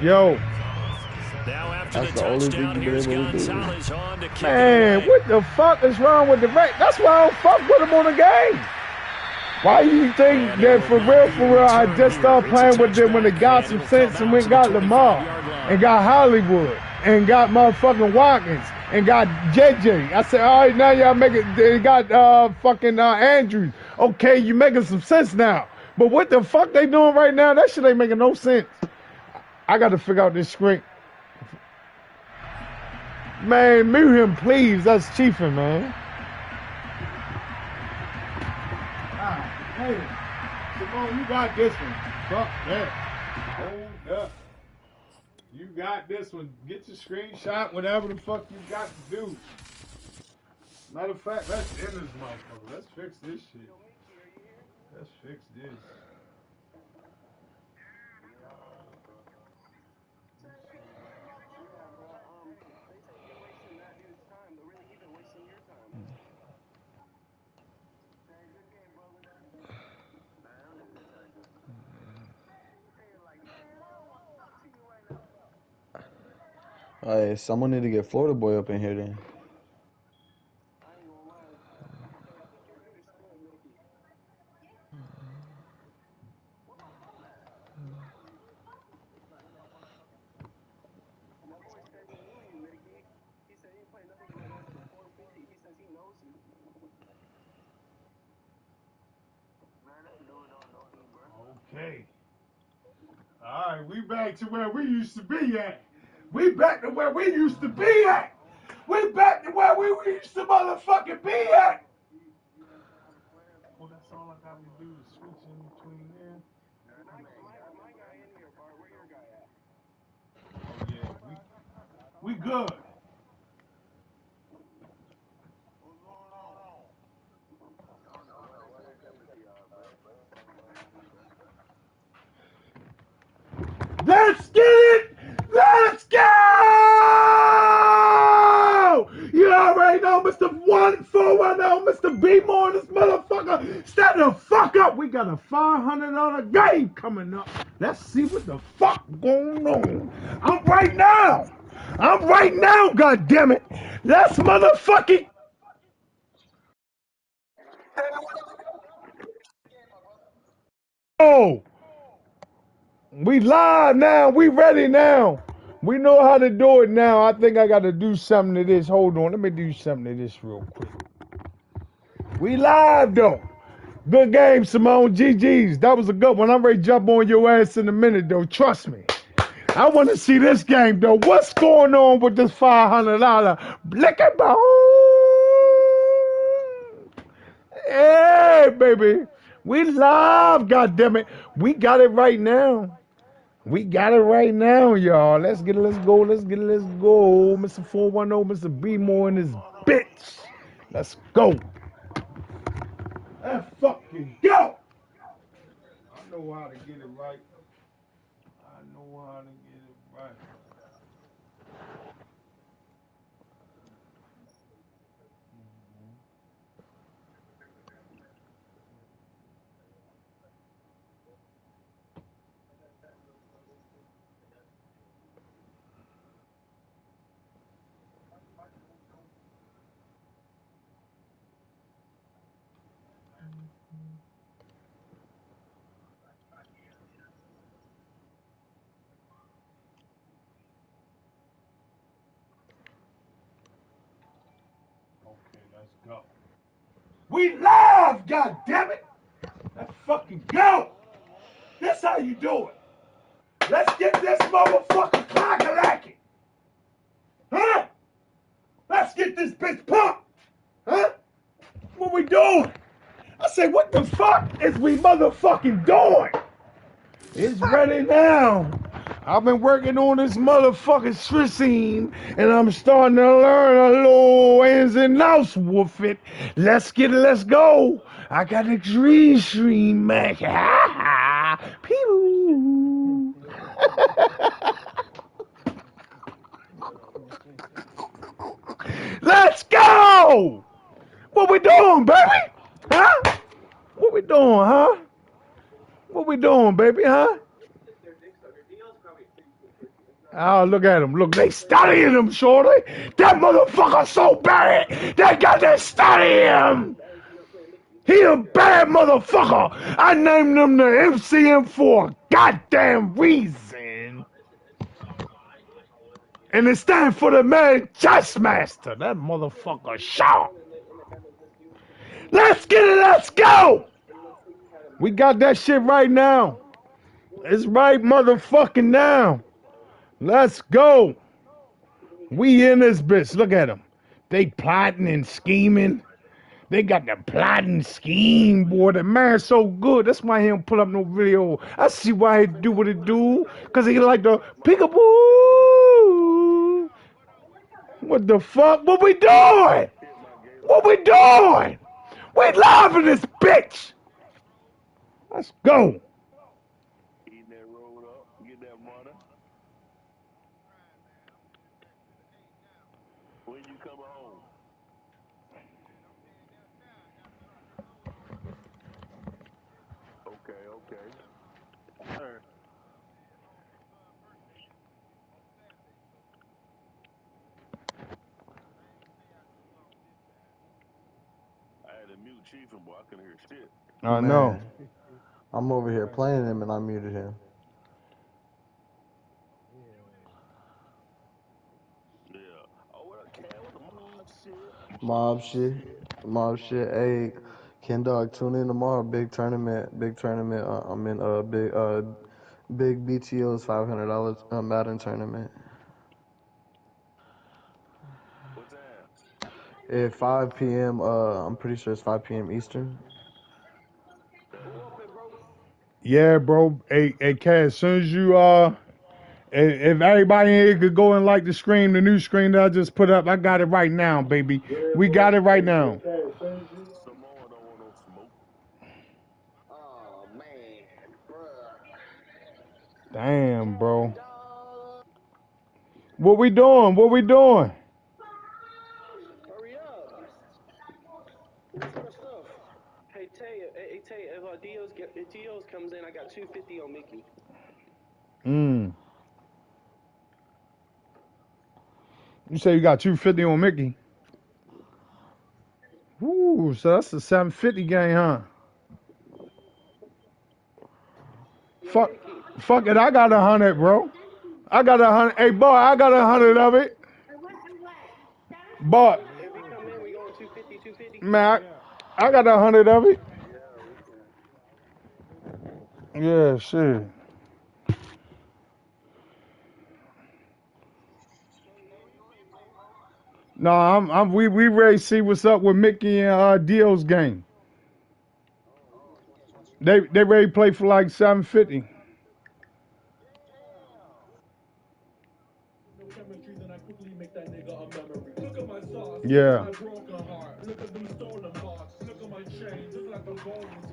Yo. Now after the touchdown, here's Gonzalez on to kick it Man, away. what the fuck is wrong with the Ravens? That's why I don't fuck with them on the game. Why you think that for real, I just started playing with them when they got some sense and we got Lamar and got Hollywood and got motherfucking Watkins and got JJ. I said, all right, now y'all making, they got fucking Andrews. Okay, you making some sense now. But what the fuck they doing right now? That shit ain't making no sense. I got to figure out this screen. Man, mute him, please. That's chiefing, man. Hey, Simone, you got this one. Fuck that. Hold up. You got this one. Get your screenshot, whatever the fuck you got to do. Matter of fact, let's end this motherfucker. Let's fix this shit. Let's fix this. Hey, someone need to get Florida Boy up in here then. Okay. All right, we back to where we used to be at. We back to where we used to be at. We back to where we used to motherfucking be at. Well, that's all I got to do is switch in between there. Oh, yeah, we good. Let's get it! Let's go! You already know Mr. 1410, Mr. B more this motherfucker. Step the fuck up. We got a $500 game coming up. Let's see what the fuck going on. I'm right now, goddammit. Let's motherfucking. Oh! We live now. We ready now. We know how to do it now. I think I got to do something to this. Hold on. Let me do something to this real quick. We live, though. Good game, Simone. GG's. That was a good one. I'm ready to jump on your ass in a minute, though. Trust me. I want to see this game, though. What's going on with this $500 blicky ball? Hey, baby. We live, goddammit. We got it right now. We got it right now, y'all. Let's get it, let's go, let's get it, let's go. Mr. 410, Mr. B more in this bitch. Let's go. Let's fucking go. I know how to get it right. I know how to get it right. Okay, let's go. We live, goddammit. Let's fucking go. That's how you do it. Let's get this motherfucker clock-a-lacking. Huh? Let's get this bitch pumped. Huh? What we doing? I say, what the fuck is we motherfucking doing? It's ready now. I've been working on this motherfucking scene, and I'm starting to learn a little ins and outs with it. Let's get it, let's go. I got a green stream, Mac. Ha ha. Pew. Let's go. What we doing, baby? Huh? What we doing, huh? What we doing, baby, huh? Oh, look at him. Look, they studying him, shorty. That motherfucker so bad. They got to study him. He a bad motherfucker. I named him the MCM for a goddamn reason. And it stands for the man chess master. That motherfucker sharp. Let's get it. Let's go. We got that shit right now. It's right motherfucking now. Let's go. We in this bitch. Look at them. They plotting and scheming. They got the plotting scheme, boy. The man's so good. That's why he don't put up no video. I see why he do what he do. Because he like to peekaboo. What the fuck? What we doing? What we doing? We live in this bitch. Let's go. Eating that roll up, get that money. When you coming home? Okay. Sir. I had to mute Chiefin', boy. I couldn't hear shit. I know. Man, I'm over here playing him and I muted him. Yeah. Oh, what up, Cat? What the mob shit? Mob shit. Mob shit. Hey, Ken Dog, tune in tomorrow. Big tournament. Big tournament. I'm in a big BTO's $500 Madden tournament. What time? At 5 p.m. I'm pretty sure it's 5 p.m. Eastern. Who up it, bro? Yeah, bro. Hey, Cass, as soon as you if everybody here could go and like the screen, the new screen that I just put up, I got it right now, baby. We got it right now. Samoa don't want no smoke. Oh man, bruh. Damn, bro. Dog. What we doing? What we doing? Hurry up. Where's my stuff? Hey Tay, if Dios comes in, I got 250 on Mickey. You say you got 250 on Mickey. Ooh, so that's a 750 game, huh? No Fuck, Mickey. fuck it. I got 100, bro. I got 100. Hey, boy, I got 100 of it. But If he come in, we going 250, 250. man, I got 100 of it. Yeah, we can. Yeah, shit. No, we ready to see what's up with Mickey and Dio's game. They ready to play for like 750. Yeah.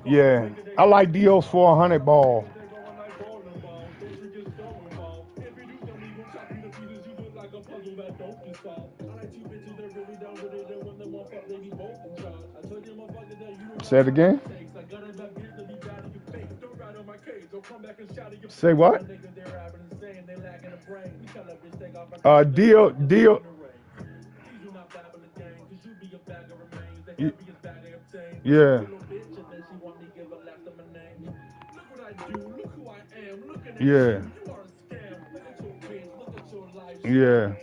Yeah. I like Dios for 100 ball. Say it again. Say what? Dio. Yeah. Yeah. Yeah.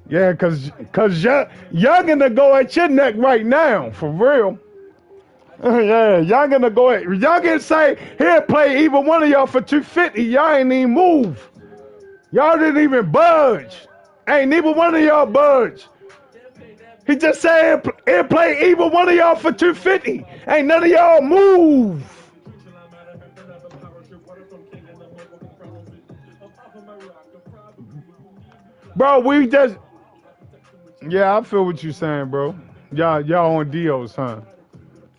Yeah, cause y'all gonna go at your neck right now, for real. Yeah, y'all gonna go at y'all gonna say here play either one of y'all for 250. Y'all ain't even move. Y'all didn't even budge. Ain't neither one of y'all budge. He just said he'll play either one of y'all for 250. Ain't none of y'all move. Bro, we just yeah, I feel what you're saying, bro. Y'all on deals, huh?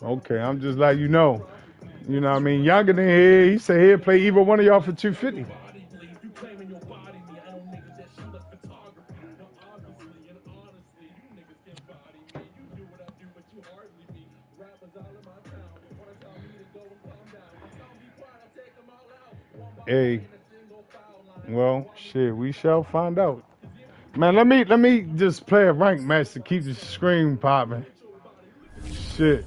Okay, I'm just like you know. You know what I mean? Y'all get in here, he said he'll play either one of y'all for 250. Hey, well, shit, we shall find out. Man, let me just play a rank match to keep the screen popping. Shit.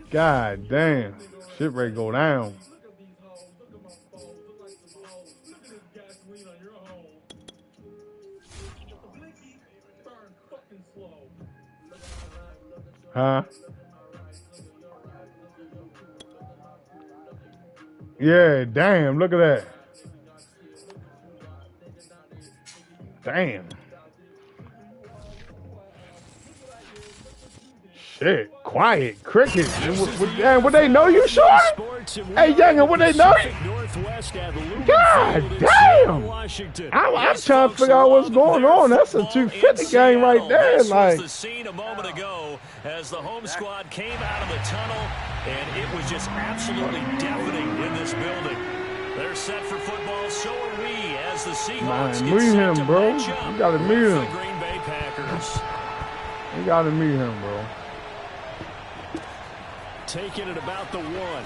God damn. Shit ready to go down. Huh? Yeah, damn, look at that. Damn. Shit, quiet, cricket. Damn, would they know you, Shorty? Hey, youngin', would they know you? God damn. I'm trying to figure out what's going on. That's a 250 game right there. This Like, was the scene a moment ago as the home squad came out of the tunnel, and it was just absolutely deafening in this building. They're set for football, so are we, as the Seahawks get set to match up you gotta meet with him. the Green Bay Packers. You gotta meet him, bro. Taking it about the 1.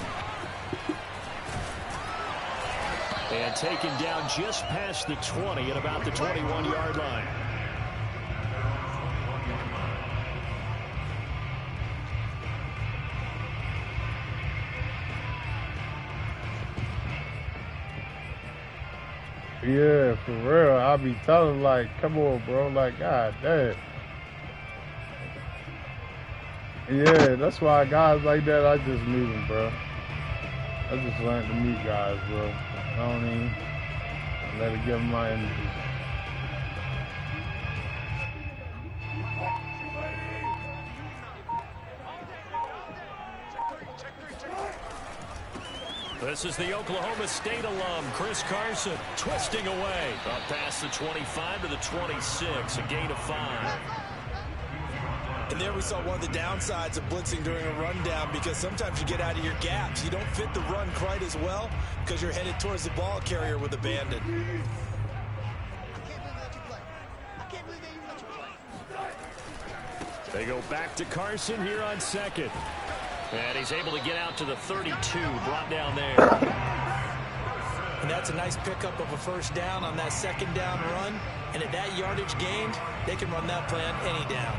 And taken down just past the 20 at about the 21-yard line. Yeah, for real. I be telling like, come on, bro. Like, god damn. Yeah, that's why guys like that, I just meet them, bro. I just learned to meet guys, bro. I don't even let it give them my energy. This is the Oklahoma State alum, Chris Carson, twisting away. Up past the 25 to the 26, a gain of 5. And there we saw one of the downsides of blitzing during a rundown, because sometimes you get out of your gaps. You don't fit the run quite as well because you're headed towards the ball carrier with abandon. They go back to Carson here on 2nd. And he's able to get out to the 32, brought down there. And that's a nice pickup of a first down on that 2nd down run. And at that yardage gained, they can run that play on any down.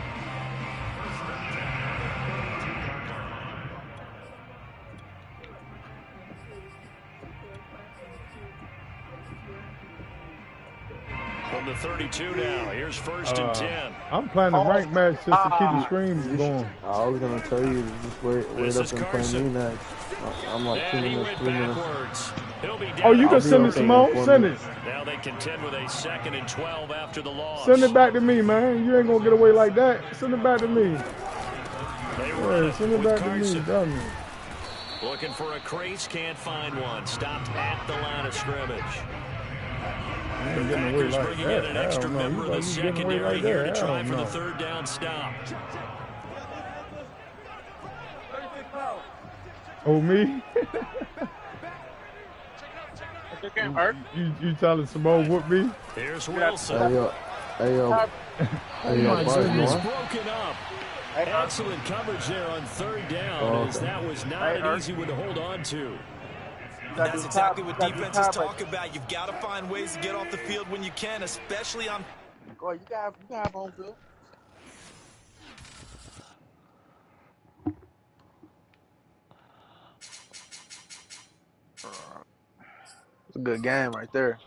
From the 32 now, here's 1st and 10. I'm playing a rank match just to keep the screens going. I was gonna tell you to just wait up and play me next. I'm like 2 minutes, 3 minutes. Oh, you can send it, Simone. Send it. Now they contend with a 2nd and 12 after the loss. Send it back to me, man. You ain't gonna get away like that. Send it back to me. Yeah, send it back to me, dummy. Looking for a crease, can't find one. Stopped at the line of scrimmage. The Packers like bringing in an extra member of the secondary here to try for the 3rd down stop. Oh, me? you telling Simone whoop me? Here's Wilson. Hey, yo, He's broken up. Excellent coverage there on 3rd down, as that was not an easy one to hold on to. And that's exactly what defenses talk about. You've got to find ways to get off the field when you can, especially on... Go ahead, you can have home field. It's a good game right there.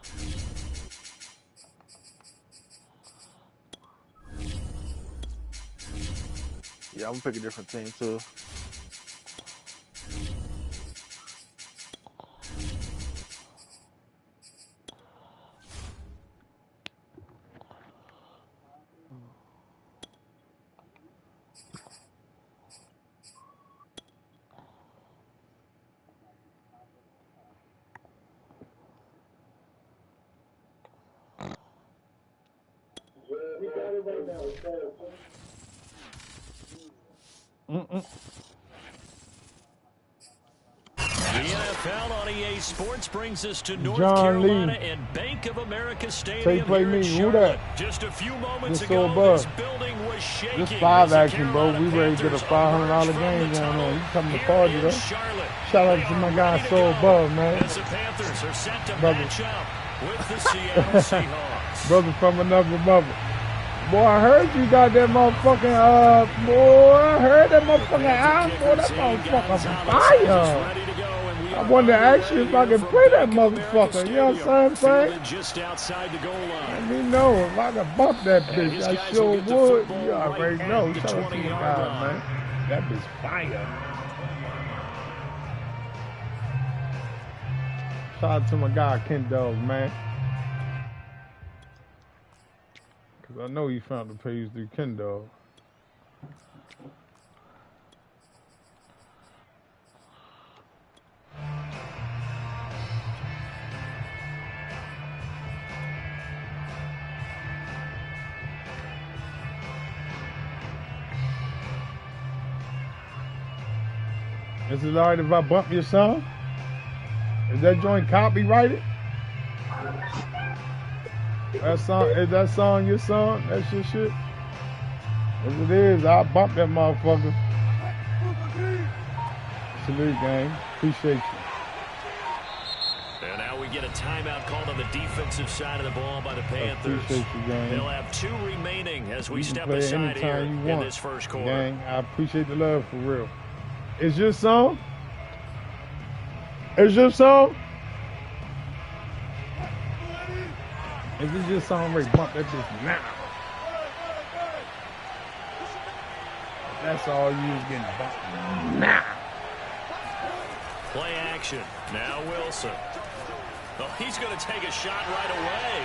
Yeah, I'm gonna pick a different team too. The foul on EA Sports brings us to North John Carolina Lee. and Bank of America Say Stadium play here in me. Who Charlotte. that? Just a few moments This so ago, above. this building was shaking. This 5 as the action, bro. Carolina We ready to get a Panthers $500 emerged from game the going tunnel on. You coming to here party, in though? Charlotte. Shout out They to my are guy ready to so go above, man. as the Panthers are set to Brother. match up with the Seattle Seahawks. Brother from another mother. Boy, I heard you got that motherfucking, boy, I heard that motherfucking album, boy, that motherfucker fire. I wanted to ask you if I could play that motherfucker, you know what I'm saying? Just outside the goal line. Let me know if I could bump that bitch, I sure would. You already know. Shout out to my guy, man. That bitch fire. Shout out to my guy, Ken Dog, man. Because I know he found the page through Ken Dog. Is it alright if I bump your song? Is that joint copyrighted? That song, is that song your song? That's your shit? If it is, I'll bump that motherfucker. Salute, gang. Appreciate you. And now we get a timeout called on the defensive side of the ball by the Panthers. Appreciate you, gang. They'll have 2 remaining as we You can step play aside here anytime you in want, this first quarter. gang. I appreciate the love, for real. Is your song? Is your song? If it's your song, Ray, bump that bitch now. That's all you is getting bumped now. Play action. Now Wilson. Oh, he's going to take a shot right away.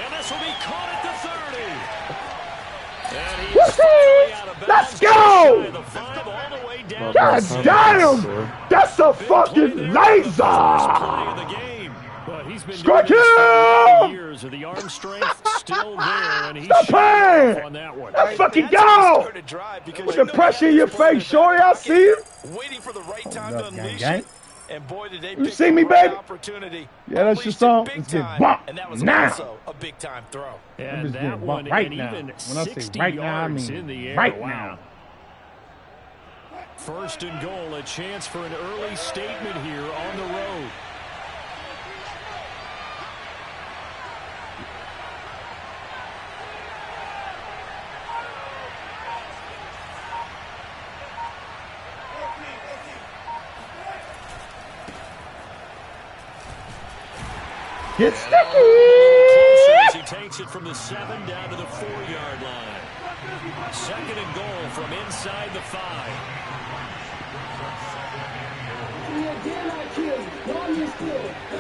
And this will be caught at the 30. And he's finally out of bounds. Let's go! The 5 all the way down. God damn! That's a fucking laser! Play of the game. But he's been Strike doing this for him! years, and the arm strength still there, and he's Stop shut off playing! on that one. Let's fucking go! With the pressure in your face, shorty, I see you. Waiting for the right time What to up, gang, unleash gang? it. And boy, did they You pick see the me, right baby? opportunity. Yeah, that's your Unleashed it song. big Let's get time, bumped and that was now. also a big time throw. And That bitch that getting one, bumped right and now. even When I say 60 right now, I yards mean in the air. right Wow. now. First and goal, a chance for an early statement here on the road. Get Closer as sticky! he takes it from the 7 down to the 4-yard line. Second and goal from inside the 5.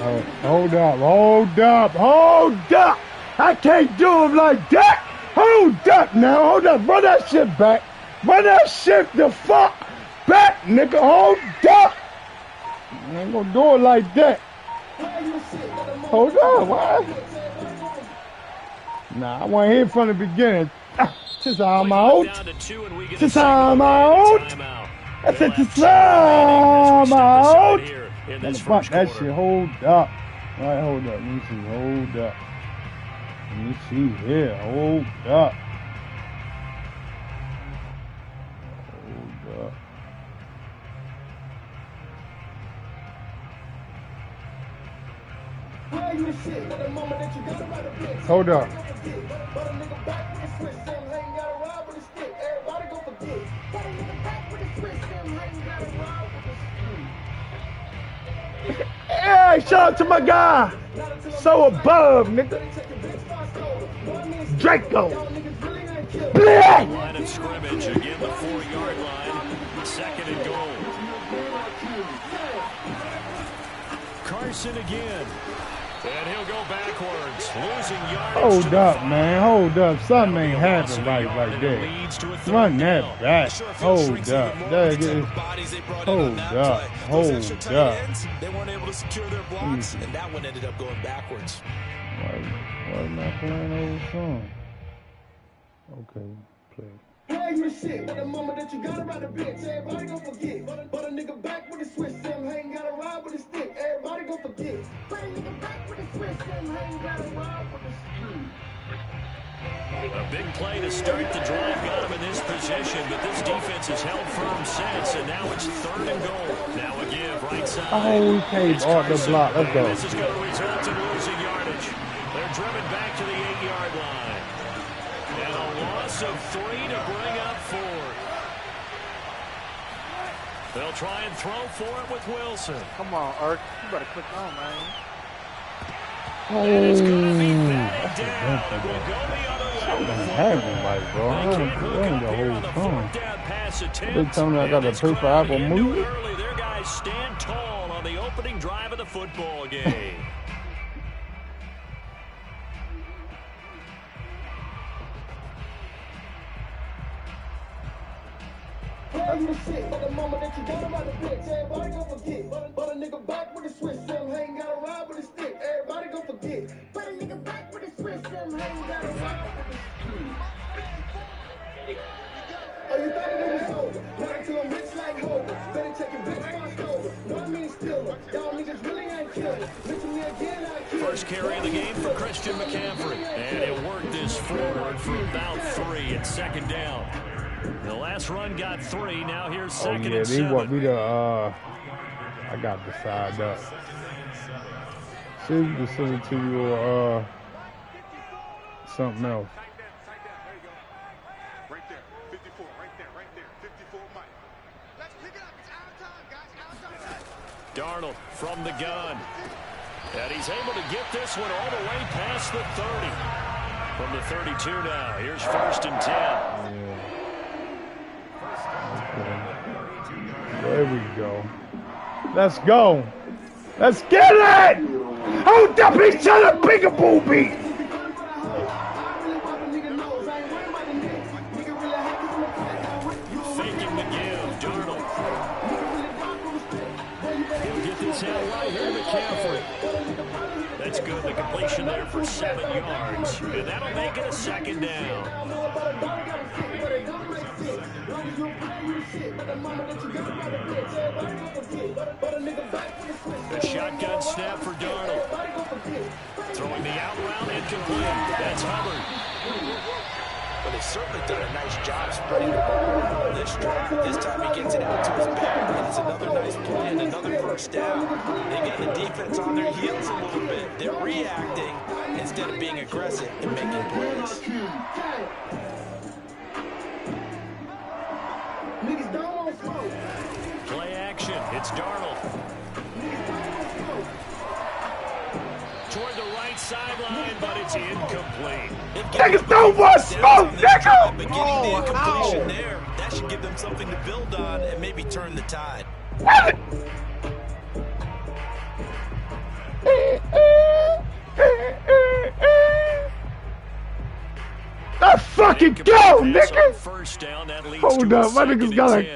Oh, hold up. I can't do him like that. Hold up now, hold up. Run that shit back. Run that shit the fuck back, nigga. Hold up. I ain't gonna do it like that. Hold on, what? Nah, I want to hear from the beginning. Since I'm out. Since I'm out. I said since I'm out. Fuck that shit. Hold up. All right, hold up. Let me see. Hold up. Let me see here. Hold up. Hold up. Hold up. Hey, shout out to my guy. So above, nigga. Draco. Line of scrimmage, again the 4-yard line. Second and goal. Carson again. And he'll go backwards, losing yardage. Hold up, man. Hold up. Something ain't happening right there. Run that back. Hold up. Hold up. Hold up. They weren't able to secure their blocks, and that one ended up going backwards. Why am I playing old song? Okay, play. Hey, you shit. The moment that you got around the bitch, everybody gon' forget. But a nigga back with the switch, hang got a ride. Big play to start the drive, got him in this position, but this defense has held firm since, and now it's 3rd and goal. Now a give right side. Oh, he came off the block. Let's go. This is going to result in losing yardage. They're driven back to the 8-yard line. And a loss of 3 to bring up 4th. They'll try and throw for it with Wilson. Come on, Irk. You better click on, man. It's going to be batted down. It will go the other way. They can't hook up here on the 4th down pass attempt. They tell me I got to pay for Apple Music. Early. Their guys stand tall on the opening drive of the football game. You shit, but the moment that you got about the bitch, everybody gon' forget. But a nigga back with a switch, some ain't gotta ride with a stick. Everybody gon' forget. But a nigga back with a switch, some ain't gotta ride with a stick. Oh, you thought it was over? Not until I'm rich like Hogan. Better check your bitch while it's over. No, I mean still. Y'all niggas really ain't killin'. Listen me again, I kill. First carry of the game for Christian McCaffrey. And he'll work this forward for about 3. It's 2nd down. The last run got 3. Now here's 2nd and 7. They want me to, I got the side up. See if you can send it to you or something else. Right there, 54, right there, 54 Mike. Let's pick it up, it's our time, guys, our time. Darnold from the gun. And he's able to get this one all the way past the 30. From the 32 now, here's 1st and 10. Yeah. There we go. Let's go. Let's get it! Hold up each other, bigger booby! Faking the give, Darnold. He'll get this out right here to McCaffrey. That's good. The completion there for 7 yards. And that'll make it a 2nd down. A shotgun snap for Darnold. Throwing the out route, incomplete. That's Hubbard. But they've certainly done a nice job spreading the ball around this drive. This time he gets it out to his back, and it's another nice play and another 1st down. They got the defense on their heels a little bit. They're reacting instead of being aggressive and making plays. Play action. It's Darnold. Toward the right sideline, but it's incomplete. Niggas don't want smoke, nigga! But getting the incompletion there, that should give them something to build on and maybe turn the tide. Let's fucking go, nigga! 1st down, that leads Hold to up, my niggas got like...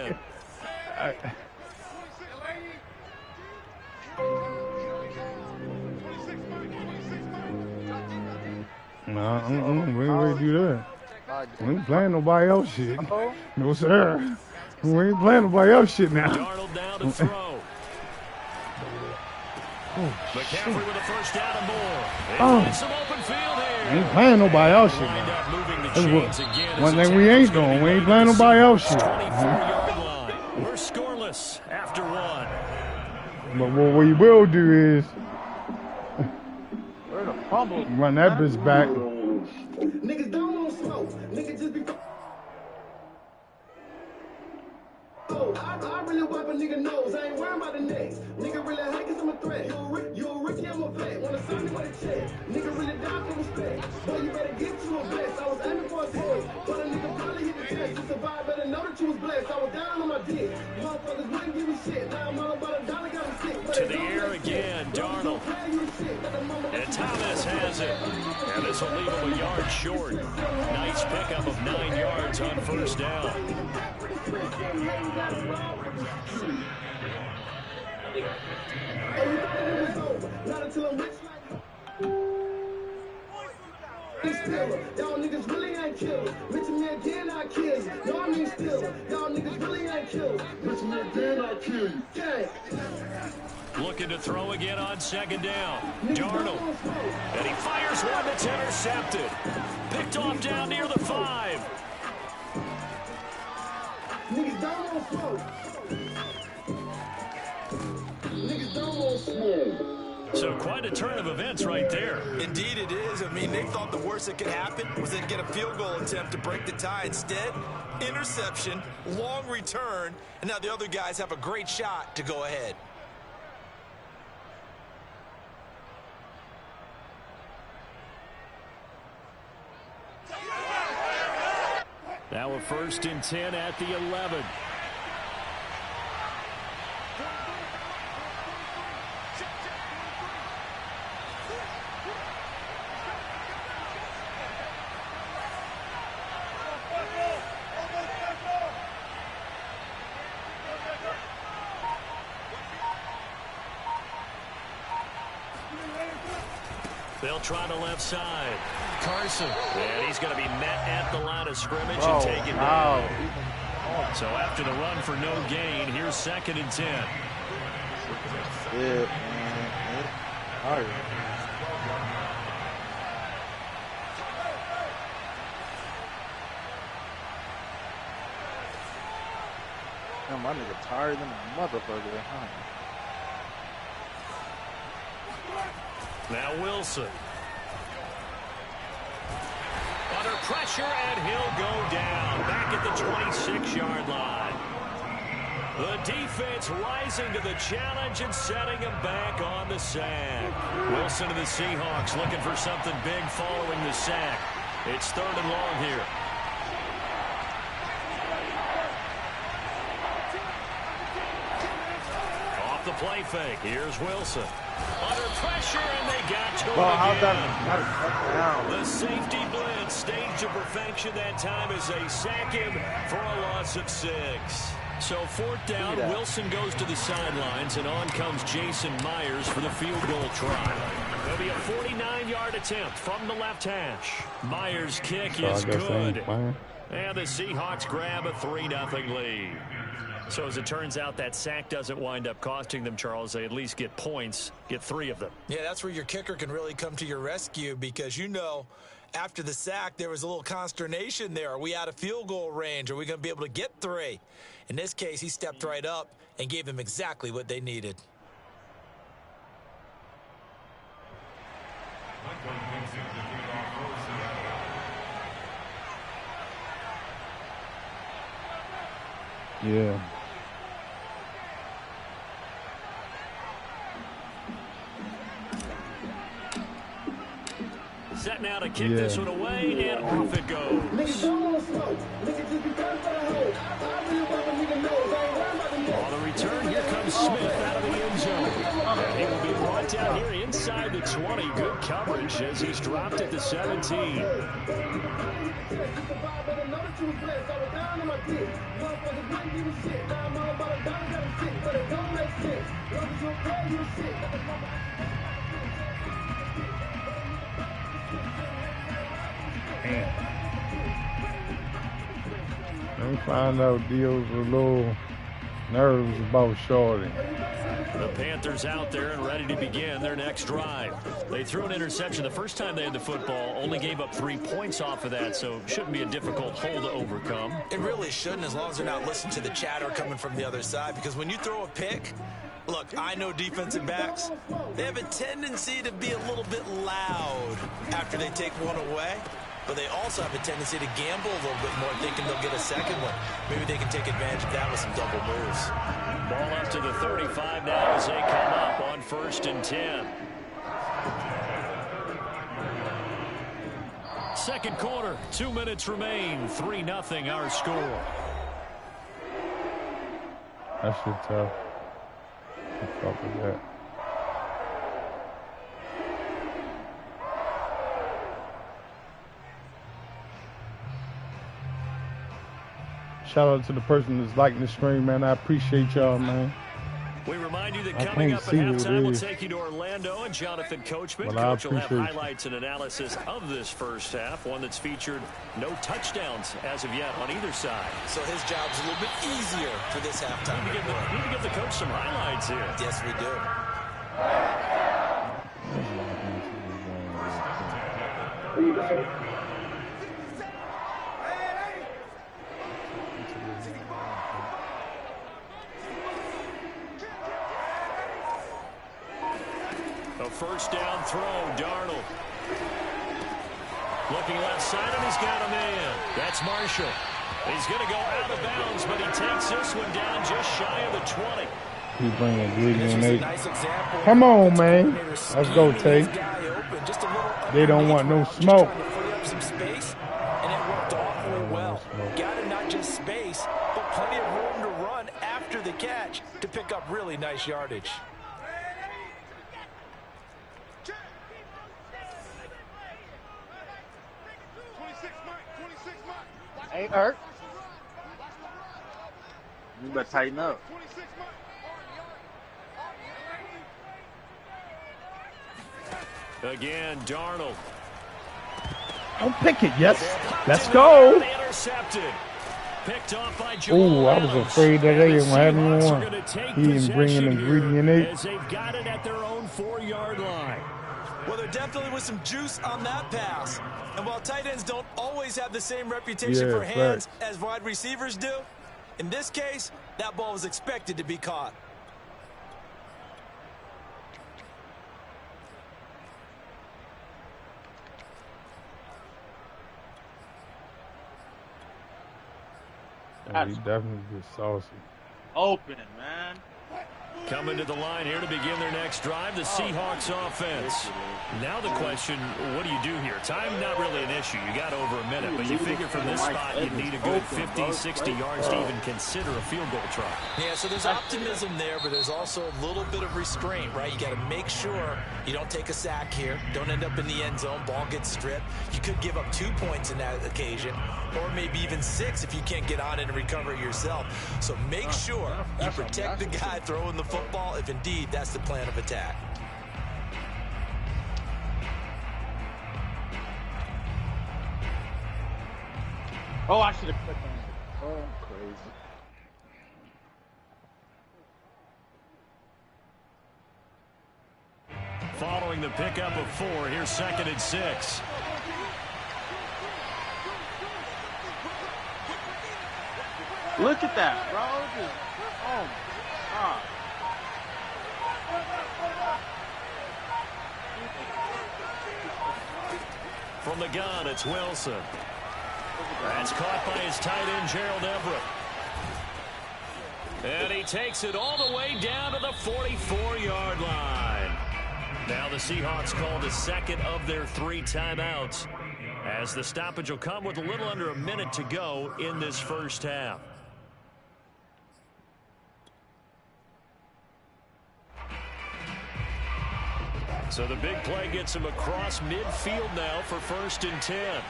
Nah, we ain't ready to do that. We ain't playing nobody else shit. No, sir. We ain't playing nobody else shit now. Darnold down to throw. McCaffrey with a 1st down and more. They some open field here. We ain't playing nobody else shit now. One thing we ain't doing, we ain't playing nobody else shit. 24-yard line. We're scoreless after 1. But what we will do is Fumble. run that bitch back. Niggas don't want smoke. Niggas just be. Oh, I really wipe a nigga nose. I ain't worrying about the next. Nigga really high cause I'm a threat. You a rookie, I'm a vet. Wanna sign me with a check. Nigga really die for respect. Boy, you better get you a vest. I was aiming for his head. But a nigga probably hit the test. To survive, better know that you was blessed. I was down on my dick. Motherfuckers wouldn't give me shit. Now I'm all about $1, got me sick. To the air again, Darnold. And Thomas has it. And this will leave him a yard short. Nice pickup of 9 yards on 1st down. Not until I'm rich like y'all niggas really ain't killers. Mention me again, I kill you. No, I mean still. Y'all niggas really ain't killers. Mention me again, I kill you. Looking to throw again on second down. Darnold. And he fires one that's intercepted. Picked off down near the 5. Niggas don't want smoke. Niggas don't want smoke. So quite a turn of events right there. Indeed it is. I mean, they thought the worst that could happen was they'd get a field goal attempt to break the tie. Instead, interception, long return, and now the other guys have a great shot to go ahead. Now a 1st and 10 at the 11. They'll try the left side. Carson. And he's going to be met at the line of scrimmage and taken down. So after the run for no gain, here's 2nd and 10. Yeah, man. Damn, my nigga tired than a motherfucker. Huh? Now Wilson. Under pressure, and he'll go down. Back at the 26-yard line. The defense rising to the challenge and setting him back on the sack. Wilson of the Seahawks looking for something big following the sack. It's 3rd and long here. Off the play fake. Here's Wilson. Under pressure, and they got to him again. The safety blitz staged to perfection that time as they sack him for a loss of 6. So 4th down, Wilson goes to the sidelines, and on comes Jason Myers for the field goal try. It'll be a 49-yard attempt from the left hash. Myers' kick is good. And the Seahawks grab a 3-0 lead. So as it turns out, that sack doesn't wind up costing them, Charles. They at least get points, get 3 of them. Yeah, that's where your kicker can really come to your rescue because, you know, after the sack, there was a little consternation there. Are we out of field goal range? Are we going to be able to get 3? In this case, he stepped right up and gave them exactly what they needed. Yeah. Set now to kick this one away, and off it goes. On the return, here comes Smith out of the end zone. And he will be brought down here inside the 20. Good coverage as he's dropped at the 17. Let me find out Dio's a little nervous about Shorty. The Panthers out there and ready to begin their next drive. They threw an interception the first time they had the football, only gave up 3 points off of that, so shouldn't be a difficult hole to overcome. It really shouldn't, as long as they're not listening to the chatter coming from the other side, because when you throw a pick, look, I know defensive backs, they have a tendency to be a little bit loud after they take one away. But they also have a tendency to gamble a little bit more, thinking they'll get a second one. Maybe they can take advantage of that with some double moves. Ball up to the 35 now as they come up on 1st and 10. Second quarter, 2 minutes remain. 3-0 our score. That shit tough. I fuck with that. Shout out to the person that's liking the stream, man. I appreciate y'all, man. We remind you that I coming can't up at see what it halftime, we'll is. take you to Orlando and Jonathan Coachman. Well, I Coach will have appreciate you. highlights and analysis of this first half, one that's featured no touchdowns as of yet on either side. So his job's a little bit easier for this halftime. We need to give the coach some highlights here. Yes, we do. A first down throw, Darnold. Looking left side, and he's got a man. That's Marshall. He's going to go out of bounds, but he takes this one down just shy of the 20. He's bringing Greedy and Nate. Nate. Come on, man. Let's go, Tate. They don't want no smoke. Some space, and it worked awfully well. Got it not just space, but plenty of room to run after the catch to pick up really nice yardage. Ain't hurt. You better tighten up. Again, Darnold. Don't pick it. Yes. Let's go. Intercepted. Picked off by Oh, I was afraid that they didn't have me on. He didn't bring in ingredient 8. As they've got it at their own 4-yard line. Well, there definitely was some juice on that pass. And while tight ends don't always have the same reputation for hands as wide receivers do, in this case, that ball was expected to be caught. Oh, he definitely gets saucy. Open, man. Coming to the line here to begin their next drive, the Seahawks offense. Now the question, what do you do here? Time not really an issue. You got over a minute, but you figure from this spot you'd need a good 50, 60 yards to even consider a field goal try. Yeah, so there's optimism there, but there's also a little bit of restraint, right? You got to make sure you don't take a sack here, don't end up in the end zone, ball gets stripped. You could give up 2 points in that occasion, or maybe even 6 if you can't get on it and recover it yourself. So make sure you protect the guy throwing the football if indeed that's the plan of attack. Oh, I should have clicked on it. Oh, I'm crazy. Following the pickup of 4, here's 2nd and 6. Look at that, bro. Just, oh, my God. From the gun, it's Wilson. That's caught by his tight end, Gerald Everett. And he takes it all the way down to the 44-yard line. Now the Seahawks call the second of their 3 timeouts, as the stoppage will come with a little under a minute to go in this first half. So the big play gets him across midfield now for 1st and 10.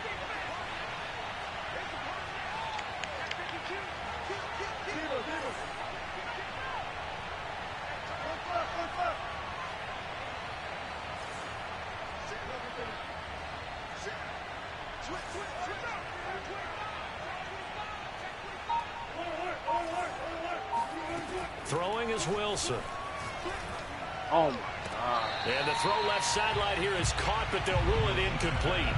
Throwing is Wilson. Oh, my God. And the throw left sideline here is caught, but they'll rule it incomplete.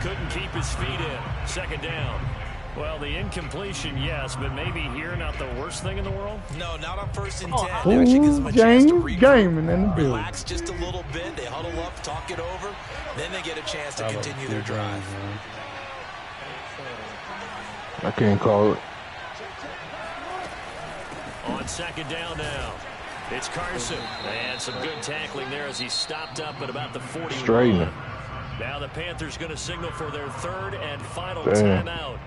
Couldn't keep his feet in. 2nd down. Well, the incompletion, yes, but maybe here not the worst thing in the world? No, not on 1st and 10. Actually gives them a chance to gaming in the building. Relax just a little bit. They huddle up, talk it over. Then they get a chance to continue their drive. I can't call it. On 2nd down now. It's Carson. And some good tackling there as he stopped up at about the 41. Straightening. Now the Panthers going to signal for their 3rd and final timeout,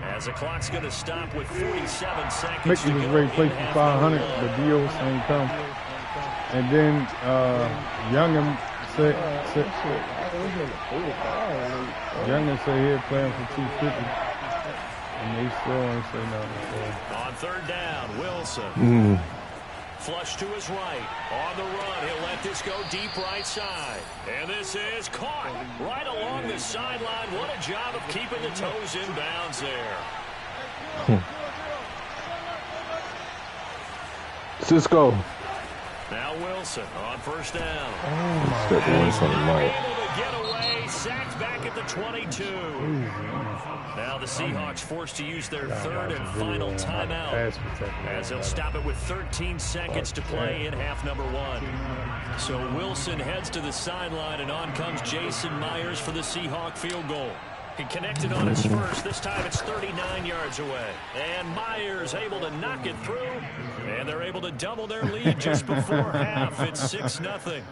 as the clock's going to stop with 47 seconds Mickey to was go. ready to play for 500, but Dios ain't come. And then Youngin said he'd play him for 250. And they still ain't say nothing. On 3rd down, Wilson. Flush to his right. On the run, he'll let this go deep right side. And this is caught right along the sideline. What a job of keeping the toes in bounds there. Cisco. Now Wilson on first down. Step away from the mic. Able to get away, sacked back at the 22. Now the Seahawks forced to use their third and final timeout as they'll stop it with 13 seconds to play in half number 1. So Wilson heads to the sideline, and on comes Jason Myers for the Seahawk field goal. He connected on his first. This time it's 39 yards away. And Myers able to knock it through. And they're able to double their lead just before half. It's 6-0.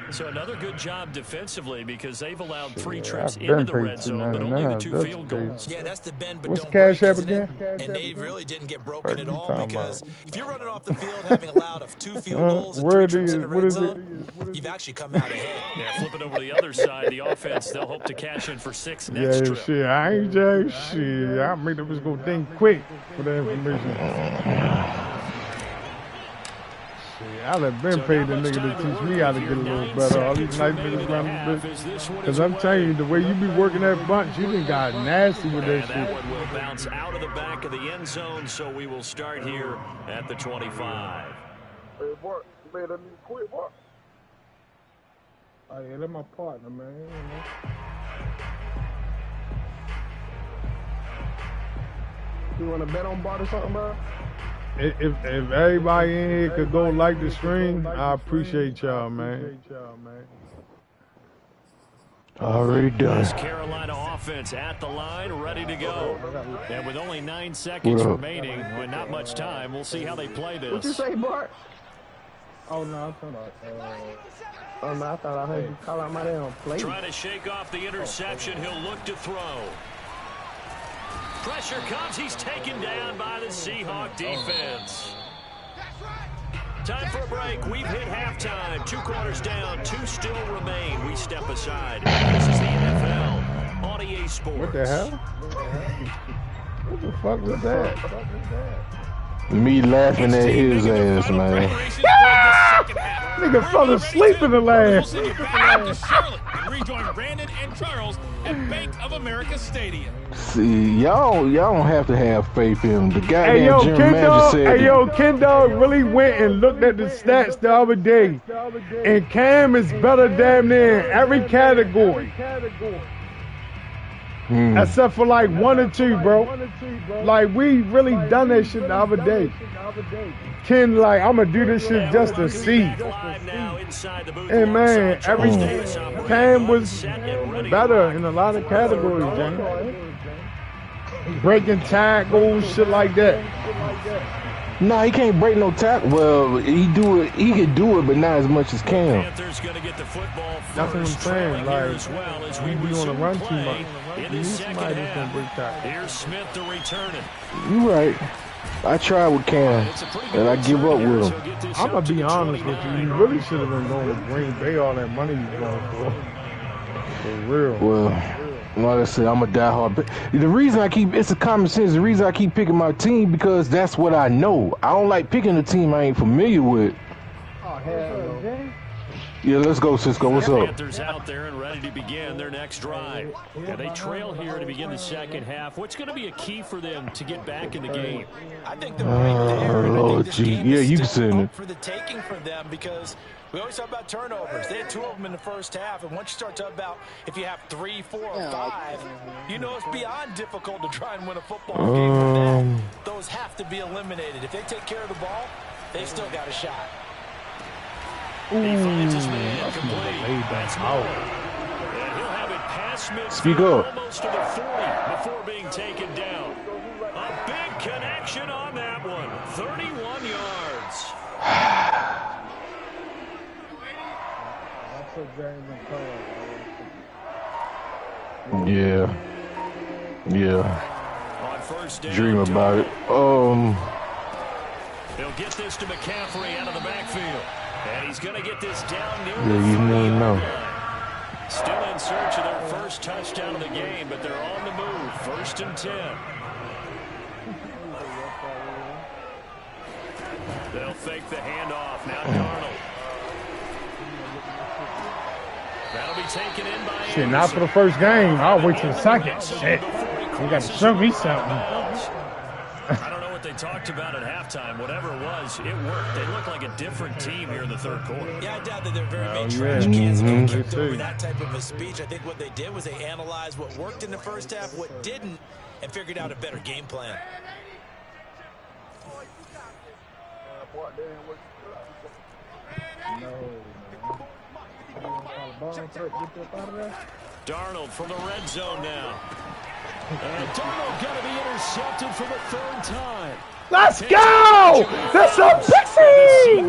So another good job defensively because they've allowed 3 trips into the red zone, but only the 2 field goals. Yeah, that's the bend but What's don't Cash break, App isn't it? again? And they really didn't get broken at all because if you're running off the field having allowed 2 field goals and 3 trips in the red zone, you've actually come out ahead. Yeah, flipping over to the other side, the offense, they'll hope to cash in for 6 next trip. Shit, I ain't just shit. I made them just go think quick for the information. I'd have been paid the nigga to teach me how to get a little better. All these nice niggas around the bitch. Because I'm telling you, the way you be working that bunch, you done got nasty with that shit. That one will bounce out of the back of the end zone, so we will start here at the 25. Hey, Bart, man, I need to quit, Bart. Oh, yeah, that's my partner, man. You want to bet on Bart or something, bro? If everybody in here could go like the stream, I appreciate y'all, man. Already done. This Carolina offense at the line, ready to go. And with only 9 seconds remaining, with not much time, we'll see how they play this. What you say, Bart? Oh, no, I'm talking about... Oh, no, I thought I heard you call out my damn play. Trying to shake off the interception. He'll look to throw. Pressure comes. He's taken down by the Seahawk defense. Time for a break. We've hit halftime. 2 quarters down. 2 still remain. We step aside. This is the NFL on EA Sports. What the hell? What the fuck was that? Me laughing at his ass, man. Nigga fell asleep in the laugh. Rejoin Brandon and Charles at Bank of America Stadium. See, y'all don't have to have faith in him. The goddamn general manager said. Hey, yo, Ken Dog really went and looked at the stats the other day, and Cam is better damn near in every category. Except for like 1 or 2, bro. Like, we really done that shit the other day. Ken, like, I'm gonna do this shit just to see. And man, Cam was better in a lot of categories, James. Breaking tackles, shit like that. Nah, he can't break no tackle. Well, he do it. He could do it, but not as much as Cam. Panthers gonna get the football first. That's what I'm saying. Like, we be on the run too much. In the second half, here's Smith to return it. You right. I tried with Cam, and I give up with him. I'm gonna be honest with you. You really should have been going with Green Bay. All that money you going for real. Well, like I said, I'm a diehard. The reason it's a common sense. The reason I keep picking my team because that's what I know. I don't like picking a team I ain't familiar with. Oh, hell no. Yeah, let's go, Cisco. What's up? Panthers out there and ready to begin their next drive. Yeah, they trail here to begin the second half. What's going to be a key for them to get back in the game? I think they're right there. And I think this game yeah, is you can still send up it. for the taking for them because we always talk about turnovers. They had 2 of them in the first half, and once you start talking about if you have 3, 4, or 5, you know it's beyond difficult to try and win a football game from that. Those have to be eliminated. If they take care of the ball, they still got a shot. He finds his man complete. That's Moore. And he'll have it past midfield. Speak up. Almost to the 40 before being taken down. A big connection on that one. 31 yards. Yeah. On first down, Dream about it. He'll get this to McCaffrey out of the backfield. And he's going to get this down near the you never know. Still in search of their first touchdown of the game, but they're on the move. 1st and 10. They'll fake the handoff. Now Darnold. That'll be taken in by Shit, not for the first game. I'll wait till the second. Shit. You got to show me something. I don't know what they talked about at halftime. Whatever it was, it worked. They look like a different team here in the third quarter. Yeah, I doubt that they're very big trash cans that kicked over that type of a speech. I think what they did was they analyzed what worked in the first half, what didn't, and figured out a better game plan. Darnold from the red zone now. And Darnold going to be intercepted for the third time. Let's go! That's a pixie!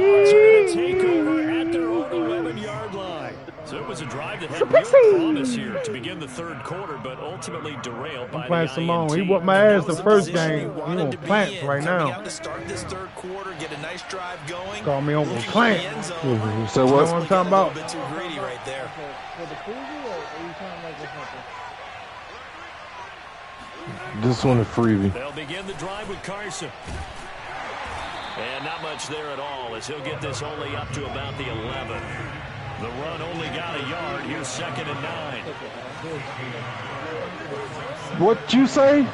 Take over at their own 11-yard line. So it was a drive that had real promise here to begin the third quarter, but ultimately derailed by playing Simone. He whooped my ass the first game. He on plants right now. To start this third quarter, get a nice drive going. Call me on plant. So what? I'm talking about? A little bit too greedy right there. This one a freebie. They'll begin the drive with Carson. And not much there at all as he'll get this only up to about the 11. The run only got a yard. Here's 2nd and 9. What you say?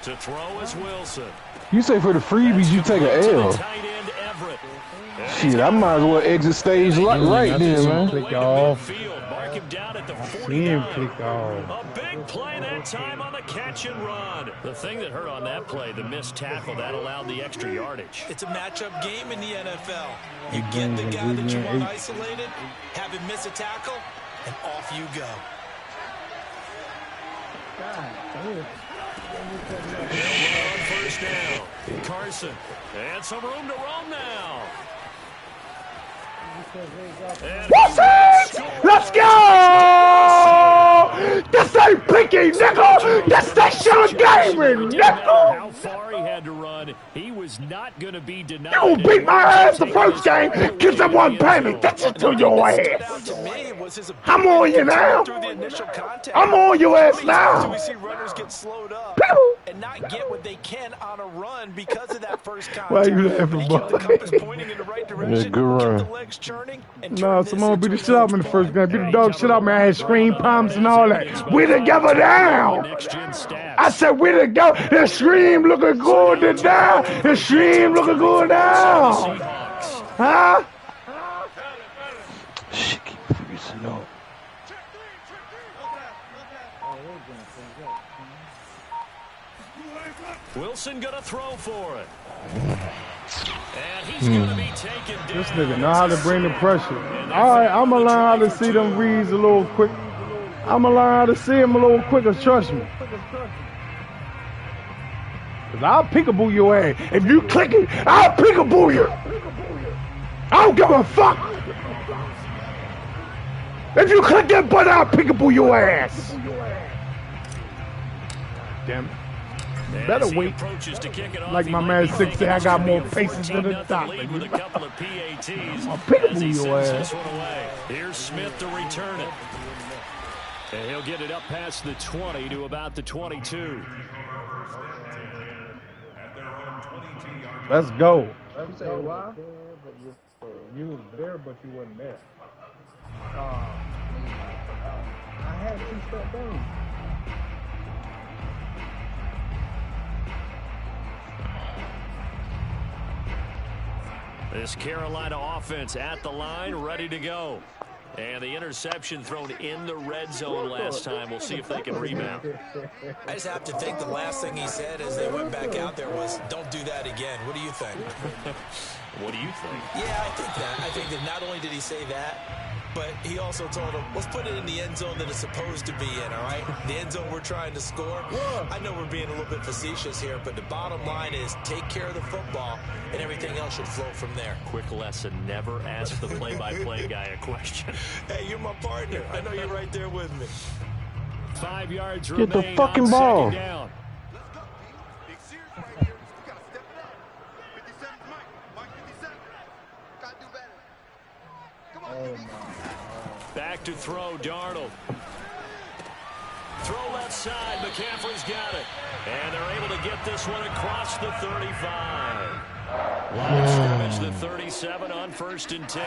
To throw is Wilson. You say for the freebies you take an L. Shit, I might as well exit stage right then, man. Pick off. Mark him down at the 40. See him pick off. A big play that time on the catch and run. The thing that hurt on that play, the missed tackle, that allowed the extra yardage. It's a matchup game in the NFL. You get the guy that you want isolated, have him miss a tackle, and off you go. On first down, Carson. And some room to roam now. Wilson! Let's go! This ain't picky, nigga! This that Sean Gaming, nigga! How far he had to run, he was not going to be denied. You beat my ass the first game, give them one penny, that's it to your ass. I'm on you now. I'm on your ass now. We see runners get slowed up and not get what they can on a run because of that first contact. Why you laughing, boy? The compass pointing in the right direction, good run. keep the legs churning, and Nah, Simone beat the shit out of me in the first game. Beat the dog shit out of me. I had screen palms and all that. We together now. I said we together. The stream looking good today. The stream looking good now. Huh? Shit, keep freezing up. Wilson gonna throw for it. And he's gonna be taken down. This nigga know how to bring the pressure. All right, I'm gonna learn how to see them reads a little quick. I'm gonna learn how to see them a little quicker, trust me. Cause I'll peekaboo your ass. If you click it, I'll peekaboo you. I don't give a fuck. If you click that button, I'll peekaboo your ass. Damn it. Better wait. Like my man 6 said, I got more faces than the doctor. I'll peekaboo your ass. Here's Smith to return it. And he'll get it up past the 20 to about the 22. Let's go. You say why? You was there, but you wasn't there. I had 2-step down. This Carolina offense at the line, ready to go. And the interception thrown in the red zone last time. We'll see if they can rebound. I just have to think the last thing he said as they went back out there was, don't do that again. What do you think? What do you think? Yeah, I think that. I think that not only did he say that, but he also told him, let's put it in the end zone that it's supposed to be in, all right? The end zone we're trying to score. I know we're being a little bit facetious here, but the bottom line is take care of the football, and everything else should flow from there. Quick lesson, never ask the play-by-play guy a question. Hey, you're my partner. I know you're right there with me. 5 yards Get the remain fucking on ball. second down. Back to throw, Darnold. Throw left side, McCaffrey's got it. And they're able to get this one across the 35. Line of scrimmage, the 37 on 1st and 10.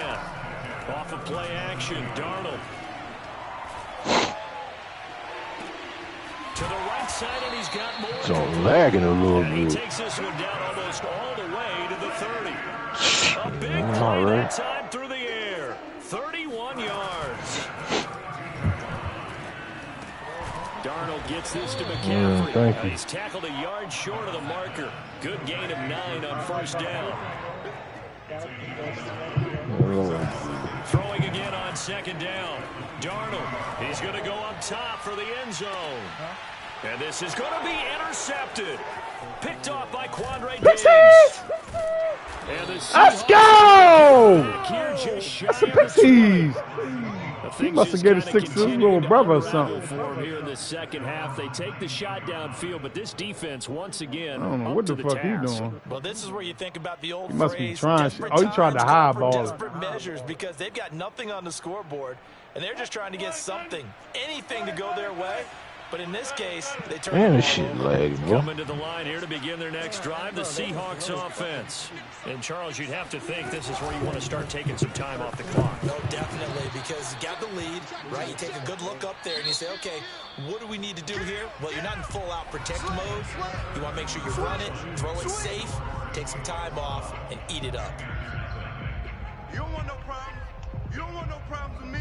Off of play action, Darnold. To the right side, and he's got more. So lagging a little and he bit. takes this one down almost all the way to the 30. A big play that time through the air. 31 yards. Darnold gets this to McCaffrey. He's tackled a yard short of the marker. Good gain of 9 on 1st down. Throwing again on 2nd down. Darnold, he's going to go up top for the end zone. And this is going to be intercepted. Picked off by Quandre Diggs. Let's go! That's a pixies. He must have given 6 to his little brother or something. For him here in the second half. They take the shot downfield, but this defense once again. I don't know what the fuck he's doing. Well, this is where you think about the old he must phrase, be trying. Oh, he tried to highball it. Desperate measures, because they've got nothing on the scoreboard, and they're just trying to get something, anything to go their way. But in this case, they turn Man, this shit lag, bro. Coming to the line here to begin their next drive, the Seahawks offense. And, Charles, you'd have to think this is where you want to start taking some time off the clock. No, definitely, because you got the lead, right? You take a good look up there and you say, okay, what do we need to do here? Well, you're not in full-out protect mode. You want to make sure you run it, throw it safe, take some time off, and eat it up. You don't want no problems. You don't want no problems with me.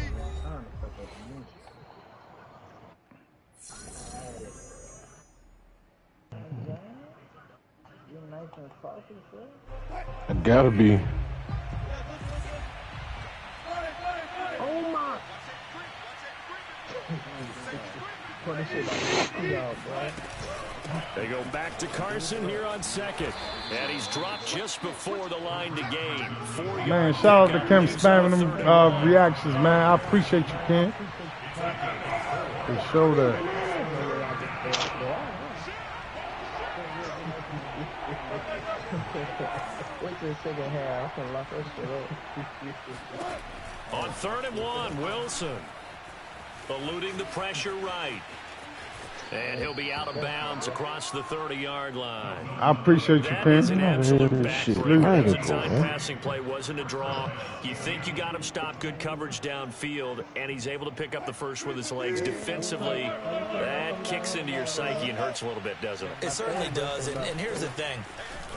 I gotta be. Oh my! They go back to Carson here on 2nd. And he's dropped just before the line to gain. 4 yards. Man, shout out to Kim spamming them reactions, man. I appreciate you, Kim. For sure that. Wait till the second half. I'm gonna lock that shit up. On 3rd and 1, Wilson. Eluding the pressure right. And he'll be out of bounds across the 30-yard line. I appreciate you, Pen. That is an absolute backbreaker. The time passing play wasn't a draw. You think you got him stopped, good coverage downfield, and he's able to pick up the first with his legs. Defensively, that kicks into your psyche and hurts a little bit, doesn't it? It certainly does, and here's the thing.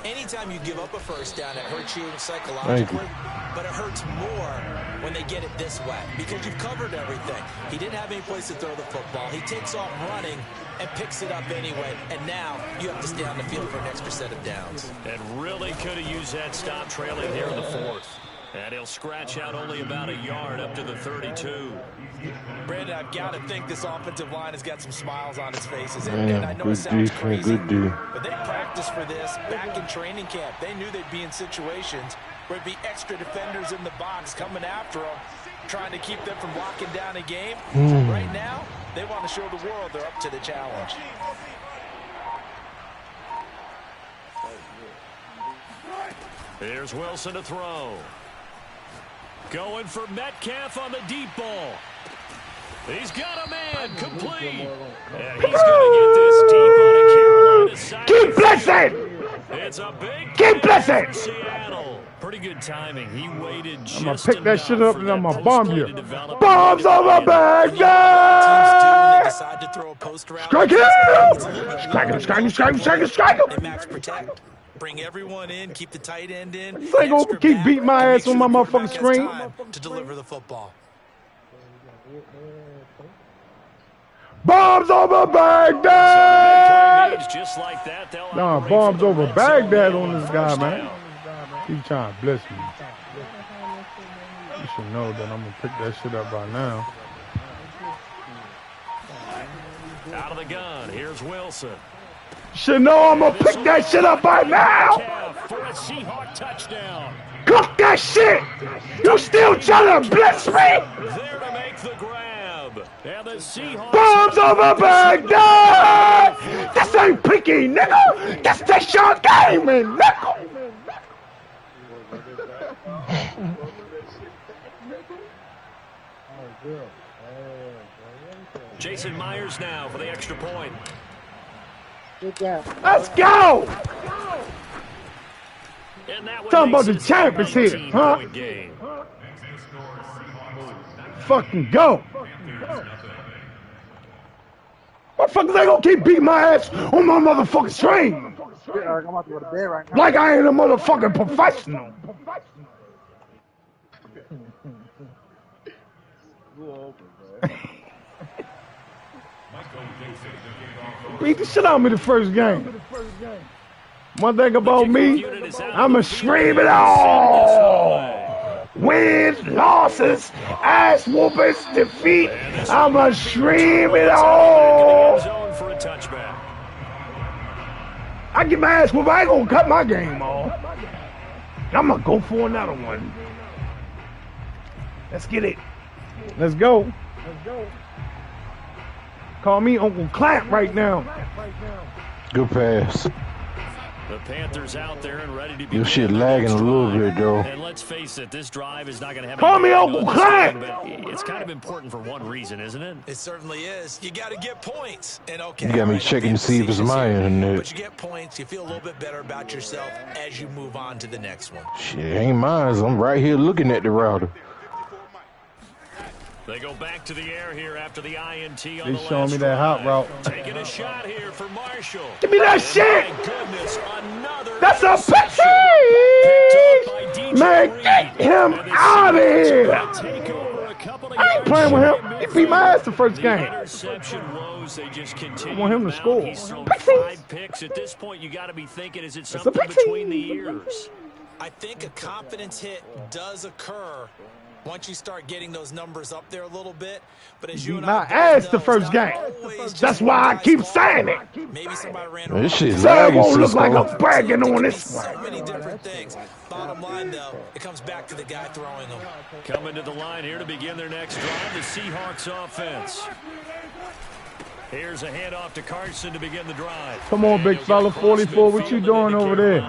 Anytime you give up a first down, it hurts you psychologically, but it hurts more when they get it this way because you've covered everything. He didn't have any place to throw the football. He takes off running and picks it up anyway, and now you have to stay on the field for an extra set of downs. And really could have used that stop trailing here in the 4th. And he'll scratch out only about a yard up to the 32. Brandon, I've got to think this offensive line has got some smiles on its faces. And I know it sounds crazy, but they practiced for this back in training camp. They knew they'd be in situations where there'd be extra defenders in the box coming after them, trying to keep them from locking down a game. Right now, they want to show the world they're up to the challenge. Here's Wilson to throw. Going for Metcalf on the deep ball. He's got a man complete. And he's going to get this deep on a Carolina side. Keep blessing! It's a big keep blessing! For Seattle. Pretty good timing. He waited just I'm going to pick that shit up and I'm going to bomb you. Bombs over Baghdad! Strike him! Strike him, strike him, strike him, strike him, strike him! They max protect. Bring everyone in, keep the tight end in. You ain't gonna keep beating my ass on my motherfucking screen. To deliver the football. Bombs over Baghdad! Just like that, nah, bombs over Baghdad on this guy, man. He's trying to bless me. You should know that I'm gonna pick that shit up by now. Out of the gun, here's Wilson. Should know I'm gonna pick that shit up by now. For a Seahawk touchdown. Cook that shit. You still trying to bless me? There to make the grab. And the Seahawks. Bombs over Baghdad. This ain't picky, nigga. This Deshaun Gaming, nigga. Jason Myers now for the extra point. Let's go! And that one Talking about makes the it a champions here, huh? 17-point game. Fucking go. Motherfuckers ain't gonna keep beating my ass on my motherfucking stream. Shit, Eric, I'm about to go to bed right now. Like I ain't a motherfucking professional. Beat the shit out of me the first game. One thing about me, I'ma scream it all. Wins, losses, ass whoopers, defeat. I'ma scream it all. I get my ass whooped, I ain't gonna cut my game off. I'm gonna go for another one. Let's get it. Let's go. Call me Uncle Clamp right now. Good pass. The Panthers out there and ready to be. Your shit lagging a little bit, though. And let's face it, this drive is not going to have. Call me Uncle Clamp. It's kind of important for one reason, isn't it? It certainly is. You got to get points. And okay, You got me checking to see if it's my internet. But you get points. You feel a little bit better about yourself as you move on to the next one. Shit, ain't mine. I'm right here looking at the router. They go back to the air here after the INT on They the showing last me that hot route. Taking a shot here for Marshall. Give me that And shit. my goodness, another That's a picture. Man, get him out of here. I ain't playing with him. He beat my ass the first game. Interception woes, they just continue. I want him to score. He's thrown 5 picks. At this point, you got to be thinking, is it something between the ears? I think a confidence hit does occur once you start getting those numbers up there a little bit. But as you and my ass the first game. That's why I keep saying it. Maybe somebody ran This shit's so it lagging, won't look like Cisco. I'm bragging on this so one. many different things. Bottom line, though, it comes back to the guy throwing them. Coming to the line here to begin their next drive, the Seahawks offense. Here's a handoff to Carson to begin the drive. Come on, big fella, 44. What you doing over there?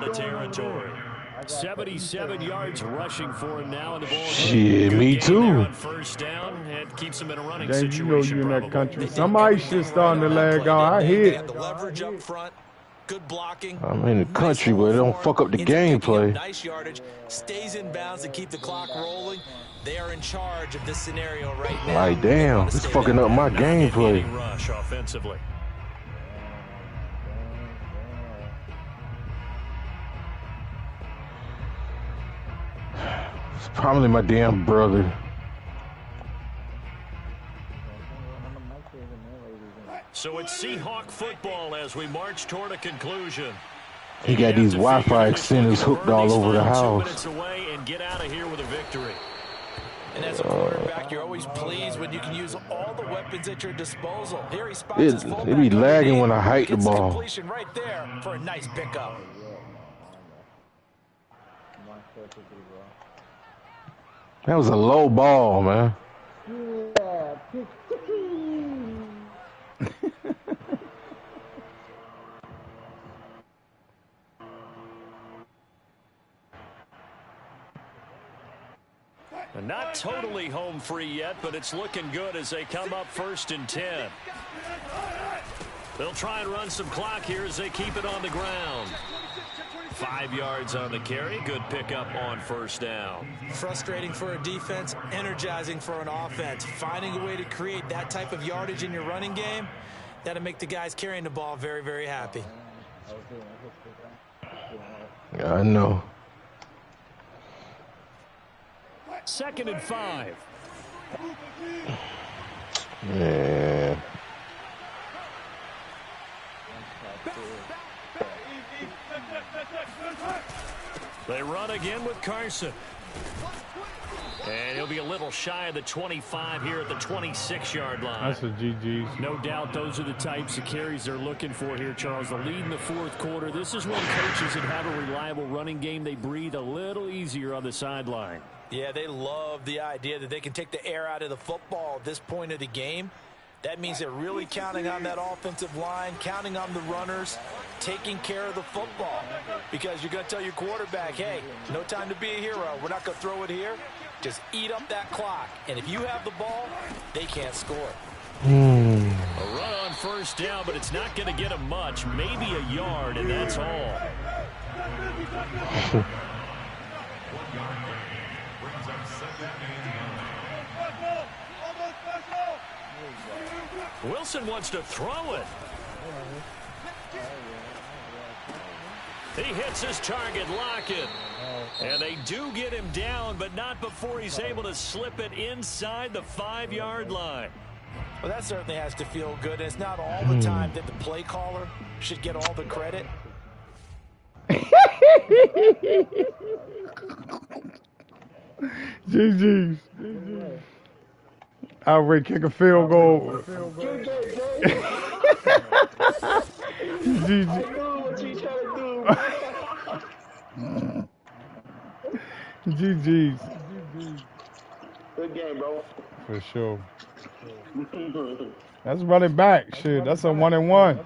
77 yards rushing for him now, and the ball. Shit, me too. First down, and keeps him in a running Dang, you know situation. you in that country. Somebody shit starting to lag out. I hear it. The leverage up front, good blocking. I'm in the country, but it don't fuck up the gameplay. Nice yardage, stays in bounds to keep the clock rolling. They are in charge of this scenario right now. Like, damn, it's fucking up my gameplay. Rush offensively. It's probably my damn brother. So it's Seahawk football as we march toward a conclusion. He got these Wi-Fi extenders hooked all over the house. 2 minutes away and get out of here with a victory. And as a quarterback, you're always pleased when you can use all the weapons at your disposal. Here he spots his It fullback be lagging when I hike the gets the ball. completion right there for a nice pickup. That was a low ball, man. Not totally home free yet, but it's looking good as they come up 1st and 10. They'll try and run some clock here as they keep it on the ground. 5 yards on the carry. Good pickup on 1st down. Frustrating for a defense, energizing for an offense. Finding a way to create that type of yardage in your running game, that'll make the guys carrying the ball very, very happy. Yeah, I know. 2nd and 5. Yeah. They run again with Carson. And he'll be a little shy of the 25 here at the 26-yard line. That's a GG's. No doubt those are the types of carries they're looking for here, Charles. The lead in the 4th quarter. This is when coaches that have a reliable running game, they breathe a little easier on the sideline. Yeah, they love the idea that they can take the air out of the football at this point of the game. That means they're really counting on that offensive line, counting on the runners, taking care of the football. Because you're going to tell your quarterback, hey, no time to be a hero. We're not going to throw it here. Just eat up that clock. And if you have the ball, they can't score. A run on 1st down, but it's not going to get them much. Maybe a yard, and that's all. Wilson wants to throw it. He hits his target, Lockett. And they do get him down, but not before he's able to slip it inside the 5-yard line. Well, that certainly has to feel good. It's not all the time that the play caller should get all the credit. GG's. Alright, kick a field goal. GG. GG's. Good game, bro. For sure. That's running back. Shit, that's a 1-and-1.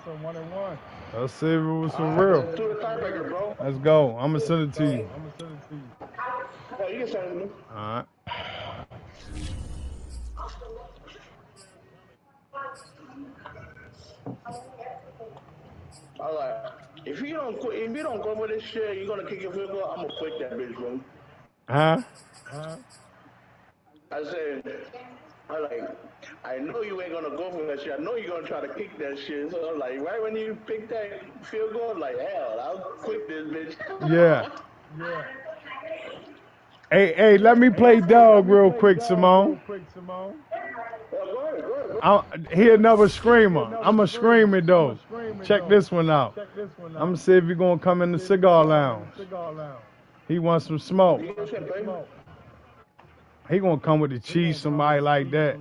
Let's see if it was for real. Let's go. I'm going to send it to you. Oh, you can send it to me. All right. All right. If you don't go with this shit, you're gonna kick your field goal. I'm gonna quit that bitch, bro. Huh? I said, I know you ain't gonna go for that shit. I know you're gonna try to kick that shit. So like, right when you pick that field goal, like, hell, I'll quit this bitch. Yeah. Hey, let me play dog real quick, Simone. He another screamer. I'm a screamer though. Check this one out. I'm gonna see if he's gonna come in the cigar lounge. He wants some smoke. He gonna come with the cheese, somebody like that.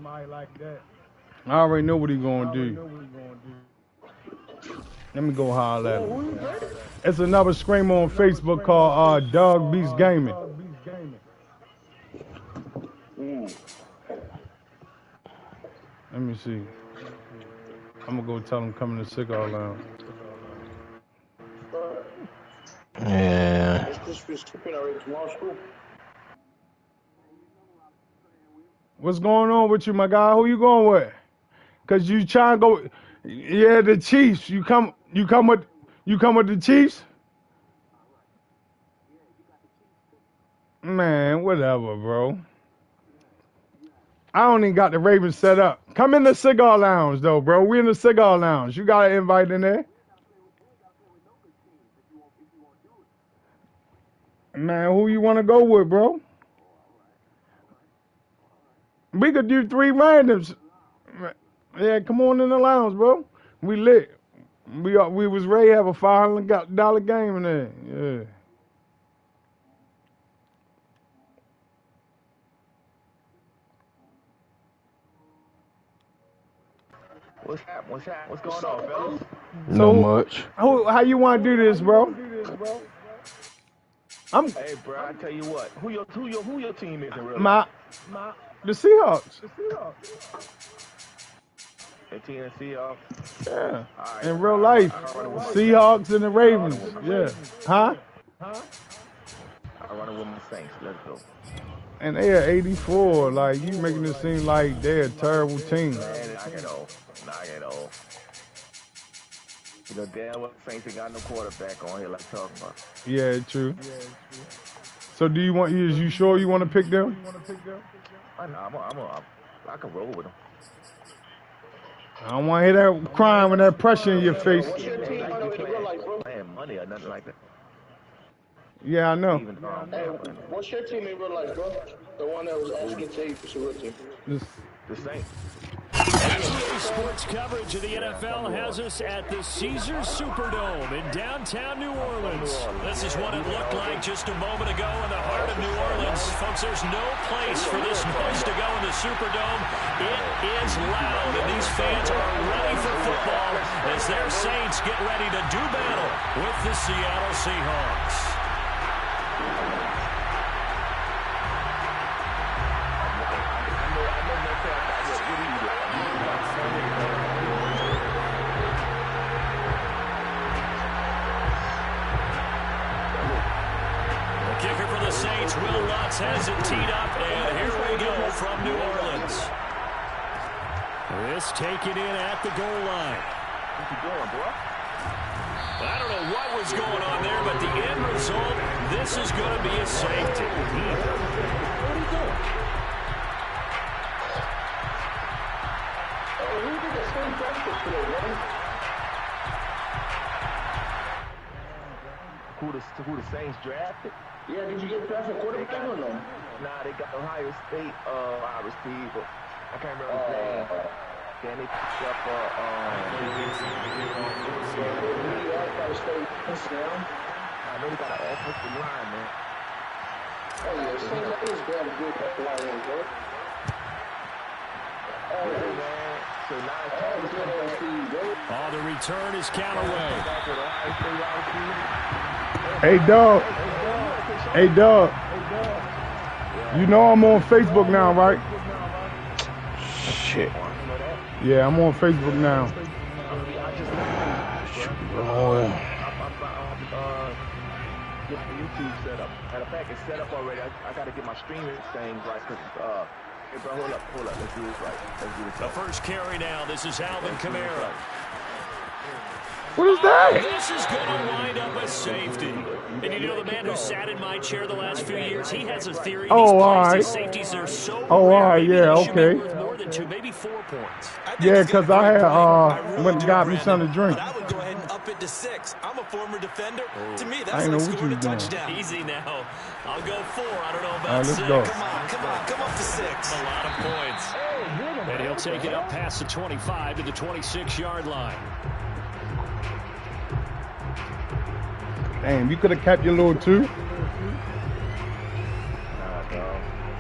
I already know what he gonna do. Let me go holler at him. It's another screamer on Facebook called Dog Beast Gaming. Let me see. I'm gonna go tell him come in the cigar lounge. Yeah. What's going on with you, my guy? Who you going with? Cause you trying to go? Yeah, the Chiefs. You come with the Chiefs? Man, whatever, bro. I don't even got the Ravens set up. Come in the cigar lounge, though, bro. We in the cigar lounge. You got an invite in there. Man, who you want to go with, bro? We could do 3 randoms. Yeah, come on in the lounge, bro. We lit. We was ready to have a $500 game in there. Yeah. What's going on, fellas? Not much. How you want to do this, bro? Hey, bro, I tell you what. Who your team is in real life? The Seahawks. The team of Seahawks. Yeah. Right, in real life, Seahawks and the Ravens. Yeah. Huh? I'm running with my Saints. Let's go. And they are 84. Like, you making it seem like they're a terrible team. Man, knock it off. You know, damn well Saints ain't got no quarterback on here like talking about. Yeah, true. So do you want? Is you sure you want to pick them? I can roll with them. I don't want to hear that crying with that pressure in your face. Playing money or nothing like that. Yeah, I know. Hey, what's your team in real life, bro? The one that was asking Tate for your team. The Saints. NBA sports coverage of the NFL has us at the Caesars Superdome in downtown New Orleans. This is what it looked like just a moment ago in the heart of New Orleans. Folks, there's no place for this noise to go in the Superdome. It is loud, and these fans are ready for football as their Saints get ready to do battle with the Seattle Seahawks. Will Lutz has it teed up, and here we go from New Orleans. This taken in at the goal line. What you doing, bro? I don't know what was going on there, but the end result, this is going to be a safety. Who the Saints drafted? Yeah, did you get drafted quarterback or no? Nah, they got Ohio State wide receiver. I can't remember his name. Then they picked up Ohio State. I know they got an offensive line, man. Oh yeah, Saints like this damn good line, bro. So now oh, the return is counterway. Hey, Doug. Hey, Doug. You know I'm on Facebook now, right? Shit. Yeah, I'm on Facebook now. Get the YouTube set up. Matter of fact, it's set up already. I got to get my streaming thing right. Hey, bro, hold up. Let's do this right. Let's do this The first carry now. This is Alvin Kamara. What is that? This is going to wind up a safety. And you know the man who sat in my chair the last few years, he has a theory. Oh, all right. Safeties are so all right, yeah, okay. okay. More than 2, maybe 4 points. Yeah, because I had went and got me something to drink. But I would go ahead and up it to 6. I'm a former defender. To me, I that's ain't like know what scoring you a doing. touchdown. Easy now. I'll go 4. I don't know about all right, let's 6. go. Come up to 6. A lot of points. And he'll take it up past the 25 to the 26-yard line. Damn, you could have kept your little 2.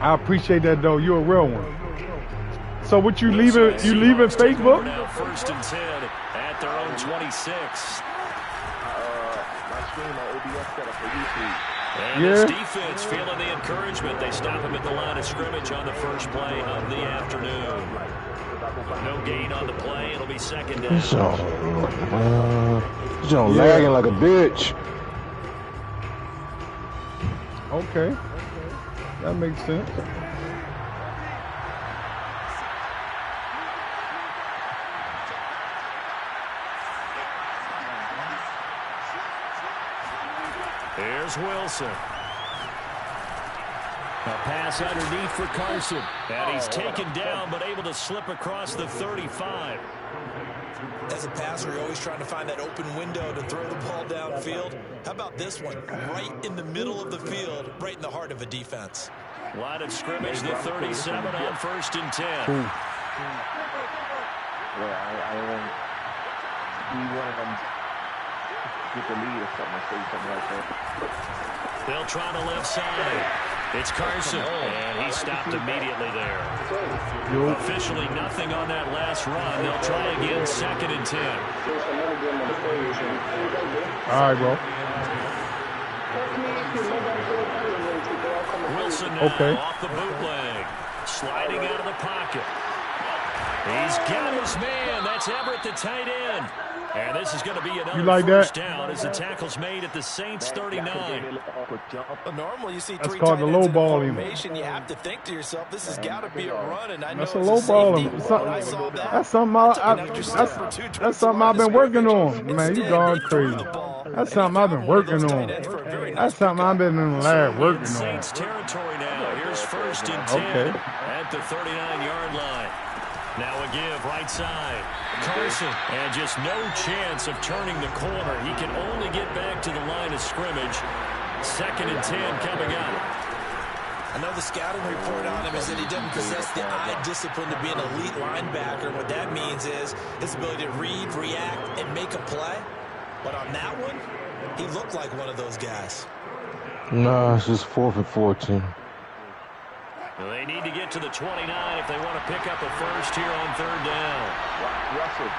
I appreciate that, though. You're a real one. So what you leaving? You leaving Facebook? Now 1st and 10 at their own 26. my stream on OBS set up for YouTube. And this defense feeling the encouragement. They stop him at the line of scrimmage on the first play of the afternoon. No gain on the play. It'll be 2nd down. This lagging like a bitch. Okay. That makes sense. Here's Wilson. A pass underneath for Carson. And he's taken down, but able to slip across the 35. As a passer, you're always trying to find that open window to throw the ball downfield. How about this one? Right in the middle of the field, right in the heart of a defense. Line of scrimmage, the 37 on 1st and 10. Yeah, I want to be one of them get the lead or something, or say something like that. They'll try the left side. It's Carson, and he stopped immediately there. Officially nothing on that last run. They'll try again, 2nd and 10. All right, bro. Wilson now off the bootleg. Sliding out of the pocket. He's got his man. That's Everett, the tight end. And this is going to be another first down as the tackle's made at the Saints 39. Normally you see That's 3 called tight the ends low in ball formation. You have to think to yourself, this has got to be a run. And I know That's a low ball. That's something I've been working on. Man, you going crazy. That's something I've been working on. That's something I've been in the lab working on. Saints territory now. Here's 1st and 10 at the 39-yard line. Now a give right side. Carson, and just no chance of turning the corner. He can only get back to the line of scrimmage. 2nd and 10 coming up. I know the scouting report on him is that he doesn't possess the eye discipline to be an elite linebacker. What that means is his ability to read, react, and make a play. But on that one, he looked like one of those guys. No, it's just 4th and 14. They need to get to the 29 if they want to pick up a first here on 3rd down. Russell.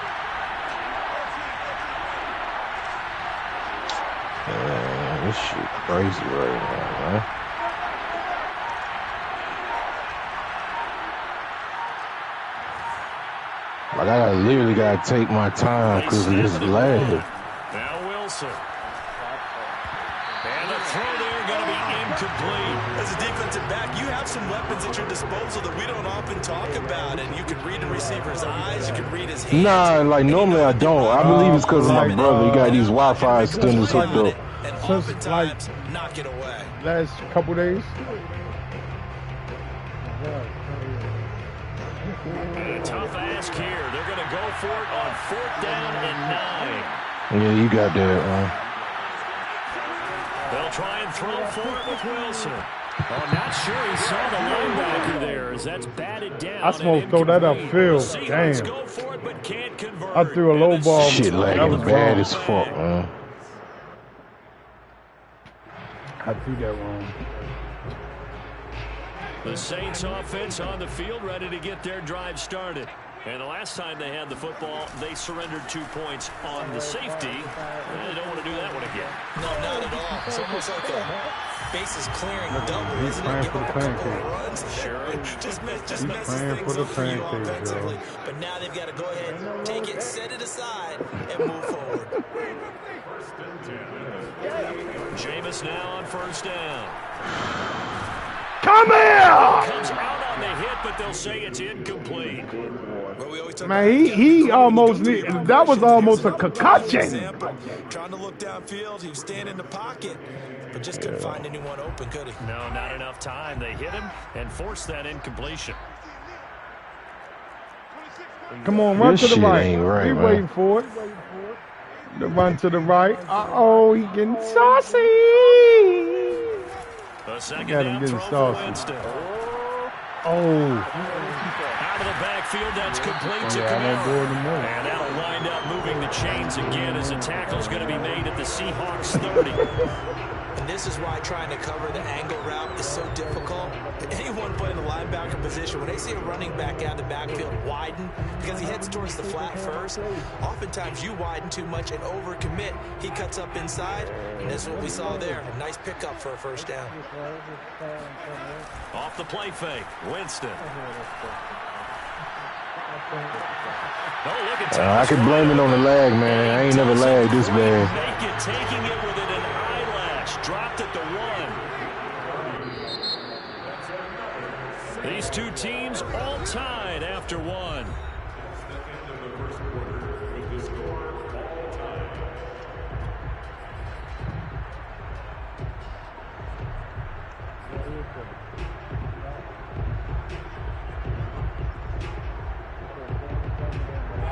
Man, this shit crazy right now, man. Like, I literally got to take my time because of this lag. Now Wilson. And the throw there going to be incomplete. as a defensive back, you have some weapons at your disposal that we don't often talk about, and you can read a receiver's eyes, you can read his hands. Nah, like normally I don't. I believe it's because of my brother. He got these Wi-Fi extenders hooked up. And oftentimes knock it away. Last couple days. A tough ask here. They're going to go for it on 4th down and 9. Yeah, you got that, man. They'll try and throw for it with Wilson. Oh, not sure he saw the linebacker there as that's batted down. I supposed to throw that upfield. Damn. Go for it, but can't convert. I threw a low ball. Shit, like that was bad wrong. as fuck, man. I threw that wrong. The Saints offense on the field, ready to get their drive started. And the last time they had the football, they surrendered 2 points on the safety. They don't want to do that one again. No, not at all. It's almost like a bases clearing double. He's playing for the pancake. Sure. Just messes things up for you offensively. But now they've got to go ahead, take it, set it aside, and move forward. Jameis now on 1st down. Come here! Comes out on the hit, but they'll say it's incomplete. Man, he almost that was almost a concussion. Trying to look downfield, he was standing in the pocket, but just couldn't find anyone open, could he? No, not enough time. They hit him and forced that incompletion. Come on, run This to the shit right. ain't right, He's man. waiting for it. The run to the right. Uh-oh, he getting saucy. A second Got him down getting throw for saucy. Winston. Oh. Out of the backfield, that's complete to Yeah, I won't do it anymore. And that'll wind up moving the chains again as the tackle's going to be made at the Seahawks 30. And this is why trying to cover the angle route is so difficult. Anyone playing the linebacker position, when they see a running back out of the backfield widen, because he heads towards the flat first, oftentimes you widen too much and overcommit. He cuts up inside, and this is what we saw there. A nice pickup for a 1st down. Off the play fake, Winston. Oh, look at I can blame it on the lag, man. I ain't never lagged this bad. Make it, taking it within an eyelash. Dropped at the 1. These two teams all tied after 1.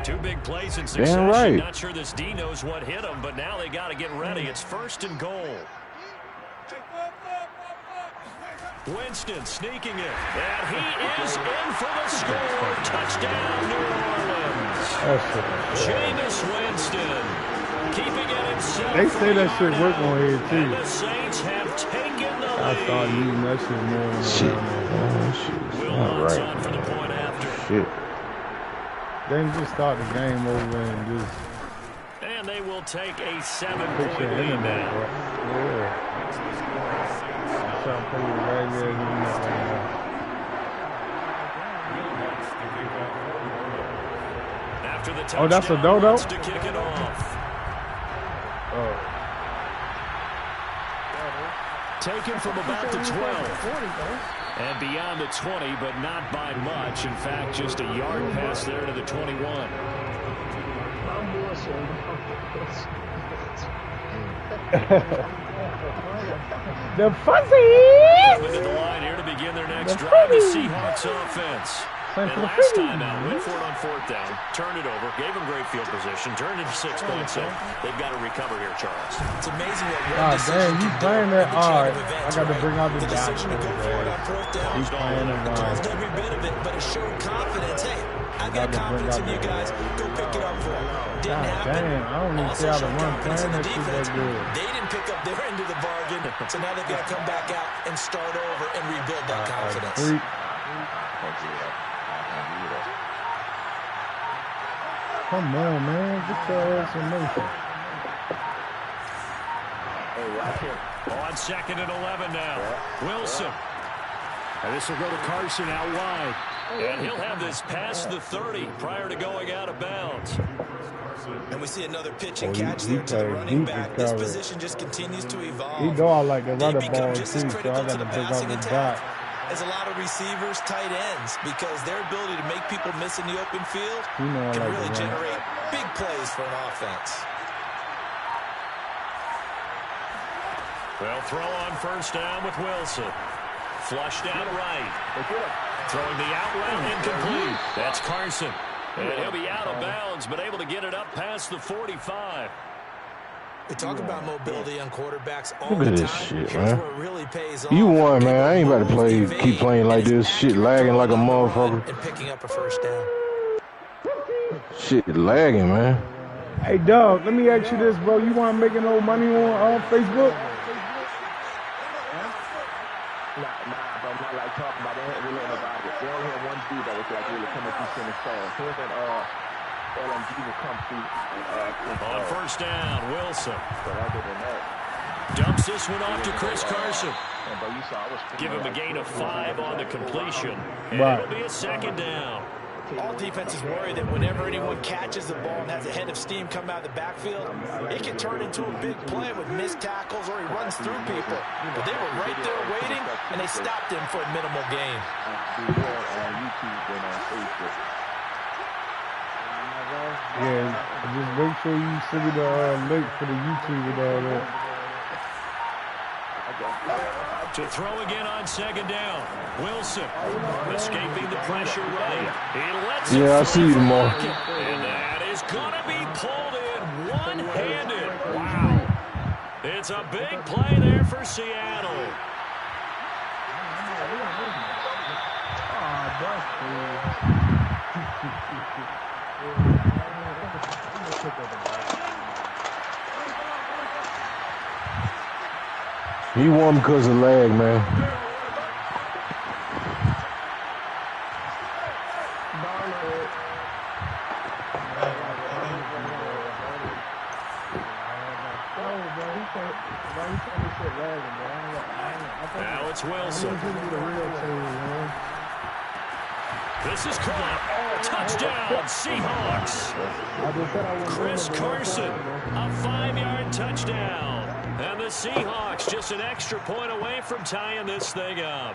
Two big plays in succession. Damn right. Not sure this D knows what hit him, but now they got to get ready. It's 1st and goal. Winston sneaking it, and he is in for the score. Touchdown, New Orleans. Jameis Winston keeping it in 7. They say that shit work on here too. And the Saints have taken the lead. I started using that shit more than Shit. Will Lutz on for the point after. Shit. They can just start the game over and just. And they will take a Fix 7-point your lead internet, now. bro. Yeah. Trying to play with ragged ass internet right now. After the Oh, that's a dodo? Lutz to kick it off. Oh. Taken from about the 12. And beyond the 20, but not by much. In fact, just a yard pass there to the 21. The fuzzy! Coming to the line here to begin their next drive, the Seahawks offense. And last time out, went for it on 4th down, turned it over, gave them great field position, turned it to 6 points. So they've got to recover here, Charles. It's amazing what God damn, you playing that hard. I got to bring out the doctor. You playing it hard. Every bit of it, but it showed confidence. Hey, I got confidence in you guys. Go pick it up for them. Didn't happen. Damn, I don't even see how to run playing that shit that good. They didn't pick up their end of the bargain, so now they've got to come back out and start over and rebuild that confidence. Come on, man. Get your ass in motion. On 2nd and 11 now. Wilson. And this will go to Carson out wide. And he'll have this past the 30 prior to going out of bounds. And we see another pitch and catch there to the running back. This position just continues to evolve. He know I like the running ball just too, as so I critical got to to the pick up passing the attack dot. as a lot of receivers, tight ends, because their ability to make people miss in the open field can really generate big plays for an offense. They'll throw on first down with Wilson. Flushed out right. Throwing the out route incomplete. That's Carson. And he'll be out of bounds, but able to get it up past the 45. We talk about mobility on quarterbacks all Look at the this time. shit, Here's man. where it really pays off. You won, man. I ain't about to keep playing like this. Shit lagging like a motherfucker. And picking up a first down. Shit lagging, man. Hey, Doug, let me ask you this, bro. You want to make no money on Facebook? Nah, but I'm not like talking about it. They ain't really nobody. They only had one dude that was like really coming through center fast. Here's that LMG will come through. On first down, Wilson. But other than that, dumps this one off to Chris Carson. but you saw, Give him a gain of 5 on the completion. And it'll be a second down. All defenses worry that whenever anyone catches the ball and has a head of steam come out of the backfield, it can turn into a big play with missed tackles or he runs through people. But they were right there waiting, and they stopped him for a minimal gain. Yeah, just make sure you send me the link for the YouTube and all that. To throw again on second down. Wilson escaping the pressure right. He lets Yeah, I see you tomorrow. And that is going to be pulled in one-handed. Wow. It's a big play there for Seattle. He won because of lag, man. Now it's Wilson. This is caught. Touchdown, Seahawks. Chris Carson, a 5-yard touchdown. And the Seahawks just an extra point away from tying this thing up.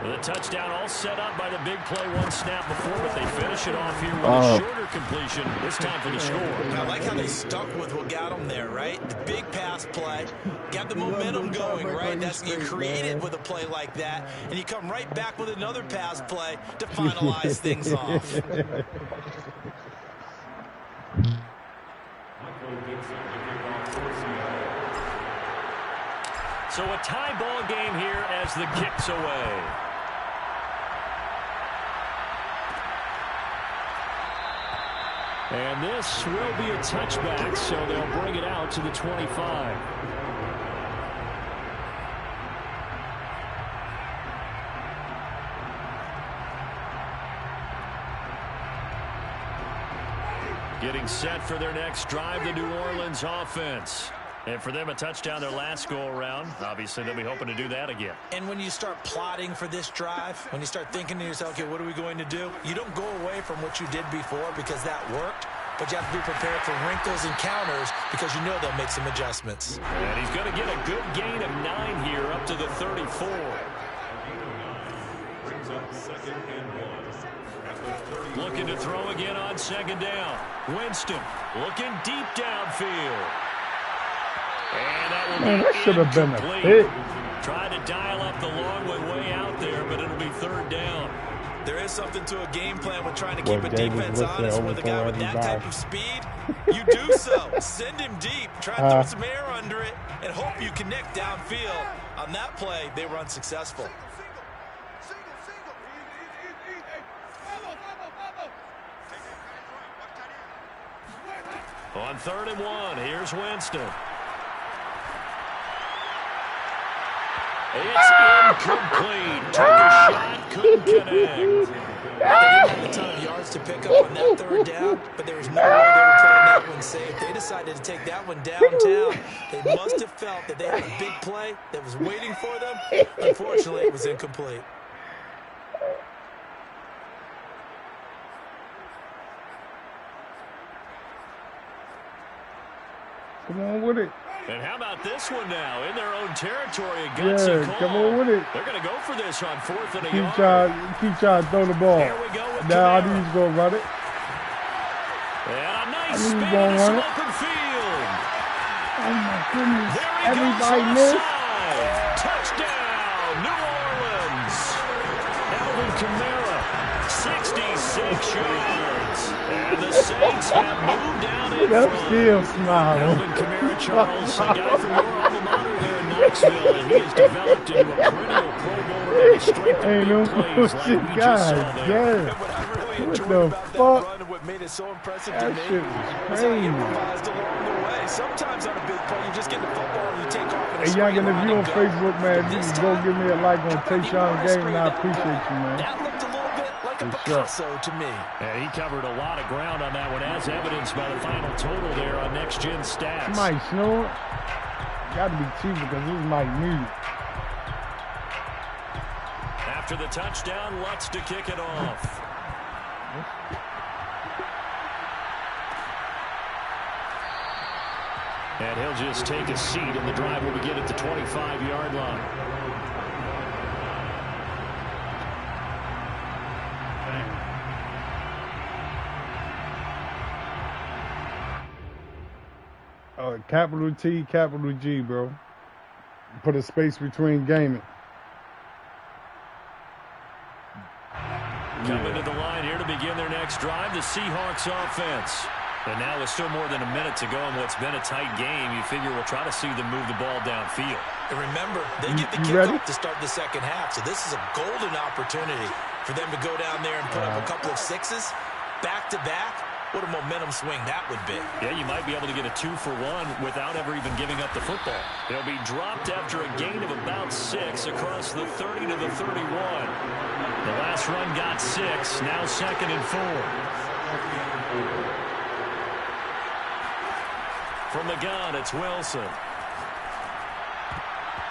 The touchdown all set up by the big play one snap before, but they finish it off here with a shorter completion. This time for the score. I like how they stuck with what got them there, right? The big pass play, got the momentum going, right? That's you create it with a play like that, and you come right back with another pass play to finalize things off. So a tie ball game here as the kick's away. And this will be a touchback, so they'll bring it out to the 25. Getting set for their next drive, the New Orleans offense. And for them, a touchdown their last go-around. Obviously, they'll be hoping to do that again. And when you start plotting for this drive, when you start thinking to yourself, okay, what are we going to do? You don't go away from what you did before because that worked, but you have to be prepared for wrinkles and counters because you know they'll make some adjustments. And he's going to get a good gain of 9 here up to the 34. Looking to throw again on second down. Winston looking deep downfield. And that will be that should have been a pick. Trying to dial up the long one way out there, but it'll be third down. There is something to a game plan with trying to keep a defense honest with a guy with that type of speed. You do so. Send him deep. Try to throw some air under it and hope you connect downfield. On that play, they were unsuccessful. On 3rd and 1, here's Winston. It's incomplete. Took a shot, couldn't connect. They didn't have a ton of yards to pick up on that third down, but there was no way they were playing that one safe. They decided to take that one downtown. They must have felt that they had a big play that was waiting for them. Unfortunately, it was incomplete. Come on with it. And how about this one now? In their own territory, a gutsy call. Come on with it. They're going to go for this on 4th and a yard. Keep trying to throw the ball. Here we go with now I Kamara. need to go run it. And a nice spin into some open field. Oh, my goodness. There he Everybody goes missed. offside. Touchdown, New Orleans. Alvin Kamara, 66 yards. And the Saints have moved down in front. Still smiling. Alvin Kamara, Charles, a guy from your alma mater there in Knoxville, and he has developed into a perennial Pro Bowler on the strength of big plays like we just saw there. What the fuck? What made it so impressive that to me shit was was how he improvised along the way. Sometimes on a big play, you just get the football and you take off. Hey, Youngin, if you on Facebook, man, you can go give me a like on Tayshawn Game, and I appreciate you, man. That looked a little bit like a Picasso to me. And he covered a lot of ground on that one, as evidenced by the final total there on Next Gen Stats. Somebody snore. Got to be cheap because this might need it. After the touchdown, Lutz to kick it off. And he'll just take a seat, and the drive will begin at the 25-yard line. Capital T, capital G, bro. Put a space between gaming. Coming to the line here to begin their next drive, the Seahawks offense. And now with still more than a minute to go in what's been a tight game, you figure we'll try to see them move the ball downfield. And remember, they get the kickoff to start the second half, so this is a golden opportunity for them to go down there and put up a couple of sixes back-to-back. What a momentum swing that would be. Yeah, you might be able to get a 2-for-1 without ever even giving up the football. It'll be dropped after a gain of about 6 across the 30 to the 31. The last run got 6, now 2nd and 4. From the gun, it's Wilson.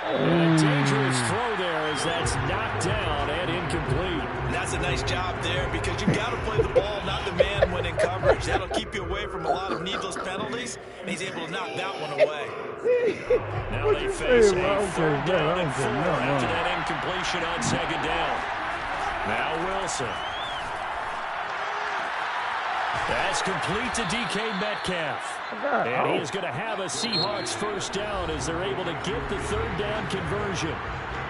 And a dangerous throw there as that's knocked down and incomplete. And that's a nice job there because you've got to play the ball, not the man when in coverage. That'll keep you away from a lot of needless penalties, and he's able to knock that one away. Now they face a 3rd down and 4 after that incompletion on 2nd down. Now Wilson. That's complete to DK Metcalf. And he is going to have a Seahawks 1st down as they're able to get the 3rd down conversion.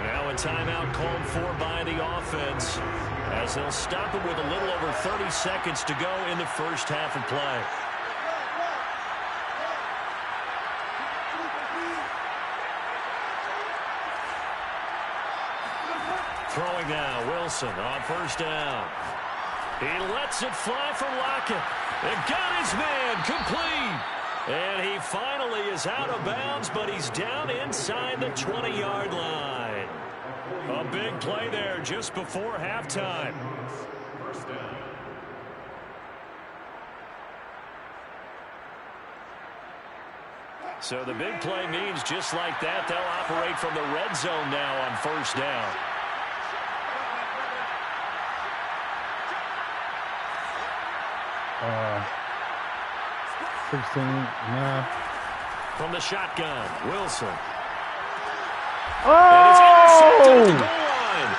Now a timeout called for by the offense as they'll stop it with a little over 30 seconds to go in the first half of play. Throwing now, Wilson on 1st down. He lets it fly for Lockett. And got his man complete. And he finally is out of bounds, but he's down inside the 20-yard line. A big play there just before halftime. So the big play means just like that, they'll operate from the red zone now on 1st down. Uh, 16, nah. From the shotgun, Wilson. Oh! And it's intercepted at the goal line.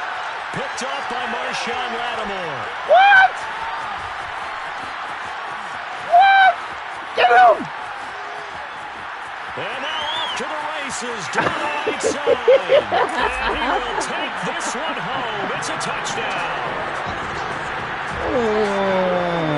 Picked off by Marshawn Lattimore. What? What? Get him! And now off to the races down the right side. And he will take this one home. It's a touchdown.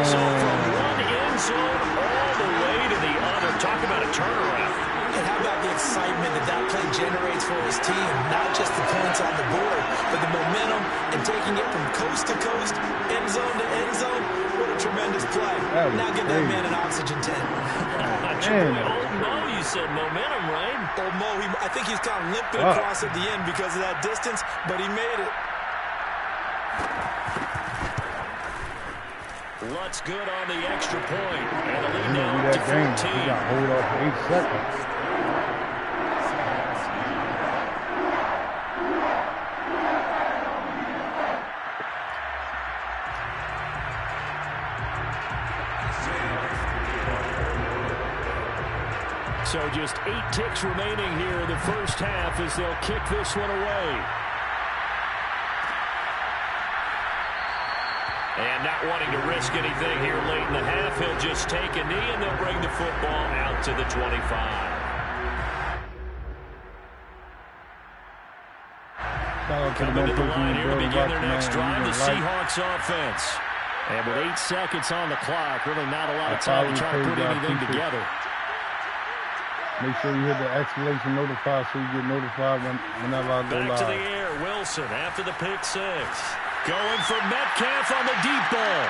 So from one end zone all the way to the other. Talk about a turnaround. And how about the excitement that play generates for his team? Not just the points on the board, but the momentum and taking it from coast to coast, end zone to end zone. What a tremendous play. Now give that man an oxygen tank. Old Mo, you said momentum, right? Old Mo, I think he's kind of limping across at the end because of that distance, but he made it. Lutz good on the extra point. And the lead now that to 14. game. He got hold off for 8 seconds. So just 8 ticks remaining here in the first half as they'll kick this one away. And not wanting to risk anything here late in the half, he'll just take a knee and they'll bring the football out to the 25. Coming to the line here to begin their next drive, the Seahawks offense. And with 8 seconds on the clock, really not a lot of time to try to put anything together. Make sure you hit the exclamation notify so you get notified whenever I go live. Back to the air, Wilson after the pick 6. Going for Metcalf on the deep ball.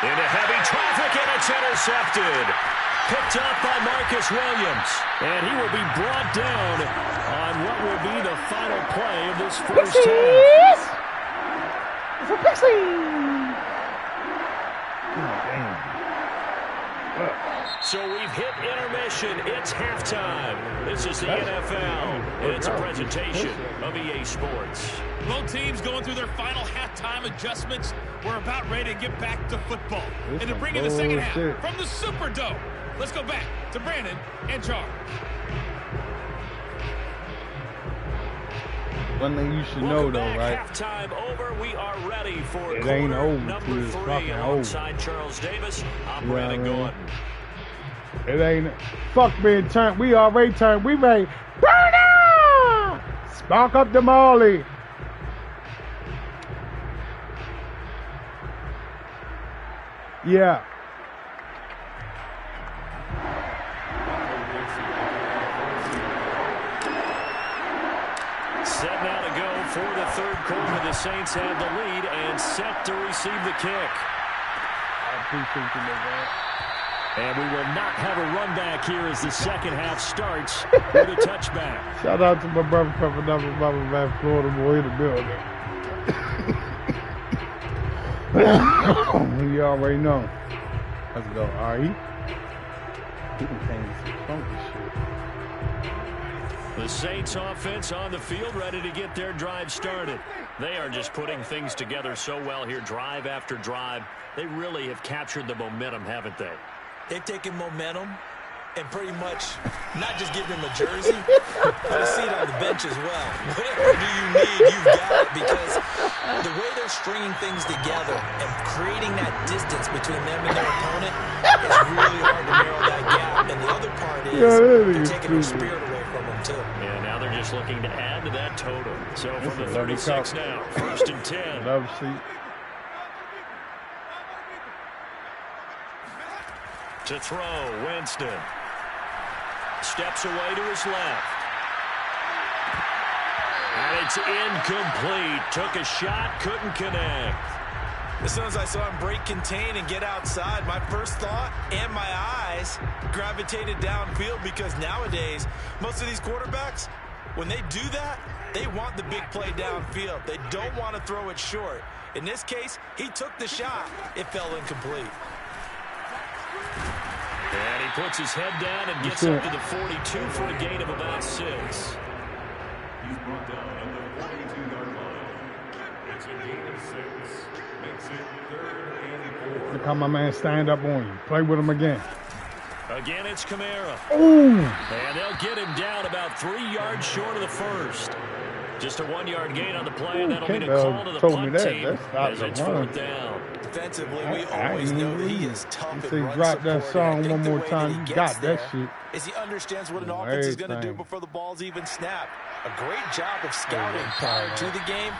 Into heavy traffic, and it's intercepted. Picked up by Marcus Williams. And he will be brought down on what will be the final play of this first half. It's a pixie! Oh, damn. So we've hit intermission. It's halftime. This is the NFL. And it's a presentation of EA Sports. Both teams going through their final halftime adjustments. We're about ready to get back to football. And to bring in the second half from the Superdome. Let's go back to Brandon and Charles. One thing you should know, though, right? Halftime over. We are ready for it ain't over number 3 alongside Charles Davis. I'm Brandon Gordon. It ain't fuck being turned. We already turned. We ready. Burner! Spark up the Molly. Yeah. Set now to go for the third quarter. The Saints have the lead and set to receive the kick. I appreciate you, man. And we will not have a run back here as the second half starts with a touchback. Shout out to my brother from another brother man, Florida boy in the building. You already know. Let's go. All right. He can change some funky shit. The Saints offense on the field, ready to get their drive started. They are just putting things together so well here, drive after drive. They really have captured the momentum, haven't they? They've taken momentum and pretty much not just give him a jersey, but a seat on the bench as well. Whatever do you need, you've got it, because the way they're stringing things together and creating that distance between them and their opponent is really hard to narrow that gap. And the other part is they're taking their spirit away from them, too. Yeah, now they're just looking to add to that total. So from the 36 now, 1st and 10. Love seat. To throw, Winston. Steps away to his left. And it's incomplete. Took a shot, couldn't connect. As soon as I saw him break contain and get outside, my first thought and my eyes gravitated downfield, because nowadays, most of these quarterbacks, when they do that, they want the big play downfield. They don't want to throw it short. In this case, he took the shot. It fell incomplete. And he puts his head down and gets up to the 42 for a gain of about 6. He's brought down at the 42-yard line. It's a gain of 6. Makes it 3rd and 4. Look how my man stand up on you. Play with him again. Again, it's Kamara. Ooh. And they'll get him down about 3 yards short of the first. Just a 1-yard gain on the play, and that'll be the call to the punt team as it's 4th down. Defensively, we always know that he is tough at run drop that support. song one more time. You got that shit. Is he understands what an offense is going to do before the ball's even snapped. A great job of scouting prior to the game,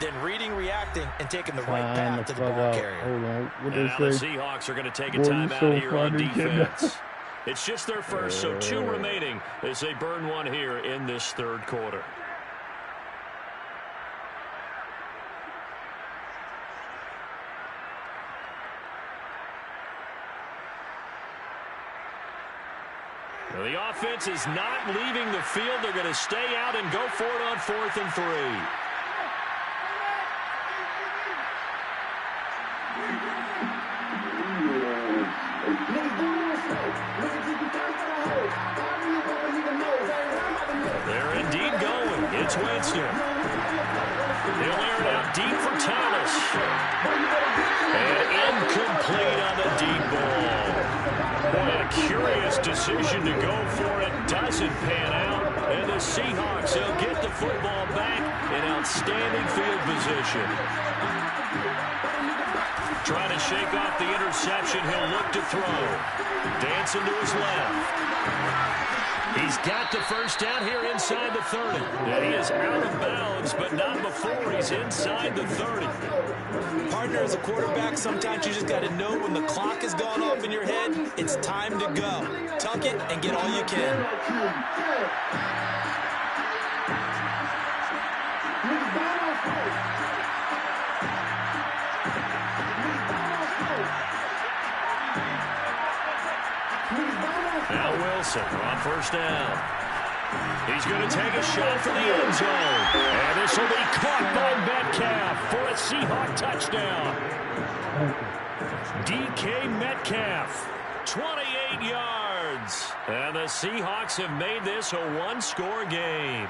then reading, reacting, and taking the right path to the ball carrier. Hold on. What and they now say? the Seahawks are going to take a timeout here on defense. It's just their first, so 2 remaining as they burn one here in this third quarter. The offense is not leaving the field. They're going to stay out and go for it on 4th and 3. against him. He'll air it out deep for Thomas. And incomplete on the deep ball. Boy, a curious decision to go for it. Doesn't pan out. And the Seahawks, they'll get the football back in outstanding field position. Trying to shake off the interception. He'll look to throw. Dancing to his left. He's got the first down here inside the 30. And he is out of bounds, but not before he's inside the 30. Partner, as a quarterback, sometimes you just got to know when the clock has gone off in your head, it's time to go. Tuck it and get all you can. Now Wilson on first down. He's going to take a shot for the end zone. And this will be caught by Metcalf for a Seahawk touchdown. DK Metcalf, 28 yards. And the Seahawks have made this a one-score game.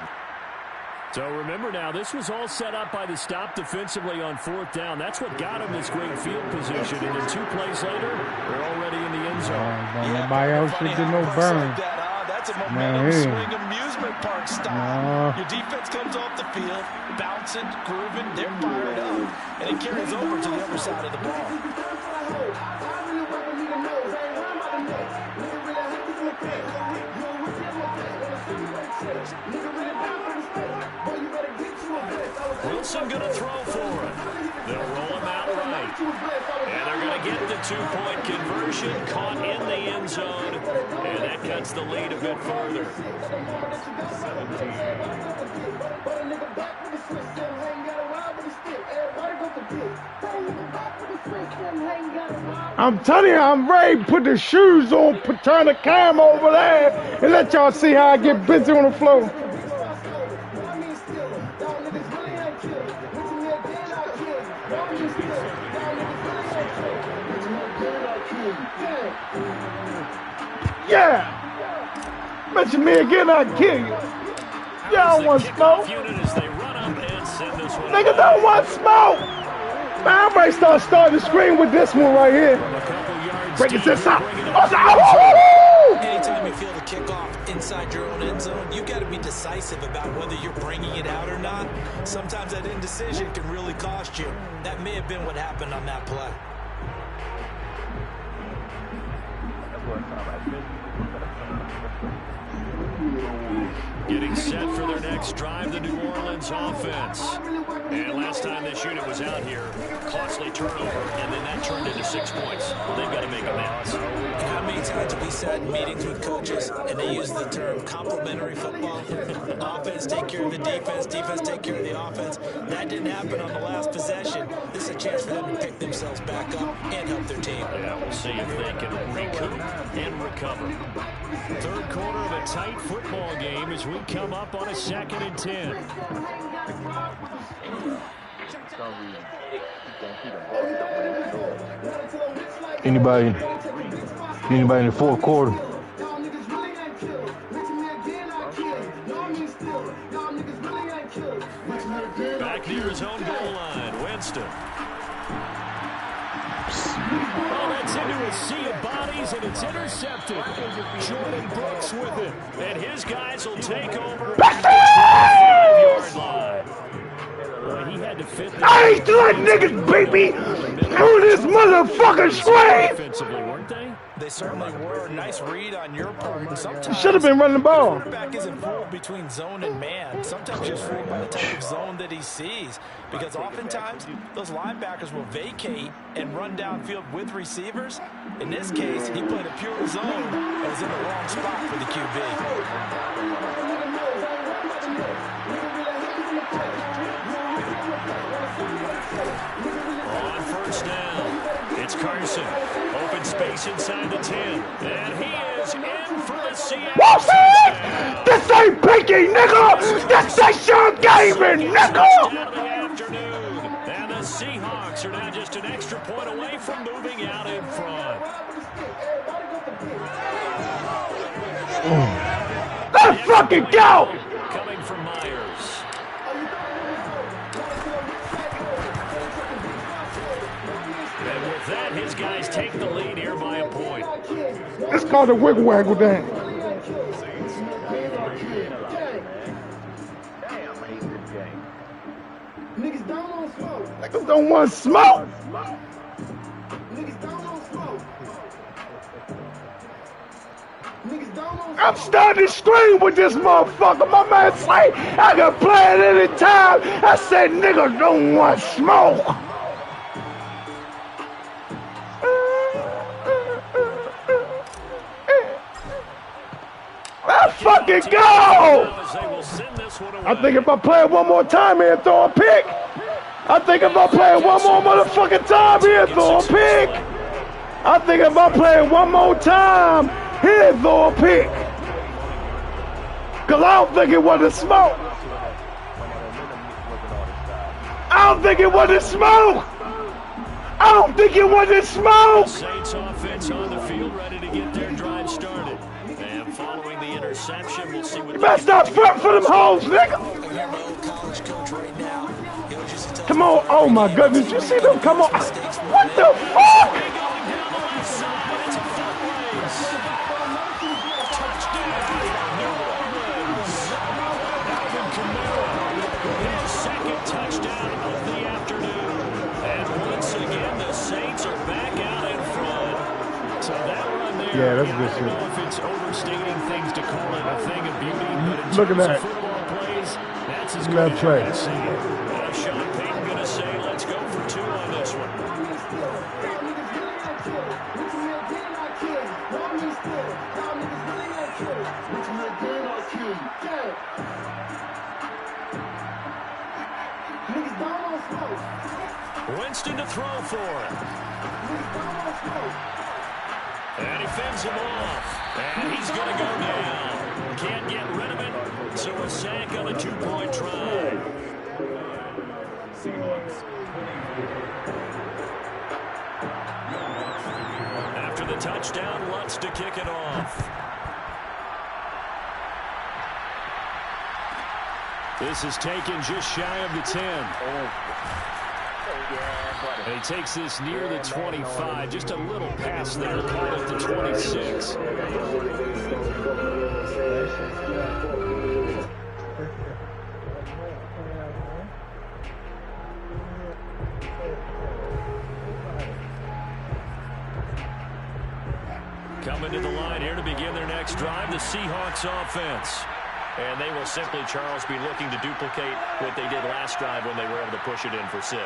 So remember now, this was all set up by the stop defensively on fourth down. That's what got him this great field position. And then 2 plays later, they're already in the end zone. Nobody else should get no burn. That's a momentum swing amusement park style. Your defense comes off the field, bouncing, grooving, they're fired up, and it carries over to the other side of the ball. Wilson going to throw for it. They'll roll him out right. And they're going to get the 2-point conversion, caught in the end zone, and that cuts the lead a bit further. I'm telling you, I'm ready to put the shoes on, turn the camera over there, and let y'all see how I get busy on the floor. Yeah! Mention me again, I'll kill you. Y'all want smoke? Nigga don't want smoke! Man, I might start the screen with this one right here. Breaking this up. Anytime you feel the kickoff inside your own end zone, you got to be decisive about whether you're bringing it out or not. Sometimes that indecision can really cost you. That may have been what happened on that play. Getting set for their next drive, the New Orleans offense. And last time this unit was out here, costly turnover, and then that turned into 6 points. They've got to make amends. How many times have we sat in meetings with coaches and they use the term complementary football? Offense take care of the defense, defense take care of the offense. That didn't happen on the last possession. This is a chance for them to pick themselves back up and help their team. Yeah, we'll see if they can recoup and recover. Third quarter of a tight football game as we come up on a 2nd and 10. Anybody in the fourth quarter? Back near his own goal line, Winston. Oh, that's into a sea of bodies, and it's intercepted. Jordan Brooks with it, and his guys will take over at the 25-yard line. He had to fit the I ain't letting niggas beat me through this motherfucking screen. Defensively, weren't they? They certainly were. Nice read on your part. Sometimes should have been running the ball. The quarterback isn't fooled between zone and man. Sometimes he's fooled by the type of zone that he sees. Because oftentimes, those linebackers will vacate and run downfield with receivers. In this case, he played a pure zone and was in the wrong spot for the QB. On first down, it's Carson. Open space inside the 10. And he is in for the Seattle touchdown. This ain't Pinky, nigga! This ain't your gaming, nigga! And the Seahawks are now just an extra point away from moving out in front. Let's fucking go! Coming from Myers. guys take the lead here by a point. It's called a wiggle waggle dance. Damn, I hate this game. Niggas don't want smoke. Niggas don't want smoke. Niggas don't want smoke. Niggas don't want I'm starting to scream with this motherfucker. My man say I can play it any time. I said niggas don't want smoke. Let's fucking go! I think if I play it one more time here and throw a pick. I think if I play it one more motherfucking time here and throw a pick. I think if I play it one more time here and throw a pick. Cause I don't think it was the smoke. I don't think it was the smoke. I don't think it was the smoke. Saints offense on the field, ready to get their drive started. And following the interception, we'll see what. You better stop fronting for them hoes, nigga. Come on, oh my goodness, you see them? Come on. What the fuck? His second touchdown of the afternoon. And once again, the Saints are back out in front. So that run there, yeah, that's I good don't know if it's overstating things to call it a thing of beauty, but in look at terms that. of football plays, that's as Look good at as that you're going to see. Sean Payton going to say, let's go for 2 on this one. Winston to throw for it. And he fends him off. And he's going to go down. Can't get rid of it. So a sack on a 2-point try. After the touchdown, Lutz to kick it off. This is taken just shy of the 10. And he takes this near the 25, just a little past there, call it the 26. Coming to the line here to begin their next drive, the Seahawks offense. And they will simply, Charles, be looking to duplicate what they did last drive when they were able to push it in for 6.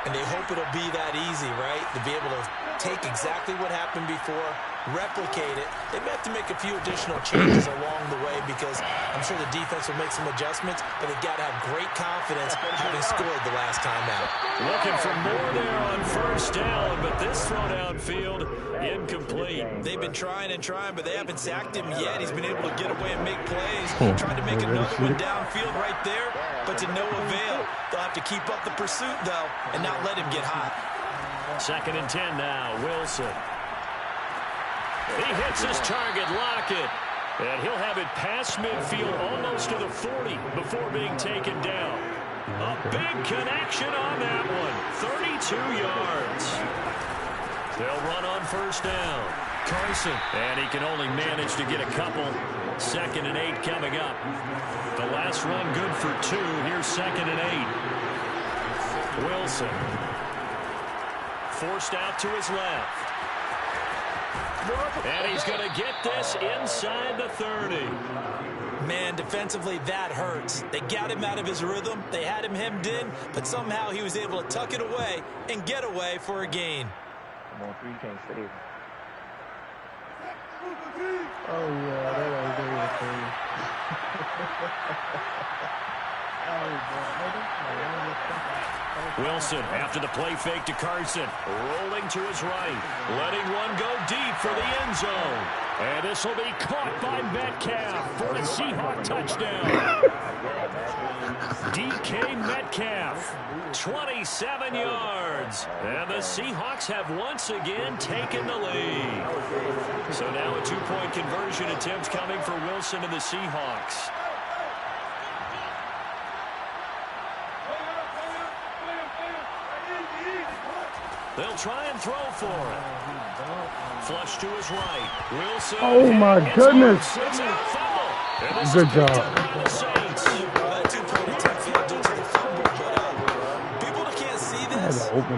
And they hope it'll be that easy, right? To be able to take exactly what happened before, replicate it. They may have to make a few additional changes along the way because I'm sure the defense will make some adjustments, but they've got to have great confidence having scored the last time out. Looking for more there on first down, but this throw downfield incomplete. They've been trying and trying, but they haven't sacked him yet. He's been able to get away and make plays. Tried to make another one downfield right there, but to no avail. They'll have to keep up the pursuit, though, and not let him get hot. 2nd and 10 now, Wilson. He hits his target, Lockett. And he'll have it past midfield almost to the 40 before being taken down. A big connection on that one. 32 yards. They'll run on first down. Carson. And he can only manage to get a couple. 2nd and 8 coming up. The last run good for 2. Here's 2nd and 8. Wilson. Forced out to his left. And he's going to get this inside the 30. Man, defensively, that hurts. They got him out of his rhythm. They had him hemmed in, but somehow he was able to tuck it away and get away for a gain. Come on, 3 can't save. Oh, yeah, that ain't doing it for you. Wilson, after the play fake to Carson, rolling to his right, letting one go deep for the end zone. And this will be caught by Metcalf for a Seahawk touchdown. DK Metcalf, 27 yards. And the Seahawks have once again taken the lead. So now a 2-point conversion attempt coming for Wilson and the Seahawks. They'll try and throw for it. Flush to his right. Wilson. Oh, my goodness. It's out, fumble. Good job. That 2-point attempt failed due to the fumble, but people that can't see this, but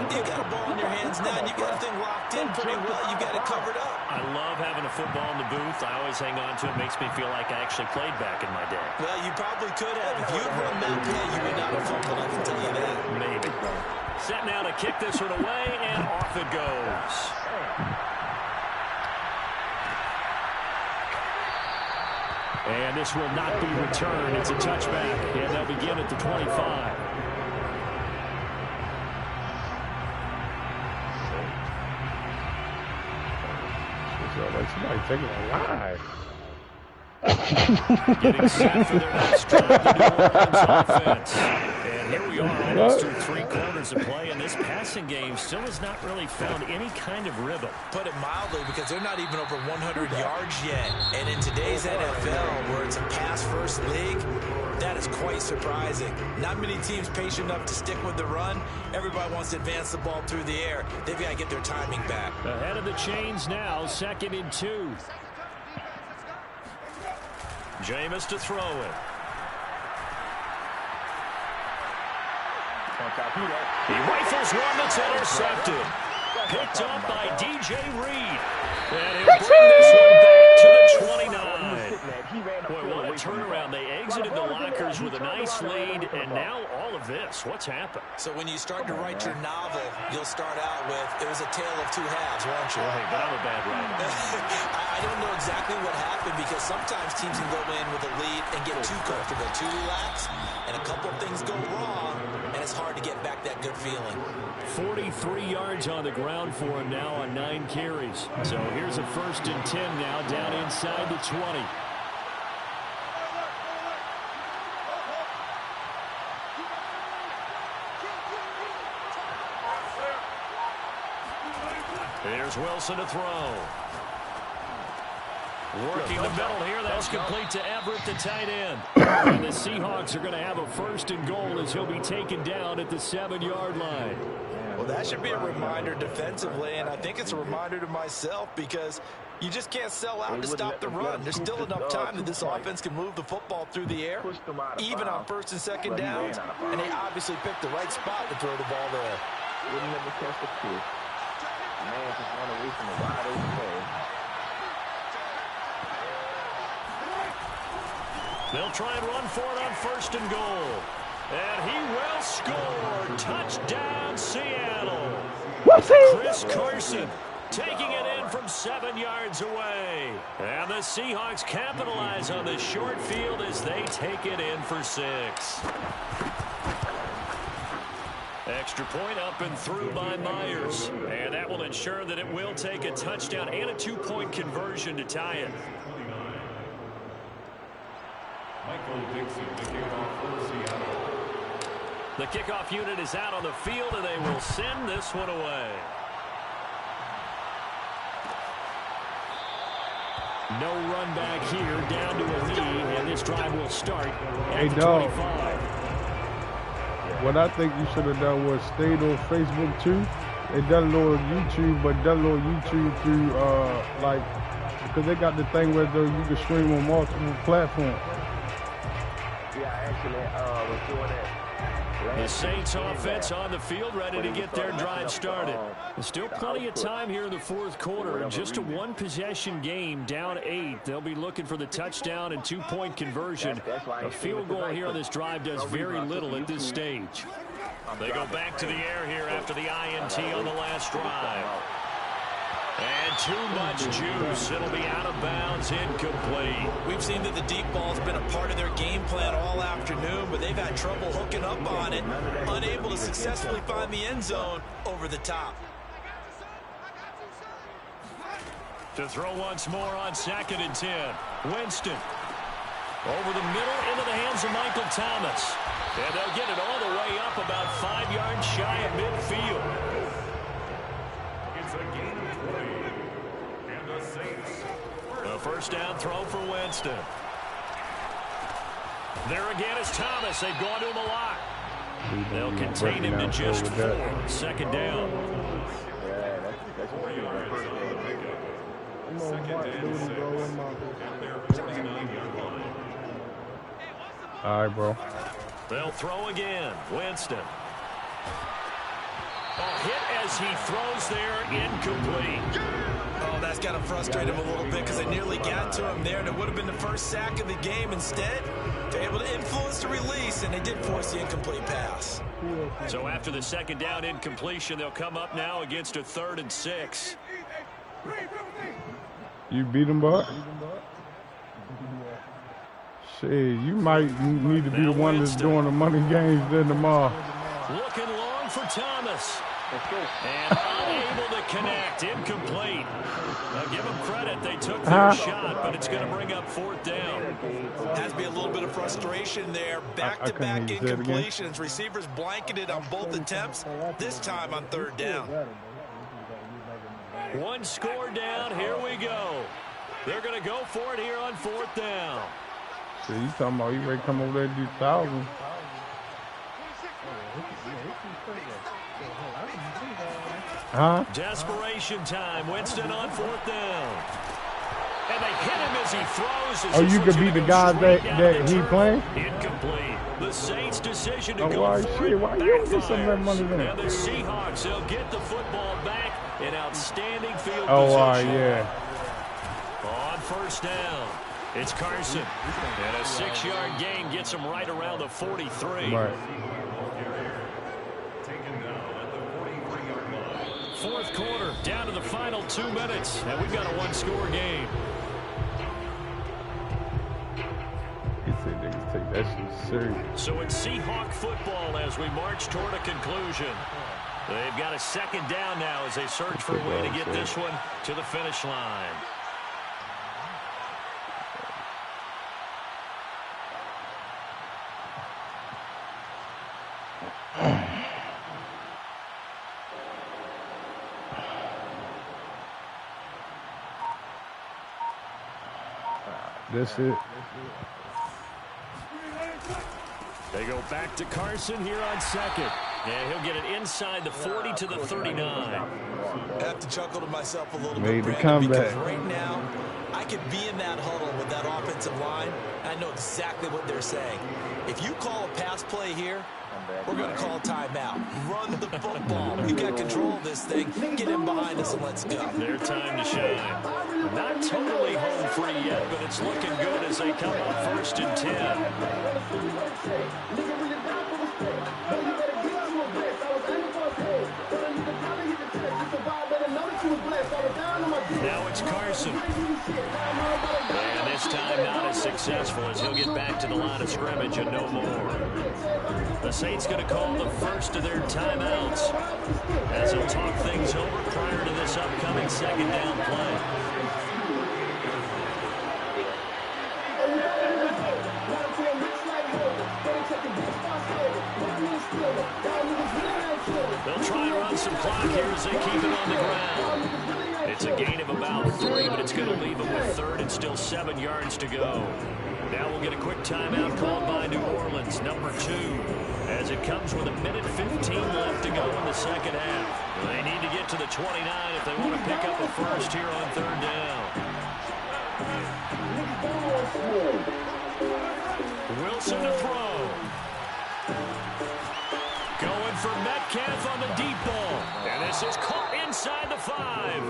you got a ball in your hands now, and you got the thing locked in pretty well. You got it covered up. I love having a football in the booth. I always hang on to it. Makes me feel like I actually played back in my day. Well, you probably could have. If you had run that play, you would not have fumbled, I can tell you that. Maybe. Set now to kick this one away, and off it goes. And this will not be returned. It's a touchback, and they'll begin at the 25. Like somebody taking a ride. Getting set for their next drive, the New Orleans offense. And here we are almost through 3 quarters of play, and this passing game still has not really found any kind of rhythm. Put it mildly, because they're not even over 100 yards yet. And in today's NFL, where it's a pass-first league, that is quite surprising. Not many teams patient enough to stick with the run. Everybody wants to advance the ball through the air. They've got to get their timing back. Ahead of the chains now, 2nd and 2. Jameis to throw it. He rifles one that's intercepted. Picked up by DJ Reed. And he'll bring this one back to the 29. Boy, what a turnaround. They exited the lockers with a nice lead, and now all of this. What's happened? So when you start to write your novel, you'll start out with, it was a tale of 2 halves, won't you? Right, but I'm a bad writer. I don't know exactly what happened, because sometimes teams can go in with a lead and get too comfortable, too relaxed, and a couple of things go wrong, and it's hard to get back that good feeling. 43 yards on the ground for him now on 9 carries. So here's a 1st and 10 now down inside the 20. Here's Wilson to throw. Working the middle here. That's complete to Everett, the tight end. And the Seahawks are going to have a 1st and goal as he'll be taken down at the 7-yard line. Well, that should be a reminder defensively, and I think it's a reminder to myself, because you just can't sell out to stop the run. There's still enough time that this offense can move the football through the air, even on 1st and 2nd downs, and they obviously picked the right spot to throw the ball there. Wouldn't never catch the kick. Man just run away from the wide open play. They'll try and run for it on 1st and goal. And he will score. Touchdown, Seattle. Chris Carson taking it in from 7 yards away. And the Seahawks capitalize on the short field as they take it in for 6. Extra point up and through by Myers. And that will ensure that it will take a touchdown and a 2-point conversion to tie it. The kickoff unit is out on the field, and they will send this one away. No run back here, down to a knee, and this drive will start at the 25. What I think you should have done was stayed on Facebook too. They done a little YouTube, but done a little YouTube through because they got the thing where you can stream on multiple platforms. Yeah, I actually was doing that. The Saints offense on the field, ready to get their drive started. There's still plenty of time here in the 4th quarter. And just a 1-possession game, down 8. They'll be looking for the touchdown and 2-point conversion. A field goal here on this drive does very little at this stage. They go back to the air here after the INT on the last drive. And too much juice. It'll be out of bounds, incomplete. We've seen that the deep ball's been a part of their game plan all afternoon, but they've had trouble hooking up on it, unable to successfully find the end zone over the top. To throw once more on 2nd and 10. Winston. Over the middle into the hands of Michael Thomas. And they'll get it all the way up about 5 yards shy of midfield. It's a game of 20. And the Saints. A 1st down throw for Winston. There again is Thomas. They've gone to him a lot. They'll contain him to just 4. Second down. All right, bro. They'll throw again. Winston. A hit as he throws there, incomplete. Oh, that's got to frustrate him a little bit because they nearly got to him there, and it would have been the first sack of the game. Instead, they're able to influence the release, and they did force the incomplete pass. So after the second down incompletion, they'll come up now against a 3rd and 6. You beat him, bud? Shit, you might need to be the one that's doing the money games then tomorrow. Looking long for Thomas. And unable to connect. Incomplete. I'll give them credit. They took their shot, but it's going to bring up 4th down. Has to be a little bit of frustration there. Back-to-back incompletions. Receivers blanketed on both attempts, this time on 3rd down. 1 score down. Here we go. They're going to go for it here on 4th down. So you talking about you ready to come over there and do 1,000? Huh? Desperation time. Winston on 4th down. And they hit him as he throws. Oh, you could be the guy that he playing? Incomplete. The Saints' decision to go for it. Why you don't get some of that money then? And the Seahawks, they'll get the football back in outstanding field position. All right, yeah. On 1st down, it's Carson. And a 6-yard gain gets him right around the 43. Right. 4th quarter, down to the final 2 minutes, and we've got a 1-score game. You say niggas take that shit serious. So it's Seahawk football as we march toward a conclusion. They've got a 2nd down now as they search for a way to get this one to the finish line. That's it. They go back to Carson here on 2nd. And he'll get it inside the 40 to the 39. I have to chuckle to myself a little Made bit, the Brandon, because comeback. right now, I could be in that huddle with that offensive line, and I know exactly what they're saying. If you call a pass play here, we're going to call a timeout. Run the football. We got control of this thing. Get in behind us and let's go. Their time to shine. Not totally home free yet, but it's looking good as they come up 1st and 10. Now it's Carson. And this time not as successful as he'll get back to the line of scrimmage and no more. The Saints going to call the first of their timeouts as they'll talk things over prior to this upcoming 2nd down play. They'll try and run some clock here as they keep it on the ground. It's a gain of about 3, but it's going to leave them with 3rd and still 7 yards to go. Now we'll get a quick timeout called by New Orleans, number 2, as it comes with 1:15 left to go in the 2nd half. They need to get to the 29 if they want to pick up a first here on 3rd down. Wilson to throw. Going for Metcalf on the deep ball. And this is caught inside the 5.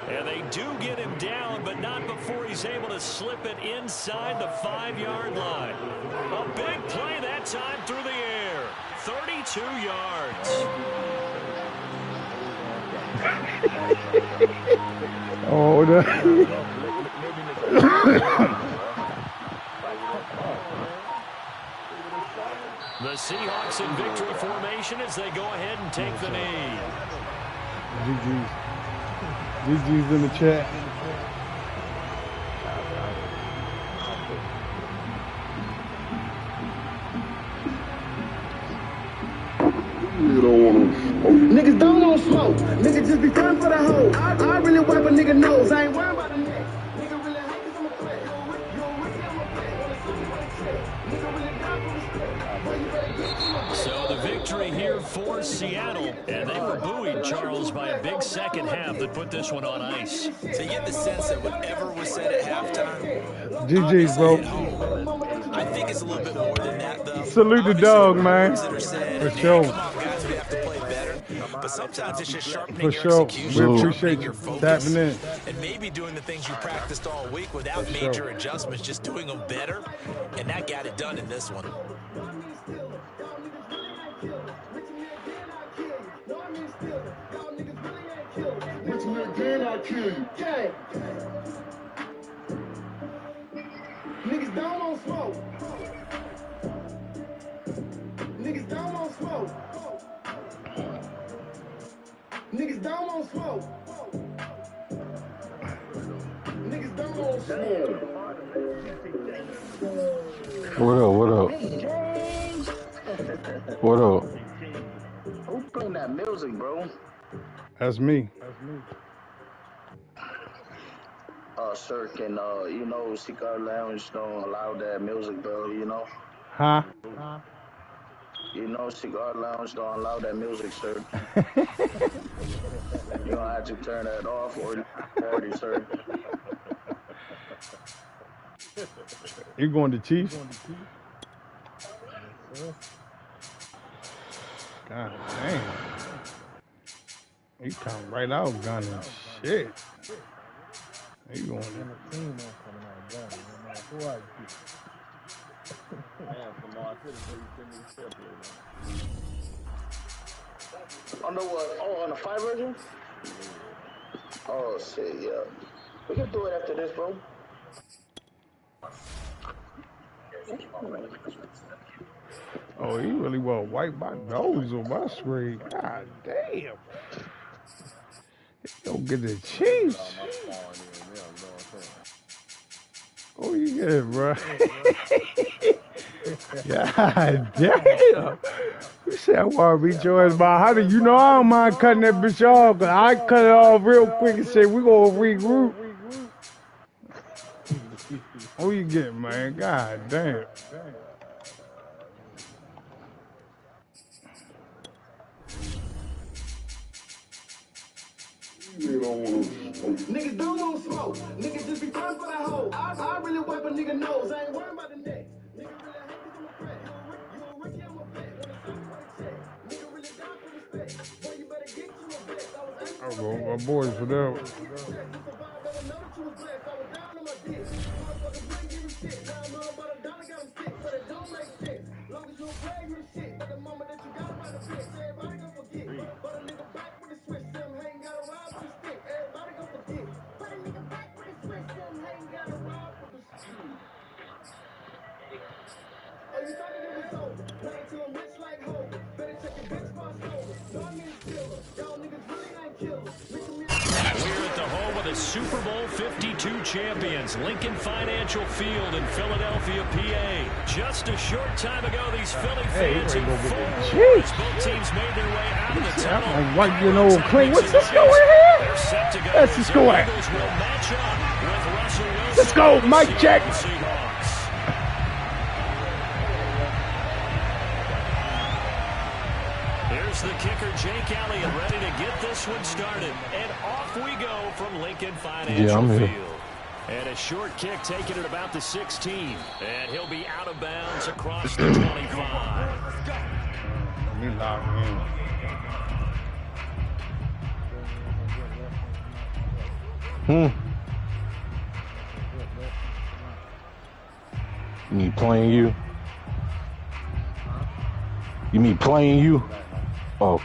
And they do get him down, but not before he's able to slip it inside the 5-yard line. A big play that time through the air. 32 yards. Oh, The Seahawks in victory formation as they go ahead and take the knee. GG's in the chat. Niggas don't want smoke. Niggas just be trying for the hoe. I really wipe a nigga nose. I ain't worried about the next. Nigga really hate cause I'm a threat. You a rookie, I'm a vet. Wanna see me wanna check. Nigga really die for respect. Boy, you better get to my bed. So the victory for Seattle, and they were buoyed, Charles, by a big second half that put this one on ice. So you get the sense that whatever was said at halftime, GG's, bro. I think it's a little bit more than that, though. Salute the dog, man. Said, for sure. Come on, guys, we have to play better. But sometimes it's just sharpening for your sure. execution, We appreciate you tapping in. and maybe doing the things you practiced all week without major adjustments, just doing them better. And that got it done in this one. Niggas don't want smoke. Niggas don't want smoke. Niggas don't want smoke. Niggas don't want smoke. What up? What up? What up? Who playing that music, bro? That's me. Sir, can you know, Cigar Lounge don't allow that music, bro? You know. Huh? You know, Cigar Lounge don't allow that music, sir. You don't have to turn that off or party, sir. You going to Chiefs? God damn. You come right out gunning shit. You going to On the what? Oh, on the 5 version? Oh, shit, yeah. We can do it after this, bro. Oh, he really want to wipe my nose on my screen. God damn. Don't get the Chiefs. Oh, you get it, bro. God damn. You said I want to beat your ass by 100. You know I don't mind cutting that bitch off, because I cut it off real quick and say we going to regroup. Oh, you get it, man. God damn. Niggas don't want smoke. Niggas just be trying for that hoe. I really wipe a nigga nose. I ain't worried about the next. Nigga really hate cause I'm a threat. You a Ricky, I'm a vet. When it's time for the check. Nigga really die for respect. Boy, you better get you a vet. I'll go with my boys for them. We're at the home of the Super Bowl 52 champions, Lincoln Financial Field in Philadelphia, PA. Just a short time ago, these Philly fans in full force. Both teams made their way out of the tunnel. I'm like, you know, Clay, what's this go in here? Let's just go at. Let's go, Mike check. Here's the kicker, Jake Elliott, ready to get this one started. And off we go from Lincoln Financial Field. And a short kick taken at about the 16. And he'll be out of bounds across the 25. Let me lock in. Me playing you? You mean playing you? Oh.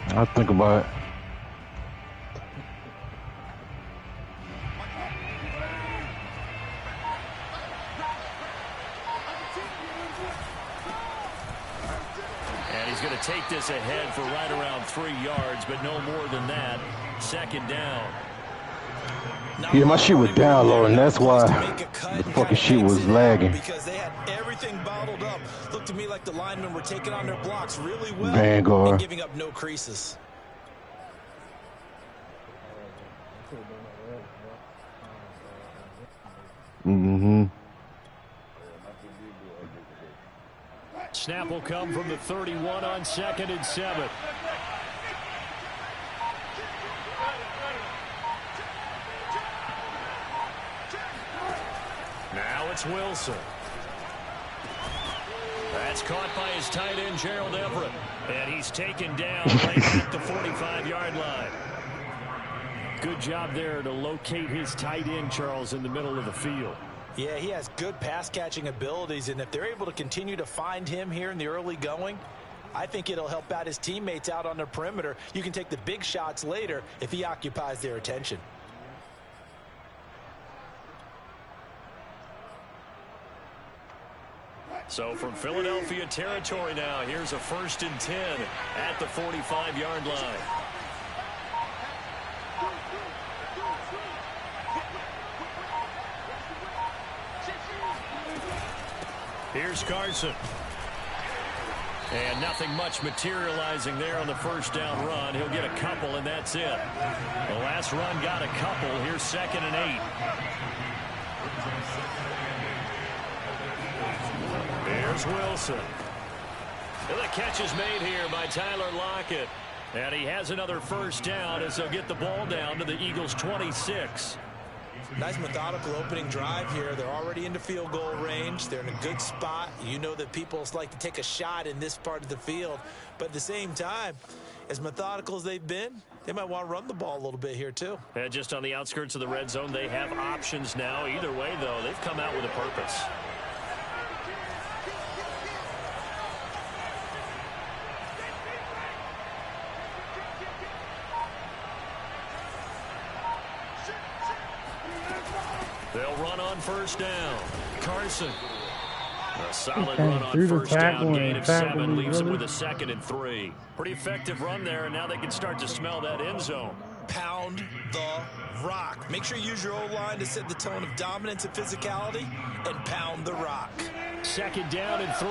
I'll think about it. And he's going to take this ahead for right around 3 yards, but no more than that. Second down. Yeah, my shit was down low, and that's why the fucking shit was lagging. Because they had everything bottled up. Looked to me like the linemen were taking on their blocks really well Vanguard. and giving up no creases. Mm-hmm. Snap will come from the 31 on 2nd and 7. Now it's Wilson. That's caught by his tight end, Gerald Everett. And he's taken down right at the 45-yard line. Good job there to locate his tight end, Charles, in the middle of the field. Yeah, he has good pass-catching abilities, and if they're able to continue to find him here in the early going, I think it'll help out his teammates out on the perimeter. You can take the big shots later if he occupies their attention. So from Philadelphia territory now, here's a 1st and 10 at the 45-yard line. Here's Carson. And nothing much materializing there on the first down run. He'll get a couple, and that's it. The last run got a couple. Here's 2nd and 8. There's Wilson. And the catch is made here by Tyler Lockett. And he has another first down as they'll get the ball down to the Eagles' 26. Nice methodical opening drive here. They're already into field goal range. They're in a good spot. You know that people like to take a shot in this part of the field. But at the same time, as methodical as they've been, they might want to run the ball a little bit here too. And just on the outskirts of the red zone, they have options now. Either way, though, they've come out with a purpose. They'll run on first down. Carson. A solid run on first down. Gain of 7 leaves them with a 2nd and 3. Pretty effective run there, and now they can start to smell that end zone. Pound the rock. Make sure you use your O-line to set the tone of dominance and physicality, and pound the rock. 2nd down and 3.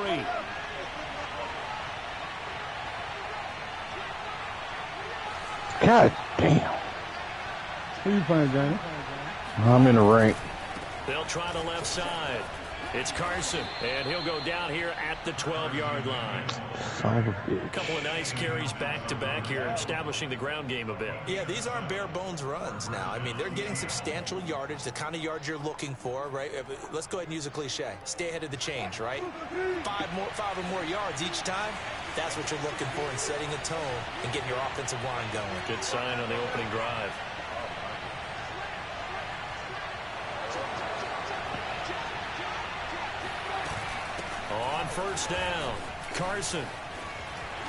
God damn. Who you playing, Johnny? I'm in the rank. They'll try the left side. It's Carson, and he'll go down here at the 12-yard line. Son of a bitch. A couple of nice carries back-to-back here, establishing the ground game a bit. Yeah, these aren't bare-bones runs now. I mean, they're getting substantial yardage, the kind of yards you're looking for, right? Let's go ahead and use a cliche. Stay ahead of the change, right? 5 or more yards each time. That's what you're looking for in setting a tone and getting your offensive line going. Good sign on the opening drive. On first down, Carson.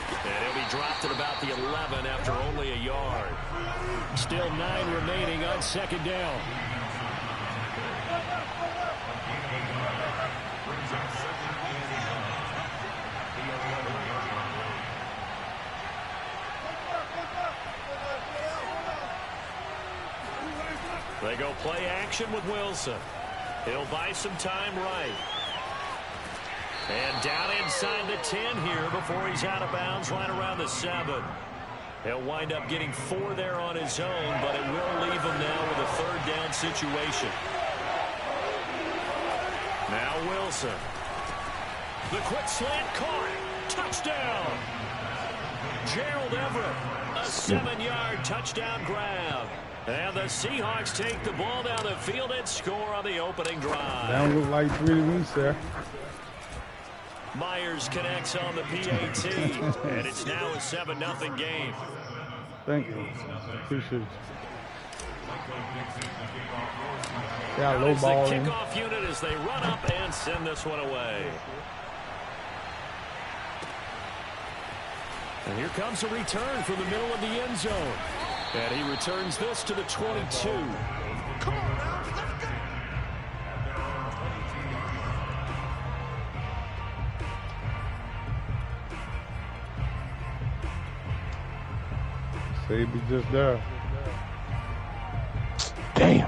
And he'll be dropped at about the 11 after only a yard. Still 9 remaining on 2nd down. They go play action with Wilson. He'll buy some time right. And down inside the 10 here before he's out of bounds, right around the 7. He'll wind up getting 4 there on his own, but it will leave him now with a 3rd down situation. Now Wilson. The quick slant caught. Touchdown. Gerald Everett. A 7-yard touchdown grab. And the Seahawks take the ball down the field and score on the opening drive. That look like 3 weeks there. Myers connects on the PAT, and it's now a 7-0 game. Thank you. Appreciate it. Yeah, low ball. The kickoff unit as they run up and send this one away. And here comes a return from the middle of the end zone. And he returns this to the 22. Come on now, let's go. Sabe just there. Damn.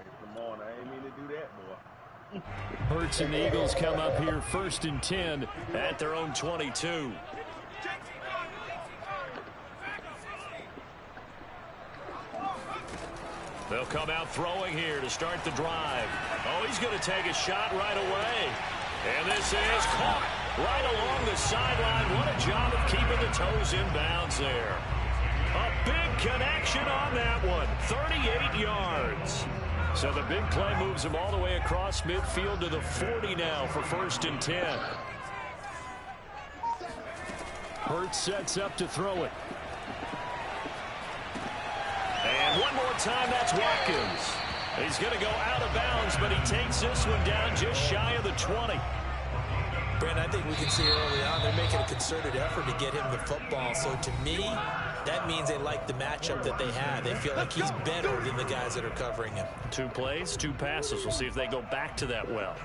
Come on, I ain't mean to do that, boy. Hurts and the Eagles come up here 1st and 10 at their own 22. They'll come out throwing here to start the drive. Oh, he's going to take a shot right away. And this is caught right along the sideline. What a job of keeping the toes in bounds there. A big connection on that one. 38 yards. So the big play moves him all the way across midfield to the 40 now for 1st and 10. Hurts sets up to throw it. And one more time, that's Watkins. He's going to go out of bounds, but he takes this one down just shy of the 20. Brandon, I think we can see early on they're making a concerted effort to get him the football. So to me, that means they like the matchup that they have. They feel like he's better than the guys that are covering him. 2 plays, 2 passes. We'll see if they go back to that well.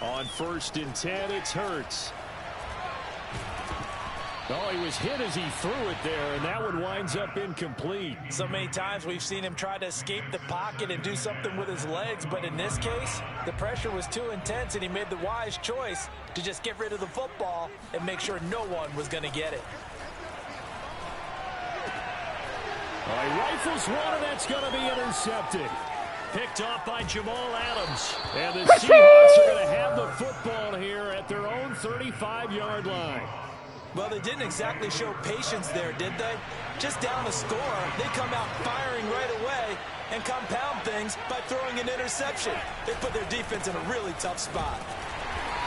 On 1st and 10, it's Hurts. Oh, he was hit as he threw it there, and that one winds up incomplete. So many times we've seen him try to escape the pocket and do something with his legs, but in this case, the pressure was too intense, and he made the wise choice to just get rid of the football and make sure no one was going to get it. Oh, he rifles one, and that's going to be intercepted. Picked off by Jamal Adams. And the Seahawks are going to have the football here at their own 35-yard line. Well, they didn't exactly show patience there, did they? Just down the score, they come out firing right away and compound things by throwing an interception. They put their defense in a really tough spot.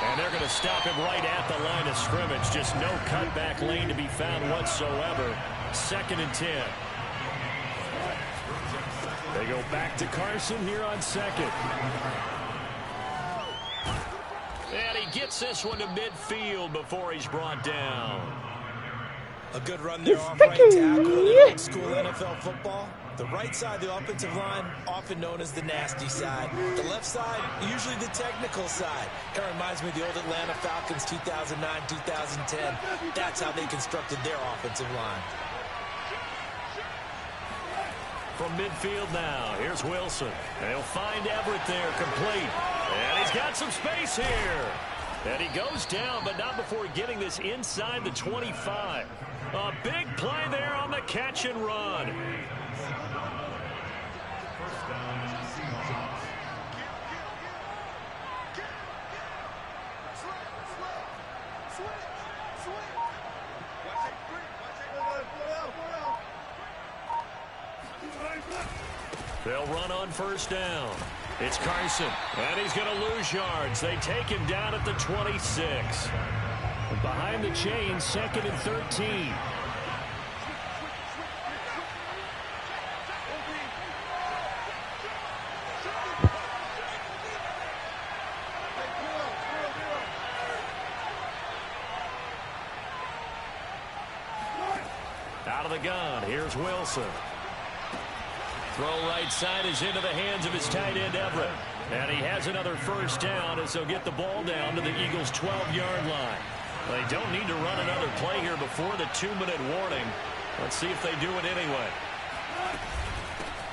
And they're going to stop him right at the line of scrimmage. Just no cutback lane to be found whatsoever. 2nd and 10. They go back to Carson here on 2nd. And he gets this one to midfield before he's brought down. A good run there off right tackle in old school NFL football. The right side, the offensive line, often known as the nasty side. The left side, usually the technical side. Kind of reminds me of the old Atlanta Falcons 2009, 2010. That's how they constructed their offensive line. From midfield now, here's Wilson. And he'll find Everett there, complete. And he's got some space here. And he goes down, but not before getting this inside the 25. A big play there on the catch and run. They'll run on 1st down. It's Carson, and he's going to lose yards. They take him down at the 26. Behind the chains, 2nd and 13. Out of the gun, here's Wilson. Throw right side is into the hands of his tight end, Everett. And he has another 1st down as they'll get the ball down to the Eagles' 12-yard line. They don't need to run another play here before the 2-minute warning. Let's see if they do it anyway.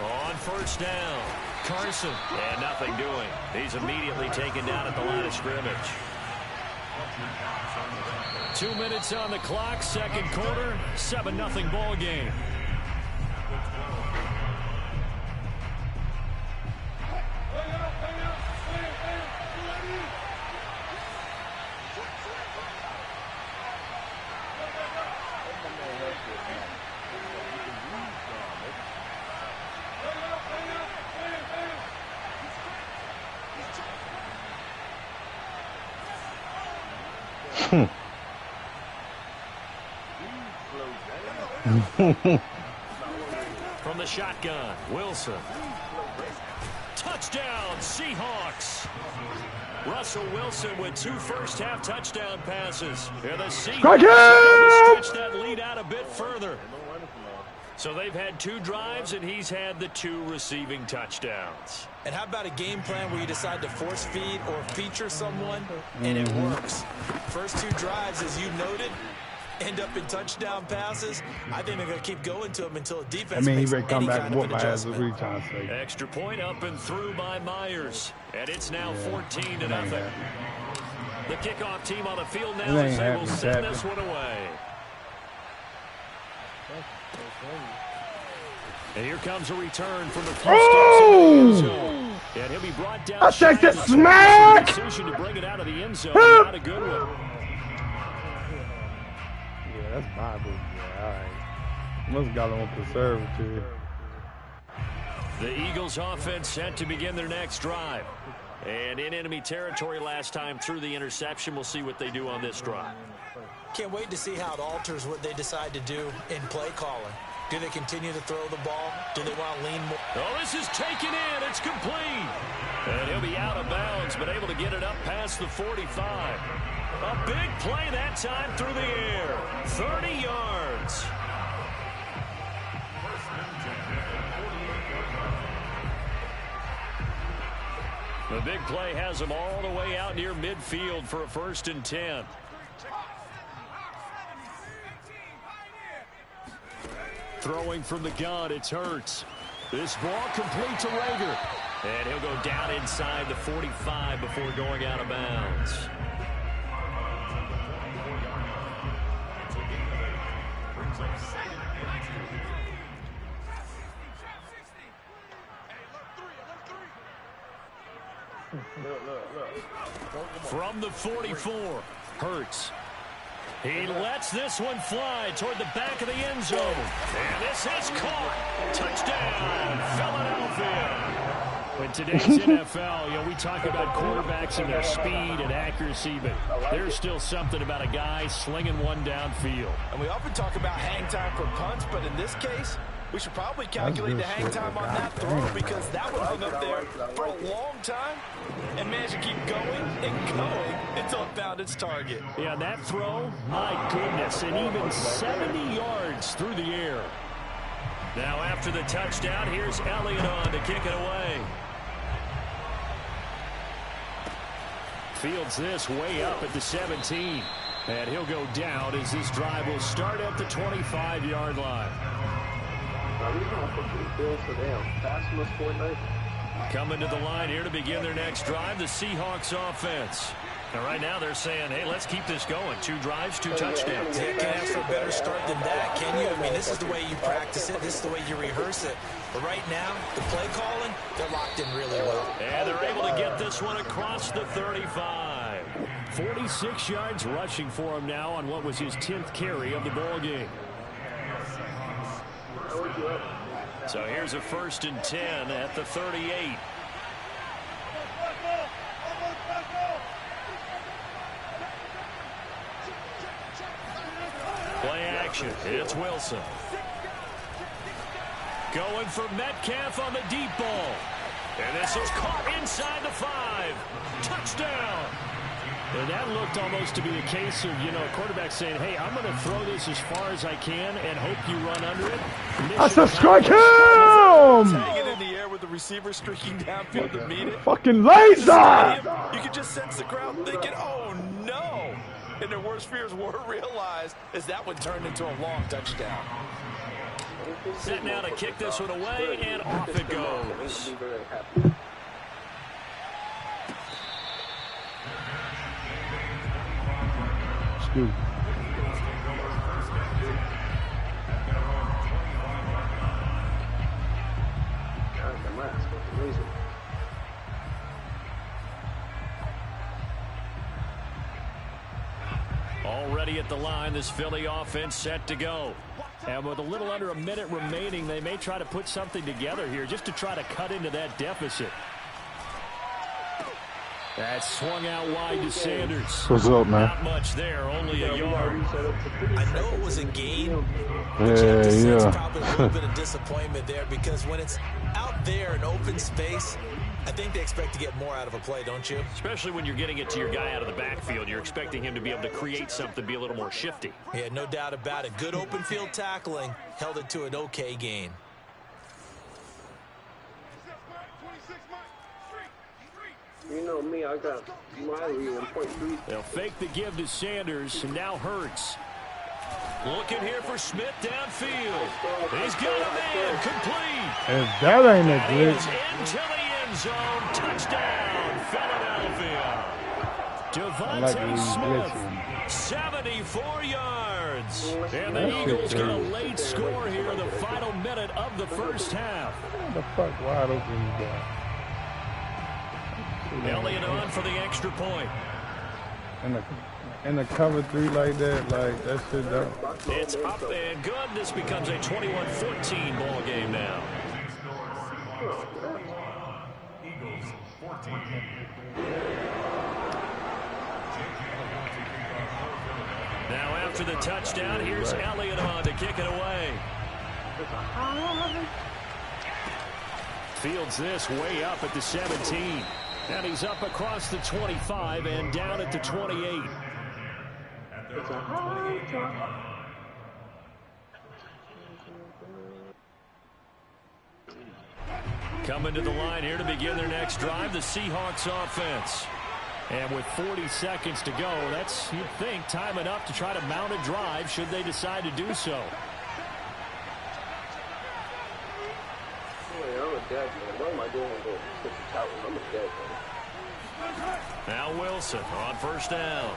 On 1st down, Carson. And nothing doing. He's immediately taken down at the line of scrimmage. 2 minutes on the clock, 2nd quarter, 7-0 ball game. From the shotgun, Wilson. Touchdown, Seahawks. Russell Wilson with 2 first-half touchdown passes. And the Seahawks to stretch that lead out a bit further. So they've had 2 drives, and he's had the 2 receiving touchdowns. And how about a game plan where you decide to force feed or feature someone, and it works? First 2 drives, as you noted, end up in touchdown passes. I think they're going to keep going to him until the defense makes any kind of an adjustment. Extra point up and through by Myers. And it's now 14-0. The kickoff team on the field now as they will send this one away. And here comes a return from the few steps into the end zone. And he'll be brought down. I'll take the smack! Decision to bring it out of the end zone. Not a good one. Yeah, that's my move. Yeah, all right. Must have got on conservative. The Eagles offense set to begin their next drive. And in enemy territory last time through the interception. We'll see what they do on this drive. Can't wait to see how it alters what they decide to do in play calling. Do they continue to throw the ball? Do they want to lean more? Oh, this is taken in. It's complete. And he'll be out of bounds, but able to get it up past the 45. A big play that time through the air. 30 yards. The big play has him all the way out near midfield for a 1st and 10. Throwing from the gun, it's Hurts. This ball complete to Rager. And he'll go down inside the 45 before going out of bounds. From the 44, Hurts. He lets this one fly toward the back of the end zone. And this is caught. Touchdown, Philadelphia. In today's NFL, we talk about quarterbacks and their speed and accuracy, but there's still something about a guy slinging one downfield. And we often talk about hang time for punts, but in this case, we should probably calculate the hang time on that throw because that one hung up there for a long time and managed to keep going and going until it found its target. Yeah, that throw, my goodness, and even 70 yards through the air. Now after the touchdown, here's Elliott on to kick it away. Fields this way up at the 17. And he'll go down as this drive will start at the 25-yard line. Coming to the line here to begin their next drive, the Seahawks offense. And right now they're saying, hey, let's keep this going. 2 drives, 2 touchdowns. Yeah, can't ask for a better start than that, can you? I mean, this is the way you practice it. This is the way you rehearse it. But right now, the play calling, they're locked in really well. And they're able to get this one across the 35. 46 yards rushing for him now on what was his 10th carry of the ball game. So here's a 1st and 10 at the 38. Play action. It's Wilson. Going for Metcalf on the deep ball. And this is caught inside the 5. Touchdown. And that looked almost to be a case of, a quarterback saying, hey, I'm going to throw this as far as I can and hope you run under it. That's a strike him! Hanging in the air with the receiver streaking downfield to meet it. Fucking laser! You can just sense the crowd thinking, oh, no. And their worst fears were realized as that one turned into a long touchdown. Set now to kick this one away, and off it goes. Scoop. Already at the line, this Philly offense set to go. And with a little under a minute remaining, they may try to put something together here just to try to cut into that deficit. That swung out wide to Sanders. What's up, man? Not much there, only a yard. I know it was a gain, but yeah. probably a little bit of disappointment there because when it's out there in open space, I think they expect to get more out of a play, don't you? Especially when you're getting it to your guy out of the backfield. You're expecting him to be able to create something, be a little more shifty. Yeah, no doubt about it. Good open field tackling. Held it to an okay gain. You know me, I got Miley in 0.3. They'll fake the give to Sanders, and now Hurts. Looking here for Smith downfield. He's got a man complete. If that ain't a glitch. Into the end zone. Touchdown, Philadelphia. Devontae Smith, 74 yards. And the Eagles get a late score here in the final minute of the first half. What the fuck wide open you got? Elliott on for the extra point. And the cover 3 like that, that shit dope. It's up and good. This becomes a 21-14 ball game now. Eagles 14. Now after the touchdown, here's Elliott on to kick it away. Fields this way up at the 17. And he's up across the 25 and down at the 28. Coming to the line here to begin their next drive, the Seahawks offense. And with 40 seconds to go, that's, you'd think, time enough to try to mount a drive should they decide to do so. What am I doing? I'm a dead man. Now Wilson on first down.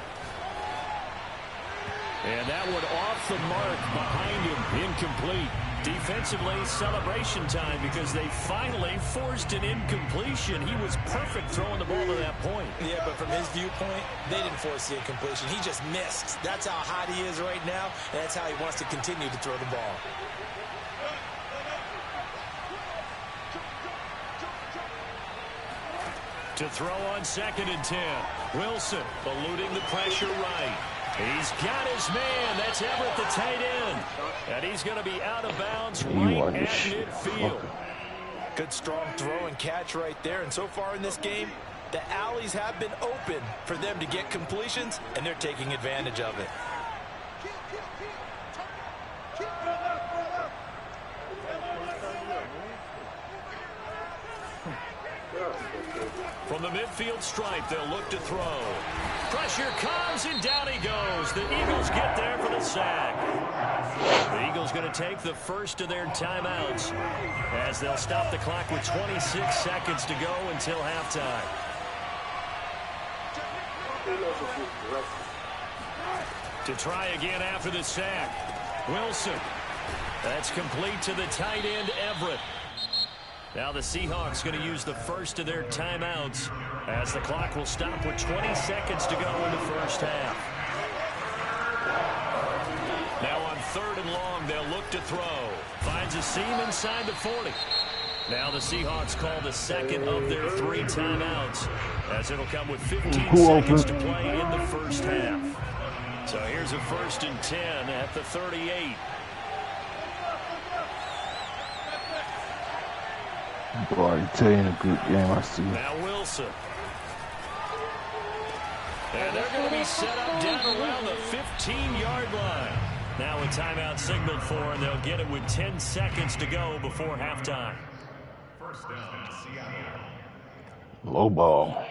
And that one off the mark behind him, incomplete. Defensively, celebration time because they finally forced an incompletion. He was perfect throwing the ball to that point. Yeah, but from his viewpoint, they didn't force the incompletion. He just missed. That's how hot he is right now, and that's how he wants to continue to throw the ball. To throw on 2nd and 10. Wilson eluding the pressure right. He's got his man. That's Everett, the tight end. And he's going to be out of bounds right at midfield. Good strong throw and catch right there. And so far in this game, the alleys have been open for them to get completions, and they're taking advantage of it. From the midfield stripe, they'll look to throw. Pressure comes, and down he goes. The Eagles get there for the sack. The Eagles going to take the first of their timeouts as they'll stop the clock with 26 seconds to go until halftime. To try again after the sack. Wilson. That's complete to the tight end, Everett. Now the Seahawks going to use the first of their timeouts as the clock will stop with 20 seconds to go in the first half. Now on 3rd and long, they'll look to throw. Finds a seam inside the 40. Now the Seahawks call the second of their 3 timeouts as it'll come with 15 seconds to play in the first half. So here's a 1st and 10 at the 38. Boy, tell you in a good game, I see. Now Wilson. And they're going to be set up down around the 15-yard line. Now a timeout signaled for, and they'll get it with 10 seconds to go before halftime. First down, Seattle. Low ball.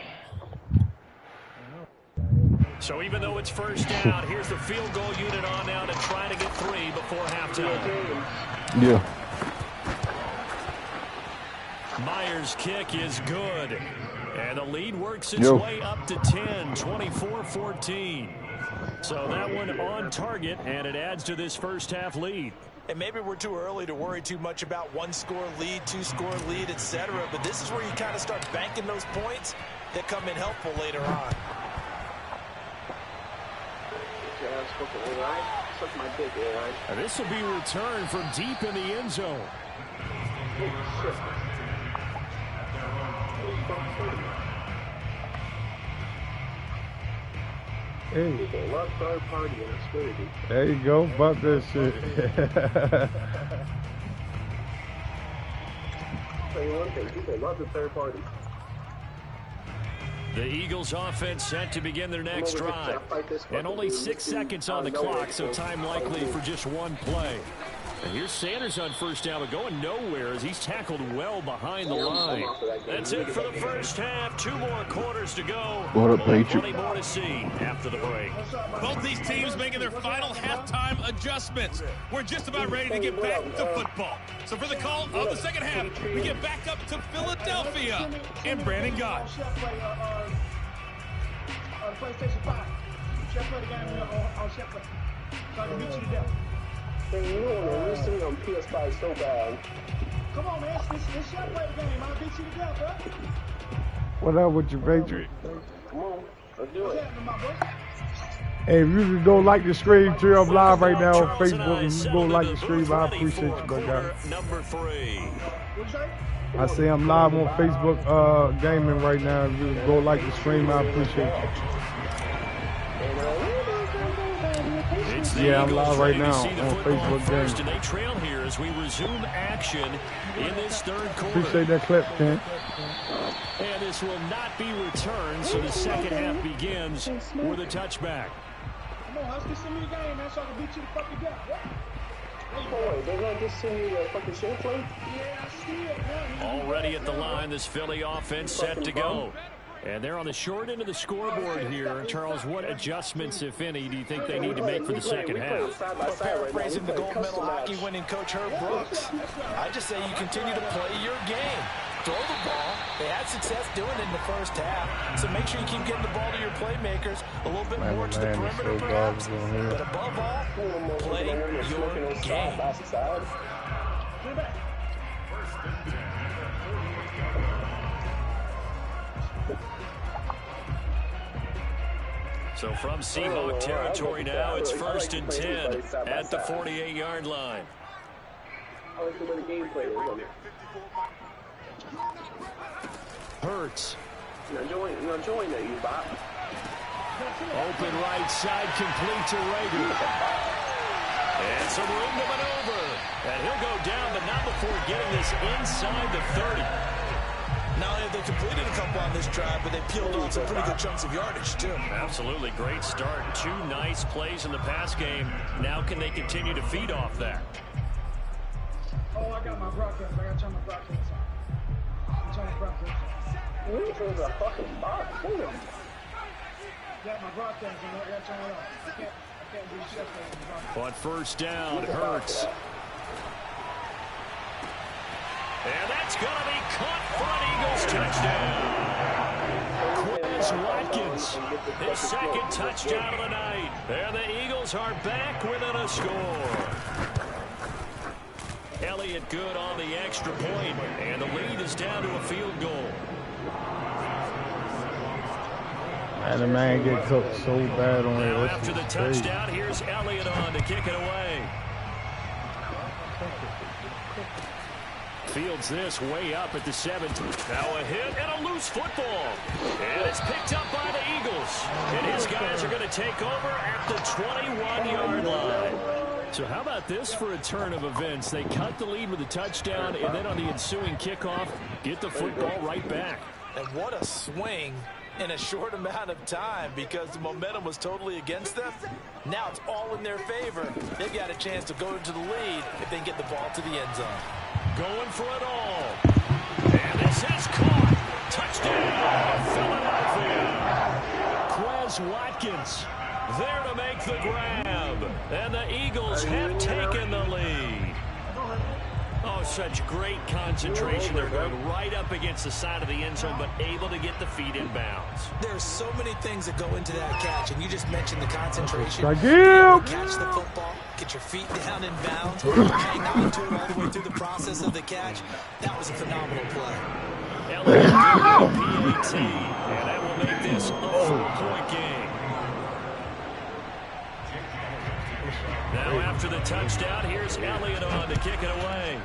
So even though it's first down, here's the field goal unit on now to try to get 3 before halftime. Yeah. Myers' kick is good. And the lead works its way up to 10, 24-14. So that one on target, and it adds to this first half lead. And maybe we're too early to worry too much about 1-score lead, 2-score lead, etc. But this is where you kind of start banking those points that come in helpful later on. And this will be returned from deep in the end zone. Hey. There you go, bump that shit. Tell you one thing, people love the third party. The Eagles offense set to begin their next drive. And only 6 seconds on the clock, so time likely for just one play. And here's Sanders on first down, but going nowhere as he's tackled well behind the line. That's it for the first half. 2 more quarters to go. Plenty more to see after the break. Both these teams making their final halftime adjustments. We're just about ready to get back to football. So for the call of the second half, we get back up to Philadelphia and Brandon Gott. PlayStation 5. Chef play the game on Chef play. So I can beat you to death. Man, you don't want to listen on PS5 so bad. Come on, man. It's Chef play the game. I'll beat you to death, bro. What up with your Patriot? Come on, let's do it. Hey, if you can go like the stream too, I'm live right now on Facebook. If you can go like the stream, I appreciate you, my guy. Number 3. I say I'm live on Facebook gaming right now. If you can go like the stream, I appreciate you. Yeah, I'm live right now on Facebook gaming. And they trail here as we resume action in this third quarter. Appreciate that clip, Ken. And this will not be returned, so the second half begins with a touchback. Come on, Husky, send me the game, man, so I can beat you to fucking death. Boy, they're going to just send you a fucking shit play? Yeah, I see it, man. Already at the line, this Philly offense set to go. And they're on the short end of the scoreboard here. And Charles, what adjustments, if any, do you think they need to make for the second half? Paraphrasing the gold medal hockey winning coach Herb Brooks, I just say you continue to play your game. Throw the ball. They had success doing it in the first half. So make sure you keep getting the ball to your playmakers a little bit more to the perimeter, perhaps. But above all, play your game. So from Seahawk territory now, it's 1st and 10 at the 48-yard line. Hurts. You're enjoying that, you bot. Open right side, complete to Rager. And some room to maneuver. And he'll go down, but not before getting this inside the 30. Not only have they completed a couple on this drive, but they peeled off some pretty good chunks of yardage, too. Absolutely. Great start. 2 nice plays in the pass game. Now can they continue to feed off that? Oh, I got my broadcast. I got to turn my broadcast on. I'm turning my broadcast on. You turn the fucking box. Got my broadcast on. I got to turn it off. I can't do shit for the On first down, Hurts. And that's going to be caught for an Eagles touchdown. Quez Watkins, his second touchdown of the night. And the Eagles are back within a score. Elliott good on the extra point, and the lead is down to a field goal. Man, the man get cooked so bad on it. After the touchdown, here's Elliott on to kick it away. Fields this way up at the 17. Now a hit and a loose football. And it's picked up by the Eagles. And his guys are going to take over at the 21-yard line. So how about this for a turn of events? They cut the lead with a touchdown, and then on the ensuing kickoff, get the football right back. And what a swing in a short amount of time, because the momentum was totally against them. Now it's all in their favor. They've got a chance to go into the lead if they can get the ball to the end zone. Going for it all. And this is caught. Touchdown, Philadelphia. Quez Watkins there to make the grab. And the Eagles have taken the lead. Oh, such great concentration. They're going right up against the side of the end zone, but able to get the feet in bounds. There's so many things that go into that catch, and you just mentioned the concentration. Catch the football, get your feet down in bounds, hang on to it all the way through the process of the catch. That was a phenomenal play. Elliott PAT, and that will make this a 4-point game. Now after the touchdown, here's Elliott on to kick it away.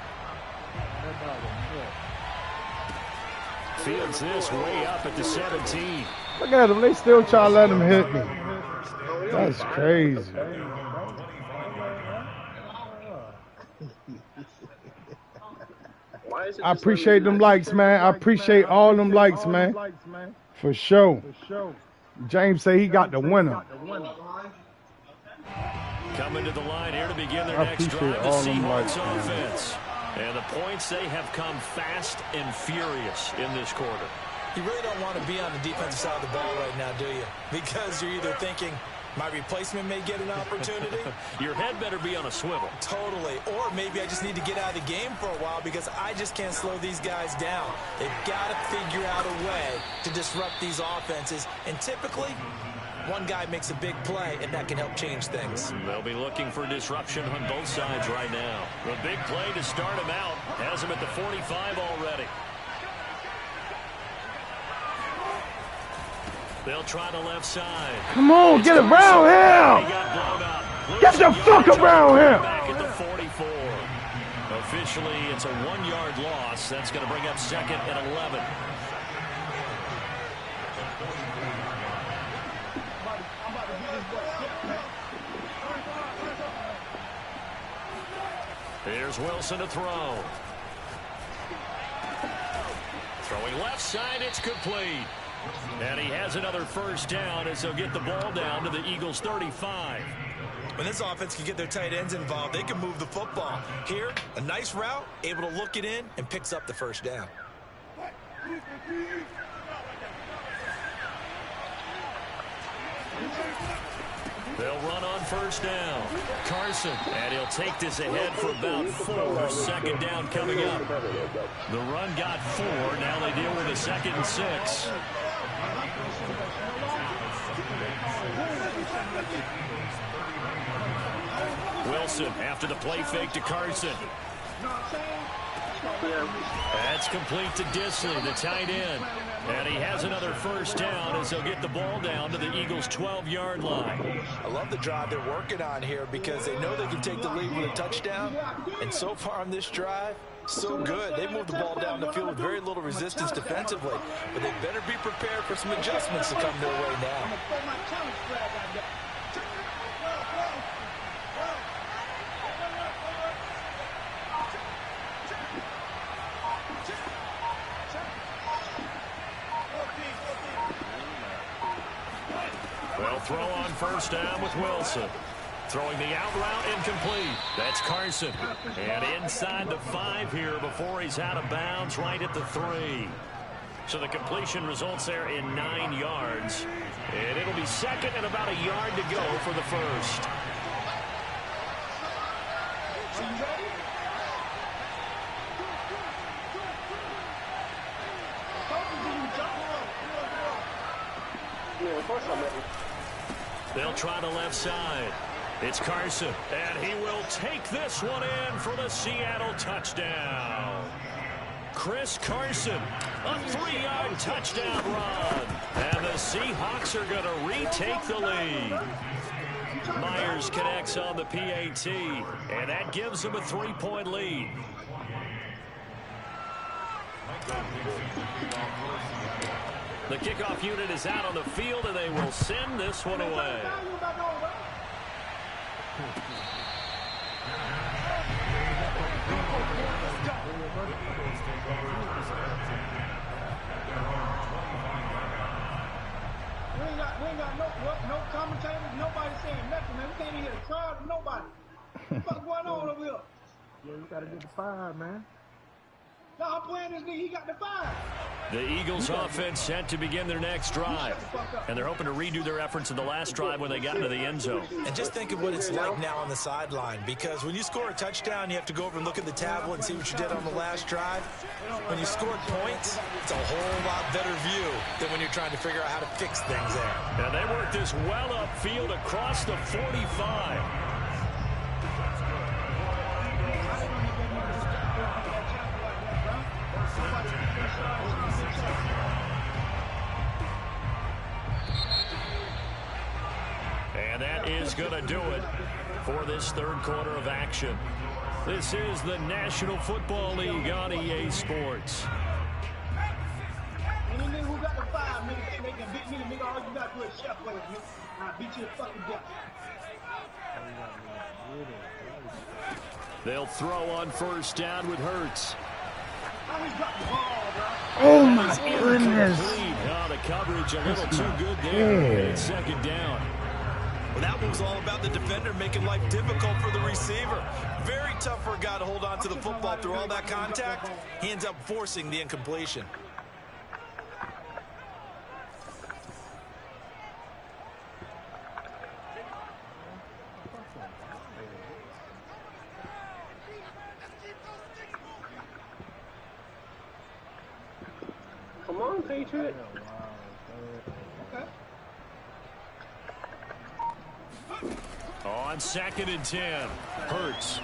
Fields this way up at the 17. Look at them. They still try to let him hit me. That's crazy. I appreciate them likes, man. I appreciate all them likes, man. For sure. James say he got the winner. Coming to the line here to begin their next drive, the Seahawks offense. And the points, they have come fast and furious in this quarter. You really don't want to be on the defensive side of the ball right now, do you? Because you're either thinking, my replacement may get an opportunity. Your head better be on a swivel. Totally. Or maybe I just need to get out of the game for a while because I just can't slow these guys down. They've got to figure out a way to disrupt these offenses. And typically, one guy makes a big play, and that can help change things. They'll be looking for disruption on both sides right now. The big play to start him out has him at the 45 already. They'll try the left side. Come on, get around him! Get the fuck around him! Back at the 44. Officially, it's a 1-yard loss. That's going to bring up 2nd and 11. Here's Wilson to throw. Throwing left side, it's complete. And he has another first down as they'll get the ball down to the Eagles' 35. When this offense can get their tight ends involved, they can move the football. Here, a nice route, able to look it in, and picks up the first down. They'll run on first down. Carson, and he'll take this ahead for about 4. Second down coming up. The run got 4. Now they deal with a 2nd and 6. Wilson after the play fake to Carson. That's complete to Disley, the tight end. And he has another first down as they'll get the ball down to the Eagles' 12-yard line. I love the drive they're working on here because they know they can take the lead with a touchdown. And so far on this drive, so good. They moved the ball down the field with very little resistance defensively. But they better be prepared for some adjustments to come their way now. They'll throw on first down with Wilson. Throwing the out route incomplete. That's Carson. And inside the 5 here before he's out of bounds right at the 3. So the completion results there in 9 yards. And it'll be 2nd and about a yard to go for the first. They'll try the left side. It's Carson, and he will take this one in for the Seattle touchdown. Chris Carson, a 3-yard touchdown run. And the Seahawks are going to retake the lead. Myers connects on the PAT, and that gives them a 3-point lead. The kickoff unit is out on the field, and they will send this one away. We ain't got no commentators, nobody saying nothing, man. We can't even hear the charge, nobody. What's going on over here? Yeah, you gotta get the 5, man. No, I'm playing this nigga, he got the 5. The Eagles offense set to begin their next drive. And they're hoping to redo their efforts in the last drive when they got into the end zone. And just think of what it's like now on the sideline. Because when you score a touchdown, you have to go over and look at the tablet and see what you did on the last drive. When you score points, it's a whole lot better view than when you're trying to figure out how to fix things there. And they work this well upfield across the 45. And that is going to do it for this third quarter of action. This is the National Football League on EA Sports. Any nigga who got the 5, nigga, think they can beat me, nigga, all you got to do is chef with me. I'll beat you to fucking death. They'll throw on first down with Hurts. Oh my goodness. Oh, the coverage a little too good there. It's second down. Well, that was all about the defender making life difficult for the receiver. Very tough for a guy to hold on to the football through all that contact. He ends up forcing the incompletion. Come on, Patriot. On 2nd and 10, Hurts.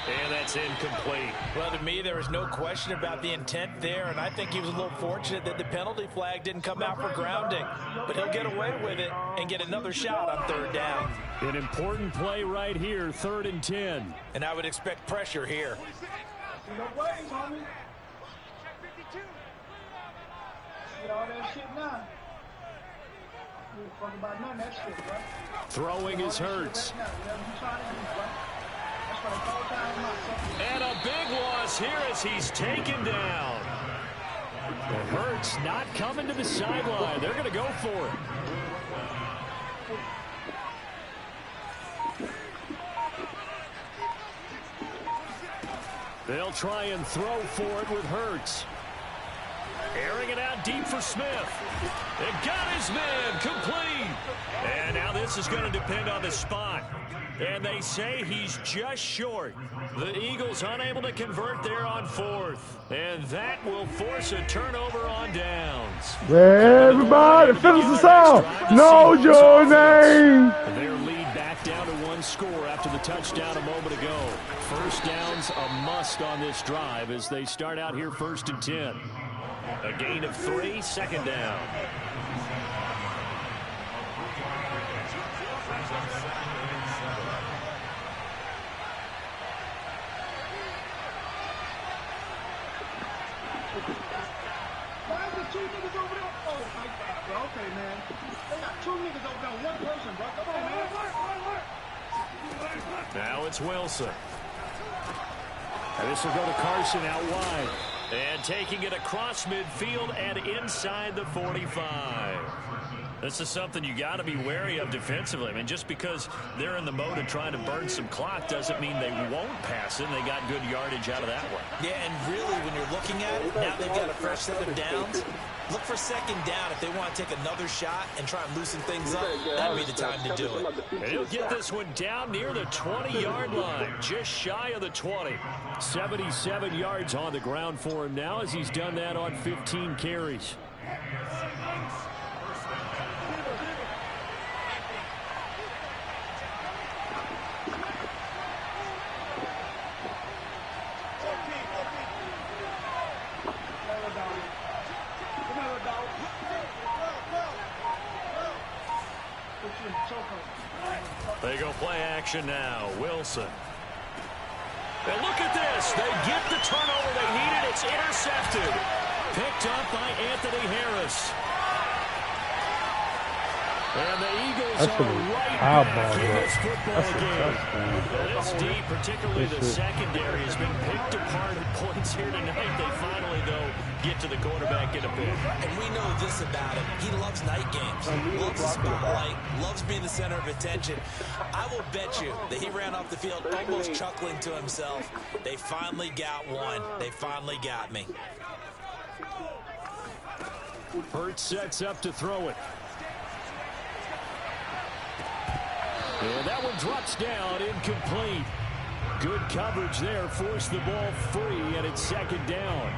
And that's incomplete. Well, to me, there was no question about the intent there, and I think he was a little fortunate that the penalty flag didn't come out for grounding. But he'll get away with it and get another shot on 3rd down. An important play right here, 3rd and 10. And I would expect pressure here. No ways, homie. Get all that shit now. You ain't fucking about none of that shit, bro. Throwing is Hurts. And a big loss here as he's taken down. But Hurts not coming to the sideline. They're going to go for it. They'll try and throw for it with Hurts. Airing it out deep for Smith. It got his man complete. And now this is going to depend on the spot. And they say he's just short. The Eagles unable to convert there on 4th. And that will force a turnover on downs. Everybody, finish this out. Know your name. Their lead back down to 1 score after the touchdown a moment ago. First down's a must on this drive as they start out here 1st and 10. A gain of 3, 2nd down. Why is there 2 niggas over there? Oh my God, bro. Okay, man. They got 2 niggas over there on 1 person, bro. Come on, man. Now it's Wilson. And this will go to Carson out wide. And taking it across midfield and inside the 45. This is something you got to be wary of defensively. I mean, just because they're in the mode of trying to burn some clock doesn't mean they won't pass it. They got good yardage out of that one. Yeah, and really, when you're looking at it, now they've got a fresh set of downs. Look for 2nd down if they want to take another shot and try and loosen things up. That'd be the time to do it. And he'll get this one down near the 20-yard line, just shy of the 20. 77 yards on the ground for him now as he's done that on 15 carries. They go play action now. Wilson. And look at this. They get the turnover they needed. It's intercepted. Picked up by Anthony Harris. And the Eagles are right back in this football game. This D, particularly the secondary, has been picked apart at points here tonight. They finally, though, get to the quarterback in a bit. And we know this about him. He loves night games. Loves the spotlight. Loves being the center of attention. I will bet you that he ran off the field almost chuckling to himself. They finally got one. They finally got me. Hurts sets up to throw it. And that one drops down, incomplete. Good coverage there, forced the ball free, and it's 2nd down.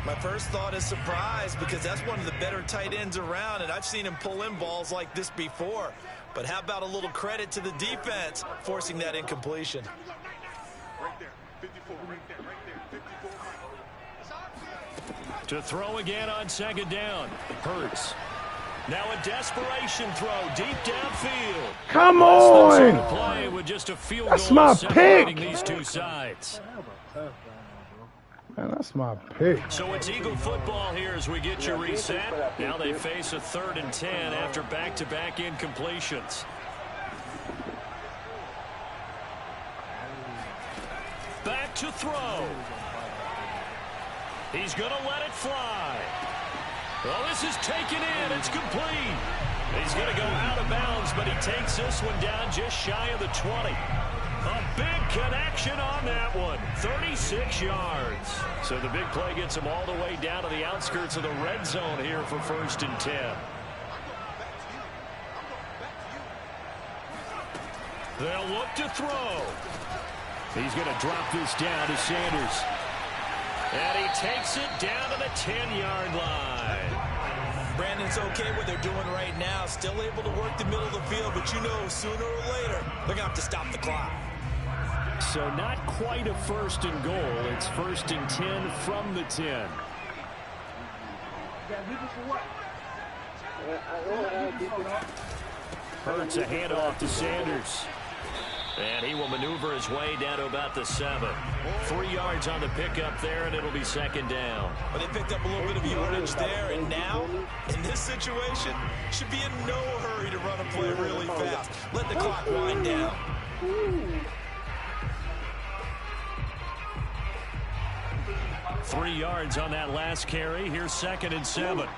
My first thought is surprise because that's one of the better tight ends around, and I've seen him pull in balls like this before. But how about a little credit to the defense forcing that incompletion? Right there, 54, right there, right there, 54. To throw again on 2nd down. Hurts. Now a desperation throw deep downfield. Come on! Play with just a field That's goal my separating pick. these two sides. Man, that's my pick. So it's Eagle football here as we get you reset. Now they face a 3rd and 10 after back-to-back incompletions. back to throw. He's going to let it fly. Well, this is taken in. It's complete. He's going to go out of bounds, but he takes this one down just shy of the 20. A big connection on that one. 36 yards. So the big play gets him all the way down to the outskirts of the red zone here for 1st and 10. They'll look to throw. He's going to drop this down to Sanders. And he takes it down to the 10-yard line. Brandon's okay what they're doing right now. Still able to work the middle of the field, but you know sooner or later they're going to have to stop the clock. So not quite a 1st and goal. It's 1st and 10 from the 10. Hurts a handoff to Sanders. And he will maneuver his way down to about the 7. 3 yards on the pickup there, and it'll be 2nd down. Well, they picked up a little bit of yardage there, and now, in this situation, should be in no hurry to run a play really fast. Let the clock wind down. 3 yards on that last carry. Here's 2nd and 7.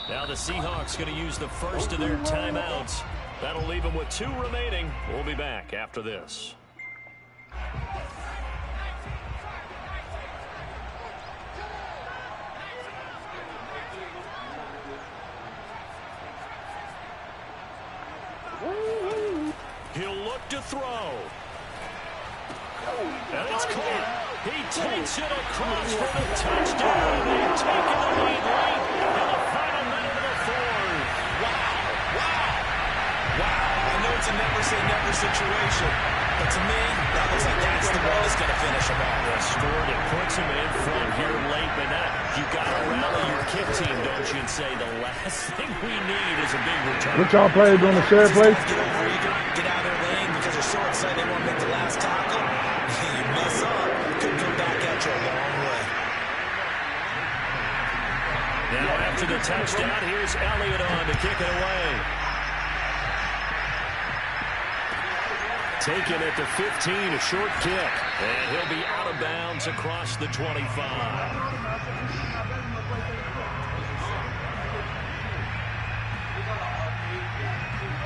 Now the Seahawks going to use the first of their timeouts. That'll leave them with 2 remaining. We'll be back after this. He'll look to throw. And it's caught. He takes it across for the touchdown. They've taken the lead late in the final minute of the 4th. Wow. I know it's a never-say-never situation, but to me, that looks like that's the one that's going to finish him off. A score that puts him in front here late, but not. You got to rally your kick team, don't you, and say the last thing we need is a big return. What y'all play doing the share play? Get out of their lane because they're so excited they want to make the last tackle. You mess up, it could come back at you a long way. Now after the touchdown, here's Elliott on to kick it away. Taken at the 15, a short kick. And he'll be out of bounds across the 25.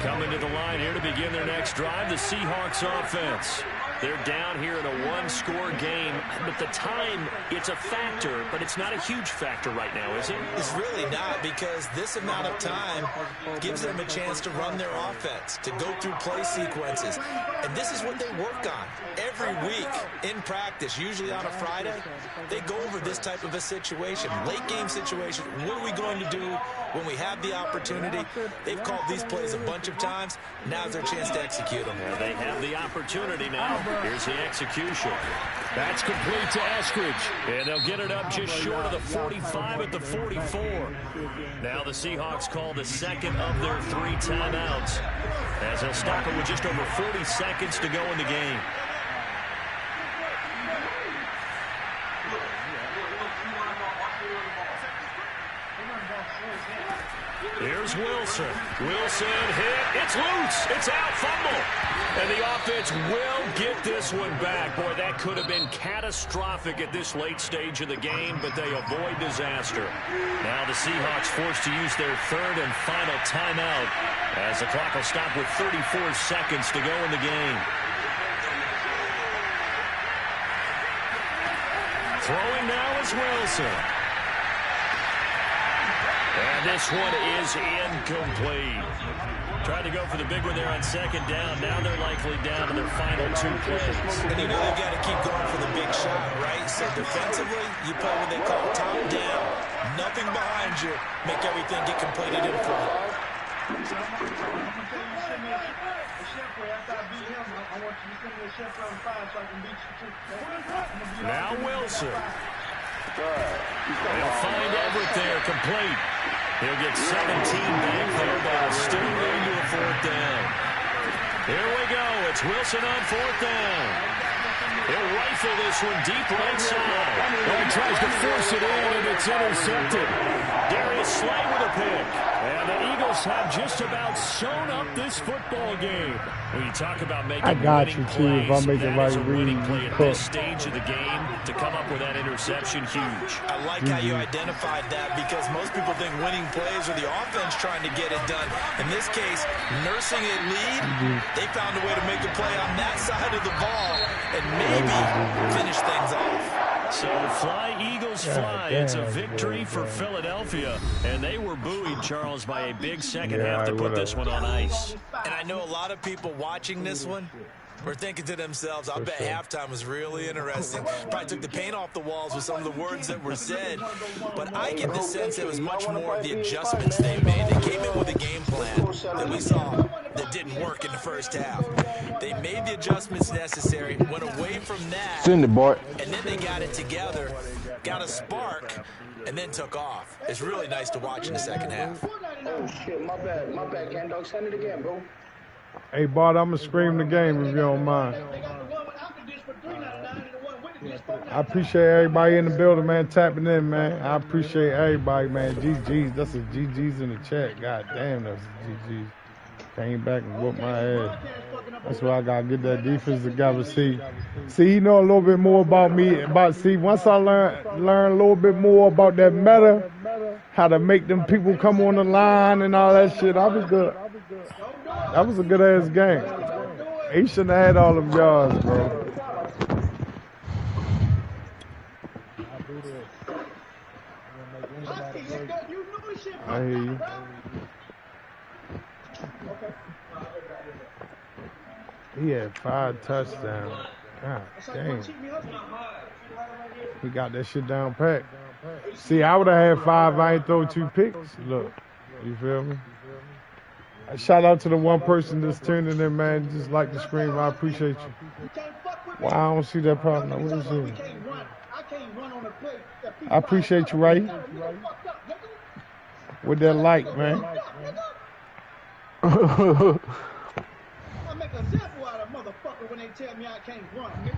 Coming to the line here to begin their next drive, the Seahawks offense. They're down here in a 1-score game, but the time, it's a factor, but it's not a huge factor right now, is it? It's really not, because this amount of time gives them a chance to run their offense, to go through play sequences. And this is what they work on every week in practice, usually on a Friday. They go over this type of a situation, late game situation. What are we going to do when we have the opportunity? They've called these plays a bunch of times. Now's their chance to execute them. Yeah, they have the opportunity now. Here's the execution. That's complete to Eskridge. And they'll get it up just short of the 45 at the 44. Now the Seahawks call the 2nd of their 3 timeouts, as they'll stop it with just over 40 seconds to go in the game. Here's Wilson. Wilson hit. It's loose. It's out. Fumble. And the offense will get this one back. Boy, that could have been catastrophic at this late stage of the game, but they avoid disaster. Now the Seahawks forced to use their 3rd and final timeout, as the clock will stop with 34 seconds to go in the game. Throwing now is Wilson. And this one is incomplete. Tried to go for the big one there on 2nd down. Now they're likely down to their final 2 plays. And you know they've got to keep going for the big shot, right? So defensively, you play what they call top down. Nothing behind you. Make everything get completed in front. Now Wilson. They'll find Everett there, complete. He'll get 17 back there, but it'll still lead to a 4th down. Here we go. It's Wilson on 4th down. He'll rifle this one deep right side. Well, he tries to force it in, and it's intercepted. Darius Slay with a pick. And the Eagles have just about sewn up this football game. When you talk about making winning plays, that is a winning play at this stage of the game. To come up with that interception, huge. I like how you identified that because most people think winning plays are the offense trying to get it done. In this case, nursing a lead, they found a way to make a play on that side of the ball and maybe finish things off. So fly, Eagles, fly. It's a victory for Philadelphia. And they were buoyed, Charles, by a big second half to put this one on ice. And I know a lot of people watching this one were thinking to themselves, I bet halftime was really interesting. Probably took the paint off the walls with some of the words that were said. But I get the sense it was much more of the adjustments they made. They came in with a game plan that we saw that didn't work in the first half. They made the adjustments necessary, went away from that, Send it, Bart. and then they got it together, got a spark, and then took off. It's really nice to watch in the second half. Oh, shit, my bad, Ken Dog. Send it again, bro. Hey, Bart, I'm going to scream the game if you don't mind. I appreciate everybody in the building, man, tapping in, man. I appreciate everybody, man. GG's. That's a GG's in the chat. God damn, that's a GG's. Came back and whooped my ass. That's why I got to get that defense together. See, you know a little bit more about me. Once I learn a little bit more about that meta, how to make them people come on the line and all that shit, I was good. That was a good-ass game. He shouldn't have had all them yards, bro. I hear you. He had 5 touchdowns. God damn. He got that shit down pat. See, I would have had 5 if I ain't throw 2 picks. Look, you feel me? Shout out to the one person that's tuning in, man. Just like the scream. I appreciate you. Well, I don't see that problem. What is it? I appreciate you, right? With that like, man. I make a example out of motherfucker when they tell me I can't run, nigga.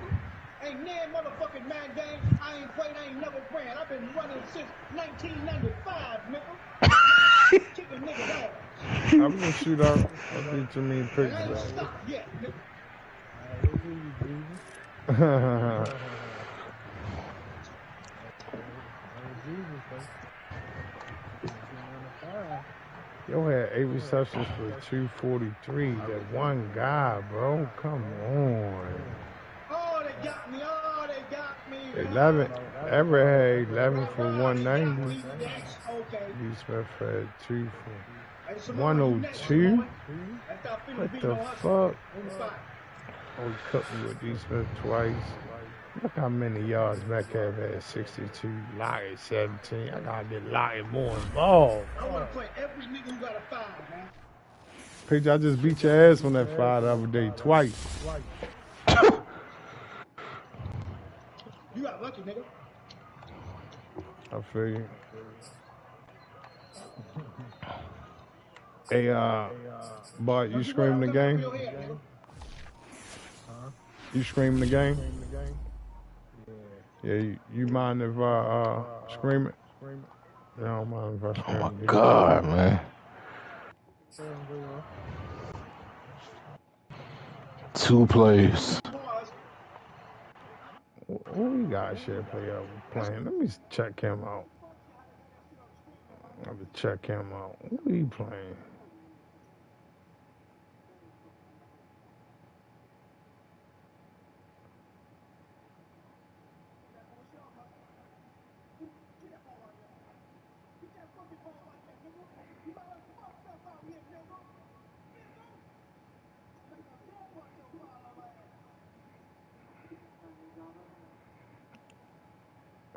Ain't near motherfucking man game. I ain't played, I ain't never ran. I've been running since 1995, nigga. Kicking niggas off. I'm gonna shoot out. I think too many pictures out. Stop yet, nigga. Yo had 8 receptions for 243. That one guy, bro. Come on. Oh, they got me. Oh, they got me. 11. Everett had 11 for 190. D. Smith had 2 for 102. What the fuck? Oh, he cut me with D. Smith twice. Look how many yards Metcalf had, 62. Lockett, 17. I gotta get Lockett more involved. I wanna play every nigga who got a 5, man. Picture, I just beat your ass on that 5 the other day, twice. You got lucky, nigga. I feel you. Hey, Bart, you screaming the game? You screaming the game? Yeah, you mind if I scream it? Yeah, I don't mind if I scream it. Oh my God, man. 2 plays. Who we got shit player playing? Let me check him out. I have to check him out. Who he playing?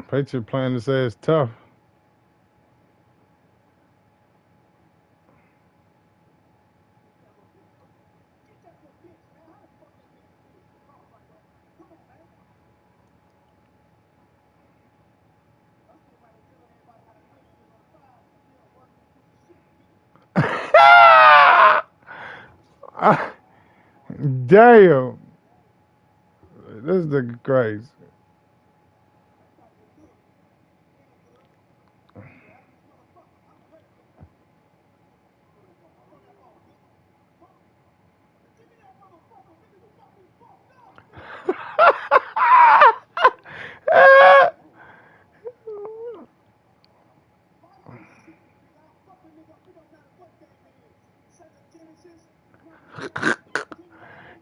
Patriot playing this ass tough. Damn. This is the crazy.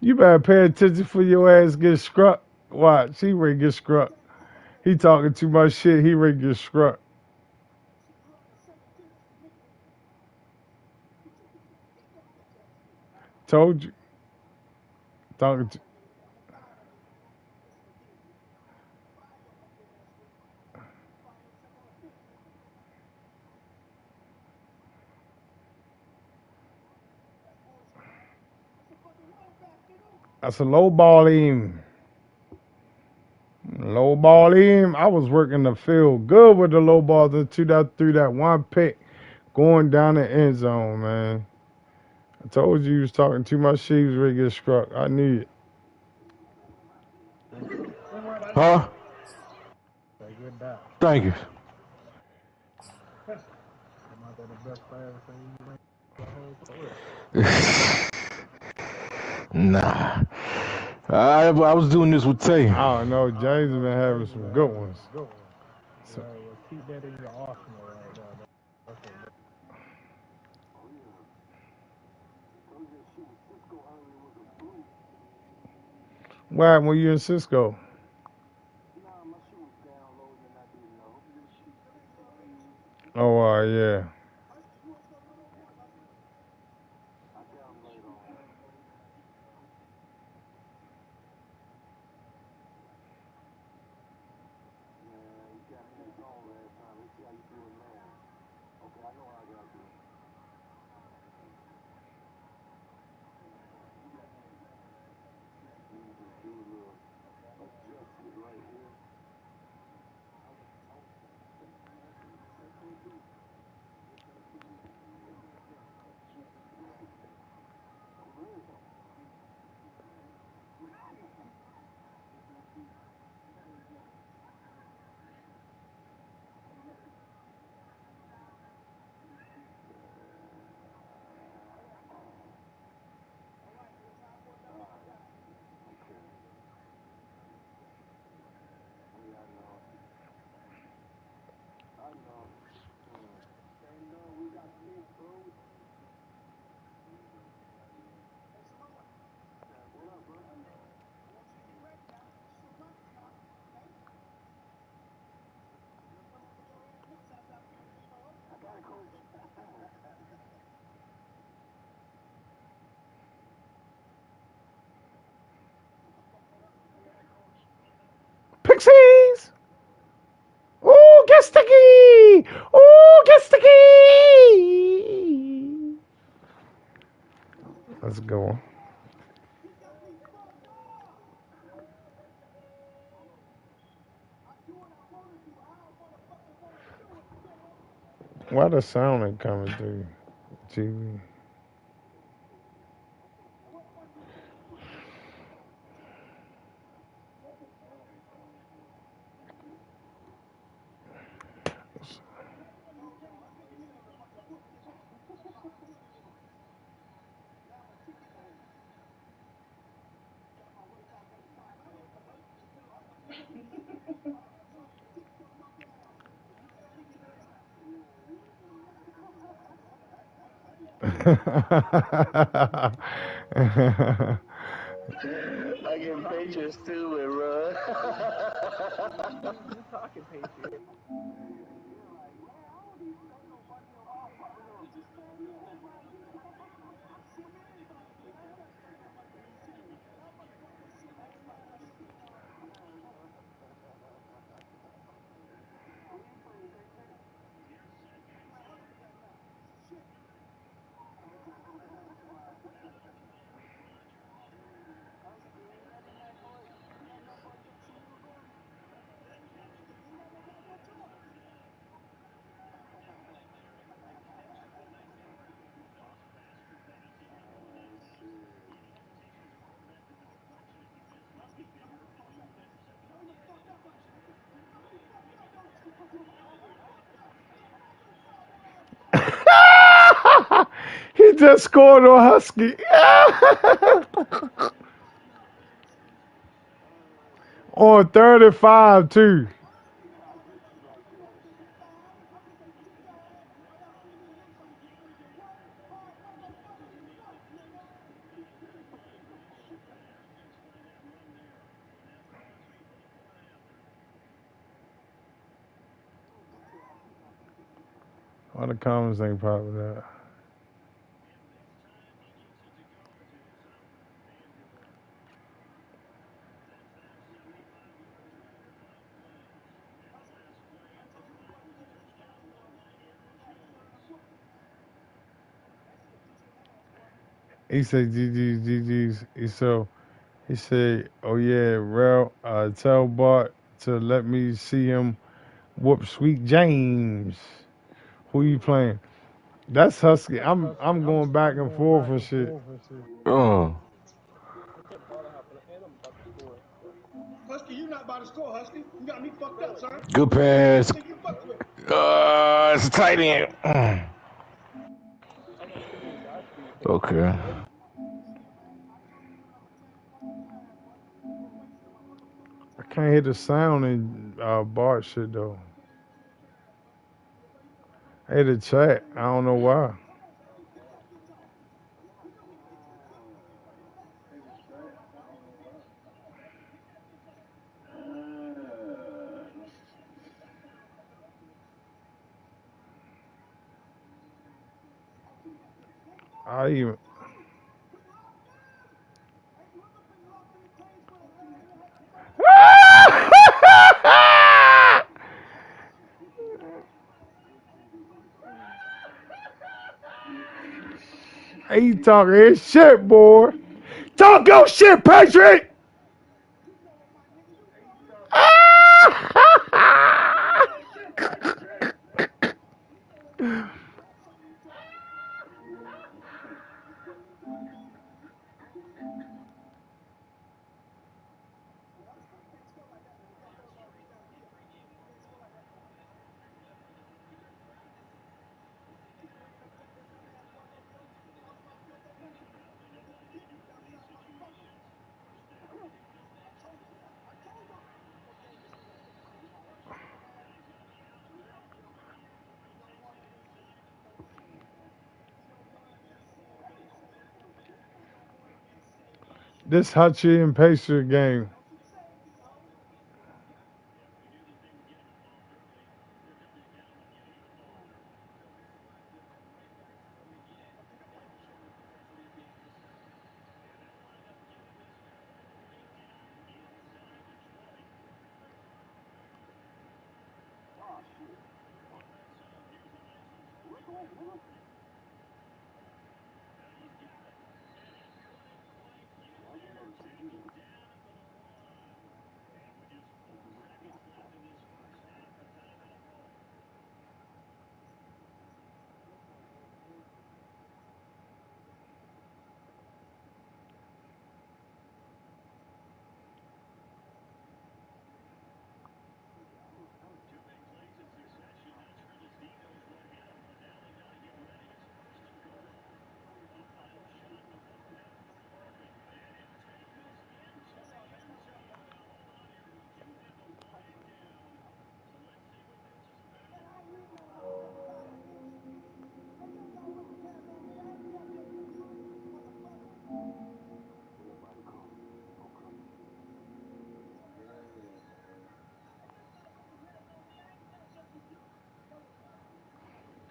You better pay attention for your ass get struck. Watch, he ready to get struck. He talking too much shit. He ready to get struck. Told you. Talking to. That's a low ball aim. Low ball aim. I was working the field good with the low ball until that through that one pick going down the end zone, man. I told you he was talking too much shit. He was ready to get struck. I knew it. Huh? Thank you. Nah. I was doing this with Tay. I don't know. James has been having some good ones. So, what happened when you in Cisco? Oh, yeah. Pixies! Oh, get sticky! Oh, get sticky! Let's go. Why the sound ain't coming through TV? I get Patriots too, and run. You talking Patriots? He just scored on Husky. On 35 too. All the comments ain't popping up. He said GG's. He said, oh yeah, Rel, tell Bart to let me see him whoop Sweet James. Who you playing? That's Husky. I'm going back and forth and shit. Oh. Husky, you not about to score, Husky. You got me fucked up, son. Good Who you pass. think you fucking with? It's a tight end. Okay. I can't hear the sound in Bart shit though. I hear the chat. I don't know why. I even he talking his shit, boy. Talk your shit, Patrick. This Hachi and Pacer game.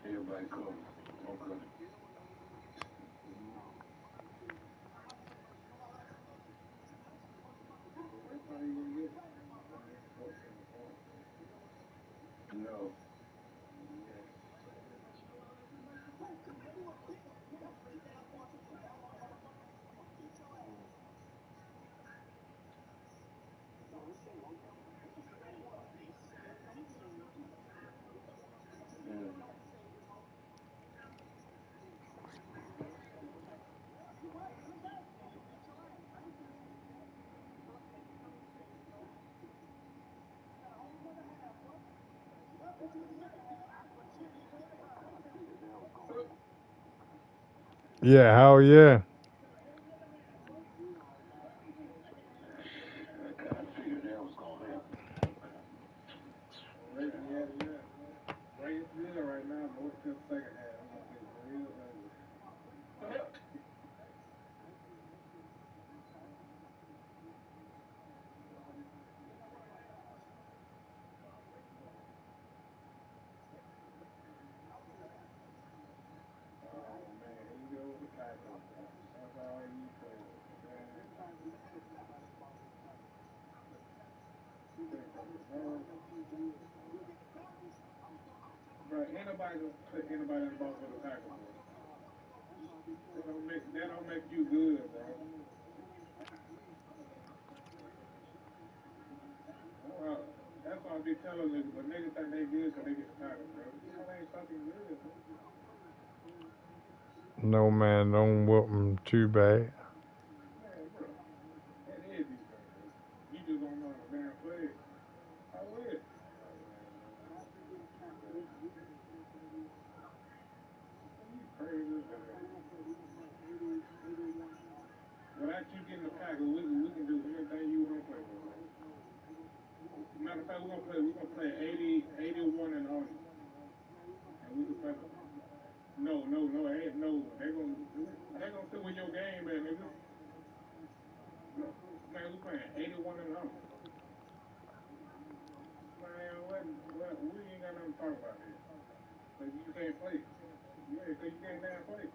Everybody cool. Okay. No. Yeah, hell yeah. I kind of figured that was going to happen. Right, yeah, right now, but what's the second half? I'm going to be real ugly. Bro, anybody put anybody in the box with a tackle, bro. That don't make you good, bro. That's why I be telling niggas, but niggas think they good because they get the tackle, bro. Y'all ain't fucking good, bro. No, man, don't whoop him too bad. Man, bro, that is defense, bro. You just don't know how to damn play it. How is? You crazy as hell. Without you getting the tackle, we can do anything you want to play with, bro. Matter of fact, we're gonna play 80, 81 and on. And we can play. No, no, no, no. They gonna sit with your game, man, nigga. No, man, we playing 81 and on. Man, we ain't got nothing to talk about here. Cause you can't play. Yeah, cause you can't damn play.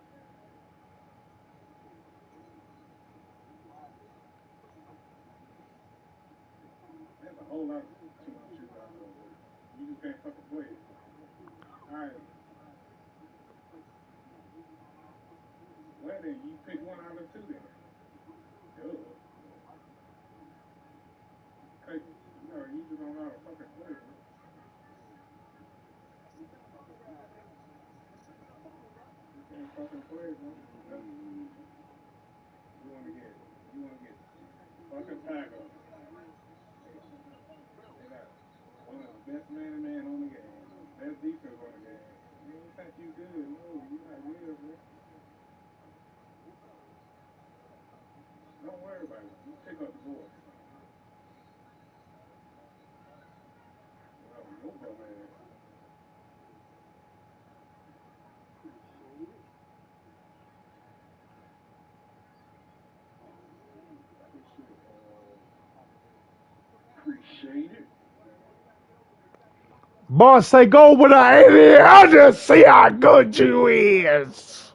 There's a whole lot of too much shit out there. You just can't fucking play. All right. Well then, you pick one out of two then. Duh. Cause, you just don't know how to fucking play, bro. You can't fucking play, bro. You wanna get fucking tackled. They got one of the best man-to-man on the game. Best defense on the game. You think you good? No, you not good, bro. Don't worry about it. You pick up the board. Well, no bum ass. Appreciate it. Boss say go with an 80. I just see how good you is.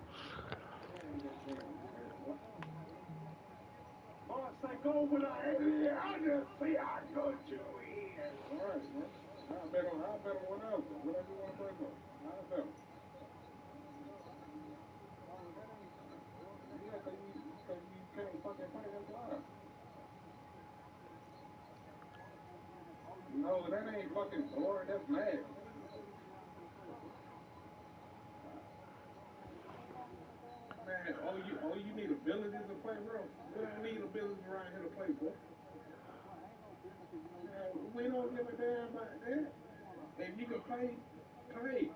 Boss say go with an 80. I just see how good you is. All right, bro. I'll bet on whatever. Whatever you want to play for. I'll bet on. Yeah, cause you can't fucking play, that's why. No, that ain't fucking boring, that's mad. Man, you need abilities to play, bro. We don't need abilities around here to play, boy. Man, we don't give a damn about that. If you can play, play.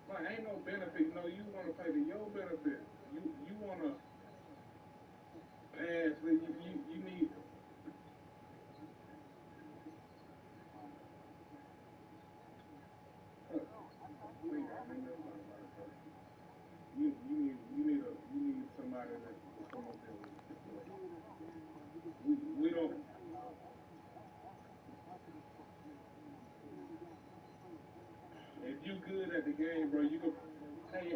Like, ain't no benefit. No, you want to play to your benefit. You want to pass. You need. You need somebody that's some ability. We don't. If you good at the game, bro, you can. Hey,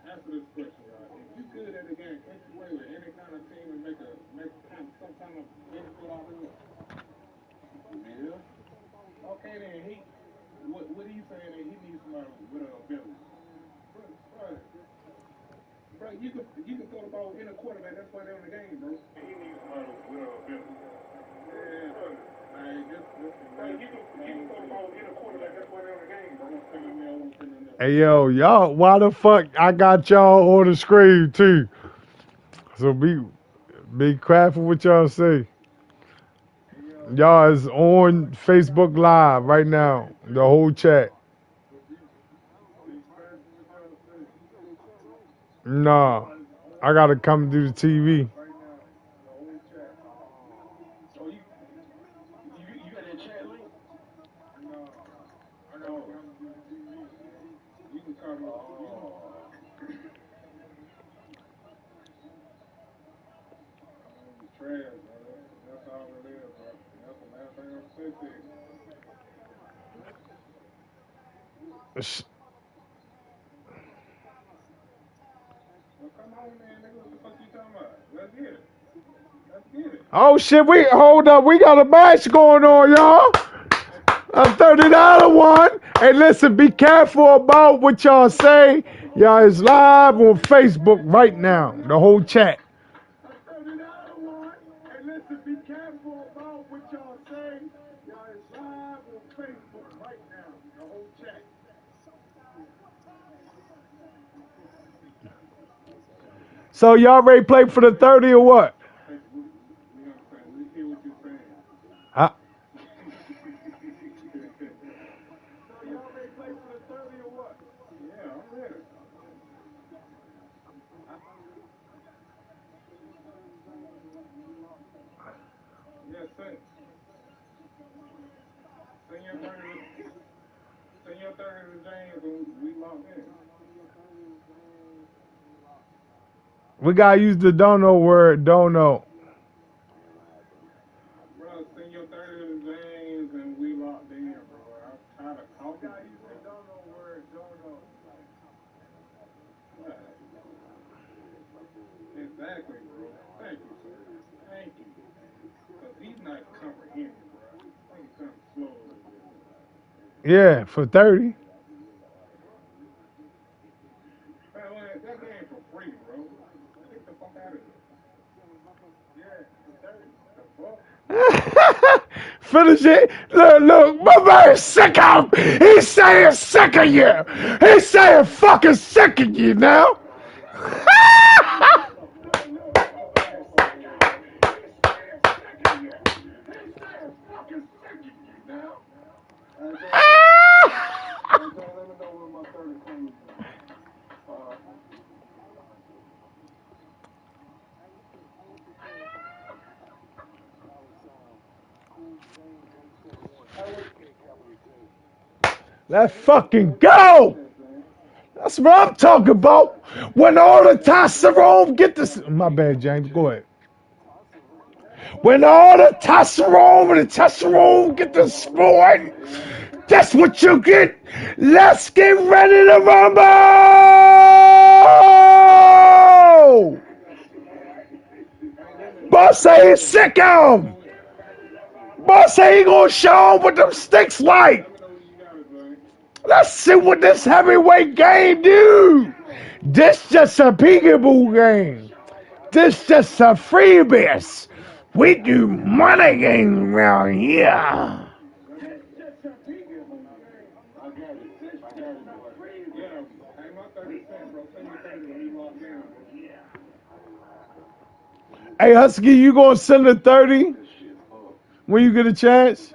answer this question, y'all. If you good at the game, can't you play with any kind of team and make some kind of benefit out of it? Yeah. Okay, then what are you saying that he needs somebody with an ability? Bro, you can throw the ball in a quarterback. That's why they're in the game, bro. He needs somebody with an ability. Yeah. You can throw the ball in a quarterback. That's why they're in the game, bro. Hey yo, y'all, why the fuck I got y'all on the screen too? So be careful what y'all say. Y'all is on Facebook Live right now. The whole chat. Nah, I gotta come to the TV. You got that chat link? No. I gotta come to the TV. You can come you trash, bro. That's all it is, bro. That's the last thing I'm saying to you. Well, come on, man, nigga. What the fuck you talking about? Let's get it. Oh shit, hold up, we got a match going on, y'all. A $30 one. Hey, listen, be careful about what y'all say. Y'all is live on Facebook right now. The whole chat. So y'all ready to play for the 30 or what? I, we gotta use the don't know word, don't know. Yeah, for 30. Finish it. Look, my man's sick of him. He's saying sick of you. He's saying fucking sick of you now. Let's fucking go. That's what I'm talking about. When all the testosterone get this. My bad, James. Go ahead. When all the testosterone get the sport, that's what you get. Let's get ready to rumble. Boss say he's sick of him. Boss say he gonna show him what them sticks like. Let's see what this heavyweight game do. This just a peekaboo game. This just a freebie. We do money games around here. Hey, Husky, you gonna send a 30 when you get a chance?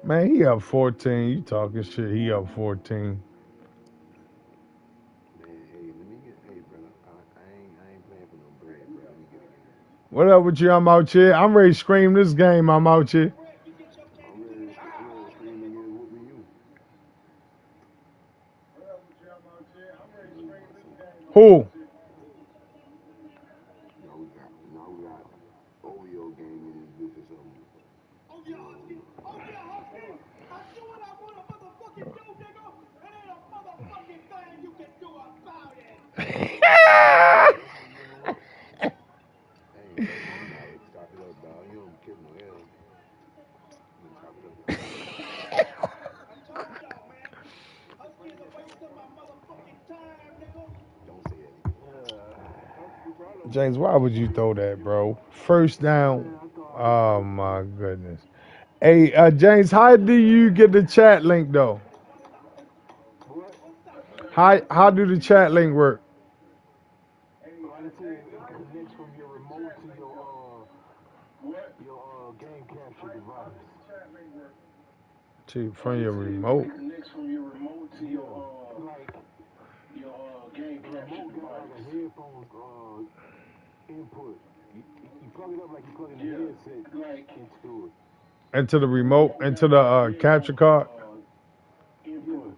Man, he up 14. You talking shit. He up 14. What up with you? I'm out here. I'm ready to scream this game. I'm out here. Who? James, why would you throw that, bro? First down. Oh my goodness. Hey, James, how do you get the chat link though? How do the chat link work? Your game capture device. From your remote. It connects from your remote to your game capture Remote got like a device. headphone input. You plug it up like you plug in the headset like into it. Into the remote, into the capture card. Input.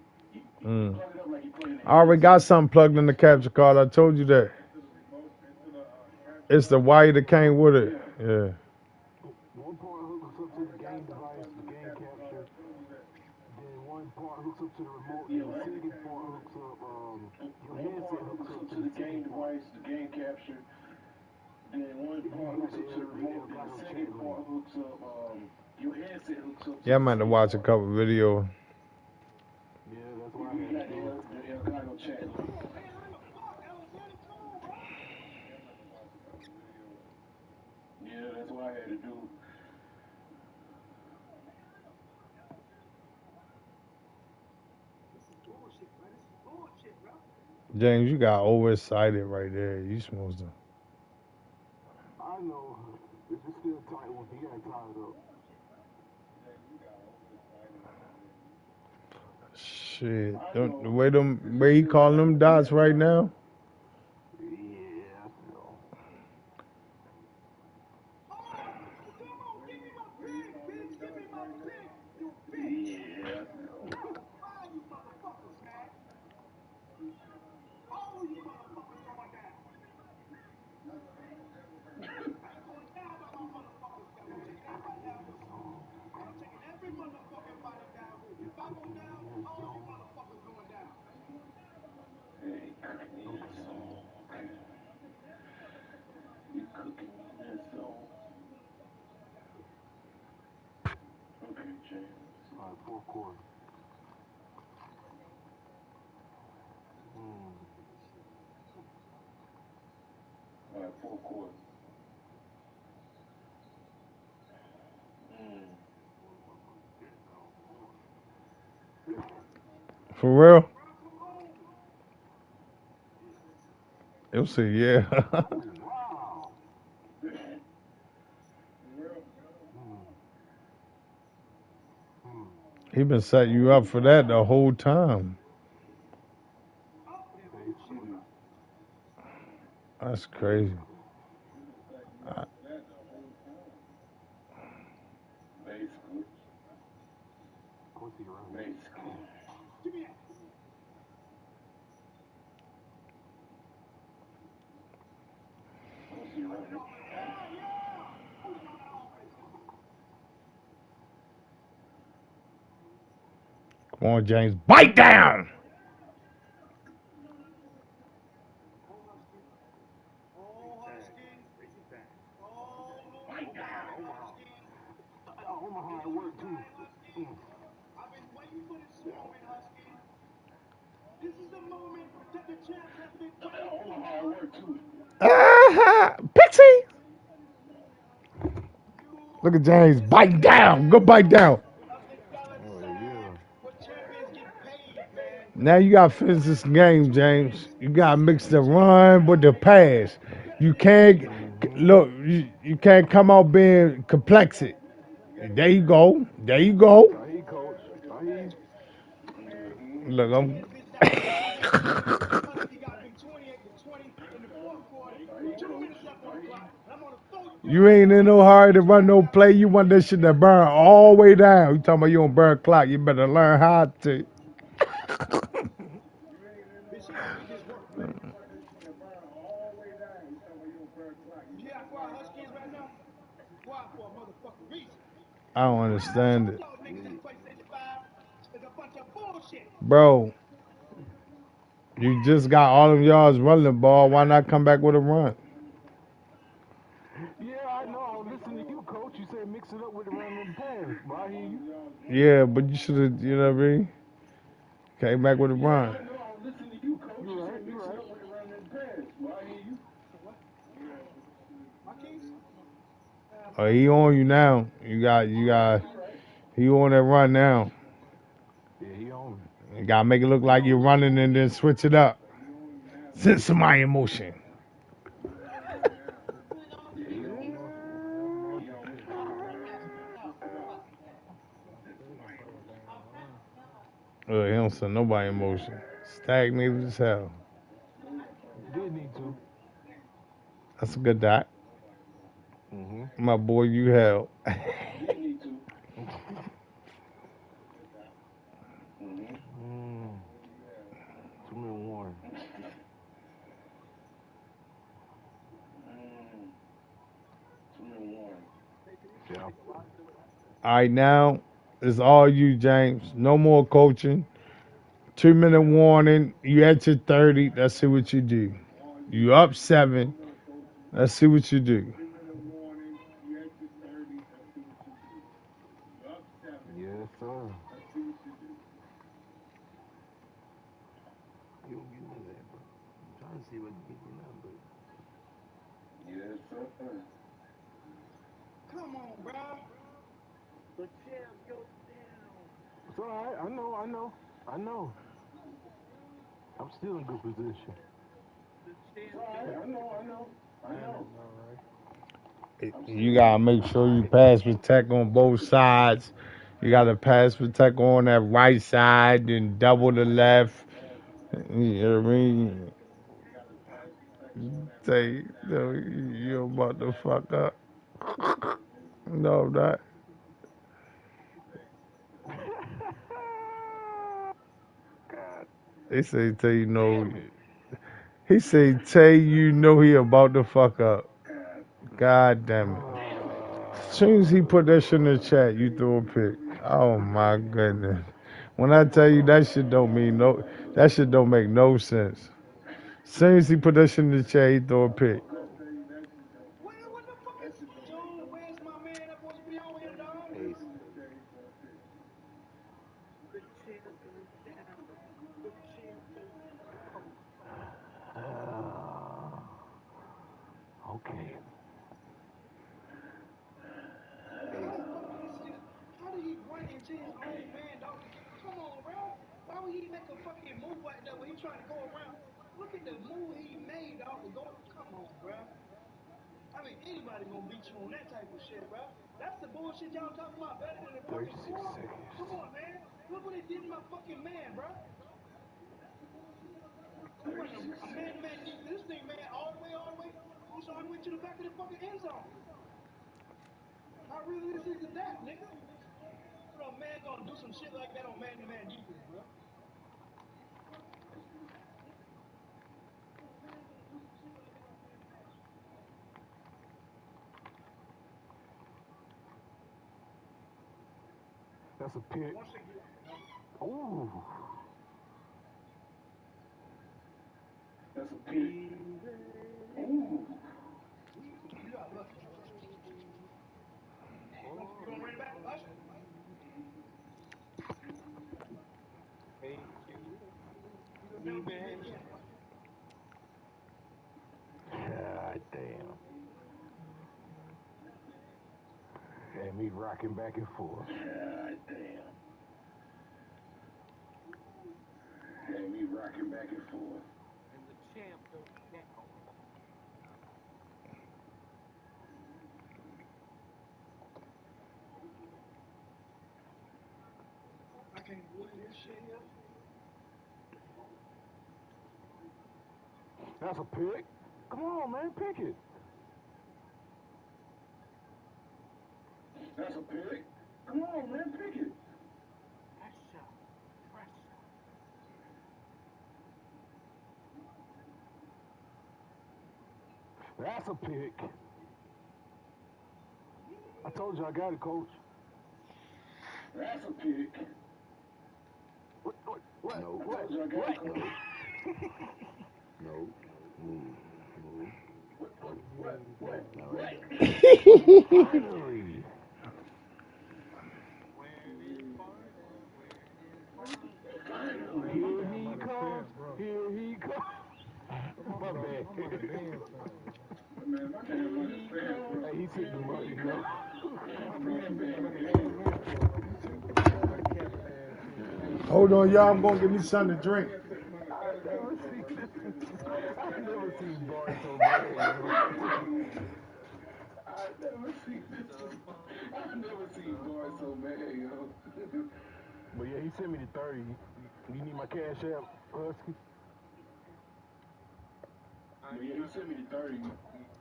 Mm. Plug it up like you plug in the I already got something plugged in the capture card. I told you that. It's the wire that came with it. Yeah. One part hooks up to the game device, the game capture. Then one part hooks up to the remote. And the second part hooks up. Your headset hooks up to the game second part. device, the game capture. Then one part hooks up to the remote, and the second part hooks up. Your headset hooks up. Yeah, I'm about to watch a couple videos. Yeah, that's why I had to do the Elgato chat link. Yeah, that's what I had to do. James, you got overexcited right there. You supposed to. I know. It's still tight once you got tied up. Shit. The way he calling them dots right now. Yeah, no. You cooking in that zone. Okay, James. All right, fourth quarter. All right, fourth quarter. For real? He'll say, yeah. Wow. He been setting you up for that the whole time. That's crazy. Basically. Basically. Come on, James. Bite down! Omaha at work too. I've been waiting for this moment, Husky. This is the moment that the champs have been waiting for. Pixie! Look at James. Bite down. Go bite down. Now you got to finish this game, James. You got to mix the run with the pass. You can't, look, you can't come out being complexed. There you go. There you go. Look, I'm. You ain't in no hurry to run no play. You want that shit to burn all the way down. You talking about you don't burn clock. You better learn how to. I don't understand it. Bro, you just got all of y'all's running the ball. Why not come back with a run? Yeah, I know. Listen to you, coach. You said mix it up with the run and pass. But I hear you. Yeah, but you should have, you know what I mean? Came back with a run. Listen to you, coach. You said mix it up with the run and pass. Well, I hear you. Oh, he on you now. You got, he on that run now. Yeah, he on me. You gotta make it look like you're running and then switch it up. Send somebody in motion. He don't send nobody in motion. Stagnated as hell. Did need to. That's a good dot. Mm-hmm. My boy, you hell. Mm. 2-1. Yeah. All right, now it's all you, James. No more coaching. 2-minute warning. You at your 30. Let's see what you do. You up 7. Let's see what you do. Yes, sir. You don't get none of that, bro. I'm trying to see if I can get you none, but. Yes, sir. Come on, bro. It's all right. I know. I'm still in good position. It's all right. I know. You gotta make sure you pass protect on both sides. You gotta pass protect on that right side, then double the left. You know what I mean? Say, no, you about to fuck up. No, I'm not. God They say, tell you know. damn it. He say, tell you know he about to fuck up. God damn it. As soon as he put that shit in the chat, you threw a pick. Oh my goodness. When I tell you that shit don't mean no, that shit don't make no sense. As soon as he put that shit in the chat, he threw a pick. What the fuck is Joe? Where's my man? That supposed to be on here, dog. Ace. Okay. How did he run into his own man, dog? Come on, bro. Why would he make a fucking move like that when he trying to go around? Look at the move he made, dog. To go. Come on, bro. I mean, anybody gonna beat you on that type of shit, bro. That's the bullshit y'all talking about better than the fucking 36 score. seconds. Come on, man. Look what they did to my fucking man, bro. I'm running a man-to-man defense. This thing, man, all the way, almost all the way to the back of the fucking end zone. How realistic is that, nigga? What a man gonna do some shit like that on man-to-man defense, bro? That's a pick. Ooh. That's a pick. Ooh. You got lucky. You gonna run it back? Usher? You gonna never beat me again, Usher. God damn. Had me rocking back and forth. God damn. Had me rocking back and forth. I can't believe this shit here. That's a pick. Come on, man, pick it. That's a pick. Come on, man, pick it. That's a pick. I told you I got it, coach. That's a pick. What? No. I told you I got it, coach. No. Move. What? Not right there. Finally. Here he comes. Here he comes. My bad. Man, my man understand, bro. Hey, he took the money, no. Hold on, y'all. I'm gonna give me something to drink. I've never seen Bart so mad, yo. I've never seen Bart so mad, yo. But yeah, he sent me the 30. You need my cash app, Husky? But yeah, he sent me the 30.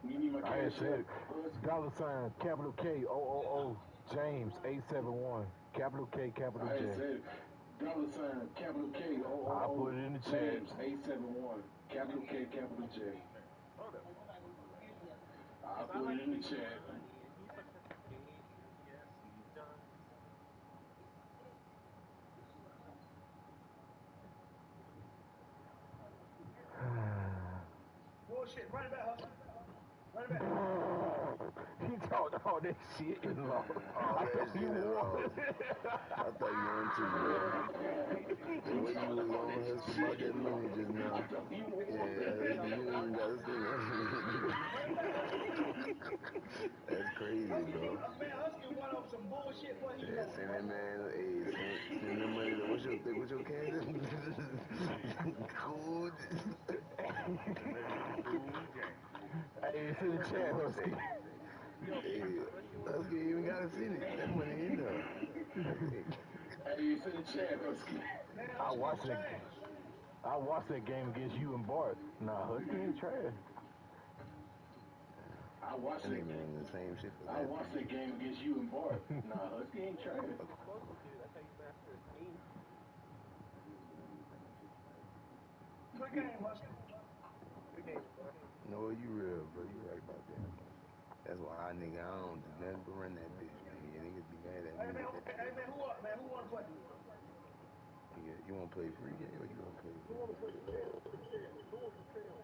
You need my I had cash said app. dollar sign, capital K, O, James, 871. Capital K, capital I J. had said dollar sign, capital K, I put it in the chat. James, 871. Capital K, capital J. Hold up. I If I put like it in the making chat. money and he participates, yes, he does. Bullshit. Run it back, Husky. Run it back. He talked all that shit in law. All that shit in law. I thought you wanted to, bro. The way you was on Husky about that money just now. Yeah, Husky, you ain't got to say nothing. That's crazy, bro. Man, Husky went over some bullshit, boy. He know. Send that man, hey, send the money to, what's your cash? Cool. Cool James. Hey, it's in the chat, Husky. Hey, Husky ain't even gotta send it. That money in there. Hey, it's in the chat, Husky. Man, I Husky watched trash. that game against you and Bart. Nah, Husky ain't trash. I watched That nigga been running the same shit for the last 2 that years. game against you and Bart. Nah, Husky ain't trash. You're supposed to do. That's how you master a scheme. Good game, Husky. Good game, bro. No, you real, bro. You right about that, bro. That's why I don't do nothing but run that bitch, man. Yeah, niggas be mad at me Hey, man, with that okay. shit. Hey, man, who up, man? Who want to play? Yeah, you wanna play free game or you wanna play Who want to play trail? Who wants to trail?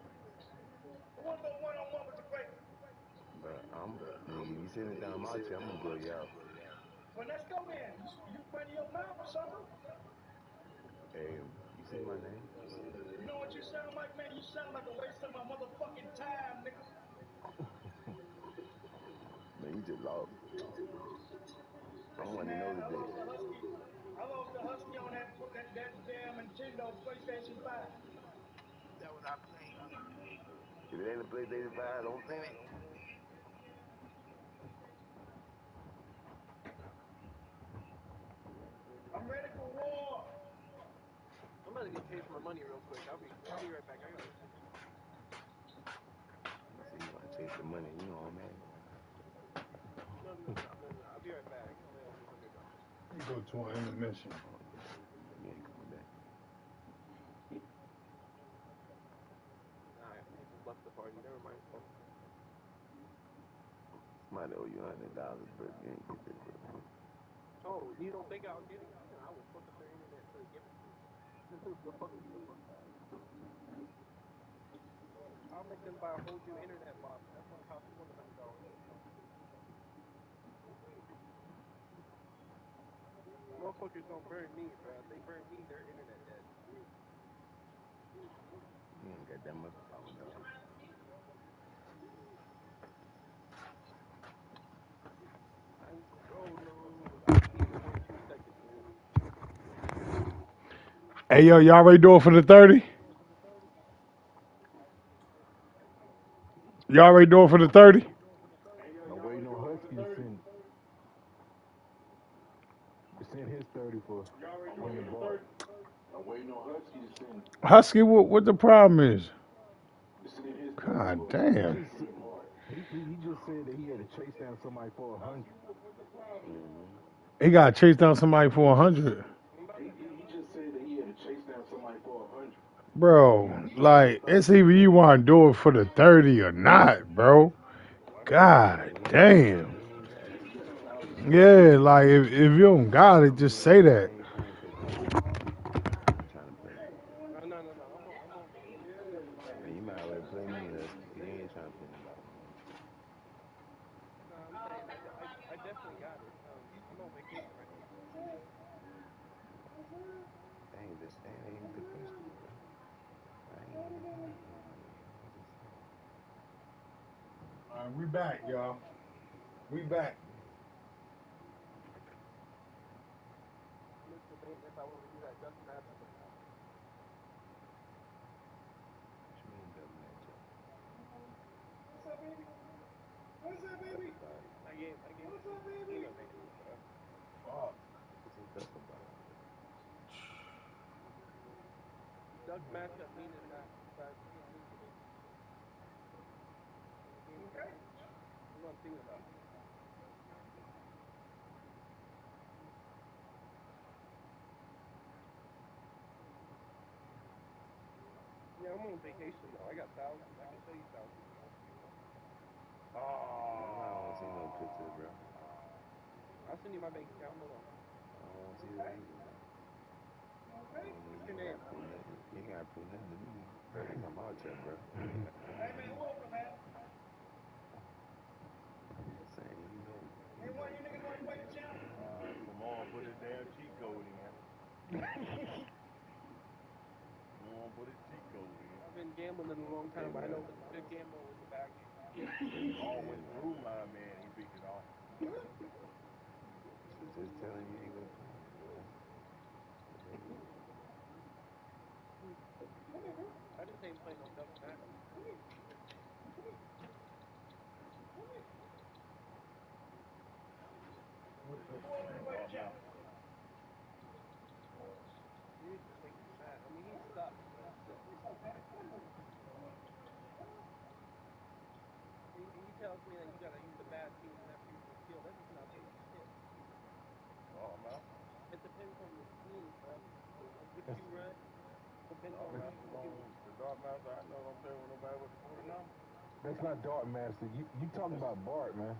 Who want to go one-on-one with the great? bro? Nigga, if you send it down my chair, I'm gonna blow you out. Well, let's go then. You running your mouth or something? Hey, you see my name? You know what you sound like, man? You sound like a waste of my motherfucking time, nigga. Man, you just lost. I'm Listen, 1-0 man, I today. lost the Husky. I lost the Husky on that damn Nintendo PlayStation 5. That what I play. If it ain't a PlayStation 5, don't send it. I'm ready for war. I'm gonna get chase my money real quick. I'll be right back. I gotta. You say you wanna chase the money, you know, man. No. I'll be right back. I'm gonna only $100. You go to an intermission. You ain't coming back. Nah, he just left the party. Never mind. Oh, Somebody owe you $100, bro. You ain't get that, bro. oh, you don't think I'll get it? Man, I will fuck up their internet until they give it to me. The fuck you mean? I'll make them buy a whole new internet box. That's gonna cost more than $100. Motherfuckers don't burn me, bro. If they burn me, their internet dead. You ain't got that much power, dog. Oh no, I just need 42 seconds, man. Hey, yo, y'all ready to do it for the 30? Y'all ready to do it for the 30? I'm waiting on Husky to send his 30 for him and Bart. I'm waiting on Husky to send Husky, what the problem is? his God He damn. just said that he had to chase down somebody for 100. He got to chase down somebody for 100. He just said that he had to chase down somebody for 100. Bro, like, it's either you want to do it for the 30 or not, bro. God damn. Yeah, like, if you don't got it, just say that. I'm trying to play. No. I'm on. I got some time. Man, you might well play me, Husky, because you ain't trying to play nobody, man. No, I'm saying I definitely got it. I'm on vacation right now. That ain't the question, bro. I ain't even doing anything, man. I'm just saying. All right, we back, y'all. We back. I'm just debating if I want to do that dust matchup or not. What you mean, does matchup? What's up, baby? What's up, Dust baby? about? I gave What's up, Cena baby? advantage, bro. Fuck. What's a dust about? How's matchup meaning that you guys can't lose today in the game capture? That's what I'm thinking about. Yeah, I'm on vacation though. I got thousands. I can show you thousands if you want. I don't want to see no pictures, bro. I'll send you my bank account. Hold on. I don't want to see that either, bro. I don't need. What's You your ain't name? got to prove nothing. You ain't got to prove nothing to me. I'm out here, bro. Hey man, who open, man? I'm just saying, you know, Ain't one of you niggas want to play the champ? Samoa put his damn cheat code in. Samoa put his cheat code in. I've been gambling in a long Hey, time. I bro. know what's a good gamble and what's a bad gamble. Ball Hey, went bro. through my man. He picked it off. So just tell him you ain't gonna play. But they good. I just ain't playing no double matches. What the Who open to fuck? play the Dark champ? Mouse. Dude just makes me mad. I mean, he sucks, but still. He tells me that you gotta use a bad team and that team's gonna kill. That does not mean shit. Dark Mouse. It depends on the scheme, bro. Like what That's, you run depends Dark on Mouse was you. on the Dark Mouse I know don't play with nobody with the 40 number. that's not Dark Master. You talking about Bart, man.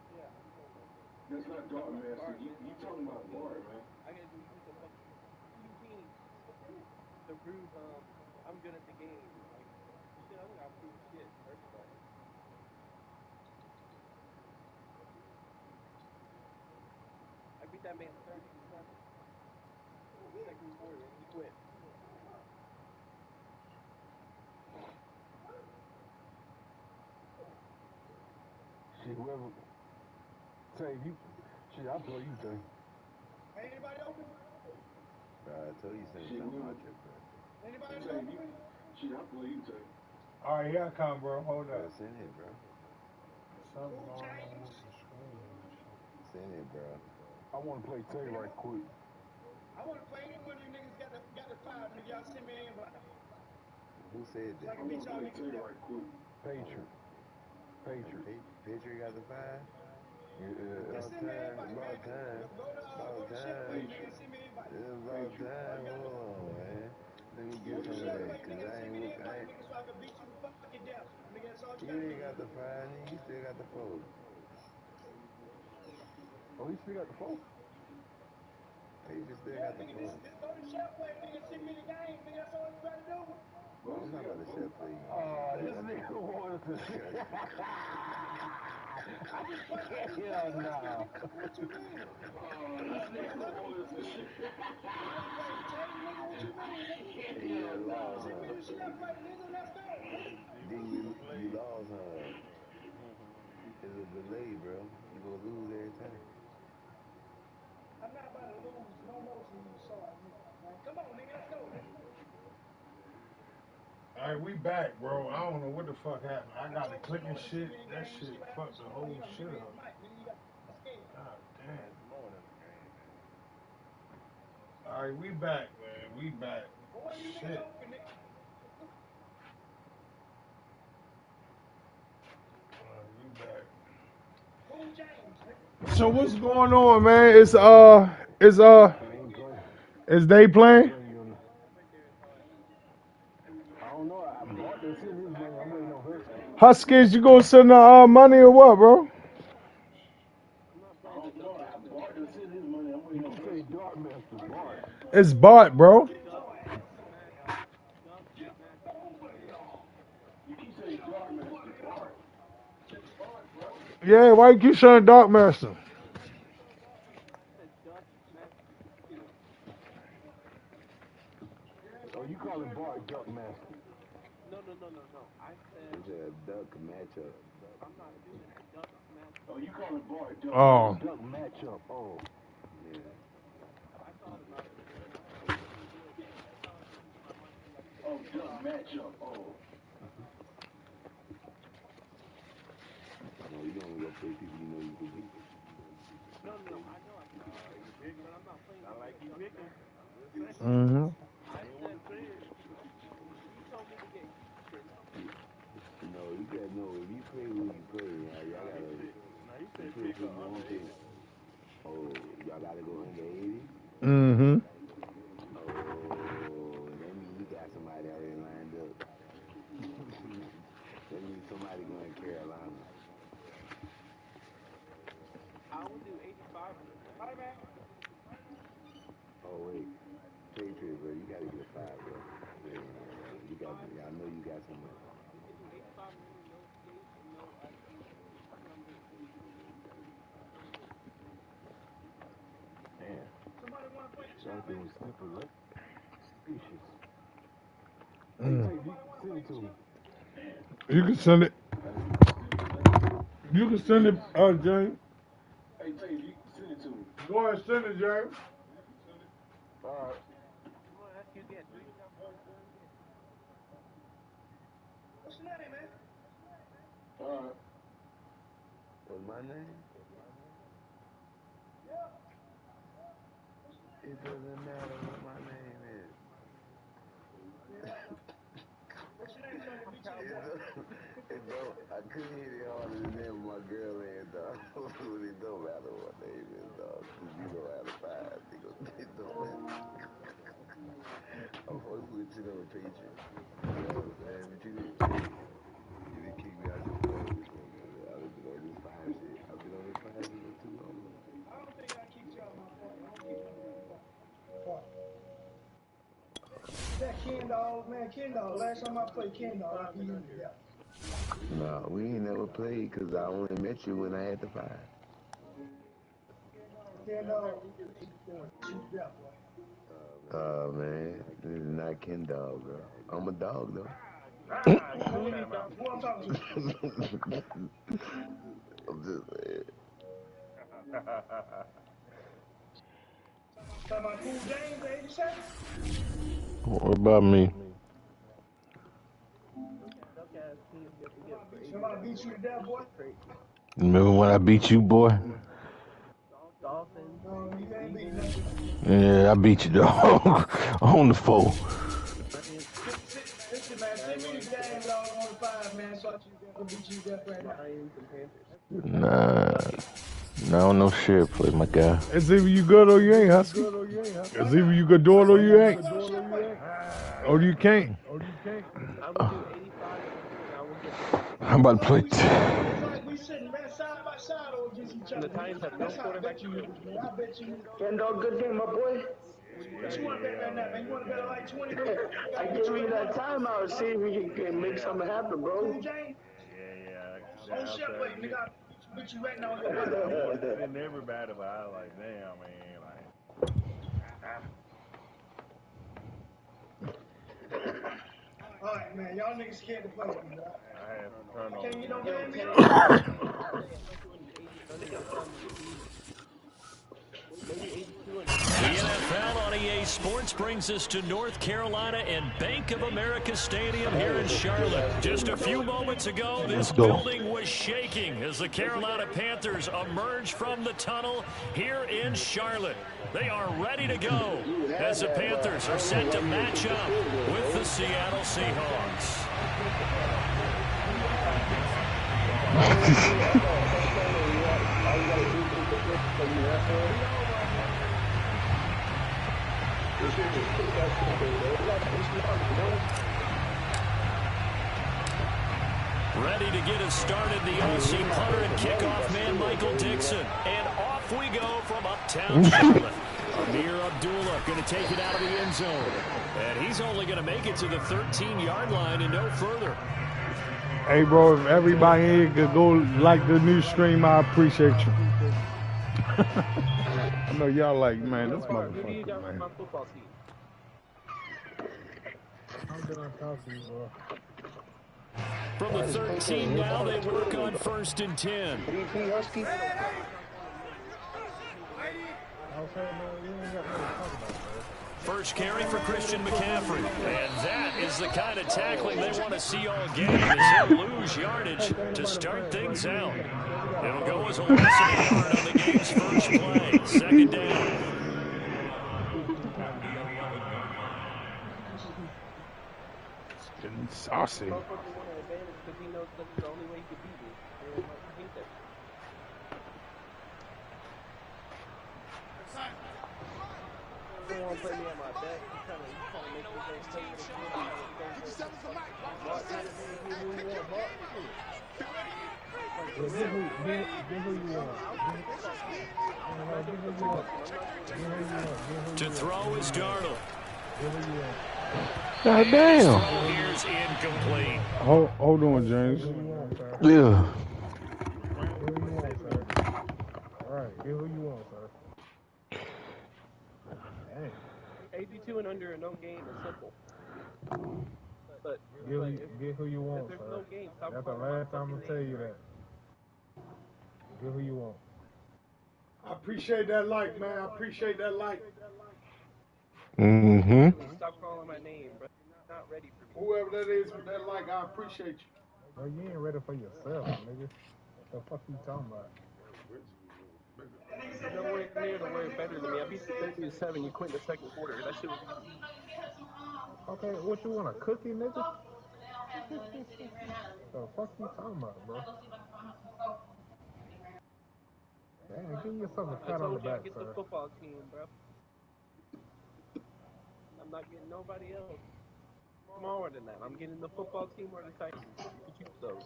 Yeah, I'm talking about Bart. That's I'm not talking Dark about Master. Bart, man. You He just talking told about me Bart, man. I gotta go use a fucking two teams to prove I'm good at the game. Like shit, I don't gotta prove shit first of all. I beat that man 30-7 second quarter and he quit. Shit, whoever say you, shit, I blow you thing. Anybody open? Bro, I told you send Shit, something whoever out here, bro. Anybody Send else it. open? shit, I play you, Tay. All right, here I come, bro. Hold Bro, up. send it, bro. Something Who going on James? with the screen and shit. Send it, bro. I want to play Tay right Anybody? quick. I want to play any one of you niggas got the five, nigga. Y'all send me an invite Who said so I that? can beat y'all niggas together. Patriot. Oh, Patriot. Patriot got the 5? Yeah. Just About send me an time. invite, man. About time. Go About to share time. play, nigga, and send me an invite. It's about All time. you gotta do. Hold on, man. Let me Go get to some of share that, play, cause nigga, and I send ain't me the with. invite, nigga, so I can beat you to fucking death. Nigga, that's all you You gotta ain't do, got nigga. the 5, nigga. You still got the 4. Oh, he still got the phone. Patriot still Yeah, got the nigga, 4. just go to share play, nigga, and send me the game, nigga. That's all you gotta do. Oh, I'm not about to share play you, man. Oh, I this got you. nigga wanted to. I got you. I just play Hell ugly, no. nigga. What you mean? You This wanna play nigga ugly? wanted some shit. You wanna play Tay, nigga? What you mean, nigga? Then you Hell done lost, no. Send me huh? the share play, nigga. Let's go, nigga. See Then what you you played. lost, huh? It's a delay, bro. You gonna lose every time. I'm not about to lose no more to you sorry niggas, man. Come on, nigga, let's go, nigga. All right, we back, bro. I don't know what the fuck happened. I I got the told clicking Samoa to send shit. me the That game. shit See what fucked happens, the Samoa. He whole don't shit give me his up. mic, nigga. You got scared. God Man, damn. Samoan in the game, man. All right, we back, man. We back. But one of you niggas Shit. open, nigga. All right, we back. Who James, nigga? So what's going on, man? Is they playing? Right there is how I beat you. I don't know. I bought this his money. I'm waiting on her. Back Huskies, you to gonna back. send the money or what, bro? I'm not I playing the don't know. double matchup. Bart done sent his money. I'm You waiting on can her say shit. Dark Master Bart. It's Bart, bro. Get Duck your ass. matchup. Duck matchup. You keep saying Dark Master. Bart. It's Bart, bro. Yeah, why you keep saying Dark Master? I said duck matchup. Oh, you call it Bart Duck Master. No. I said It's a duck matchup. I'm not doing duck matchup. Oh, you call it Bart Duck Oh. Master. Duck matchup. Oh. Yeah. I thought about it, man. I really did. I thought I was gonna lose my money because I was getting Oh, pissed Duck off. Matchup. Oh. Oh, you only gonna play people you know you can beat. No. There you I know I can beat All them, right, you picking. but I'm not playing Sound you in like a you duck picking. matchup. Mm-hmm. I said, you told me to get Houston. No, you gotta know if you play who you play, y'all gotta you play for your own team. Oh, y'all gotta go under 80? Mm-hmm. Oh, that means you got somebody already lined up. That means somebody going to Carolina. I will do 85. Bye, man. Oh, wait. Patriots, bro, you got to get a 5, bro. Yeah, you got. I know you got some money. We can do 85 million, no escape, and no number 8. Man. Somebody want to play the That thing was championship? sniffing, right? Species. Hey, Mm. Tav, send it to me. You can send it. You can send it, James. Hey, Tav, send it to me. Go ahead, send it, James. All right. I'm going to ask you again. Who you got for again? What's your name, man? All right. What's my name? Yeah. It doesn't matter what my name is. What's your name so I can beat you to It death? don't, I couldn't hit it harder than that with my girl and dog. It don't matter what my name is, dog. Cause you know how to find, nigga. It don't matter. I'm fucking with you though, Patriot. You know what I'm saying? But you didn't kick me out your club before, man. I've been on this fire shit. I've been on this fire shit for too long. I don't think I kicked you out my party. I don't kick no nigga out my party. That Ken Dog, man, Ken Dog. Last time I played Ken Dog, I beat him to death. Nah, we ain't never played because I only met you when I had the fire. Ken Dog, I beat you to death, boy. Oh, man. This is not Ken Dog, bro. I'm a dog, though. Who I'm talking to? I'm just saying. Talking about Cool James, 87? What about me? Duck ass teams get to get for 80 Somebody million. beat you to death, boy? It's crazy. Remember when I beat you, boy? Dolphins, No, you ain't beat Eagles, nothing. Yeah, I beat you, dog. On the 4. Lions, Listen, man, send me the game, dog, on the 5, man, so I can beat you to death right now. Lions, and Panthers. Nah. Lucky. No, no shit, play my guy. It's either you good or you ain't, Husky. It's either you could do it or you ain't. Or you can't. I will do 85 million, and I will get the Panthers. I'm about to play. It's like we sitting, man, side by side or against each And other, the man. Titans have no That's how I quarterback bet you play. lose, man. I bet you. Ken Dog, good game, my boy. What you want to bet right now, man? You want to bet like 20 million? I gave you that timeout. See if we can make something happen, bro. Cool, James? On chef play, nigga. I beat you right now on your body. Everybody, but I was like, damn, man, like. All right, man. Y'all niggas scared to play with me, bro. I had some turnovers. I can't get no Yo, game, Kenny, y'all. I'll say 180 under your son with Steve. Maybe 82 under. The NFL on EA Sports brings us to North Carolina and Bank of America Stadium here in Charlotte. Just a few moments ago, this building was shaking as the Carolina Panthers emerged from the tunnel here in Charlotte. They are ready to go as the Panthers are set to match up with the Seattle Seahawks. Ready to get us started, the Aussie punter and kickoff man, Michael Dixon. And off we go from uptown Charlotte. Amir Abdullah going to take it out of the end zone. And he's only going to make it to the 13-yard line and no further. Hey, bro, if everybody here could go like the new stream, I appreciate you. I know y'all like, man, this Who do you motherfucker, got man. for my football team? I'm done talking, bro. From the 13 now, they work on 1st and 10. First carry for Christian McCaffrey. And that is the kind of tackling they want to see all game as he'll lose yardage to start things out. It'll go as a loss of a yard on the game's first play. 2nd down. Saucy. Motherfucker want an advantage because he knows that's the only way he can beat me. And like, I hate that shit. He don't want to play me at my best. He's trying to make this old player shit. He's trying to think that he's Mark, who you want, Mark? Give who you want. To throw is Darnold. God damn. Here's incomplete. Hold on, James. Yeah. All right, get who you want, sir. Dang. 82 and under in no game is simple. But Get who you want, there's sir. no game. Stop That's the calling my last time I'm fucking gonna tell name. you that. Get who you want. I appreciate that like, man. I appreciate that like. Mm-hmm. Stop calling my name, bro. You're not ready for me. Whoever that is with that like, I appreciate you. Bro, you ain't ready for yourself, nigga. What the fuck you talking about? You're nowhere near to where better than me. I beat you 30-7. You quit in the second quarter. That shit was easy. Okay, what you want, a cookie, nigga? The fuck you talking about, bro? Damn, give yourself a pat on the I told you I back, get sir. the football team, bro. I'm not getting nobody else smaller than that. I'm getting the football team or the Titans. You can choose those.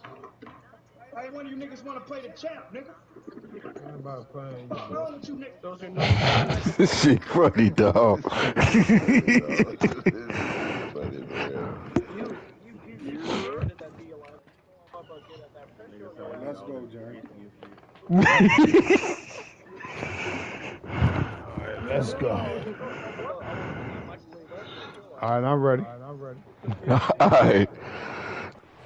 Hey, one of you niggas want to play the champ, nigga? Ain't about playing you, What's bro. wrong with you niggas? Those are no teams. This shit funny, dog. You scared of that D line. You know I'm up get at that pressure on your ass. Let's go, James. Alright, let's go. I want to see a microwave oven too. Alright, I'm ready. Alright.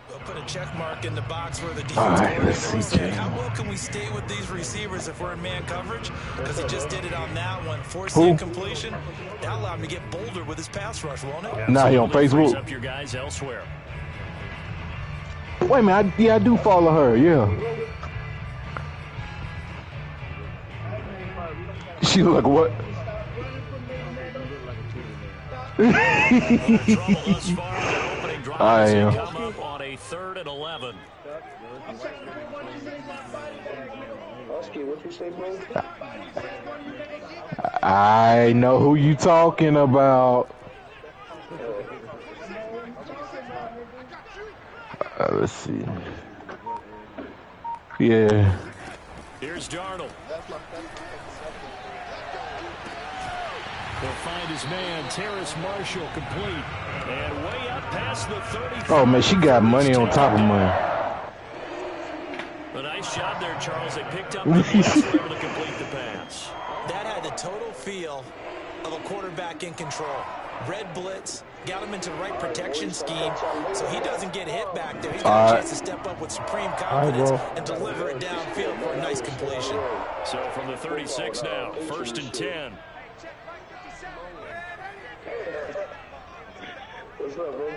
We'll put a check mark in the box for the defense Alright, let's coordinator. see, Said, how James. well can we stay with these receivers if we're in man coverage? Because he just did it on that one. Force Who? the incompletion. That allowed him to get bolder with his pass rush, won't it? Nah, he on Absolutely frees Facebook. up your guys elsewhere. Wait a minute, I do follow her, yeah. She look like what? I am. Come up on a 3rd and 11. Husky, what you say, bro? I know who you talking about. Let's see. Yeah. Here's Darnold. He'll find his man, Terrace Marshall, complete. And way up past the 30. Oh, man, she got money on top of money. A nice job there, Charles. They picked up the blitz, were able to complete the pass. That had the total feel of a quarterback in control. Red blitz, got him into the right protection scheme, so he doesn't get hit back there. He's got a chance to step up with supreme confidence and deliver it downfield for a nice completion. So from the 36 now, 1st and 10. What's up, bro?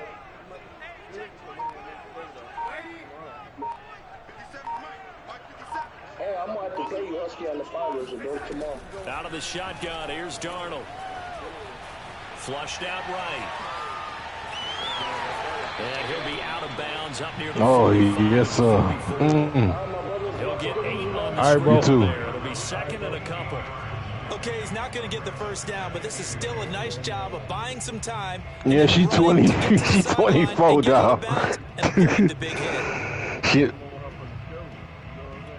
Hey, I'm gonna have to play you Husky on the fires, bro. Come on. Out of the shotgun, here's Darnold. Flushed out right. And he'll be out of bounds up near the 45. Yes, sir. He'll get 8 on the All right, bro. there. It'll be 2nd and a couple. Okay, he's not going to get the first down, but this is still a nice job of buying some time. Yeah, she 20. She's 24, dog. Shit.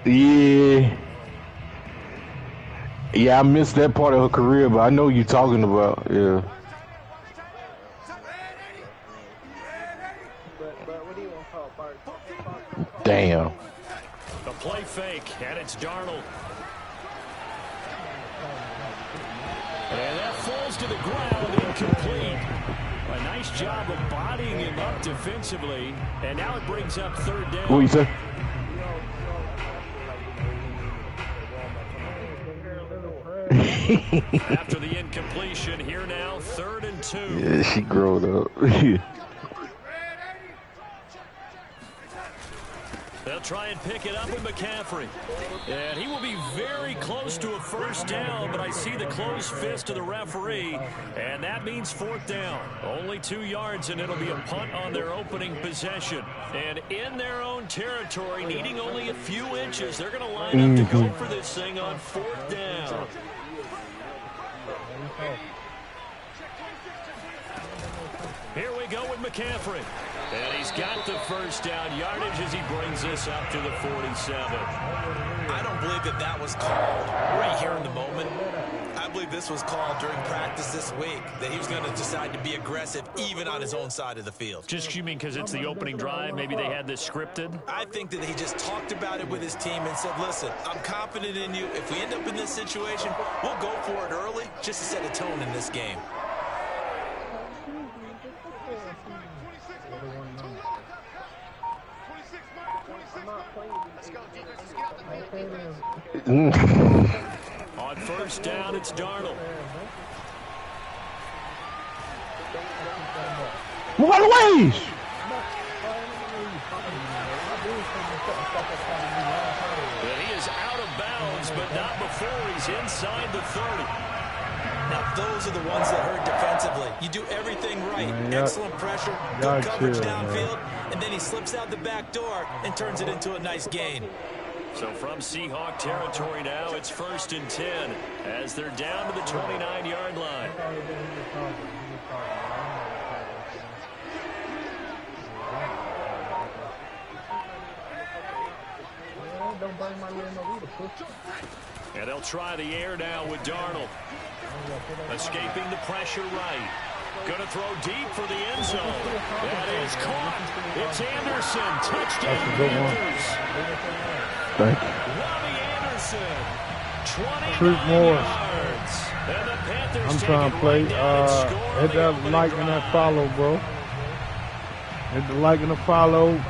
Yeah. Yeah, I missed that part of her career, but I know what you're talking about. Yeah. Damn. The play fake, and it's Darnold. And that falls to the ground, incomplete. A nice job of bodying him up defensively, and now it brings up 3rd down. What you say? After the incompletion, here now, 3rd and 2. Yeah, she growed up. They'll try and pick it up with McCaffrey. And he will be very close to a first down, but I see the closed fist of the referee, and that means 4th down. Only 2 yards, and it'll be a punt on their opening possession. And in their own territory, needing only a few inches, they're going to line up to go for this thing on 4th down. Here we go with McCaffrey. And he's got the first down yardage as he brings this up to the 47. I don't believe that was called right here in the moment. I believe this was called during practice this week, that he was going to decide to be aggressive even on his own side of the field. Just you mean because it's the opening drive? Maybe they had this scripted? I think that he just talked about it with his team and said, listen, I'm confident in you. If we end up in this situation, we'll go for it early just to set a tone in this game. On first down, it's Darnold. Move out of the way! He is out of bounds, but not before he's inside the 30. Now, those are the ones that hurt defensively. You do everything right. Excellent pressure, good coverage downfield, and then he slips out the back door and turns it into a nice gain. So from Seahawk territory now, it's 1st and 10 as they're down to the 29-yard line. And they'll try the air now with Darnold. Escaping the pressure right. Going to throw deep for the end zone. That is caught. It's Anderson. Touchdown Panthers. Thank you. Robbie Anderson. 29 Morris. yards. And the Panthers I'm trying to play. Hit that like and that follow, bro. Hit the like and the follow.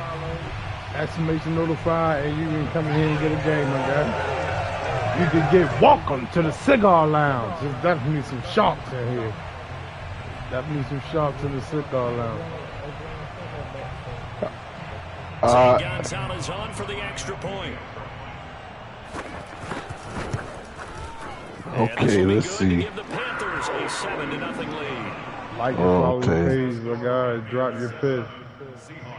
Exclamation notify, and you can come in here and get a game, my guy. You can get welcome to the cigar lounge. There's definitely some sharks in here. Definitely some sharks in the cigar lounge. Gonzalez on for the extra point. Okay, let's see. Give the Panthers a 7-0 lead. Like and follow the page, my guy. Drop your pick.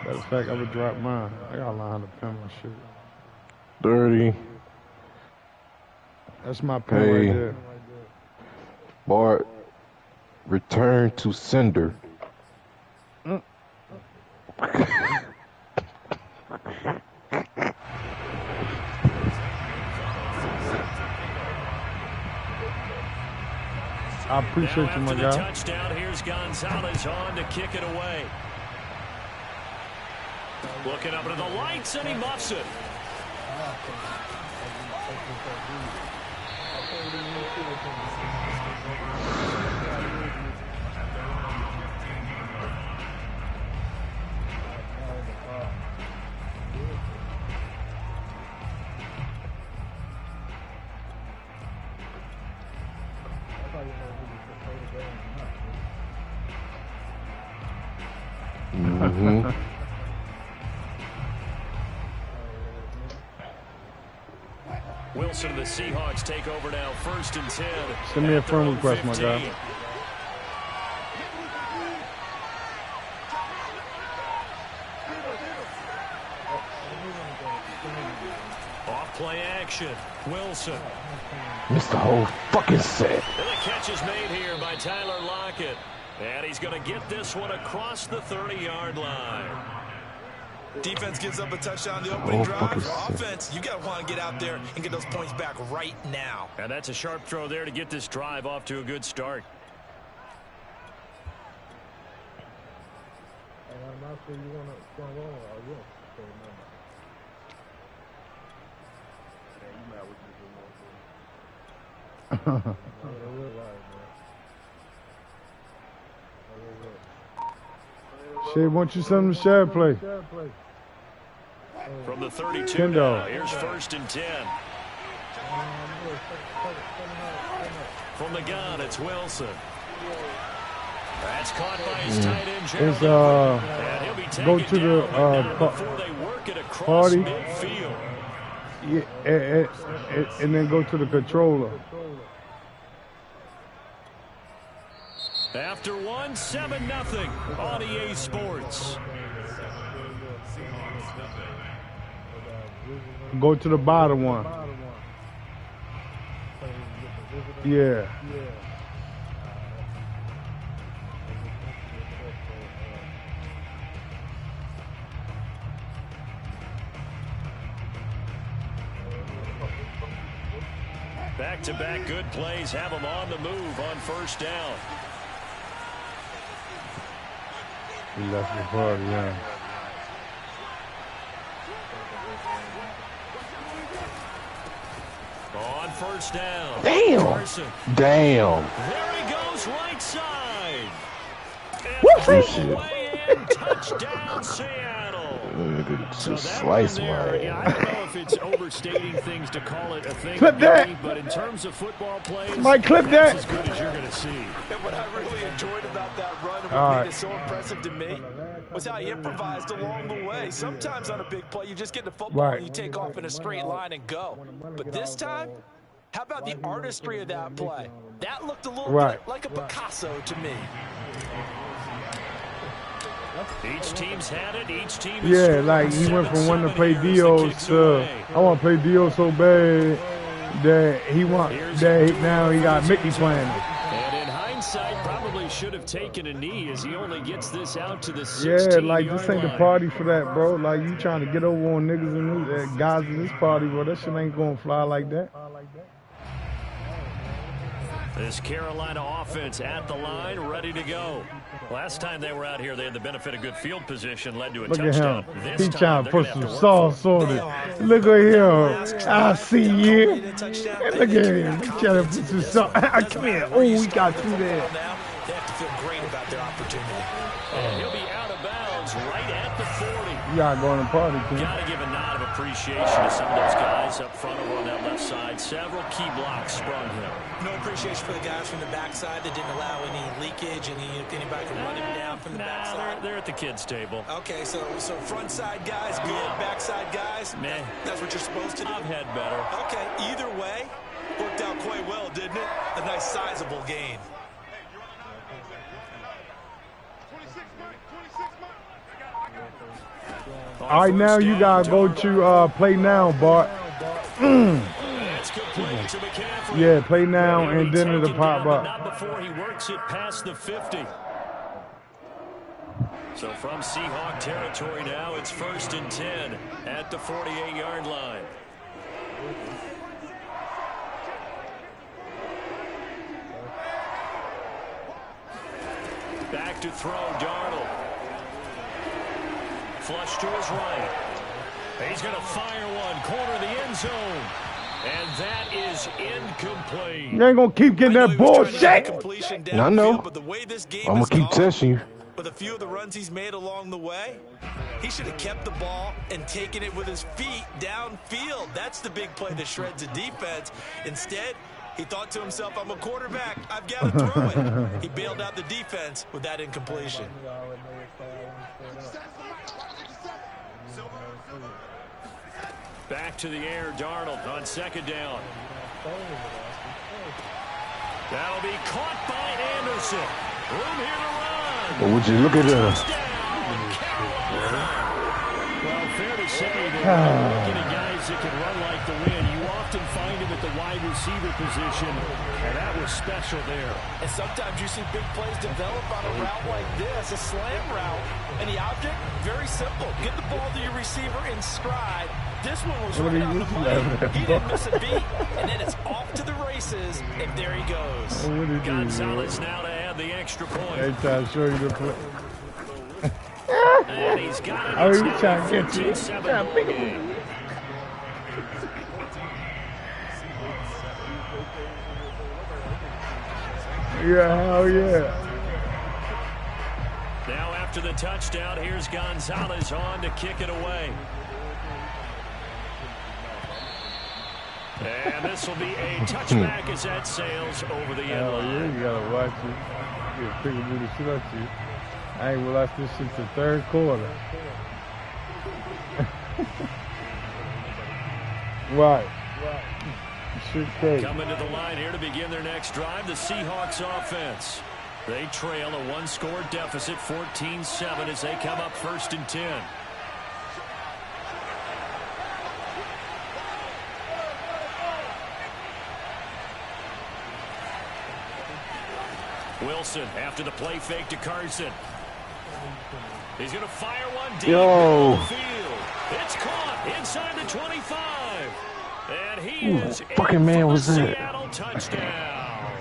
Matter of fact, I would drop mine. I gotta learn how to pin my shit. 30. That's my pin right there. Bart, return to sender. I appreciate you, my guy. Touchdown. Here's Gonzalez on to kick it away. Looking up into the lights, and he muffs it. Mm-hmm. Wilson and the Seahawks take over now, 1st and 10. Send me a friend request, my guy. Off play action. Wilson. Missed the whole fucking set. And the catch is made here by Tyler Lockett. And he's going to get this one across the 30-yard line. Defense gives up a touchdown the opening drive. Offense, you got to want to get out there and get those points back right now. And that's a sharp throw there to get this drive off to a good start. Shit, want you something to share, play. From the 32 now, here's 1st and 10. From the gun, it's Wilson. That's caught by his tight end, It's go to the party. Yeah, and then go to the controller. After 7-0 on EA Sports. Go to the bottom one. Yeah. Back-to-back good plays have them on the move on first down. He left the party, yeah. On first down. Damn. Carson. Damn. There he goes, right side. Good shit. Touchdown, Seattle. So slice I don't know if it's overstating things to call it a thing. Clip that. But in terms of football plays, Mike, clip that. as good as you're going to see. And what I really enjoyed about that run and what made it so impressive to me was how he improvised along the way. Sometimes on a big play, you just get the football and you take off in a straight line and go. But this time, how about the artistry of that play? That looked a little bit like a Picasso to me. Each team's had it. Each team is like he went from wanting to play Dios to I want to play Dios so bad that now he got Mickey playing it. And in hindsight, probably should have taken a knee as he only gets this out to the 16-yard Yeah, like this ain't the party for that, bro. Like you trying to get over on niggas and guys in this party, bro. That shit ain't gonna fly like that. This Carolina offense at the line, ready to go. Last time they were out here, they had the benefit of good field position, led to a touchdown. Look at him. He trying to put some sauce on it. Look at him. I see you. And look at him. He trying to put some sauce. Come here. Oh, we got through there. They have to feel great about their opportunity. And he'll be out of bounds right at the 40. You gotta go in the party, King. Got to give a nod of appreciation to some of those guys up front over on that left side. Several key blocks sprung him. No appreciation for the guys from the backside that didn't allow any leakage, anybody can run him down from the backside. They're at the kids' table. Okay, so front side guys good, backside guys, meh. That's what you're supposed to do. I've had better. Okay, either way, worked out quite well, didn't it? A nice sizable gain. All right, now you gotta go to play now, Bart. Yeah, play now, and then it'll pop up. Not before he works it past the 50. So from Seahawk territory now, it's 1st and 10 at the 48-yard line. Back to throw, Darnold. Flush to his right. He's going to fire one, corner of the end zone. And that is incomplete. You ain't going to keep getting that bullshit. I know. I'm going to keep testing you. With a few of the runs he's made along the way, he should have kept the ball and taken it with his feet downfield. That's the big play that shreds a defense. Instead, he thought to himself, I'm a quarterback. I've got to throw it. He bailed out the defense with that incompletion. Back to the air, Darnold on 2nd down. That'll be caught by Anderson. Room here to run. But would you look at Well, fair to say that looking at guys that can run like the wind, you often find him at the wide receiver position, and that was special there. And sometimes you see big plays develop on a route like this, a slam route, and the object, very simple. Get the ball to your receiver in stride. This one was right on the money. He didn't miss a beat, and then it's off to the races, and there he goes. Gonzalez now to add the extra point. They try to show you the play. And he's got it. Oh, he's trying to get you. Yeah, hell yeah. Now after the touchdown, here's Gonzalez on to kick it away. And this will be a touchback as that sails over the end line. Yeah, you gotta watch it. You gotta pick a booty shit up to you. I ain't watch this shit the third quarter. Right. Shit crazy. Coming to the line here to begin their next drive, the Seahawks offense. They trail a one-score deficit, 14-7, as they come up 1st and 10. Wilson after the play fake to Carson. He's going to fire one deep down the field. It's caught inside the 25. And he is fucking man was that? Seattle touchdown.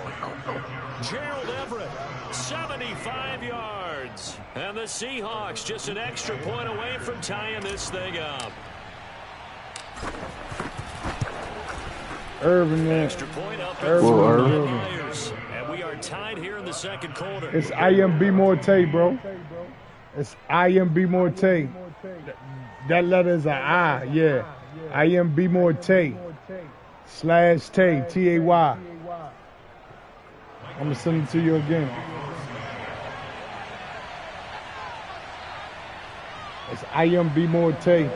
Gerald Everett, 75 yards. And the Seahawks just an extra point away from tying this thing up. Irvin, man. Extra point up Irvin. And we are tied here in the second quarter. It's IMB Morte, bro. It's IMB Morte. That letter is an I, yeah. IMB Morte /Tay, T-A-Y. I'm going to send it to you again. It's IMB Morte.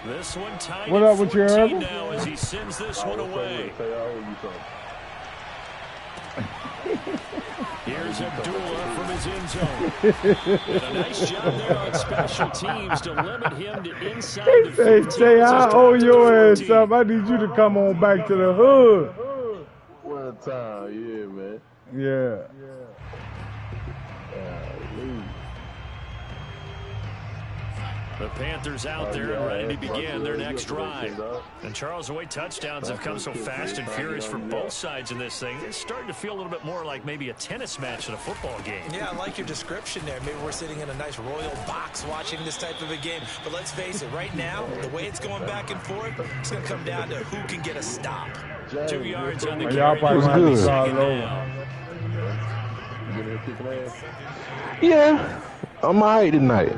This one tied what up with your Irvin? Now as he sends this one away. Here's Abdullah from his end zone. And a nice job there on special teams to limit him to inside the 15. Say, I owe your ass up. I need you to come on back to the hood. One time, yeah, man. Yeah. The Panthers out there and ready to begin their next drive. And Charles, the way touchdowns have come so fast and furious for both sides in this thing, it's starting to feel a little bit more like maybe a tennis match than a football game. Yeah, I like your description there. Maybe we're sitting in a nice royal box watching this type of a game. But let's face it, right now, the way it's going back and forth, it's going to come down to who can get a stop. 2 yards on the carry. Y'all probably going to have to start over. Yeah, I'm all right tonight.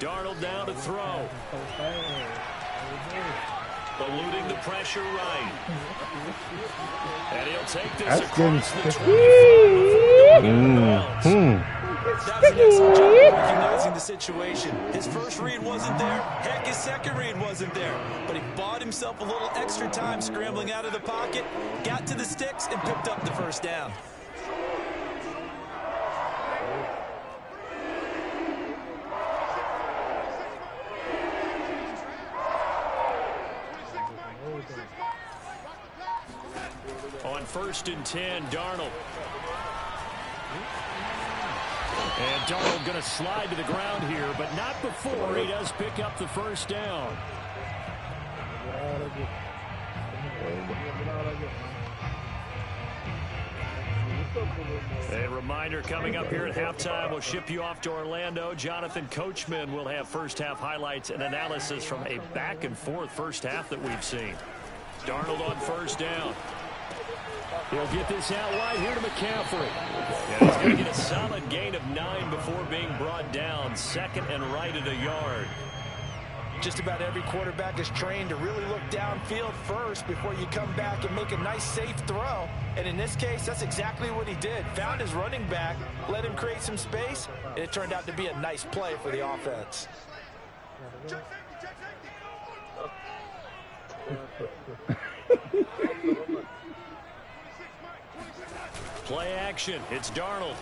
Darnold down to throw. Eluding the pressure right. And he'll take this across the 25. That's an excellent job of recognizing the situation. His first read wasn't there. Heck, his second read wasn't there. But he bought himself a little extra time scrambling out of the pocket, got to the sticks, and picked up the first down. On 1st and 10, Darnold. And Darnold going to slide to the ground here, but not before he does pick up the first down. A reminder coming up here at halftime, we'll ship you off to Orlando. Jonathan Coachman will have first half highlights and analysis from a back and forth first half that we've seen. Darnold on first down. He'll get this out wide here to McCaffrey. Yeah, he's going to get a solid gain of 9 before being brought down. Second and right at a yard. Just about every quarterback is trained to really look downfield first before you come back and make a nice, safe throw. And in this case, that's exactly what he did. Found his running back, let him create some space, and it turned out to be a nice play for the offense. Play action. It's Darnold.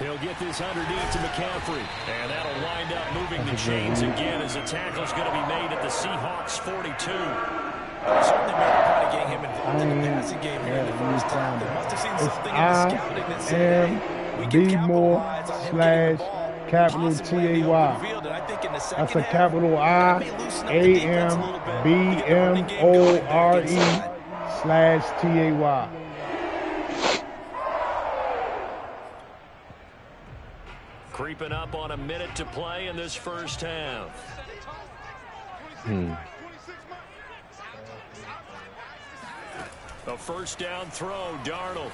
He'll get this underneath to McCaffrey. And that'll wind up moving the chains again as the tackle's going to be made at the Seahawks 42. Certainly made a point of getting him involved in the passing game here in the first time. They must have seen something in the scouting that said, hey, we can capitalize on him getting the ball. Capital T-A-Y. That's a capital I-A-M-B-M-O-R-E /T-A-Y. Creeping up on a minute to play in this first half. A first down throw, Darnold.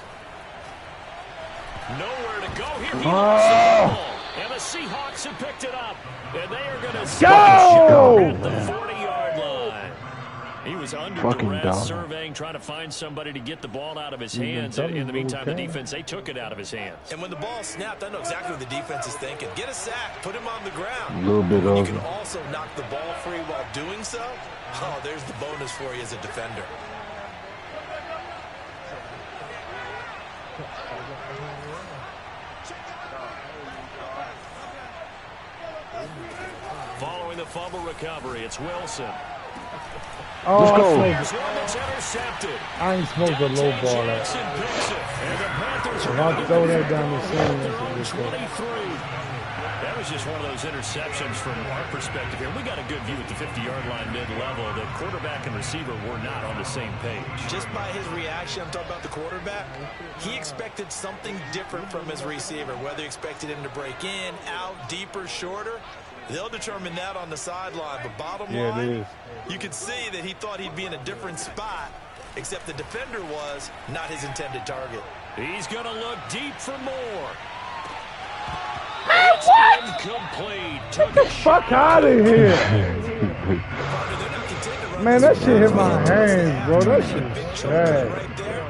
Nowhere to go here. He Oh. lost the ball. And the Seahawks have picked it up. And they are going to Go! at the 40-yard line. He was under duress, surveying, trying to find somebody to get the ball out of his hands. In the meantime, the defense, they took it out of his hands. And when the ball snapped, I know exactly what the defense is thinking. Get a sack, put him on the ground. A little bit You of can it. also knock the ball free while doing so. Oh, there's the bonus for you as a defender. Following the fumble recovery, it's Wilson. Oh, let's go. Here's one that's intercepted. I ain't smoked a low ball that. And the Panthers If I throw that down the ceiling, that's a good 23. That was just one of those interceptions from our perspective here. We got a good view at the 50-yard line mid-level that quarterback and receiver were not on the same page. Just by his reaction, I'm talking about the quarterback, he expected something different from his receiver, whether he expected him to break in, out, deeper, shorter. They'll determine that on the sideline. But bottom line, you could see that he thought he'd be in a different spot, except the defender was not his intended target. He's going to look deep for more. Man, it's incomplete. Get the fuck out of here. Man, that shit hit my hands, bro. That shit is trash.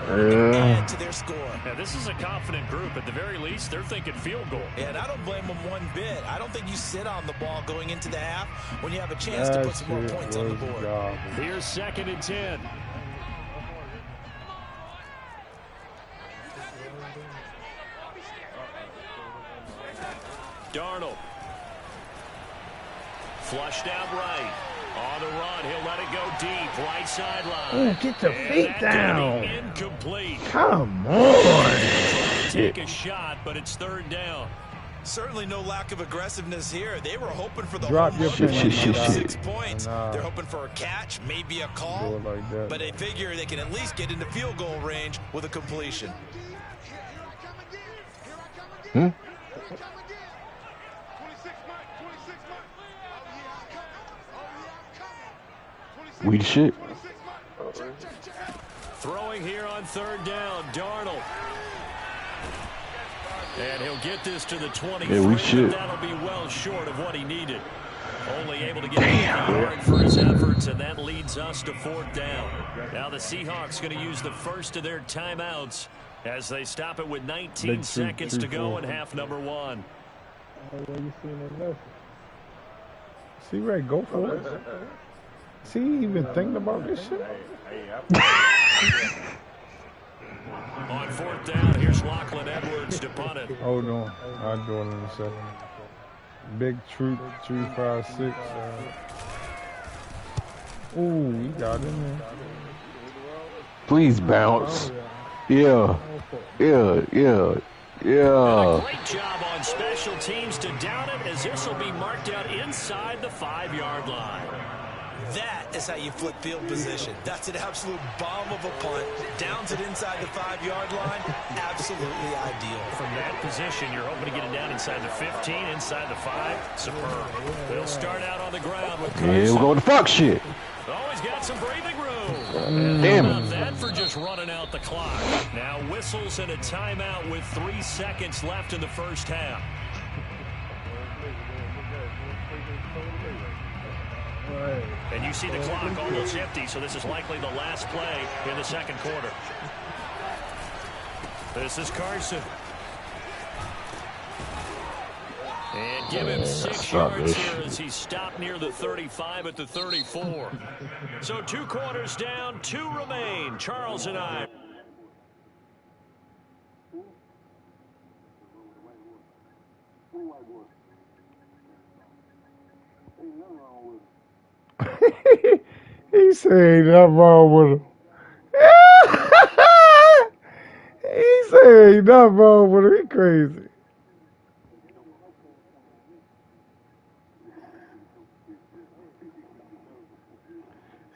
Add to their score. Now, this is a confident group. At the very least, they're thinking field goal. And I don't blame them one bit. I don't think you sit on the ball going into the half when you have a chance to put some more points on the board. Here's 2nd and 10. Darnold. Flushed out right. On the run, he'll let it go deep. Right sideline. Ooh, get your feet down. Incomplete. Come on. Take a shot, but it's 3rd down. Certainly no lack of aggressiveness here. They were hoping for the Drop your shit. 6 points. They're hoping for a catch, maybe a call, but they figure they can at least get into field goal range with a completion. We the shit. Throwing here on 3rd down, Darnold. And he'll get this to the 23. Yeah, we should. That'll be well short of what he needed. Only able to get a yard for his efforts, and that leads us to 4th down. Now the Seahawks going to use the first of their timeouts as they stop it with 19 seconds to go in half number 1. See, Ray, go for it. See, even thinking about this shit? On 4th down, here's Lachlan Edwards to punt it. Hold on. I'll do it in a second. Big Troop 356. Ooh, he got in there. Please bounce. Yeah. And a great job on special teams to down it, as this will be marked out inside the 5-yard line. That is how you flip field position. That's an absolute bomb of a punt. Downs it inside the 5-yard line. Absolutely ideal. From that position, you're hoping to get it down inside the 15, inside the 5. Superb. They'll start out on the ground with Carson. Yeah, we'll go to fuck shit. Always got some breathing room. Damn How it. about that for just running out the clock? Now whistles and a timeout with 3 seconds left in the first half. And you see the clock almost empty, so this is likely the last play in the 2nd quarter. This is Carson. And give him 6 yards here as he stopped near the 35 at the 34. So 2 quarters down, 2 remain. Charles and I. He said ain't nothing wrong with him. He said ain't nothing wrong with him. He crazy.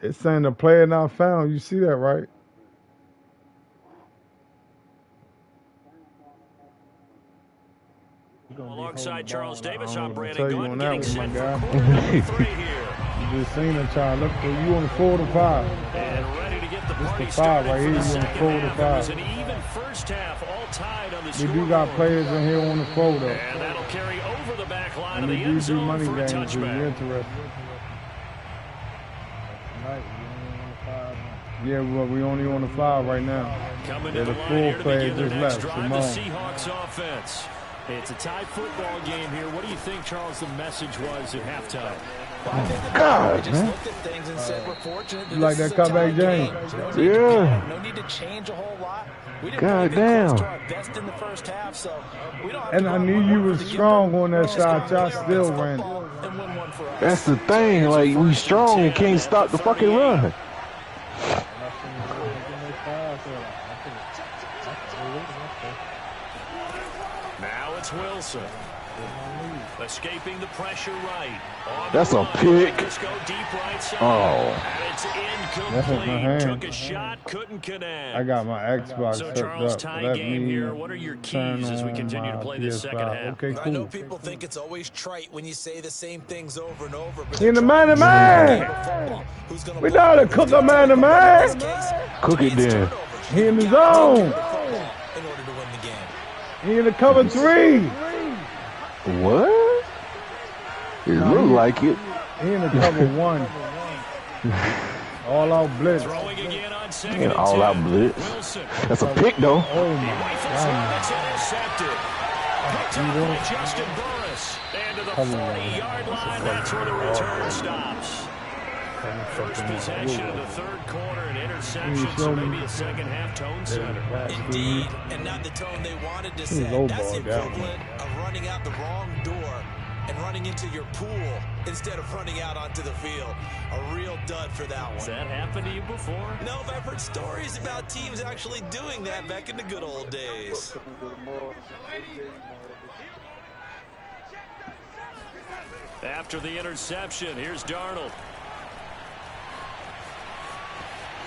It's saying the player not found. You see that, right? Alongside Charles Davis, I'm Brandon tell you Gunn, on that getting one, my set guy. for quarter number 3 here. You just seen him trying to look for you on the 4 to 5. And ready to get the Party five started right for here. the You want to second fold the half. It was five. an even first half, all tied on the We scoreboard. do got players in here on the photo. And that'll carry over the back line And of we the do end do zone money for a games if you're touchback. interested. Yeah, well, we only on the 5 right now. Coming Yeah, to the the line full here to player begin their just next left. drive, the Simone. Seahawks offense. It's a tie football game here. What do you think, Charles, the message was at halftime? God, man. Looked at things and said we're fortunate that You like this that is a tie comeback, James? game. Yeah. No need to change a whole lot. We didn't God play close damn. to our best in the first half, so we don't have And to I go knew out you and was work for the strong on that gift. shot. Y'all Just still play our ran. best football and win one for us. That's the thing. Like, we strong and can't stop the fucking run. Now it's Wilson. Escaping the pressure right. That's a pick. Deep right side. Oh. And it's That's my incomplete. hand. Took a shot, couldn't connect. I got my Xbox So, hooked Charles, up. tie Let game me here. What are your turn keys as we on continue to my play this second PS5. half? Okay, I know cool. people think it's always trite when you say the same things over and over, but In the man-to-man. We know how to cook a man-to-man. Cook it then. He in the zone. He in the cover 3. What? It look like it. He in the cover 1. All out blitz. Throwing again on second Yeah, and all 10. out blitz. Wilson. That's a pick, though. Oh, my God. It's intercepted. Picked up by Justin Burris. And to the 40-yard line, that's where the return stops. First possession of the third quarter, an interception, so maybe a second-half tone setter. Indeed, and not the tone they wanted to set. That's the equivalent of running out the wrong door and running into your pool instead of running out onto the field. A real dud for that one. Has that happened to you before? No, but I've heard stories about teams actually doing that back in the good old days. After the interception, here's Darnold.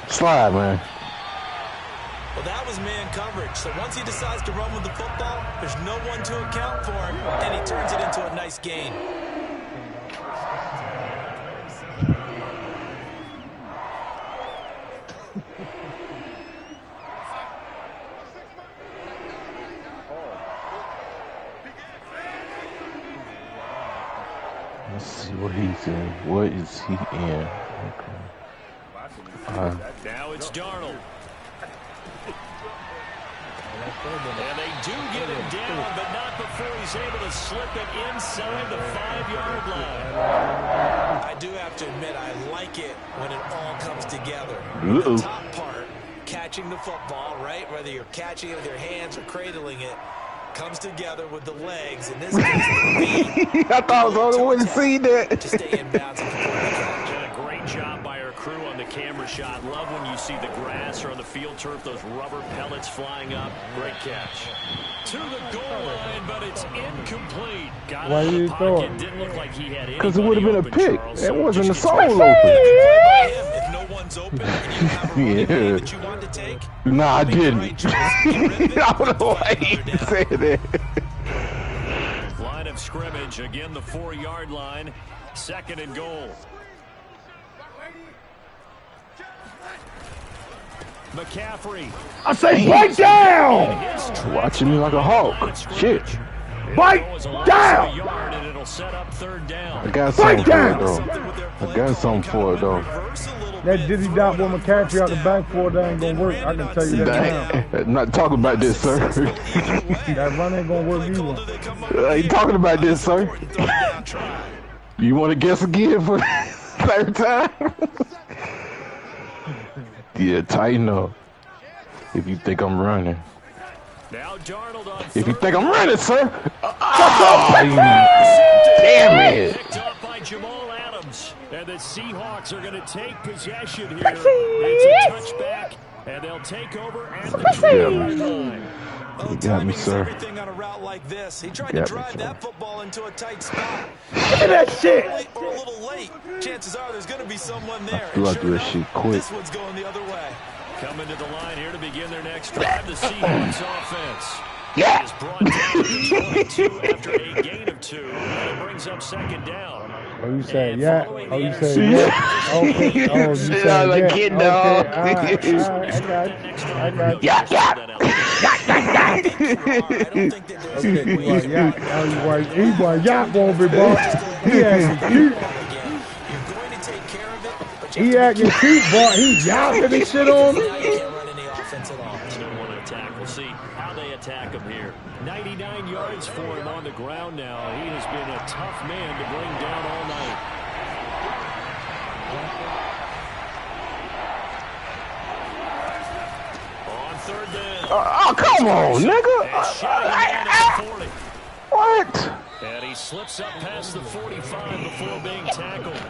Slide, man. Well, that was man coverage. So once he decides to run with the football, there's no one to account for him, and he turns it into a nice gain. Let's see what he's in. What is he in? Okay. Now it's Darnold. And they do get him down, but not before he's able to slip it inside the 5-yard line. I do have to admit, I like it when it all comes together. Uh-oh. The top part, catching the football, right? Whether you're catching it with your hands or cradling it, comes together with the legs. In this case, the feet. I thought I was the only one to see that. To stay in bounds and complete the catch. And a great job by our crew on the camera shot. Love when you see the grass or on the field turf, those rubber pellets flying up. Great catch. To the goal line, but it's incomplete. Got Why out of you the throw pocket. it? Didn't look like he had Because it would have been a anybody pick. open, Charles, It so wasn't a just soul gets- open. If no one's open and you have a running Yeah. play that you want to take, Nah, I make the didn't. right choice. Get rid of it, I don't know find why another you down. said that. Line of scrimmage, again the 4-yard line. 2nd and goal. McCaffrey. I say, bite down! Watching me like a hawk. Shit. Bite down! And it'll set up 3rd down. I got something Bite down! for it, though. I got something for it, though. That dizzy dot with McCaffrey out the backboard, that ain't gonna work. I can tell you that now. I'm not talking about this, sir. That run ain't gonna work either. I ain't talking about this, sir. You want to guess again for the 3rd time? Yeah, tighten up. If you think I'm running. Now Darnold on If you 3rd. think I'm running, sir. Damn it. Picked up by Jamal Adams. And the Seahawks are going to take possession here. It's a touchback, and they'll take over at the 2-yard line. You got me, sir. Everything on a route like this. He tried to Got me, drive sir. that football into a tight spot. Give me that shit! Or a little late. Chances are there's going to be someone there. Do I And do that enough, shit quick? This one's going the other way. Coming to the line here to begin their next drive, the Seahawks offense. Yeah. Is brought down to the 22 after a gain of 2. And it brings up second down. Oh, you said yeah. Oh, you said Yeah. yeah. Okay. Oh, you Shit, said like yeah. kid Okay. dog. All right. I got you. I got you. Yeah, yeah. I think you are. I don't think that there's Okay, any you way want you yap. are. Now you want he want yap on me, boy. He acting cute. You're going to take care of it, but you He have to be acting cute, boy. He yapping and shit on me. now you can't run any offense at all. Still want to attack. We'll see how they attack him here. 99 yards for him on the ground now. He has been a tough man to bring down all night. On third down. Oh, come on, nigga. What? And he slips up past the 45 before being tackled.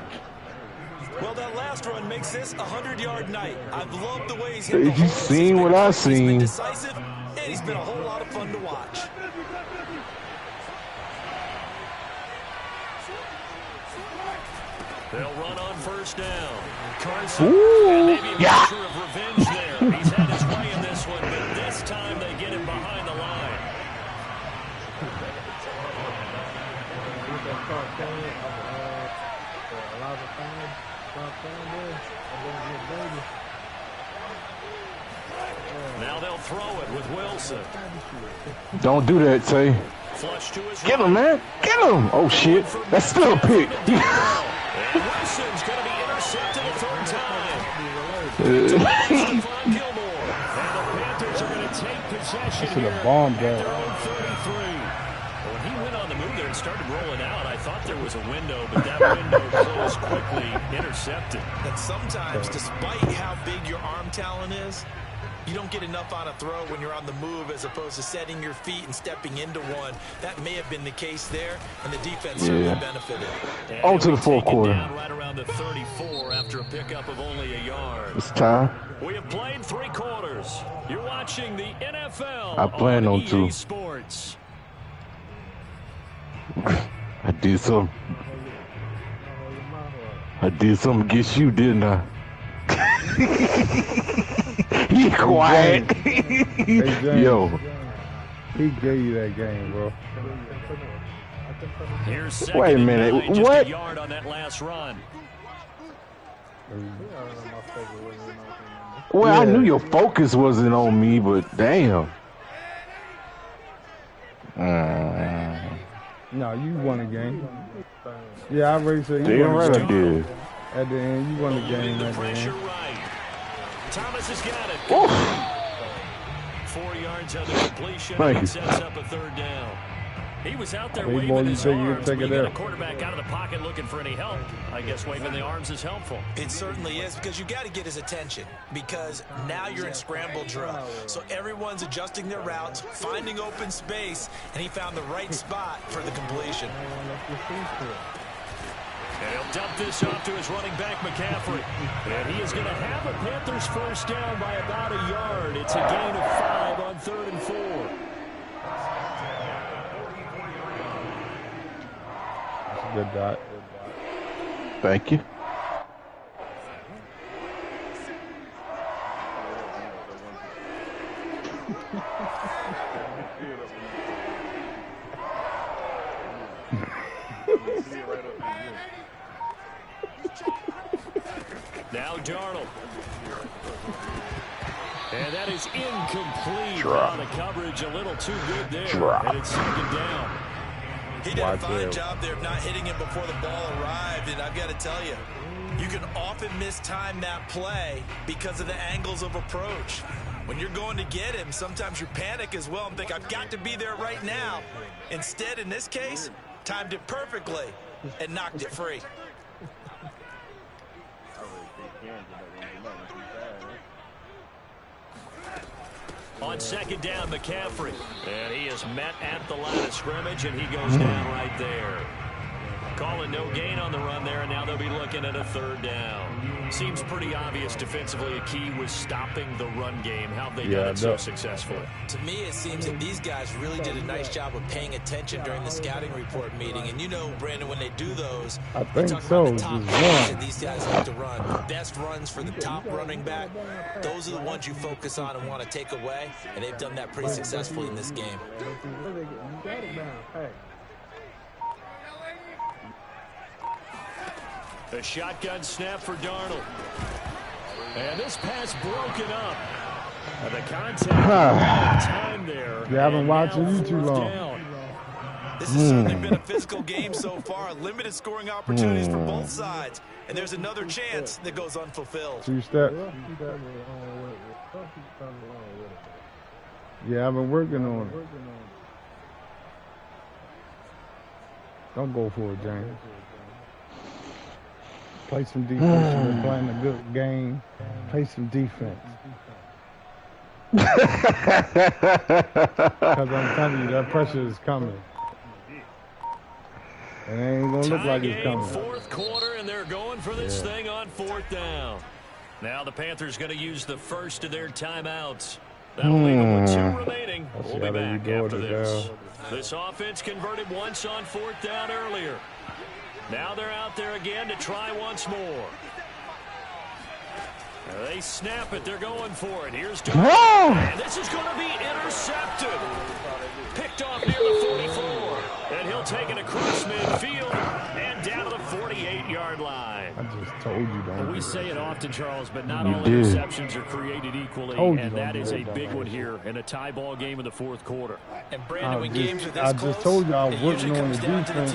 Well, that last run makes this a 100-yard night. I've loved the way he's hit the You seen what I seen? He's been decisive, and he's been a whole lot of fun to watch. They'll run on first down. Carson, ooh, and maybe a yeah. measure of revenge there. He's had his way in this one, but this time they get him behind the line. Now they'll throw it with Wilson. Don't do that, Tay. Flush to his Get him, man. Get him. Oh, shit. That's still a pick. And Wilson's going to be intercepted a third time. Stephon Gilmore. And the Panthers are going to take possession here at their own 33. When he went on the move there and started rolling out, I thought there was a window, but that window closed quickly, intercepted. And sometimes, despite how big your arm talent is, you don't get enough on a throw when you're on the move as opposed to setting your feet and stepping into one. That may have been the case there, and the defense certainly benefited. On to the fourth quarter. Right around the 34 after a pickup of only a yard. It's time. We have played 3 quarters. You're watching the NFL I plan on EA to. Sports. I did something against you, didn't I? He quiet. Hey, yo. He gave you that game, bro. Here's wait a minute. Just what? A yard on that last run. Well, I knew your focus wasn't on me, but damn. No, you won a game. Yeah, I already said you damn won right a I game. did. At the end, you won the game at the end. Right. Thomas has got it. Oof. 4 yards on the completion. Thank you. Sets up a third down. He was out there Hey, waving boy, you his say you arms. take When it you got there. a quarterback out of the pocket looking for any help, I guess waving the arms is helpful. It certainly is, because you got to get his attention, because now you're in scramble drill. So everyone's adjusting their routes, finding open space, and he found the right spot for the completion. And he'll dump this off to his running back, McCaffrey. And he is going to have a Panthers first down by about a yard. It's a gain of 5 on 3rd and 4. That's a good dot. Thank you. Now Darnold. And that is incomplete. Wow, the coverage a little too good there. And it's second down. He did a fine job there of not hitting him before the ball arrived, and I've got to tell you, you can often mistime that play because of the angles of approach. When you're going to get him, sometimes you panic as well and think, I've got to be there right now. Instead, in this case, timed it perfectly and knocked it free. On second down, McCaffrey. And he is met at the line of scrimmage, and he goes down right there. Calling no gain on the run there, and now they'll be looking at a third down. Seems pretty obvious defensively a key was stopping the run game. How have they done it so successfully? To me, it seems that these guys really did a nice job of paying attention during the scouting report meeting. And you know, Brandon, when they do those, I think talk so. about the top plays that these guys like to run. The best runs for the top running back, those are the ones you focus on and want to take away. And they've done that pretty successfully in this game. A shotgun snap for Darnold. And this pass broken up. The contact time there. Yeah, I've been watching you too long. This has certainly been a physical game so far. Limited scoring opportunities for both sides. And there's another chance that goes unfulfilled. 2-step. Yeah, I've been working on it. Don't go for it, James. Play some defense. You're playing a good game. Play some defense. Because I'm telling you, that pressure is coming. And it ain't going to look like it's coming. Fourth quarter, and they're going for this thing on fourth down. Now the Panthers going to use the first of their timeouts. That'll leave them with 2 remaining. We'll be back after this. This offense converted once on fourth down earlier. Now they're out there again to try once more. They snap it. They're going for it. Here's Darnold. And this is going to be intercepted. Picked off near the 44. And he'll take it across midfield and down to the 48-yard line. I just told you don't. We say it often, Charles, but not all interceptions are created equally, and that is a big one here in a tie ball game in the fourth quarter. And Brandon, when games are this I just told you I was working on the defense.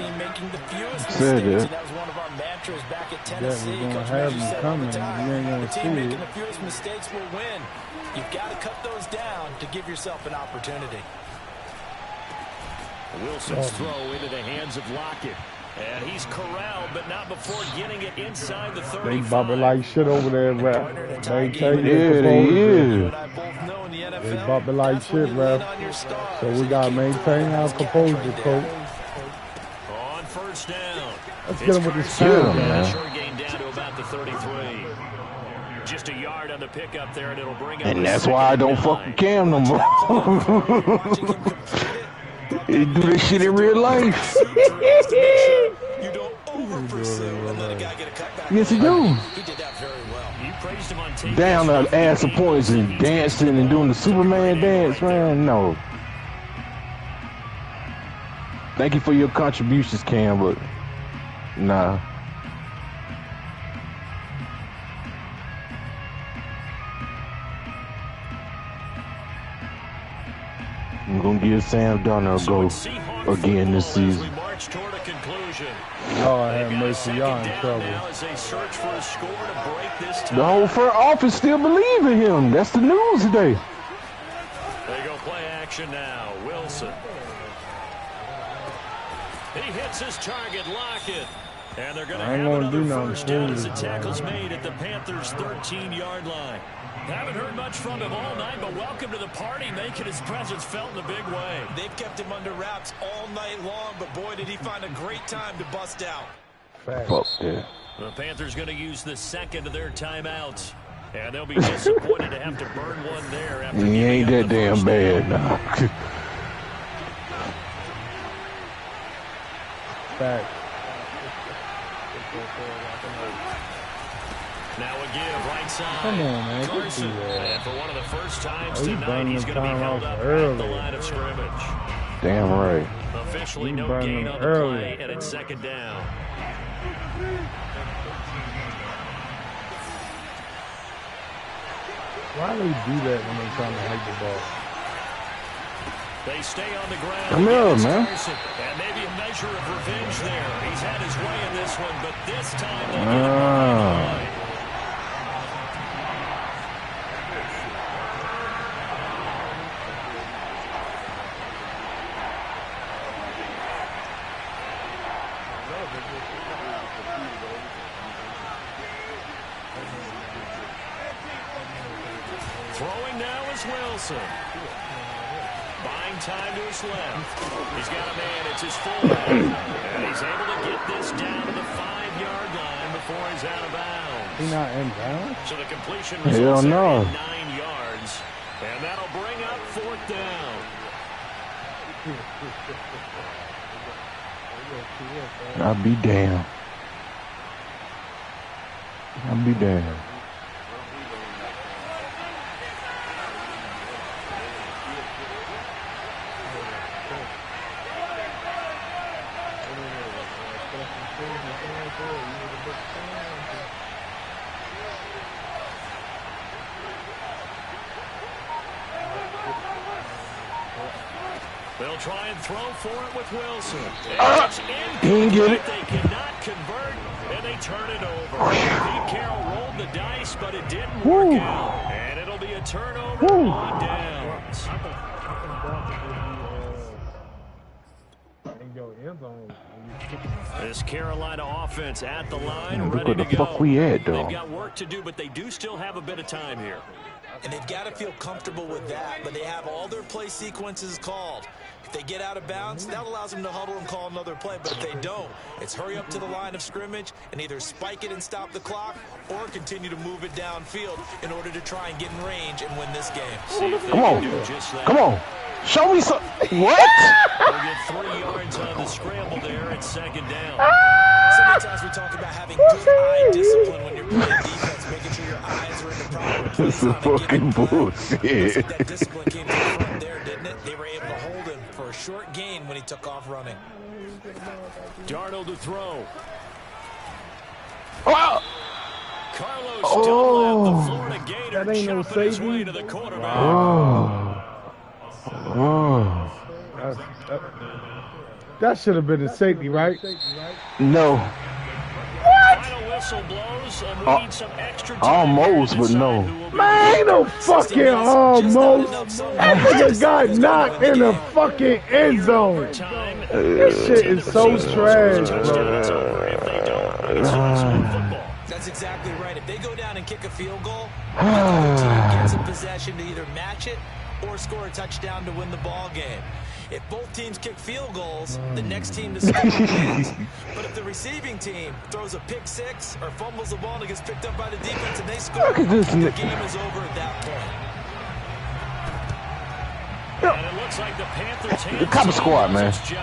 Said it. That was one of our mantras back at Yeah, Tennessee. we're going to have them coming. You ain't going to see making it. the fewest mistakes will win. You've got to cut those down to give yourself an opportunity. Wilson's throw into the hands of Lockett. And he's corralled, but not before getting it inside the 35. They bop it like shit over there, ref. They tell you They bop it like shit, ref. So we got to maintain our composure, coach. On first down. Let's get him with this time, man. Short gain down to about the 33. Just a yard on the pickup there, and it'll bring up. And that's why I don't fuck with Cam no more. He do this shit in real life. You don't over-pursue and let a guy get a cutback. Yes, he do. He did that very well. You praised him on tape. Down the ass of points and dancing and doing the Superman dance, man. No. Thank you for your contributions, Cam, but nah. I'm gonna give Sam Darnold a go again this season. Oh, I have mercy, y'all in trouble. The whole front office still believe in him. That's the news today. They go play action now. Wilson. He hits his target, Lockett. And they're going to have another first down as the tackle's made at the Panthers' 13-yard line. Haven't heard much from him all night, but welcome to the party, making his presence felt in a big way. They've kept him under wraps all night long, but boy, did he find a great time to bust out. Fuck yeah. The Panthers going to use the second of their timeouts, and they'll be disappointed to have to burn one there. After he ain't that damn bad, nah. Fact. Now a give right side. Come on, man. Carson. And for one of the first times tonight, burning he's the going to be held up at the line of scrimmage. Damn right. Officially no gain on the play, and it's second down. Why do they do that when they're trying to hike the ball? They stay on the ground. Come here, man. Carson. And maybe a measure of revenge there. He's had his way in this one, but this time they'll get him behind the line. Throwing now is Wilson. Buying time to his left. He's got a man. It's his fullback. And he's able to get this down to the 5-yard line before he's out of bounds. He's not in bounds? So the completion results in 9 yards. And that'll bring up 4th down. I'll be damned. I'll be damned. They'll try and throw for it with Wilson. He didn't get it. They cannot convert, and they turn it over. Pete Carroll rolled the dice, but it didn't work out. And it'll be a turnover on downs. This Carolina offense at the line, ready to go. Look where the fuck we at, though. They've got work to do, but they do still have a bit of time here. And they've got to feel comfortable with that, but they have all their play sequences called. If they get out of bounds, that allows them to huddle and call another play. But if they don't, it's hurry up to the line of scrimmage and either spike it and stop the clock or continue to move it downfield in order to try and get in range and win this game. Come on. Come on. Show me some. What? They'll get 3 yards on the scramble there at 2nd down. So many times we talk about having good eye discipline when you're playing defense, making sure your eyes are in the proper place. This is fucking bullshit. Like that discipline came to the front there, didn't it? They were able to hold him for a short gain when he took off running. Darnold to throw. Oh. Carlos still left the Florida Gator that ain't no chopping his safety. way to the quarterback. That should have been a safety, right? No. Final whistle blows, and we need some extra time. Almost, but no. Man, ain't no fucking almost. That nigga got knocked in the fucking end zone. This shit is so trash, bro. That's exactly right. If they go down and kick a field goal, the other team gets a possession to either match it or score a touchdown to win the ball game. If both teams kick field goals, the next team to score wins. But if the receiving team throws a pick six or fumbles the ball and it gets picked up by the defense and they score, the game is over at that point. And it looks like the Panthers The Copper Squad, man. they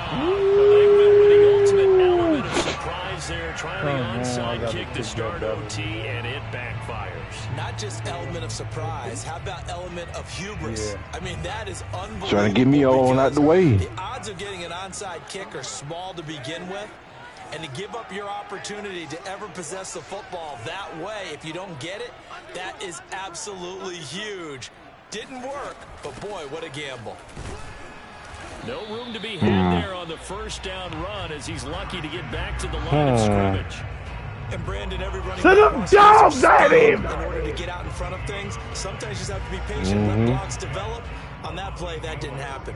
went with the ultimate element of surprise there, trying the onside kick to start OT, and it backfires. Not just element of surprise, how about element of hubris? Yeah. I mean, that is unbelievable. Trying to get me on out the way. The odds of getting an onside kick are small to begin with, and to give up your opportunity to ever possess the football that way, if you don't get it, that is absolutely huge. Didn't work, but boy, what a gamble. No room to be had there on the first down run as he's lucky to get back to the line of scrimmage. And Brandon, every running Set them dogs at him! In order to get out in front of things, sometimes you just have to be patient, let blocks develop. On that play, that didn't happen.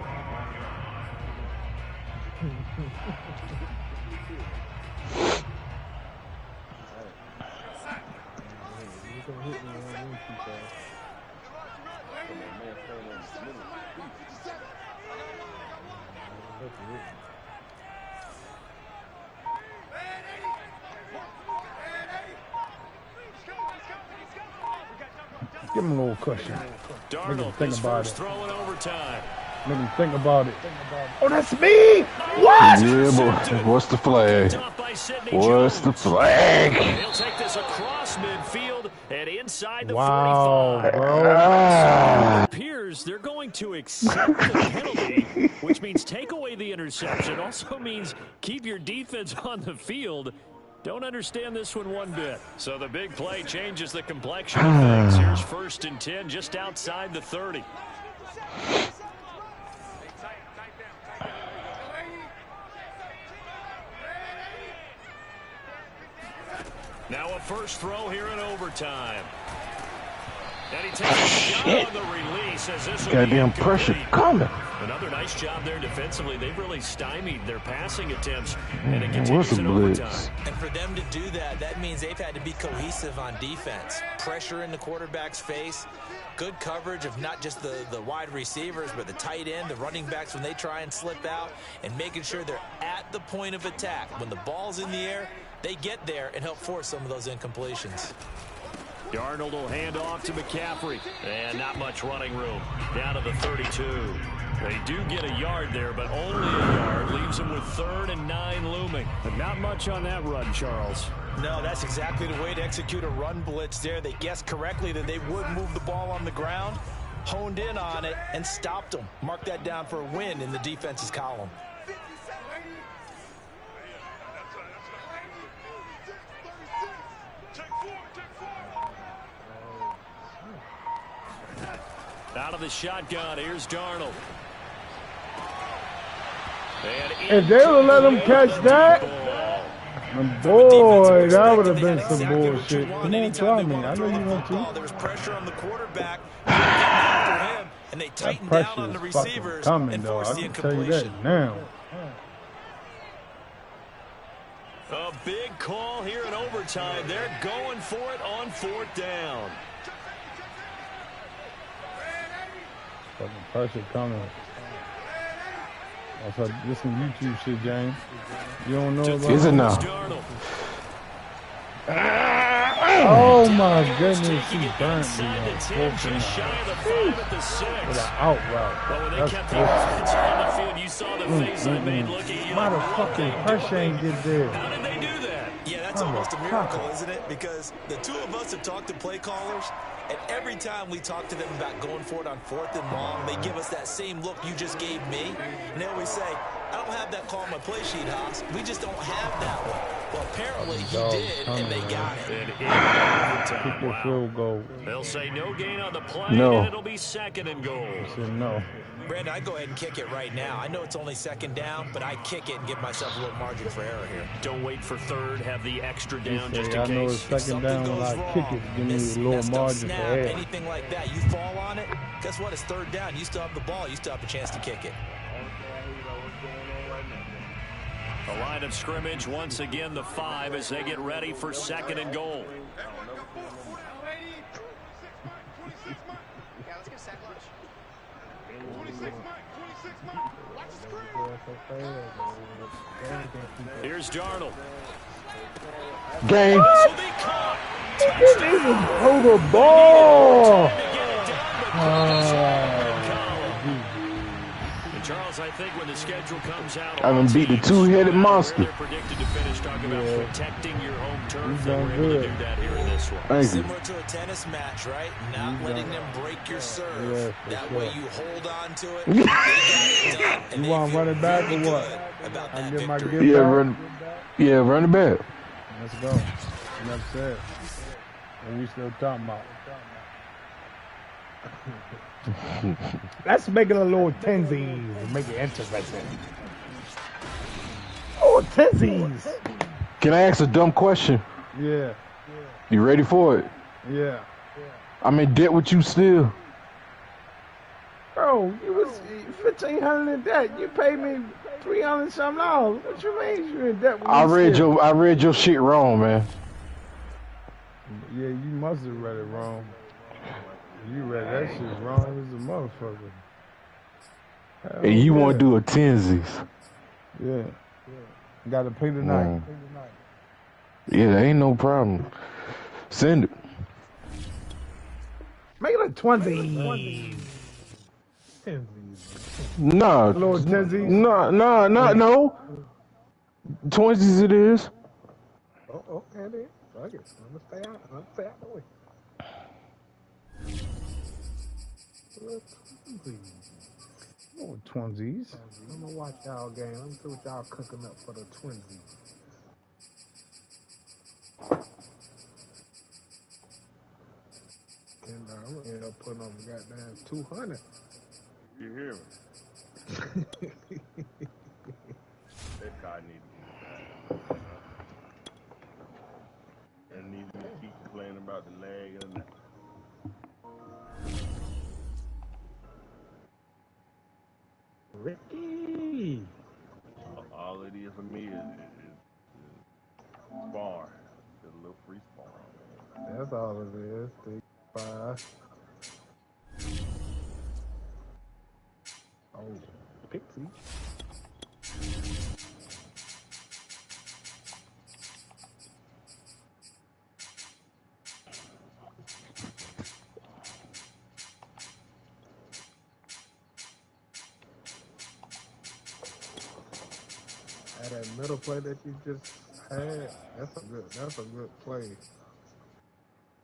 Give him a little cushion. Darnold, think about it. throw in overtime. Make him think about it. Oh, that's me! What? Yeah, but what's the flag? What's the flag? He'll take this across midfield and inside the 45. Bro. It appears they're going to accept the penalty, which means take away the interception. Also means keep your defense on the field. Don't understand this one bit. So the big play changes the complexion of things. Here's 1st and 10 just outside the 30. Now a first throw here in overtime. And he takes a shot on the release as this will be Goddamn pressure incomplete. coming. Another nice job there defensively. They've really stymied their passing attempts, and it What's continues a in blitz? overtime. And for them to do that, that means they've had to be cohesive on defense. Pressure in the quarterback's face, good coverage of not just the wide receivers, but the tight end, the running backs when they try and slip out, and making sure they're at the point of attack. When the ball's in the air, they get there and help force some of those incompletions. Darnold will hand off to McCaffrey. And not much running room. Down to the 32. They do get a yard there, but only a yard. Leaves them with 3rd and 9 looming. But not much on that run, Charles. No, that's exactly the way to execute a run blitz there. They guessed correctly that they would move the ball on the ground, honed in on it, and stopped them. Mark that down for a win in the defense's column. Out of the shotgun, here's Darnold. If they would let him catch that, boy, that would have been some bullshit. Come on, try me. I know you want to. There was pressure on the quarterback. After him, and they tightened down on the receivers and forced the incompletion. Now. A big call here in overtime. They're going for it on 4th down. Fucking pressure coming. Also, this some YouTube shit, James. You don't know about Is it now? Oh my goodness, he burned me on 4th and 9. With an out route. But when they kept the offense on the field, you saw the face I made looking at you. Motherfucking pressure ain't get there. How did they do that? Yeah, that's almost a miracle, isn't it? Because the two of us have talked to play callers, and every time we talk to them about going for it on 4th and long, they give us that same look you just gave me. And they always say, I don't have that call on my play sheet, Haas. We just don't have that one. Well, apparently he did, and they got it. And wow. Field goal. They'll say no gain on the play, no. And it'll be 2nd and goal. No. Brandon, I go ahead and kick it right now. I know it's only 2nd down, but I kick it and give myself a little margin for error here. Don't wait for 3rd. Have the extra down just in I case. know it's 2nd down when I kick it. Give me a little margin for error. Anything like that, you fall on it, guess what? It's 3rd down. You still have the ball. You still have a chance to kick it. The line of scrimmage, once again, the 5 as they get ready for 2nd and goal. Here's Darnold. Game. Hold the ball. Charles, I think when the schedule comes out, I done beat the two-headed monster. they're predicted to finish talking about protecting your home turf. They were able to do that here in this one. Similar to a tennis match, right? Not letting them break your serve. That way you hold on to it. They got it done, you want to run it back or what? About I that get my victory. gift back? Run it back. Let's go. Enough said. What we still talking about? Let's make it a little tensies. Make it interesting. Oh, tensies. Can I ask a dumb question? Yeah. You ready for it? Yeah. I'm in debt with you still. Bro, you was $1,500 in debt. You paid me $300 something dollars. What you mean you in debt with me? I read your shit wrong, man. Yeah, you must have read it wrong. You read that shit wrong as a motherfucker. And you want to do a tensies. Yeah. Gotta pay tonight. Yeah, ain't no problem. Send it. Make it a 20. Nah. Little tensies? No. 20s it is. Oh, okay then. Fuck it. I'm gonna stay out the way. Oh, twinsies. I'm gonna watch y'all game. Let me see what y'all cooking up for the twinsies. And I'm gonna end up putting on goddamn 200. You hear me? That car needs to be back. And needs to keep complaining about the lag and that. Ricky. All it is for me is spawn. Just a little free spawn, man. That's all it is. 3, 5. Oh, Pixie. That middle play that you just had, that's a good play.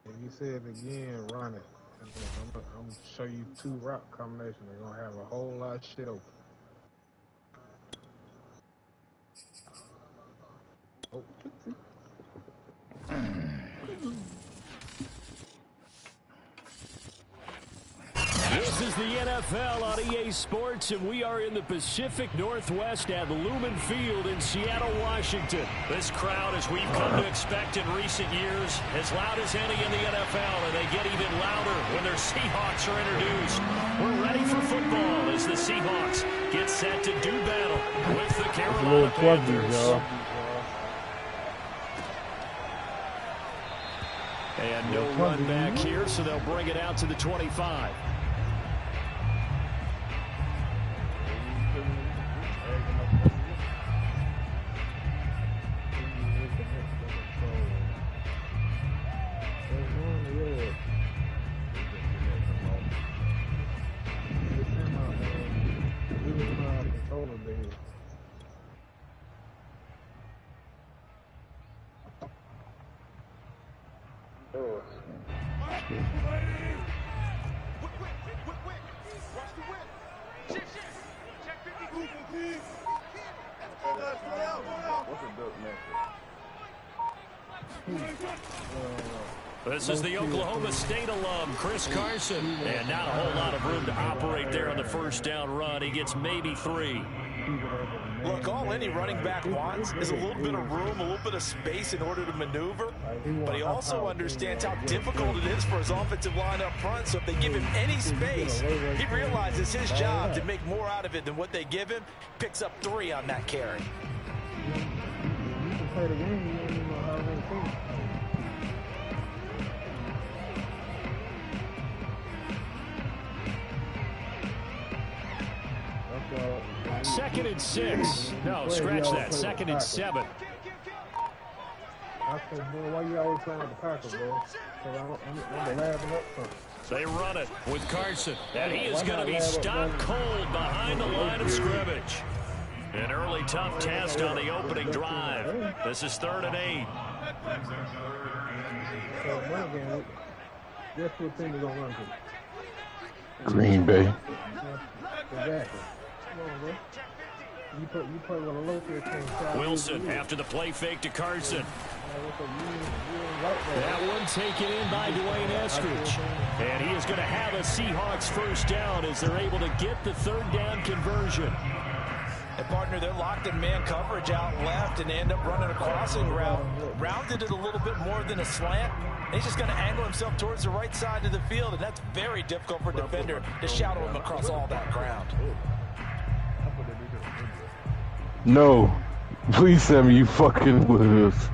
And you said it again, run it. And I'm gonna show you 2 route combinations. They're gonna have a whole lot of shit open. Oh, This is the NFL on EA Sports, and we are in the Pacific Northwest at Lumen Field in Seattle, Washington. This crowd, as we've come to expect in recent years, as loud as any in the NFL, and they get even louder when their Seahawks are introduced. We're ready for football as the Seahawks get set to do battle with the Carolina Panthers. And no run back here, so they'll bring it out to the 25. This is the Oklahoma State alum, Chris Carson. And not a whole lot of room to operate there on the first down run. He gets maybe 3. Look, all any running back wants is a little bit of room, a little bit of space in order to maneuver. But he also understands how difficult it is for his offensive line up front. So if they give him any space, he realizes his job to make more out of it than what they give him. Picks up 3 on that carry. Second and 6. No, scratch that. Second and 7. I said, boy, why you always playing with the Packers, bro? I'm laughing up something. They run it with Carson, and he is going to be stopped cold behind the line of scrimmage. An early tough test on the opening drive. This is 3rd and 8. So, my game, guess what team is going to run to? Green Bay. Exactly. Come on, bro. You play with a low-tier team. Wilson after the play fake to Carson. That one taken in by Dwayne Eskridge. And he is going to have a Seahawks first down as they're able to get the 3rd down conversion. And partner, they're locked in man coverage out left, and they end up running a crossing route. Rounded it a little bit more than a slant. And he's just going to angle himself towards the right side of the field, and that's very difficult for a defender to shadow him across all that ground. No. Please tell me you fucking with us.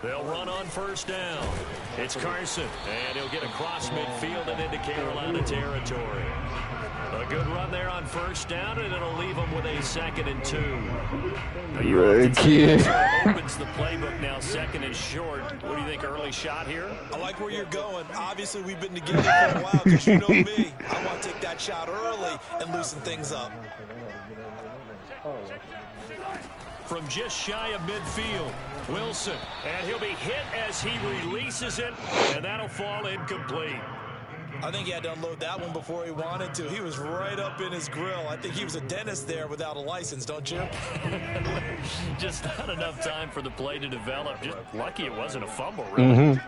They'll run on first down. It's Carson, and he'll get across midfield and into Carolina territory. A good run there on first down, and it'll leave them with a 2nd and 2. Opens the playbook now, 2nd and short. What do you think, early shot here? I like where you're going. Obviously, we've been together for a while because you know me. I want to take that shot early and loosen things up. From just shy of midfield, Wilson, and he'll be hit as he releases it, and that'll fall incomplete. I think he had to unload that one before he wanted to. He was right up in his grill. I think he was a dentist there without a license, don't you? Just not enough time for the play to develop. Just lucky it wasn't a fumble, really.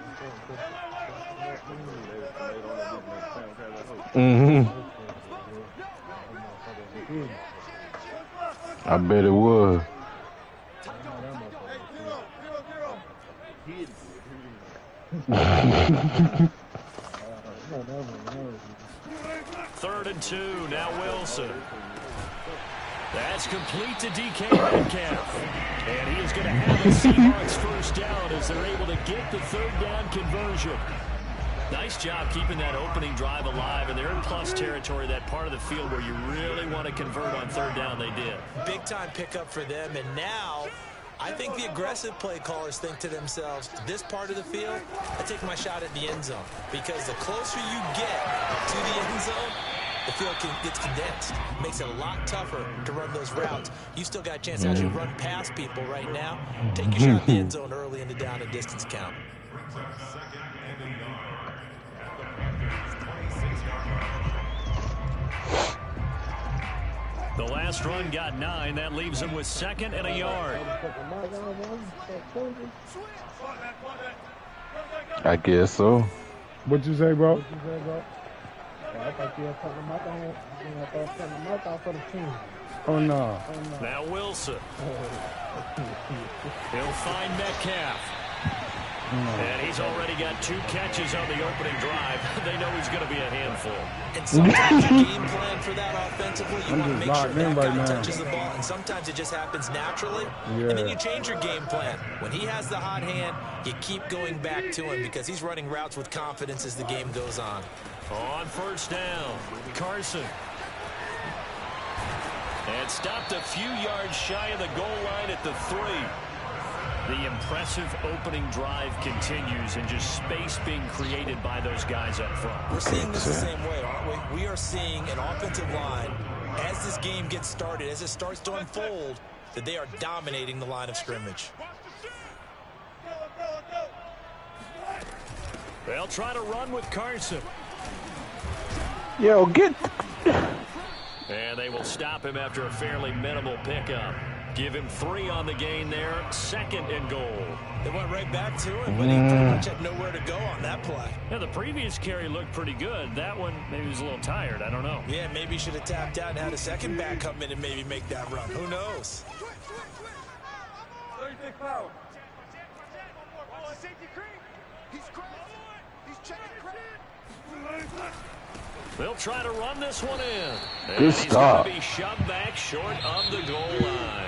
I bet it was. Third and 2, now Wilson. That's complete to DK Metcalf. And he is going to have the Seahawks first down as they're able to get the third down conversion. Nice job keeping that opening drive alive, and they're in plus territory, that part of the field where you really want to convert on third down. They did. Big time pickup for them, and now I think the aggressive play callers think to themselves, this part of the field, I take my shot at the end zone, because the closer you get to the end zone, the field gets condensed. It makes it a lot tougher to run those routes. You still got a chance to actually run past people right now. Take your shot at the end zone early in the down and distance count. The last run got 9. That leaves him with 2nd and a yard. I guess so. What you say, bro? Oh, no. Now Wilson. He'll find Metcalf. And he's already got 2 catches on the opening drive. They know he's going to be a handful. And sometimes your game plan for that offensively, you want to make sure that guy touches the ball. And sometimes it just happens naturally. Yeah. And then you change your game plan. When he has the hot hand, you keep going back to him because he's running routes with confidence as the game goes on. On first down, Carson. And stopped a few yards shy of the goal line at the 3. The impressive opening drive continues, and just space being created by those guys up front. We're seeing this the same way, aren't we? We are seeing an offensive line, as this game gets started, as it starts to unfold, that they are dominating the line of scrimmage. They'll try to run with Carson. Yo, get... And they will stop him after a fairly minimal pickup. Give him 3 on the gain there, 2nd and goal. They went right back to him, but he pretty much had nowhere to go on that play. Yeah, the previous carry looked pretty good. That one, maybe he was a little tired. I don't know. Yeah, maybe he should have tapped out and had a second back come in and maybe make that run. Who knows? They'll try to run this one in. And Good he's stop. going to be shoved back short of the goal line.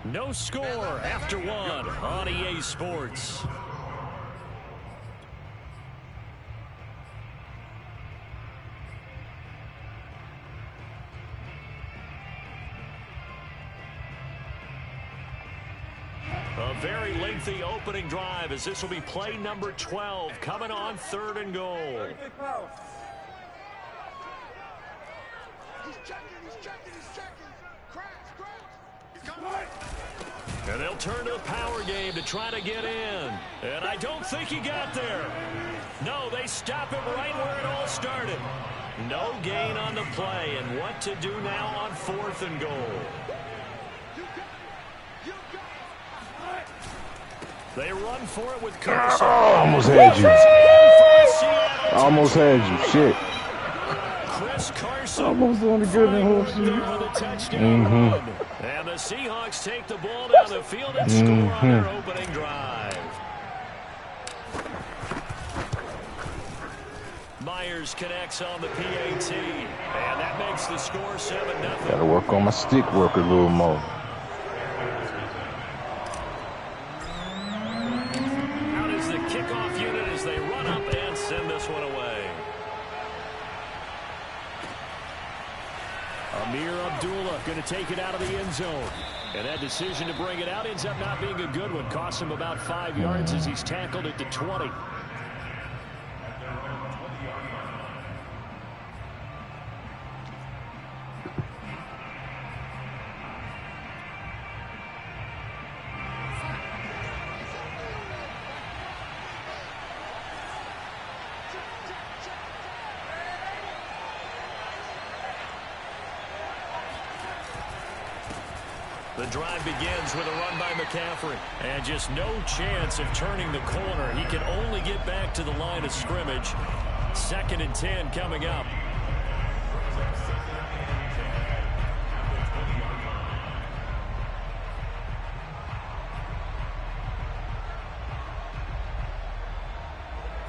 No score after 1 on EA Sports. A very lengthy opening drive, as this will be play number 12 coming on 3rd and goal. And they'll turn to the power game to try to get in. And I don't think he got there. No, they stop him right where it all started. No gain on the play, and what to do now on 4th and goal. They run for it with Carson. Almost had you. Almost had you. Shit. Chris Carson. Almost on the good and horseshoe. And the Seahawks take the ball down the field and score on their opening drive. Myers connects on the PAT, and that makes the score 7-0. Gotta work on my stick work a little more. Out is the kickoff unit as they run up and send this one away. Amir Abdullah going to take it out of the end zone. And that decision to bring it out ends up not being a good one. Costs him about 5 yards as he's tackled at the 20. The drive begins with a run by McCaffrey. And just no chance of turning the corner. He can only get back to the line of scrimmage. 2nd and 10 coming up.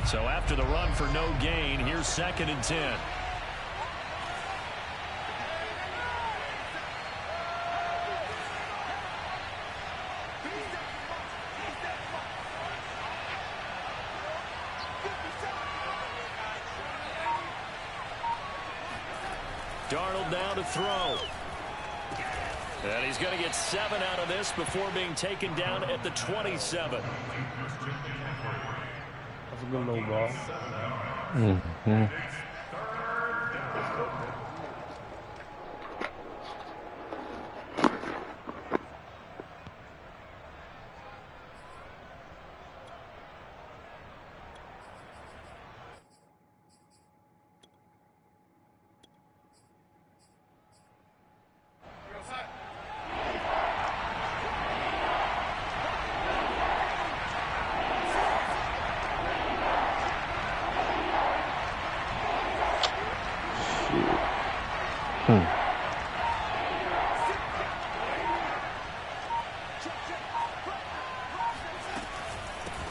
So after the run for no gain, here's 2nd and 10. Darnold down to throw. And he's going to get 7 out of this before being taken down at the 27. That's a good little ball. Mm-hmm.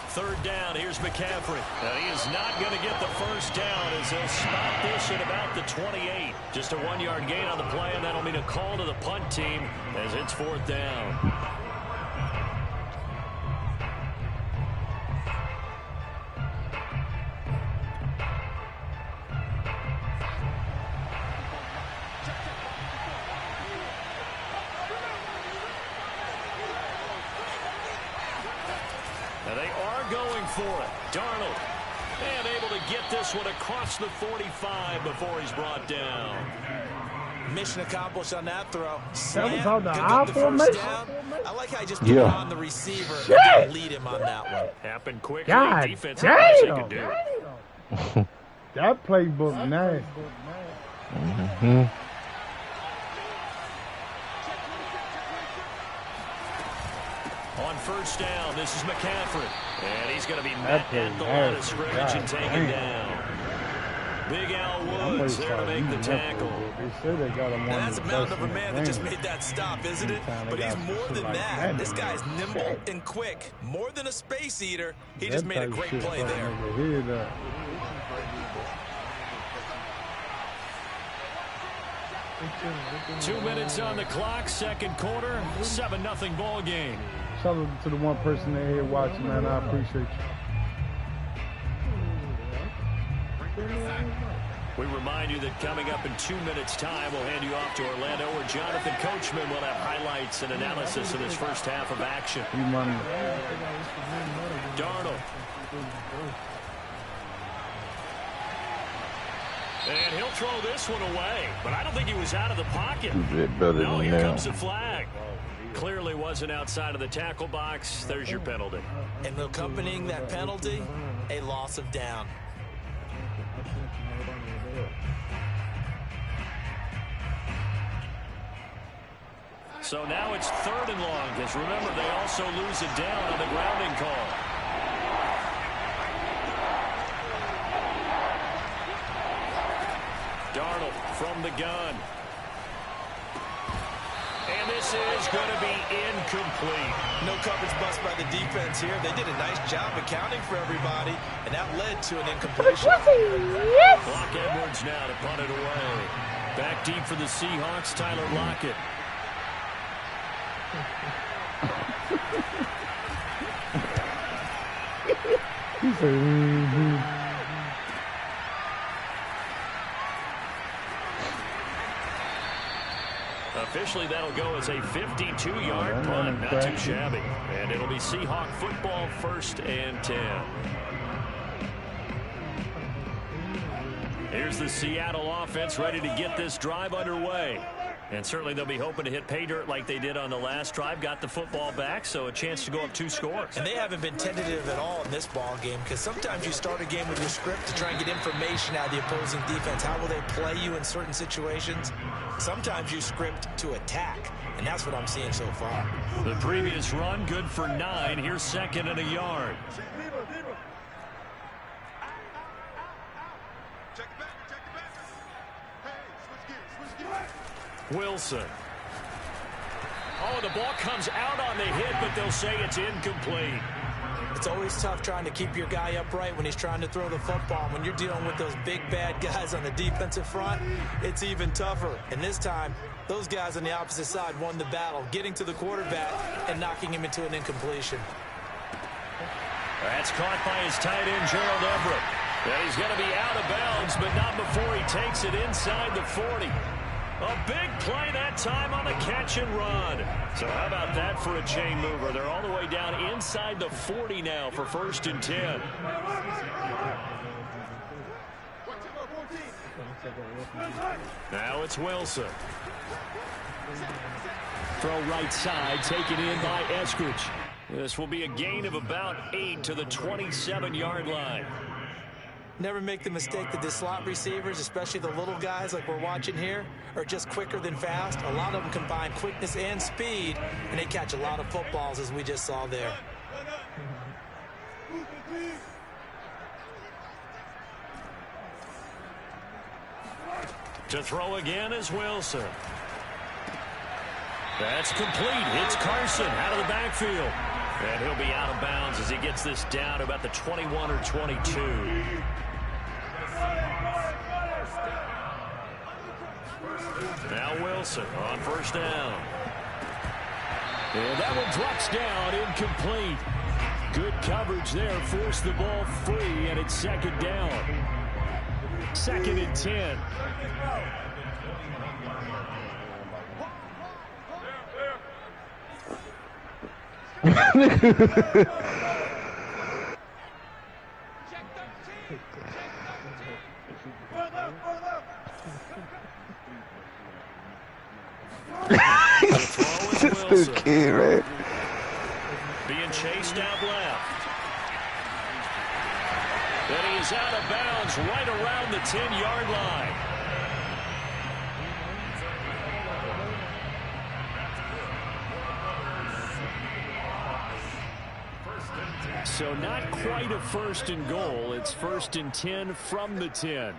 Third down, here's McCaffrey. And he is not going to get the first down as he'll spot this at about the 28. Just a 1-yard gain on the play, and that'll mean a call to the punt team as it's 4th down. For it. Darnold. And able to get this one across the 45 before he's brought down. Mission accomplished on that throw. That was on the I formation. I like how I just put it on the receiver and didn't lead him on that one. Happened quickly. God Defense damn. could do. That playbook nasty. Mm-hmm. On first down, this is McCaffrey. And he's going to be met at the line of scrimmage and taken down. Big Al Woods there to make the tackle. That's a mountain of a man that just made that stop, isn't it? But he's more than that. This guy's nimble and quick. More than a space eater. He just made a great play there. 2 minutes on the clock, second quarter, 7-0 ball game. Shout out to the one person in here watching, man. I appreciate you. We remind you that coming up in 2 minutes' time, we'll hand you off to Orlando, where Jonathan Coachman will have highlights and analysis of this first half of action. Darnold. And he'll throw this one away, but I don't think he was out of the pocket. No, here comes the flag. Clearly wasn't outside of the tackle box. There's your penalty. And accompanying that penalty, a loss of down. So now it's 3rd and long, because remember, they also lose it down on the grounding call. Darnold from the gun. And this is going to be incomplete. No coverage bust by the defense here. They did a nice job accounting for everybody, and that led to an incompletion. Brock Edwards now to punt it away. Back deep for the Seahawks, Tyler Lockett. He said, Officially, that'll go as a 52-yard punt. Not too shabby. And it'll be Seahawk football, 1st and 10. Here's the Seattle offense ready to get this drive underway. And certainly they'll be hoping to hit pay dirt like they did on the last drive. Got the football back, so a chance to go up 2 scores. And they haven't been tentative at all in this ball game, because sometimes you start a game with your script to try and get information out of the opposing defense. How will they play you in certain situations? Sometimes you script to attack, and that's what I'm seeing so far. The previous run, good for 9. Here's 2nd and a yard. Wilson. Oh, the ball comes out on the hit, but they'll say it's incomplete. It's always tough trying to keep your guy upright when he's trying to throw the football. When you're dealing with those big, bad guys on the defensive front, it's even tougher. And this time, those guys on the opposite side won the battle, getting to the quarterback and knocking him into an incompletion. That's caught by his tight end, Gerald Everett. And he's going to be out of bounds, but not before he takes it inside the 40. A big play that time on the catch and run. So how about that for a chain mover? They're all the way down inside the 40 now for 1st and 10. Now it's Wilson. Throw right side, taken in by Eskridge. This will be a gain of about 8 to the 27-yard line. Never make the mistake that the slot receivers, especially the little guys like we're watching here, are just quicker than fast. A lot of them combine quickness and speed, and they catch a lot of footballs, as we just saw there. To throw again is Wilson. That's complete. It's Carson out of the backfield. And he'll be out of bounds as he gets this down about the 21 or 22. Now Wilson on 1st down. And that one drops down, incomplete. Good coverage there, forced the ball free, and it's 2nd down. 2nd and 10. This kid, man. Being chased out left. Then he is out of bounds right around the 10-yard line. So not quite a 1st and goal. It's 1st and 10 from the 10.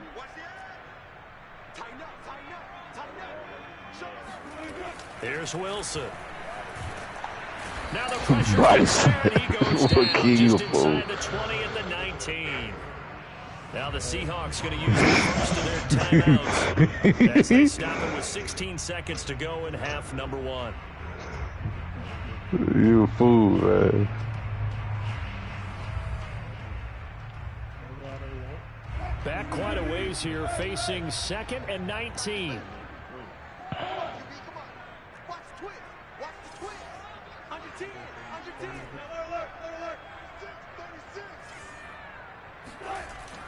Here's Wilson. Now the pressure is there, and he goes down just inside the 20 and the 19. Now the Seahawks going to use the first of their timeouts as they stop it with 16 seconds to go in half number 1. You a fool, man. Back quite a ways here, facing 2nd and 19.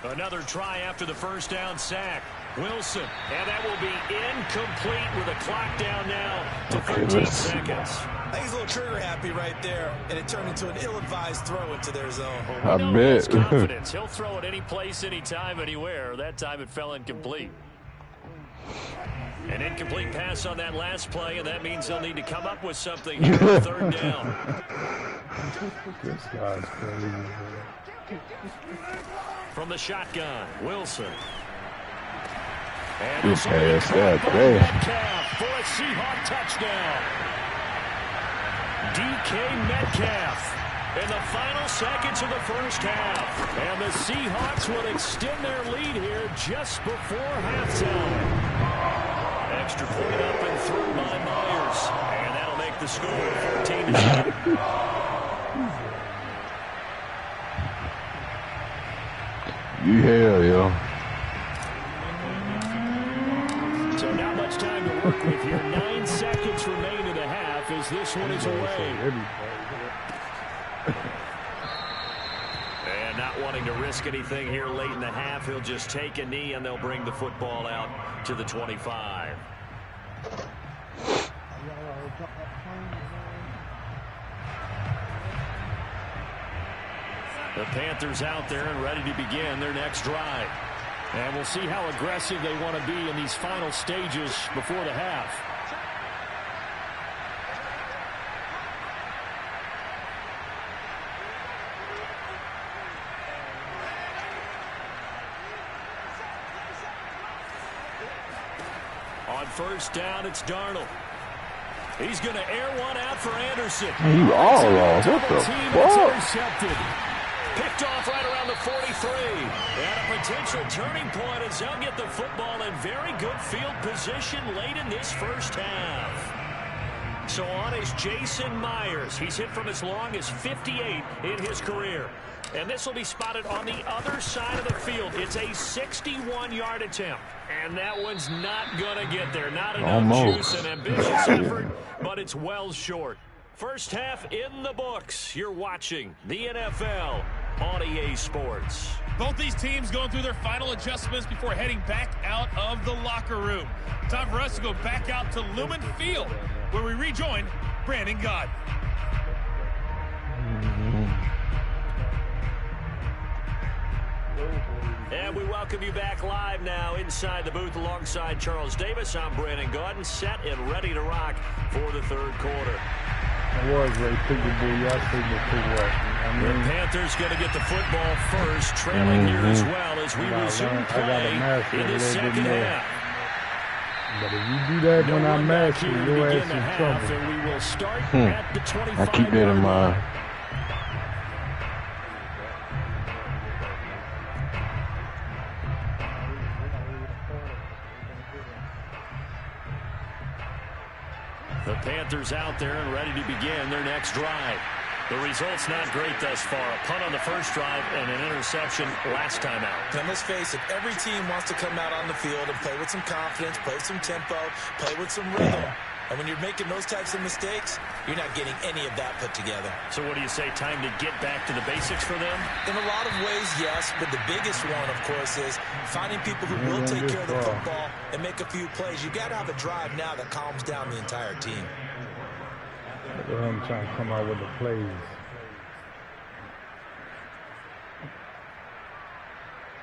Another try after the 1st down sack. Wilson, and that will be incomplete with a clock down now to 13 seconds. I think he's a little trigger happy right there, and it turned into an ill-advised throw into their zone. I bet. Confidence. He'll throw it any place, anytime, anywhere. That time it fell incomplete. An incomplete pass on that last play, and that means they'll need to come up with something here on 3rd down. This guy's crazy. From the shotgun, Wilson. And Good pass, that Metcalf for a Seahawk touchdown. DK Metcalf in the final seconds of the 1st half. And the Seahawks will extend their lead here just before halftime. Extra point up and through by Myers. And that'll make the score 14-7. Yeah, yo. So not much time to work with here. 9 seconds remain in the half as this one is away. And not wanting to risk anything here late in the half, he'll just take a knee and they'll bring the football out to the 25. The Panthers out there and ready to begin their next drive. And we'll see how aggressive they want to be in these final stages before the half. On 1st down, it's Darnold. He's going to air one out for Anderson. You all lost. What the fuck? Intercepted. Picked off right around the 43. And a potential turning point as they'll get the football in very good field position late in this first half. So on is Jason Myers. He's hit from as long as 58 in his career. And this will be spotted on the other side of the field. It's a 61-yard attempt. And that one's not going to get there. Not enough juice, an ambitious effort, but it's well short. First half in the books. You're watching the NFL on EA Sports. Both these teams going through their final adjustments before heading back out of the locker room. Time for us to go back out to Lumen Field, where we rejoin Brandon Gaudin. And we welcome you back live now inside the booth alongside Charles Davis. I'm Brandon Gaudin, set and ready to rock for the third quarter. It was very pickable. Y'all pickable too well. The Panthers going to get the football first, trailing here as well as we resume play in the second half. But if you do that when I match you, you'll have some trouble. And we will start at the 25. I keep that in mind. The Panthers out there and ready to begin their next drive. The result's not great thus far. A punt on the first drive and an interception last time out. And let's face it, every team wants to come out on the field and play with some confidence, play with some tempo, play with some rhythm. And when you're making those types of mistakes, you're not getting any of that put together. So what do you say, time to get back to the basics for them? In a lot of ways, yes. But the biggest one, of course, is finding people who will take care of the football and make a few plays. You've got to have a drive now that calms down the entire team. Look at him trying to come out with the plays.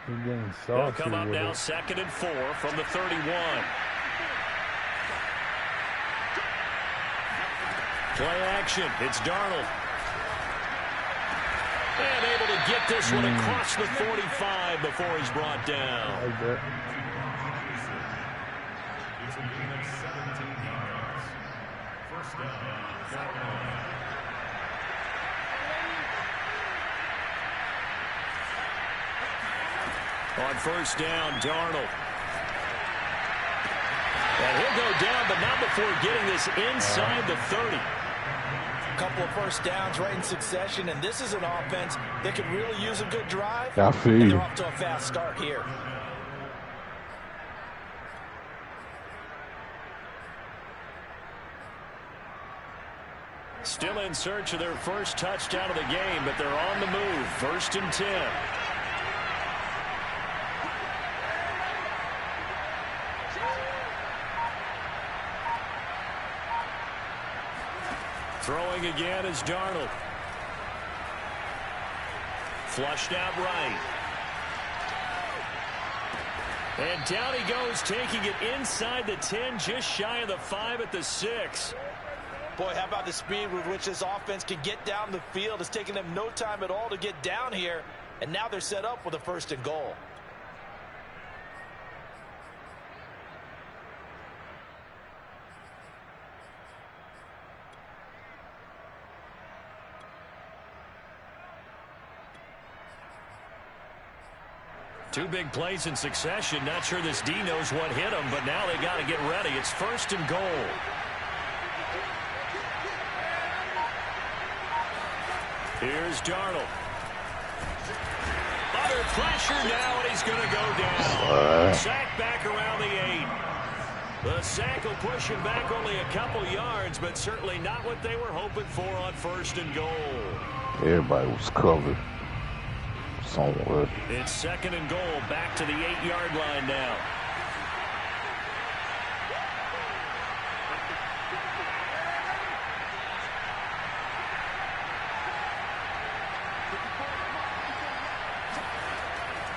He's getting saucy. They'll come up now, 2nd and 4 from the 31. Play action. It's Darnold. And able to get this one across the 45 before he's brought down. Like that. On first down, Darnold. And he'll go down, but not before getting this inside the 30. A couple of first downs right in succession, and this is an offense that could really use a good drive. I feel and you. they're off to a fast start here. Still in search of their first touchdown of the game, but they're on the move. 1st and 10. Throwing again is Darnold. Flushed out right. And down he goes, taking it inside the 10, just shy of the 5 at the 6. Boy, how about the speed with which this offense can get down the field? It's taken them no time at all to get down here, and now they're set up with a 1st and goal. Two big plays in succession. Not sure this D knows what hit him, but now they got to get ready. It's 1st and goal. Here's Darnold. Under pressure now, and he's going to go down. Sack back around the 8. The sack will push him back only a couple yards, but certainly not what they were hoping for on 1st and goal. Everybody was covered somewhere. It's 2nd and goal, back to the 8-yard line now.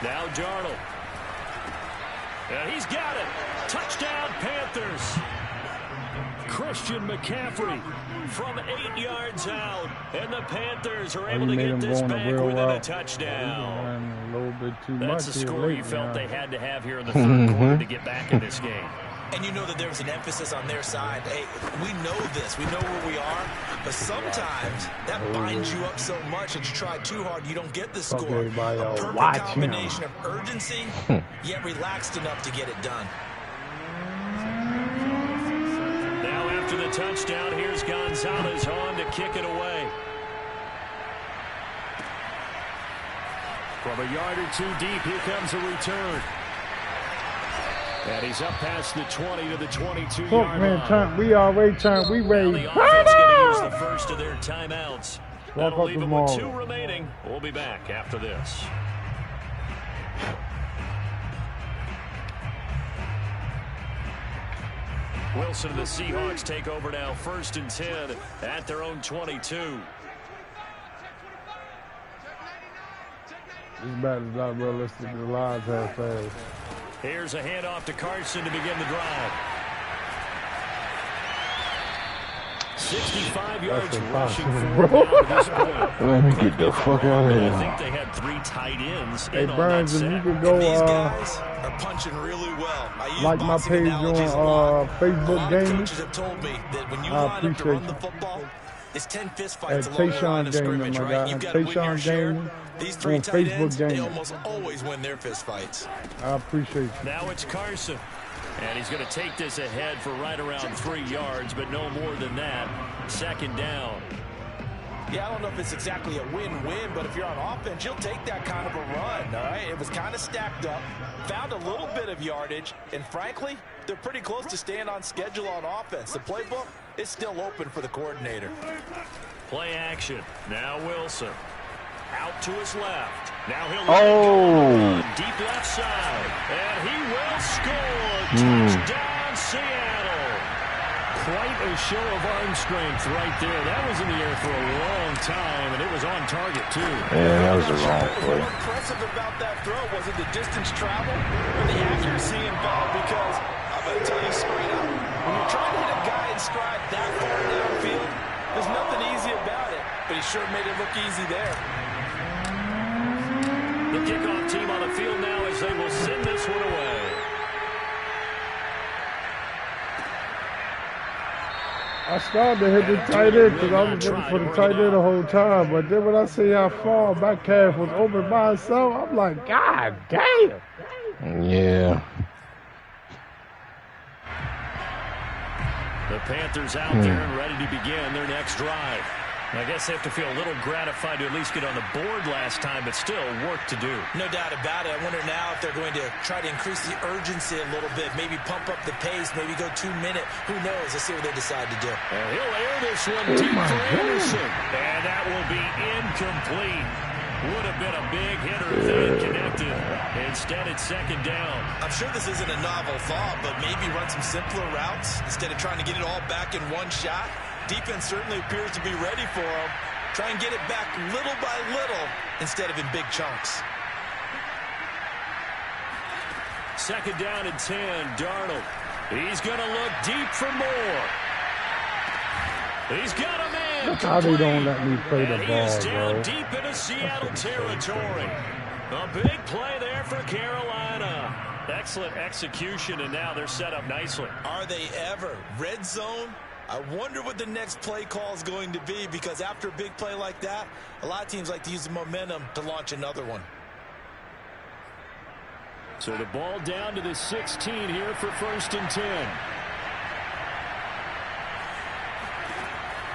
Now Darnold. And he's got it. Touchdown, Panthers. Christian McCaffrey from 8 yards out. And the Panthers are able to get this back within a touchdown. A little bit too That's much. the score you felt they had to have here in the third quarter to get back in this game. And you know that there was an emphasis on their side. Hey, we know this. We know where we are. But sometimes that binds you up so much that you try too hard, you don't get the score. A perfect combination of urgency, yet relaxed enough to get it done. Now after the touchdown, here's Gonzalez on to kick it away. From a yard or two deep, here comes a return. And he's up past the 20 to the 22-yard line. We already turned. We ready. The offense going to use the first of their timeouts. That'll leave them with 2 remaining. We'll be back after this. Wilson and the Seahawks take over now, 1st and 10 at their own 22. This battle is not realistic. The Lions have fast. Here's a handoff to Carson to begin the drive. 65 yards rushing forward at this point. Let me get the fuck out of here. I think they had 3 tight ends. Hey, Burns, if you can go, these guys are punching really well. like my page on Facebook Gaming. Coaches have told me that when you line up to run the football, it's 10 fist fights along the line of scrimmage, right? You've got to win your share. These 3 tight ends, they almost always win their fist fights. I appreciate you. Now it's Carson. And he's going to take this ahead for right around 3 yards, but no more than that. 2nd down. Yeah, I don't know if it's exactly a win-win, but if you're on offense, you'll take that kind of a run, all right? It was kind of stacked up, found a little bit of yardage, and frankly, they're pretty close to staying on schedule on offense. The playbook is still open for the coordinator. Play action. Now Wilson. Out to his left. Now he'll deep left side. And he will score. Touchdown, Seattle. Quite a show of arm strength right there. That was in the air for a long time, and it was on target, too. Yeah, that was the wrong play. What's impressive about that throw was it the distance travel or the accuracy involved? Because I'm going to tell you straight up, when you're trying to hit a guy in stride that far downfield, there's nothing easy about it. But he sure made it look easy there. The kickoff team on the field now as they will send this one away. I started to hit the tight end because I was looking for the tight end the whole time. But then when I see how far my calf was open by itself, I'm like, God damn. Yeah. The Panthers out there and ready to begin their next drive. I guess they have to feel a little gratified to at least get on the board last time, but still work to do. No doubt about it. I wonder now if they're going to try to increase the urgency a little bit, maybe pump up the pace, maybe go 2-minute. Who knows? Let's see what they decide to do. And he'll air this one deep for Anderson. And that will be incomplete. Would have been a big hitter if they had connected. Instead, it's 2nd down. I'm sure this isn't a novel thought, but maybe run some simpler routes instead of trying to get it all back in one shot. Defense certainly appears to be ready for him. Try and get it back little by little instead of in big chunks. 2nd down and 10. Darnold. He's going to look deep for more. He's got a man. That's how they don't let me play the ball, He's down bro. deep into Seattle territory. A big play there for Carolina. Excellent execution, and now they're set up nicely. Are they ever? Red zone? I wonder what the next play call is going to be, because after a big play like that, a lot of teams like to use the momentum to launch another one. So the ball down to the 16 here for 1st and 10.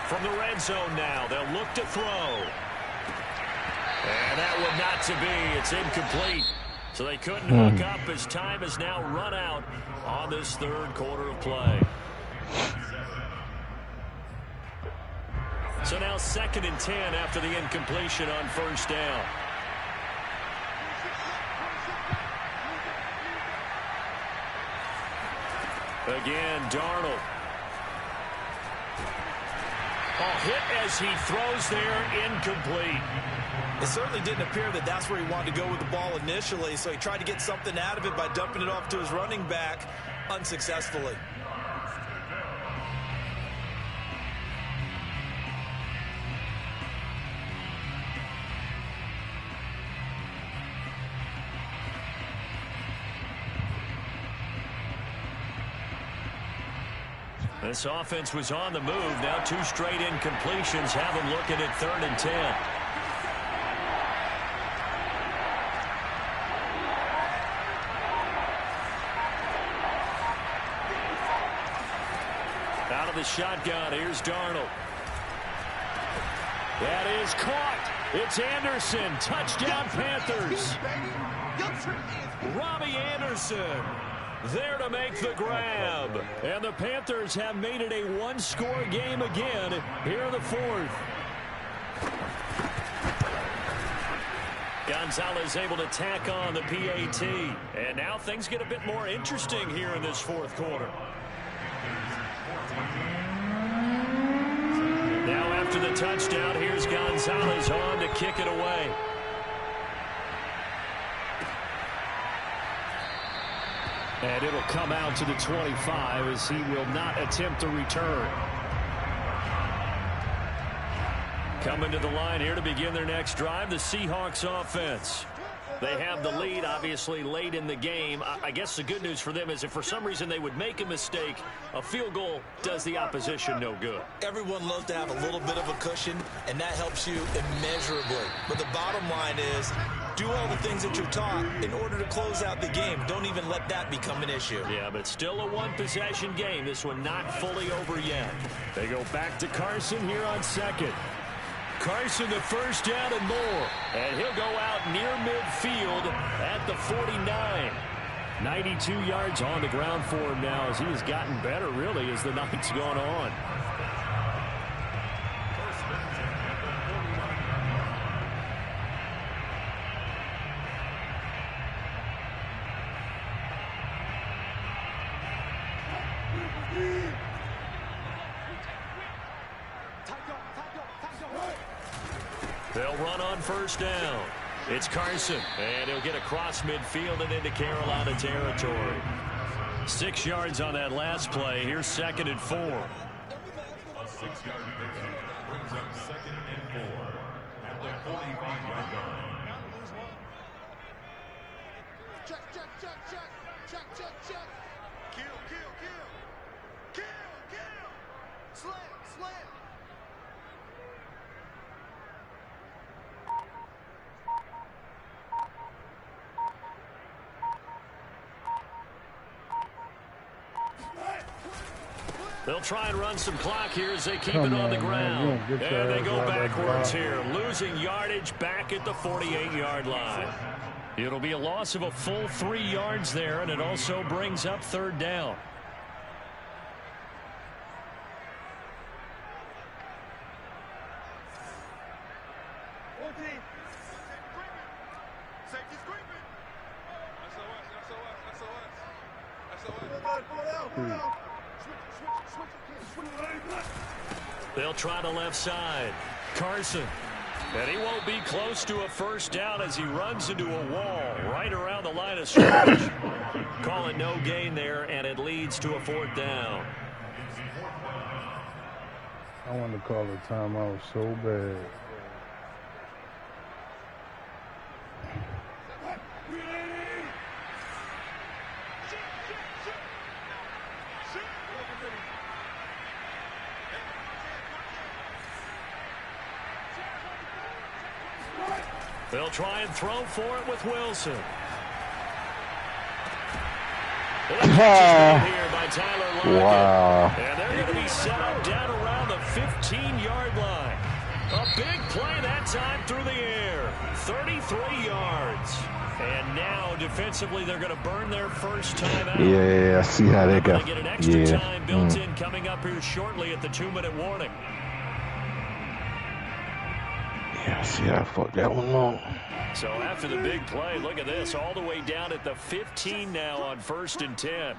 From the red zone now, they'll look to throw. And that one not to be. It's incomplete. So they couldn't hook up as time has now run out on this 3rd quarter of play. So now 2nd and 10 after the incompletion on 1st down. Again, Darnold. A hit as he throws there, incomplete. It certainly didn't appear that that's where he wanted to go with the ball initially, so he tried to get something out of it by dumping it off to his running back unsuccessfully. This offense was on the move. Now 2 straight incompletions have them looking at 3rd and 10. Out of the shotgun, here's Darnold. That is caught. It's Anderson. Touchdown, Panthers. Robbie Anderson there to make the grab. And the Panthers have made it a 1-score game again here in the 4th. Gonzalez able to tack on the PAT. And now things get a bit more interesting here in this 4th quarter. Now after the touchdown, here's Gonzalez on to kick it away. And it'll come out to the 25 as he will not attempt to return. Coming to the line here to begin their next drive, the Seahawks offense. They have the lead, obviously, late in the game. I guess the good news for them is if for some reason they would make a mistake, a field goal does the opposition no good. Everyone loves to have a little bit of a cushion, and that helps you immeasurably. But the bottom line is, do all the things that you're taught in order to close out the game. Don't even let that become an issue. Yeah, but still a 1-possession game. This one not fully over yet. They go back to Carson here on 2nd. Carson the first down and more. And he'll go out near midfield at the 49. 92 yards on the ground for him now as he has gotten better, really, as the night's gone on. They'll run on first down. It's Carson, and he'll get across midfield and into Carolina territory. 6 yards on that last play. Here's 2nd and 4. A 6-yard pickup brings up 2nd and 4 at the 45-yard line. Check, check, check, check, check, check, check. Kill, kill, kill. Kill, kill. Slam, slam. They'll try and run some clock here as they keep it on the ground. And they go backwards here, losing yardage back at the 48-yard line. It'll be a loss of a full 3 yards there, and it also brings up 3rd down. They'll try the left side. Carson. And he won't be close to a first down as he runs into a wall right around the line of scrimmage. Call it no gain there, and it leads to a 4th down. I want to call a timeout so bad. They'll try and throw for it with Wilson. Here by Tyler Lockett. Wow. And they're going to be set up down around the 15-yard line. A big play that time through the air. 33 yards. And now, defensively, they're going to burn their first time out. Yeah, I see how that got. They get an extra time built in coming up here shortly at the 2-minute warning. Yeah, see how I fucked that one up. So after the big play, look at this, all the way down at the 15 now on 1st and 10.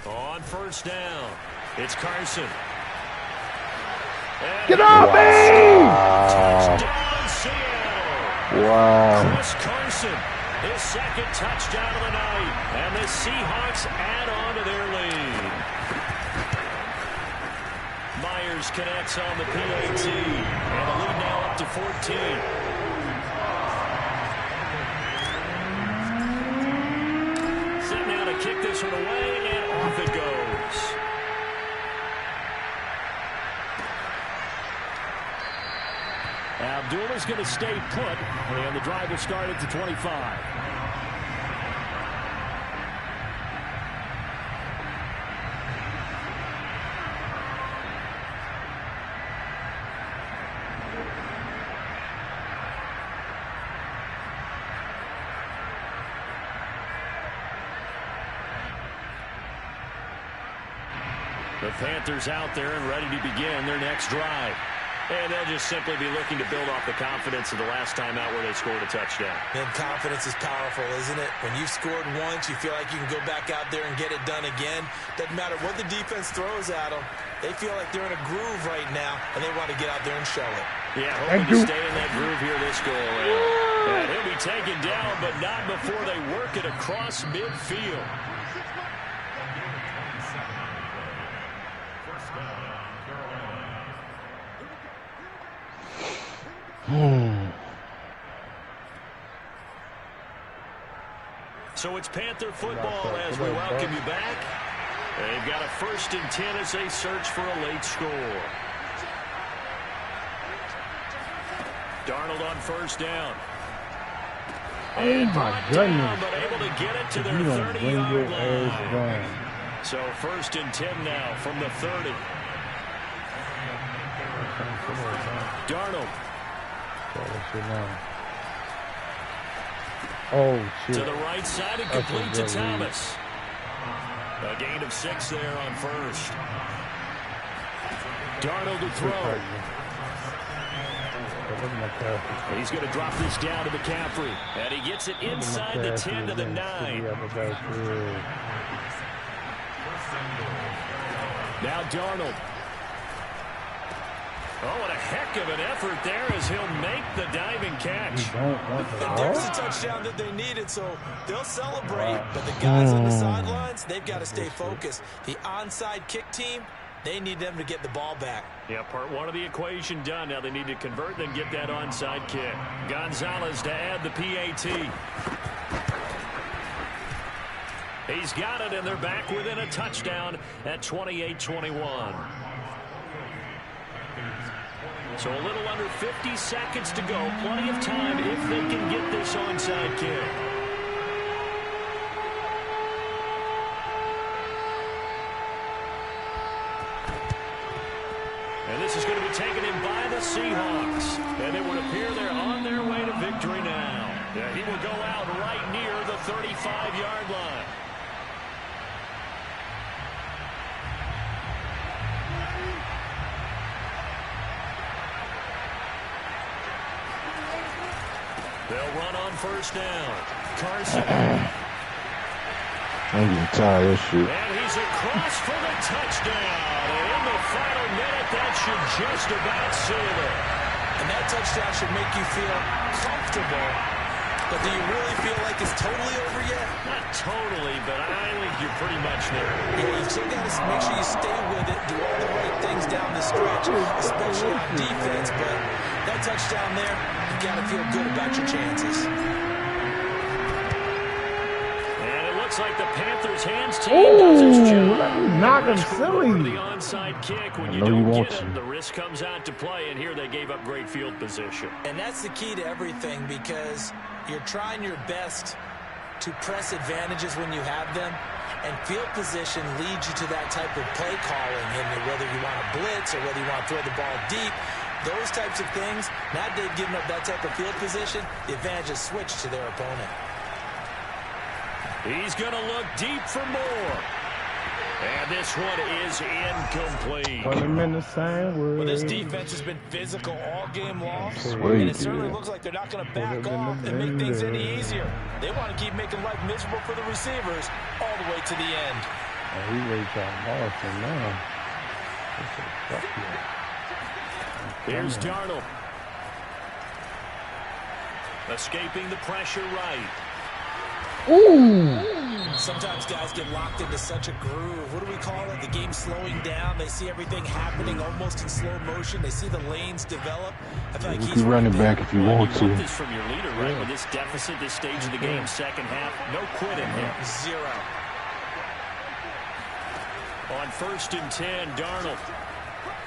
On first down, it's Carson. And get off me! Touchdown, Seattle. Wow. Chris Carson, his 2nd touchdown of the night, and the Seahawks add on to their lead. Myers connects on the PAT, and the lead now up to 14. Setting kick this one away, and off it goes. Abdullah's going to stay put, and the drive will start at the 25. The Panthers out there and ready to begin their next drive. And they'll just simply be looking to build off the confidence of the last time out where they scored a touchdown. And confidence is powerful, isn't it? When you've scored once, you feel like you can go back out there and get it done again. Doesn't matter what the defense throws at them. They feel like they're in a groove right now, and they want to get out there and show it. Yeah, hoping to stay in that groove here this go-around. And he'll be taken down, but not before they work it across midfield. So it's Panther football as we welcome you back. They've got a 1st and 10 as they search for a late score. Darnold on 1st down. Oh my goodness. But able to get it to their 30-yard line. So 1st and 10 now from the 30. Darnold. Oh, shit. To the right side and complete to Thomas. A gain of 6 there on 1st. Darnold to throw. He's going to drop this down to McCaffrey. And he gets it inside the 10 to the 9. Now Darnold. Oh, what a heck of an effort there as he'll make the diving catch. There's a touchdown that they needed, so they'll celebrate. But the guys on the sidelines, they've got to stay focused. The onside kick team, they need them to get the ball back. Yeah, part 1 of the equation done. Now they need to convert and get that onside kick. Gonzalez to add the PAT. He's got it, and they're back within a touchdown at 28-21. So a little under 50 seconds to go. Plenty of time if they can get this onside kick. And this is going to be taken in by the Seahawks. And it would appear they're on their way to victory now. Yeah, he will go out right near the 35-yard line. They'll run on 1st down. Carson. I'm getting tired of this shit. And he's across for the touchdown. And in the final minute, that should just about seal it. And that touchdown should make you feel comfortable. But do you really feel like it's totally over yet? Not totally, but I think you're pretty much there. Yeah, you still got to make sure you stay with it, do all the right things down the stretch, especially on defense. But that touchdown there, you got to feel good about your chances. And it looks like the Panthers' hands team does its job. Knock him silly. The onside kick, when you don't get it, the risk comes out to play, and here they gave up great field position. And that's the key to everything, because you're trying your best to press advantages when you have them, and field position leads you to that type of play calling, and whether you want to blitz or whether you want to throw the ball deep, those types of things. Now they've given up that type of field position, the advantage is switched to their opponent. He's going to look deep for more. And this one is incomplete. Put him in the same way. Well, this defense has been physical all game long, and it certainly looks like they're not going to back off and make things any easier. They want to keep making life miserable for the receivers all the way to the end. Oh, he waits out Boston now. Here's Darnold. Escaping the pressure right. Ooh! Sometimes guys get locked into such a groove. What do we call it? The game slowing down. They see everything happening almost in slow motion. They see the lanes develop. I feel like he's running back if you want to. You want this from your leader, right? With this deficit, this stage of the game, second half, no quitting here. 0. On 1st and 10, Darnold.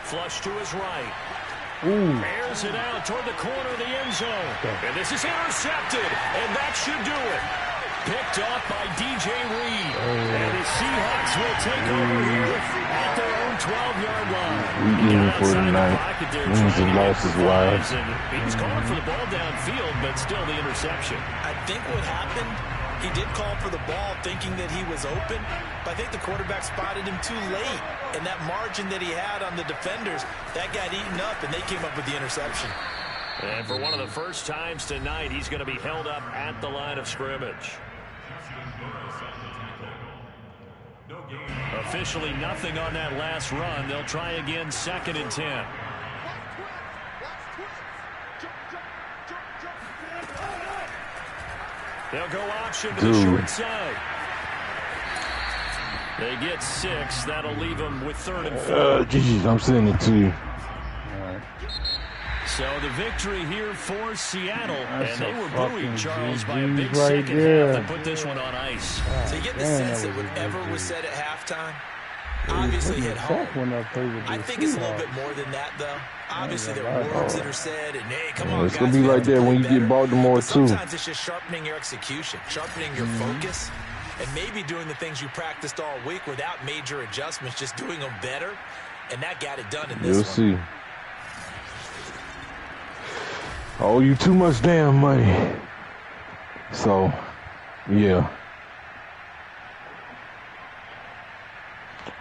Flush to his right. Ooh. Airs it out toward the corner of the end zone. And this is intercepted. And that should do it. Picked off by DJ Reed. And the Seahawks will take over here at their own 12-yard line. We in for the night. Wins and losses wise. He was calling for the ball downfield, but still the interception. I think what happened, he did call for the ball thinking that he was open, but I think the quarterback spotted him too late. And that margin that he had on the defenders, that got eaten up, and they came up with the interception. And for one of the first times tonight, he's going to be held up at the line of scrimmage. Officially nothing on that last run. They'll try again 2nd and 10. They'll go option to the short side. They get 6. That'll leave them with 3rd and 4. Jeez, I'm sending it to you. So the victory here for Seattle, and they were buoyed, Charles, by a big right second there. half that put this one on ice. So you get the sense that whatever was said at halftime obviously hit home. I think it's a little bit more than that, though. Obviously, there are words that are said, and hey, come on, It's guys, going to be like that when you get Baltimore, but too. sometimes it's just sharpening your execution, sharpening your focus, and maybe doing the things you practiced all week without major adjustments, just doing them better, and that got it done in this one. You'll see. I owe you too much damn money. So, yeah.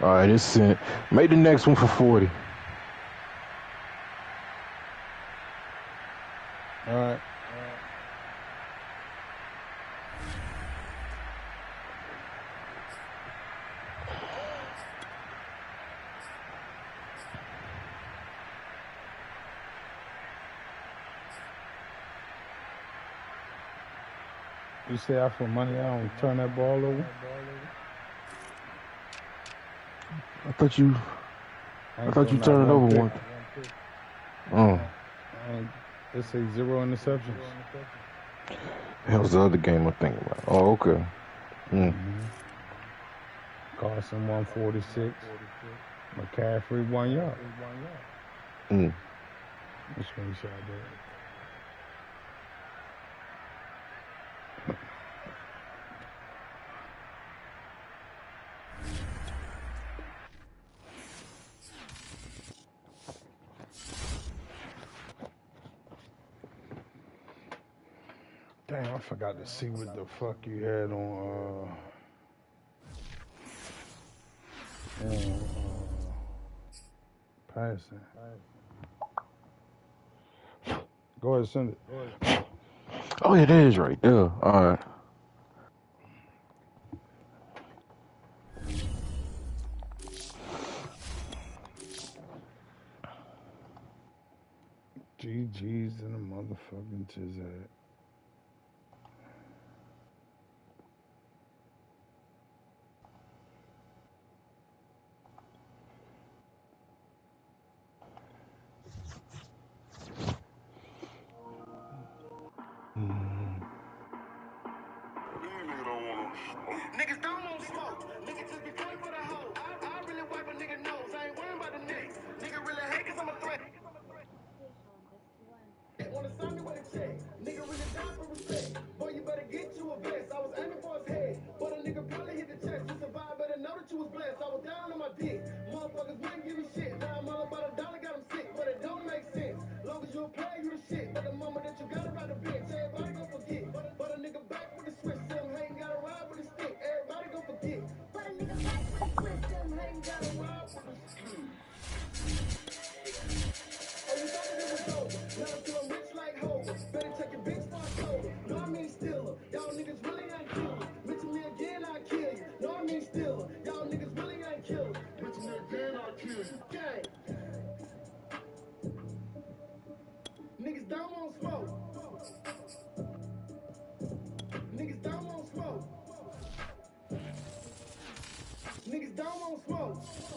All right, it's sent. Make the next one for 40. All right. You say I for money, I don't turn that ball over? I thought you turned it over one. Oh. Let's say 0 interceptions. That was the other game I'm thinking about. Oh, okay. Carson 146. McCaffrey 1 yard. Which one shot that? Damn, I forgot to see what the fuck you had on, passing. Go ahead, send it. Oh, it is right there. All right. GG's in the motherfucking tizat. Niggas don't want smoke. Niggas just be playing for the hoe. I really wipe a nigga nose. I ain't worrying about the next. Nigga really hate cause I'm a threat. Wanna sign me with a check. Nigga really die for respect. Boy, you better get you a vest. I was aiming for his head, but a nigga probably hit the chest. You survived, better know that you was blessed. I was down on my dick. Motherfuckers wouldn't give me shit. Now I'm all about $1, got them sick, but it don't make sense. Long as you a player, you the shit. But the moment that you got about the bitch, everybody gon' forget. But a nigga back with the switch, them hating gotta ride with the stick. Everybody gon' forget. But a nigga back with the switch, them hating gotta ride with the stick. Oh, you thought that it was over. Now I'm feeling rich like Hover. Better check your bitch for a soda. No, I mean stealer. Y'all niggas really ain't killers. Mention me again, I'll kill you. No, I mean stealer. Y'all niggas really ain't killers. Mention me again, I'll kill you. Gang. Niggas don't want smoke. Niggas don't want smoke. Niggas don't want smoke.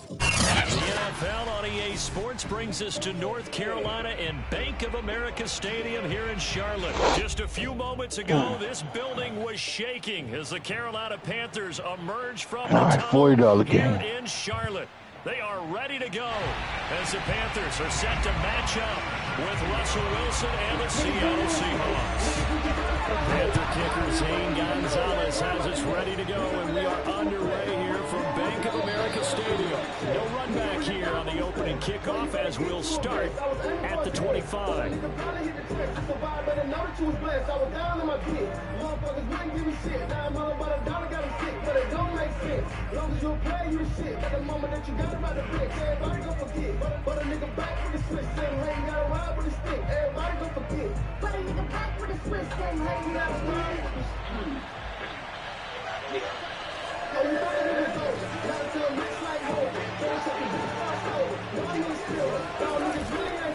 The NFL on EA NBC Sports brings us to North Carolina and Bank of America Stadium here in Charlotte. Just a few moments ago, this building was shaking as the Carolina Panthers emerged from the tunnel $40 here game. in Charlotte. They are ready to go as the Panthers are set to match up with Russell Wilson and the Seattle Seahawks. The Panther kicker Zane Gonzalez has us ready to go, and we are underway here from Bank of America Stadium. No run back here on the opening kickoff as we'll start at the 25.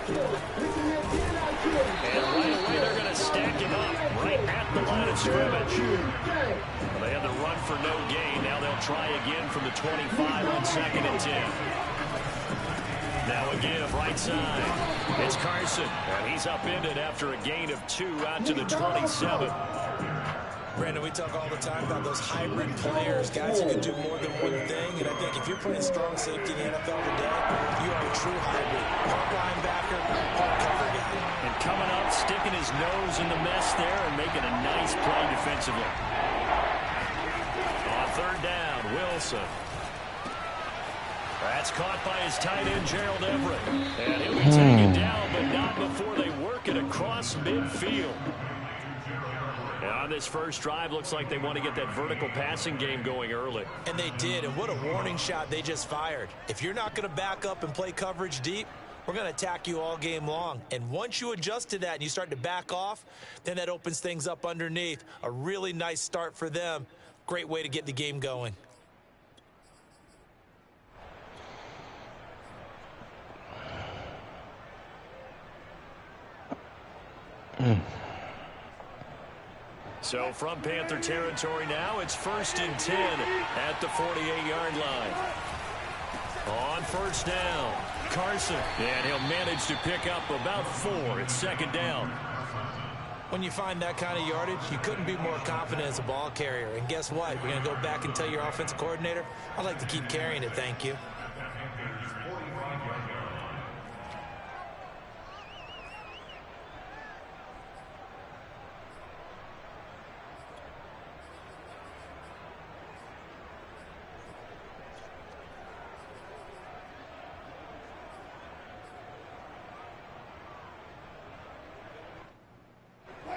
And right away, they're going to stack him up right at the line of scrimmage. Well, they had the run for no gain. Now they'll try again from the 25 on 2nd and 10. Now a give right side. It's Carson, and he's upended after a gain of 2 out to the 27. Brandon, we talk all the time about those hybrid players, guys who can do more than one thing. And I think if you're playing strong safety in the NFL today, you are a true hybrid. Part linebacker, part cover guy. And coming up, sticking his nose in the mess there and making a nice play defensively. On 3rd down, Wilson. That's caught by his tight end, Gerald Everett. And he'll be taken down, but not before they work it across midfield. And on this first drive, looks like they want to get that vertical passing game going early. And they did, and what a warning shot they just fired. If you're not going to back up and play coverage deep, we're going to attack you all game long. And once you adjust to that and you start to back off, then that opens things up underneath. A really nice start for them. Great way to get the game going. So from Panther territory now, it's 1st and 10 at the 48-yard line. On 1st down, Carson, and he'll manage to pick up about 4 at 2nd down. When you find that kind of yardage, you couldn't be more confident as a ball carrier. And guess what? You're going to go back and tell your offensive coordinator, I'd like to keep carrying it, thank you.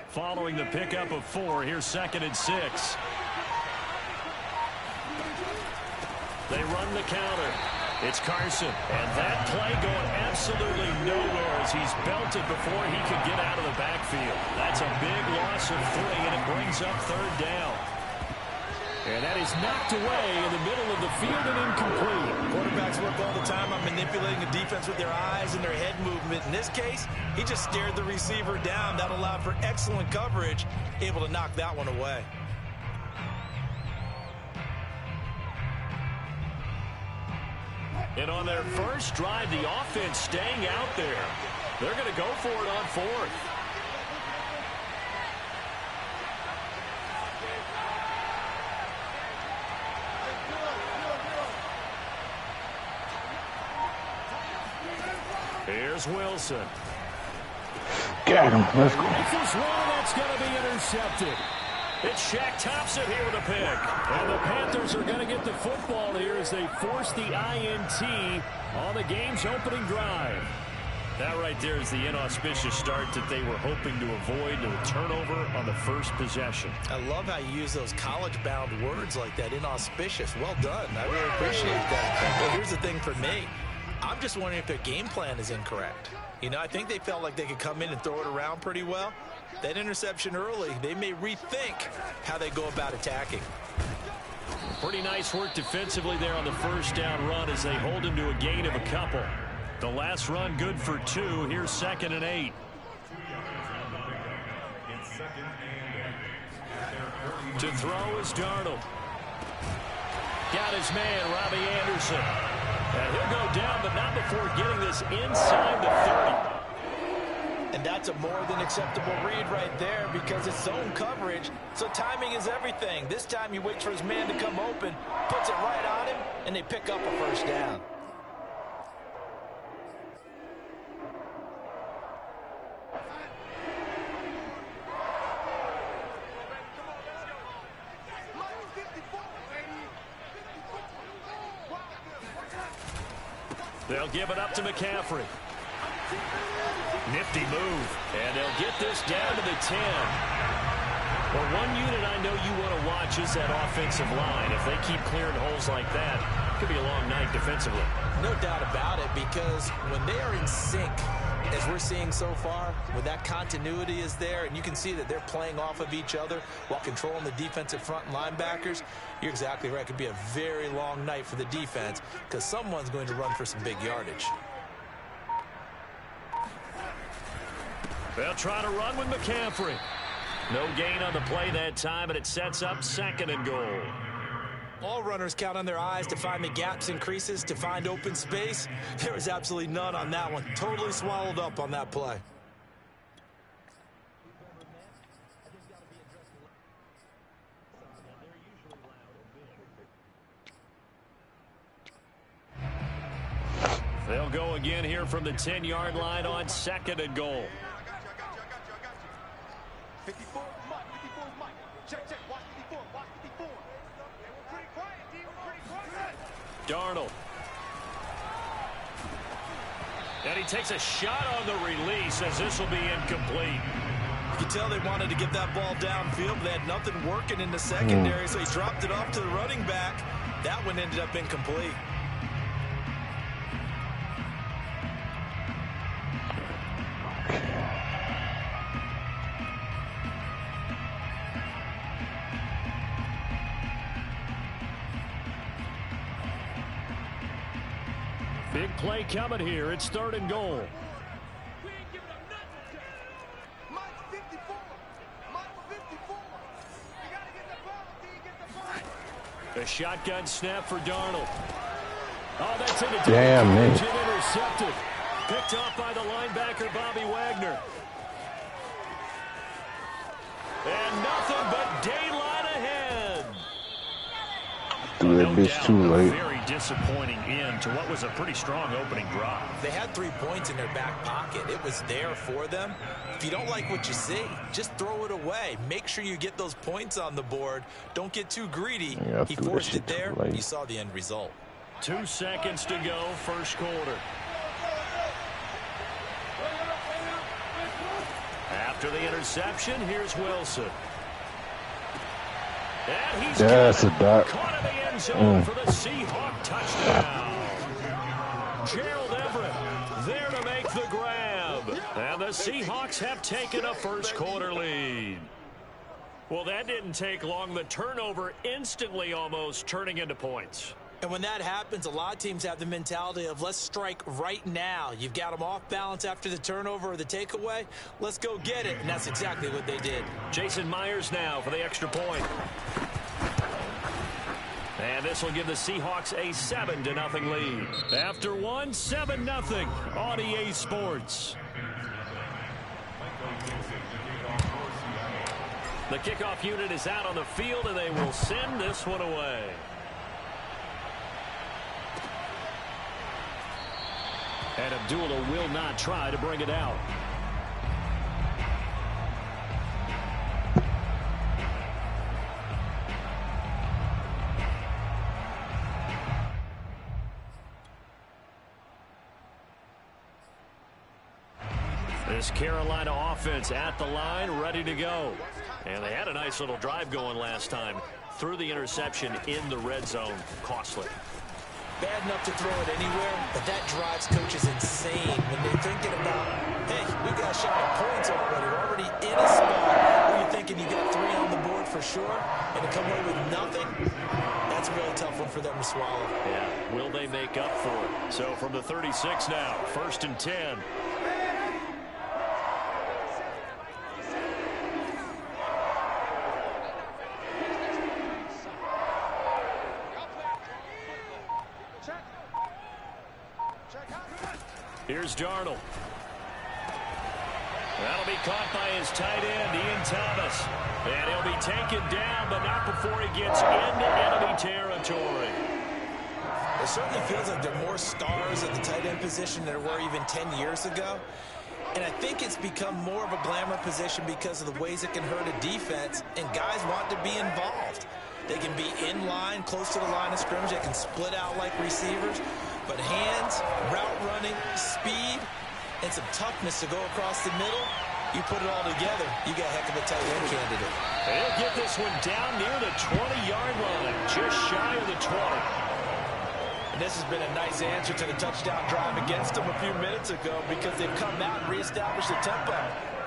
Following the pickup of 4, here's 2nd and 6. They run the counter. It's Carson, and that play going absolutely nowhere as he's belted before he could get out of the backfield. That's a big loss of 3, and it brings up 3rd down. And that is knocked away in the middle of the field and incomplete. Quarterbacks work all the time on manipulating the defense with their eyes and their head movement. In this case, he just stared the receiver down. That allowed for excellent coverage, able to knock that one away. And on their first drive, the offense staying out there. They're going to go for it on 4th. Here's Wilson. Got him. Let's go. Rifles one, that's going to be intercepted. It's Shaq Thompson here with a pick. And the Panthers are going to get the football here as they force the INT on the game's opening drive. That right there is the inauspicious start that they were hoping to avoid, the turnover on the first possession. I love how you use those college-bound words like that, inauspicious. Well done. I really appreciate that. But here's the thing for me. I'm just wondering if their game plan is incorrect. You know, I think they felt like they could come in and throw it around pretty well. That interception early, they may rethink how they go about attacking. Pretty nice work defensively there on the first down run as they hold him to a gain of a couple. The last run good for 2. Here's 2nd and 8. To throw is Darnold. Got his man, Robbie Anderson. And he'll go down, but not before getting this inside the 30. And that's a more than acceptable read right there because it's zone coverage, so timing is everything. This time he waits for his man to come open, puts it right on him, and they pick up a first down. They'll give it up to McCaffrey. Nifty move. And they'll get this down to the 10. Well, one unit I know you want to watch is that offensive line. If they keep clearing holes like that, it could be a long night defensively. No doubt about it, because when they are in sync, as we're seeing so far, when that continuity is there, and you can see that they're playing off of each other while controlling the defensive front and linebackers, you're exactly right. It could be a very long night for the defense because someone's going to run for some big yardage. They'll try to run with McCaffrey. No gain on the play that time, and it sets up 2nd and goal. All runners count on their eyes to find the gaps and creases, to find open space. There was absolutely none on that one. Totally swallowed up on that play. They'll go again here from the 10-yard line on 2nd and goal. 54 is Mike. 54 is Mike. Check, check. Watch 54. Watch 54. We're pretty quiet, D. We're pretty quiet. Darnold. And he takes a shot on the release as this will be incomplete. You can tell they wanted to get that ball downfield. They had nothing working in the secondary, so he dropped it off to the running back. That one ended up incomplete. Big play coming here. It's 3rd and goal. A shotgun snap for Darnold. Oh, that's into damn man. Intercepted. Picked off by the linebacker, Bobby Wagner. And nothing but daylight ahead. Threw that bitch too late. Very disappointing end to what was a pretty strong opening drive. They had 3 points in their back pocket. It was there for them. If you don't like what you see, just throw it away. Make sure you get those points on the board. Don't get too greedy. Yeah, he forced it there. You saw the end result. 2 seconds to go, 1st quarter. After the interception, here's Wilson. And he's that's a dot. Caught in the end zone for the Seahawk touchdown. Gerald Everett there to make the grab. And the Seahawks have taken a 1st quarter lead. Well, that didn't take long. The turnover instantly almost turning into points. And when that happens, a lot of teams have the mentality of let's strike right now. You've got them off balance after the turnover or the takeaway. Let's go get it. And that's exactly what they did. Jason Myers now for the extra point. And this will give the Seahawks a 7-0 lead. After one, 7-0 on EA Sports. The kickoff unit is out on the field, and they will send this one away. And Abdullah will not try to bring it out. This Carolina offense at the line, ready to go. And they had a nice little drive going last time. Threw the interception in the red zone. Costly. Bad enough to throw it anywhere, but that drives coaches insane when they're thinking about, hey, we've got a shot at points already. We're already in a spot where you're thinking you got 3 on the board for sure, and to come away with nothing, that's a really tough one for them to swallow. Yeah, will they make up for it? So from the 36 now, 1st and 10. Here's Darnold. That'll be caught by his tight end, Ian Thomas. And he'll be taken down, but not before he gets into enemy territory. It certainly feels like there are more stars at the tight end position than there were even 10 years ago. And I think it's become more of a glamour position because of the ways it can hurt a defense, and guys want to be involved. They can be in line, close to the line of scrimmage. They can split out like receivers. But hands, route running, speed, and some toughness to go across the middle, you put it all together, you got a heck of a tight end candidate. He'll get this one down near the 20-yard line, just shy of the 20. And this has been a nice answer to the touchdown drive against them a few minutes ago because they've come out and reestablished the tempo.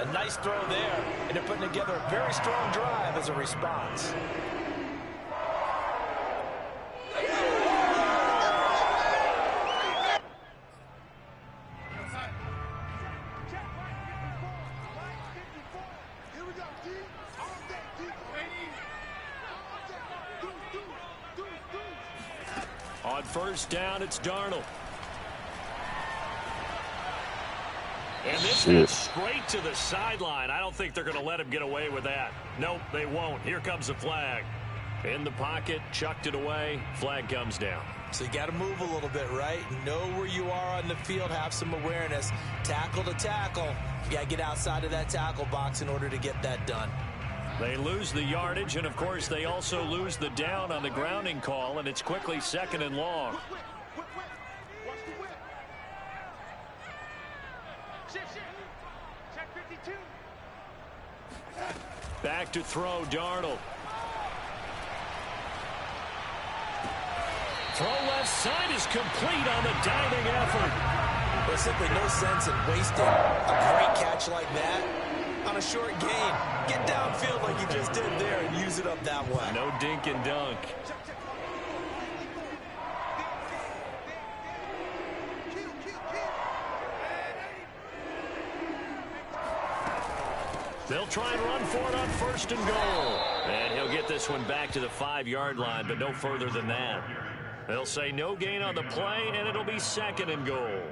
A nice throw there, and they're putting together a very strong drive as a response. On first down, it's Darnold. And this heads straight to the sideline. I don't think they're going to let him get away with that. Nope, they won't. Here comes the flag. In the pocket, chucked it away. Flag comes down. So you got to move a little bit, right? Know where you are on the field. Have some awareness. Tackle to tackle. You got to get outside of that tackle box in order to get that done. They lose the yardage, and, of course, they also lose the down on the grounding call, and it's quickly 2nd and long. Back to throw, Darnold. Throw left side is complete on the diving effort. There's simply no sense in wasting a great catch like that on a short gain. Get downfield like you just did there and use it up that way. No dink and dunk. They'll try and run for it on 1st and goal. And he'll get this one back to the 5-yard line, but no further than that. They'll say no gain on the play, and it'll be 2nd and goal.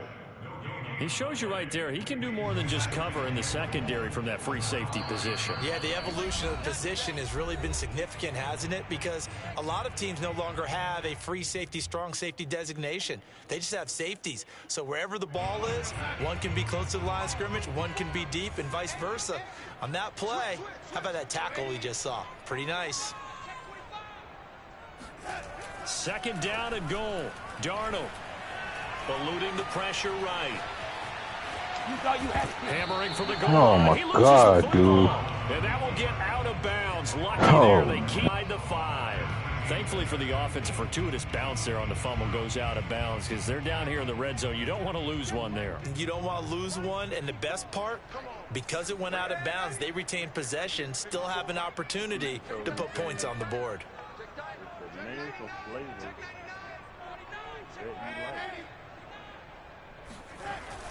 He shows you right there, he can do more than just cover in the secondary from that free safety position. Yeah, the evolution of the position has really been significant, hasn't it? Because a lot of teams no longer have a free safety, strong safety designation. They just have safeties. So wherever the ball is, one can be close to the line of scrimmage, one can be deep, and vice versa. On that play, how about that tackle we just saw? Pretty nice. 2nd down and goal. Darnold eluding the pressure right. Hammering for the goal. Oh my God, dude. And that will get out of bounds. Lucky there. They keep the 5. Thankfully for the offense, a fortuitous bounce there on the fumble goes out of bounds because they're down here in the red zone. You don't want to lose one there. You don't want to lose one. And the best part, because it went out of bounds, they retained possession, still have an opportunity to put points on the board.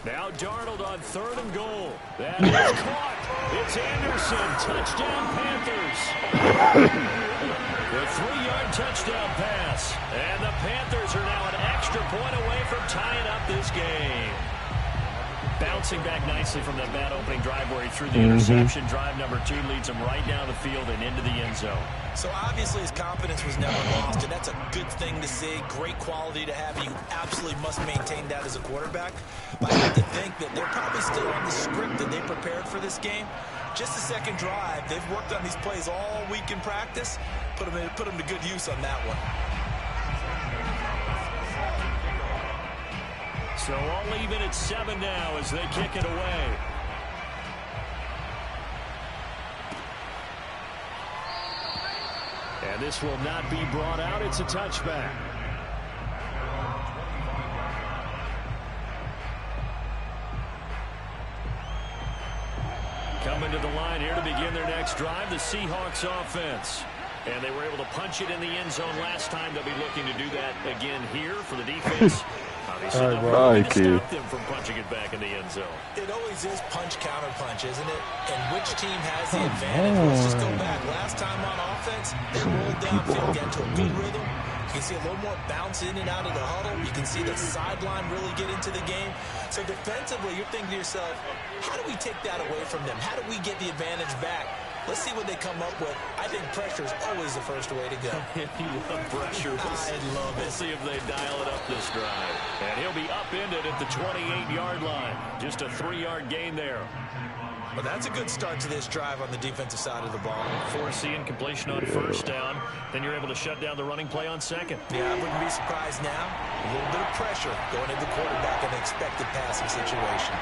Now Darnold on 3rd and goal. That is caught. It's Anderson. Touchdown Panthers. The 3-yard touchdown pass. And the Panthers are now an extra point away from tying up this game. Bouncing back nicely from that bad opening drive where he threw the interception. Drive number 2 leads him right down the field and into the end zone. So obviously his confidence was never lost, and that's a good thing to see. Great quality to have. You absolutely must maintain that as a quarterback. But I have to think that they're probably still on the script that they prepared for this game. Just the 2nd drive. They've worked on these plays all week in practice. Put them to good use on that one. So all even at 7 now as they kick it away. And this will not be brought out. It's a touchback. Coming to the line here to begin their next drive, the Seahawks offense. And they were able to punch it in the end zone last time. They'll be looking to do that again here for the defense. Obviously, they'll to stop them from punching it back in the end zone. It always is punch-counter-punch, isn't it? And which team has the advantage? Let's just go back. Last time on offense, they rolled downfield, got to a good rhythm, You can see a little more bounce in and out of the huddle. You can see the sideline really get into the game. So defensively, you're thinking to yourself, how do we take that away from them? How do we get the advantage back? Let's see what they come up with. I think pressure is always the first way to go. You love pressure. I love it. We'll see if they dial it up this drive. And he'll be upended at the 28-yard line. Just a 3-yard gain there. Well, that's a good start to this drive on the defensive side of the ball. Forcing completion on first down. Then you're able to shut down the running play on second. Yeah, I wouldn't be surprised now. A little bit of pressure going into the quarterback in an expected passing situation.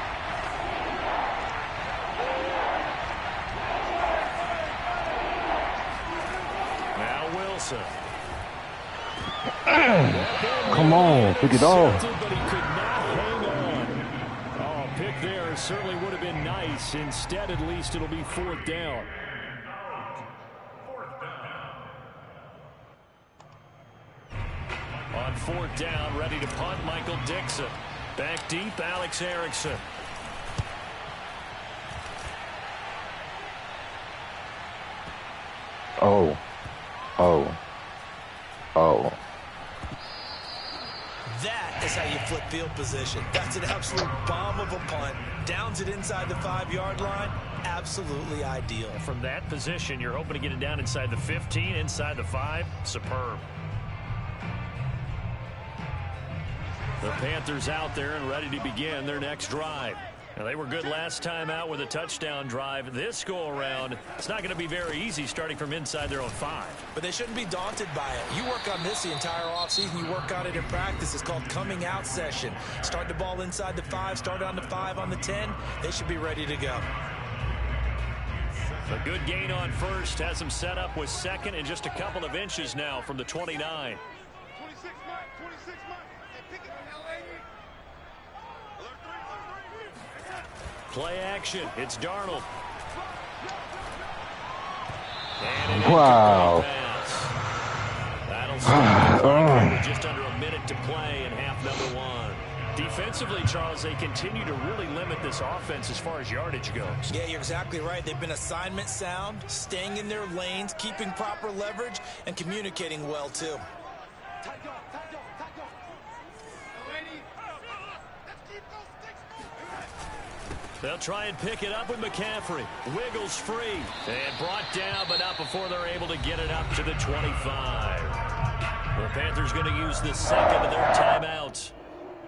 Now Wilson. Come on, pick it off. But he could not hang on. Oh, pick there certainly would have been nice. Instead, at least it'll be 4th down. On 4th down, ready to punt, Michael Dixon. Back deep, Alex Erickson. Oh. That is how you flip field position. That's an absolute bomb of a punt. Downs it inside the 5-yard line. Absolutely ideal. From that position, you're hoping to get it down inside the 15, inside the 5. Superb. The Panthers out there and ready to begin their next drive. Now, they were good last time out with a touchdown drive. This go-around, it's not going to be very easy starting from inside their own 5. But they shouldn't be daunted by it. You work on this the entire offseason. You work on it in practice. It's called coming out session. Start the ball inside the 5, start on the 5, on the 10. They should be ready to go. A good gain on first has them set up with second and just a couple of inches now from the 29. Play action. It's Darnold. Wow. That'll stop just under a minute to play in half number 1. Defensively, Charles, they continue to really limit this offense as far as yardage goes. Yeah, you're exactly right. They've been assignment sound, staying in their lanes, keeping proper leverage, and communicating well, too. They'll try and pick it up with McCaffrey. Wiggles free. And brought down, but not before they're able to get it up to the 25. The Panthers going to use the second of their timeouts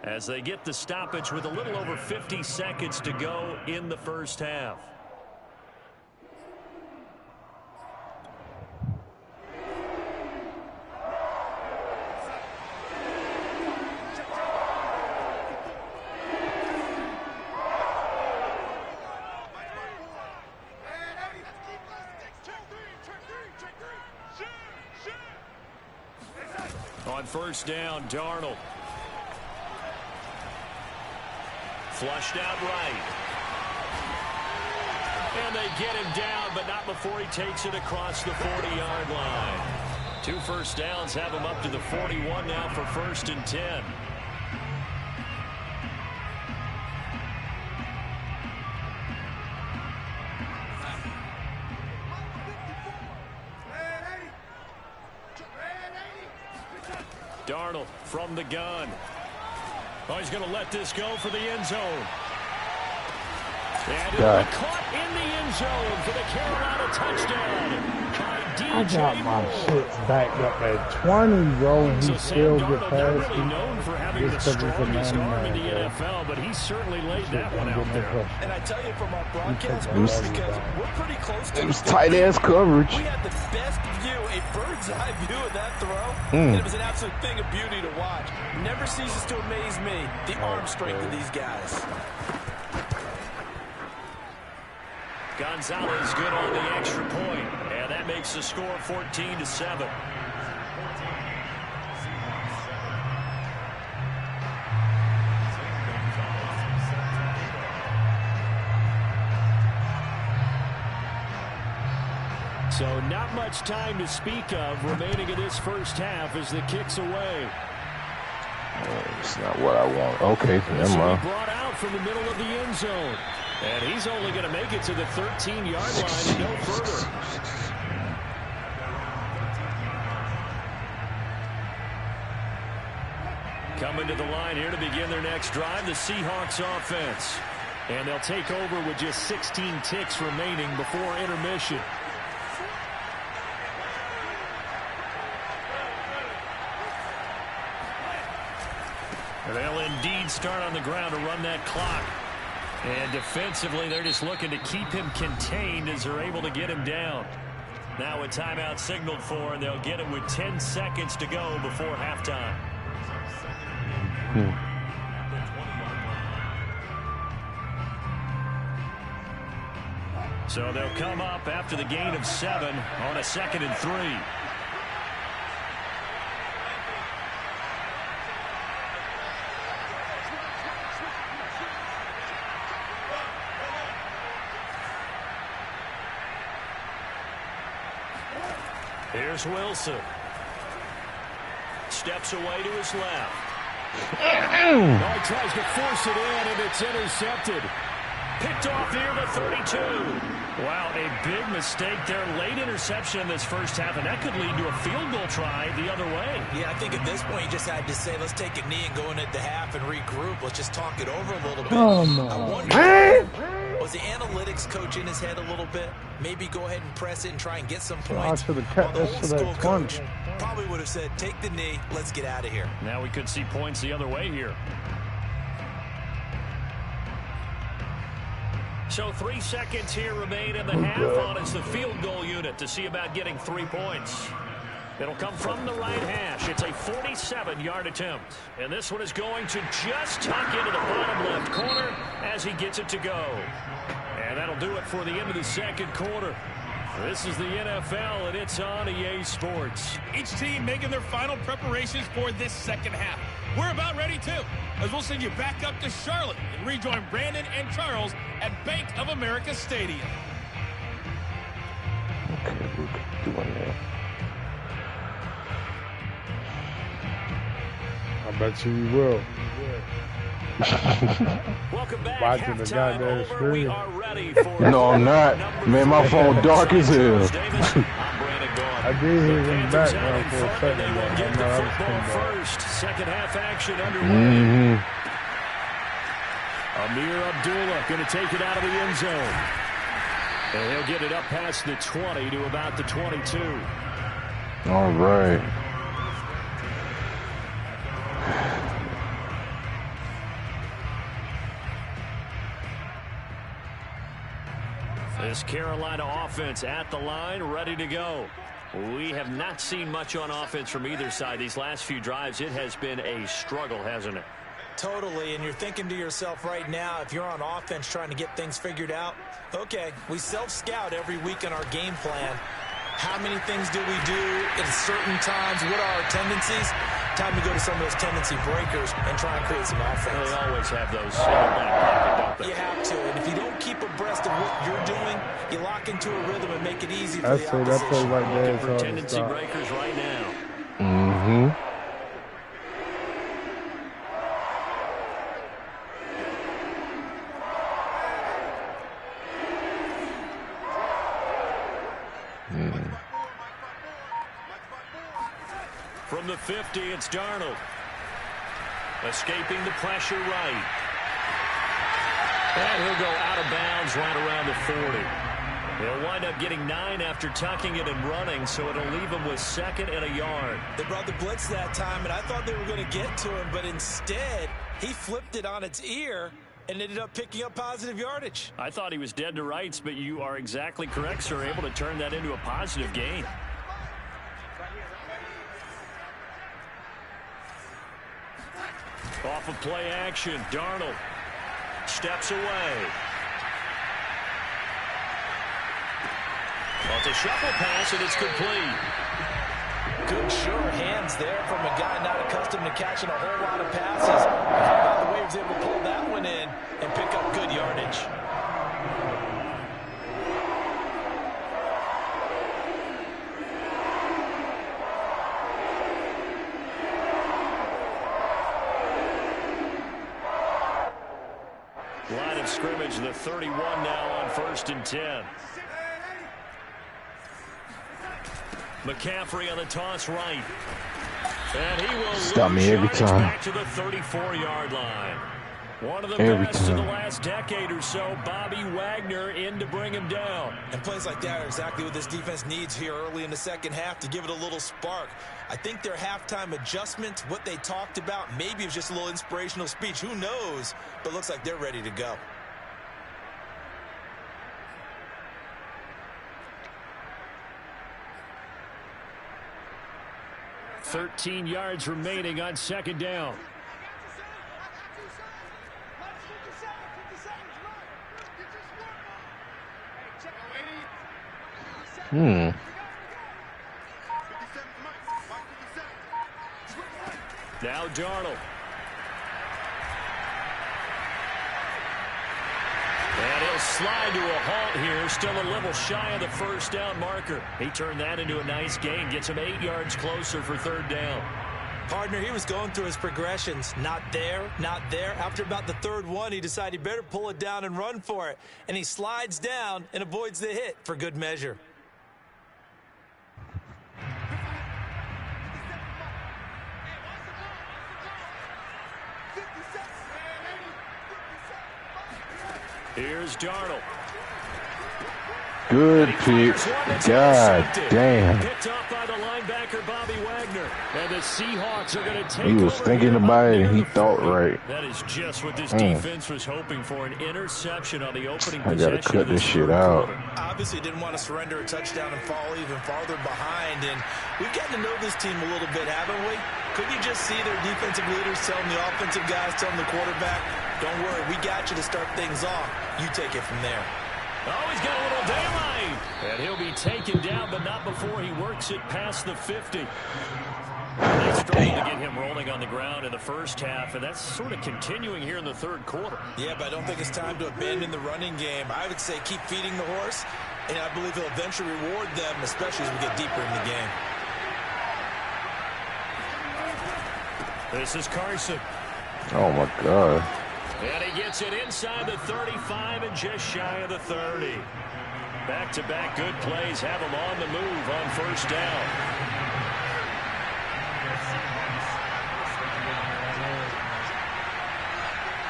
as they get the stoppage with a little over 50 seconds to go in the first half. On first down, Darnold. Flushed out right. And they get him down, but not before he takes it across the 40-yard line. 2 first downs have him up to the 41 now for 1st and 10. Darnold from the gun. Oh, he's going to let this go for the end zone. And it'll be caught in the end zone for the Carolina touchdown. I got my shit backed up at 20, bro, and he still get past me. Known for having the strongest arm in the NFL, but he certainly laid that one out there. And I tell you, from our broadcast booth, because we're pretty close to it was tight-ass coverage. We had the best view, a bird's-eye view of that throw. And it was an absolute thing of beauty to watch. Never ceases to amaze me, the arm strength of these guys. Gonzalez good on the extra point, and that makes the score 14-7. So not much time to speak of remaining in this first half as the kick's away. It's not what I want. Okay, never mind. Brought out from the middle of the end zone. And he's only going to make it to the 13-yard line and no further. Coming to the line here to begin their next drive, the Seahawks offense. And they'll take over with just 16 ticks remaining before intermission. They'll indeed start on the ground to run that clock. And defensively, they're just looking to keep him contained as they're able to get him down. Now a timeout signaled for, and they'll get it with 10 seconds to go before halftime. So they'll come up after the gain of 7 on a 2nd and 3. Here's Wilson. Steps away to his left. Oh, he tries to force it in, and it's intercepted. Picked off near the 32. Wow, a big mistake there. Late interception in this first half, and that could lead to a field goal try the other way. Yeah, I think at this point you just had to say, let's take a knee and go in at the half and regroup. Let's just talk it over a little bit. I wonder, was the analytics coach in his head a little bit? Maybe go ahead and press it and try and get some points. I should have kept this to that 20. Probably would have said, take the knee, let's get out of here. Now we could see points the other way here. So 3 seconds here remain in the half on as the field goal unit to see about getting 3 points. It'll come from the right hash. It's a 47-yard attempt. And this one is going to just tuck into the bottom left corner as he gets it to go. And that'll do it for the end of the second quarter. This is the NFL, and it's on EA Sports. Each team making their final preparations for this second half. We're about ready, too, as we'll send you back up to Charlotte and rejoin Brandon and Charles at Bank of America Stadium. Okay, we can do that. I bet you will. Welcome back. Watching the goddamn screen. No, I'm not. Man, my phone dark as hell. I did hear him back for a second. I know I was coming first. Second half action underway. Amir Abdullah going to take it out of the end zone. And he'll get it up past the 20 to about the 22. All right. This Carolina offense at the line, ready to go. We have not seen much on offense from either side. These last few drives, it has been a struggle, hasn't it? Totally, and you're thinking to yourself right now, if you're on offense trying to get things figured out, okay, we self-scout every week in our game plan. How many things do we do at certain times? What are our tendencies? Time to go to some of those tendency breakers and try and create some offense. They always have those in their back pocket, don't they? You have to, and if you don't keep abreast of what you're doing, you lock into a rhythm and make it easy for the opposition. That play right there is hard to tendency stop. breakers right now. From the 50, it's Darnold. Escaping the pressure right. And he'll go out of bounds right around the 40. He'll wind up getting 9 after tucking it and running, so it'll leave him with 2nd and a yard. They brought the blitz that time, and I thought they were going to get to him, but instead, he flipped it on its ear and ended up picking up positive yardage. I thought he was dead to rights, but you are exactly correct, sir, able to turn that into a positive gain. Off of play action, Darnold steps away. Well, it's a shuffle pass, and it's complete. Good sure hands there from a guy not accustomed to catching a whole lot of passes. How about the way he was able to pull that one in and pick up good yardage? Line of scrimmage, the 31 now on 1st and 10. McCaffrey on the toss right. And he will Stop lose me every yardage time. back to the 34-yard line. One of the Every best in the time. last decade or so, Bobby Wagner in to bring him down. And plays like that are exactly what this defense needs here early in the second half to give it a little spark. I think their halftime adjustment, what they talked about, maybe it's just a little inspirational speech. Who knows? But looks like they're ready to go. $13 yards remaining on second down. Now Darnold. And he'll slide to a halt here. Still a little shy of the first down marker. He turned that into a nice gain. Gets him 8 yards closer for third down. Partner, he was going through his progressions. Not there, not there. After about the third one, he decided he better pull it down and run for it. And he slides down and avoids the hit for good measure. Here's Darnold. Good pick. God damn. Picked up by the linebacker Bobby Wagner. And the Seahawks are going to take He was over thinking here about up it and he near the thought 40. right. That is just what this defense was hoping for. An interception on the opening possession. I gotta cut this shit out. Obviously didn't want to surrender a touchdown and fall even farther behind. And we've gotten to know this team a little bit, haven't we? Couldn't you just see their defensive leaders telling the offensive guys, telling the quarterback, don't worry, we got you to start things off. You take it from there. Oh, he's got a little daylight. And he'll be taken down, but not before he works it past the 50. They struggled to get him rolling on the ground in the first half, and that's sort of continuing here in the third quarter. Yeah, but I don't think it's time to abandon the running game. I would say keep feeding the horse, and I believe he'll eventually reward them, especially as we get deeper in the game. This is Carson. Oh, my God. And he gets it inside the 35 and just shy of the 30. Back-to-back good plays have him on the move on first down.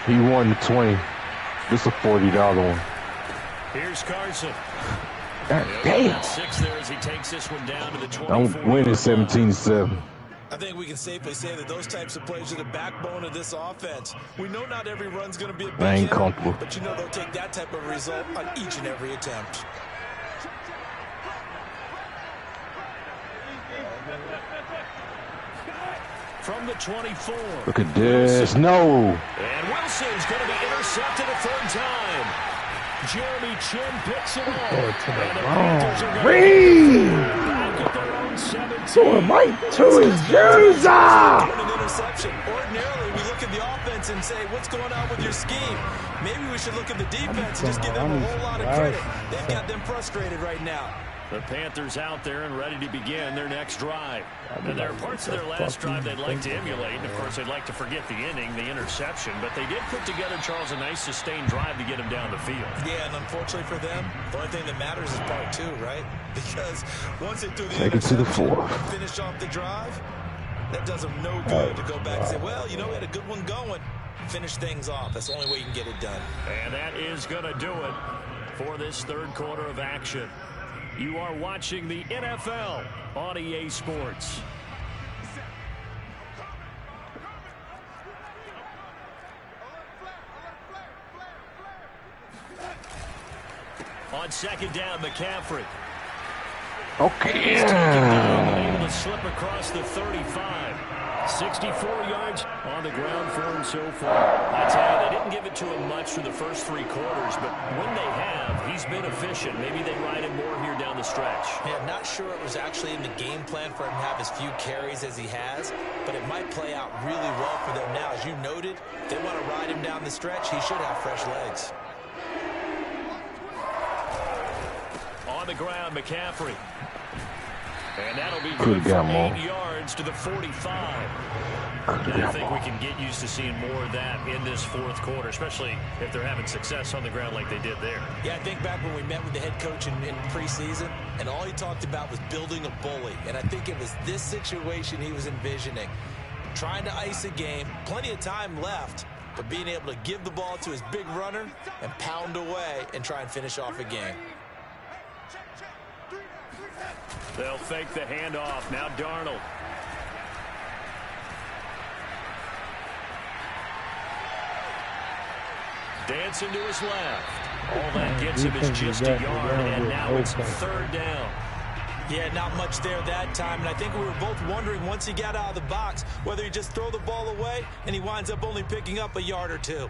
He won the 20. This is a $40 one. Here's Carson. God damn. 6 there as he takes this one down to the 24. I'm winning 17-7. I think we can safely say that those types of plays are the backbone of this offense. We know not every run's going to be a big I ain't hit, comfortable. but you know they'll take that type of result on each and every attempt. From the 24. Look at this. No. And Wilson's going to be intercepted a third time. Jeremy Chin picks it off. And the Panthers are going to back at their own 17. Right to his jersey. An interception. Ordinarily, we look at the offense and say, what's going on with your scheme? Maybe we should look at the defense and just give them a whole lot of credit. They've got them frustrated right now. The Panthers out there and ready to begin their next drive. And there are parts of their last drive they'd like to emulate. And, of course, they'd like to forget the inning, the interception. But they did put together, Charles, a nice sustained drive to get him down the field. Yeah, and unfortunately for them, the only thing that matters is part two, right? Because once they do the Take it to the interception fourth. and finish off the drive, that does them no good to go back and say, well, you know, we had a good one going. Finish things off. That's the only way you can get it done. And that is going to do it for this third quarter of action. You are watching the NFL on EA Sports. On second down, McCaffrey. Okay. He's taken down, able to slip across the 35. 64 yards on the ground for him so far. I tell you, they didn't give it to him much for the first 3 quarters, but when they have, he's been efficient. Maybe they ride him more here down the stretch. Yeah, I'm not sure it was actually in the game plan for him to have as few carries as he has, but it might play out really well for them now. As you noted, if they want to ride him down the stretch, he should have fresh legs. On the ground, McCaffrey. And that'll be Could good have for got 8 yards to the 45. more. I think we can get used to seeing more of that in this fourth quarter, especially if they're having success on the ground like they did there. Yeah, I think back when we met with the head coach in preseason, and all he talked about was building a bully. And I think it was this situation he was envisioning. Trying to ice a game, plenty of time left, but being able to give the ball to his big runner and pound away and try and finish off a game. They'll fake the handoff. Now Darnold. Dancing to his left. All that gets him is just a yard, and now it's 3rd down. Yeah, not much there that time, and I think we were both wondering once he got out of the box whether he just throw the ball away and he winds up only picking up a yard or two.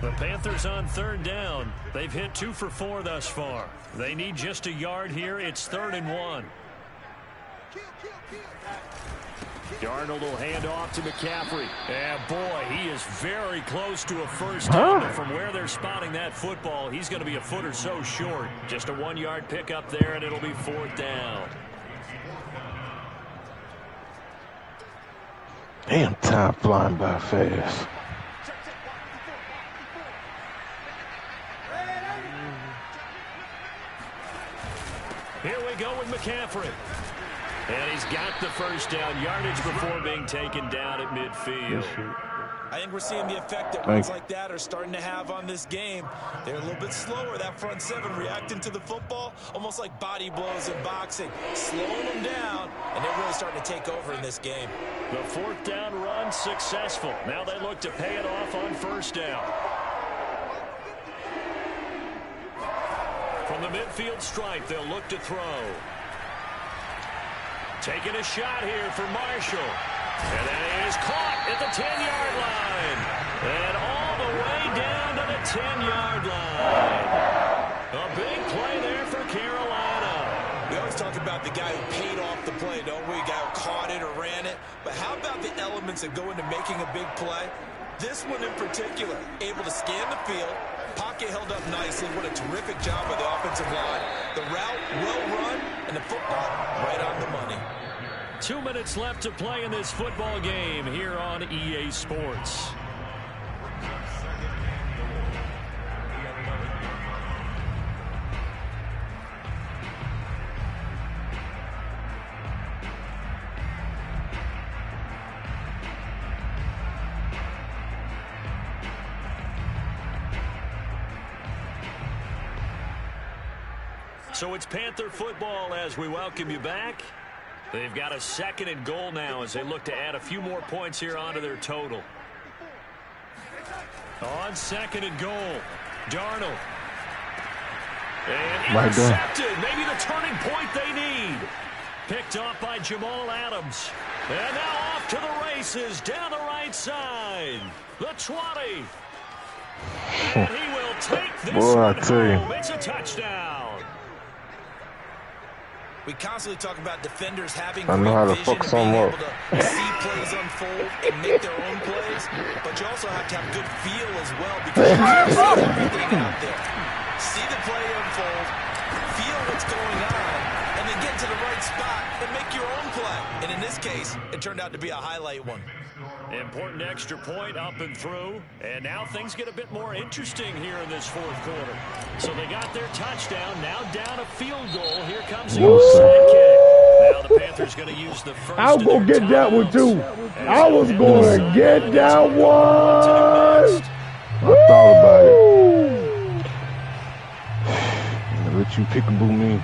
The Panthers on 3rd down. They've hit 2 for 4 thus far. They need just a yard here. It's 3rd and 1. Darnold will hand off to McCaffrey. And boy, he is very close to a first down. But from where they're spotting that football, he's going to be a foot or so short. Just a 1-yard pickup there, and it'll be 4th down. Damn, time flying by fast. Here we go with McCaffrey. And he's got the first down yardage before being taken down at midfield. I think we're seeing the effect that runs like that are starting to have on this game. They're a little bit slower, that front seven, reacting to the football, almost like body blows in boxing, slowing them down, and they're really starting to take over in this game. The 4th down run successful. Now they look to pay it off on 1st down. From the midfield stripe, they'll look to throw. Taking a shot here for Marshall. And that is caught at the 10-yard line. And all the way down to the 10-yard line. A big play there for Carolina. We always talk about the guy who paid off the play, don't we? The guy who caught it or ran it. But how about the elements that go into making a big play? This one in particular, able to scan the field. Pocket held up nicely. What a terrific job by the offensive line. The route well run, and the football right on the money. 2 minutes left to play in this football game here on EA Sports. So it's Panther football as we welcome you back. They've got a 2nd and goal now as they look to add a few more points here onto their total. On 2nd and goal, Darnold. And intercepted. Maybe the turning point they need. Picked off by Jamal Adams. And now off to the races down the right side. The 20. And he will take this one home. It's a touchdown. We constantly talk about defenders having I know how to fuck some up. To see plays unfold and make their own plays, but you also have to have good feel as well because you can't see everything out there. See the play unfold, feel what's going on, and then get to the right spot and make your own play. And in this case, it turned out to be a highlight one. Important extra point up and through. And now things get a bit more interesting here in this 4th quarter. So they got their touchdown. Now down a field goal. Here comes the onside kick. Now the Panthers going to use the first. I was going to get that one too. I was going to get that one. I thought about it. I'm going to let you pick-a-boo me.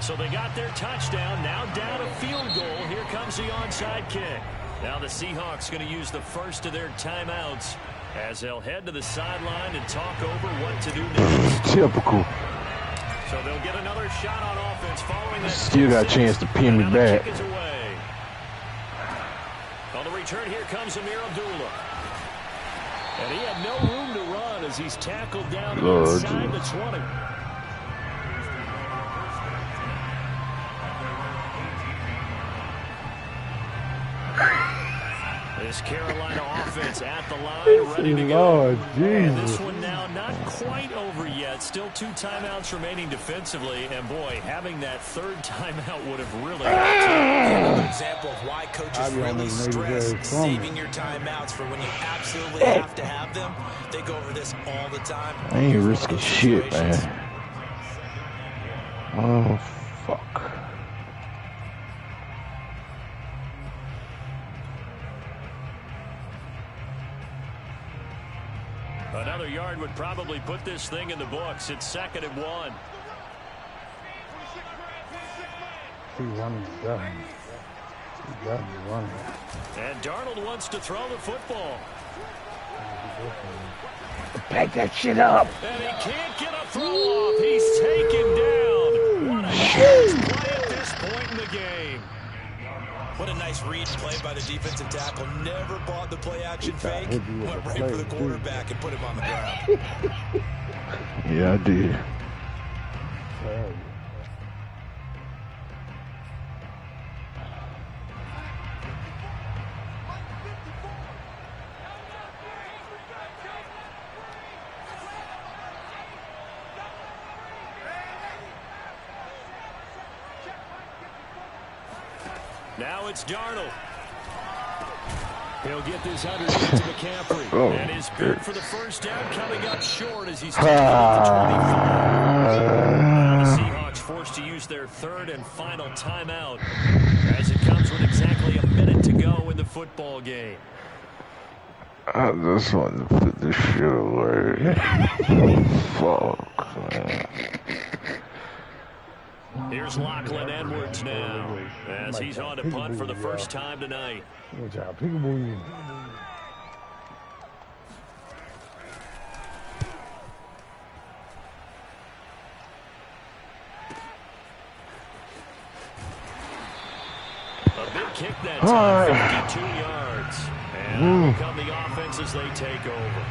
So they got their touchdown. Now down a field goal. Here comes the onside kick. Now the Seahawks going to use the first of their timeouts as they'll head to the sideline and talk over what to do next. Typical. So they'll get another shot on offense following that. Still got a chance to pin me back. Kick is away. On the return, here comes Amir Abdullah. And he had no room to run as he's tackled down inside the 20. This Carolina offense at the line, ready to go. Lord Jesus. And this one now not quite over yet. Still 2 timeouts remaining defensively. And, boy, having that 3rd timeout would have really helped. Another example of why coaches really stress saving your timeouts for when you absolutely have to have them. They go over this all the time. I ain't risking shit, man. Oh, fuck. Another yard would probably put this thing in the books. It's 2nd and 1. He running done. He got me running. And Darnold wants to throw the football. Pack that shit up. And he can't get a throw off. He's taken down. What a huge play at this point in the game. What a nice read play by the defensive tackle. Never bought the play action fake. Went right for the quarterback and put him on the ground. Yeah, I did. Now it's Darnold. He'll get this underneath to McCaffrey. Oh, and is good for the first down, coming up short as he's taken at the 25. Now the Seahawks forced to use their 3rd and final timeout as it comes with exactly a minute to go in the football game. I just want to put this shit away. Fuck, man. Here's Lachlan Edwards now as he's on to punt for the first time tonight. Good job. Peekaboo. A big kick that time, 52 yards. And here come the offense as they take over.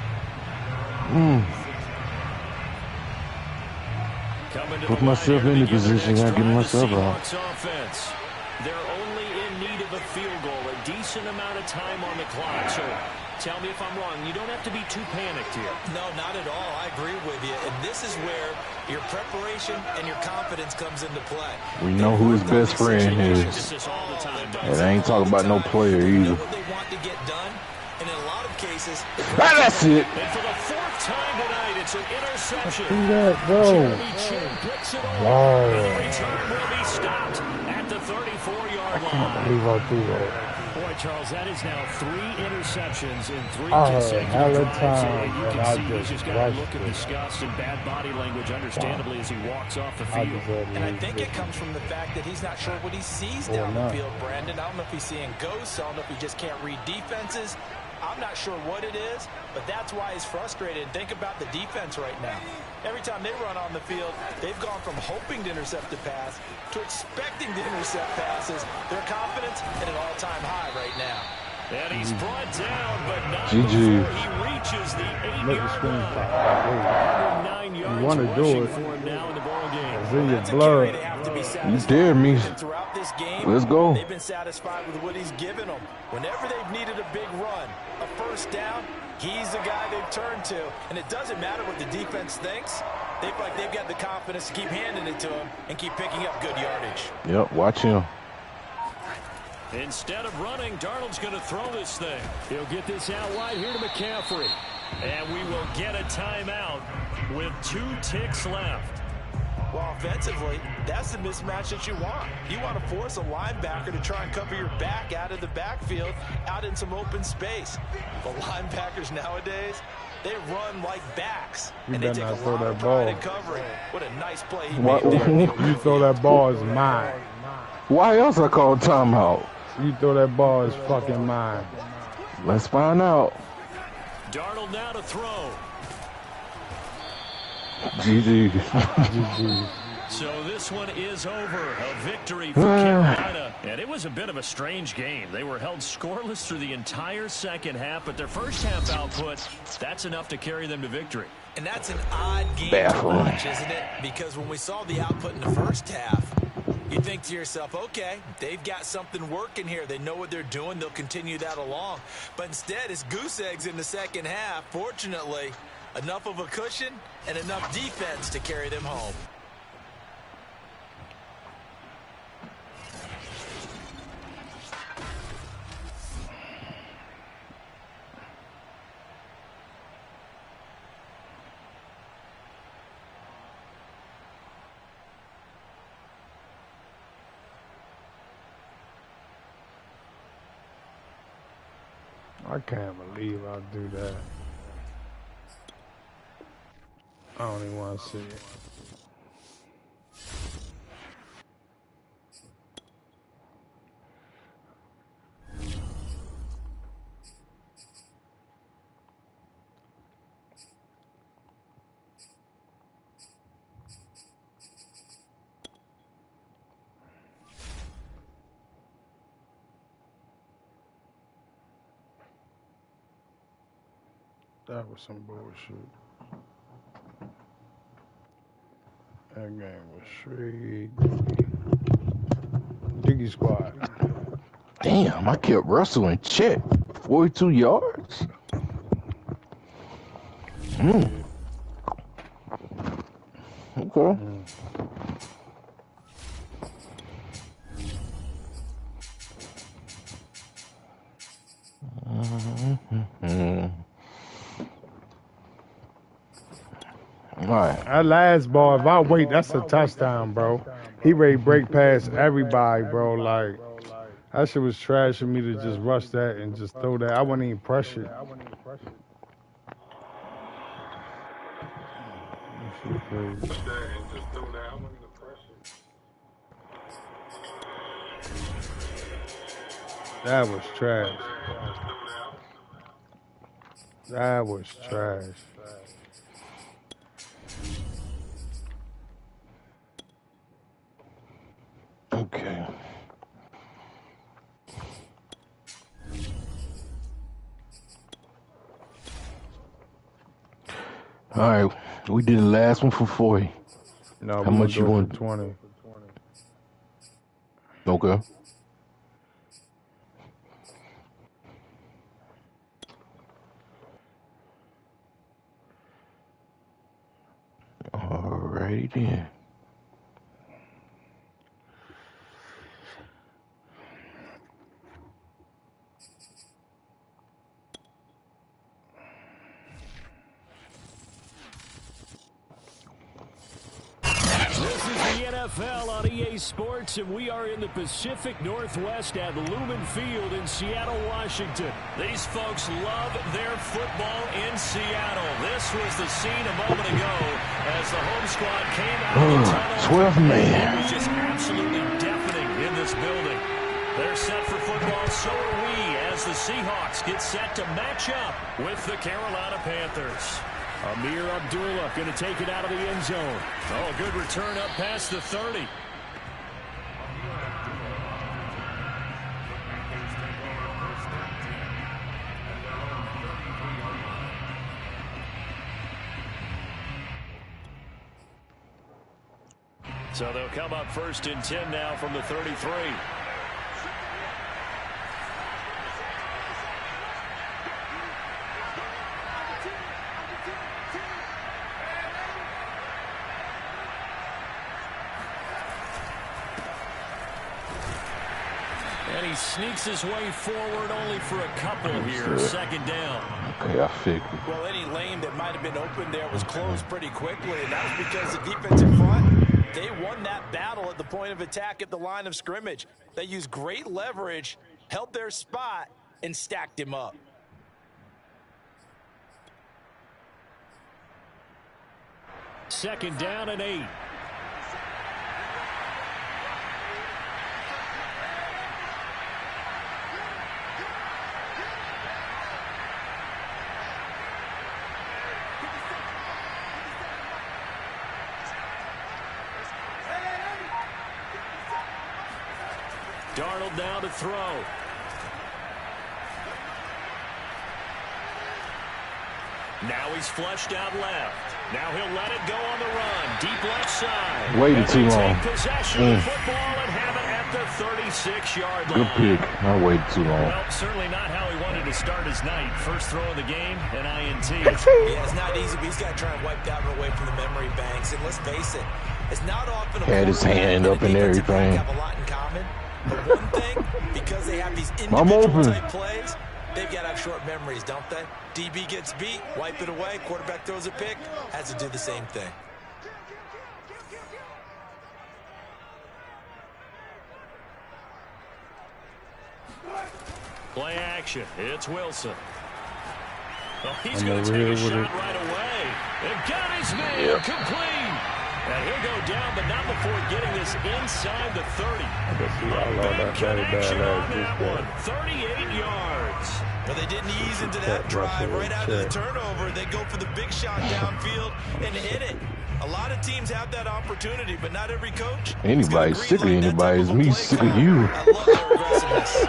Put myself in the position I get myself out. Offense. They're only in need of a field goal, a decent amount of time on the clock. So tell me if I'm wrong. You don't have to be too panicked here. No, not at all. I agree with you. And this is where your preparation and your confidence comes into play. We know who his best friend is. And I ain't talking about no player either. What they want to get done, and in a lot of cases, that's it. And for the 4th time tonight, it's an interception. Do that, bro. Wow. The return will be stopped at the 34-yard line. I can't believe I threw that. Boy, Charles, that is now 3 interceptions in 3 I had consecutive hella drives. time, You and can I see he's just got a rushed look of it. disgust and bad body language, understandably, as he walks off the field. and I think it comes from the fact that he's not sure what he sees down the field, Brandon. I don't know if he's seeing ghosts. I don't know if he just can't read defenses. I'm not sure what it is, but that's why he's frustrated. And think about the defense right now. Every time they run on the field, they've gone from hoping to intercept a pass to expecting to intercept passes. Their confidence at an all-time high right now. And he's brought down, but not GG. before he reaches the 8-yard line. 109 yards You want to do it. for him now in the ball game. It's in your blood. You dare me. Throughout this game, Let's go. They've been satisfied with what he's given them. Whenever they've needed a big run, a first down, he's the guy they've turned to. And it doesn't matter what the defense thinks. They feel like they've got the confidence to keep handing it to him and keep picking up good yardage. Yep, watch him. Instead of running, Darnold's going to throw this thing. He'll get this out wide here to McCaffrey. And we will get a timeout with 2 ticks left. Well, offensively, that's the mismatch that you want. You want to force a linebacker to try and cover your back out of the backfield, out in some open space. The linebackers nowadays, they run like backs. And they take a lot of pride in covering. What a nice play he made there. You throw that ball, is mine. Why else I call timeout? You throw that ball, is fucking mine. Let's find out. Darnold now to throw. GG. GG. So this one is over. A victory for Carolina. And it was a bit of a strange game. They were held scoreless through the entire second half, but their first half output, that's enough to carry them to victory. And that's an odd game to watch, isn't it? Because when we saw the output in the first half, You think to yourself, okay, they've got something working here. They know what they're doing. They'll continue that along. But instead, it's goose eggs in the second half. Fortunately, enough of a cushion and enough defense to carry them home. I can't believe I'll do that. I don't even want to see it. That was some bullshit. That game was straight Diggy Squad. Damn, I kept Russell in check. 42 yards? Okay. All right. That last ball, if I wait, that's a touchdown, bro. He ready to break past everybody, bro. Like, that shit was trash for me to just rush that and just throw that. I wasn't even pressure. That shit crazy. That was trash. That was trash. Okay. All right, we did the last one for 40. No, how much you want? 20. Okay. Alrighty then. This is the NFL on EA Sports, and we are in the Pacific Northwest at Lumen Field in Seattle, Washington. These folks love their football in Seattle. This was the scene a moment ago as the home squad came out of the tunnel. 12 man. It was just absolutely deafening in this building. They're set for football, so are we, as the Seahawks get set to match up with the Carolina Panthers. Amir Abdullah going to take it out of the end zone. Oh, good return up past the 30. So they'll come up 1st and 10 now from the 33. And he sneaks his way forward only for a couple here. 2nd down. Okay, I figured. Well, any lane that might have been open there was closed pretty quickly, and that was because the defense in front, they won that battle at the point of attack at the line of scrimmage. They used great leverage, held their spot, and stacked him up. Second down and 8. Darnold now to throw. Now he's flushed out left. Now he'll let it go on the run. Deep left side. Waited too long. Take possession of the football and have it at the 36-yard line. Good pick. I waited too long. Well, certainly not how he wanted to start his night. First throw of the game, an INT. Yeah, it's not easy, but he's got to try and wipe that one away from the memory banks. And let's face it, it's not often had his hand up in everything. Have a lot in common. But one thing, because they have these individual type plays, they've got to have short memories, don't they? DB gets beat, wipe it away, quarterback throws a pick, has to do the same thing. Play action. It's Wilson. Oh, he's going to take a shot right away. And got his man complete. And he'll go down, but not before getting this inside the 30. A big connection on that one. 38 yards. Well, they didn't ease into that drive right out of the turnover. They go for the big shot downfield and hit it. A lot of teams have that opportunity, but not every coach. Anybody's sick of anybody. It's me sick of you. I love their aggressiveness.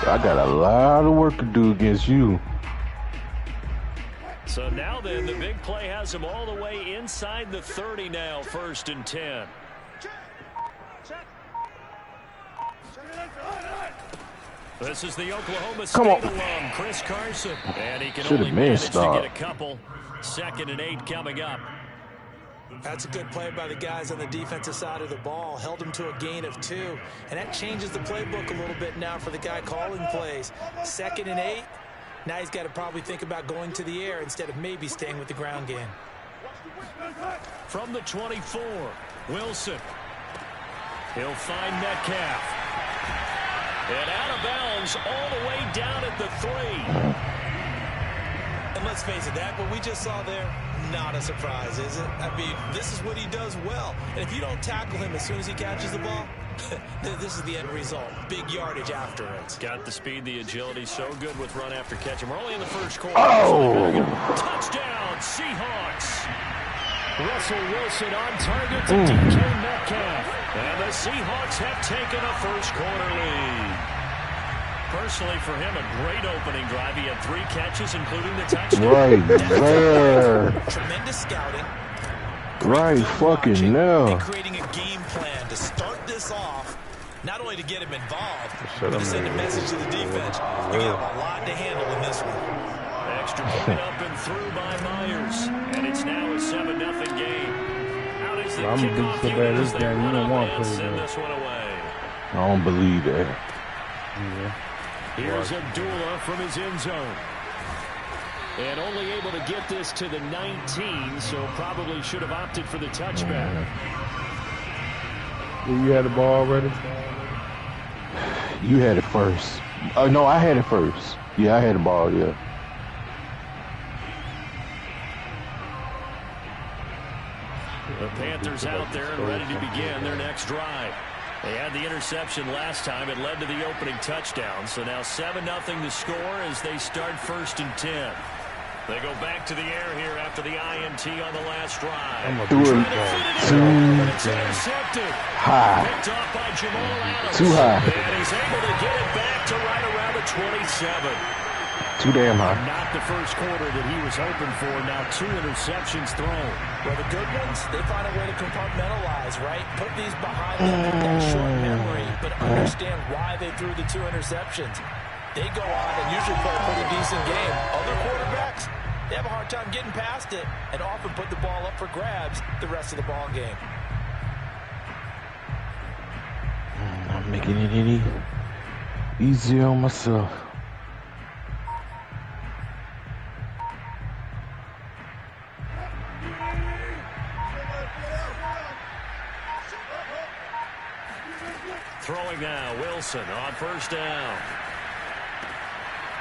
I got a lot of work to do against you. So now then, the big play has him all the way inside the 30 now, 1st and 10. This is the Oklahoma State alum, Chris Carson. And he can only manage to get a couple. 2nd and 8 coming up. That's a good play by the guys on the defensive side of the ball. Held him to a gain of 2. And that changes the playbook a little bit now for the guy calling plays. 2nd and 8. Now he's got to probably think about going to the air instead of maybe staying with the ground game. From the 24, Wilson. He'll find Metcalf. And out of bounds all the way down at the 3. And let's face it, that what we just saw there, not a surprise, is it? I mean, this is what he does well. And if you don't tackle him as soon as he catches the ball, this is the end result. Big yardage after it. Got the speed, the agility, so good with run after catch. We're only in the first quarter. Oh! Touchdown, Seahawks. Russell Wilson on target to DK Metcalf. And the Seahawks have taken a first quarter lead. Personally, for him, a great opening drive. He had 3 catches, including the touchdown. Right there. Tremendous scouting. Right fucking now. And creating a game plan to start this off, not only to get him involved, but to send a message to the defense. You have a lot to handle in this one. Extra point up and through by Myers. And it's now a 7-0 game. Out is the kickoff unit as they run up and send this one away. I don't believe that. Yeah. Here's Abdullah from his end zone. And only able to get this to the 19, so probably should have opted for the touchback. You had the ball already? You had it first. Oh, no, I had it first. Yeah, I had the ball, yeah. The Panthers out there and ready to begin their next drive. They had the interception last time. It led to the opening touchdown. So now 7-0 to score as they start 1st and 10. They go back to the air here after the INT on the last drive. Too high. Picked off by Jamal Adams. Too high. And he's able to get it back to right around the 27. Too damn high. Not the first quarter that he was hoping for. Now 2 interceptions thrown. Well, the good ones, they find a way to compartmentalize, right? Put these behind them, get that short memory, but understand why they threw the 2 interceptions. They go on and usually play a pretty decent game. Other quarterbacks, they have a hard time getting past it and often put the ball up for grabs the rest of the ball game. I'm not making it any easier on myself. Throwing now, Wilson on 1st down.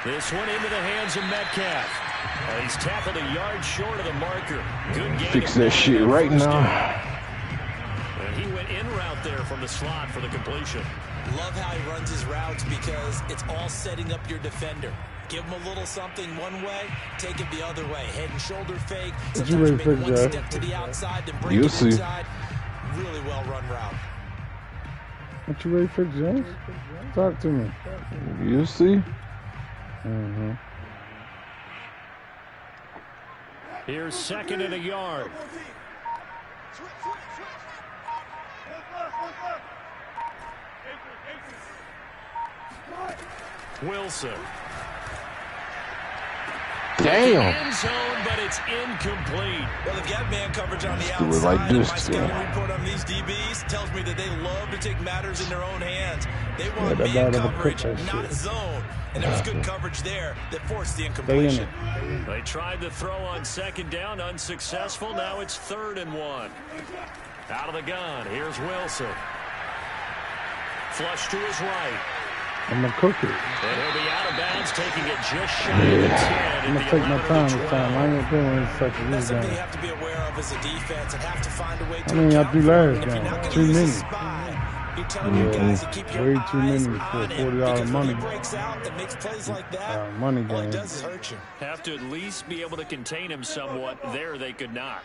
This one into the hands of Metcalf. And he's tackled a yard short of the marker. Good game. Fix that shit right now. And he went in route there from the slot for the completion. Love how he runs his routes because it's all setting up your defender. Give him a little something one way, take it the other way. Head and shoulder fake. Sometimes you make one step to the outside, then break it inside. Really well run route. What you ready for, James? Talk to me. Talk to me. You'll see. Mm-hmm. Here's 2nd and a yard. Wilson. Damn. End zone, but it's incomplete. Well, they've got man coverage on the Do it outside. like this, My scouting report on these DBs tells me that they love to take matters in their own hands. They want man coverage, not zone. And there was good coverage there that forced the incompletion. They tried to throw on 2nd down, unsuccessful. Now it's 3rd and 1. Out of the gun, here's Wilson. Flush to his right. I'm going to cook it. And he'll be out of bounds, taking it just shy of the 10. I'm going to take my time this time. I ain't doing such a That's something game. you have to be aware of as a defense and have to find a way to I mean, I do last game. game. Too many. You're telling your guys to keep your Way too many for $40 money. Breaks out that makes plays like that. Money All it game. does is hurt you. Have to at least be able to contain him somewhat. There they could not.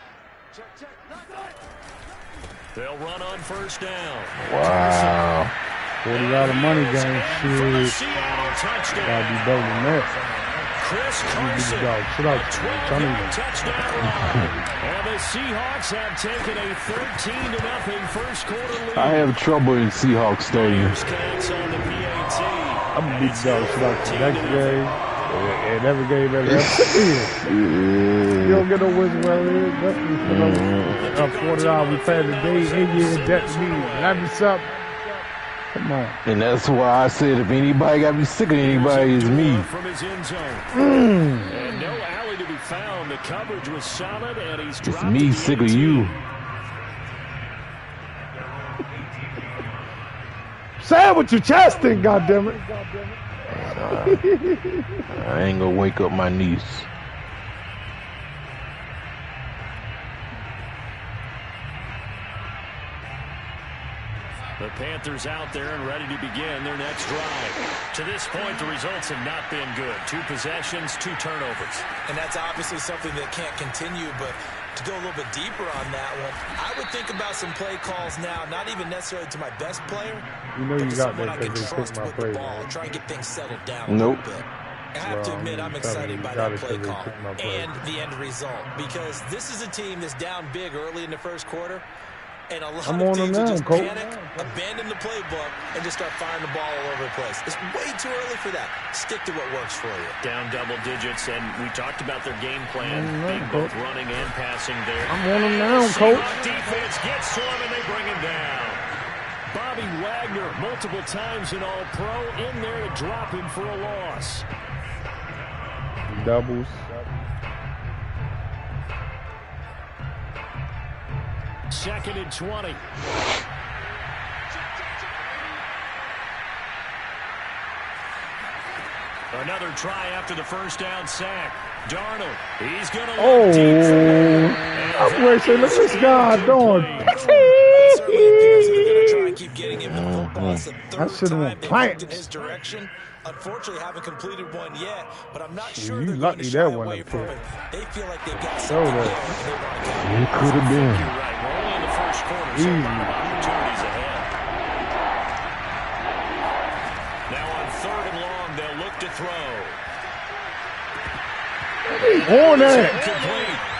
They'll run on 1st down. Wow. $40 money game. Shit. Seattle touchdown. Gotta be better than that. Chris Carson, Shut a up. 12-yard touchdown run. And the Seahawks have taken a 13-0 first quarter lead. I have trouble in Seahawks Stadium. Cats on the PAT. I'm gonna beat the dog shit out the next game. And every game ever. You don't get no wisdom well here. That's $40. We played the day, 8 years in debt to me. That's up. Come on. And that's why I said if anybody got me sick of anybody, it's me. From his end zone. And no alley to be found. The coverage was solid, and he's It's me sick of you. Say it with your chest then, goddammit. I ain't gonna wake up my niece. The Panthers out there and ready to begin their next drive. To this point, the results have not been good. 2 possessions, 2 turnovers. And that's obviously something that can't continue, but to go a little bit deeper on that one, I would think about some play calls now, not even necessarily to my best player, You know but you to got someone that I can because they trust took my with the play. ball, try and get things settled down a Nope. little bit. I have to admit, I'm excited by that play call and the end result, because this is a team that's down big early in the first quarter, and a lot of teams will just panic, abandon the playbook, and just start firing the ball all over the place. It's way too early for that. Stick to what works for you. Down double digits, and we talked about their game plan, being both running and passing there. I'm on them now, coach. Defense gets to him, and they bring him down. Bobby Wagner, multiple times an All-Pro, in there to drop him for a loss. Doubles. Second and 20. Another try after the first down sack. Darnold, he's going to look deep for one. I'm wishing, look at this guy doing. I should have went plants. Unfortunately, haven't completed one yet, but I'm not sure You they're going lucky to that shy one away up from there. it. They feel like they've got Show something that. there. They want to It could have been. You're right. We're only in the first quarter, so a lot of opportunities ahead. Now on 3rd and long, they'll look to throw. On that.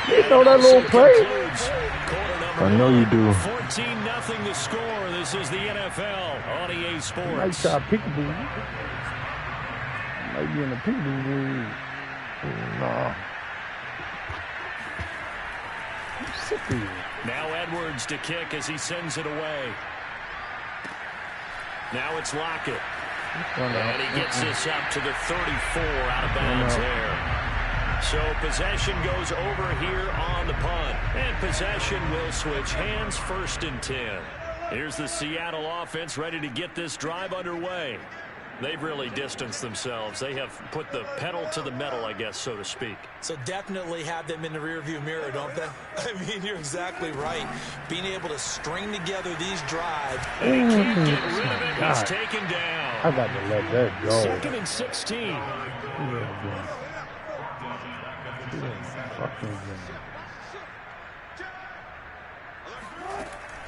You know that little play? I know you do. 14-0 to score. This is the NFL on EA Sports. Nice shot, peekaboo. Might be in the peekaboo. Nah. I'm sick of you. Now Edwards to kick as he sends it away. Now it's Lockett. And he gets this up to the 34 out of bounds there. So possession goes over here on the punt. And possession will switch hands, 1st and 10. Here's the Seattle offense ready to get this drive underway. They've really distanced themselves. They have put the pedal to the metal, I guess, so to speak. So definitely have them in the rearview mirror, don't they? I mean, you're exactly right. Being able to string together these drives. And he can't get rid of it. He's taken down. I got to let that go. 2nd and 16.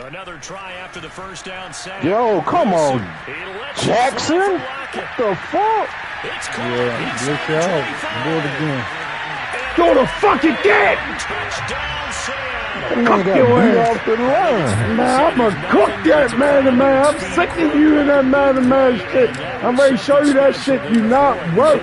Another try after the first down sack. Yo, come on, Jackson. What the fuck? It's yeah, glitch out. Do it again. Throw the fucking kid. Cook your ass. Off the line. Man, I'ma cook that man-to-man. I'm sick of you and that man-to-man shit. I'm ready to show you that shit do not work.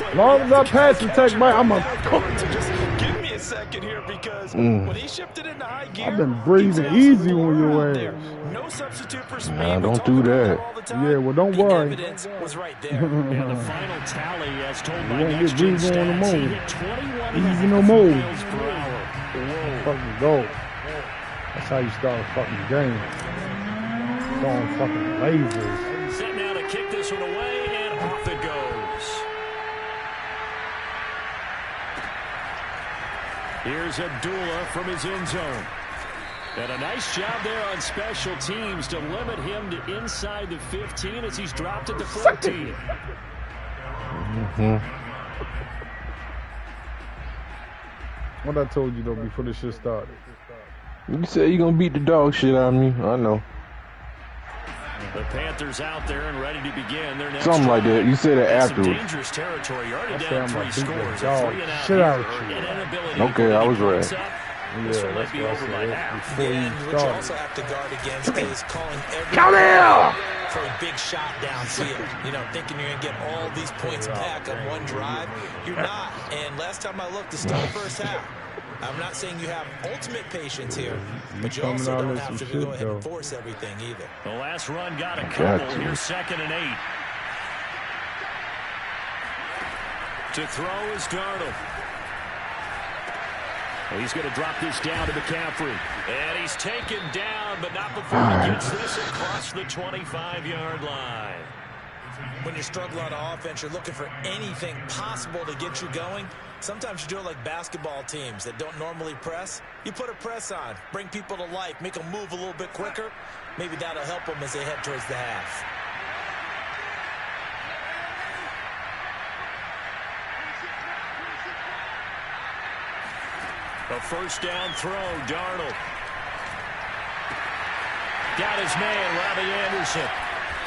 As long as I pass and take my, I'ma cook. Just give me a second here because when he shifted into high gear, I've been breathing easy on your ass. no substitute for speed. Nah, don't do that. Yeah, well, don't worry. Evidence was right there. And the final tally, as told by won't Next get Gen breathing on the Stats, he mold. hit 21 Easy no more. miles per hour. Fucking go. That's how you start a fucking game. Throwing fucking lasers. Set now to kick this one away, and off it goes. Here's Abdullah from his end zone. And a nice job there on special teams to limit him to inside the 15 as he's dropped it to 14. What I told you though before this shit started. You said you gonna beat the dog shit out of me. I know. The Panthers out there and ready to begin their next Something like that. You said that Some afterwards. dangerous territory. You're already I down said I'm 3 gonna beat the scores. dog 3 and out shit out here. of you. An inability Okay, to I put was any right. points up. This one might that's be what I over by said half. before you And what you started. also have to guard against is calling Come here! for a big shot downfield. You know, thinking you're going to get all these points back on one drive. You're not. And last time I looked, to start the first half. I'm not saying you have ultimate patience here, but you also don't have to go ahead and force everything either. The last run got a couple. Here's 2nd and 8. To throw is Darnold. He's going to drop this down to McCaffrey. And he's taken down, but not before he gets this across the 25-yard line. When you struggle on offense, you're looking for anything possible to get you going. Sometimes you do it like basketball teams that don't normally press. You put a press on, bring people to life, make them move a little bit quicker. Maybe that'll help them as they head towards the half. A first down throw, Darnold. Got his man, Robbie Anderson.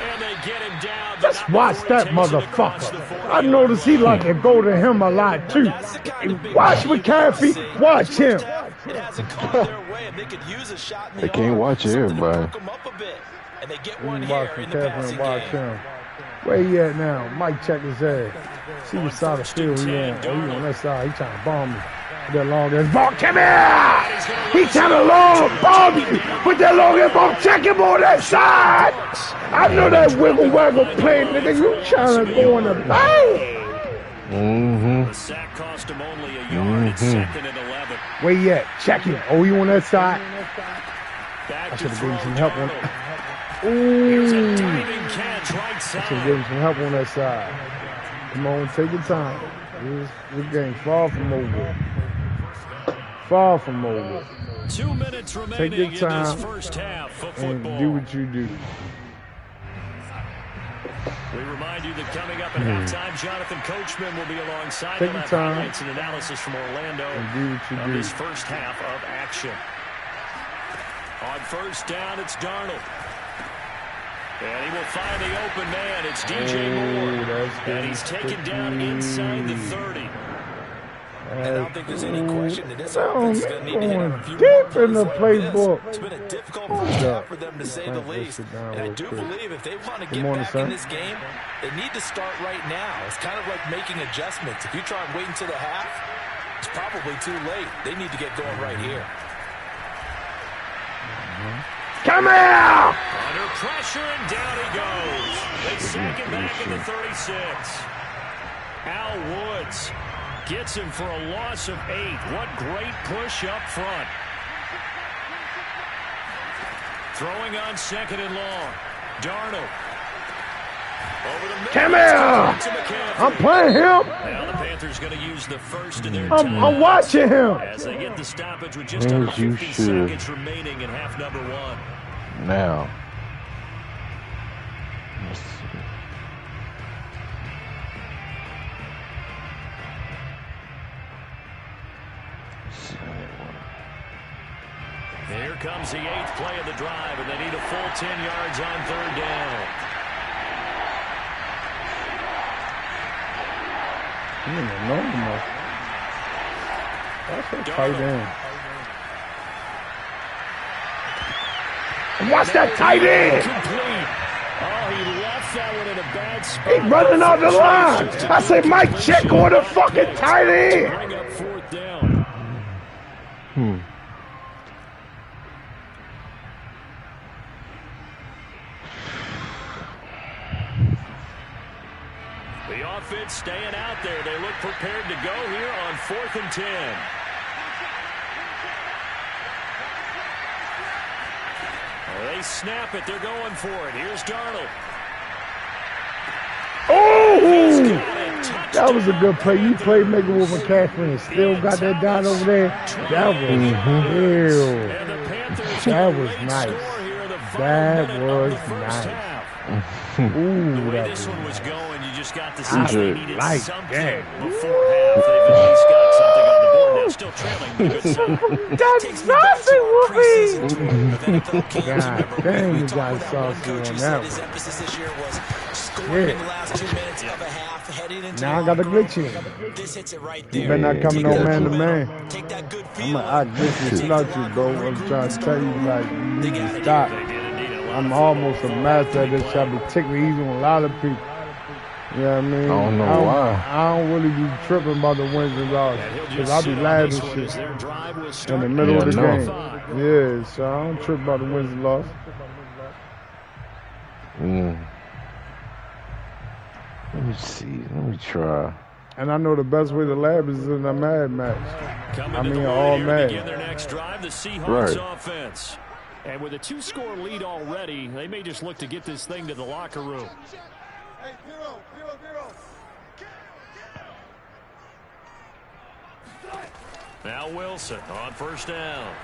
And they get him down. Just watch that motherfucker. I notice he like to go to him a lot too. Watch McCaffrey. Watch him. They can't watch everybody. Watch McCaffrey and watch him. Where he at now? Mike check his ass. See what side of the field he on. Oh, he on that side. He trying to bomb me. That long ass ball. Come here! He trying to long bomb you with that long ass ball. Check him on that side. I know that wiggle waggle play, nigga. You trying to go in the bang? The sack cost him only a yard. It's 2nd and 11. Where you at? Check him. Oh, you on that side? Back I to should have given throw, some help on. Here's a Ooh. diving catch right I should side. have given some help on that side. Come on, take your time. This game far from over. Far from over. 2 minutes Take remaining your in this time first half of and football. do what you do. We remind you that coming up at halftime, Jonathan Coachman will be alongside. Take He'll your have time highlights and analysis from Orlando and do what you of do. this first half of action. On first down, it's Darnold. And he will find the open man. It's DJ Moore. And he's taken down inside the 30. And I don't think there's any question that this offense is going to need to hit on a few more deep plays in the like playbook. this. It's been a difficult first half for them, to say the least. And I do believe if they want to get back in this game, they need to start right now. It's kind of like making adjustments. If you try and wait until the half, it's probably too late. They need to get going right here. Come here! Under pressure, and down he goes. They sack him back in the 36. Al Woods gets him for a loss of 8. What great push up front. Throwing on 2nd and long. Darnold. Over the middle. Come here! I'm playing him. Now the Panthers going to use the first of their time. I'm watching him. As they get the stoppage with just under 50 seconds remaining in half number 1. Now. Here comes the 8th play of the drive, and they need a full 10 yards on 3rd down. You don't know enough. Tight end. Watch that tight end. Oh, he left that one in a bad spot. He running off the line. I say, Mike, check on the fucking tight end. Bring up 4th down. The offense staying out there. They look prepared to go here on 4th and 10. They snap it. They're going for it. Here's Darnold. Oh! That was a good play. You played making with McCaffrey and still got that dot over there. That was real. That was nice. That was nice. Ooh, the way that this was one was nice. going, you just got to see they needed like something that. before half. They've at least got something on the board now. Still trailing, but a good sign. That's nothing, Whoopi! God damn, you got saucy on that one. Now I got the glitch in. You better not come no man to man. I glitch and slouch you, bro. I'm trying to tell you, like, you need to stop. I'm almost a master at this. I be ticking easy on a lot of people. You know what I mean? I don't know why. I don't really be tripping about the wins and losses. Because I be laughing shit in the middle of the game. Yeah, so I don't trip about the wins and losses. Let me see. Let me try. And I know the best way to laugh is in a mad match. I mean, all mad. Their next drive, the Seahawks offense. And with a 2-score lead already, they may just look to get this thing to the locker room. Hey, 0-0-0. Now Wilson on 1st down.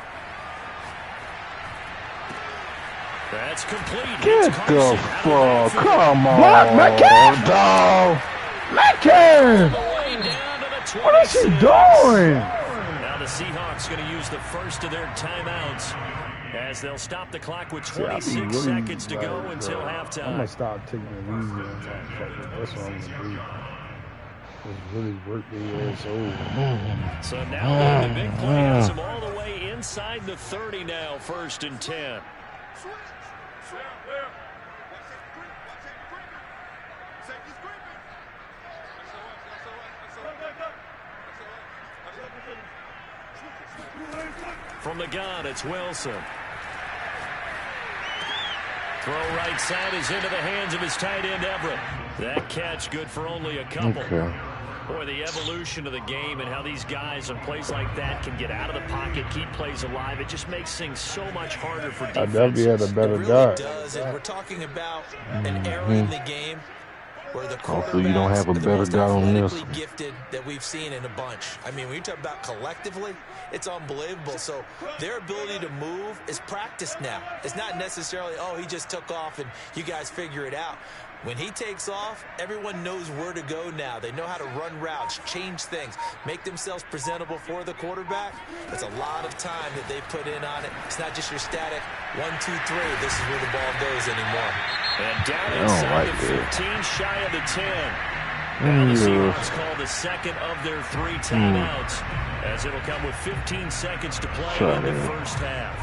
That's complete. Get the fuck. Come on. Block, Metcalf. Dog. Metcalf. What is he doing? Now the Seahawks going to use the first of their timeouts as they'll stop the clock with 26 seconds to go until halftime. I'm going to start taking it easy on motherfuckers. That's what I'm going to do. Just really work their ass over. So now the big play has them all the way inside the 30 now, 1st and 10. From the gun, it's Wilson. Throw right side is into the hands of his tight end, Everett. That catch good for only a couple. Okay. Boy, the evolution of the game and how these guys on plays like that can get out of the pocket, keep plays alive, it just makes things so much harder for defense. I definitely had a better guy. It does, and we're talking about an era in the game where the Hopefully you don't have a better guy on this. gifted that we've seen in a bunch. I mean, when you talk about collectively, it's unbelievable. So their ability to move is practiced now. It's not necessarily, oh, he just took off and you guys figure it out. When he takes off, everyone knows where to go now. They know how to run routes, change things, make themselves presentable for the quarterback. That's a lot of time that they put in on it. It's not just your static 1, 2, 3. This is where the ball goes anymore. And down inside the 15, shy of the 10. Now the Seahawks call the second of their 3 timeouts as it'll come with 15 seconds to play in the first half.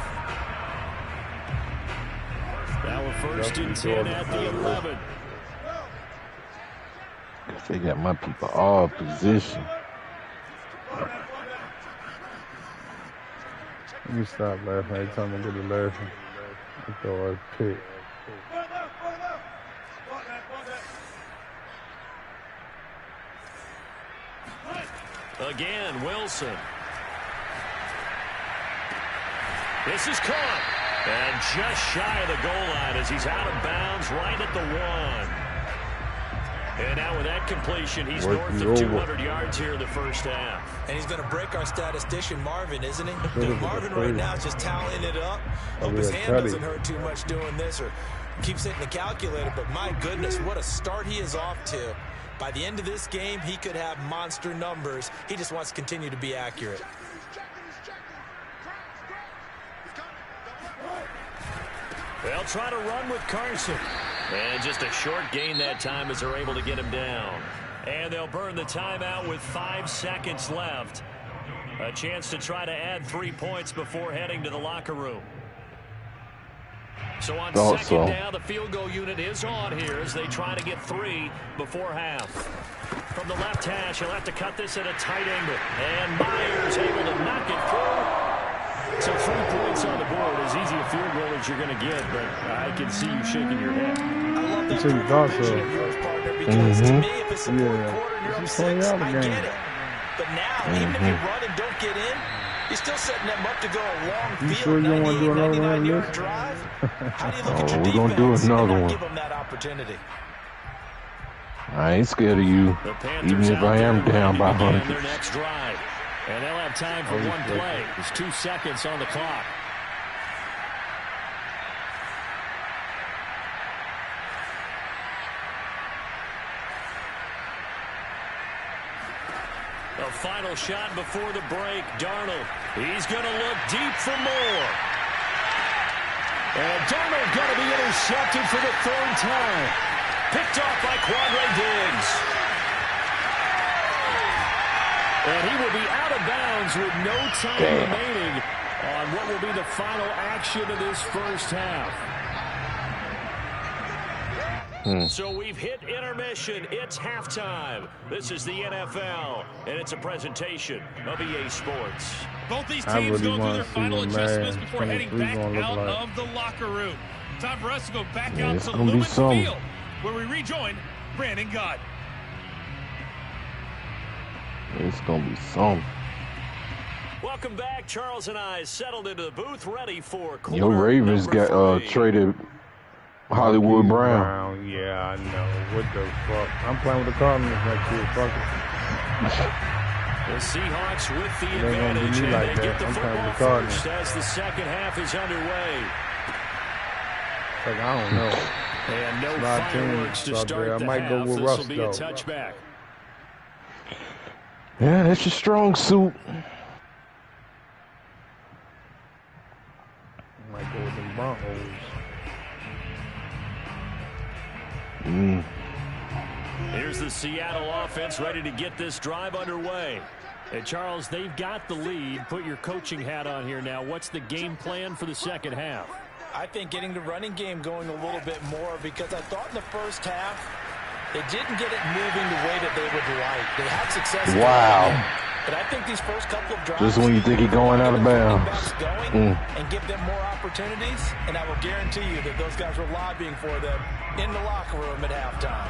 Now we're 1st and 10 at the 11. They got my people all position. Let me stop laughing every time I get to laughing. I throw a pick. Again, Wilson. This is caught. And just shy of the goal line as he's out of bounds right at the 1. And now with that completion, he's north of 200 yards here in the first half. And he's going to break our statistician, Marvin, isn't he? Because Marvin right now is just tallying it up. Hope his hand doesn't hurt too much doing this or keeps hitting the calculator. But my goodness, what a start he is off to. By the end of this game, he could have monster numbers. He just wants to continue to be accurate. They'll try to run with Carson. And just a short gain that time as they're able to get him down. And they'll burn the timeout with 5 seconds left. A chance to try to add 3 points before heading to the locker room. So on second down, the field goal unit is on here as they try to get 3 before half. From the left hash, he'll have to cut this at a tight angle. And Myers able to knock it through. So 3 points on the board, as easy a field goal as you're going to get, but I can see you shaking your head. I love that vision of yours, partner, because to me, if it's the fourth quarter and you're up 6, I get it. But now, even if you run and don't get in, you're still setting them up to go a long field, sure you want to do another 99-yard drive. How do you look at your we're defense gonna do another and not one. give them that opportunity? I ain't scared of you, even if I am down by 100. Their next drive. And they'll have time for one play. There's 2 seconds on the clock. The final shot before the break. Darnold. He's going to look deep for more. And Darnold going to be intercepted for the 3rd time. Picked off by Quandre Diggs. And he will be out of bounds with no time remaining on what will be the final action of this first half. So we've hit intermission. It's halftime. This is the NFL, and it's a presentation of EA Sports. Both these teams go through their final adjustments before heading back out of the locker room. Time for us to go back out to Lumen Field, where we rejoin Brandon Gott. It's going to be something. Welcome back. Charles and I settled into the booth, ready for quarter Your Ravens got traded Hollywood Brown. Yeah, I know. What the fuck? I'm playing with the Cardinals next year. Fuck it. The Seahawks with the advantage, and like they get the I'm football first as the second half is underway. Like, I don't know. And no fireworks to start the half. This will be a touchback. Yeah, that's your strong suit. Might go with the Broncos. Here's the Seattle offense ready to get this drive underway. And Charles, they've got the lead. Put your coaching hat on here now. What's the game plan for the second half? I think getting the running game going a little bit more, because I thought in the first half they didn't get it moving the way that they would like. They had success. Wow. But I think these first couple of drives, just when you think he's going out of bounds. And give them more opportunities, and I will guarantee you that those guys were lobbying for them in the locker room at halftime.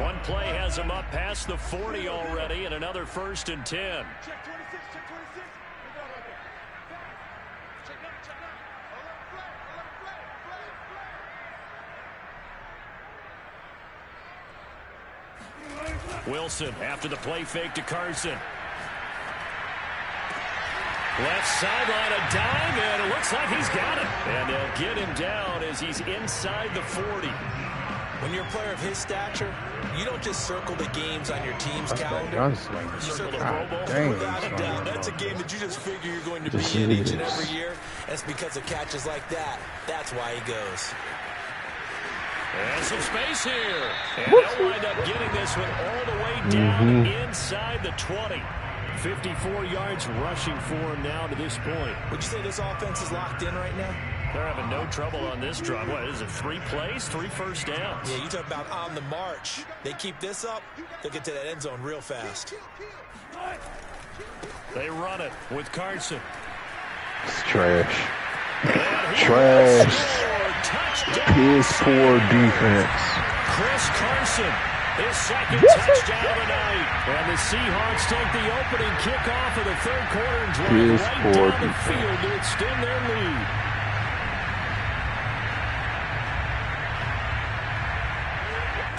One play has them up past the 40 already, and another 1st and 10. Wilson after the play fake to Carson. Left sideline, a dime, and it looks like he's got it. And they'll get him down as he's inside the 40. When you're a player of his stature, you don't just circle the games on your team's calendar. You circle the Pro Bowl. Without a doubt, that's a game that you just figure you're going to be in each and every year. That's because of catches like that. That's why he goes. And some space here. And they'll wind up getting this one all the way down inside the 20. 54 yards rushing for him now to this point. Would you say this offense is locked in right now? They're having no trouble on this drive. What is it, 3 plays, 3 first downs? Yeah, you talk about on the march. They keep this up, they'll get to that end zone real fast. They run it with Carson. It's trash. Trash. Piss poor defense. Chris Carson, his second touchdown of the night. And the Seahawks take the opening kickoff of the 3rd quarter and drive right down the field to extend their lead.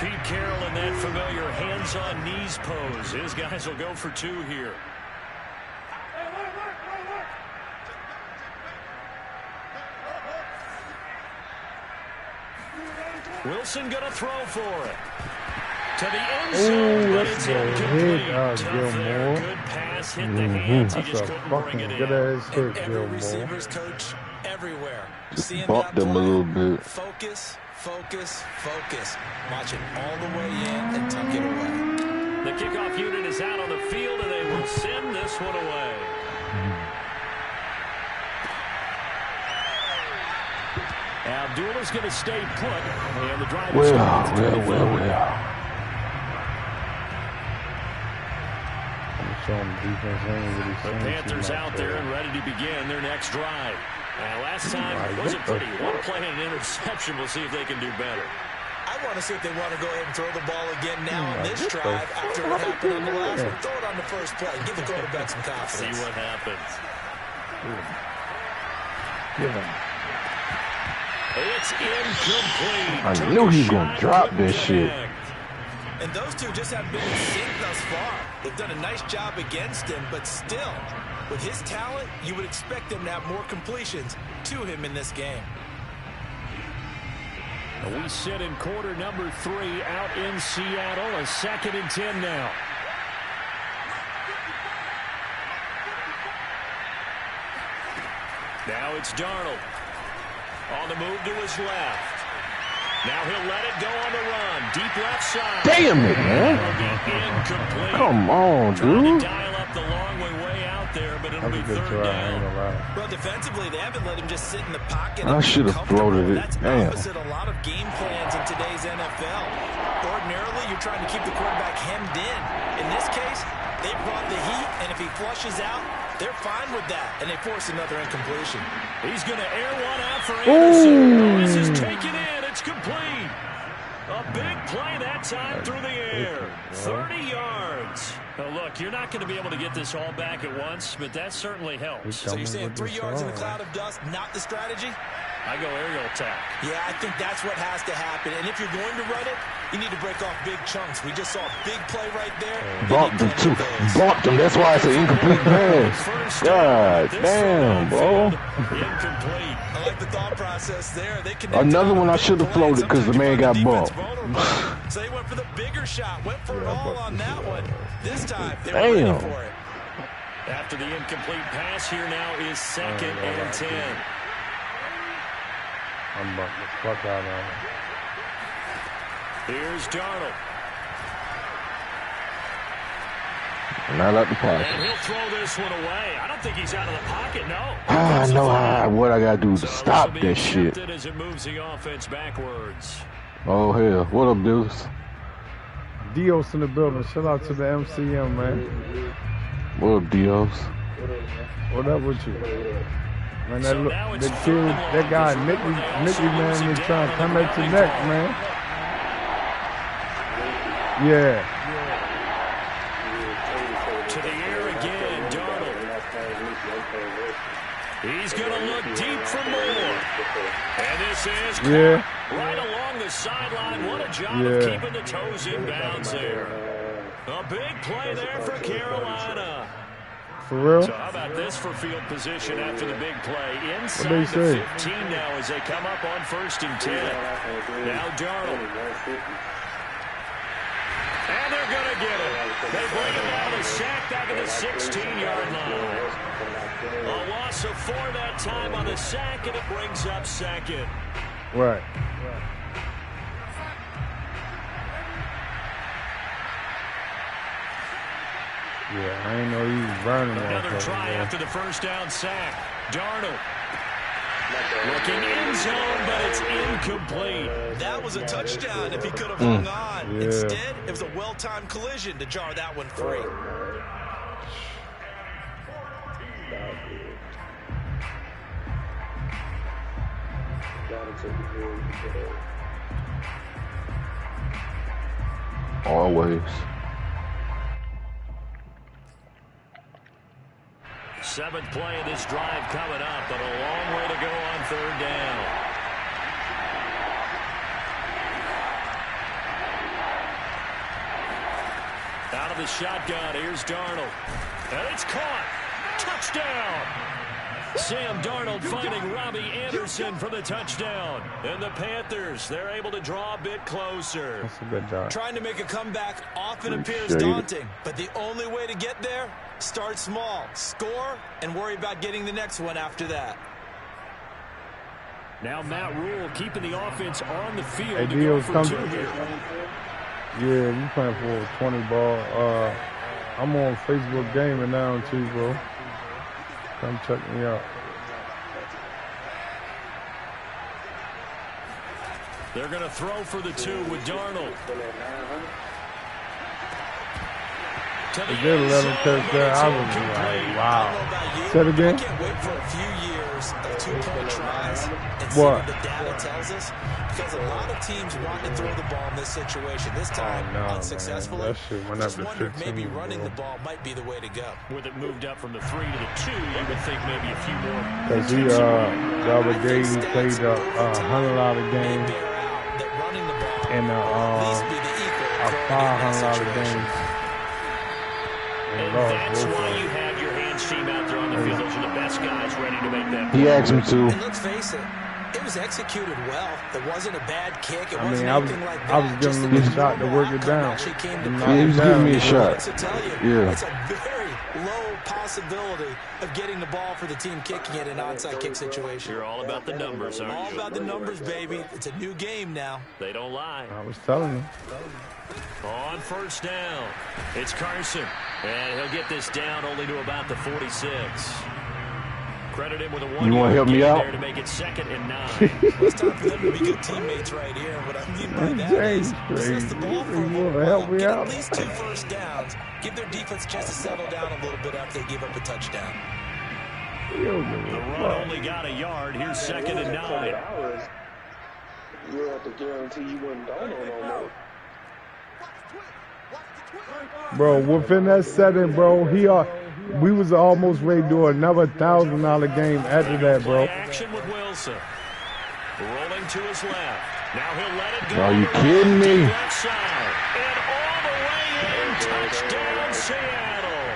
Pete Carroll in that familiar hands-on knees pose. His guys will go for 2 here. Wilson going to throw for it. To the end zone, but it's incomplete. Tough there. Good pass, hit the hands. He just couldn't bring it in. And every receivers coach everywhere. Just bumped them a little bit. Focus, focus, focus. Watch it all the way in and tuck it away. The kickoff unit is out on the field, and they will send this one away. Abdullah's going to stay put, and the drive is Well. The Panthers out there and ready to begin their next drive. And last time wasn't pretty. One play and an interception. We'll see if they can do better. I want to see if they want to go ahead and throw the ball again now on this drive after what happened on the last one. Throw it on the first play. Give the quarterback some confidence. See what happens. Give him. It's incomplete. I knew he was going to drop this shit. And those two just haven't been in sync thus far. They've done a nice job against him, but still, with his talent, you would expect him to have more completions to him in this game. We sit in quarter number 3 out in Seattle. A 2nd and 10 now. Now it's Darnold. On the move to his left. Now he'll let it go on the run. Deep left side. Damn it, man. Incomplete. Come on, dude. Dial up the long way out there, but it'll be 3rd down. Well, defensively, they haven't let him just sit in the pocket. I should have floated it. That's Damn. opposite a lot of game plans in today's NFL. Ordinarily, you're trying to keep the quarterback hemmed in. In this case, they brought the heat, and if he flushes out, they're fine with that, and they force another incompletion. He's going to air one out for Anderson. Oh, this is taken in. It's complete. A big play that time through the air. 30 yards. Now, look, you're not going to be able to get this all back at once, but that certainly helps. So you're saying 3 yards in a cloud of dust, not the strategy? I go aerial attack. Yeah, I think that's what has to happen. And if you're going to run it, you need to break off big chunks. We just saw a big play right there. Bumped him, too. Bumped him. That's why it's an incomplete pass. God damn, bro. Incomplete. I like the thought process there. They another one I should have floated because the man got bumped. So they went for the bigger shot. Went for it all on that one. This time, they were ready for it. After the incomplete pass, here now is 2nd and 10. I'm bumping the fuck out of him. Here's Darnold. Not out the pocket. And he'll throw this one away. I don't think he's out of the pocket, no. I know what I got to do to stop that shit. As it moves the offense backwards. Oh, hell. What up, dudes? Dios in the building. Shout out to the MCM, man. What up, Dios? What up with you? Man, the kid, that guy, Nicky, man, is trying to come at your neck, man. Yeah. To the air again, Darnold. He's going to look deep for more. And this is right along the sideline. What a job of keeping the toes in bounds there. A big play there for Carolina. For real? So how about this for field position after the big play? Inside the 15 now as they come up on 1st and 10. Now Darnold. And they're going to get it. They bring him down, a sack back at the 16-yard line. A loss of 4 that time on the sack, and it brings up 2nd. Right. Yeah, I didn't know he was burning one. Another try after the 1st down sack. Darnold. Looking in zone, but it's incomplete. That was a touchdown if he could have hung on. Yeah. Instead, it was a well-timed collision to jar that one free. Always. 7th play of this drive coming up, but a long way to go on 3rd down. Out of the shotgun, here's Darnold. And it's caught. Touchdown! Sam Darnold finding Robbie Anderson for the touchdown. And the Panthers, they're able to draw a bit closer. That's a good job. Trying to make a comeback often appears daunting, but the only way to get there, start small, score, and worry about getting the next one after that. Now Matt Rule keeping the offense on the field. Hey, to go for come 2 here. Yeah, we playing for a 20 ball. I'm on Facebook Gaming now too, bro. Come check me out. They're going to throw for the 2 with Darnold. They did let him catch that. I was like, wow. Say it again. I can't wait for a few years of 2-point tries and see What? what the data tells us. Because a lot of teams want to throw the ball in this situation. This time, unsuccessfully. Man. That shit went up Just to wonder 15, if maybe running bro. the ball might be the way to go. With it moved up from the 3 to the 2, you would think maybe a few more. Because he, the other day, he played a $100 game and a $500 game. And that's why you have your hands team out there on the field. Those are the best guys ready to make that play. He asked me to. And let's face it, it was executed well. It wasn't a bad kick. It I wasn't mean, I was giving him a shot to work it down. Yeah, he was giving me a shot. Yeah. It's a very low possibility of getting the ball for the team kicking it in an onside kick situation. You're all about the numbers, aren't you? All about the numbers, baby. It's a new game now. They don't lie. I was telling you. On first down, it's Carson. And he'll get this down only to about the 46. Credit him with a 1-yard You want to help me gain out? there to make it 2nd and 9. It's time for them to be good teammates right here. What I mean by that is possess the ball for a little while, get at least 2 first downs, give their defense a chance to settle down a little bit after they give up a touchdown. The run only got a yard. Here's 2nd and 9. You have to guarantee you wouldn't down no more. Bro, within that setting, bro, we was almost ready to do another $1,000 game after that, bro. Action with Wilson. Rolling to his left. Now he'll let it go. Are you kidding me? Left side. And all the way in. Touchdown, Seattle.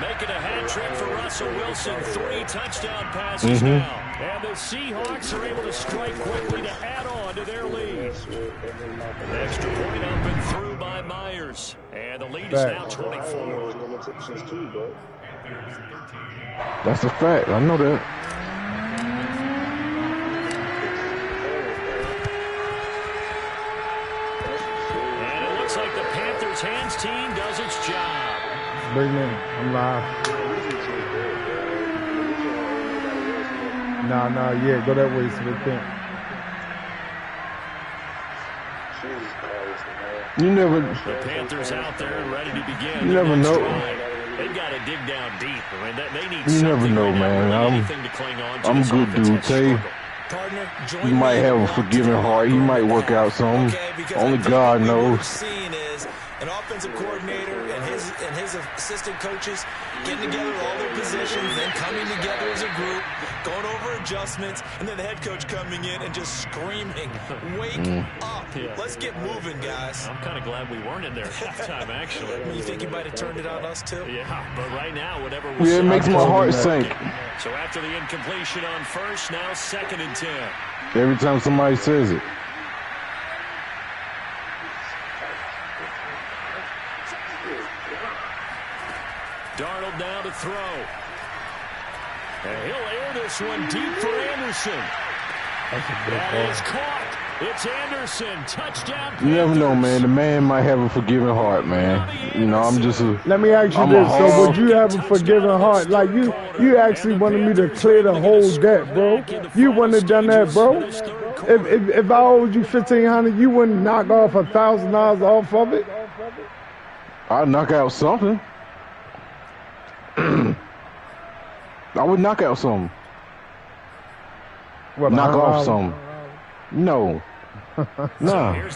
Making a hat trick for Russell Wilson. 3 touchdown passes now. And the Seahawks are able to strike quickly to add on to their lead. An extra point up and through by Myers. And the lead is now 24. That's a fact. I know that. And it looks like the Panthers hands team does its job. Big man, I'm live. Nah, yeah, go that way so they can't. You never. The Panthers out there and ready to begin. You never know. They've got to dig down deep. I mean, they need You never something know, right now, man. really anything to cling on to. I'm a This good offense dude, has Tay. struggled. You might have a forgiving heart. You might work out something. Only God knows. Seeing is an offensive coordinator and his assistant coaches getting together all their positions, then coming together as a group, going over adjustments, and then the head coach coming in and just screaming, "Wake up! Yeah. Let's get moving, guys." I'm kind of glad we weren't in there at halftime, actually. You think you might have turned it on us too? Yeah, but right now, whatever was Yeah, it makes my heart sink. So after the incompletion on first, now 2nd and 10. Every time somebody says it. Darnold now to throw. And he'll air this one deep for Anderson. That is caught. It's Anderson. Touchdown. You never know, man. The man might have a forgiving heart, man. You know, I'm just a. Let me ask you this. So would you have a forgiving heart? Like you actually wanted me to clear the whole debt, bro. You wouldn't have done that, bro. If I owed you $1,500, you wouldn't knock off $1,000 off of it? I'd knock out something. I would knock out something. What, knock off something. No. Nah.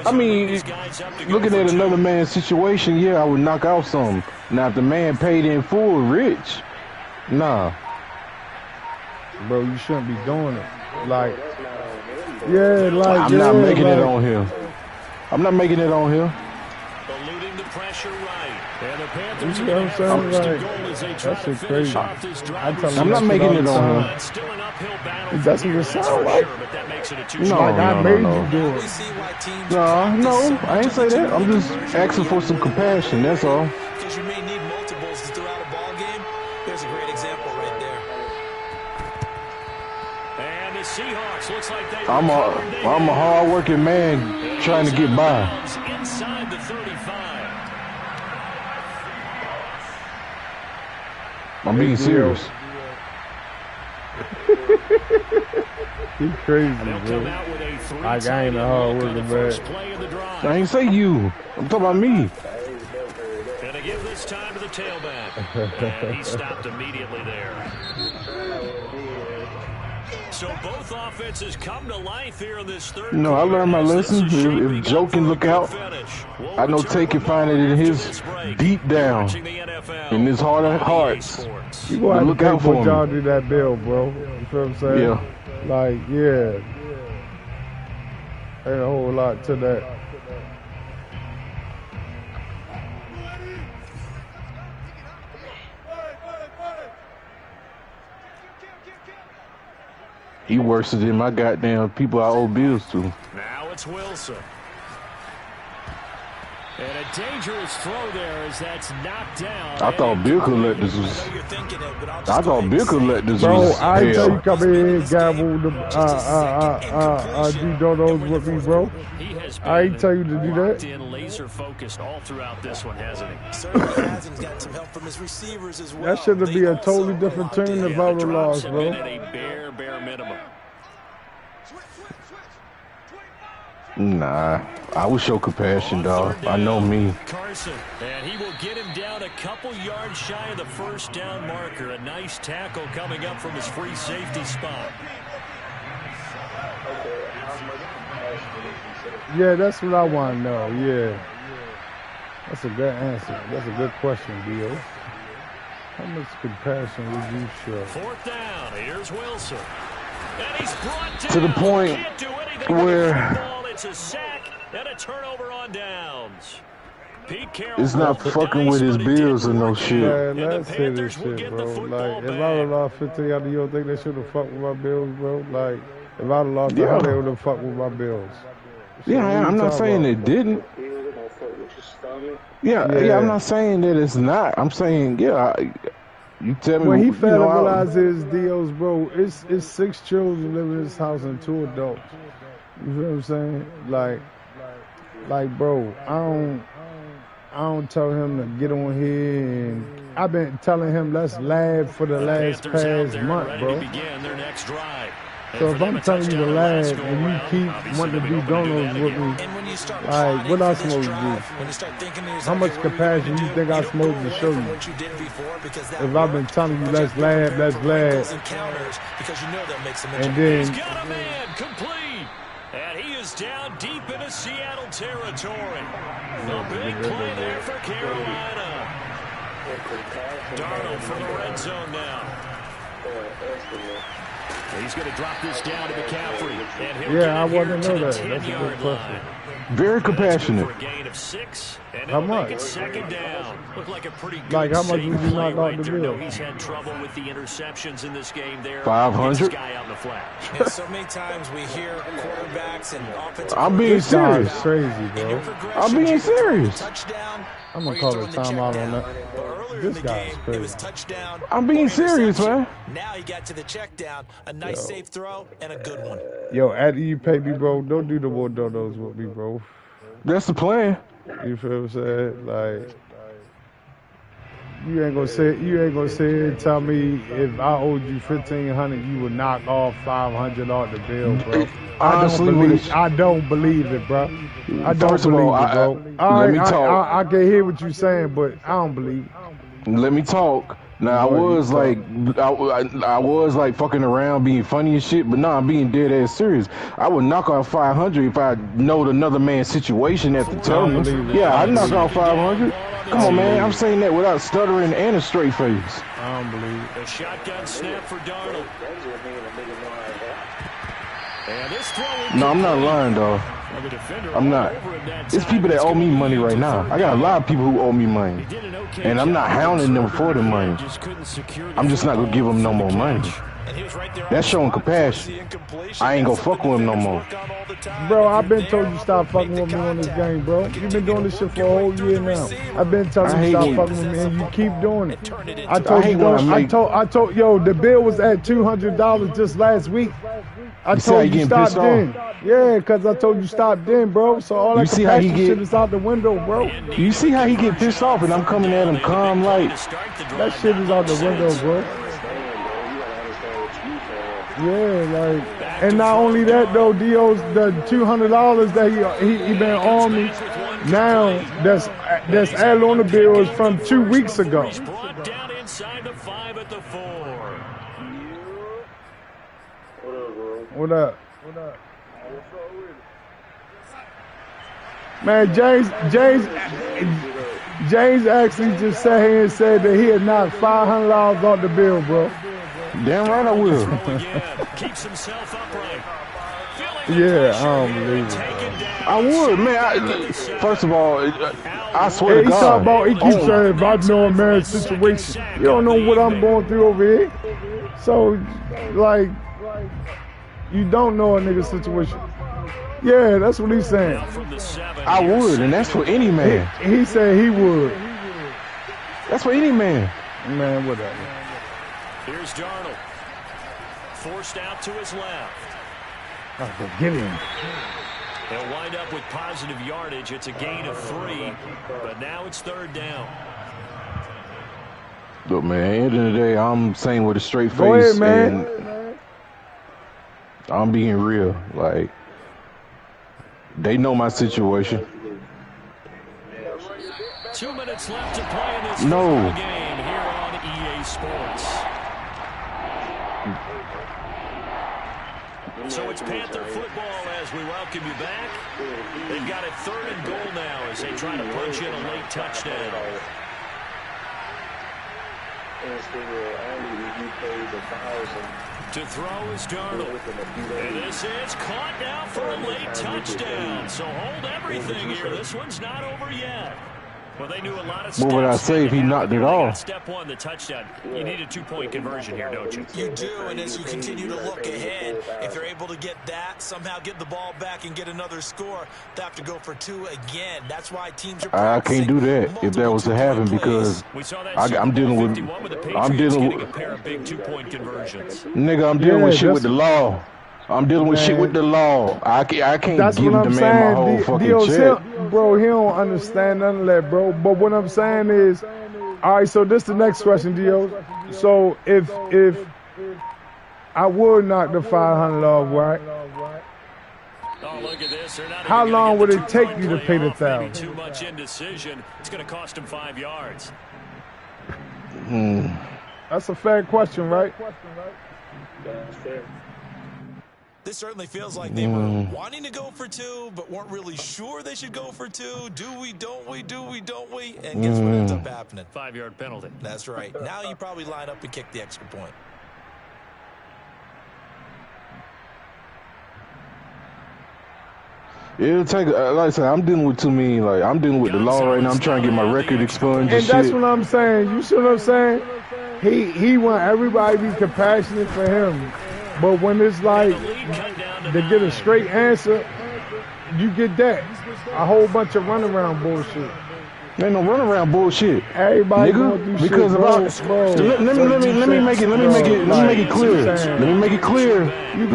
I mean, looking at another man's situation, yeah, I would knock out something. Now, if the man paid in full, rich, nah. Bro, you shouldn't be doing it. Like, yeah, like, I'm not making it on here. I'm not making it on here. Eluding the pressure right. And the Panthers You know what I'm saying? Like, that shit crazy. I'm not making it on here. That's what it sounds like. No, like I made you do it. No, I ain't say that. I'm just asking for some compassion, that's all. Because you may need multiples throughout a ball game. There's a great example right there. And the Seahawks looks like they I'm a hard-working man trying to get by. I'm being serious. He's crazy, bro. Like, I ain't a hard worker, man. I ain't say you. I'm talking about me. Gonna give this time to the tailback. And he stopped immediately there. So both offenses come to life here in this third No, I learned my lesson. If Joe can look out, I know Tay can find it in his deep down, in his heart of hearts. You gonna have to pay for y'all do that bill, bro. You feel what I'm saying? Yeah. Like, yeah. Ain't a whole lot to that. He worse than my goddamn people I owe bills to. Now it's Wilson. And a dangerous throw there as that's knocked down. I thought Bill could let this was. I thought Bill could let this bro, was. Bro, I ain't tell you come in here and gamble the do donos with me, bro. I ain't tell you to do that. Laser focused all throughout this one, hasn't he? Certainly has, and he's got some help from his receivers as well. That should be a totally different tune if I would have lost, bro. At a bare minimum. Nah, I would show compassion, dog. I know me. Carson, and he will get him down a couple yards shy of the first down marker. A nice tackle coming up from his free safety spot. Yeah, that's what I want to know. Yeah, that's a good answer. That's a good question, Dio. How much compassion would you show? Fourth down. Here's Wilson, and he's brought down. To the point where it's a sack and a turnover on downs. Pete Carroll it's not fucking with his bills or no shit. Man, let's say this shit, bro. Like, if I would have lost 15 out of you don't think they should have fucked with my bills, bro? Like, if I would have lost out, they would have fucked with my bills. So yeah, I'm not saying they didn't. Yeah, I'm not saying that it's not. I'm saying, yeah, you tell me. When he federalizes deals, bro, it's 6 children living in this house and 2 adults. You feel what I'm saying? Like, bro, I don't tell him to get on here, and I've been telling him let's laugh for the last month, bro. So if I'm telling you to laugh and you keep wanting to do donuts with me, like, what I supposed to do? How much compassion you think I'm supposed to show you? If I've been telling you let's laugh, and then. And he is down deep into Seattle territory. A big play there for Carolina. Darnold for the red zone now. He's going to drop this down to McCaffrey. And he'll I want to know that. That's a good question. Very compassionate. For a gain of 6, and how much? Make it second down. Look like a pretty good how much would you knock right off the bill? bill? He's had trouble with the interceptions in this game there. 500. Guy out in the flat. And so many times we hear quarterbacks and offensive. I'm being serious. Crazy, bro. I'm being serious. I'm gonna call a timeout on that. This guy's crazy. I'm being serious, man. Now he got to the check down. A nice safe throw and a good one. Yo, after you pay me, bro, don't do the more donos with me, bro. That's the plan. You feel what I'm saying? Like, you ain't gonna say and tell me if I owed you $1,500, you would knock off $500 off the bill, bro. I don't believe it, bro. I don't believe it, bro. Let me talk. I can hear what you're saying, but I don't believe it. Let me talk. Now I was like fucking around, being funny and shit, but I'm being dead ass serious. I would knock off 500 if I know another man's situation at the time. Yeah, I'd knock off 500. Come on, man. I'm saying that without stuttering and a straight face. I don't believe it. A shotgun snap for Darnold. And this throw. No, I'm not lying, dog. I'm not. It's people that owe me money right now. I got a lot of people who owe me money. And I'm not hounding them for the money. I'm just not going to give them no more money. That's showing compassion. I ain't going to fuck with him no more. Bro, I've been told you stop fucking with me on this game, bro. You've been doing this shit for a whole year now. I've been telling you stop fucking with me, and you keep doing it. I told you, yo, the bill was at $200 just last week. I told you stop then. Yeah, because I told you stop then, bro. So all that compassion shit is out the window, bro. You see how he get pissed off and I'm coming at him calm like. That shit is out the window, bro. Yeah, like, and not only that though, Dio's the $200 that he been on me now. That's added on the bill is from 2 weeks ago. Brought down inside the 5 at the 4. What up? Man, James actually just sat here and said that he had knocked $500 off the bill, bro. Damn right I will. Keeps himself upright. Yeah, I don't believe it. I would, man. First of all, I swear to God. He keeps saying, if I know a man's situation, you don't know what I'm going through over here. So, like, you don't know a nigga's situation. Yeah, that's what he's saying. I would, and that's for any man. He said he would. That's for any man. Man, whatever. Here's Darnold. Forced out to his left. Oh, get him. He'll wind up with positive yardage. It's a gain of 3, but now it's 3rd down. Look, man, at the end of the day, I'm saying with a straight face. Go ahead, man. And I'm being real. Like, they know my situation. 2 minutes left to play in this game here on EA Sports. So it's Panther football as we welcome you back. They've got it 3rd and goal now as they try to punch in a late touchdown. To throw is Darnold. And this is caught now for a late touchdown. So hold everything here. This one's not over yet. Well, they knew a lot of what would I say if he knocked it off? Step 1, the touchdown. You need a 2-point conversion here, don't you? You do, and as you continue to look ahead, if they're able to get that, somehow get the ball back and get another score, they have to go for 2 again. That's why teams are I can't do that if that was to happen because I'm dealing with a pair of big 2-point conversions. Nigga, I'm dealing with shit with the law. I'm dealing with shit with the law. I can't give the man my whole fucking check. Bro, he don't understand none of that, bro. But what I'm saying is, all right, so this is the next question, Dio. So if I would knock the 500 off, right? Oh, look at this. How long would it take you to pay the 1,000? Too much indecision. It's going to cost him 5 yards. That's a fair question, right? That's fair. This certainly feels like they were wanting to go for 2, but weren't really sure they should go for 2. Do we, don't we, do we, don't we? And guess what ends up happening? 5-yard penalty. That's right. Now you probably line up and kick the extra point. It'll take, like I said, I'm dealing with too many, like, I'm dealing with the law right now. I'm trying to get my record expunged and shit. And that's what I'm saying. You see what I'm saying? He want everybody to be compassionate for him. But when it's like, to get a straight answer, you get that. A whole bunch of runaround bullshit. Ain't no runaround bullshit. Everybody going through shit, because bro. Let me make it clear. Let me make it clear. You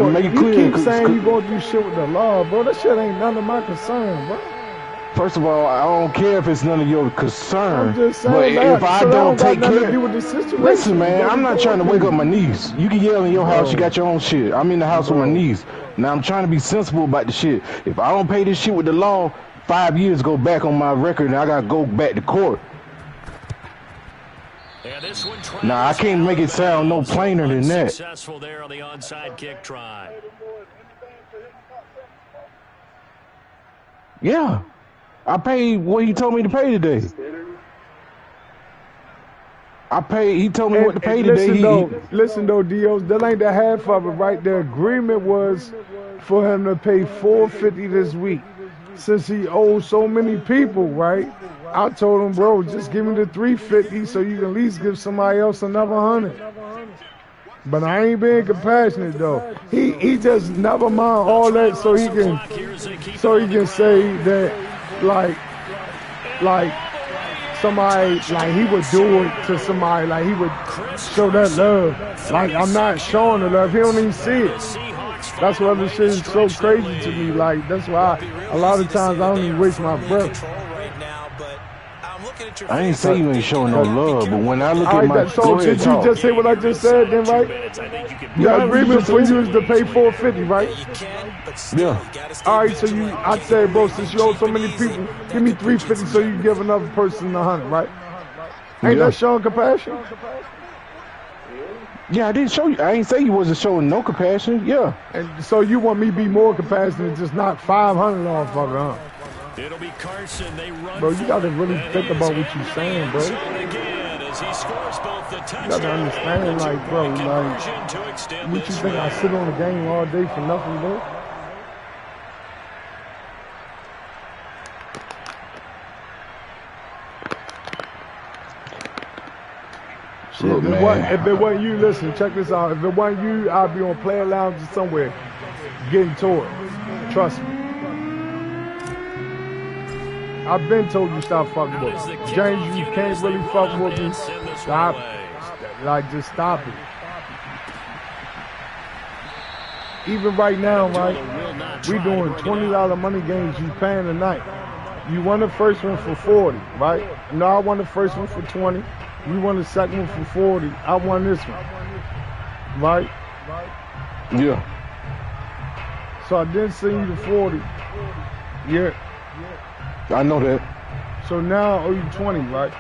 keep saying you going through shit with the law, bro. That shit ain't none of my concern, bro. First of all, I don't care if it's none of your concern. I'm just saying but that. If I don't take care, situation. Listen, man, I'm not trying to wake up my niece. You can yell in your house, you got your own shit. I'm in the house with my niece. Now I'm trying to be sensible about the shit. If I don't pay this shit with the law, 5 years go back on my record, and I gotta go back to court. Now I can't make it sound no plainer than that. Successful there on the onside kick try. Yeah. I paid what he told me to pay today. He told me what to pay today. Listen though, Dios, that ain't the half of it, right? The agreement was for him to pay $450 this week. Since he owes so many people, right? I told him, bro, just give me the $350 so you can at least give somebody else another $100. But I ain't being compassionate though. He just never mind all that so he can say that like somebody, like he would do it to somebody, like he would show that love. Like I'm not showing the love, he don't even see it. That's why this shit is so crazy to me. Like, that's why a lot of times I don't even waste my breath. I ain't say you ain't showing no love, but when I look all at my... right, so did you just say what I just said then, right? The agreement for you is to pay $450, right? Yeah. All right, so I said, bro, since you owe so many people, give me $350 so you can give another person $100, right? Ain't that showing compassion? Yeah, I didn't show you. I ain't say you wasn't showing no compassion. Yeah. And so you want me to be more compassionate and just knock $500 off of it, huh? It'll be Carson. They run. Bro, you got to really think about what you're saying, bro. You got to understand, like, bro, like, what you think I sit on the game all day for nothing, bro? Shit, look, if it wasn't you, listen, check this out. If it wasn't you, I'd be on player lounge or somewhere getting towed. Trust me. I've been told you stop fucking with me. James, you can't really fuck with me. Stop. Like, just stop it. Even right now, right, we doing $20 money games you paying tonight. You won the first one for 40, right? No, I won the first one for 20. You won the second one for 40. I won this one. Right? Yeah. So I didn't send you the 40. Yeah. I know that. So now I owe you 20, right?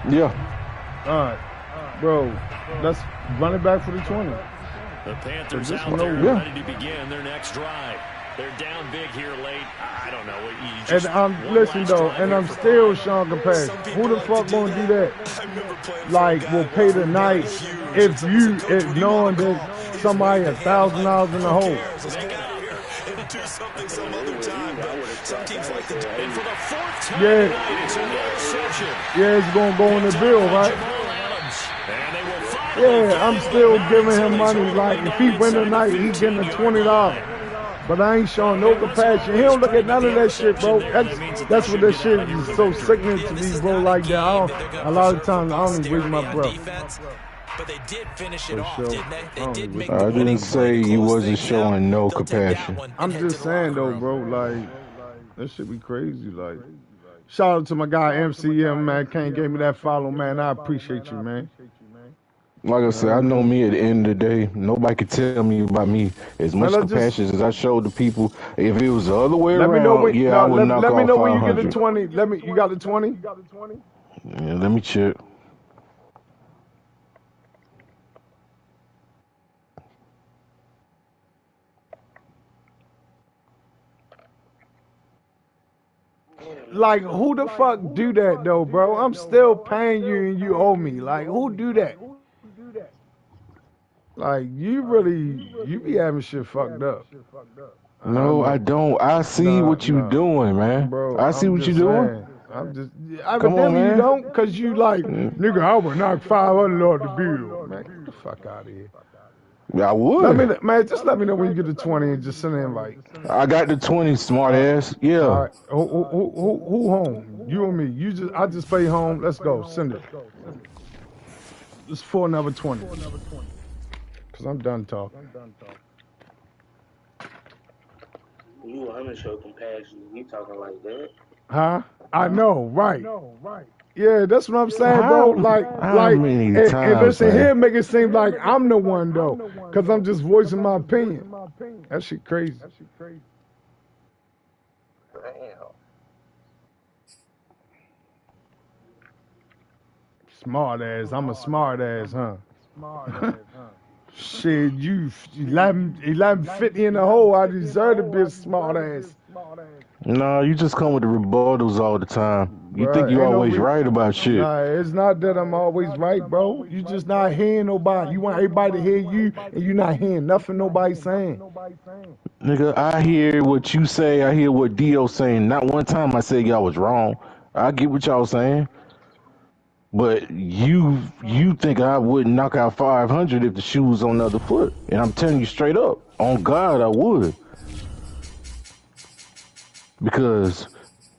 Yeah. All right. Bro, let's run it back for the 20. The Panthers out there ready to begin their next drive. They're down big here late. I don't know. And listen though, and I'm still showing compassion. Who the fuck gonna do that? Like, will pay tonight if knowing that somebody $1,000 in the hole. Do something some other time, but some teams like to. And for the fourth time yeah, it's an interception. Yeah, it's gonna go in the bill, right? Yeah, I'm still giving him money. Like, if he win tonight, he getting the $20. But I ain't showing no compassion. He don't look at none of that shit, bro. That's what that shit is so sickening to me, bro. Like that, a lot of times I don't even waste my breath. But they did finish it off, didn't they? They did make I didn't say you wasn't showing no compassion. I'm just saying though, bro. Like, that shit be crazy. Like, shout out to my guy MCM, man. Can't give me that follow, man. I appreciate you, man. Like I said, I know me at the end of the day. Nobody can tell me about me as much compassion as I showed the people. If it was the other way around, I would knock off 500. Let me know when you get the 20. You got the 20? Yeah, let me check. Like, who the fuck do that though, bro? I'm still paying you and you owe me. Like, who do that? Like, you be having shit fucked up. No, I don't. I see what you doing, man. Bro, I see what you doing. Come on, man. You don't, cause you like, nigga, I would knock 500 off the bill. Man, get the fuck out of here. I would. Just let me know when you get the 20 and just send an invite. I got the 20, smart ass. Yeah. All right. Who home? You and me. I just play home. Let's go. Send it. It's for another 20. Cause I'm done talking. You want to show compassion. You talking like that? Huh? I know, right? Yeah, that's what I'm saying, bro. Like, if it's in here, make it seem like I'm the one though, cause I'm just voicing my opinion. That shit crazy. Smart ass. I'm a smart ass, huh? Shit, you 1150 in the hole. I deserve to be a smart ass. No, you just come with the rebuttals all the time. You think you always right about shit. Nah, it's not that I'm always right, bro. You just not hearing nobody. You want everybody to hear you, and you not hearing nothing nobody saying. Nigga, I hear what you say. I hear what Dio saying. Not one time I said y'all was wrong. I get what y'all saying. But you think I wouldn't knock out 500 if the shoe was on the other foot. And I'm telling you straight up, on God, I would. Because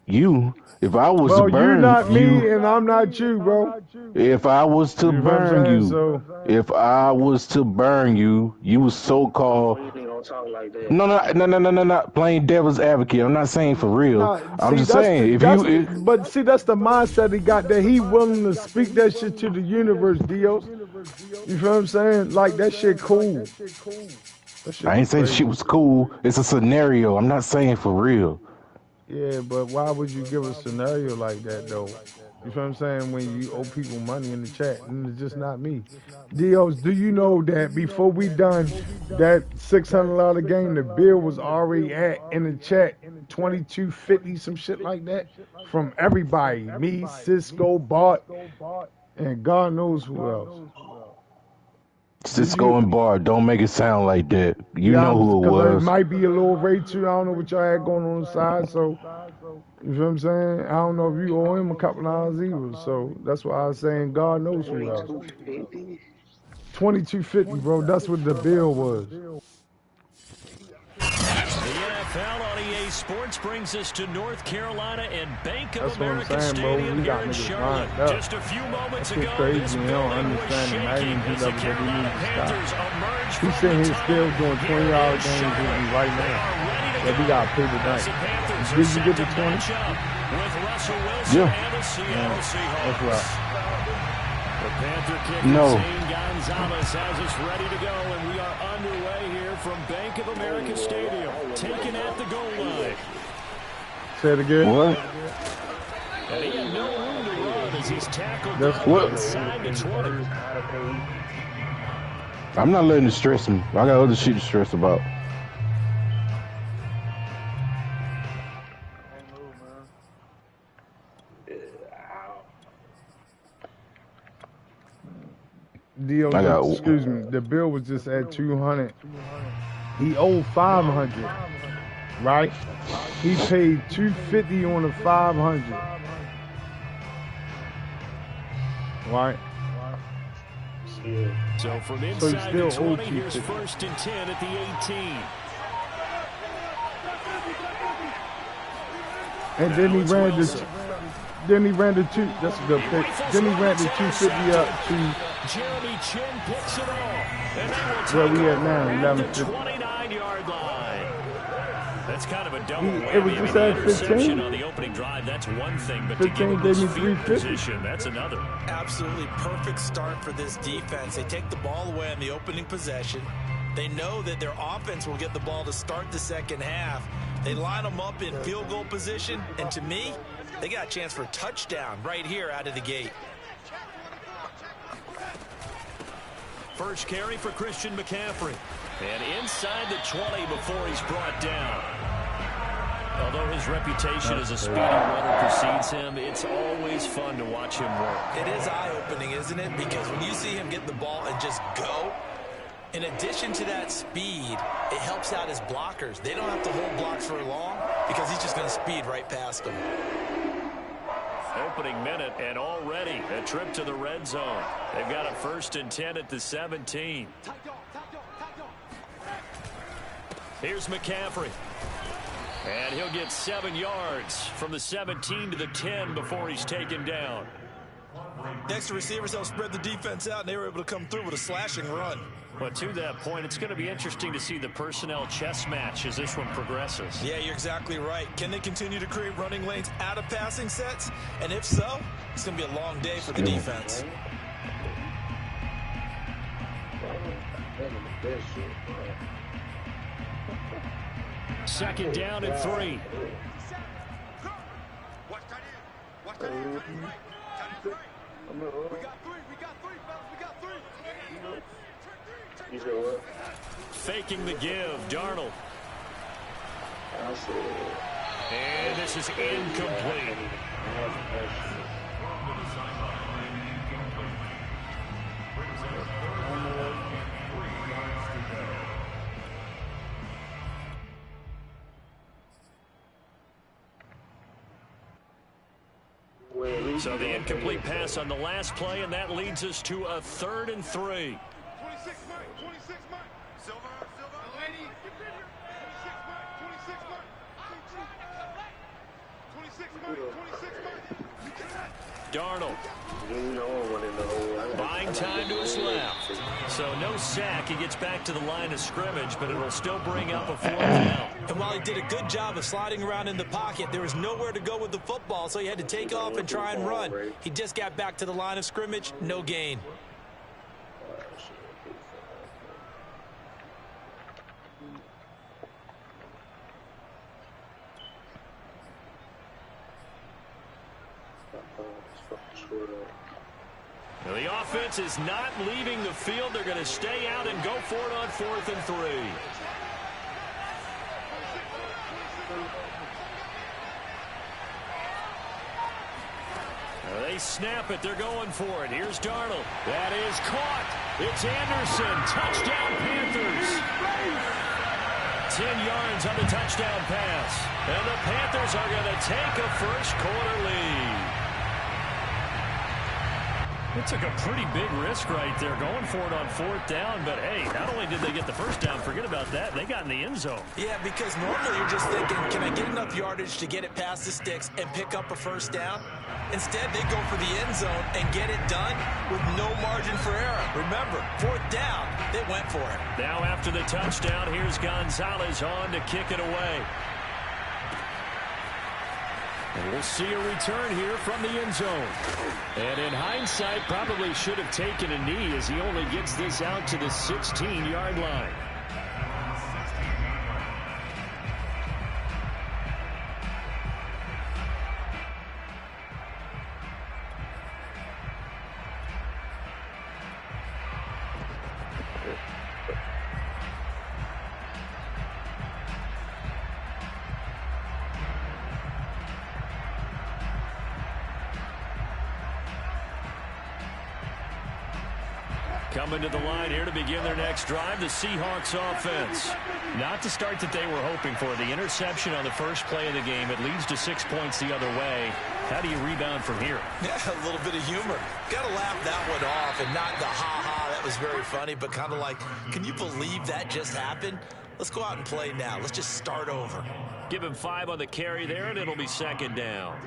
if I was to burn you not me and I'm not you, bro. If I was to burn you, if I was to burn you, you was so-called don't talk like that. No. Playing devil's advocate. I'm not saying for real. Nah, I'm see, just saying that's the mindset he got, that he willing to speak that shit to the universe, Dios. You feel what I'm saying? Like, that shit cool. That shit I ain't saying crazy. shit was cool. It's a scenario. I'm not saying for real. Yeah, but why would you give a scenario like that, though? You feel what I'm saying? When you owe people money in the chat, and it's just not me. Dios, do you know that before we done that $600 game, the bill was already at in the chat $22.50, some shit like that, from everybody, me, Cisco, Bart, and God knows who else. Cisco and Bart, don't make it sound like that. You Yeah, know who it because it was. might be a little rate too. I don't know what y'all had going on the side, so you feel what I'm saying? I don't know if you owe him a couple hours either, so that's why I was saying God knows who else. $22.50, bro. That's what the bill was. The NFL on EA Sports brings us to North Carolina and Bank of That's what I'm America saying, bro. Stadium We here got in niggas Charlotte. lined up. Just a few moments That shit ago, crazy. this He don't building was understand the shaking as the magnitude of it that we Carolina need to Panthers stop. emerged He's from sitting the here still tunnel doing here 20-hour in games with Charlotte. me right They now. are ready to That go we got to pay as tonight. the Panthers are Did you set get to the 20? match up with Russell Wilson Yeah. and the Seattle Seahawks. That's right. The Panther kicker, No. Zane Gonzalez, has us ready to go, and we are underway here from Bank of America Stadium, taken at the goal line. Say it again. What? And he had no room to run as he's tackled That's down what? inside the 20. I'm not letting it stress me. I got other shit to stress about. Dio, I got. excuse me, the bill was just at 200. He owed 500, right? He paid 250 on the 500, right? So from So he inside still the owed 20, here's 250. 1st and 10 at the 18. And then he ran this. Then he ran the two. That's a good pick. Then he ran the 250 up to Jeremy Chin picks it off. And they will where take we at over now, at the 11:50. 29-yard line. That's kind of a double whammy. It was just the at interception 15. on the opening drive, that's one thing, but 15 to give gave them me field 350. position, that's another. Absolutely perfect start for this defense. They take the ball away on the opening possession. They know that their offense will get the ball to start the second half. They line them up in field goal position, and to me, they got a chance for a touchdown right here out of the gate. First carry for Christian McCaffrey. And inside the 20 before he's brought down. Although his reputation as a speedy runner precedes him, it's always fun to watch him work. It is eye-opening, isn't it? Because when you see him get the ball and just go, in addition to that speed, it helps out his blockers. They don't have to hold blocks for long because he's just going to speed right past them. Opening minute, and already a trip to the red zone. They've got a 1st and 10 at the 17. Here's McCaffrey. And he'll get 7 yards from the 17 to the 10 before he's taken down. Next to receivers, they'll spread the defense out, and they were able to come through with a slashing run. But to that point, it's going to be interesting to see the personnel chess match as this one progresses. Yeah, you're exactly right. Can they continue to create running lanes out of passing sets? And if so, it's going to be a long day for the defense. Second down and 3. Faking the give, Darnold. And this is incomplete. So the incomplete pass on the last play, and that leads us to a 3rd and 3. Darnold. Buying time to his left. So no sack. He gets back to the line of scrimmage, but it'll still bring up a 4th down. And while he did a good job of sliding around in the pocket, there was nowhere to go with the football, so he had to take off and try and run. He just got back to the line of scrimmage, no gain. The offense is not leaving the field. They're going to stay out and go for it on 4th and 3. They snap it. They're going for it. Here's Darnold. That is caught. It's Anderson. Touchdown, Panthers. 10 yards on the touchdown pass. And the Panthers are going to take a first-quarter lead. It took a pretty big risk right there going for it on 4th down, but hey, not only did they get the first down, forget about that, they got in the end zone. Yeah, because normally you're just thinking, can I get enough yardage to get it past the sticks and pick up a first down? Instead, they go for the end zone and get it done with no margin for error. Remember, 4th down, they went for it. Now after the touchdown, here's Gonzalez on to kick it away. And we'll see a return here from the end zone. And in hindsight, probably should have taken a knee as he only gets this out to the 16-yard line. Coming to the line here to begin their next drive, the Seahawks offense. Not the start that they were hoping for. The interception on the first play of the game. It leads to 6 points the other way. How do you rebound from here? Yeah, a little bit of humor. Got to laugh that one off and not the ha-ha. That was very funny, but kind of like, can you believe that just happened? Let's go out and play now. Let's just start over. Give him 5 on the carry there, and it'll be 2nd down.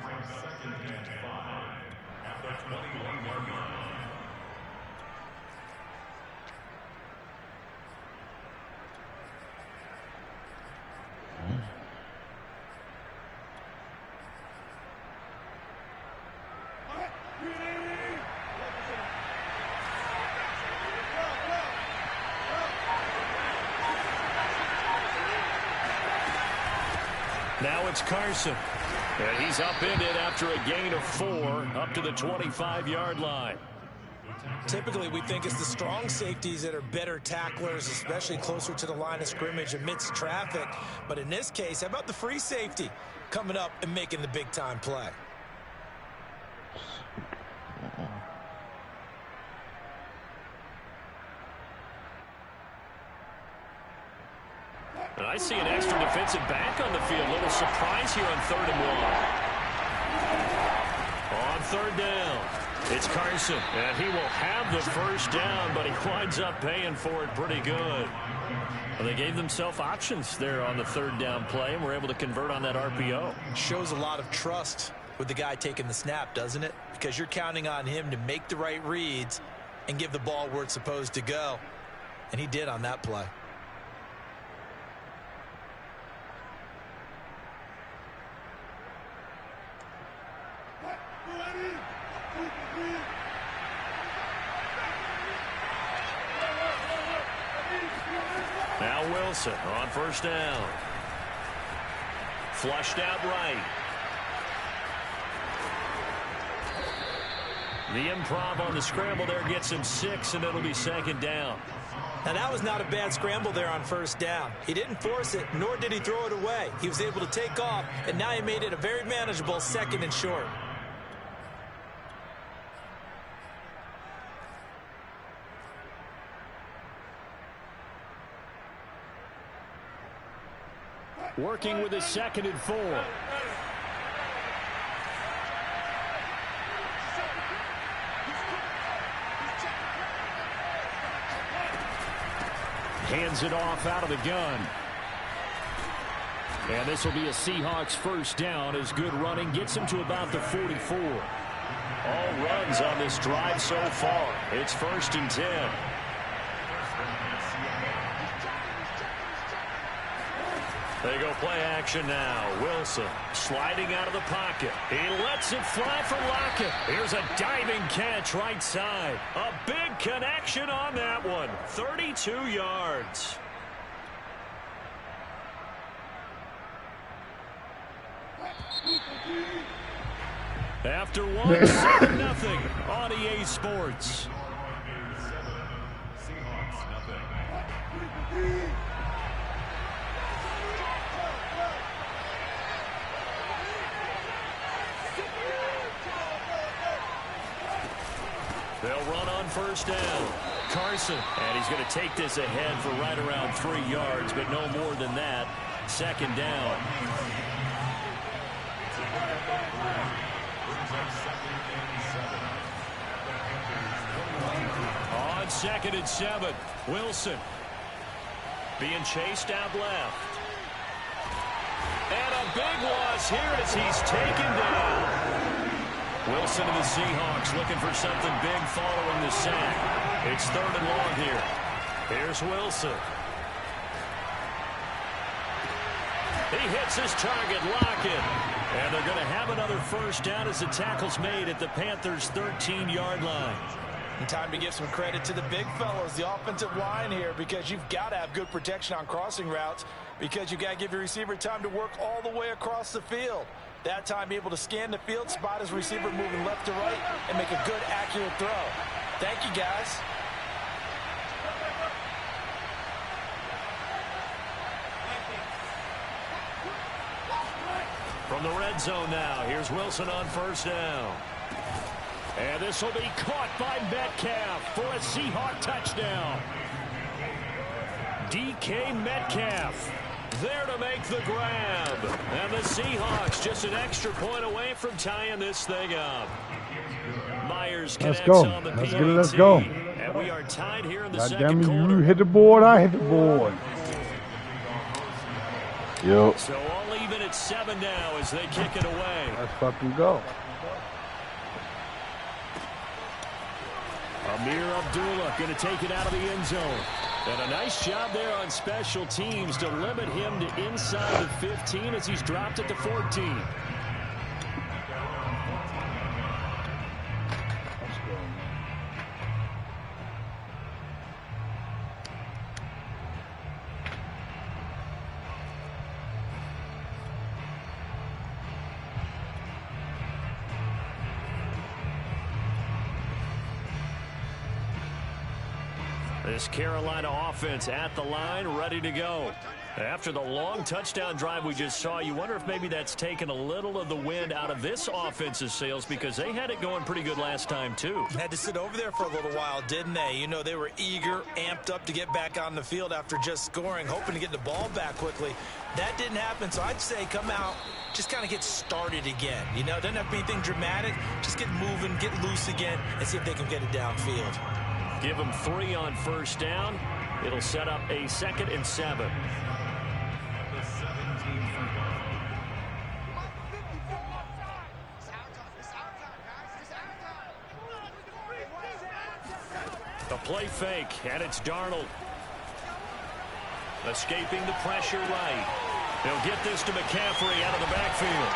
Now it's Carson. And he's upended after a gain of 4 up to the 25-yard line. Typically, we think it's the strong safeties that are better tacklers, especially closer to the line of scrimmage amidst traffic. But in this case, how about the free safety coming up and making the big-time play? And I see an extra defensive back on the field. A little surprise here on 3rd and 1. On 3rd down, it's Carson. And he will have the first down, but he winds up paying for it pretty good. Well, they gave themselves options there on the 3rd down play, and were able to convert on that RPO. Shows a lot of trust with the guy taking the snap, doesn't it? Because you're counting on him to make the right reads and give the ball where it's supposed to go. And he did on that play. Now Wilson on 1st down. Flushed out right. The improv on the scramble there gets him 6, and it'll be 2nd down. Now, that was not a bad scramble there on 1st down. He didn't force it, nor did he throw it away. He was able to take off, and now he made it a very manageable 2nd and short. Working with his 2nd and 4. Hands it off out of the gun. And this will be a Seahawks 1st down as good running gets him to about the 44. All runs on this drive so far. It's 1st and 10. They go play action now. Wilson sliding out of the pocket. He lets it fly for Lockett. Here's a diving catch right side. A big connection on that one. 32 yards. After one, 7-0 on EA Sports. They'll run on 1st down. Carson, and he's going to take this ahead for right around 3 yards, but no more than that. 2nd down. On 2nd and 7, Wilson being chased out left. And a big loss here as he's taken down. Wilson and the Seahawks looking for something big following the sack. It's 3rd and long here. Here's Wilson. He hits his target, Lockett. And they're going to have another 1st down as the tackle's made at the Panthers' 13-yard line. And time to give some credit to the big fellows, the offensive line here, because you've got to have good protection on crossing routes, because you've got to give your receiver time to work all the way across the field. That time, be able to scan the field, spot his receiver moving left to right, and make a good, accurate throw. Thank you, guys. From the red zone now, here's Wilson on 1st down. And this will be caught by Metcalf for a Seahawk touchdown. DK Metcalf there to make the grab. And the Seahawks just an extra point away from tying this thing up. Myers connects on the PAT. Let's go. And we are tied here in the God second damn it, quarter. you hit the board, I hit the board. Yep. So all even at 7 now as they kick it away. Let's fucking go. Amir Abdullah going to take it out of the end zone. And a nice job there on special teams to limit him to inside the 15 as he's dropped at the 14. This Carolina offense at the line, ready to go. After the long touchdown drive we just saw, you wonder if maybe that's taken a little of the wind out of this offense's sails, because they had it going pretty good last time, too. Had to sit over there for a little while, didn't they? You know, they were eager, amped up to get back on the field after just scoring, hoping to get the ball back quickly. That didn't happen, so I'd say come out, just kind of get started again. You know, it doesn't have to be anything dramatic. Just get moving, get loose again, and see if they can get it downfield. Give them 3 on 1st down. It'll set up a 2nd and 7. The play fake, and it's Darnold. Escaping the pressure right. They'll get this to McCaffrey out of the backfield.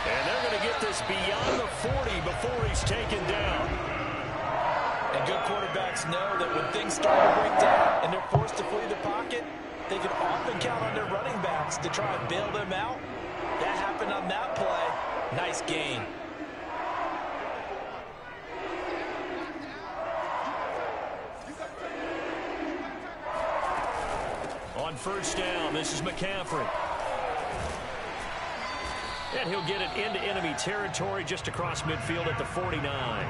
And they're going to get this beyond the 40 before he's taken down. And good quarterbacks know that when things start to break down and they're forced to flee the pocket, they can often count on their running backs to try and bail them out. That happened on that play. Nice gain. On 1st down, this is McCaffrey. And he'll get it into enemy territory just across midfield at the 49.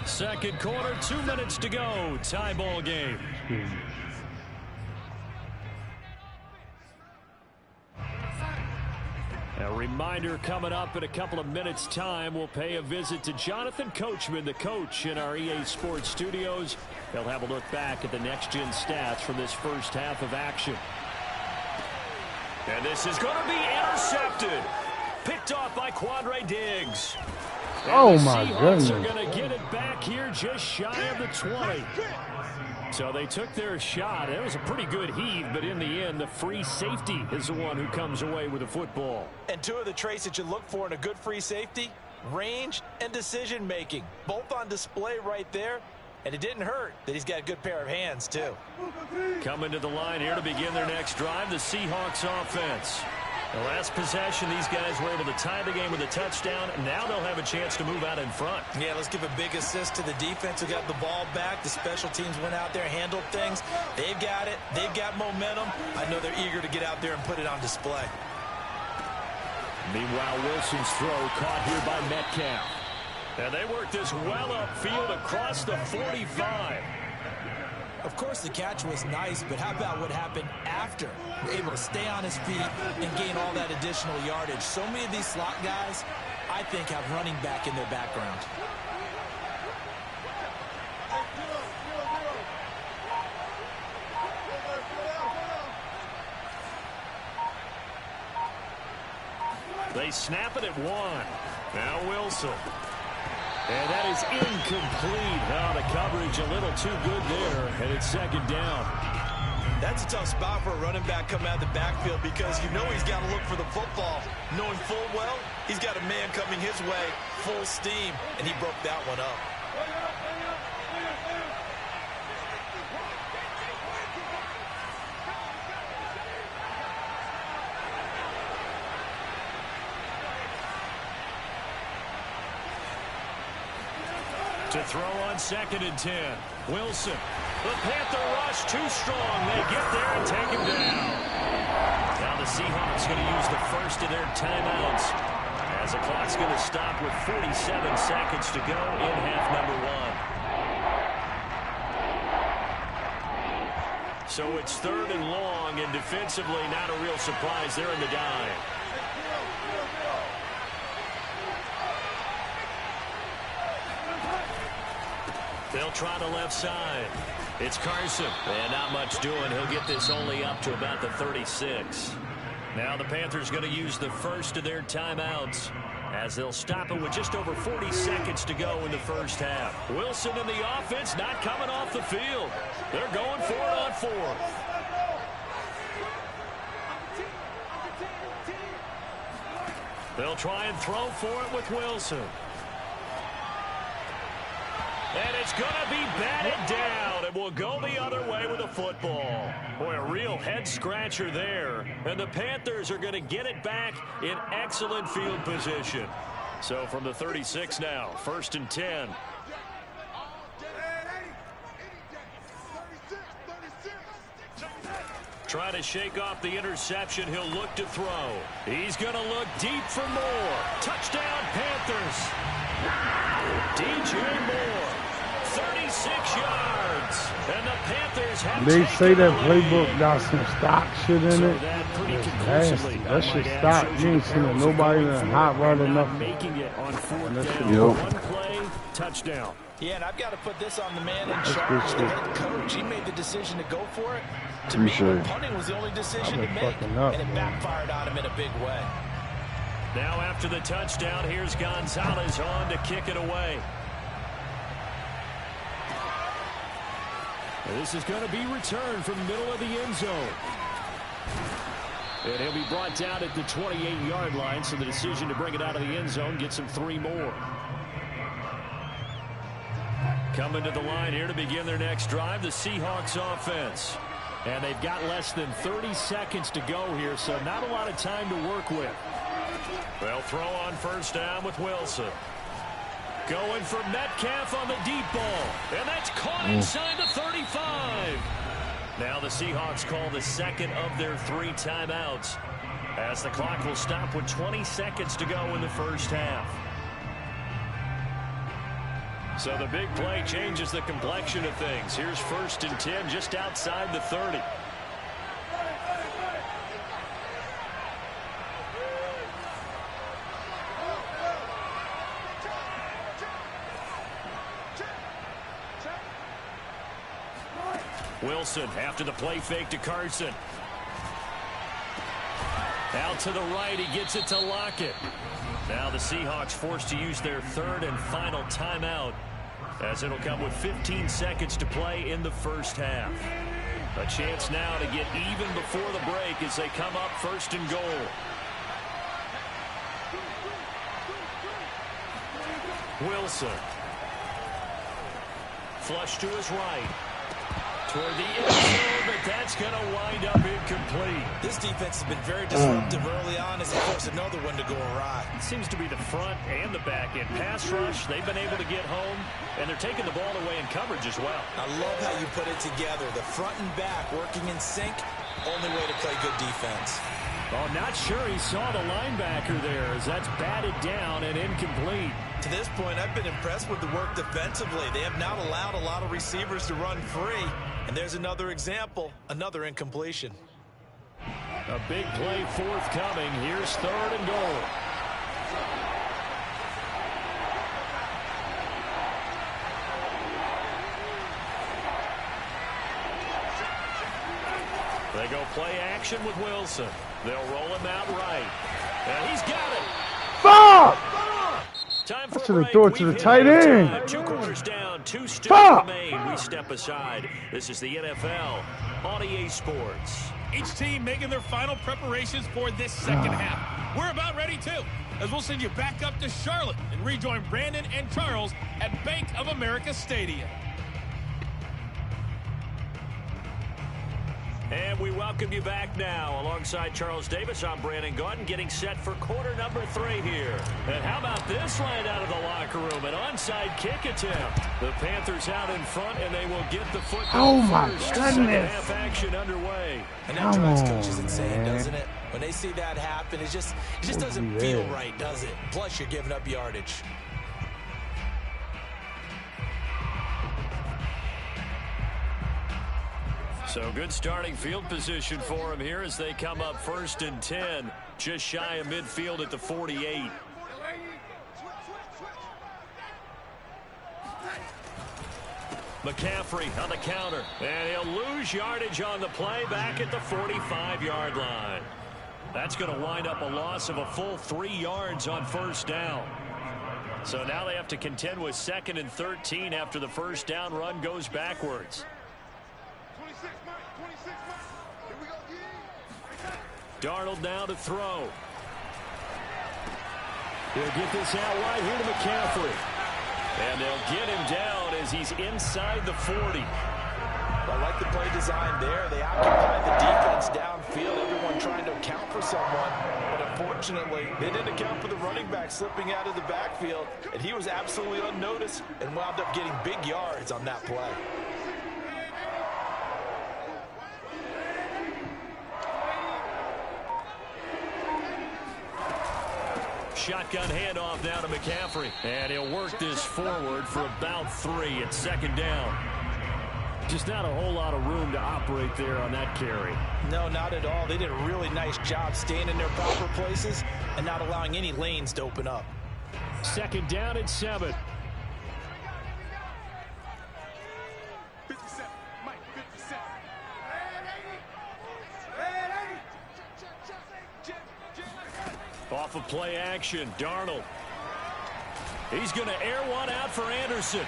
Second quarter, 2 minutes to go. Tie ball game. A reminder coming up in a couple of minutes' time. We'll pay a visit to Jonathan Coachman, the coach in our EA Sports studios. He'll have a look back at the next-gen stats from this first half of action. And this is going to be intercepted. Picked off by Quandre Diggs. And oh, the my Seahawks goodness. are going to get it back here just shy of the 20. So they took their shot. It was a pretty good heave, but in the end, the free safety is the one who comes away with the football. And two of the traits that you look for in a good free safety, range and decision-making. Both on display right there. And it didn't hurt that he's got a good pair of hands, too. Coming to the line here to begin their next drive, the Seahawks offense. The last possession, these guys were able to tie the game with a touchdown. Now they'll have a chance to move out in front. Yeah, let's give a big assist to the defense who got the ball back. The special teams went out there, handled things. They've got it. They've got momentum. I know they're eager to get out there and put it on display. Meanwhile, Wilson's throw caught here by Metcalf. And they work this well upfield across the 45. Of course, the catch was nice, but how about what happened after? Able to stay on his feet and gain all that additional yardage. So many of these slot guys, I think, have running back in their background. They snap it at one. Now Wilson. And that is incomplete. Oh, the coverage a little too good there, and it's second down. That's a tough spot for a running back coming out of the backfield because you know he's got to look for the football. Knowing full well, he's got a man coming his way, full steam, and he broke that one up. To throw on 2nd and 10. Wilson. The Panther rush too strong. They get there and take him down. Now the Seahawks going to use the first of their timeouts as the clock's going to stop with 47 seconds to go in half number 1. So it's 3rd and long, and defensively not a real surprise. They're in the dive. They'll try the left side. It's Carson. And not much doing. He'll get this only up to about the 36. Now the Panthers going to use the first of their timeouts as they'll stop it with just over 40 seconds to go in the first half. Wilson and the offense not coming off the field. They're going for it on 4th. They'll try and throw for it with Wilson. And it's going to be batted down, and will go the other way with the football. Boy, a real head-scratcher there. And the Panthers are going to get it back in excellent field position. So from the 36 now, 1st and 10. Trying to shake off the interception. He'll look to throw. He's going to look deep for more. Touchdown, Panthers. DJ Moore, 36 yards. And the Panthers have They say that lead. playbook got some stock shit in it. It's nasty. That shit stop. You ain't seen it. Nobody in hot rod enough. Making it on 4th down. Yep. One play, touchdown. Yeah, and I've got to put this on the man in charge, the head coach. He made the decision to go for it. To me, punting was the only decision to make, and it backfired on him in a big way. Now after the touchdown, here's Gonzalez on to kick it away. And this is going to be returned from the middle of the end zone. And he'll be brought down at the 28-yard line, so the decision to bring it out of the end zone gets him 3 more. Coming to the line here to begin their next drive, the Seahawks offense. And they've got less than 30 seconds to go here, so not a lot of time to work with. They'll throw on 1st down with Wilson. Going for Metcalf on the deep ball. And that's caught inside the 35. Now the Seahawks call the second of their 3 timeouts as the clock will stop with 20 seconds to go in the first half. So the big play changes the complexion of things. Here's 1st and 10 just outside the 30. Wilson after the play fake to Carson. to the right. He gets it to Lockett. Now the Seahawks forced to use their third and final timeout, as it'll come with 15 seconds to play in the first half. A chance now to get even before the break as they come up first and goal. Wilson. Flush to his right. Toward the end zone, but that's going to wind up incomplete. This defense has been very disruptive early on as they force another one to go awry. It seems to be the front and the back end. Pass rush, they've been able to get home, and they're taking the ball away in coverage as well. I love how you put it together. The front and back working in sync, only way to play good defense. Oh, not sure he saw the linebacker there as that's batted down and incomplete. To this point, I've been impressed with the work defensively. They have not allowed a lot of receivers to run free. And there's another example, another incompletion. A big play forthcoming. Here's third and goal. They go play action with Wilson. They'll roll him out right. And he's got it. Fuck! Time for I should have thrown it to the tight end. 2 quarters down, 2 still remain. We step aside. This is the NFL on EA Sports. Each team making their final preparations for this second half. We're about ready too, as we'll send you back up to Charlotte and rejoin Brandon and Charles at Bank of America Stadium. And we welcome you back now. Alongside Charles Davis, I'm Brandon Gaudin, getting set for quarter number 3 here. And how about this right out of the locker room? An onside kick attempt. The Panthers out in front, and they will get the football first. Second half action underway. And that drives coaches insane, doesn't it? When they see that happen, it just doesn't feel right, does it? Plus, you're giving up yardage. So good starting field position for him here as they come up first and 10. Just shy of midfield at the 48. McCaffrey on the counter. And he'll lose yardage on the play back at the 45-yard line. That's going to wind up a loss of a full 3 yards on first down. So now they have to contend with 2nd and 13 after the first down run goes backwards. Darnold now to throw. He'll get this out right here to McCaffrey. And they'll get him down as he's inside the 40. I like the play design there. They occupied the defense downfield, everyone trying to account for someone. But unfortunately, they didn't account for the running back slipping out of the backfield. And he was absolutely unnoticed and wound up getting big yards on that play. Shotgun handoff now to McCaffrey. And he'll work this forward for about 3 at 2nd down. Just not a whole lot of room to operate there on that carry. No, not at all. They did a really nice job staying in their proper places and not allowing any lanes to open up. 2nd down at 7. Off of play action, Darnold. He's going to air one out for Anderson.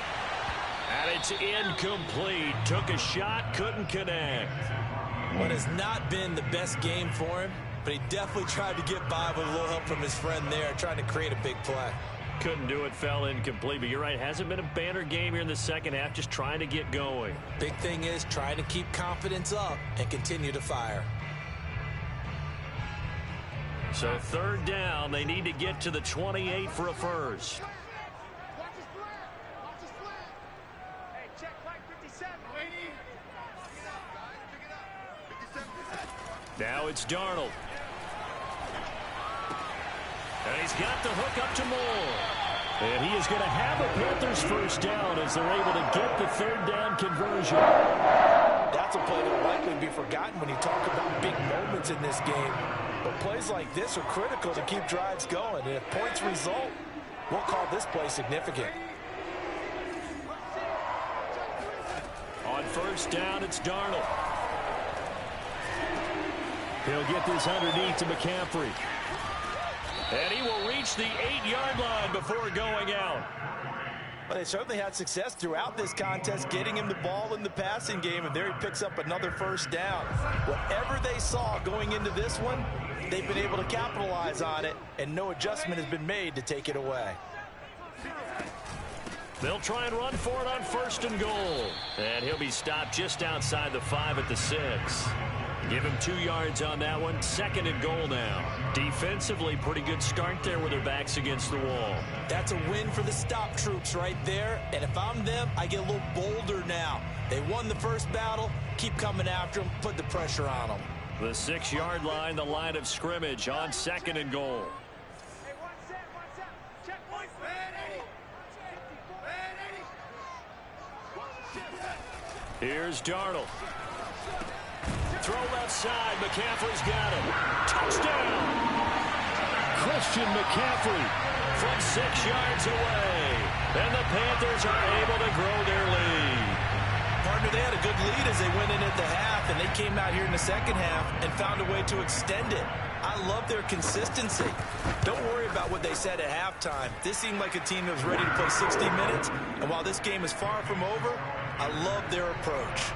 And it's incomplete. Took a shot, couldn't connect. What has not been the best game for him, but he definitely tried to get by with a little help from his friend there, trying to create a big play. Couldn't do it, fell incomplete. But you're right, hasn't been a banner game here in the second half, just trying to get going. Big thing is trying to keep confidence up and continue to fire. So 3rd down, they need to get to the 28 for a first. Now it's Darnold. And he's got the hook up to Moore. And he is going to have a Panthers first down as they're able to get the 3rd down conversion. That's a play that will likely be forgotten when you talk about big moments in this game. But plays like this are critical to keep drives going. And if points result, we'll call this play significant. On first down, it's Darnold. He'll get this underneath to McCaffrey. And he will reach the 8-yard line before going out. Well, they certainly had success throughout this contest getting him the ball in the passing game, and there he picks up another first down. Whatever they saw going into this one, they've been able to capitalize on it, and no adjustment has been made to take it away. They'll try and run for it on 1st and goal. And he'll be stopped just outside the 5 at the 6. Give him 2 yards on that one. 2nd and goal now. Defensively, pretty good start there with their backs against the wall. That's a win for the stop troops right there. And if I'm them, I get a little bolder now. They won the first battle. Keep coming after them. Put the pressure on them. The 6-yard line, the line of scrimmage on 2nd and goal. Here's Darnold. Throw left side. McCaffrey's got him. Touchdown. Christian McCaffrey from 6 yards away. And the Panthers are able to grow their lead. Partner, they had a good lead as they went in at the half, and they came out here in the second half and found a way to extend it. I love their consistency. Don't worry about what they said at halftime. This seemed like a team that was ready to play 60 minutes, and while this game is far from over, I love their approach.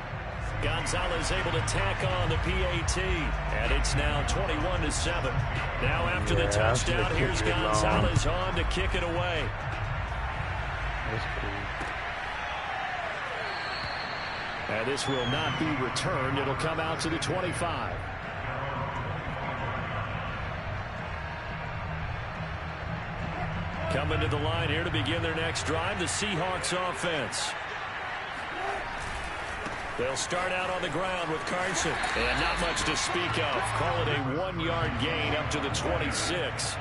Gonzalez able to tack on the PAT, and it's now 21-7. Now after the touchdown, here's Gonzalez on to kick it away. That's cool. And this will not be returned. It'll come out to the 25. Coming to the line here to begin their next drive, the Seahawks offense. They'll start out on the ground with Carson. And not much to speak of. Call it a 1-yard gain up to the 26.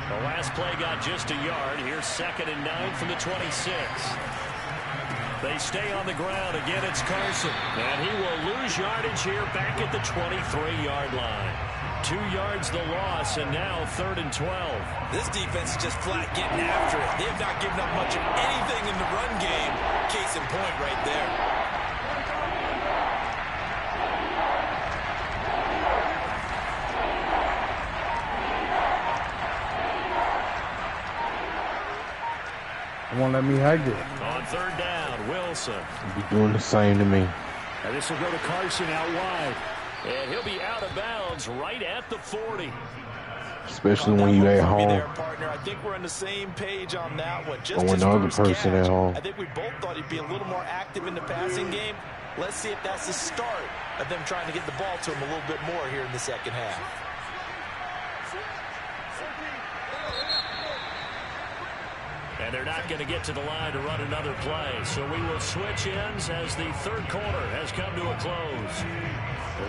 The last play got just a yard. Here's 2nd and 9 from the 26. They stay on the ground. Again, it's Carson. And he will lose yardage here back at the 23-yard line. 2 yards the loss, and now 3rd and 12. This defense is just flat getting after it. They have not given up much of anything in the run game. Case in point right there. Won't let me hike it. On 3rd down, Wilson. He'll be doing the same to me. And this will go to Carson out wide. And he'll be out of bounds right at the 40. Especially when you at home. There, partner. I think we're on the same page on that one. Just or when the other person at home. I think we both thought he'd be a little more active in the passing game. Let's see if that's the start of them trying to get the ball to him a little bit more here in the second half. And they're not going to get to the line to run another play. So we will switch ends as the 3rd quarter has come to a close.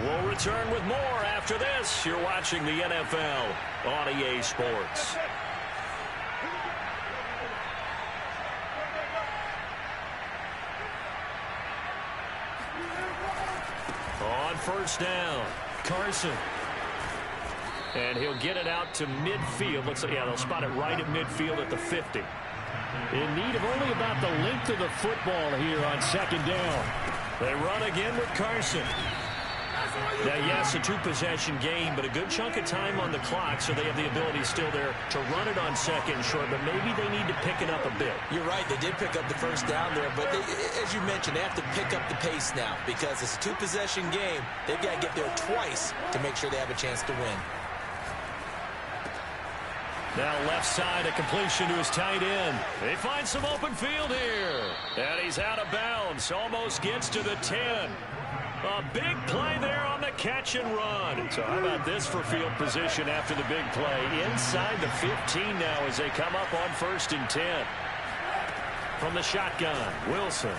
We'll return with more after this. You're watching the NFL on EA Sports. On 1st down, Carson. And he'll get it out to midfield. Looks like, yeah, they'll spot it right at midfield at the 50. In need of only about the length of the football here on 2nd down. They run again with Carson. Now, yes, a 2-possession game, but a good chunk of time on the clock, so they have the ability still there to run it on 2nd and short, but maybe they need to pick it up a bit. You're right. They did pick up the first down there, but as you mentioned, they have to pick up the pace now because it's a 2-possession game. They've got to get there twice to make sure they have a chance to win. Now left side, a completion to his tight end. They find some open field here. And he's out of bounds. Almost gets to the 10. A big play there on the catch and run. So how about this for field position after the big play? Inside the 15 now as they come up on 1st and 10. From the shotgun, Wilson.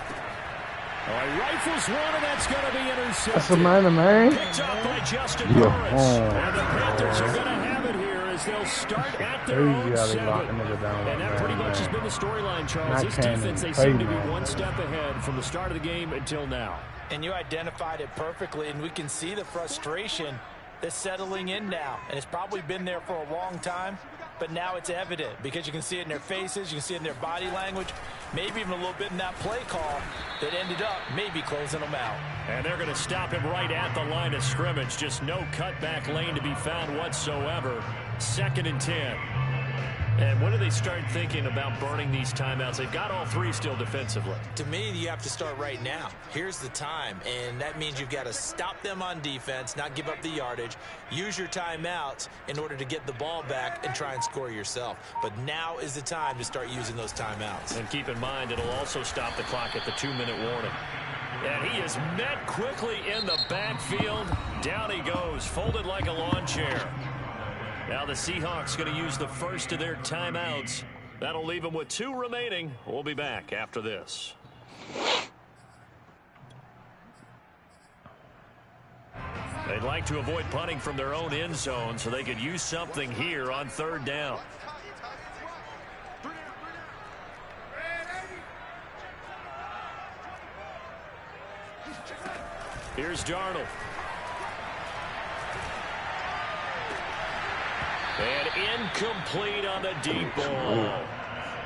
Oh, rifles one, and that's going to be intercepted. That's the man. Picked up by Justin Morris. And the Panthers are going to have it here as they'll start at their own 7. And that pretty much has been the storyline, Charles. This defense, they seem to be one step ahead from the start of the game until now. And you identified it perfectly, and we can see the frustration that's settling in now. And it's probably been there for a long time. but now it's evident because you can see it in their faces, you can see it in their body language, maybe even a little bit in that play call that ended up maybe closing them out. And they're going to stop him right at the line of scrimmage. Just no cutback lane to be found whatsoever. 2nd and 10. And when do they start thinking about burning these timeouts? They've got all 3 still defensively. To me, you have to start right now. Here's the time, and that means you've got to stop them on defense, not give up the yardage, use your timeouts in order to get the ball back and try and score yourself. But now is the time to start using those timeouts. And keep in mind, it'll also stop the clock at the 2-minute warning. And he is met quickly in the backfield. Down he goes, folded like a lawn chair. Now the Seahawks going to use the first of their timeouts. That'll leave them with 2 remaining. We'll be back after this. They'd like to avoid punting from their own end zone so they could use something here on 3rd down. Here's Darnold. And incomplete on the deep ball.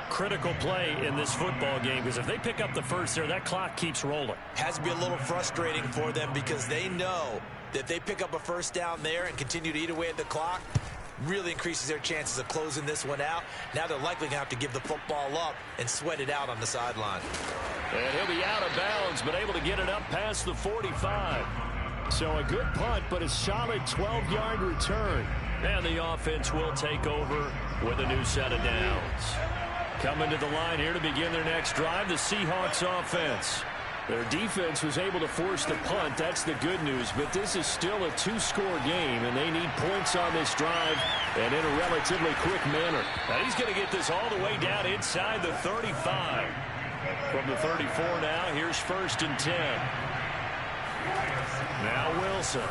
Critical play in this football game because if they pick up the first there, that clock keeps rolling. Has to be a little frustrating for them because they know that if they pick up a first down there and continue to eat away at the clock, really increases their chances of closing this one out. Now they're likely going to have to give the football up and sweat it out on the sideline. And he'll be out of bounds, but able to get it up past the 45. So a good punt, but a solid 12-yard return. And the offense will take over with a new set of downs. Coming to the line here to begin their next drive, the Seahawks offense. Their defense was able to force the punt. That's the good news. But this is still a 2-score game, and they need points on this drive and in a relatively quick manner. Now he's going to get this all the way down inside the 35. From the 34 now, here's 1st and 10. Now Wilson.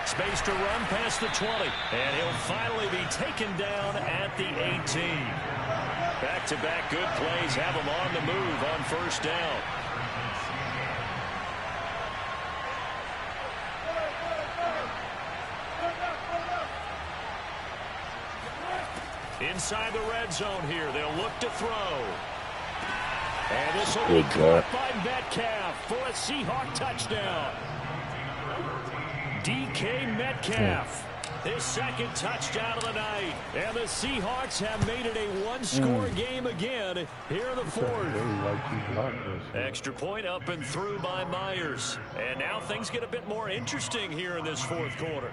Space to run past the 20. And he'll finally be taken down at the 18. Back-to-back good plays have him on the move on 1st down. Inside the red zone here. They'll look to throw. And this will be caught by Metcalf for a Seahawk touchdown. DK Metcalf, his 2nd touchdown of the night. And the Seahawks have made it a 1-score game again here in the 4th. Extra point up and through by Myers. And now things get a bit more interesting here in this 4th quarter.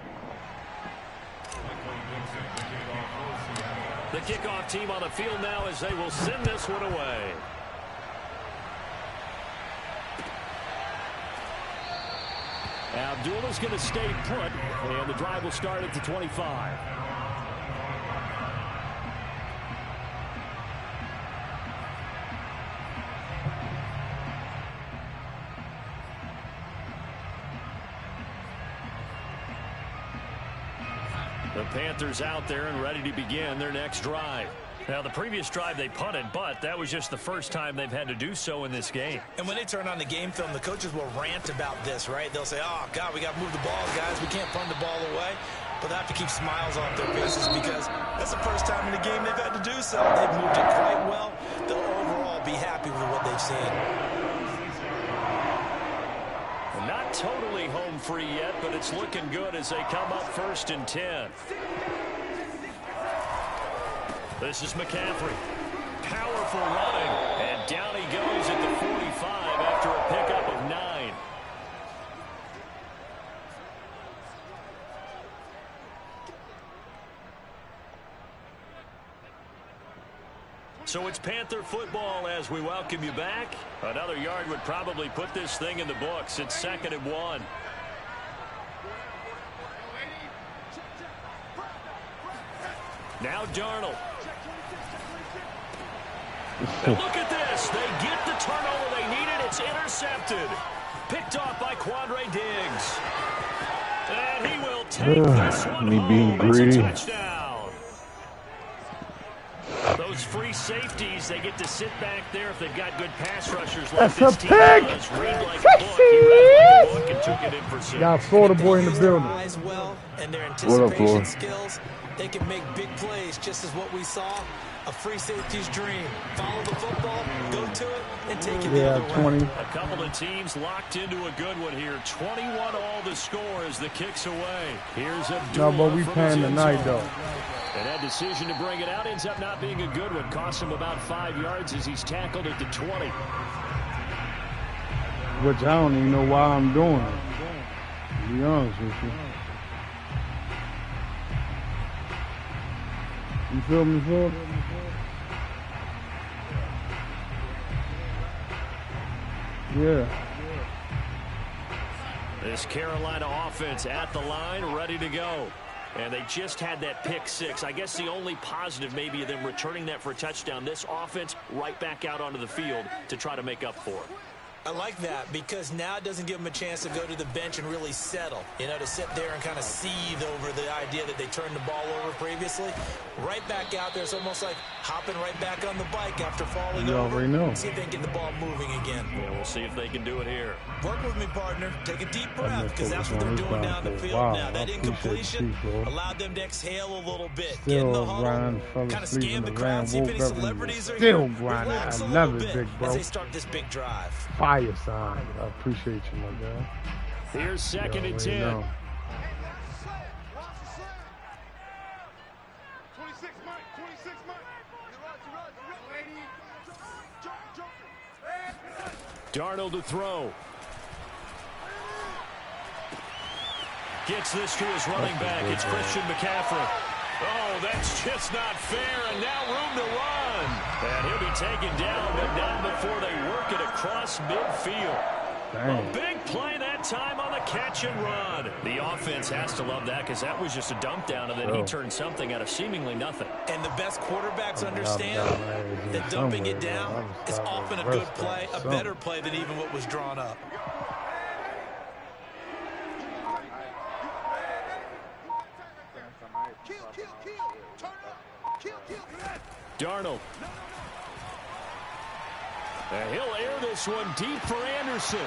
The kickoff team on the field now as they will send this one away. Abdullah's going to stay put, and the drive will start at the 25. The Panthers out there and ready to begin their next drive. Now, the previous drive they punted, but that was just the first time they've had to do so in this game. And when they turn on the game film, the coaches will rant about this, right? They'll say, oh, God, we got to move the ball, guys. We can't punt the ball away. But they have to keep smiles off their faces because that's the first time in the game they've had to do so. They've moved it quite well. They'll overall be happy with what they've seen. Not totally home free yet, but it's looking good as they come up 1st and 10. This is McCaffrey. Powerful running. And down he goes at the 45 after a pickup of 9. So it's Panther football as we welcome you back. Another yard would probably put this thing in the books. It's 2nd and 1. Now Darnold. And look at this. They get the turnover they needed. It's intercepted. Picked off by Quandre Diggs. And he will take this one me being home. greedy. It's a touchdown. Those free safeties, they get to sit back there if they've got good pass rushers like That's this a team pick. does. Read like a book. He read like a book and took it in for 6. Got Florida boy in the building. Well, and their What up, anticipation Florida? skills, they can make big plays, just as what we saw. A free safety's dream. Follow the football, go to it, and take it the other way. 20. A couple of teams locked into a good one here. 21 all the score as the kick's away. Here's Abdullah. No, but we paying tonight, though. And that decision to bring it out ends up not being a good one. Costs him about 5 yards as he's tackled at the 20. Which I don't even know why I'm doing it, to be honest with you. You feel me, Phil? Yeah. This Carolina offense at the line, ready to go. And they just had that pick 6. I guess the only positive maybe of them returning that for a touchdown. This offense right back out onto the field to try to make up for it. I like that because now it doesn't give them a chance to go to the bench and really settle, you know, to sit there and kind of seethe over the idea that they turned the ball over previously. Right back out there, it's almost like hopping right back on the bike after falling over. You already know. See if they can get the ball moving again. Yeah, we'll see if they can do it here. Work with me, partner. Take a deep breath because that's what they're doing down the field now. That incompletion allowed them to exhale a little bit. Get in the huddle, kind of scan the crowd, see if any celebrities are still here. grinding. Relax I a love little it, bit big bro. as they start this big drive. Fire sign. I appreciate you, my guy. Here's 2nd and 10. Know. Darnold to throw. Gets this to his running back. It's Christian McCaffrey. Oh, that's just not fair, and now room to run. And he'll be taken down, but not before they work it across midfield. Dang. A big play that time on the catch and run. The offense has to love that because that was just a dump down, and then he turned something out of seemingly nothing. And the best quarterbacks understand that dumping it down is often a good play, a better play than even what was drawn up. Darnold. And he'll air this one deep for Anderson.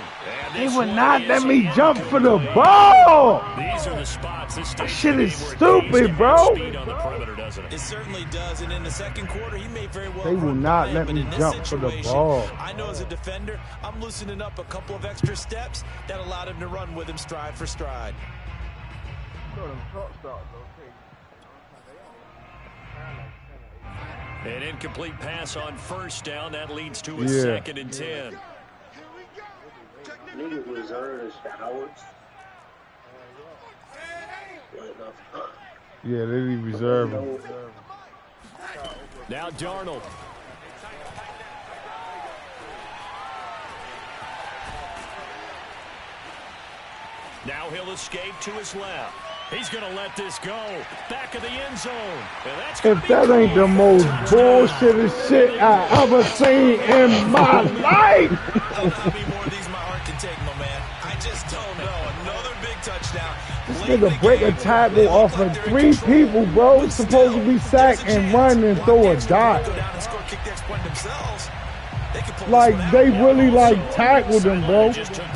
They would not let me jump for the ball. These are the spots. That shit is stupid, bro. Speed on the perimeter, doesn't it? It certainly does. And in the second quarter, he may very well. They will not let me jump for the ball. I know as a defender, I'm loosening up a couple of extra steps that allowed him to run with him stride for stride. An incomplete pass on first down. That leads to a 2nd and 10. Niggas reserves cowards. Yeah, they need reserve him. Now Darnold. Now he'll escape to his left. He's going to let this go. Back of the end zone. And that's if that ain't the most bullshitted shit I ever seen in my life. How many more of these my heart can take, my man? I just don't know. Another big touchdown. This nigga break a tackle off of 3 people, bro. It's supposed to be sack and run and throw a dot. Like, they really, like, tackled him, bro.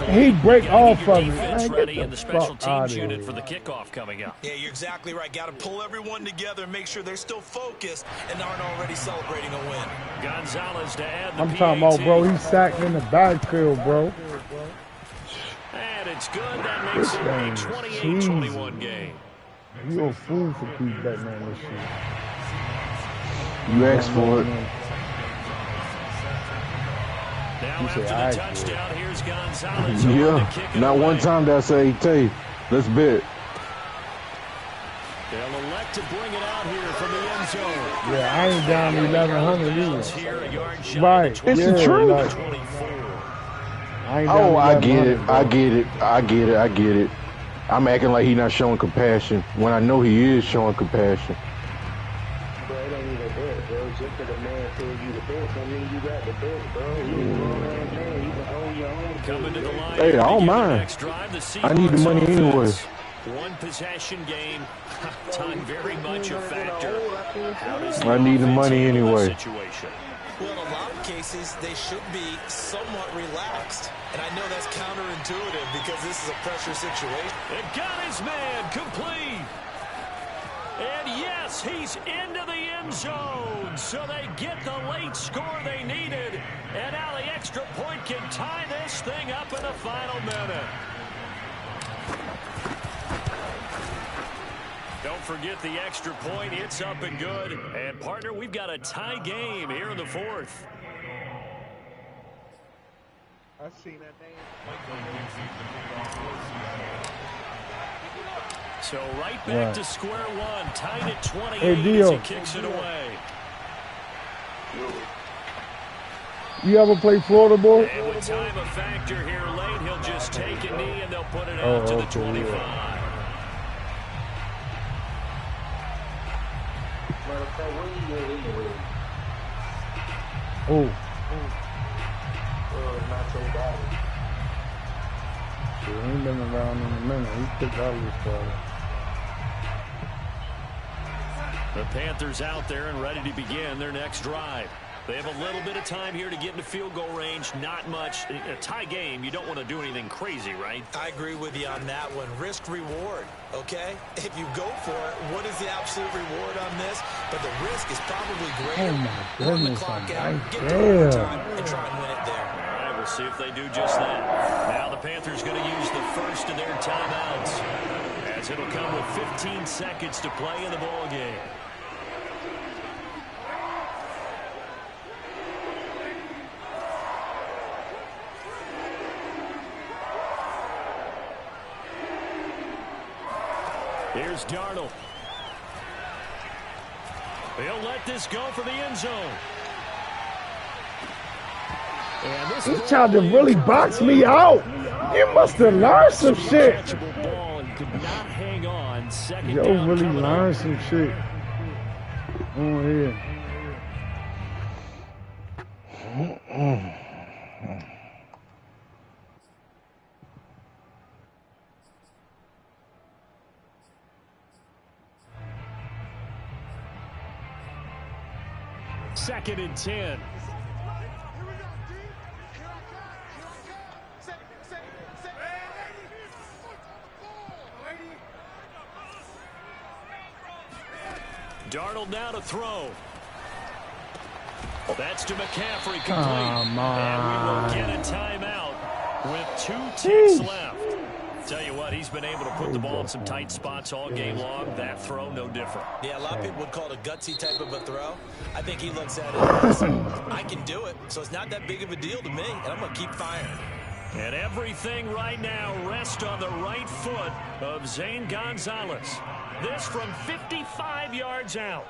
He break off of it. Man, ready in the special teams unit for the kickoff coming up. Yeah, you're exactly right. Got to pull everyone together and make sure they're still focused and aren't already celebrating a win. Gonzalez to add the I'm talking about, bro, he sacked in the backfield, bro. And it's good. That makes it a 28-21 game. You a fool for keep betting on this shit. You asked for it. Now after the touchdown, here's Gonzalez. Yeah, not one time did I say, Tay, let's bet. They'll elect to bring it out here from the end zone. Yeah, I ain't down 1,100 either. Right. It's the truth. Like, I get it. I get it. I get it. I get it. I'm acting like he's not showing compassion when I know he is showing compassion. Bro, it ain't even that, bro. Just because the man tells you the best, don't mean you got the best, bro. You a grown-ass man. You can own your own. Coming to the line. Hey, I don't mind. I need the money anyway. One possession game. Time very much a factor. How does I need the money anyway. Situation? Well, in a lot of cases, they should be somewhat relaxed. And I know that's counterintuitive because this is a pressure situation. And got his man complete. And yes, he's into the end zone. So they get the late score they needed. And now the extra point can tie this thing up in the final minute. Don't forget the extra point. It's up and good. And, partner, we've got a tie game here in the fourth. I've seen that name. So right back to square one. Tied at 28 Hey, as he kicks it away. You ever play Florida, boy? And with time a factor here late, he'll just take a knee and they'll put it out to the 25. Yeah. Oh. Not so bad. He ain't been around in a minute. He picked out his spot. The Panthers out there and ready to begin their next drive. They have a little bit of time here to get into field goal range. Not much. A tie game, you don't want to do anything crazy, right? I agree with you on that one. Risk reward, okay? If you go for it, what is the absolute reward on this? But the risk is probably greater. Oh my Run the goodness, clock I'm out, right get to there. overtime, and try and win it there. All right, we'll see if they do just that. Now the Panthers going to use the first of their timeouts, as it'll come with 15 seconds to play in the ball game. Here's Darnold. He'll let this go for the end zone. He tried to really box me out. You must have learned some shit. Yo, really learned some shit. On here. Second and 10. Darnold now to throw. That's to McCaffrey, complete. Come on. And we will get a timeout with 2 ticks left. Tell you what, he's been able to put the ball in some tight spots all game long. That throw, no different. Yeah, a lot of people would call it a gutsy type of a throw. I think he looks at it as, I can do it, so it's not that big of a deal to me, and I'm going to keep firing. And everything right now rests on the right foot of Zane Gonzalez. This from 55 yards out.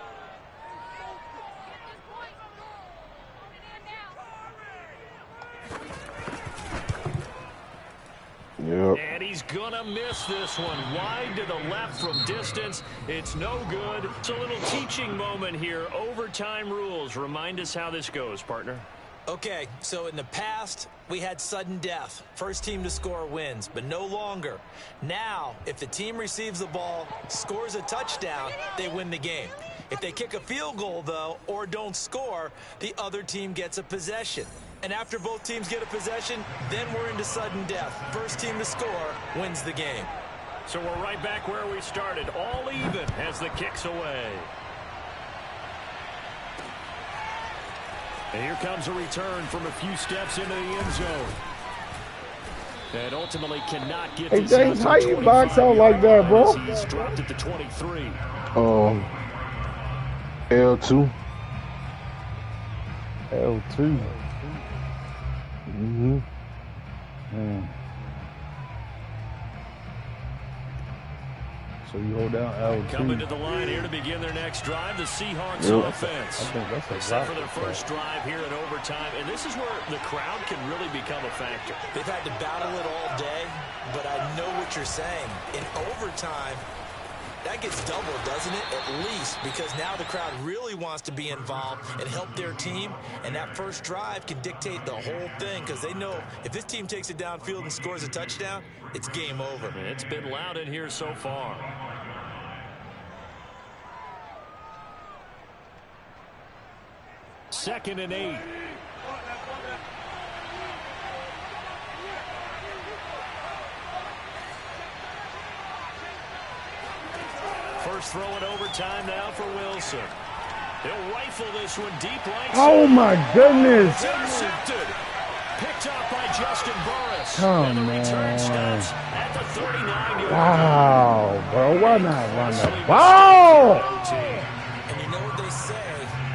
Yep. And he's gonna miss this one. Wide to the left from distance. It's no good. It's a little teaching moment here. Overtime rules. Remind us how this goes, partner. Okay, so in the past, we had sudden death. First team to score wins, but no longer. Now, if the team receives the ball, scores a touchdown, they win the game. If they kick a field goal, though, or don't score, the other team gets a possession. And after both teams get a possession, then we're into sudden death. First team to score wins the game. So we're right back where we started, all even as the kick's away. And here comes a return from a few steps into the end zone. And ultimately cannot get Hey, James, how you box out like that, bro? He's dropped at the 23. L2. L2. Mm-hmm. So you hold down L2. Coming to the line here to begin their next drive, the Seahawks offense. I think that's a Except for their first drive here in overtime. And this is where the crowd can really become a factor. They've had to battle it all day, but I know what you're saying. In overtime, That gets doubled, doesn't it? At least, because now the crowd really wants to be involved and help their team, and that first drive can dictate the whole thing because they know if this team takes it downfield and scores a touchdown, it's game over. It's been loud in here so far. Second and 8. First throw in overtime now for Wilson. He'll rifle this one deep right. Oh my goodness! Intercepted. Picked up by Justin Burris. Come on. At the 39-yard Wow, bro. Why not run the ball? And you know what they say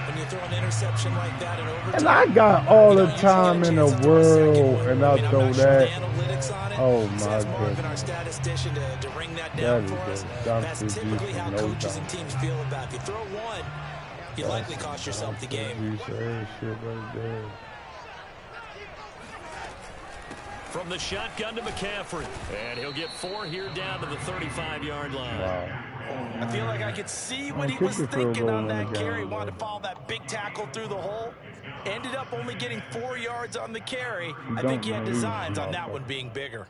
when you throw an interception like that in overtime? And I got all the time in the world, and I throw that. Oh my goodness. That's typically how coaches and teams feel about it. If you throw one, you likely cost yourself the game. From the shotgun to McCaffrey. And he'll get 4 here down to the 35-yard line. Wow. I feel like I could see what he was thinking on that carry. Wanted to follow that big tackle through the hole. Ended up only getting 4 yards on the carry. I think he had designs on that one being bigger.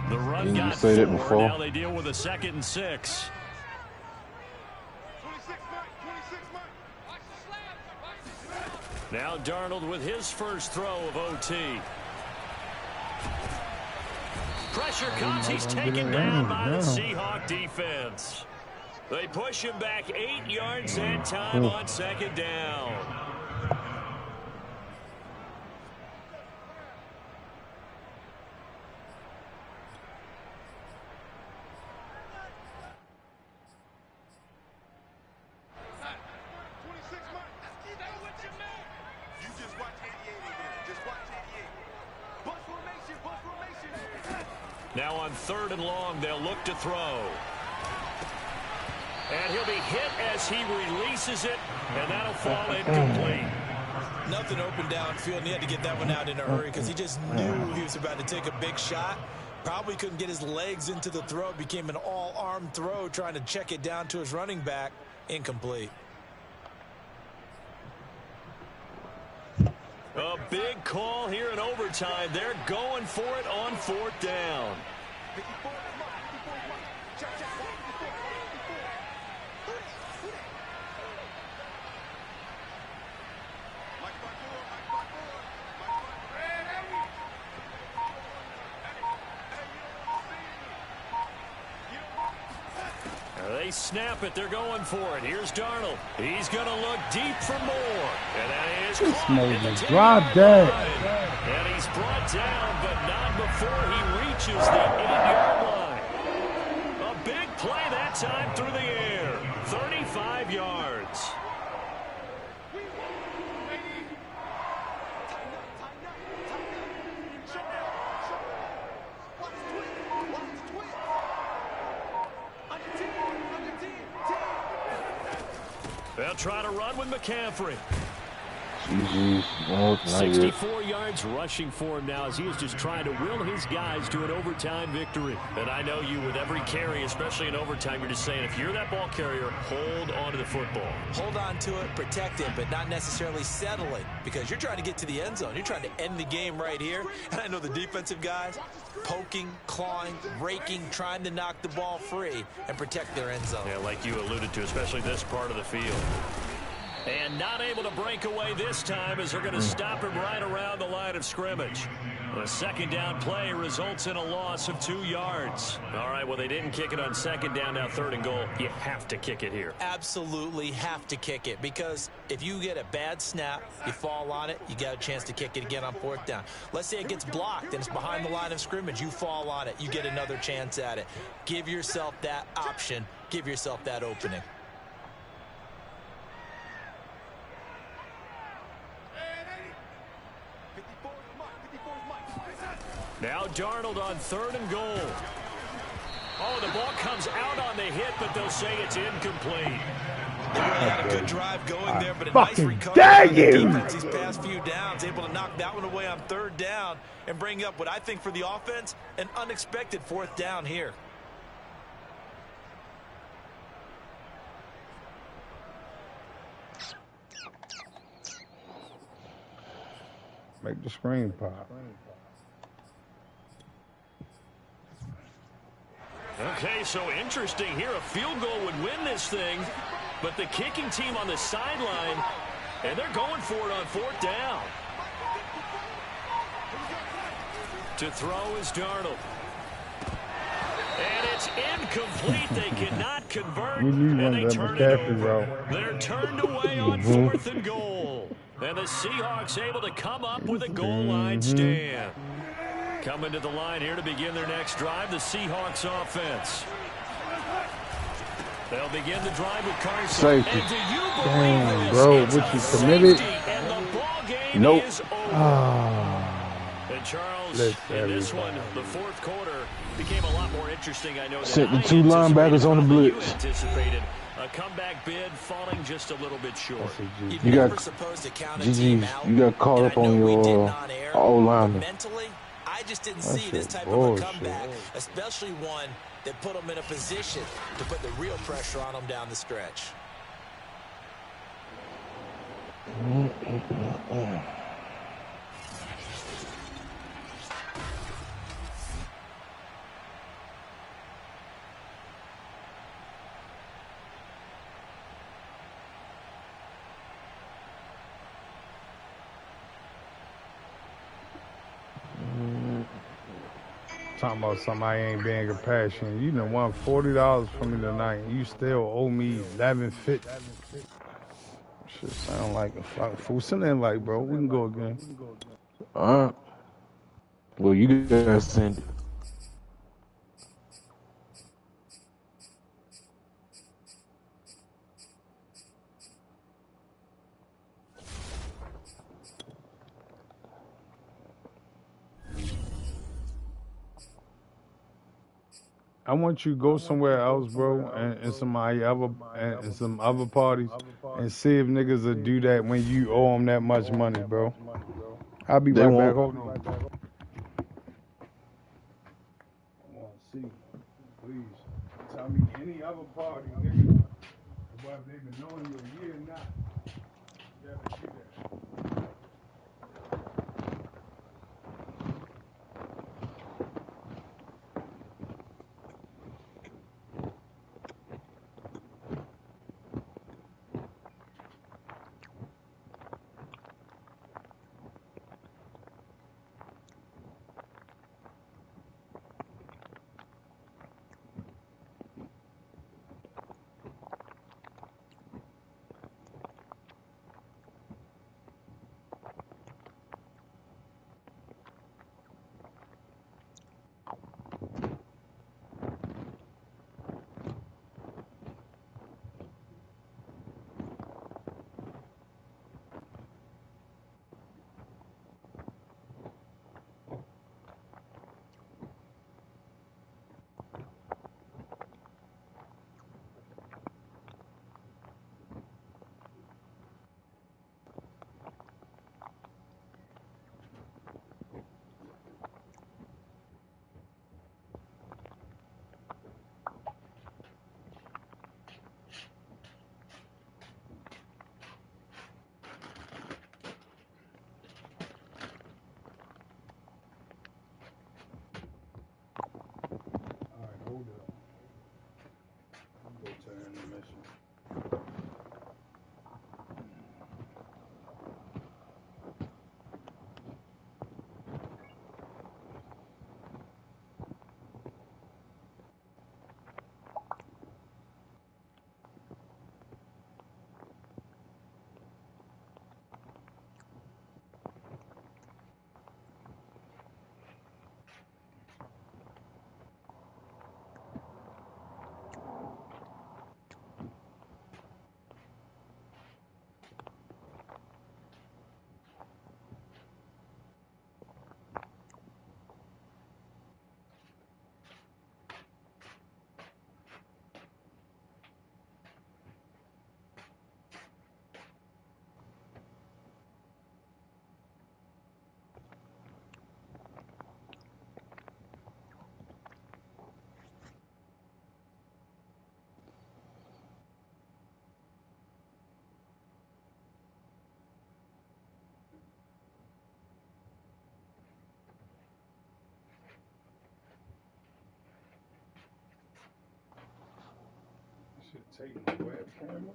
The run got 4. Now they deal with a 2nd and 6. Now Darnold with his first throw of OT. Pressure comes. He's taken down by the Seahawk defense. They push him back 8 yards that time on 2nd down. Now on 3rd and long, they'll look to throw. And he'll be hit as he releases it, and that'll fall incomplete. Nothing open downfield, and he had to get that one out in a hurry because he just knew he was about to take a big shot. Probably couldn't get his legs into the throw. It became an all-arm throw, trying to check it down to his running back. Incomplete. A big call here in overtime. They're going for it on 4th down. They snap it. They're going for it. Here's Darnold. He's going to look deep for more. And that is caught. Drop that. And he's brought down, but not before he reaches the 8-yard line. A big play that time through the air. 35 yards. They'll try to run with McCaffrey. 64 yards rushing for him now as he is just trying to will his guys to an overtime victory. And I know you, with every carry, especially in overtime, you're just saying, if you're that ball carrier, hold on to the football. Hold on to it, protect it, but not necessarily settle it, because you're trying to get to the end zone. You're trying to end the game right here. And I know the defensive guys poking, clawing, raking, trying to knock the ball free and protect their end zone. Yeah, like you alluded to, especially this part of the field. And not able to break away this time as they're going to stop him right around the line of scrimmage. The 2nd down play results in a loss of 2 yards. All right, well, they didn't kick it on 2nd down, now 3rd and goal. You have to kick it here. Absolutely have to kick it, because if you get a bad snap, you fall on it, you got a chance to kick it again on 4th down. Let's say it gets blocked and it's behind the line of scrimmage. You fall on it, you get another chance at it. Give yourself that option. Give yourself that opening. Now Darnold on 3rd and goal. Oh, the ball comes out on the hit, but they'll say it's incomplete. They really had a good drive going there, but a nice recovery on the defense these past few downs. Able to knock that one away on 3rd down and bring up what I think for the offense, an unexpected 4th down here. Make the screen pop. Okay, so interesting here. A field goal would win this thing, but the kicking team on the sideline, and they're going for it on 4th down. To throw is Darnold. And it's incomplete. They cannot convert, and they turn it over. They're turned away on 4th and goal. And the Seahawks able to come up with a goal line stand. Coming to the line here to begin their next drive, the Seahawks offense. They'll begin the drive with Carson. Safety. And do you Damn, bro, what you committed? And the ball game Nope. is over. And Charles, in this one, the 4th quarter became a lot more interesting. I know Sent the 2 linebackers on the blitz. Anticipated a comeback bid falling just a little bit short. You got GG. You got caught up on your O-lineman. Mentally, I just didn't see this type of a comeback, especially one that put them in a position to put the real pressure on them down the stretch. Talking about somebody ain't being compassionate. You done won $40 from me tonight, and you still owe me $11.50. Shit sound like a fucking fool. Send that like, bro. We can go again. All right. Well, you guys send it. I want you to go somewhere else, bro, and some other parties, and see if niggas will do that when you owe them that much money, bro. I'll be right back. Hold on. I want to see, please. Tell me any other party, nigga, whether they've been knowing you a year or not. You gotta do that. rotating the web camera.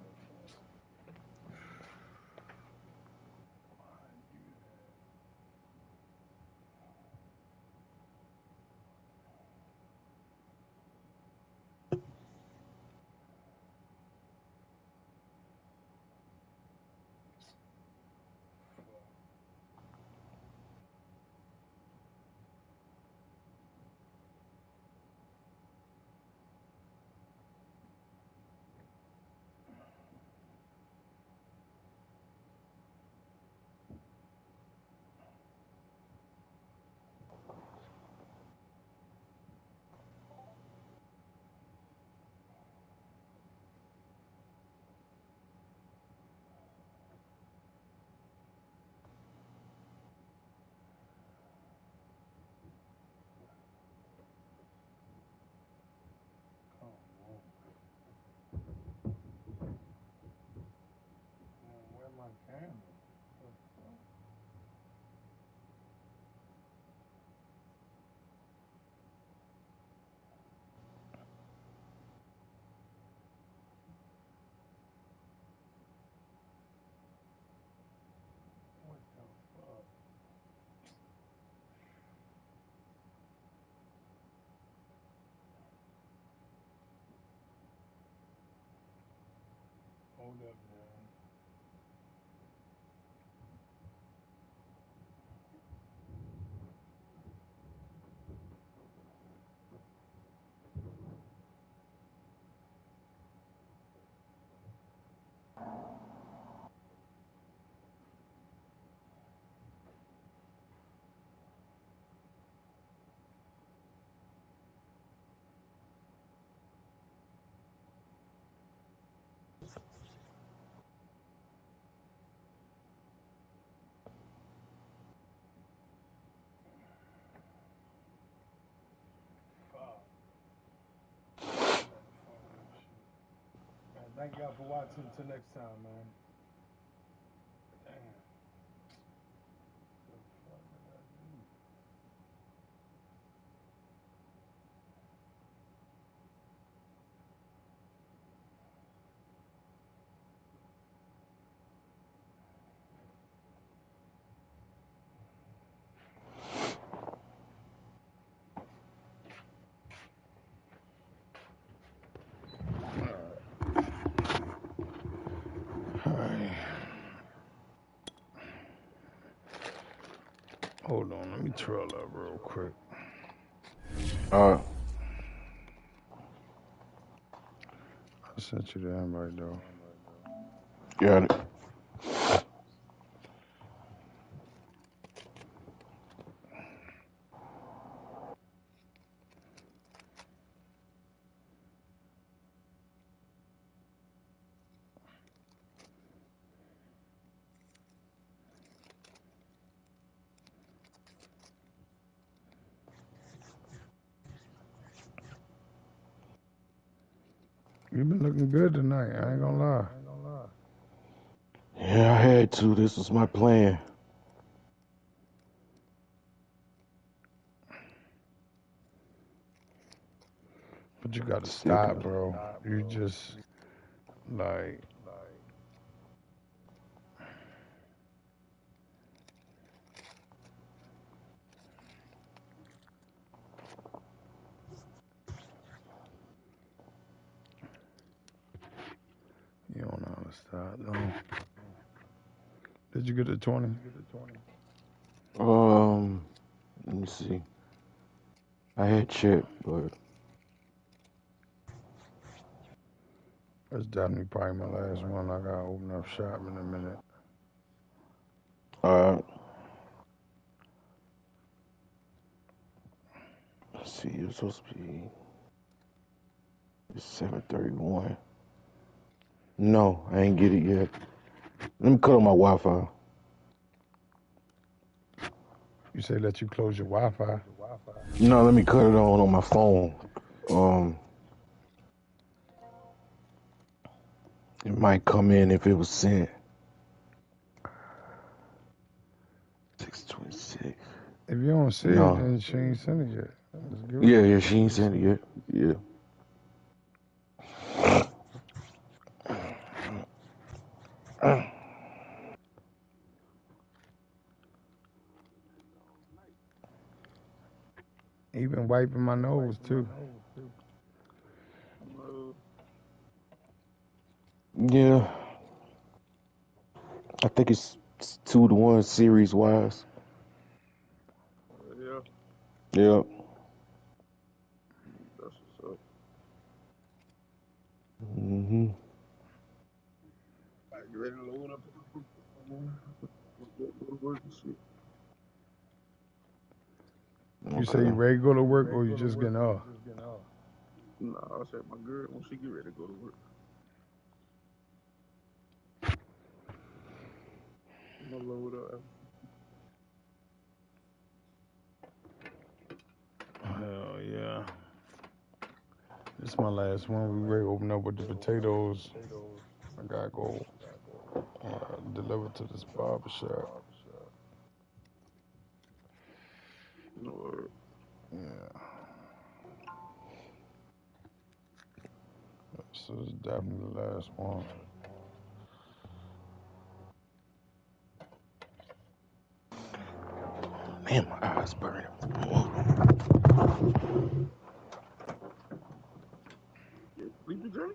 Where my camera? What the fuck? Hold up, man. Man, thank y'all for watching. Until next time, man. Damn. What the fuck did I do? Alright. Hold on, let me trail up real quick. Alright. I sent you the invite though. Got it. You've been looking good tonight, I ain't gonna lie. Yeah, I had to. This was my plan. But you gotta stop, bro. You just like you don't know how to stop, no. Did you get a 20? Let me see. I had checked, but That's definitely probably my last one. I gotta open up shop in a minute. let's see. It was supposed to be 7:31. No, I ain't get it yet. Let me cut on my Wi-Fi. You say let you close your Wi-Fi? No, let me cut it on my phone. It might come in if it was sent. 6:26. If you don't see it, then she ain't sent it yet. Yeah, she ain't sent it yet. Yeah. Even wiping my nose too. Yeah. I think it's 2-1 series wise. Yeah. Yep. That's what's up. Mm-hmm. Like, you ready to load up? Go to work and shit. You say you ready to go to work or you just getting off? Nah, I said my girl when she get ready to go to work. I'm gonna load up. Hell yeah. This is my last one. We ready to open up with the potatoes. I gotta go deliver to this barber shop. Yeah. So this is definitely the last one. Man, my eyes burning. Sleepy Johnny?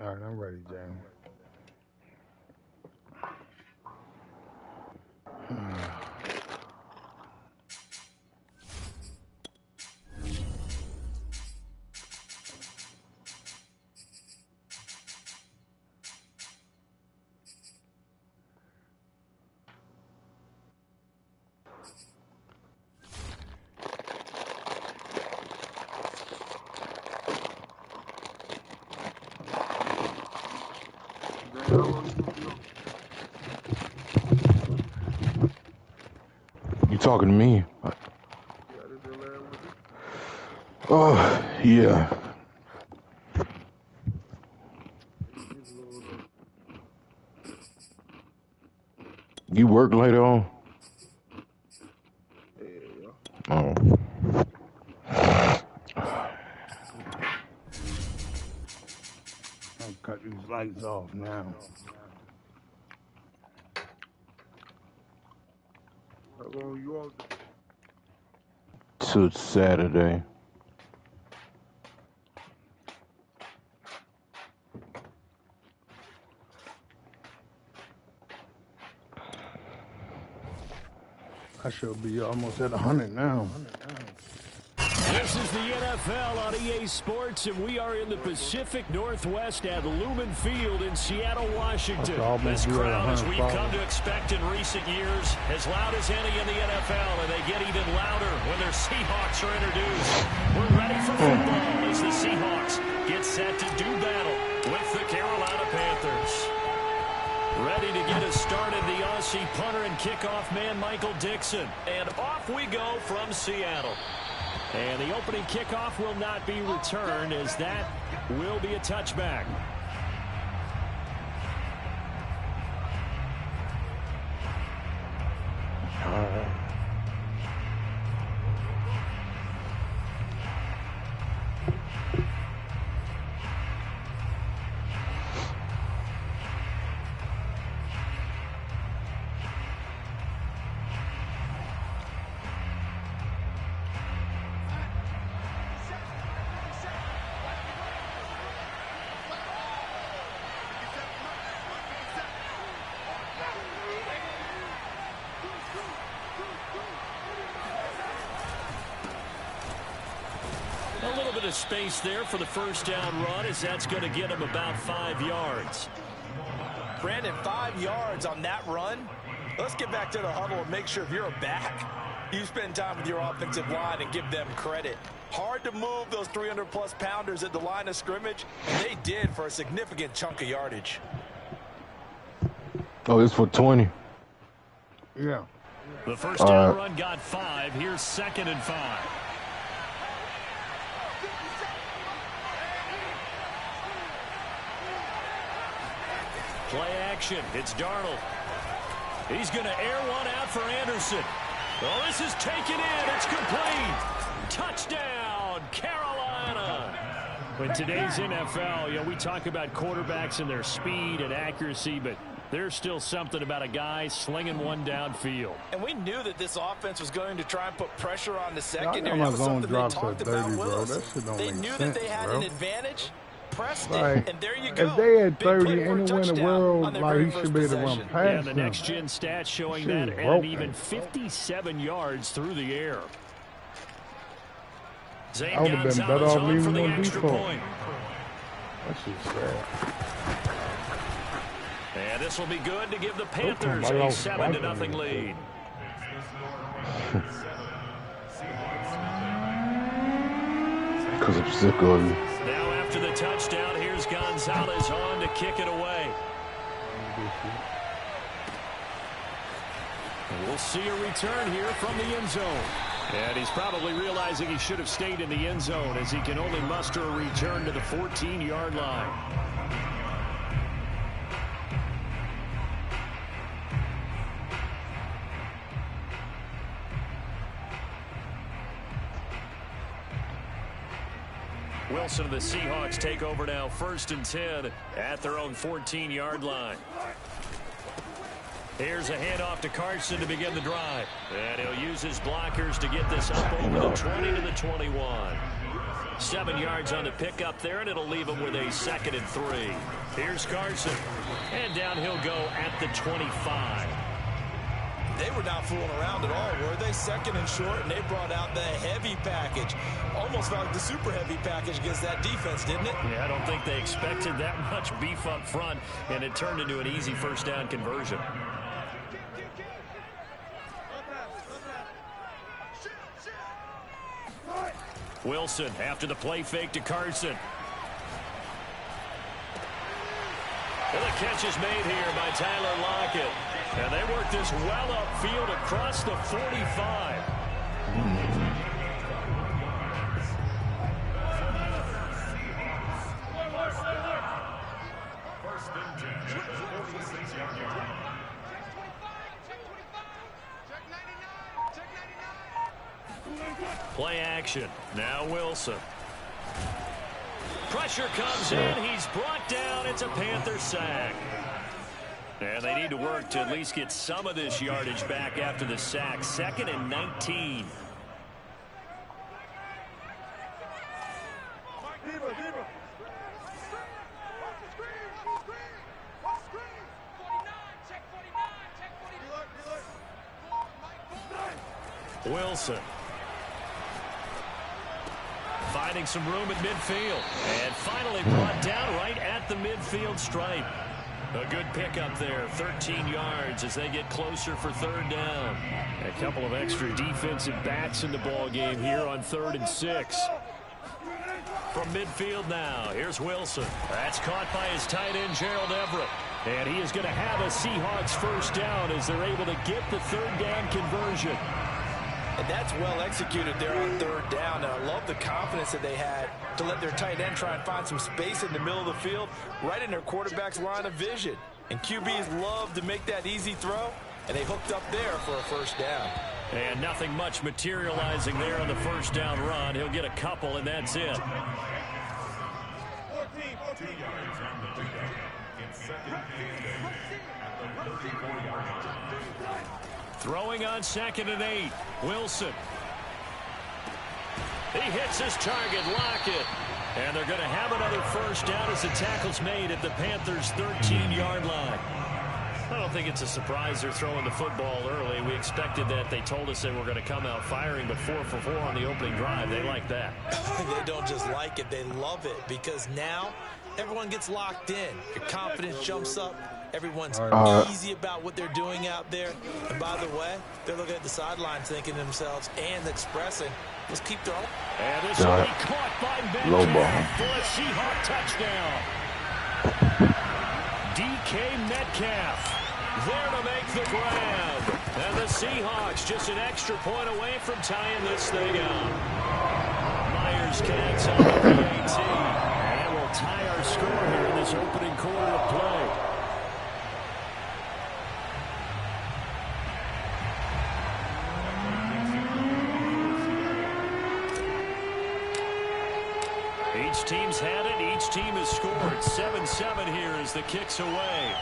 All right, I'm ready, James. You talking to me? Yeah, this your last one. Oh, yeah. You work later on? Yeah. Oh. I'll cut these lights off now. How long you all? To Saturday. I should be almost at 100 now. This is the NFL on EA Sports, and we are in the Pacific Northwest at Lumen Field in Seattle, Washington. This crowd, as we've come to expect in recent years, as loud as any in the NFL, and they get even louder when their Seahawks are introduced. We're ready for football as the Seahawks get set to do battle with the Carolina Panthers. Ready to get us started, the Aussie punter and kickoff man, Michael Dixon. And off we go from Seattle. And the opening kickoff will not be returned, as that will be a touchback. A little bit of space there for the first down run, as that's going to get him about 5 yards. Brandon, 5 yards on that run. Let's get back to the huddle and make sure if you're a back, you spend time with your offensive line and give them credit. Hard to move those 300-plus pounders at the line of scrimmage, and they did for a significant chunk of yardage. Oh, it's for 20. Yeah. The first down run got 5. Here's 2nd and 5. Play action. It's Darnold. He's going to air one out for Anderson. Oh, this is taken in. It's complete. Touchdown, Carolina. In today's NFL, we talk about quarterbacks and their speed and accuracy, but there's still something about a guy slinging one downfield. And we knew that this offense was going to try and put pressure on the secondary. That was something they talked about, Willis. They knew that they had an advantage. Pressed like, it, and there you go. If they had 30 anywhere in the world, like he should be able to run past them. The next-gen stats showing that and even 57 yards through the air. I would have been better off leaving on default. That's just sad. And this will be good to give the Panthers a 7-0 lead. Because I'm sick of you. Now after the touchdown, here's Gonzalez on to kick it away. We'll see a return here from the end zone. And he's probably realizing he should have stayed in the end zone as he can only muster a return to the 14-yard line. Wilson and the Seahawks take over now, 1st and 10 at their own 14-yard line. Here's a handoff to Carson to begin the drive. And he'll use his blockers to get this up over the 20 to the 21. 7 yards on the pickup there, and it'll leave him with a 2nd and 3. Here's Carson. And down he'll go at the 25. They were not fooling around at all, were they? 2nd and short, and they brought out the heavy package. Almost like the super heavy package against that defense, didn't it? Yeah, I don't think they expected that much beef up front, and it turned into an easy 1st down conversion. Wilson after the play fake to Carson. And the catch is made here by Tyler Lockett. And they work this well upfield across the 45. Play action. Now Wilson. Pressure comes in. He's brought down. It's a Panther sack. And they need to work to at least get some of this yardage back after the sack. 2nd and 19. Wilson. Finding some room at midfield. And finally brought down right at the midfield stripe. A good pickup there, 13 yards as they get closer for 3rd down. A couple of extra defensive backs in the ball game here on 3rd and 6. From midfield now, here's Wilson. That's caught by his tight end, Gerald Everett. And he is going to have a Seahawks 1st down as they're able to get the 3rd down conversion. And that's well executed there on 3rd down. And I love the confidence that they had to let their tight end try and find some space in the middle of the field, right in their quarterback's line of vision. And QBs love to make that easy throw, and they hooked up there for a 1st down. And nothing much materializing there on the 1st down run. He'll get a couple, and that's it. 2 yards on the pickup. It's 2nd at the 34-yard line. Throwing on 2nd and 8. Wilson. He hits his target, Lockett. And they're going to have another 1st down as the tackle's made at the Panthers' 13-yard line. I don't think it's a surprise they're throwing the football early. We expected that. They told us they were going to come out firing, but 4 for 4 on the opening drive. They like that. They don't just like it, they love it, because now everyone gets locked in. Your confidence jumps up. Everyone's easy about what they're doing out there. And by the way, they're looking at the sidelines thinking to themselves and expressing, let's keep throwing. And this will be caught by Metcalf for a Seahawk touchdown. DK Metcalf there to make the grab. And Seahawks just an extra point away from tying this thing up. Myers Cats on the PAT. And it will tie our score here in this opening quarter of play. Each team's had it. Each team has scored. 7-7 here as the kick's away.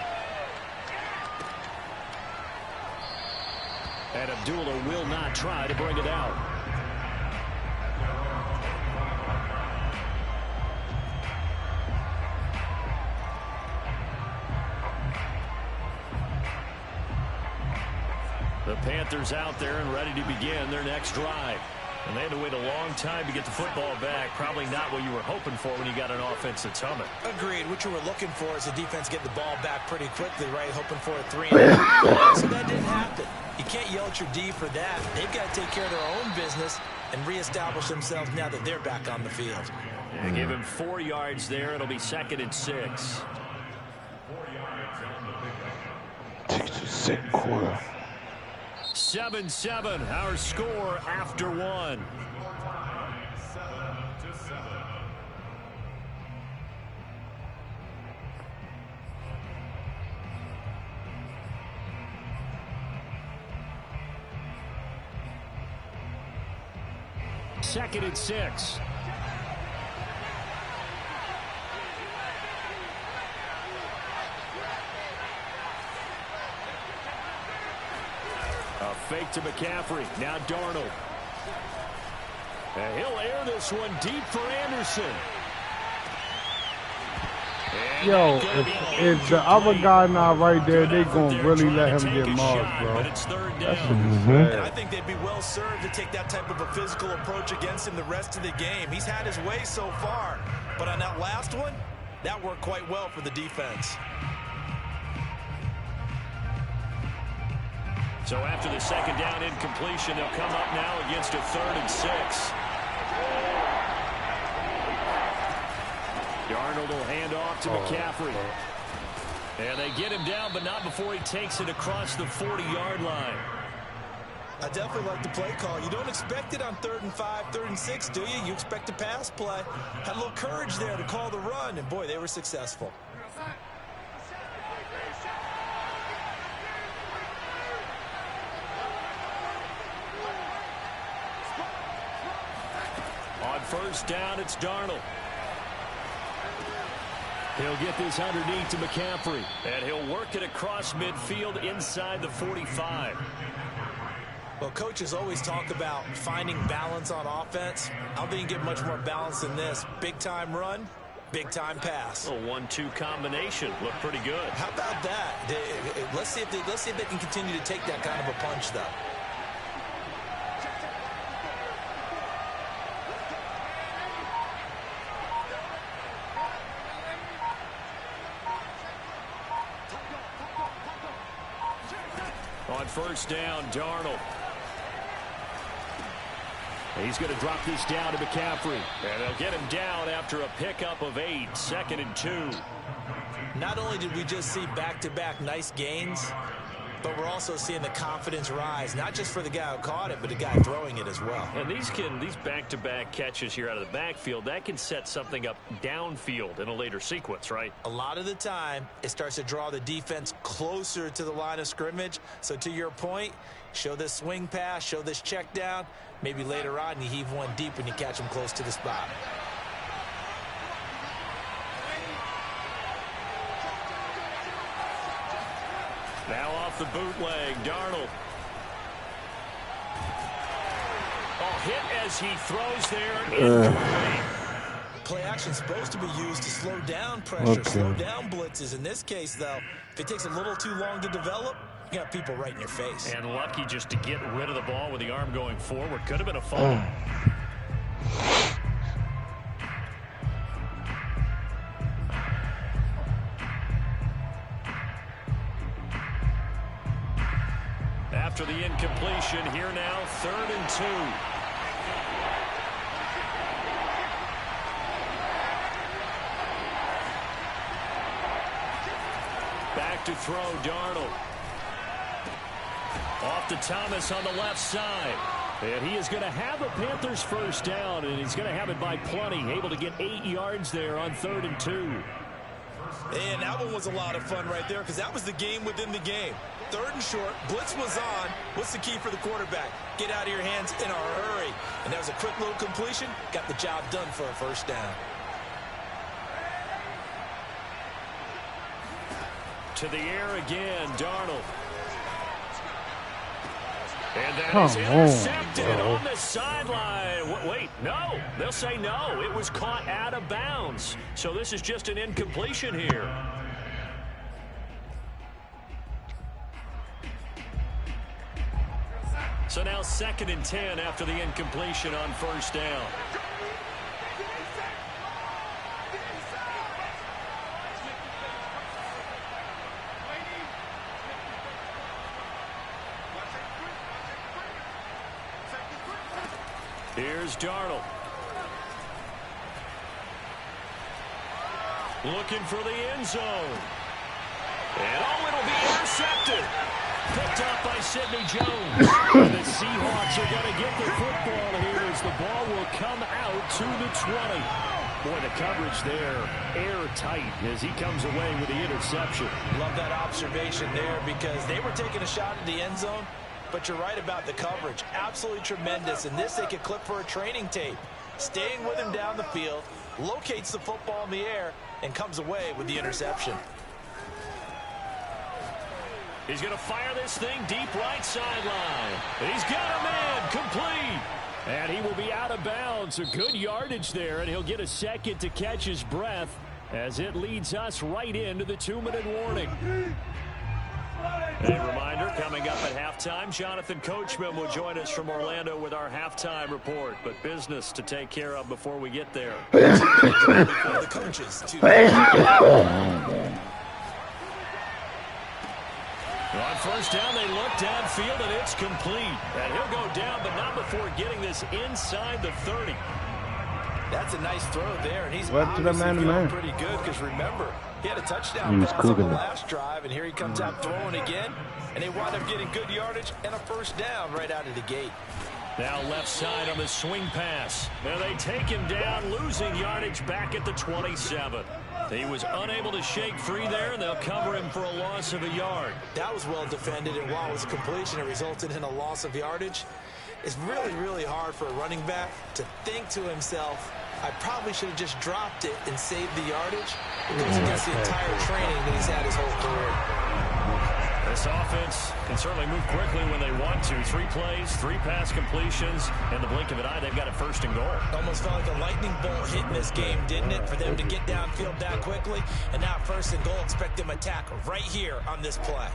And Abdullah will not try to bring it out. The Panthers out there and ready to begin their next drive. And they had to wait a long time to get the football back. Probably not what you were hoping for when you got an offense that's humming. Agreed. What you were looking for is the defense getting the ball back pretty quickly, right? Hoping for a 3-and-out. So that didn't happen. You can't yell at your D for that. They've got to take care of their own business and reestablish themselves now that they're back on the field. Yeah, give him 4 yards there. It'll be 2nd and 6. Take the second quarter. 7-7, our score after 1. 2nd and 6. A fake to McCaffrey. Now Darnold. And he'll air this one deep for Anderson. And yo, if the other guy not right there, they gonna really let him get marked, bro. That shit is sad. I think they'd be well served to take that type of a physical approach against him the rest of the game. He's had his way so far, but on that last one, that worked quite well for the defense. So after the 2nd down incompletion, they'll come up now against a 3rd and 6. Darnold will hand off to McCaffrey. And they get him down, but not before he takes it across the 40-yard line. I definitely like the play call. You don't expect it on 3rd and 5, 3rd and 6, do you? You expect a pass play. Had a little courage there to call the run, and boy, they were successful. On 1st down, it's Darnold. He'll get this underneath to McCaffrey. And he'll work it across midfield inside the 45. Well, coaches always talk about finding balance on offense. I don't think you get much more balance than this. Big-time run, big-time pass. A 1-2 combination. Looked pretty good. How about that? Let's see if they can continue to take that kind of a punch, though. On 1st down, Darnold. He's going to drop this down to McCaffrey. And they'll get him down after a pickup of 8, 2nd and 2. Not only did we just see back-to-back nice gains, but we're also seeing the confidence rise, not just for the guy who caught it, but the guy throwing it as well. And these back-to-back catches here out of the backfield, that can set something up downfield in a later sequence, right? A lot of the time, it starts to draw the defense closer to the line of scrimmage. So to your point, show this swing pass, show this check down. Maybe later on, you heave one deep when you catch him close to the spot. Now off the bootleg, Darnold. Oh, hit as he throws there. Play action supposed to be used to slow down pressure, slow down blitzes. In this case, though, if it takes a little too long to develop, you got people right in your face. And lucky just to get rid of the ball with the arm going forward. Could have been a fumble. After the incompletion, here now, 3rd and 2. Back to throw, Darnold. Off to Thomas on the left side. And he is going to have a Panthers first down, and he's going to have it by plenty. Able to get 8 yards there on 3rd and 2. And that one was a lot of fun right there because that was the game within the game. 3rd and short, blitz was on. What's the key for the quarterback? Get out of your hands in a hurry. And that was a quick little completion. Got the job done for a first down. To the air again, Darnold. And that is intercepted on the sideline. Wait, no. They'll say no. It was caught out of bounds. So this is just an incompletion here. So now 2nd and 10 after the incompletion on first down. Here's Darnold. Looking for the end zone. And it'll be intercepted. Picked up by Sidney Jones. And the Seahawks are going to get the football here as the ball will come out to the 20. Boy, the coverage there, airtight as he comes away with the interception. Love that observation there because they were taking a shot at the end zone. But you're right about the coverage. Absolutely tremendous. And this they could clip for a training tape. Staying with him down the field, locates the football in the air, and comes away with the interception. He's going to fire this thing deep right sideline. And he's got him in, complete. And he will be out of bounds. A good yardage there, and he'll get a second to catch his breath as it leads us right into the 2-minute warning. A reminder, coming up at halftime, Jonathan Coachman will join us from Orlando with our halftime report. But business to take care of before we get there. The coaches On first down, they look downfield, and it's complete. And he'll go down, but not before getting this inside the 30. That's a nice throw there, and he's obviously feeling pretty good because remember, he had a touchdown pass on the last drive, and here he comes out throwing again, and they wound up getting good yardage and a first down right out of the gate. Now left side on the swing pass. Now they take him down, losing yardage back at the 27. He was unable to shake free there, and they'll cover him for a loss of a yard. That was well defended, and while it was a completion, it resulted in a loss of yardage. It's really, really hard for a running back to think to himself, I probably should have just dropped it and saved the yardage. It goes against the entire training that he's had his whole career. This offense can certainly move quickly when they want to. 3 plays, 3 pass completions. In the blink of an eye, they've got a first and goal. Almost felt like a lightning bolt hit in this game, didn't it? For them to get downfield that quickly. And now first and goal, expect them attack right here on this play.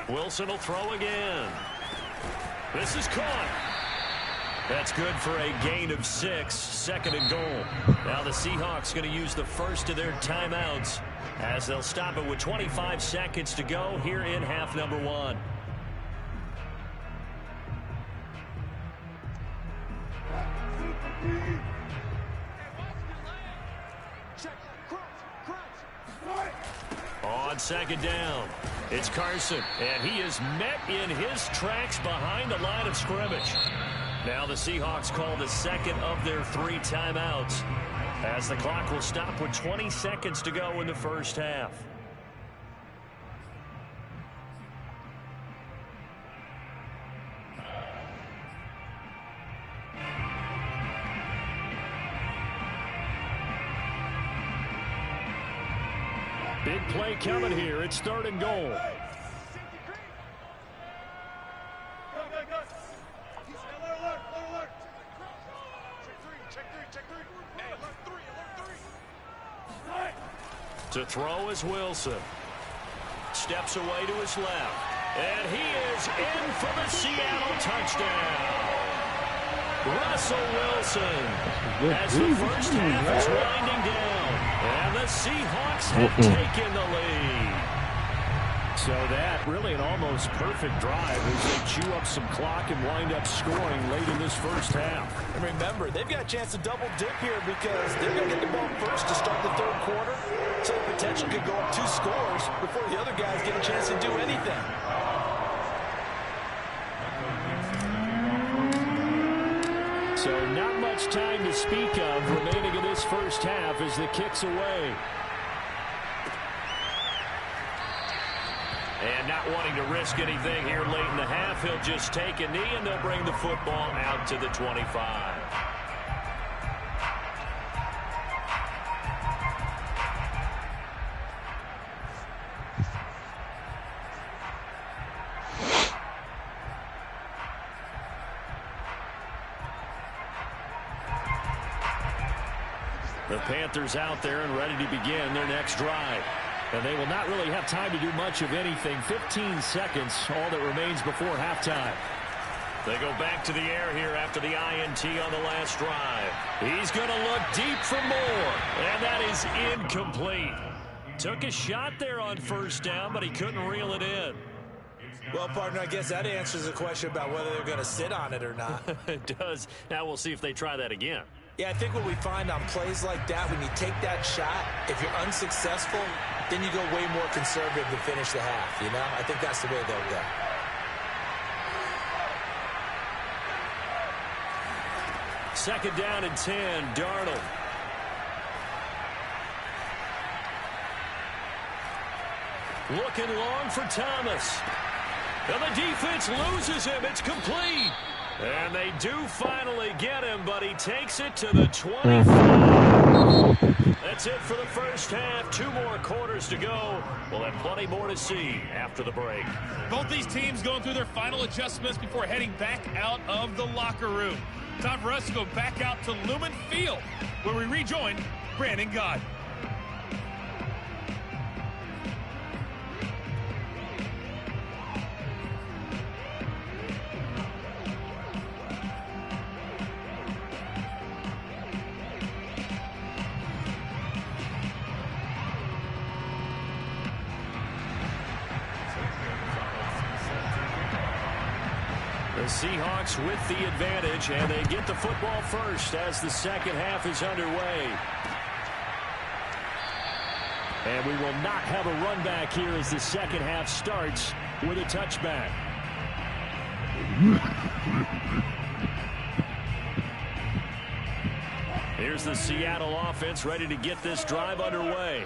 Wilson will throw again. This is caught. That's good for a gain of 6, 2nd and goal. Now the Seahawks going to use the first of their timeouts as they'll stop it with 25 seconds to go here in half number 1. On 2nd down, it's Carson, and he is met in his tracks behind the line of scrimmage. Now the Seahawks call the second of their 3 timeouts as the clock will stop with 20 seconds to go in the first half. Big play coming here. It's 3rd and goal. To throw is Wilson. Steps away to his left. And he is in for the Seattle touchdown. Russell Wilson as the first half is winding down. And the Seahawks have taken the lead. So that really an almost perfect drive as they chew up some clock and wind up scoring late in this first half. And remember, they've got a chance to double dip here because they're going to get the ball first to start the third quarter. So the potential could go up 2 scores before the other guys get a chance to do anything. So not much time to speak of remaining in this first half as the kick's away. And not wanting to risk anything here late in the half, he'll just take a knee and they'll bring the football out to the 25. The Panthers out there and ready to begin their next drive. And they will not really have time to do much of anything. 15 seconds, all that remains before halftime. They go back to the air here after the INT on the last drive. He's going to look deep for more. And that is incomplete. Took a shot there on first down, but he couldn't reel it in. Well, partner, I guess that answers the question about whether they're going to sit on it or not. It does. Now we'll see if they try that again. Yeah, I think what we find on plays like that, when you take that shot, if you're unsuccessful, then you go way more conservative to finish the half, you know? I think that's the way they'll go. Second down and 10, Darnold. Looking long for Thomas. And the defense loses him. It's complete. And they do finally get him, but he takes it to the 25. That's it for the first half. 2 more quarters to go. We'll have plenty more to see after the break. Both these teams going through their final adjustments before heading back out of the locker room. Time for us to go back out to Lumen Field, where we rejoin Brandon Gott. The Seahawks with the advantage, and they get the football first as the second half is underway. And we will not have a run back here as the second half starts with a touchback. Here's the Seattle offense ready to get this drive underway.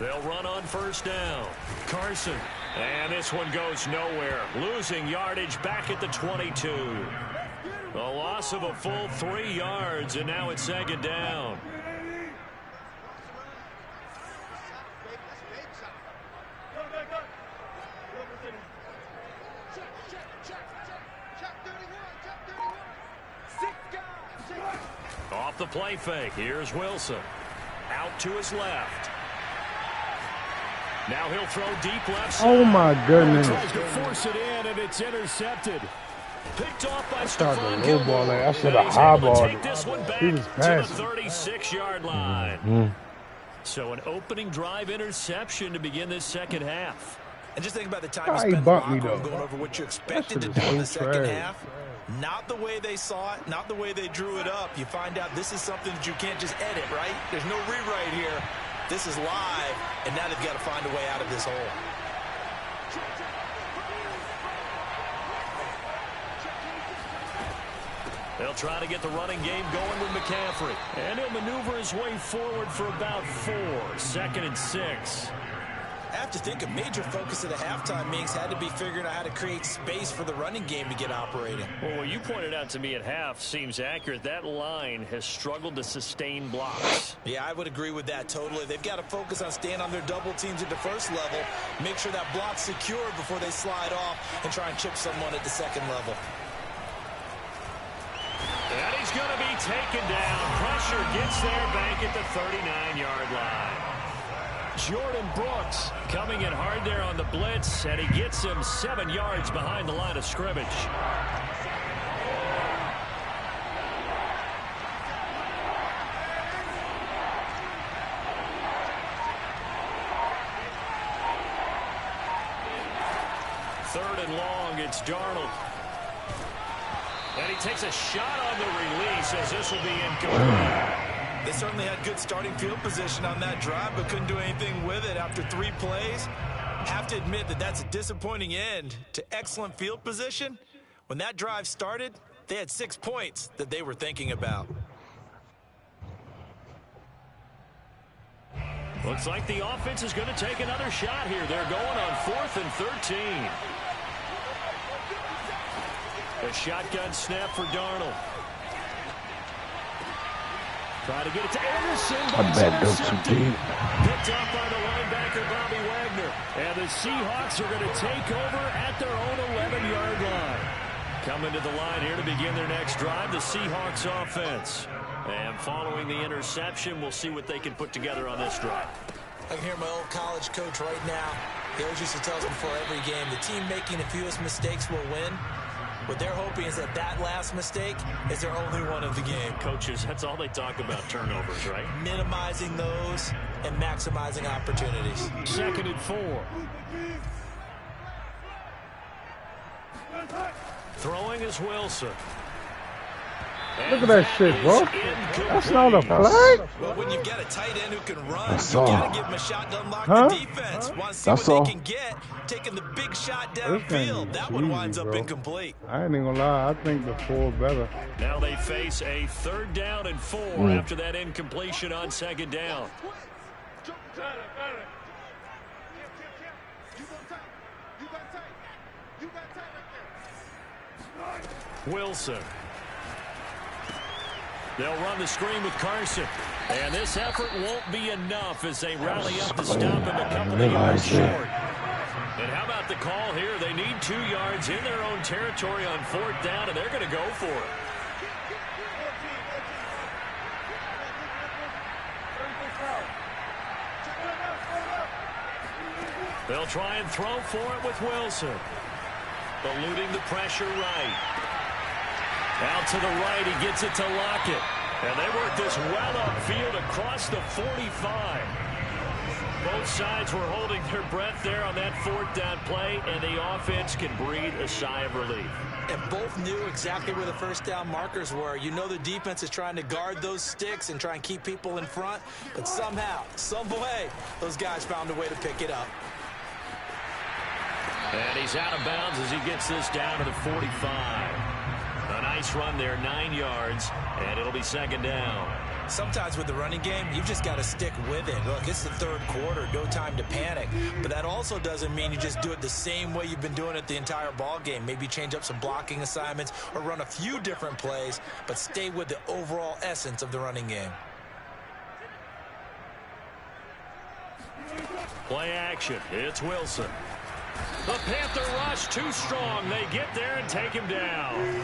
They'll run on first down. Carson. And this one goes nowhere. Losing yardage back at the 22. A loss of a full 3 yards, and now it's second down. Off the play fake. Here's Wilson. Out to his left. Now he'll throw deep left side. Oh my goodness. Tries to force it in, and it's intercepted. Picked off by Stefan Gilmore. I should have highballed it. He was passing. To the 36-yard line. So an opening drive interception to begin this second half. And just think about the time you spent in the locker room going over what you expected to do in the second half. Not the way they saw it, not the way they drew it up. You find out this is something that you can't just edit, right? There's no rewrite here. This is live, and now they've got to find a way out of this hole. They'll try to get the running game going with McCaffrey. And he'll maneuver his way forward for about 4. 2nd and 6. I have to think a major focus of the halftime meetings had to be figuring out how to create space for the running game to get operating. Well, what you pointed out to me at half seems accurate. That line has struggled to sustain blocks. Yeah, I would agree with that totally. They've got to focus on staying on their double teams at the first level, make sure that block's secure before they slide off and try and chip someone at the second level. And he's going to be taken down. Pressure gets there back at the 39-yard line. Jordan Brooks coming in hard there on the blitz, and he gets him 7 yards behind the line of scrimmage. 3rd and long. It's Darnold. And he takes a shot on the release as this will be incomplete. They certainly had good starting field position on that drive, but couldn't do anything with it after 3 plays. Have to admit that that's a disappointing end to excellent field position. When that drive started, they had 6 points that they were thinking about. Looks like the offense is going to take another shot here. They're going on 4th and 13. A shotgun snap for Darnold. Try to get it to Anderson. I backed up too deep. Picked up by the linebacker, Bobby Wagner. And the Seahawks are going to take over at their own 11-yard line. Coming to the line here to begin their next drive, the Seahawks offense. And following the interception, we'll see what they can put together on this drive. I can hear my old college coach right now. He always used to tell us before every game, the team making the fewest mistakes will win. What they're hoping is that that last mistake is their only one of the game. Coaches, that's all they talk about, turnovers, right? Minimizing those and maximizing opportunities. 2nd and 4. Throwing is Wilson. Look at that shit, bro. That's not a flag? Well, when you've got a tight end who can run, you got to give him a shot to unlock the defense. Want to see what they can get, taking the big shot downfield. That one winds up incomplete. I ain't even gonna lie, I think the 4 better. Now they face a 3rd down and 4 after that incompletion on 2nd down. Wilson. They'll run the screen with Carson. And this effort won't be enough as they rally up to stop him a couple of yards short. And how about the call here? They need 2 yards in their own territory on 4th down, and they're going to go for it. They'll try and throw for it with Wilson. Eluding the pressure right. Out to the right, he gets it to Lockett. And they work this well upfield across the 45. Both sides were holding their breath there on that 4th down play, and the offense can breathe a sigh of relief. And both knew exactly where the 1st down markers were. You know the defense is trying to guard those sticks and try and keep people in front, but somehow, some way, those guys found a way to pick it up. And he's out of bounds as he gets this down to the 45. A nice run there, 9 yards, and it'll be 2nd down. Sometimes with the running game, you've just got to stick with it. Look, it's the 3rd quarter, no time to panic. But that also doesn't mean you just do it the same way you've been doing it the entire ball game. Maybe change up some blocking assignments or run a few different plays, but stay with the overall essence of the running game. Play action. It's Wilson. The Panther rush too strong. They get there and take him down.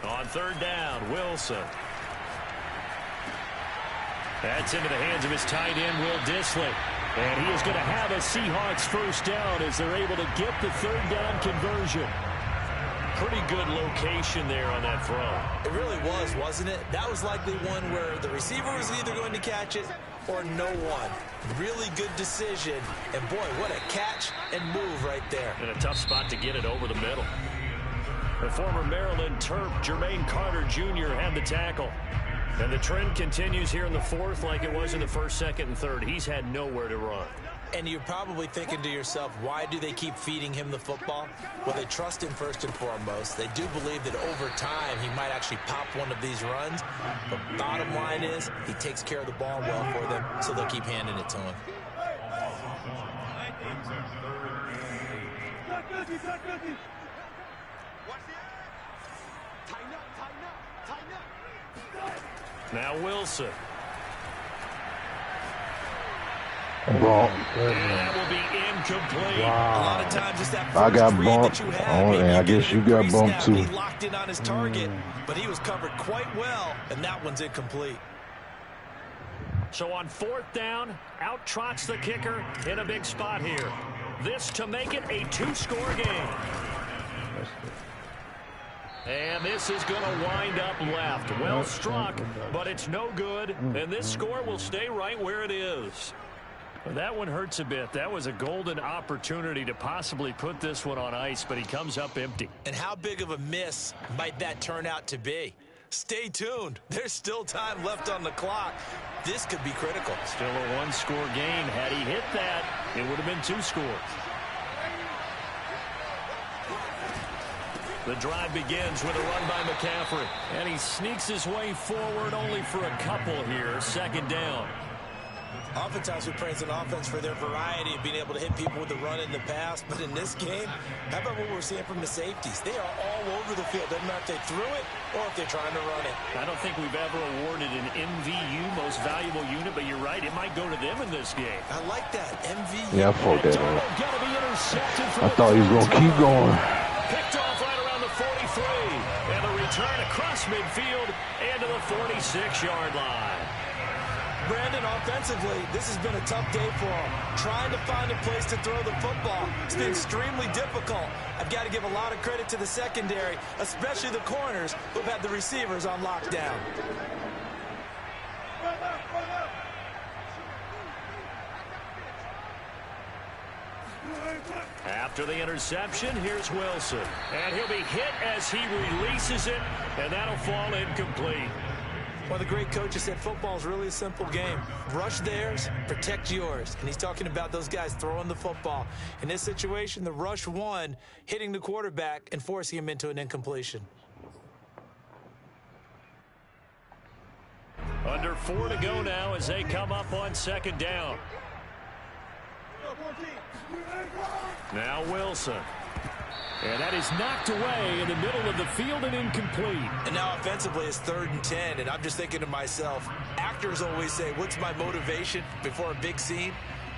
On 3rd down, Wilson. That's into the hands of his tight end, Will Dissly. And he is going to have a Seahawks 1st down as they're able to get the 3rd down conversion. Pretty good location there on that throw. It really was, wasn't it? That was likely one where the receiver was either going to catch it or no one. Really good decision. And boy, what a catch and move right there. And a tough spot to get it over the middle. The former Maryland Terp, Jermaine Carter Jr. had the tackle. And the trend continues here in the 4th like it was in the 1st, 2nd, and 3rd. He's had nowhere to run. And you're probably thinking to yourself, why do they keep feeding him the football? Well, they trust him first and foremost. They do believe that over time he might actually pop one of these runs. But bottom line is he takes care of the ball well for them, so they'll keep handing it to him. Now Wilson. Bump. And that will be incomplete. Wow. A lot of times it's that I got first read bumped. that you have. And I guess you got bumped too. He locked in on his target, but he was covered quite well, and that one's incomplete. So on 4th down, out trots the kicker in a big spot here. This to make it a 2-score game. And this is going to wind up left. Well struck, but it's no good. And this score will stay right where it is. Well, that one hurts a bit. That was a golden opportunity to possibly put this one on ice, but he comes up empty. And how big of a miss might that turn out to be? Stay tuned. There's still time left on the clock. This could be critical. Still a 1-score game. Had he hit that, it would have been 2 scores. The drive begins with a run by McCaffrey. And he sneaks his way forward only for a couple here. 2nd down. Oftentimes we praise an offense for their variety of being able to hit people with the run in the pass. But in this game, how about what we're seeing from the safeties? They are all over the field. Doesn't matter if they threw it or if they're trying to run it. I don't think we've ever awarded an MVU, most valuable unit, but you're right. It might go to them in this game. I like that. MVU. Yeah, I fucked that up. I thought he was going to keep going. Picked off right around the 43. And the return across midfield and to the 46-yard line. Brandon, offensively, this has been a tough day for him. Trying to find a place to throw the football. It's been extremely difficult. I've got to give a lot of credit to the secondary, especially the corners who've had the receivers on lockdown. After the interception, here's Wilson. And he'll be hit as he releases it, and that'll fall incomplete. One of the great coaches said football is really a simple game. Rush theirs, protect yours. And he's talking about those guys throwing the football. In this situation, the rush won, hitting the quarterback and forcing him into an incompletion. Under 4 to go now as they come up on 2nd down. Now Wilson. And that is knocked away in the middle of the field and incomplete. And now offensively it's 3rd and 10. And I'm just thinking to myself, actors always say, what's my motivation before a big scene?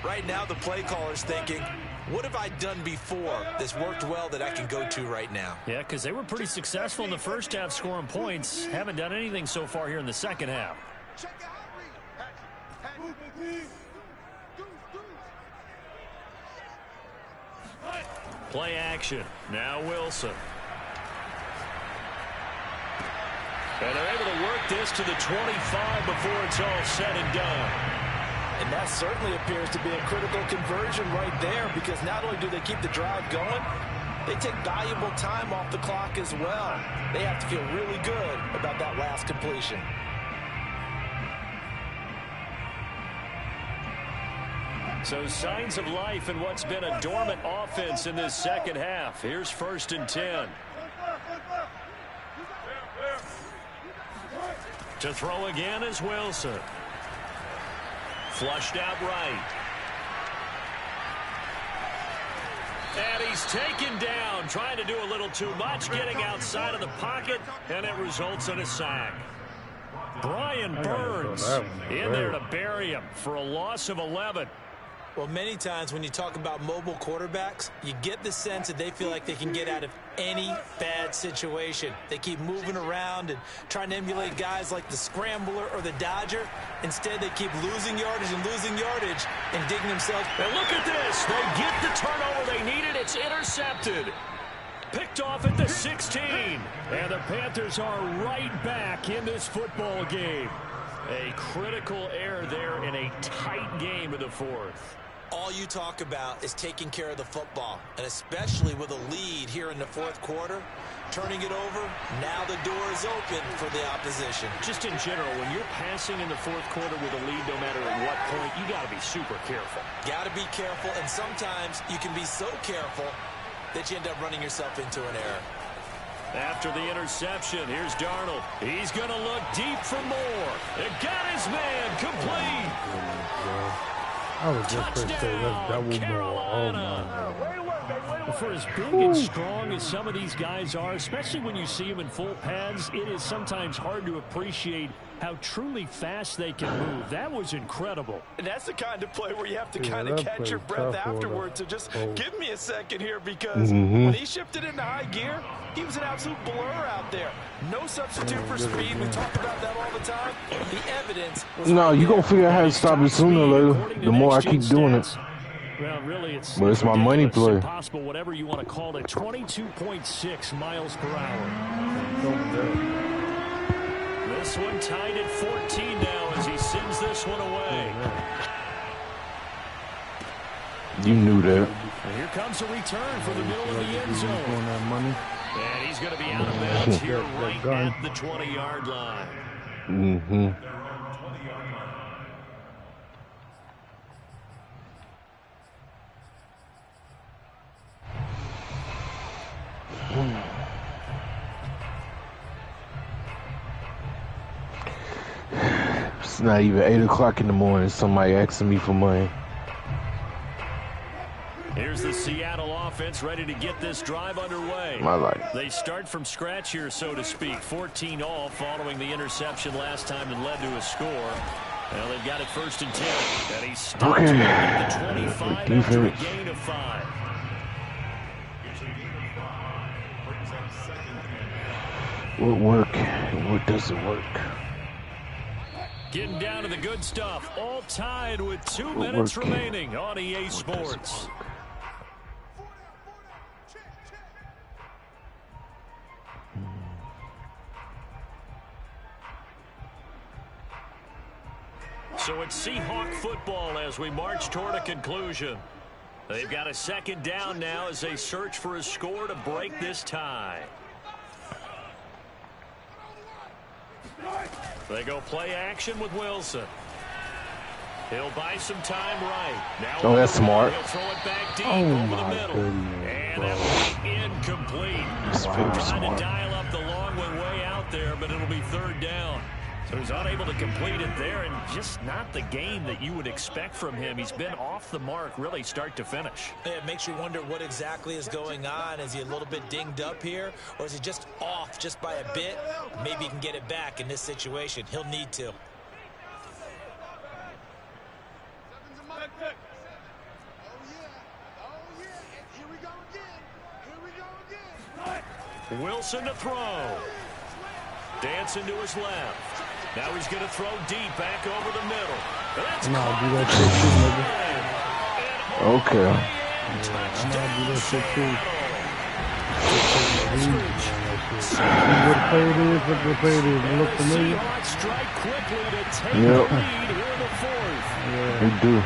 Right now the play caller's thinking, what have I done before that's worked well that I can go to right now? Yeah, because they were pretty successful in the first half scoring points. Haven't done anything so far here in the second half. Play action. Now Wilson. And they're able to work this to the 25 before it's all said and done. And that certainly appears to be a critical conversion right there, because not only do they keep the drive going, they take valuable time off the clock as well. They have to feel really good about that last completion. So signs of life in what's been a dormant offense in this second half. Here's 1st and 10. To throw again is Wilson. Flushed out right. And he's taken down, trying to do a little too much, getting outside of the pocket, and it results in a sack. Brian Burns in there to bury him for a loss of 11. Well, many times when you talk about mobile quarterbacks, you get the sense that they feel like they can get out of any bad situation. They keep moving around and trying to emulate guys like the Scrambler or the Dodger. Instead, they keep losing yardage and digging themselves. And look at this. They get the turnover they needed. It's intercepted. Picked off at the 16. And the Panthers are right back in this football game. A critical error there in a tight game in the 4th. All you talk about is taking care of the football, and especially with a lead here in the 4th quarter, turning it over, now the door is open for the opposition. Just in general, when you're passing in the 4th quarter with a lead, no matter at what point, you got to be super careful. Got to be careful, and sometimes you can be so careful that you end up running yourself into an error. After the interception, here's Darnold. He's going to look deep for more. It got his man complete. I was just going to say that's double more. Oh, my. For as big and strong as some of these guys are, especially when you see them in full pads, it is sometimes hard to appreciate how truly fast they can move. That was incredible. And that's the kind of play where you have to kind of catch your breath afterwards. So just give me a second here, because when he shifted into high gear, he was an absolute blur out there. No substitute for speed. We talk about that all the time. The evidence was no, you're going to figure out how to stop it sooner or later. The more I keep doing it. Well, really, it's my money play. Impossible, whatever you want to call it. 22.6 miles per hour. This one tied at 14 now as he sends this one away. You knew that. And here comes a return for the middle of the end zone. And he's going to be out of bounds here right at the 20-yard line. Mm-hmm. It's not even 8 o'clock in the morning. Somebody asking me for money. Here's the Seattle offense ready to get this drive underway. My life. They start from scratch here, so to speak. 14 all following the interception last time that led to a score. Well, they've got it 1st and 10. And he's stopped at the 25 after a gain of 5. What work? What doesn't work? Getting down to the good stuff. All tied with 2 minutes remaining on EA Sports. So it's Seahawk football as we march toward a conclusion. They've got a 2nd down now as they search for a score to break this tie. They go play action with Wilson. He'll buy some time right. Now that's smart. He'll throw it back deep over the middle. And that will be incomplete. Trying to dial up the long way out there, but it'll be 3rd down. So he's unable to complete it there, and just not the game that you would expect from him. He's been off the mark, really, start to finish. It makes you wonder what exactly is going on. Is he a little bit dinged up here, or is he just off just by a bit? Maybe he can get it back in this situation. He'll need to. Wilson to throw. Dancing to his left. Now he's going to throw deep back over the middle. That's do that shit too, nigga. Okay. Do that shit too. See what play it is, look what play it is. It look familiar. Strike quickly to take the lead here in the 4th. They do.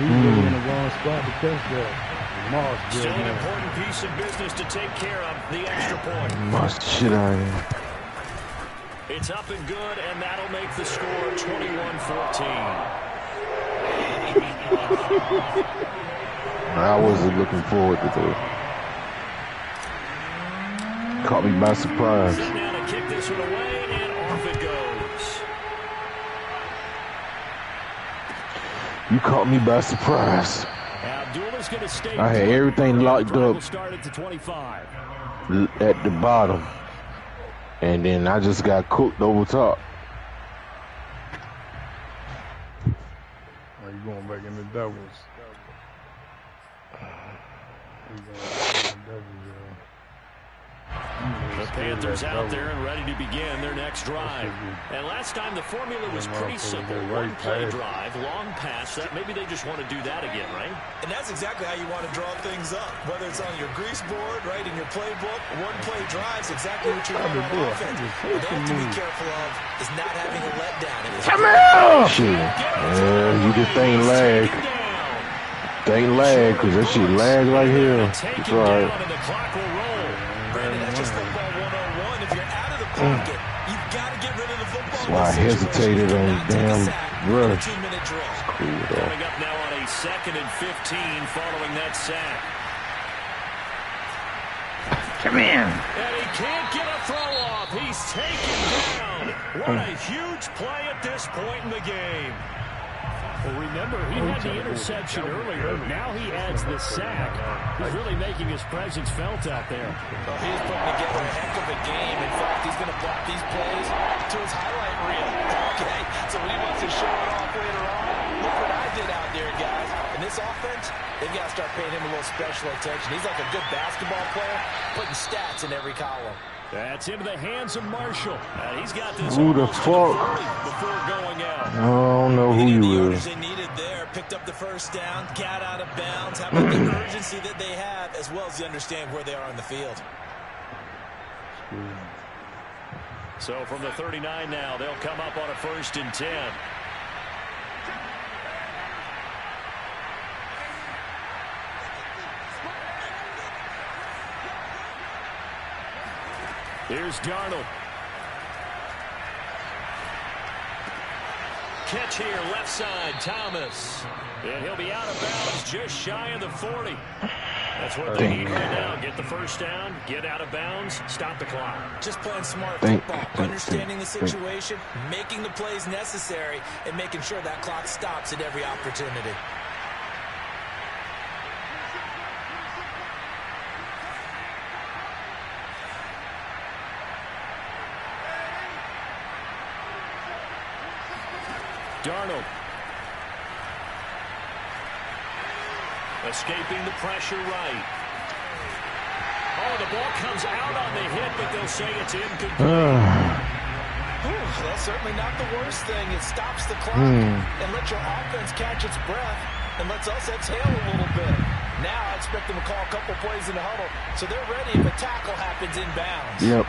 He's really in the wrong spot to catch that. Still an important piece of business to take care of, the extra point. Must shit out of here. It's up and good, and that'll make the score 21-14. I wasn't looking forward to this. Caught me by surprise. Now to kick this one away, and off it goes. You caught me by surprise. Abdullah's going to stay. I had everything locked up at the 25. at the bottom. And then I just got cooked over top. Are you going back in the doubles? The Panthers out there and ready to begin their next drive. And last time the formula was pretty simple. One play drive, long pass. That maybe they just want to do that again, right? And that's exactly how you want to draw things up. Whether it's on your grease board, right, in your playbook, one play drive is exactly what you're doing on offense. What they have to be careful of is not having a letdown. Come here! Shit. You just ain't lag. They ain't lag, because that shit lag right here. It's all right. That's just football 101. If you're out of the pocket, you've got to get rid of the football. That's why I hesitated on the damn rush. Cool, coming up now on a 2nd and 15 following that sack. Come in. And he can't get a throw off. He's taken down. What a huge play at this point in the game. Well, remember, he had the interception earlier. Now he adds the sack. He's really making his presence felt out there. Well, he's putting together a heck of a game. In fact, he's going to block these plays to his highlight reel. Okay, so he wants to show it off later on. Look what I did out there, guys. In this offense, they've got to start paying him a little special attention. He's like a good basketball player, putting stats in every column. That's into the hands of Marshall. He's got this who the fuck? before going out. I don't know who you is. They needed there, picked up the first down, got out of bounds. How about the urgency that they have, as well as you understand where they are on the field? So from the 39 now, they'll come up on a 1st and 10. Here's Darnold. Catch here, left side, Thomas. And he'll be out of bounds just shy of the 40. That's what they need right now. Get the first down, get out of bounds, stop the clock. Just playing smart football, understanding the situation, making the plays necessary, and making sure that clock stops at every opportunity. Darnold. Escaping the pressure right. Oh, the ball comes out on the hit, but they'll say it's incomplete. Well, certainly not the worst thing. It stops the clock and lets your offense catch its breath and lets us exhale a little bit. Now I expect them to call a couple plays in the huddle so they're ready if a tackle happens inbounds. Yep.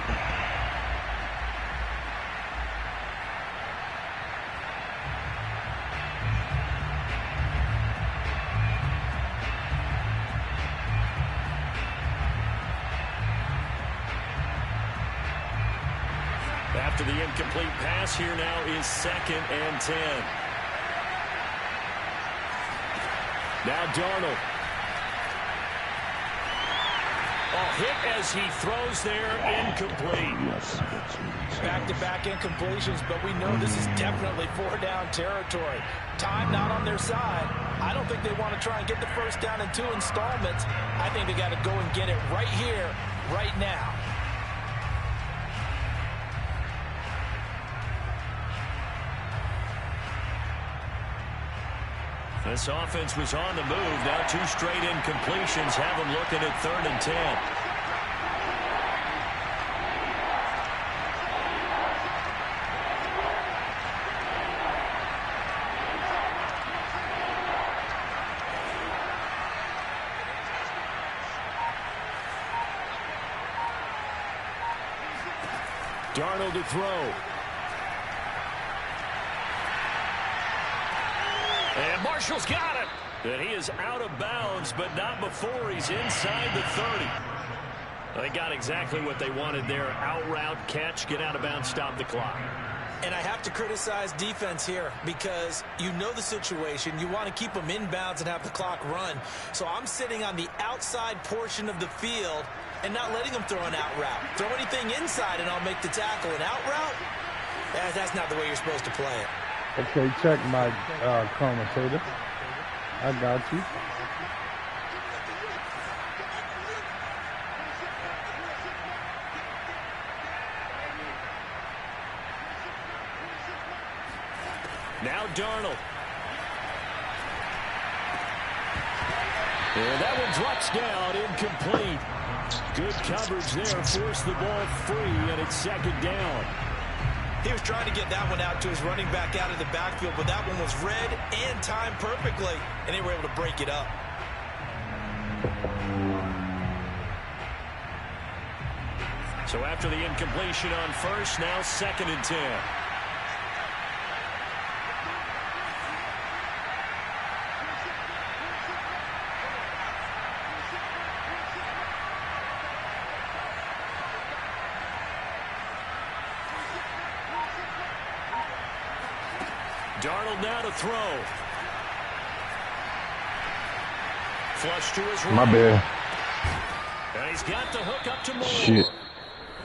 After the incomplete pass, here now is 2nd and 10. Now Darnold. Hit as he throws there, incomplete. Back-to-back incompletions, but we know this is definitely 4-down territory. Time not on their side. I don't think they want to try and get the first down in 2 installments. I think they got to go and get it right here, right now. This offense was on the move. Now 2 straight incompletions have them looking at 3rd and 10. Darnold to throw. And Marshall's got it. And he is out of bounds, but not before he's inside the 30. They got exactly what they wanted there. Out route, catch, get out of bounds, stop the clock. And I have to criticize defense here because you know the situation. You want to keep them inbounds and have the clock run. So I'm sitting on the outside portion of the field and not letting them throw an out route. Throw anything inside and I'll make the tackle. An out route? That's not the way you're supposed to play it. Okay, check my commentator. I got you. Now Darnold. And that one drops down, incomplete. Good coverage there, forced the ball free, and it's 2nd down. He was trying to get that one out to his running back out of the backfield, but that one was read and timed perfectly, and they were able to break it up. So after the incompletion on 1st, now 2nd and 10. Darnold now to throw. Flush to his right. My bad. And he's got the hook up to Moore. Shit.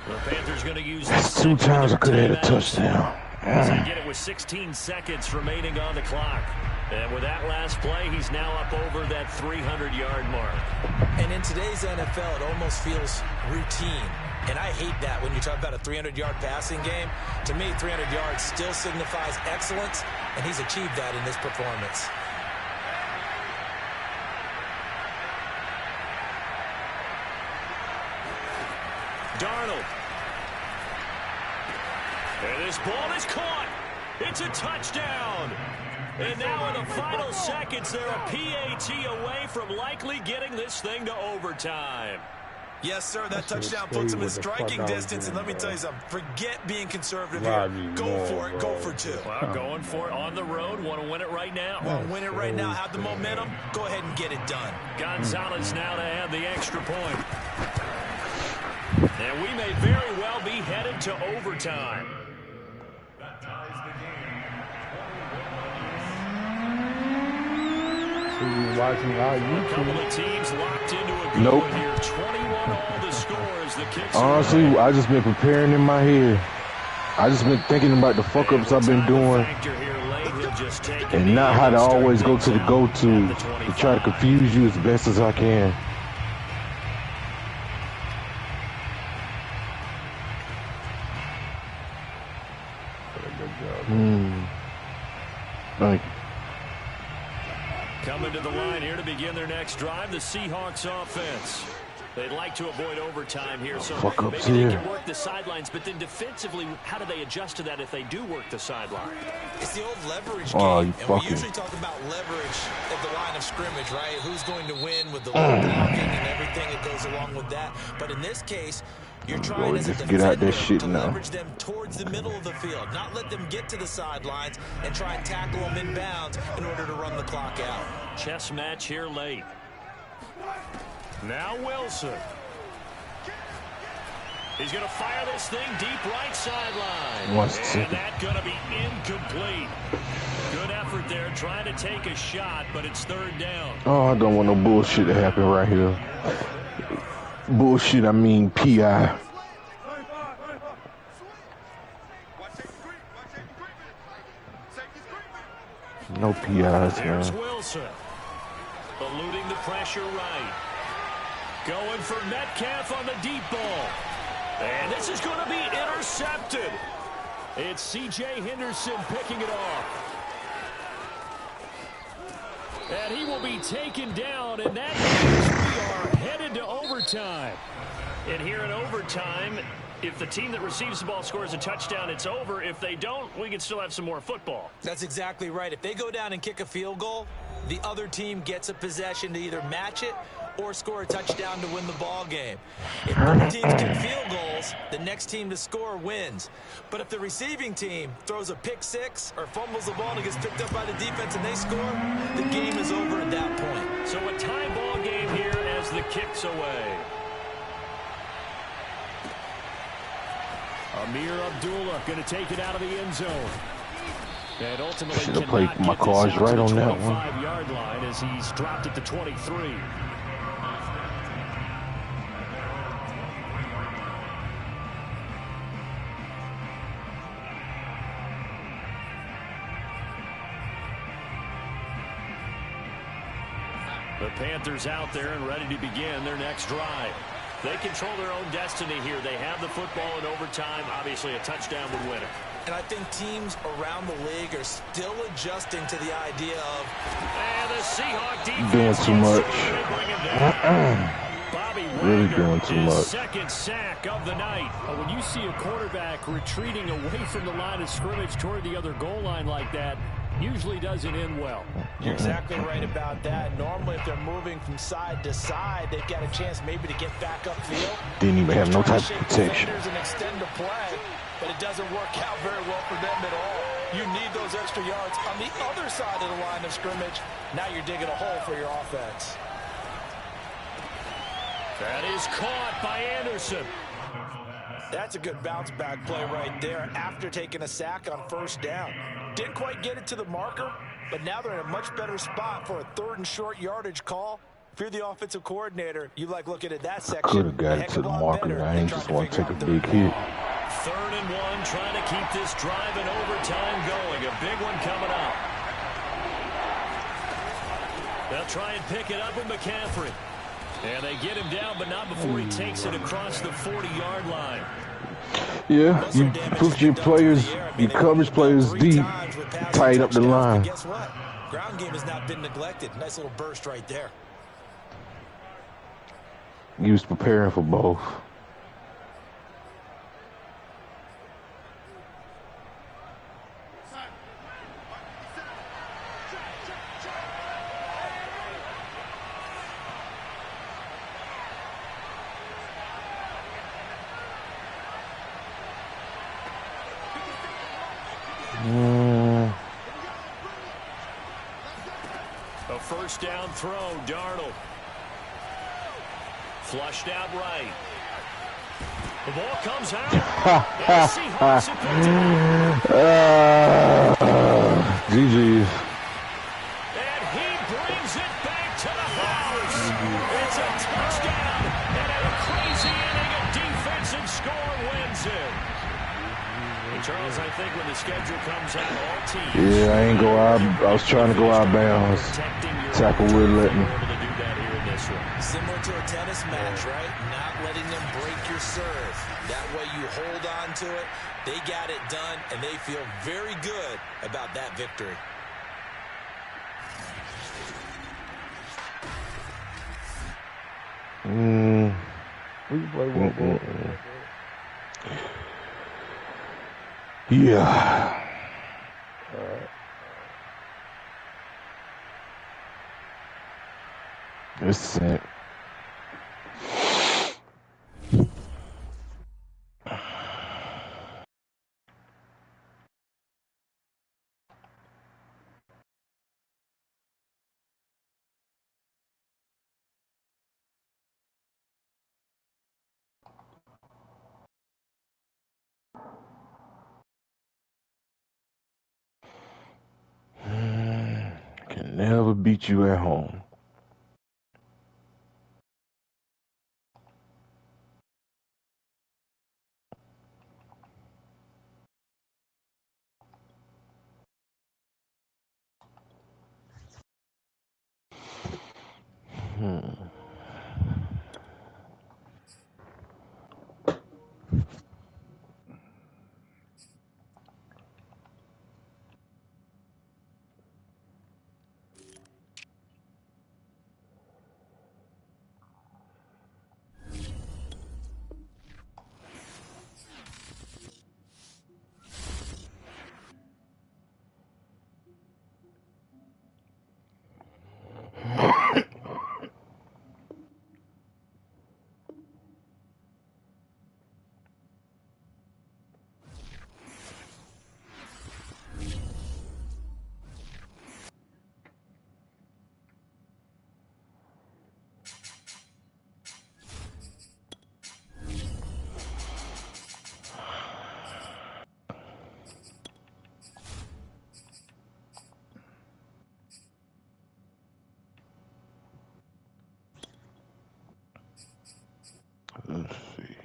The Panthers going to use this 2 times I could have had a touchdown. As they get it with 16 seconds remaining on the clock. And with that last play, he's now up over that 300-yard mark. And in today's NFL, it almost feels routine. And I hate that when you talk about a 300-yard passing game. To me, 300 yards still signifies excellence, and he's achieved that in this performance. Darnold. And this ball is caught. It's a touchdown. And now in the final seconds, they're a PAT away from likely getting this thing to overtime. Yes, sir, that touchdown puts them in striking distance, and let me tell you something, forget being conservative here. Go for it, go for two. Well, going for it on the road, want to win it right now. Want to win it right now, have the momentum, go ahead and get it done. Gonzalez now to add the extra point. And we may very well be headed to overtime. That ties the game. Watching our YouTube. A couple of teams locked into a good one here. 21 all the scores. The kicks. Honestly, I just been preparing in my head. I just been thinking about the fuck ups I've been doing, and not how to always go to the go-to to try to confuse you as best as I can. Thank you. Coming to the line here to begin their next drive, the Seahawks offense. They'd like to avoid overtime here, so maybe they can work the sidelines, but then defensively, how do they adjust to that if they do work the sideline? It's the old leverage game, and we usually talk about leverage at the line of scrimmage, right? Who's going to win with the blocking and everything that goes along with that. But in this case, you're trying as a defender to leverage them towards the middle of the field, not let them get to the sidelines and try and tackle them inbounds in order to run the clock out. Chess match here late. Now Wilson. He's going to fire this thing deep right sideline. And that's going to be incomplete. Good effort there trying to take a shot, but it's third down. Oh, I don't want no bullshit to happen right here. Bullshit, I mean PI. No PIs, There's man. Wilson. Eluding the pressure right. Going for Metcalf on the deep ball. And this is going to be intercepted. It's C.J. Henderson picking it off. And he will be taken down, and that means we are headed to overtime. And here in overtime, if the team that receives the ball scores a touchdown, it's over. If they don't, we can still have some more football. That's exactly right. If they go down and kick a field goal, the other team gets a possession to either match it or score a touchdown to win the ball game. If both teams kick field goals, the next team to score wins. But if the receiving team throws a pick six or fumbles the ball and it gets picked up by the defense and they score, the game is over at that point. So a tie ball game here as the kick's away. Amir Abdullah going to take it out of the end zone. And ultimately should have played my cards right on that one. 25-yard line as he's dropped at the 23. The Panthers out there and ready to begin their next drive. They control their own destiny here. They have the football in overtime. Obviously, a touchdown would win it. And I think teams around the league are still adjusting to the idea of... And the Seahawk defense doing too much. Really doing too much. Second sack of the night. When you see a quarterback retreating away from the line of scrimmage toward the other goal line like that, usually doesn't end well. You're exactly right about that. Normally, if they're moving from side to side, they've got a chance maybe to get back upfield. Didn't even have no type of protection. And extend the play, but it doesn't work out very well for them at all. You need those extra yards on the other side of the line of scrimmage. Now you're digging a hole for your offense. That is caught by Anderson. That's a good bounce back play right there after taking a sack on first down. Didn't quite get it to the marker, but now they're in a much better spot for a third and short yardage call. If you're the offensive coordinator, you like looking at that section. Could have got it to the marker. I ain't just want to take a big hit. 3rd and 1, trying to keep this drive in overtime going. A big one coming up. They'll try and pick it up with McCaffrey. And they get him down, but not before he takes it across the 40-yard line. Yeah, you put your players, your coverage players deep, tight up the line. Guess what? Ground game has not been neglected. Nice little burst right there. He was preparing for both. A first down throw, Darnold. Flushed out right. The ball comes out. And the Seahawks have picked it up. GG's. And he brings it back to the house. It's a touchdown. And in a crazy inning, a defensive score wins it. And Charles, I think when the schedule comes out, all teams. Yeah, I ain't go out. I was trying to go out of bounds. Tackle would let me. Similar to a tennis match, right? Not letting them break your serve. That way you hold on to it. They got it done, and they feel very good about that victory. We can play one ball. Yeah. All right. It's it. Can never beat you at home. Let's see.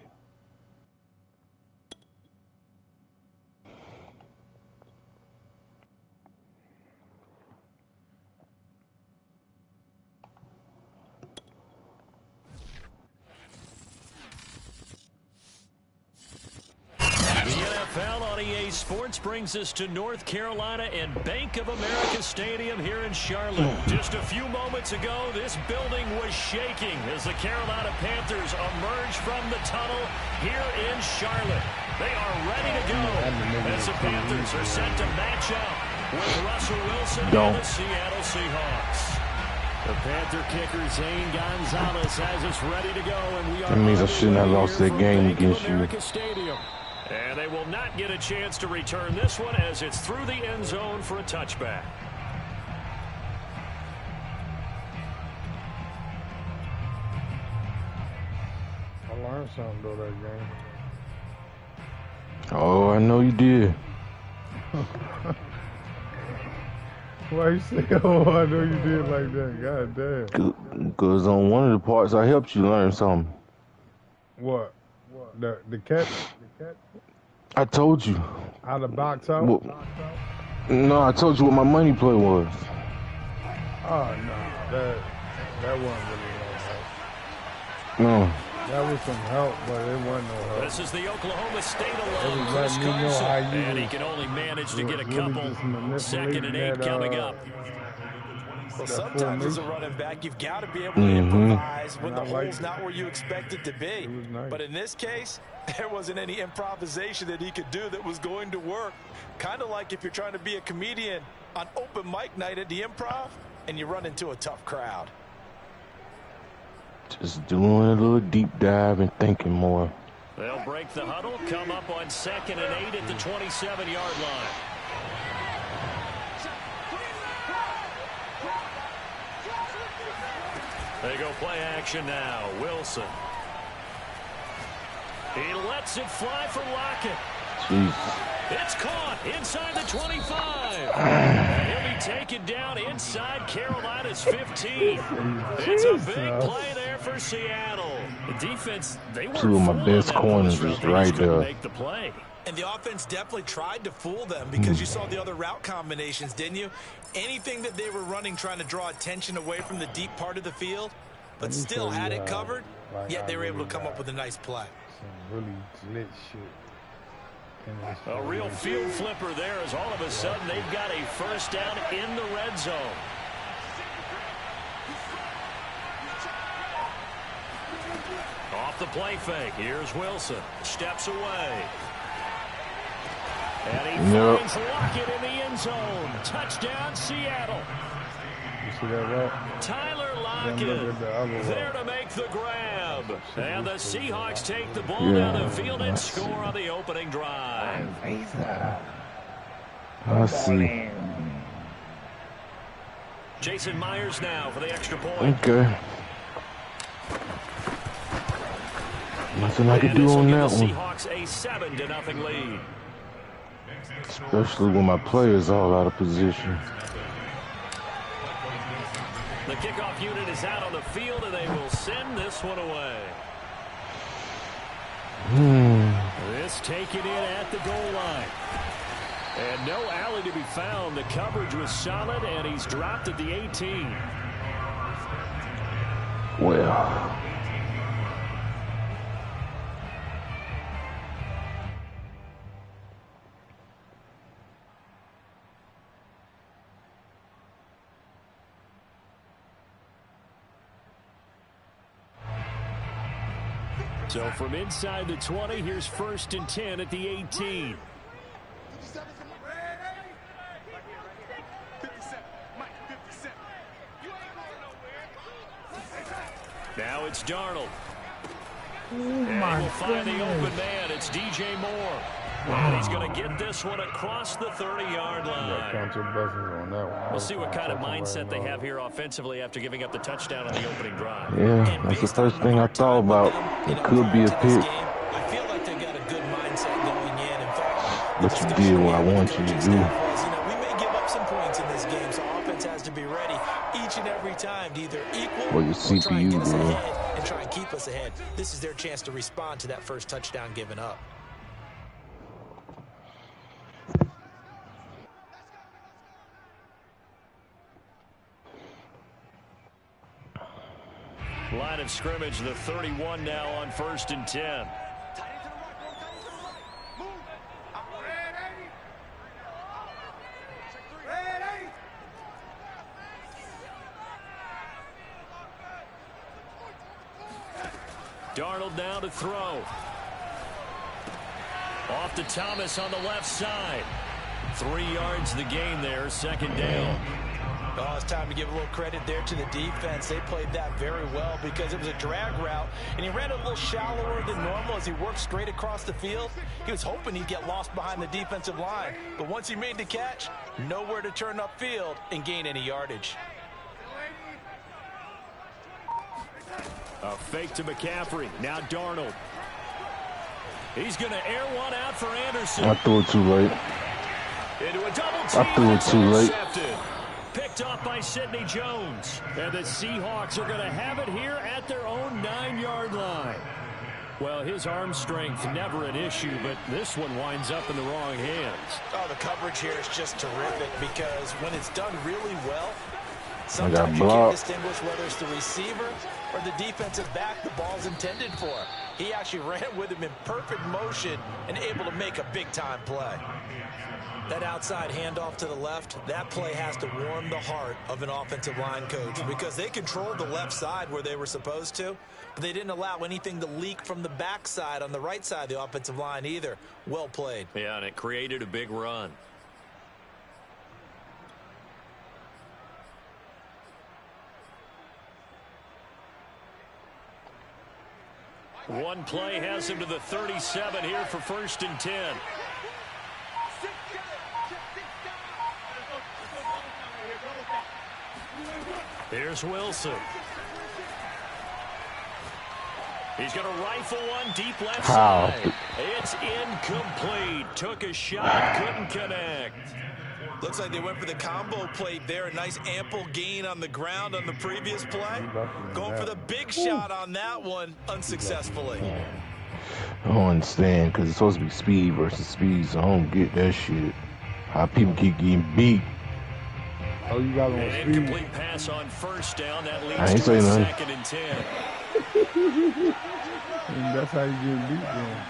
NFL on EA Sports brings us to North Carolina and Bank of America Stadium here in Charlotte. Just a few moments ago, this building was shaking as the Carolina Panthers emerged from the tunnel here in Charlotte. They are ready to go as the Panthers are set to match up with Russell Wilson and the Seattle Seahawks. The Panther kicker, Zane Gonzalez, has us ready to go, and we are. That means I shouldn't have lost that game against you. Stadium. And they will not get a chance to return this one as it's through the end zone for a touchback. I learned something though that game. Oh, I know you did. Why you say, oh, I know you did like that? God damn. Because on one of the parts, I helped you learn something. What? The catch? I told you. How to box out? Well, no, I told you what my money play was. Oh, no. That wasn't really help. No. That was some help, but it wasn't no help. This is the Oklahoma State alum, Chris Carson, and he can only manage to get a couple. 2nd and 8 coming up. Well, sometimes as a running back, you've got to be able to improvise when the hole's not where you expect it to be. Nice. But in this case, there wasn't any improvisation that he could do that was going to work. Kind of like if you're trying to be a comedian on open mic night at the Improv and you run into a tough crowd. Just doing a little deep dive and thinking more. They'll break the huddle, come up on 2nd and 8 at the 27-yard line. They go play action now. Wilson. He lets it fly for Lockett. It's caught inside the 25. And he'll be taken down inside Carolina's 15. It's a big play there for Seattle. The defense, they weren't two of my best corners is right there. Make the play. And the offense definitely tried to fool them because you saw the other route combinations, didn't you? Anything that they were running trying to draw attention away from the deep part of the field, but still had it covered, yet they were able to come up with a nice play. Some really lit shit. A real field flipper there as all of a sudden they've got a first down in the red zone. Off the play fake. Here's Wilson. Steps away. And he finds Lockett in the end zone. Touchdown, Seattle. You see that route? Tyler Lockett there to make the grab. And the Seahawks take the ball down the field and score on the opening drive. I see. Jason Myers now for the extra point. Okay. Nothing I can do on that one. Seahawks a 7-0 lead. Especially when my player's all out of position. The kickoff unit is out on the field, and they will send this one away. This taken in at the goal line. And no alley to be found. The coverage was solid, and he's dropped at the 18. Well. So from inside the 20, here's 1st and 10 at the 18. Now it's Darnold. And we'll find the open man. It's DJ Moore. And he's going to get this one across the 30-yard line. We'll see what kind of mindset they have here offensively after giving up the touchdown on the opening drive. Yeah, that's the first thing I thought about. It could be a pick. I feel like they got a good mindset going in. In fact, but you did what I want you to do. We may give up some points in this game, so offense has to be ready each and every time to either equal or try and get us ahead and try and keep us ahead. This is their chance to respond to that first touchdown given up. Line of scrimmage, the 31 now on 1st and 10. Darnold now to throw. Off to Thomas on the left side. 3 yards the gain there, 2nd down. Oh, it's time to give a little credit there to the defense. They played that very well because it was a drag route, and he ran a little shallower than normal as he worked straight across the field. He was hoping he'd get lost behind the defensive line, but once he made the catch, nowhere to turn upfield and gain any yardage. A fake to McCaffrey. Now Darnold. He's going to air one out for Anderson. I threw it too late. Into a double team. I threw it too late. Picked off by Sidney Jones. And the Seahawks are going to have it here at their own 9-yard line. Well, his arm strength never an issue, but this one winds up in the wrong hands. Oh, the coverage here is just terrific because when it's done really well, sometimes you can't distinguish whether it's the receiver or the defensive back the ball's intended for. He actually ran with him in perfect motion and able to make a big-time play. That outside handoff to the left, that play has to warm the heart of an offensive line coach because they controlled the left side where they were supposed to, but they didn't allow anything to leak from the backside on the right side of the offensive line either. Well played. Yeah, and it created a big run. One play has him to the 37 here for 1st and 10. Here's Wilson. He's going to rifle one deep left side. It's incomplete. Took a shot, couldn't connect. Looks like they went for the combo plate there. A nice ample gain on the ground on the previous play. Going for the big shot on that one unsuccessfully. I don't understand because it's supposed to be speed versus speed, so I don't get that shit. How people keep getting beat. Oh, you got on An speed. incomplete pass on first down. That leads I ain't to a saying 2nd and 10. And that's how you get beat, man.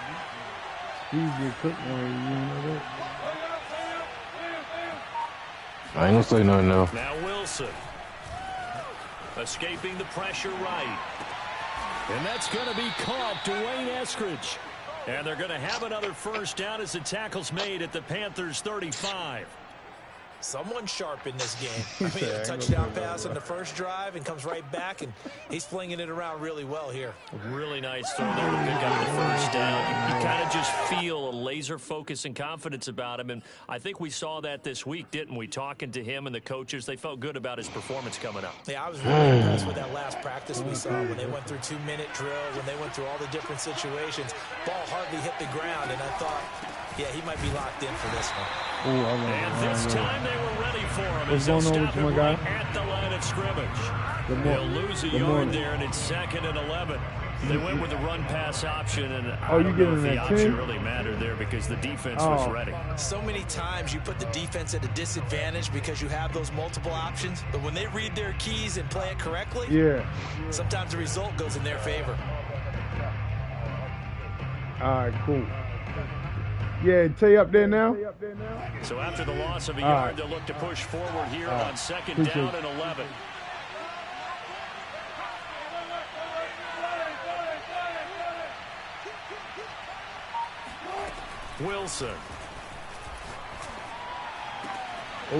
Speed get cooked on you, know that? I ain't gonna say nothing else. Now Wilson. Escaping the pressure right. And that's going to be caught. Dwayne Eskridge. And they're going to have another first down as the tackle's made at the Panthers' 35. Someone sharp in this game. I mean, a touchdown pass on the first drive and comes right back, and he's flinging it around really well here. Really nice throw there to pick up the first down. You kind of just feel a laser focus and confidence about him, and I think we saw that this week, didn't we? Talking to him and the coaches, they felt good about his performance coming up. Yeah, I was really impressed with that last practice we saw when they went through 2-minute drills, when they went through all the different situations. Ball hardly hit the ground, and I thought, yeah, he might be locked in for this one. And this time they were ready for him as they'll stop him right at the line of scrimmage. They'll lose a yard there, and it's 2nd and 11. They went with the run-pass option, and I don't know if the option really mattered there because the defense was ready. So many times you put the defense at a disadvantage because you have those multiple options, but when they read their keys and play it correctly, sometimes the result goes in their favor. All right, cool. Yeah, Tay up there now? So after the loss of a yard, they'll look to push forward here on 2nd down and 11. Wilson. He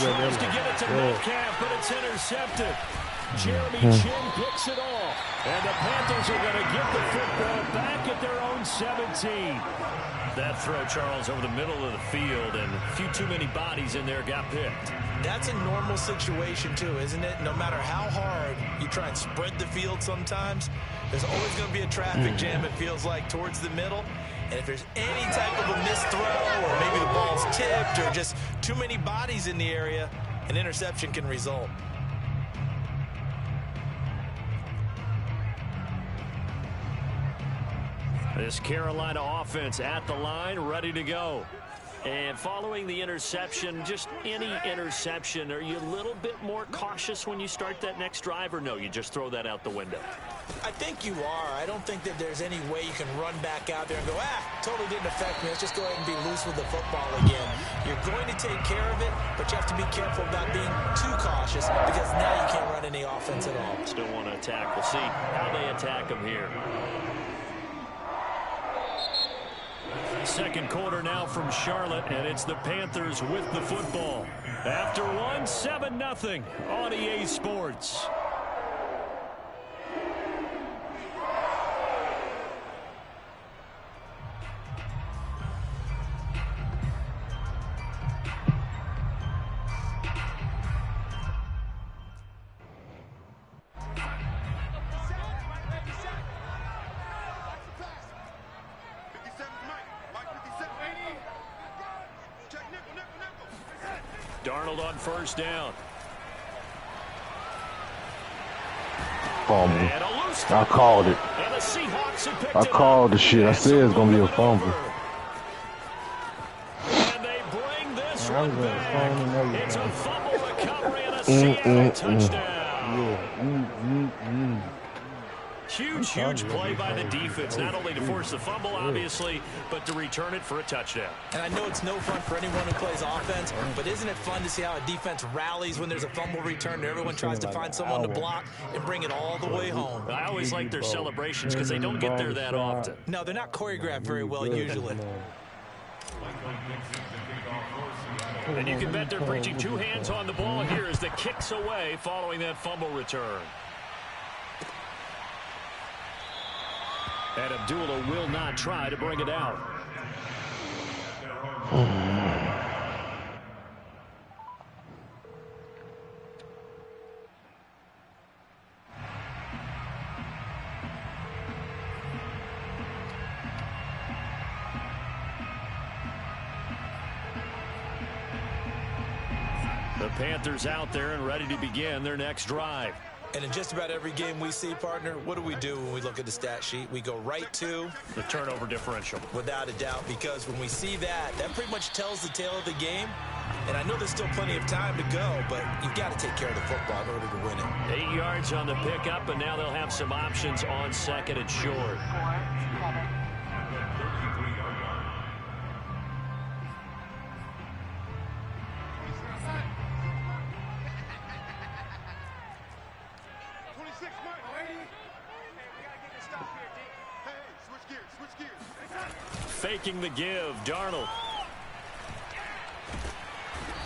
tries to get it to Metcalf, but it's intercepted. Jeremy Chin picks it off. And the Panthers are going to get the football back at their own 17. That throw, Charles, over the middle of the field, and a few too many bodies in there got picked. That's a normal situation, too, isn't it? No matter how hard you try and spread the field sometimes, there's always going to be a traffic jam, it feels like, towards the middle. And if there's any type of a missed throw, or maybe the ball's tipped, or just too many bodies in the area, an interception can result. This Carolina offense at the line, ready to go. And following the interception, just any interception, are you a little bit more cautious when you start that next drive, or no, you just throw that out the window? I think you are. I don't think that there's any way you can run back out there and go, totally didn't affect me. Let's just go ahead and be loose with the football again. You're going to take care of it, but you have to be careful about being too cautious because now you can't run any offense at all. Still want to attack. We'll see how they attack them here. Second quarter now from Charlotte, and it's the Panthers with the football. After one, 7-0 on EA Sports. Darnold on first down. Fumble. I called it. I called the shit. I said it's going to be a fumble. And they bring this one back. It's a fumble recovery and a Seattle touchdown. Huge play by the defense, not only to force the fumble, obviously, but to return it for a touchdown. And I know it's no fun for anyone who plays offense, but isn't it fun to see how a defense rallies when there's a fumble return and everyone tries to find someone to block and bring it all the way home? I always like their celebrations because they don't get there that often. No, they're not choreographed very well usually. And you can bet they're preaching two hands on the ball here as the kicks away following that fumble return. And Abdullah will not try to bring it out. The Panthers out there and ready to begin their next drive. And in just about every game we see, partner, what do we do when we look at the stat sheet? We go right to the turnover differential. Without a doubt, because when we see that, that pretty much tells the tale of the game. And I know there's still plenty of time to go, but you've got to take care of the football in order to win it. 8 yards on the pickup, and now they'll have some options on second and short. Faking the give, Darnold.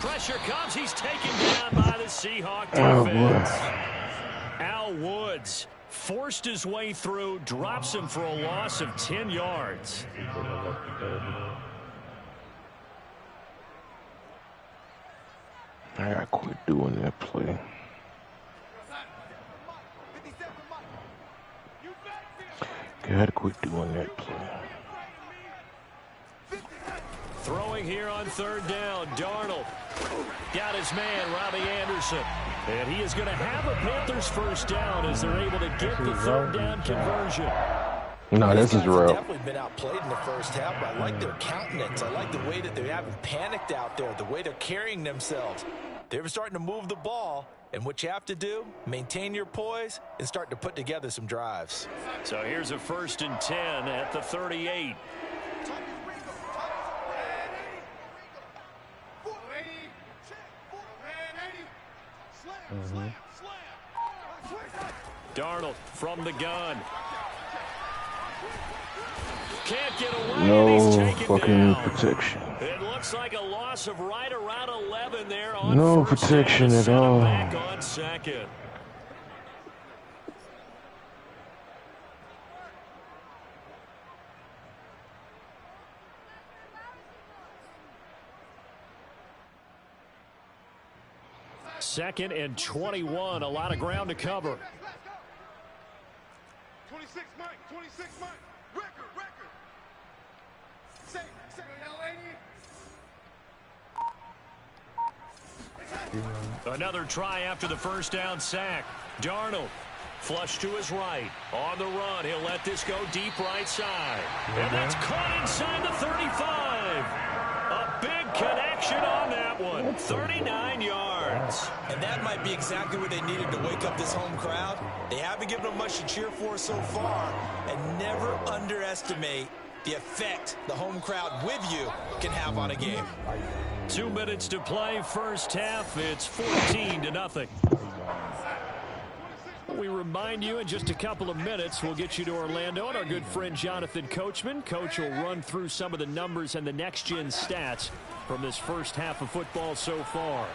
Pressure comes. He's taken down by the Seahawk defense. Al Woods forced his way through, drops him for a loss of 10 yards. I gotta quit doing that play. Gotta quit doing that play. Throwing here on third down, Darnold got his man, Robbie Anderson. And he is going to have a Panthers first down as they're able to get the third down conversion. No, this is real. Definitely been outplayed in the first half, but I like their countenance. I like the way that they haven't panicked out there, the way they're carrying themselves. They're starting to move the ball, and what you have to do, maintain your poise and start to put together some drives. So here's a 1st and 10 at the 38. Darnold from the gun. Can't get away. No fucking protection. It looks like a loss of right around 11 there on no first protection at all. Back on second. Second and 21, a lot of ground to cover. 26, Mike, 26, Mike. Record. Another try after the first down sack. Darnold flush to his right. On the run, he'll let this go deep right side. And that's caught inside the 35. A big connection on that one. 39 yards. And that might be exactly what they needed to wake up this home crowd. They haven't given them much to cheer for so far. And never underestimate the effect the home crowd with you can have on a game. 2 minutes to play, first half. It's 14-0. We remind you in just a couple of minutes we'll get you to Orlando and our good friend Jonathan Coachman. Coach will run through some of the numbers and the next-gen stats from this first half of football so far.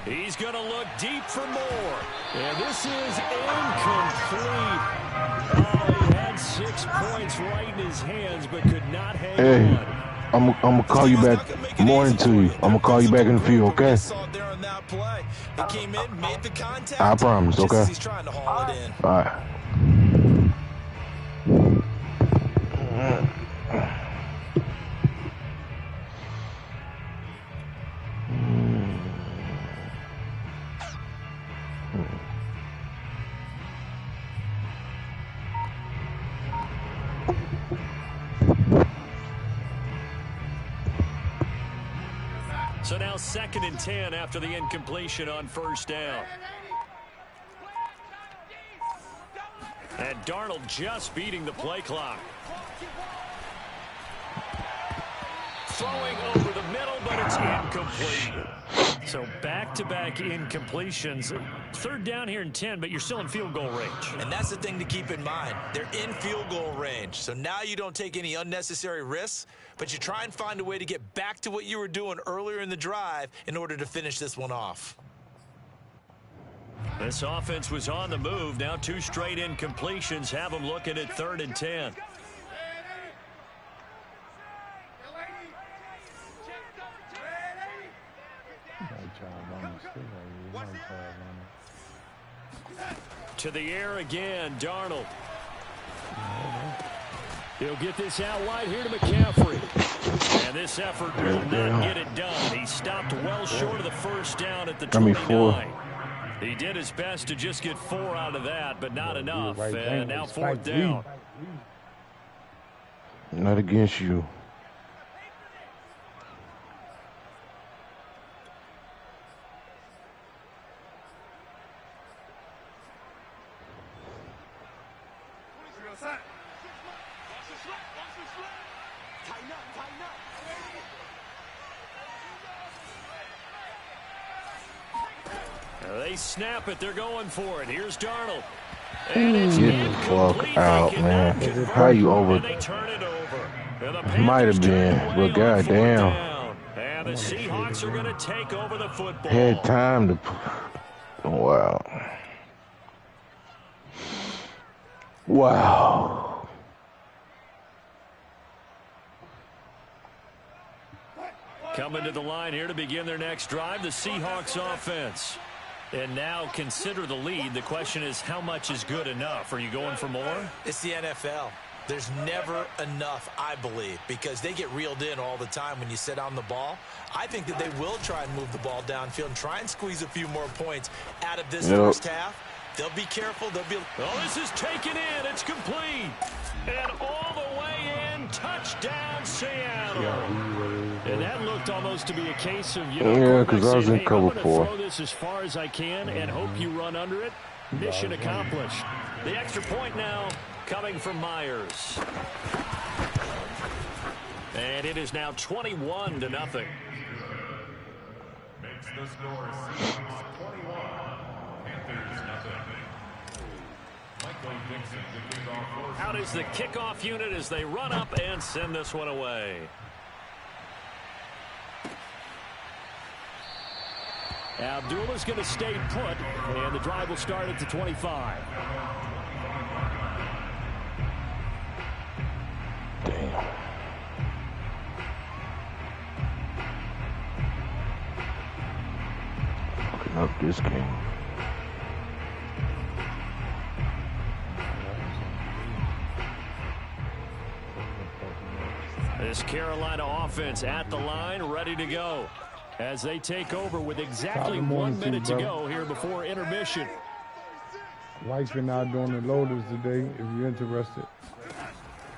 He's going to look deep for more. And this is incomplete. Oh, he had 6 points right in his hands but could not hang on. I'm gonna call you back morning to you. I'm gonna call you back in the field, okay? I promise, okay? All right. So now 2nd and 10 after the incompletion on first down. And Darnold just beating the play clock. Throwing over the middle, but it's incomplete. So back-to-back incompletions. 3rd down here and 10, but you're still in field goal range. And that's the thing to keep in mind. They're in field goal range. So now you don't take any unnecessary risks, but you try and find a way to get back to what you were doing earlier in the drive in order to finish this one off. This offense was on the move. Now 2 straight incompletions have them looking at 3rd and 10. To the air again, Darnold. He'll get this out wide here to McCaffrey. And this effort will not get it done. He stopped well short of the first down at the 29. He did his best to just get 4 out of that, but not enough. And now 4th down. Not against you. They snap it. They're going for it. Here's Darnold. And it's get the fuck out, man. How you over? Might have been, but goddamn. And the Seahawks are going to take over the football. Had time to. Wow. Wow. Coming to the line here to begin their next drive, the Seahawks offense. And now consider the lead. The question is, how much is good enough? Are you going for more? It's the NFL. There's never enough, I believe, because they get reeled in all the time when you sit on the ball. I think that they will try and move the ball downfield and try and squeeze a few more points out of this first half. They'll be careful. They'll be. Oh, this is taken in. It's complete. And all the way in. Touchdown, Seattle. And that looked almost to be a case of, yeah, because I was in cover 4. I'm going to throw this as far as I can and hope you run under it. Mission accomplished. The extra point now coming from Myers. And it is now 21-0. Makes the score 21. Panthers nothing. Michael Dixon, the kickoff. Out is the kickoff unit as they run up and send this one away. Abdullah's going to stay put, and the drive will start at the 25. Damn. Fucking up this game. This Carolina offense at the line, ready to go, as they take over with exactly 1 minute to go here before intermission. Wife's been out doing the loaders today, if you're interested.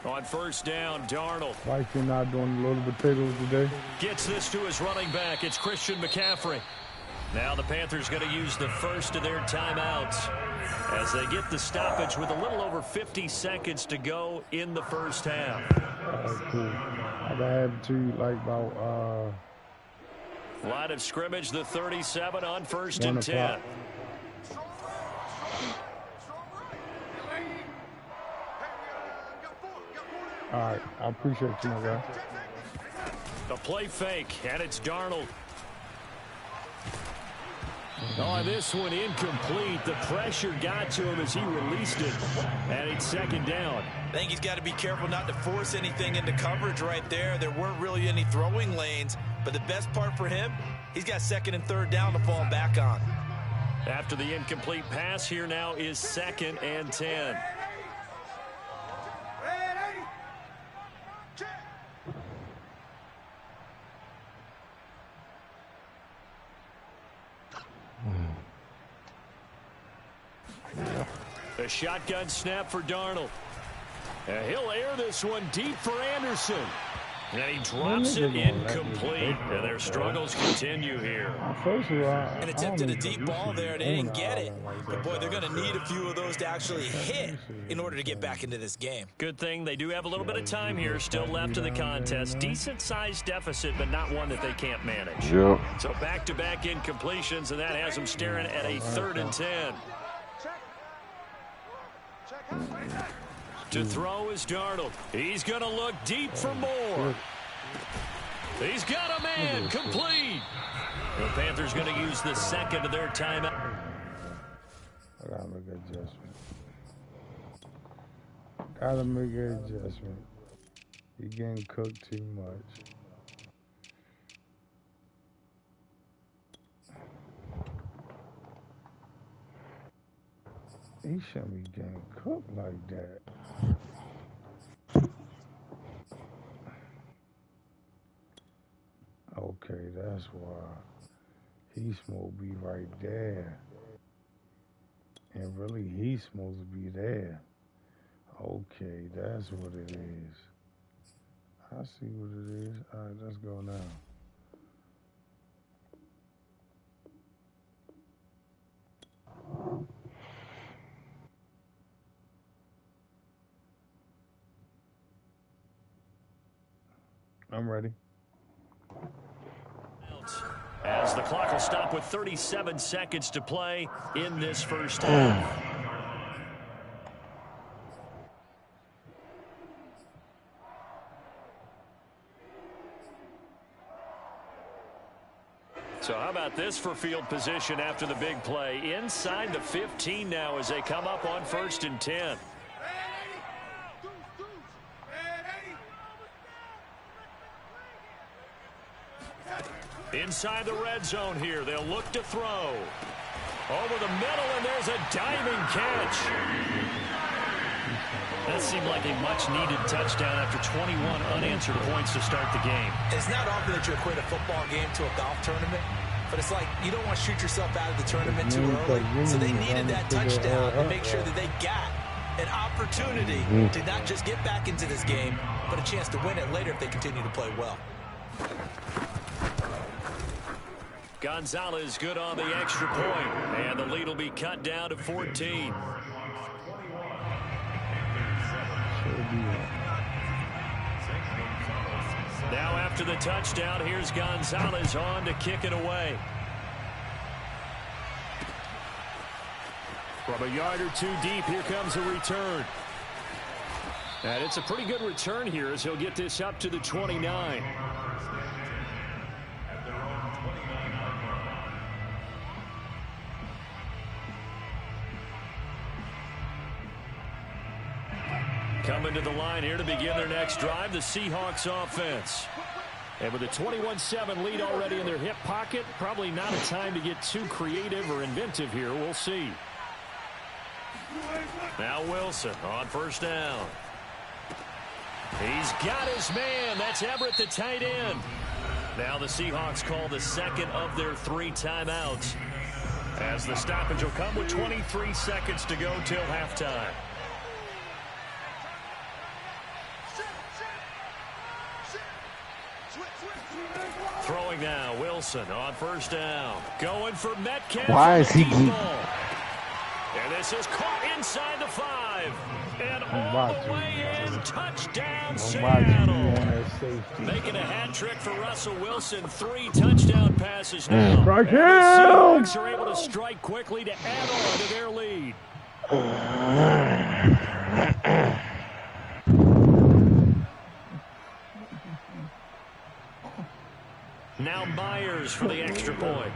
On first down, Darnold. Wife's been out doing the loaded potatoes today. Gets this to his running back. It's Christian McCaffrey. Now the Panthers going to use the first of their timeouts as they get the stoppage with a little over 50 seconds to go in the first half. Cool. I had to like about line of scrimmage, the 37 on 1st and 10. All right, I appreciate you, my guy. The play fake, and it's Darnold. Oh, this one incomplete. The pressure got to him as he released it, and it's 2nd down. I think he's got to be careful not to force anything into coverage right there. There weren't really any throwing lanes, but the best part for him, he's got 2nd and 3rd down to fall back on. After the incomplete pass, here now is 2nd and 10. A shotgun snap for Darnold. He'll air this one deep for Anderson. And he drops it incomplete. And their struggles continue here. First of all, an attempt at a deep ball there. They didn't get it. But, boy, they're going to need a few of those to actually hit in order to get back into this game. Good thing they do have a little bit of time here still left in the contest. Decent-sized deficit, but not one that they can't manage. Yep. So back-to-back incompletions, and that has them staring at a 3rd and 10. To throw is Darnold. He's going to look deep for more. He's got a man. Complete. The Panthers going to use the 2nd of their timeout. I got to make an adjustment. Got to make an adjustment. He getting cooked too much. He shouldn't be getting cooked like that. that's why. He's supposed to be right there. And really, he's supposed to be there. Okay, that's what it is. I see what it is. All right, let's go now. I'm ready. As the clock will stop with 37 seconds to play in this first half. So how about this for field position after the big play? Inside the 15 now as they come up on 1st and 10. Inside the red zone here. They'll look to throw. Over the middle, and there's a diving catch. That seemed like a much-needed touchdown after 21 unanswered points to start the game. It's not often that you equate a football game to a golf tournament, but it's like you don't want to shoot yourself out of the tournament too early. So they needed that touchdown to make sure that they got an opportunity to not just get back into this game, but a chance to win it later if they continue to play well. Gonzalez good on the extra point, and the lead will be cut down to 14. Now after the touchdown, here's Gonzalez on to kick it away. From a yard or two deep, here comes a return. And it's a pretty good return here as he'll get this up to the 29. Coming to the line here to begin their next drive, the Seahawks offense. And with a 21-7 lead already in their hip pocket, probably not a time to get too creative or inventive here. We'll see. Now Wilson on 1st down. He's got his man. That's Everett, the tight end. Now the Seahawks call the second of their 3 timeouts, as the stoppage will come with 23 seconds to go till halftime. Throwing now, Wilson on 1st down. Going for Metcalf. Why is he? And this is caught inside the 5. And all the way in, touchdown Seattle. Making a hat trick for Russell Wilson. 3 touchdown passes now. Strike and him! the Seahawks are able to strike quickly to add on to their lead. Now Myers for the extra point.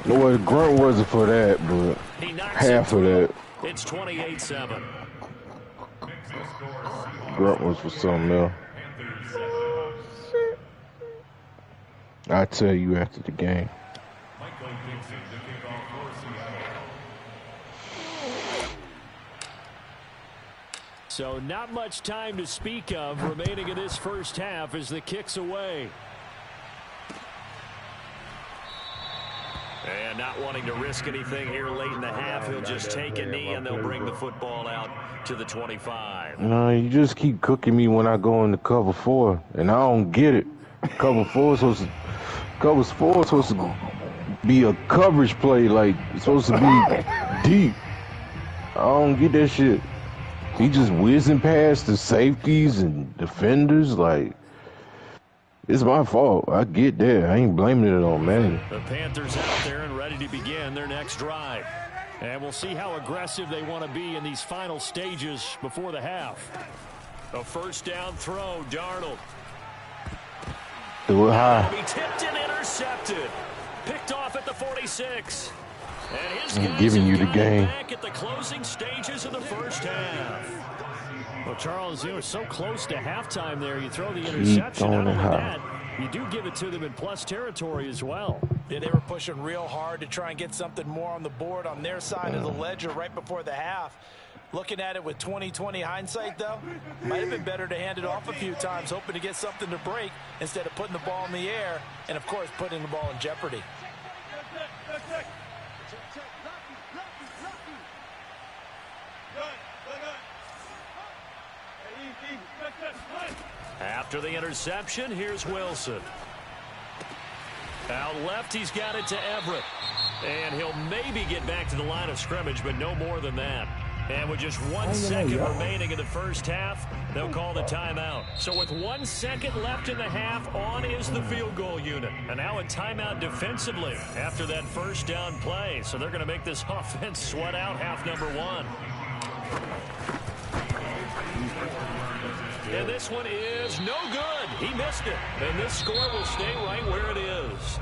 No, the grunt wasn't for that, but half of that. It's 28-7. Grunt was for something else. I'll tell you after the game. So not much time to speak of remaining in this first half as the kick's away. And not wanting to risk anything here late in the half, he'll just take a knee and they'll bring the football out to the 25. No, you just keep cooking me when I go into cover 4, and I don't get it. Cover 4 is supposed to be a coverage play, like it's supposed to be deep. I don't get that shit. He just whizzing past the safeties and defenders. Like, it's my fault. I get that. I ain't blaming it on man. The Panthers out there and ready to begin their next drive. And we'll see how aggressive they want to be in these final stages before the half. A 1st down throw, Darnold. Do it high. Be tipped and intercepted. Picked off at the 46. And his I'm giving you the game. Back at the closing stages of the first half. Well, Charles, you were so close to halftime there. You throw the interception. Not only that, you do give it to them in plus territory as well. Yeah, they were pushing real hard to try and get something more on the board on their side of the ledger right before the half. Looking at it with 20/20 hindsight, though, might have been better to hand it off a few times, hoping to get something to break instead of putting the ball in the air and, of course, putting the ball in jeopardy. After the interception, here's Wilson. Out left, he's got it to Everett. And he'll maybe get back to the line of scrimmage, but no more than that. And with just 1 second remaining in the first half, they'll call the timeout. So with 1 second left in the half, on is the field goal unit. And now a timeout defensively after that first down play. So they're going to make this offense sweat out half number 1. And this one is no good. He missed it. And this score will stay right where it is.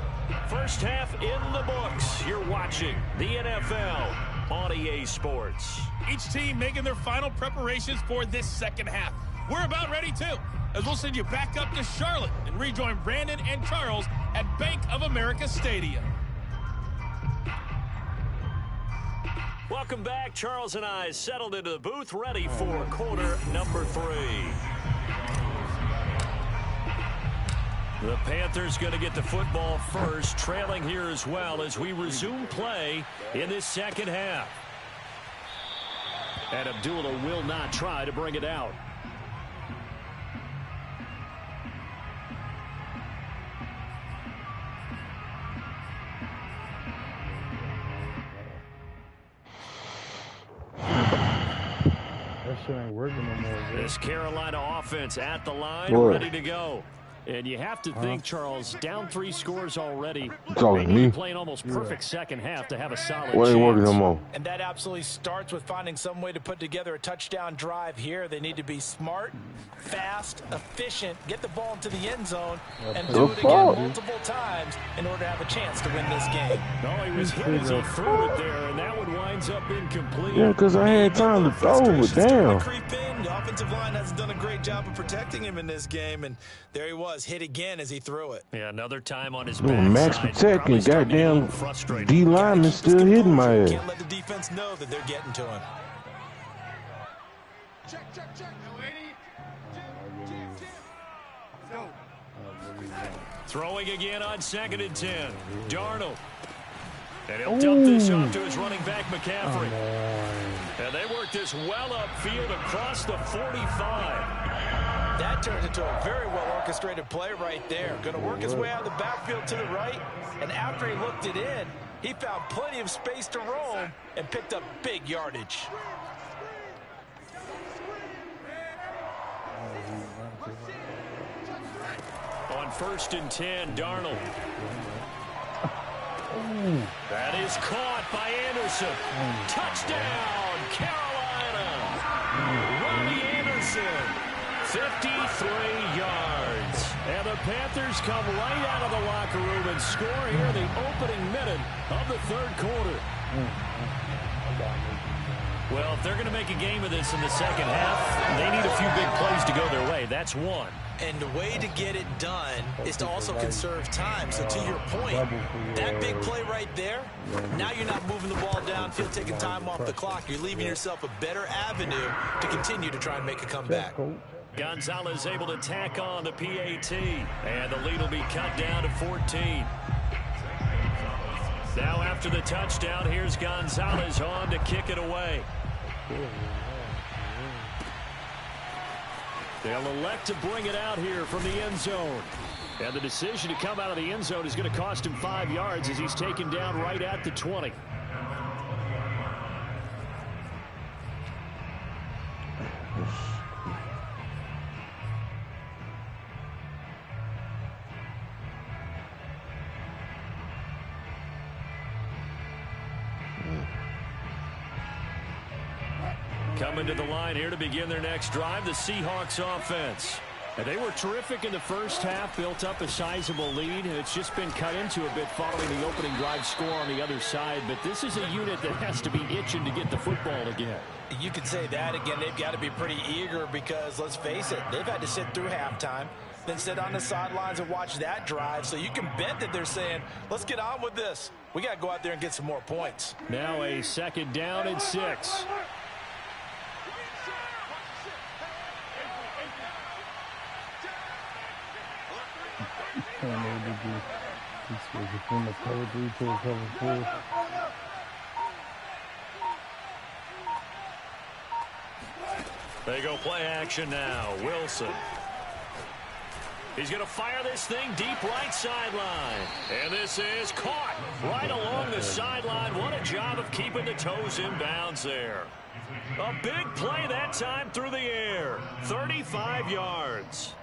First half in the books. You're watching the NFL on EA Sports. Each team making their final preparations for this second half. We're about ready, too, as we'll send you back up to Charlotte and rejoin Brandon and Charles at Bank of America Stadium. Welcome back. Charles and I settled into the booth, ready for quarter number 3. The Panthers going to get the football first, trailing here as well as we resume play in this second half. And Abdullah will not try to bring it out. That shit ain't working no more. This Carolina offense at the line, ready to go. And you have to think, Charles, down 3 scores already. Playing almost perfect second half to have a solid chance. And that absolutely starts with finding some way to put together a touchdown drive here. They need to be smart, fast, efficient, get the ball into the end zone, and do it again multiple times in order to have a chance to win this game. No, he was hit as he threw it there, and that one winds up incomplete. Yeah, because I had time to throw it down. The offensive line hasn't done a great job of protecting him in this game, and there he was, hit again as he threw it. Yeah, another time on his Max Protect and goddamn D lineman still hitting my ass. Can't let the defense know that they're getting to him. Check. Throwing again on 2nd and 10. Darnold. And he'll dump this off to his running back, McCaffrey. And they work this well upfield across the 45. That turns into a very well-orchestrated play right there. Going to work his way out of the backfield to the right. And after he looked it in, he found plenty of space to roam and picked up big yardage. On 1st and 10, Darnold. That is caught by Anderson. Touchdown, Carolina. Robbie Anderson, 53 yards. And the Panthers come right out of the locker room and score here in the opening minute of the 3rd quarter. Well, if they're going to make a game of this in the second half, they need a few big plays to go their way. That's one. And the way to get it done is to also conserve time. So to your point, that big play right there, now you're not moving the ball downfield, taking time off the clock. You're leaving yourself a better avenue to continue to try and make a comeback. Gonzalez able to tack on the PAT, and the lead will be cut down to 14. Now after the touchdown, here's Gonzalez on to kick it away. They'll elect to bring it out here from the end zone. And the decision to come out of the end zone is going to cost him 5 yards as he's taken down right at the 20. Coming to the line here to begin their next drive, the Seahawks offense. And they were terrific in the first half, built up a sizable lead. It's just been cut into a bit following the opening drive score on the other side. But this is a unit that has to be itching to get the football again. You could say that again. They've got to be pretty eager because, let's face it, they've had to sit through halftime, then sit on the sidelines and watch that drive. So you can bet that they're saying, let's get on with this. We got to go out there and get some more points. Now a 2nd down and 6. can't really do. He switches from a cover 3 to a cover 4. They go play action now. Wilson. He's going to fire this thing deep right sideline. And this is caught right along the sideline. What a job of keeping the toes in bounds there. A big play that time through the air. 35 yards.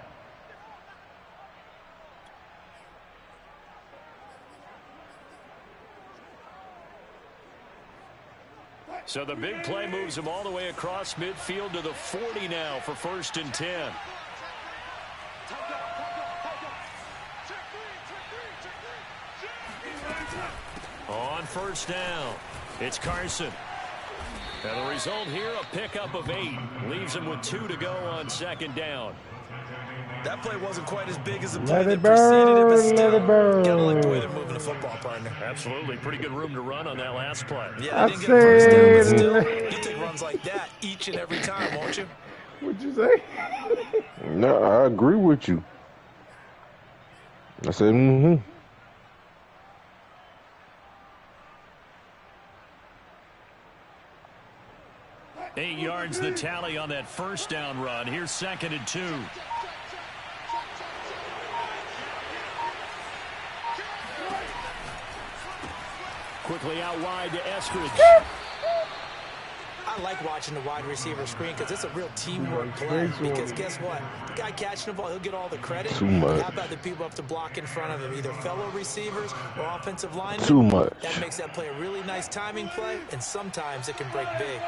So the big play moves him all the way across midfield to the 40 now for 1st and 10. On 1st down, it's Carson. And the result here, a pickup of 8. Leaves him with 2 to go on 2nd down. That play wasn't quite as big as the play that preceded it, but still, gotta like the way they're moving the football, partner. Absolutely. Pretty good room to run on that last play. Yeah, they didn't get a first down, but still, you take runs like that each and every time, won't you? What'd you say? No, I agree with you. I said, mm-hmm. Eight yards the tally on that 1st down run. Here's 2nd and 2. Quickly out wide to Eskridge. I like watching the wide receiver screen because it's a real teamwork play. Because guess what? The guy catching the ball, he'll get all the credit. Too much. How about the people up to block in front of him, either fellow receivers or offensive linemen? Too much. That makes that play a really nice timing play, and sometimes it can break big.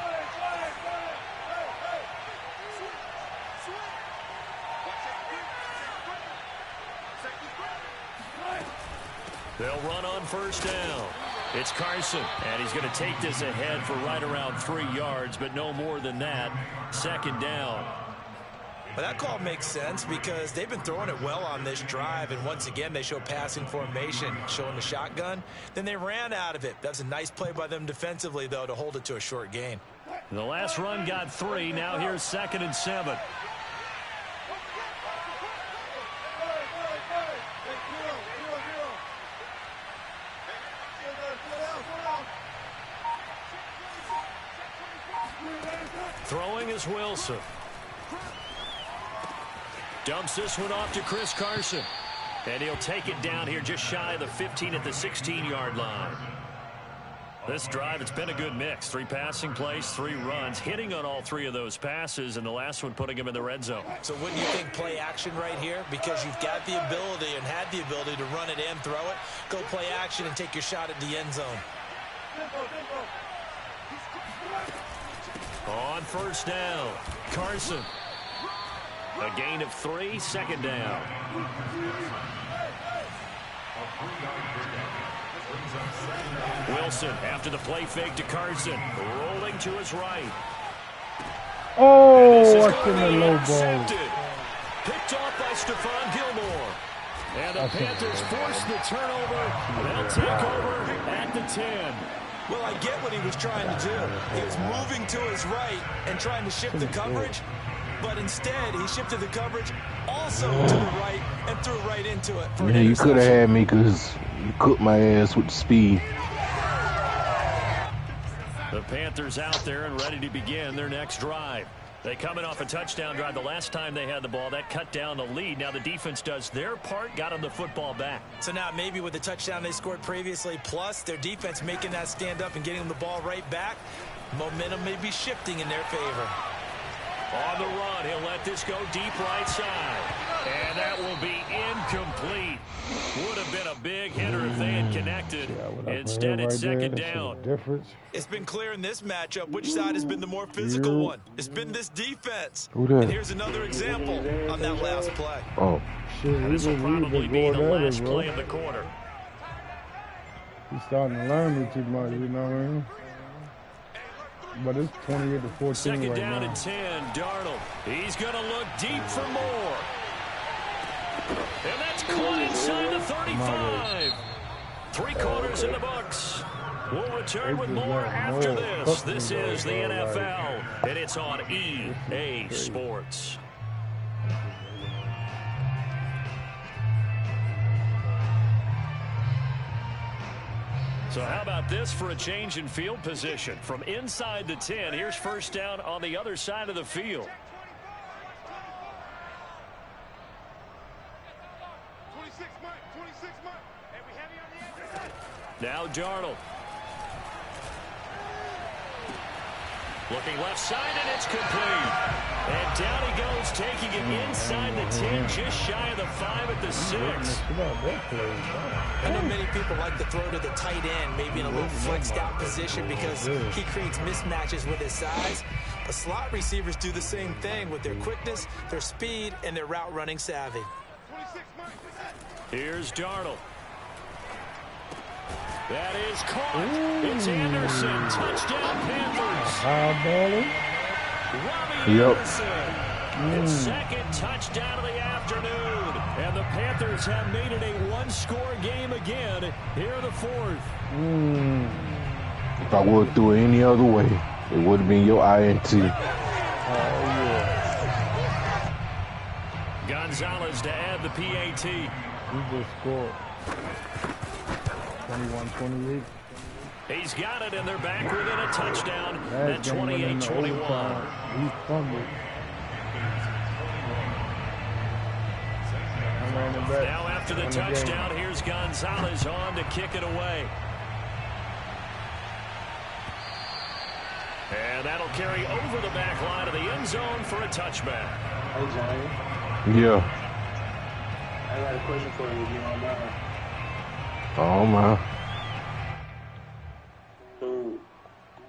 They'll run on 1st down. It's Carson, and he's going to take this ahead for right around 3 yards, but no more than that. 2nd down. But that call makes sense because they've been throwing it well on this drive, and once again they show passing formation, showing the shotgun. Then they ran out of it. That's a nice play by them defensively, though, to hold it to a short gain. The last run got 3. Now here's 2nd and 7. Throwing is Wilson. Dumps this one off to Chris Carson. And he'll take it down here just shy of the 15 at the 16-yard line. This drive, it's been a good mix. 3 passing plays, 3 runs, hitting on all 3 of those passes, and the last one putting him in the red zone. So wouldn't you think play action right here? Because you've got the ability and had the ability to run it and throw it. Go play action and take your shot at the end zone. On 1st down, Carson. A gain of 3, 2nd down. Wilson after the play fake to Carson. Rolling to his right. Oh, what's in the low ball? Picked off by Stephon Gilmore. And the Panthers force the turnover. They'll take over at the 10. Well, I get what he was trying to do. He was moving to his right and trying to shift the coverage, but instead he shifted the coverage also to the right and threw right into it. Yeah, you could have had me because you cooked my ass with the speed. The Panthers out there and ready to begin their next drive. They coming off a touchdown drive. The last time they had the ball, that cut down the lead. Now the defense does their part, got them the football back. So now maybe with the touchdown they scored previously, plus their defense making that stand up and getting them the ball right back, momentum may be shifting in their favor. On the run, he'll let this go deep right side. And that will be incomplete. Would have been a big hitter if they had connected. Instead, it's 2nd down. It's been clear in this matchup which side has been the more physical one. It's been this defense. Who that? And here's another example on that last play. Oh. This will probably be the last play of the quarter. He's starting to learn me too much, you know what I mean? But it's 28 to 14 2nd right down now. and 10. Darnold. He's going to look deep for more. And that's caught inside the 35. 3 quarters in the books. We'll return with more after this. This is the NFL, and it's on EA Sports. So how about this for a change in field position? From inside the 10, here's first down on the other side of the field. 26 Mike. And we have you on the edge. Now Darnold. Looking left side, and it's complete. And down he goes, taking it inside the 10, just shy of the 5 at the 6. I know many people like to throw to the tight end, maybe in a little flexed out position because he creates mismatches with his size. But slot receivers do the same thing with their quickness, their speed, and their route running savvy. Here's Darnold. That is caught. It's Anderson. Touchdown, Panthers. Robbie Anderson. His second touchdown of the afternoon. And the Panthers have made it a one-score game again here in the fourth. If I would have threw it any other way, it would have been your INT. Gonzalez to add the PAT. We just scored. 21-28. He's got it, and they're back within a touchdown at 28-21. He fumbled. Now after the touchdown, here's Gonzalez on to kick it away. And that'll carry over the back line of the end zone for a touchback. Hey, Johnny. Yeah. I got a question for you if you don't mind. Oh, my. So,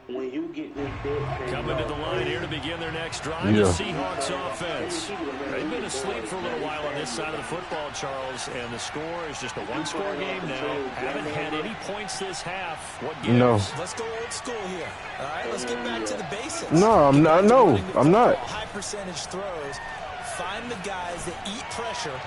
when you get this bet... Coming to the line here to begin their next drive, the Seahawks offense. They've been asleep for a little while on this side of the football, Charles, and the score is just a one-score game now. Haven't had any points this half. What gives? No. Let's go old school here. All right, let's get back to the basics. No, I'm not. No, I'm not. High percentage throws. Find the guys that eat pressure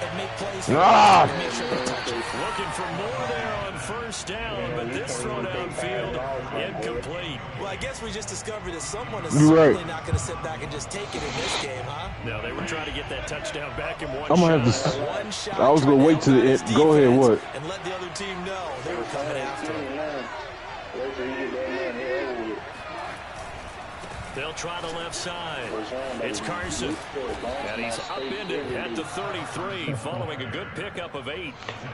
and make plays. Make sure they touch it. Looking for more there on first down, but this throw downfield incomplete. Well, I guess we just discovered that someone is certainly not going to sit back and just take it in this game, huh? No, they were trying to get that touchdown back in one I'm gonna shot. have to. I was gonna wait till the end. Go ahead. What? And let the other team know they were coming after him. They'll try the left side. It's Carson. And he's upended at the 33, following a good pickup of 8.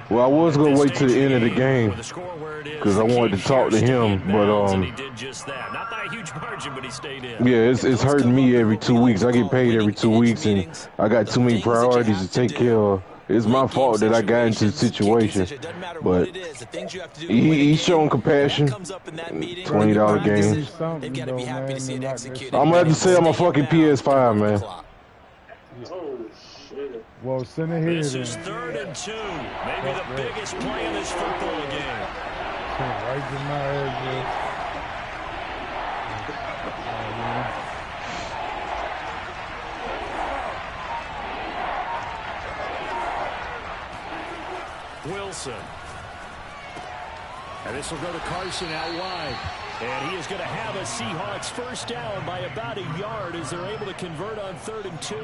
Well, I was gonna wait till the end of the game because I wanted to talk to him, but he did just that. Not by a huge margin, but he stayed in. yeah, it's hurting me every 2 weeks. I get paid every 2 weeks, and I got too many priorities to take care of. It's my fault that I got into the situation, but he's showing compassion. $20 game. I'm gonna have to sell my fucking PS5, man. Well, send it here. This is 3rd and 2. Maybe the biggest play in this football game. Right in my head, Wilson. And this will go to Carson out wide. And he is going to have a Seahawks first down by about a yard as they're able to convert on 3rd and 2.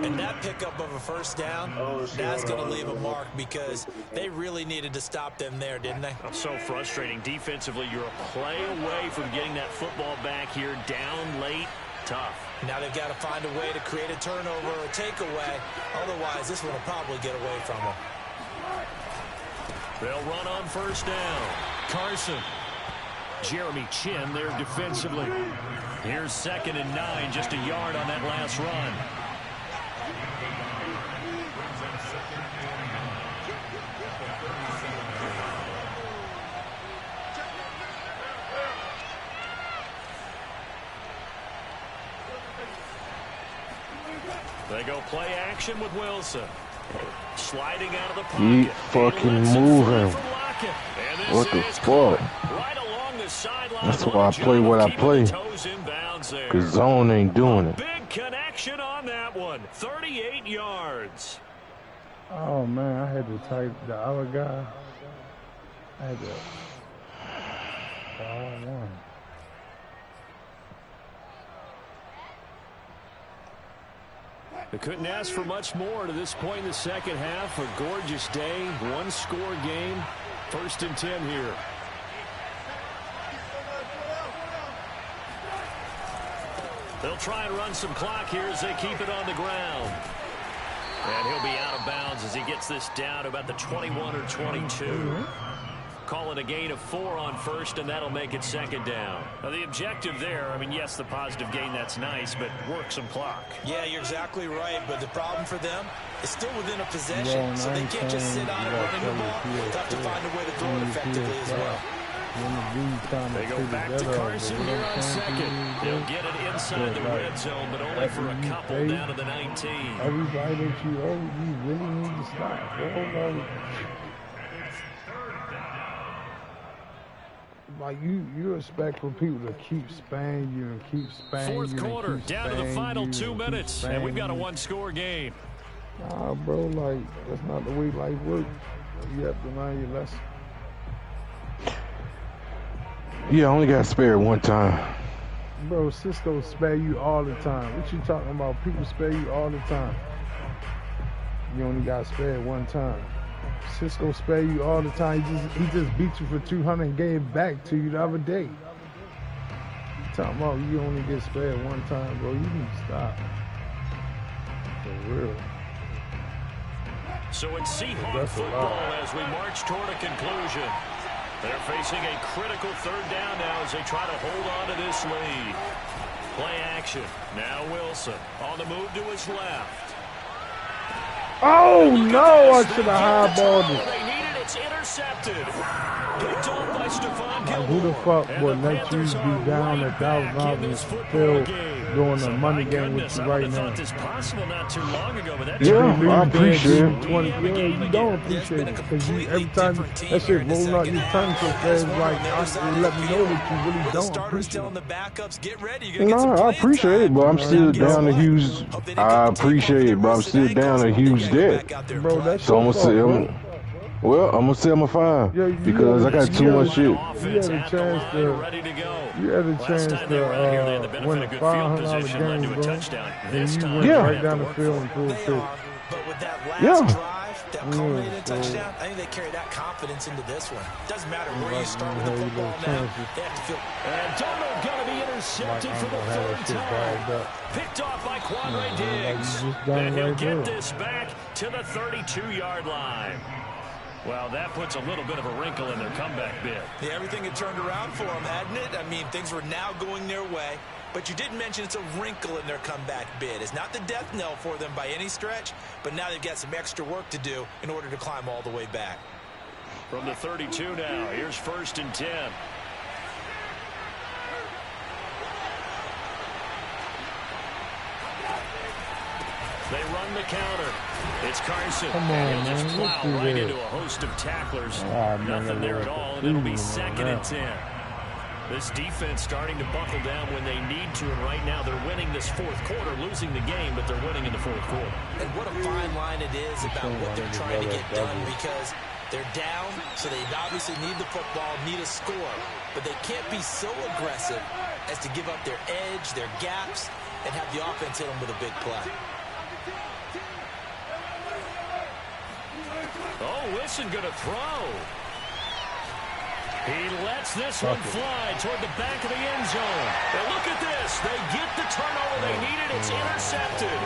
And that pickup of a first down, that's going to leave a mark because they really needed to stop them there, didn't they? So frustrating. Defensively, you're a play away from getting that football back here down late. Tough. Now they've got to find a way to create a turnover or a takeaway. Otherwise, this one will probably get away from them. They'll run on first down. Carson. Jeremy Chin there defensively. Here's 2nd and 9, just a yard on that last run. They go play action with Wilson. Sliding out of the pocket. Keep fucking moving. What the fuck? Right along the sideline. That's why I play what I play. Because zone ain't doing it. Big connection on that one. 38 yards. Oh, man, I had to type the other guy. I had to. Oh, one. They couldn't ask for much more to this point in the second half. A gorgeous day, one-score game. First and 10 here. They'll try and run some clock here as they keep it on the ground. And he'll be out of bounds as he gets this down to about the 21 or 22. Calling a gain of 4 on first, and that'll make it second down. Now, the objective there, I mean, yes, the positive gain, that's nice, but work some clock. Yeah, you're exactly right, but the problem for them is still within a possession, so they can't just sit on it running the ball. They'll have to find a way to throw it effectively as well. They go back to Carson here on second. They'll get it inside the red zone, but only for a couple down to the 19. Everybody that you owe, you really need to stop. Like you expect for people to keep spanning you and keep spanning you. Fourth quarter, down to the final 2 minutes, and we've got a one-score game. Nah, bro, like, that's not the way life works. You have to learn your lesson. Yeah, I only got spared one time. Bro, Cisco spare you all the time. What you talking about? People spare you all the time. You only got spared one time. Cisco spare you all the time. He just beat you for 200 and gave back to you the other day. You talking about you only get spared one time, bro. You need to stop. For real. So it's Seahawk football as we march toward a conclusion. They're facing a critical third down now as they try to hold on to this lead. Play action. Now Wilson on the move to his left. Oh, no, I should have highballed it. They need it. It's intercepted. Picked off by Stephon Gilmore. Who the fuck would let you be down $1,000 and still doing the money game with you right now? This possible not too long ago, but yeah, I appreciate it. You don't appreciate it because every time that shit roll out your tongue so fast, like, you let me know that you really don't appreciate it. No, I appreciate it, but I'm still down to use. I appreciate it, but I'm still down to use that. Bro, that's so I'm gonna say, well, I'm gonna sell my 5 because I got too much shit. You had a chance to win a $500 game, bro. And you went right down the field and threw a pick. But with that last drive, that culminating touchdown, I think they carry that confidence into this one. Doesn't matter where you start with the football now. They have to feel. And Darnold going to be intercepted for the third time. Picked off by Quandre Diggs. And he'll get this back to the 32-yard line. Well, that puts a little bit of a wrinkle in their comeback bid. Yeah, everything had turned around for them, hadn't it? I mean, things were now going their way. But you did mention it's a wrinkle in their comeback bid. It's not the death knell for them by any stretch, but now they've got some extra work to do in order to climb all the way back. From the 32 now, here's first and 10. They run the counter. It's Carson. Come on, and he'll just man. plow right into a host of tacklers. Nothing there at all, and it'll be second and 10. This defense starting to buckle down when they need to, and right now they're winning this fourth quarter, losing the game, but they're winning in the fourth quarter. And what a fine line it is about what they're trying to get done, because they're down, so they obviously need the football, need a score, but they can't be so aggressive as to give up their edge, their gaps, and have the offense hit them with a big play. Oh, Wilson going to throw. He lets this one fly toward the back of the end zone. And look at this. They get the turnover they needed. It's intercepted.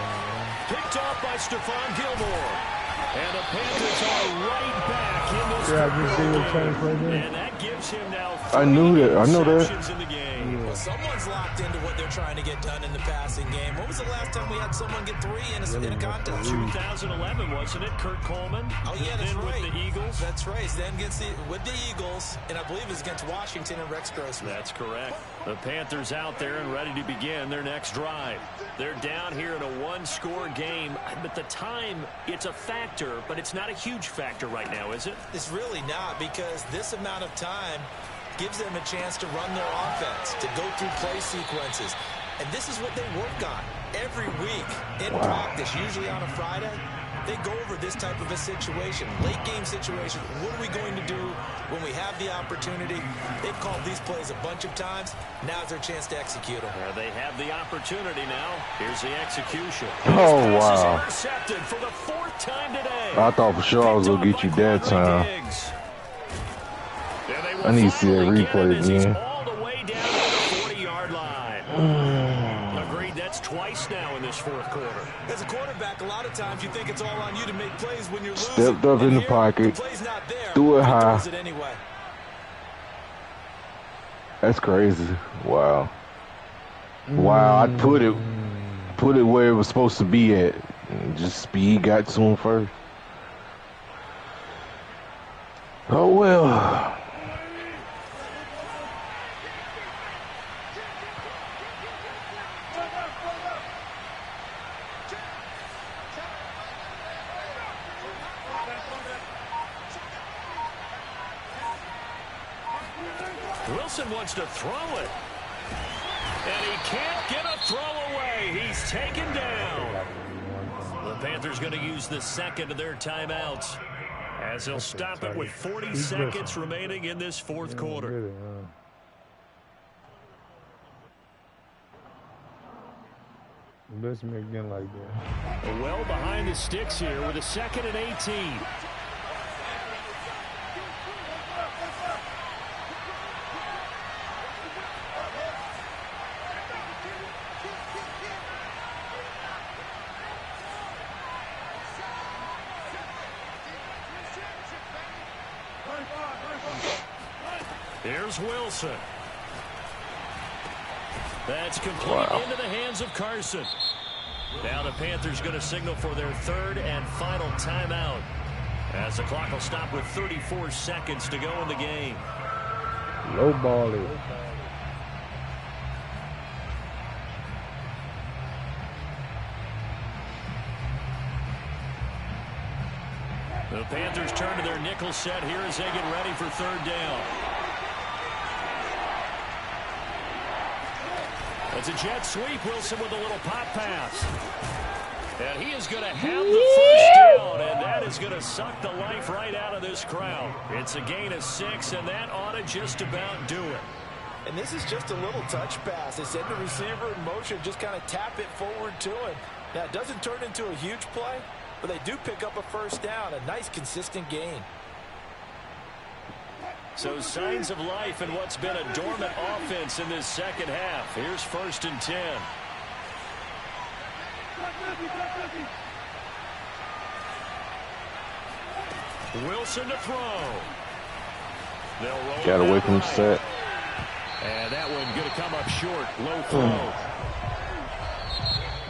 Picked off by Stephon Gilmore. And the Panthers are right back in this and that gives him now I knew that. I know that. in the game. Well, someone's locked into what they're trying to get done in the passing game. When was the last time we had someone get 3 in a contest? 2011, wasn't it? Kurt Coleman. Oh, yeah, that's right. With the Eagles. That's right. Then with the Eagles, and I believe it's against Washington and Rex Grossman. That's correct. The Panthers out there and ready to begin their next drive. They're down here in a one-score game, but the time, it's a factor, but it's not a huge factor right now, is it? It's really not, because this amount of time gives them a chance to run their offense, to go through play sequences. And this is what they work on every week in practice, usually on a Friday. They go over this type of a situation, late game situation. What are we going to do when we have the opportunity? They've called these plays a bunch of times. Now's their chance to execute them. They have the opportunity now. Here's the execution. Oh, wow. Intercepted for the 4th time today. I thought for sure I was going to get you that time. I need to see that replay again. All the way down to the 40-yard line. Agreed, that's twice now in this fourth quarter. As a quarterback, a lot of times you think it's all on you to make plays when you're losing. Stepped up in the pocket, threw it high. Throws it anyway. That's crazy. Wow. Wow, I put it where it was supposed to be at. And just speed got to him first. Oh well. Wilson wants to throw it. And he can't get a throw away. He's taken down. The Panthers going to use the second of their timeouts as they'll stop it with 40 seconds remaining in this fourth quarter. Listen again like that. Well behind the sticks here with a 2nd and 18. Here's Wilson. That's complete into the hands of Carson. Now the Panthers going to signal for their third and final timeout as the clock will stop with 34 seconds to go in the game. Low ball it. The Panthers turn to their nickel set here as they get ready for third down. It's a jet sweep. Wilson with a little pop pass. And he is going to have the first down, and that is going to suck the life right out of this crowd. It's a gain of 6, and that ought to just about do it. And this is just a little touch pass. They send the receiver in motion, just kind of tap it forward to him. Now, it doesn't turn into a huge play, but they do pick up a first down, a nice, consistent gain. So signs of life in what's been a dormant offense in this second half. Here's 1st and 10. Wilson to throw. They'll roll. Got away from the set. And that one going to come up short. Low throw.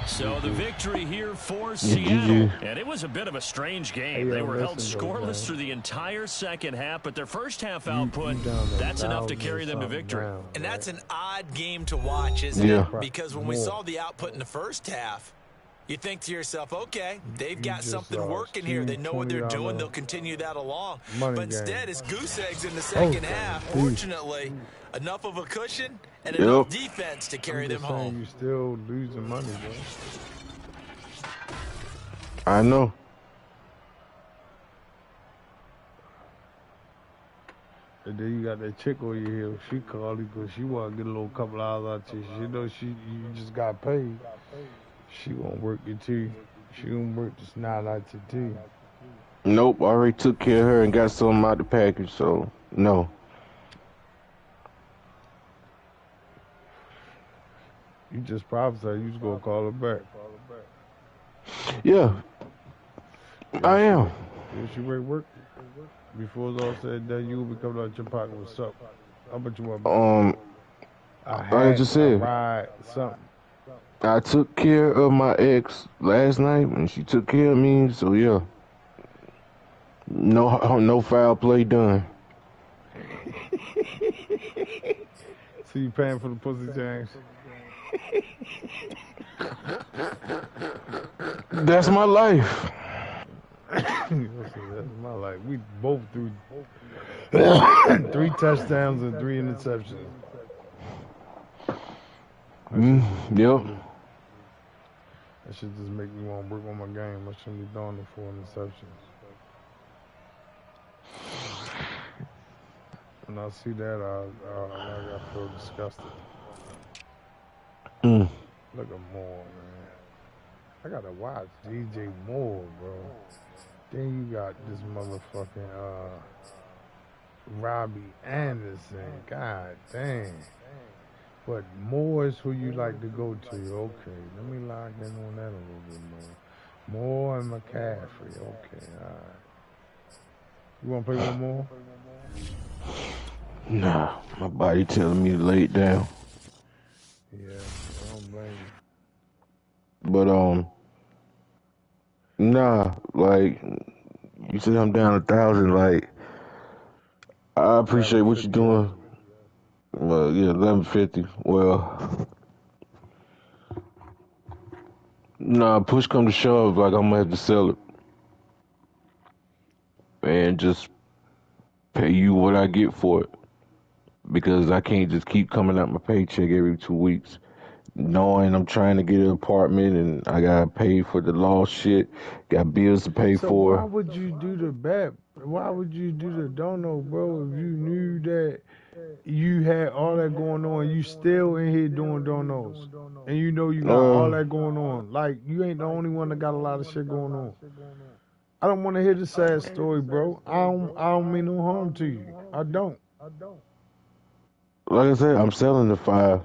So the victory here for Seattle. And it was a bit of a strange game. They were held scoreless through the entire second half, but their first half output, that's enough to carry them to victory. And that's an odd game to watch, isn't it? Because when we saw the output in the first half, you think to yourself, okay, they've got something working here. They know what they're doing. They'll continue that along. But instead, it's goose eggs in the second half. Fortunately, enough of a cushion and enough defense to carry them home. You're still losing money, bro. I know. And then you got that chick on your heel. She called you because she want to get a little couple hours out you. She know you just got paid. She gonna work you too. She gonna work the snot out you too. Nope, I already took care of her and got something out the package, so no. You just prophesied you was gonna call her back. Yeah, I am. If she ready work, before it's all said and done, you will be coming out your pocket with something. How much you want? I just said. Ride, something. I took care of my ex last night, and she took care of me. So yeah, no foul play done. So you paying for the pussy, James? That's my life. That's my life. We both threw 3 touchdowns and 3 interceptions. Yep. That should just make me want to work on my game. I shouldn't be throwing the 4 interceptions. When I see that, I feel disgusted. Look at Moore, man. I gotta watch DJ Moore, bro. Then you got this motherfucking Robbie Anderson. God damn. But Moore is who you like to go to. Okay, let me lock in on that a little bit more. Moore and McCaffrey. Okay, all right. You want to play one more? Nah, my body telling me to lay it down. Yeah, I don't blame you. But nah, like you said, I'm down 1,000. Like I appreciate what you're 1150. doing. Well, yeah, 1150. Well, nah, push come to shove, like I'm gonna have to sell it and just pay you what I get for it because I can't just keep coming out my paycheck every 2 weeks. Knowing I'm trying to get an apartment and I gotta pay for the law shit, got bills to pay So why for. would you do the bet? Why would you do the dono, bro? If you knew that you had all that going on, you still in here doing donos, and you know you got all that going on. Like you ain't the only one that got a lot of shit going on. I don't want to hear the sad story, bro. I don't mean no harm to you. I don't. Like I said, I'm selling the 5,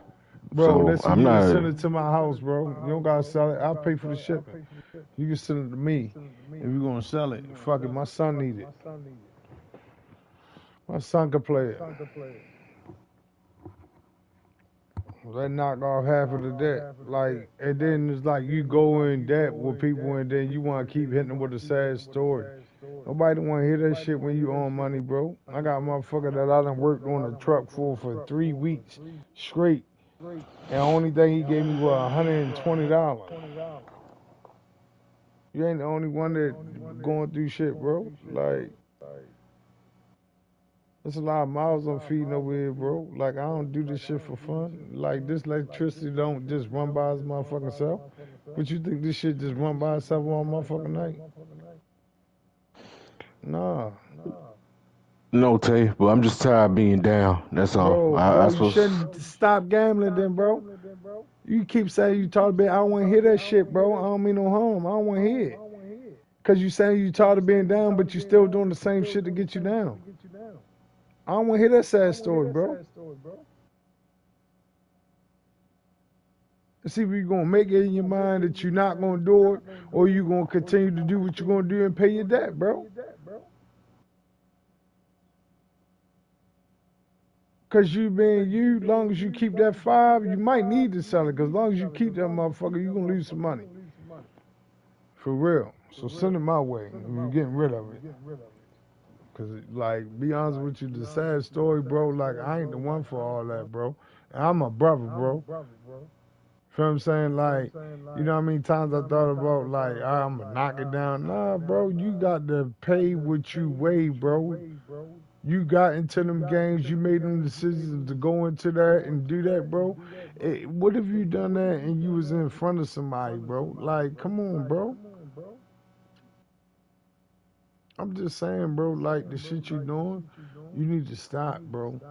Bro, so listen, I'm you can not. send it to my house, bro. You don't gotta sell it. I'll pay for the shipping. You can send it to me if you're gonna sell it. Fuck it, my son need it. My son can play it. That knock off half of the debt. Like, and then it's like you go in debt with people and then you want to keep hitting them with a sad story. Nobody want to hear that shit when you own money, bro. I got a motherfucker that I done worked on a truck for 3 weeks straight. And the only thing he gave me was $120. You ain't the only one that going through shit, bro. Like, there's a lot of mouths I'm feeding over here, bro. Like, I don't do this shit for fun. Like, this electricity don't just run by its motherfucking self. But you think this shit just run by itself all motherfucking night? Nah. No, Tay, but I'm just tired of being down. That's all. Bro, I you suppose. shouldn't stop gambling then, bro. You keep saying you tired of being, I don't want to hear that shit, bro. I don't mean no harm. I don't want to hear it. Because you saying you tired of being down, but you still doing the same shit to get you down. I don't want to hear that sad story, bro. See if you're going to make it in your mind that you're not going to do it, or you're going to continue to do what you're going to do and pay your debt, bro. Because you being you, long as you keep that 5, you might need to sell it. Because as long as you keep that motherfucker, you're going to lose some money. For real. So send it my way if you're getting rid of it. Because, like, be honest with you, the sad story, bro, like, I ain't the one for all that, bro. And I'm a brother, bro. Feel what I'm saying? Like, you know how many times I thought about, like, I'm going to knock it down. Nah, bro, you got to pay what you weigh, bro. You got into them games, you made them decisions to go into that and do that, bro. What if you done that and you was in front of somebody, bro? Like, come on, bro. I'm just saying, bro, like, the shit you doing, you need to stop, bro.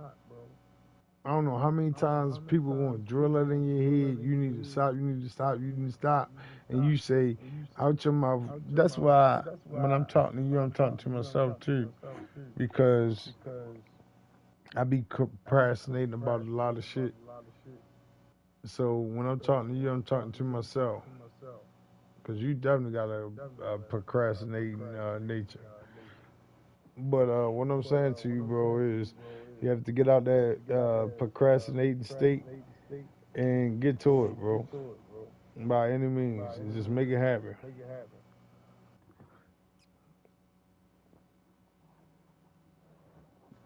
I don't know how many times people want to drill it in your head. You need to stop. You need to stop. You need to stop. And you say out your mouth. That's why when I'm talking to you, I'm talking to myself too, because I be procrastinating about a lot of shit. So when I'm talking to you, I'm talking to myself, because you definitely got a procrastinating nature. But what I'm saying to you, bro, is you have to get out that procrastinating state and get to it, bro. By any means, and just make it happen.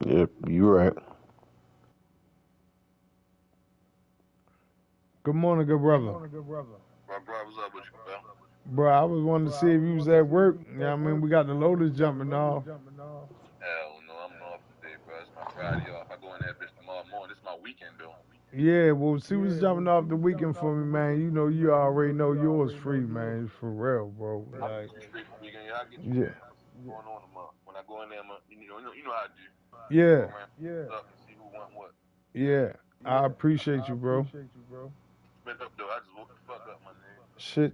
Yep, you're right. Good morning, good brother. My bro, what's up with you, bro? Bro, I was wanting to see if you was at work. Yeah, I mean, we got the loaders jumping off. Hell no, I'm off today, bro. It's my Friday off. I go in that bitch tomorrow morning. This is my weekend, though. Yeah, well, see what's jumping off the weekend for me, man. You know, you already know yours free, man. For real, bro. Like, You straight for weekend? Yeah, I get you, yeah, man. What's going on tomorrow? When I go in there, you know how I do. Go yeah, around up and see who want what. yeah. I appreciate you, bro. Spent up, though. I just woke the fuck up, my nigga. Shit.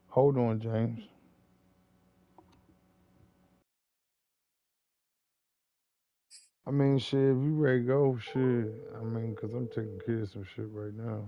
Hold on, James. I mean, shit, if you ready to go, shit. I mean, because I'm taking care of some shit right now.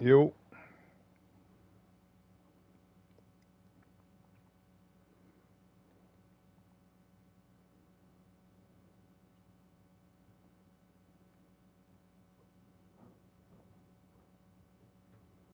Yo.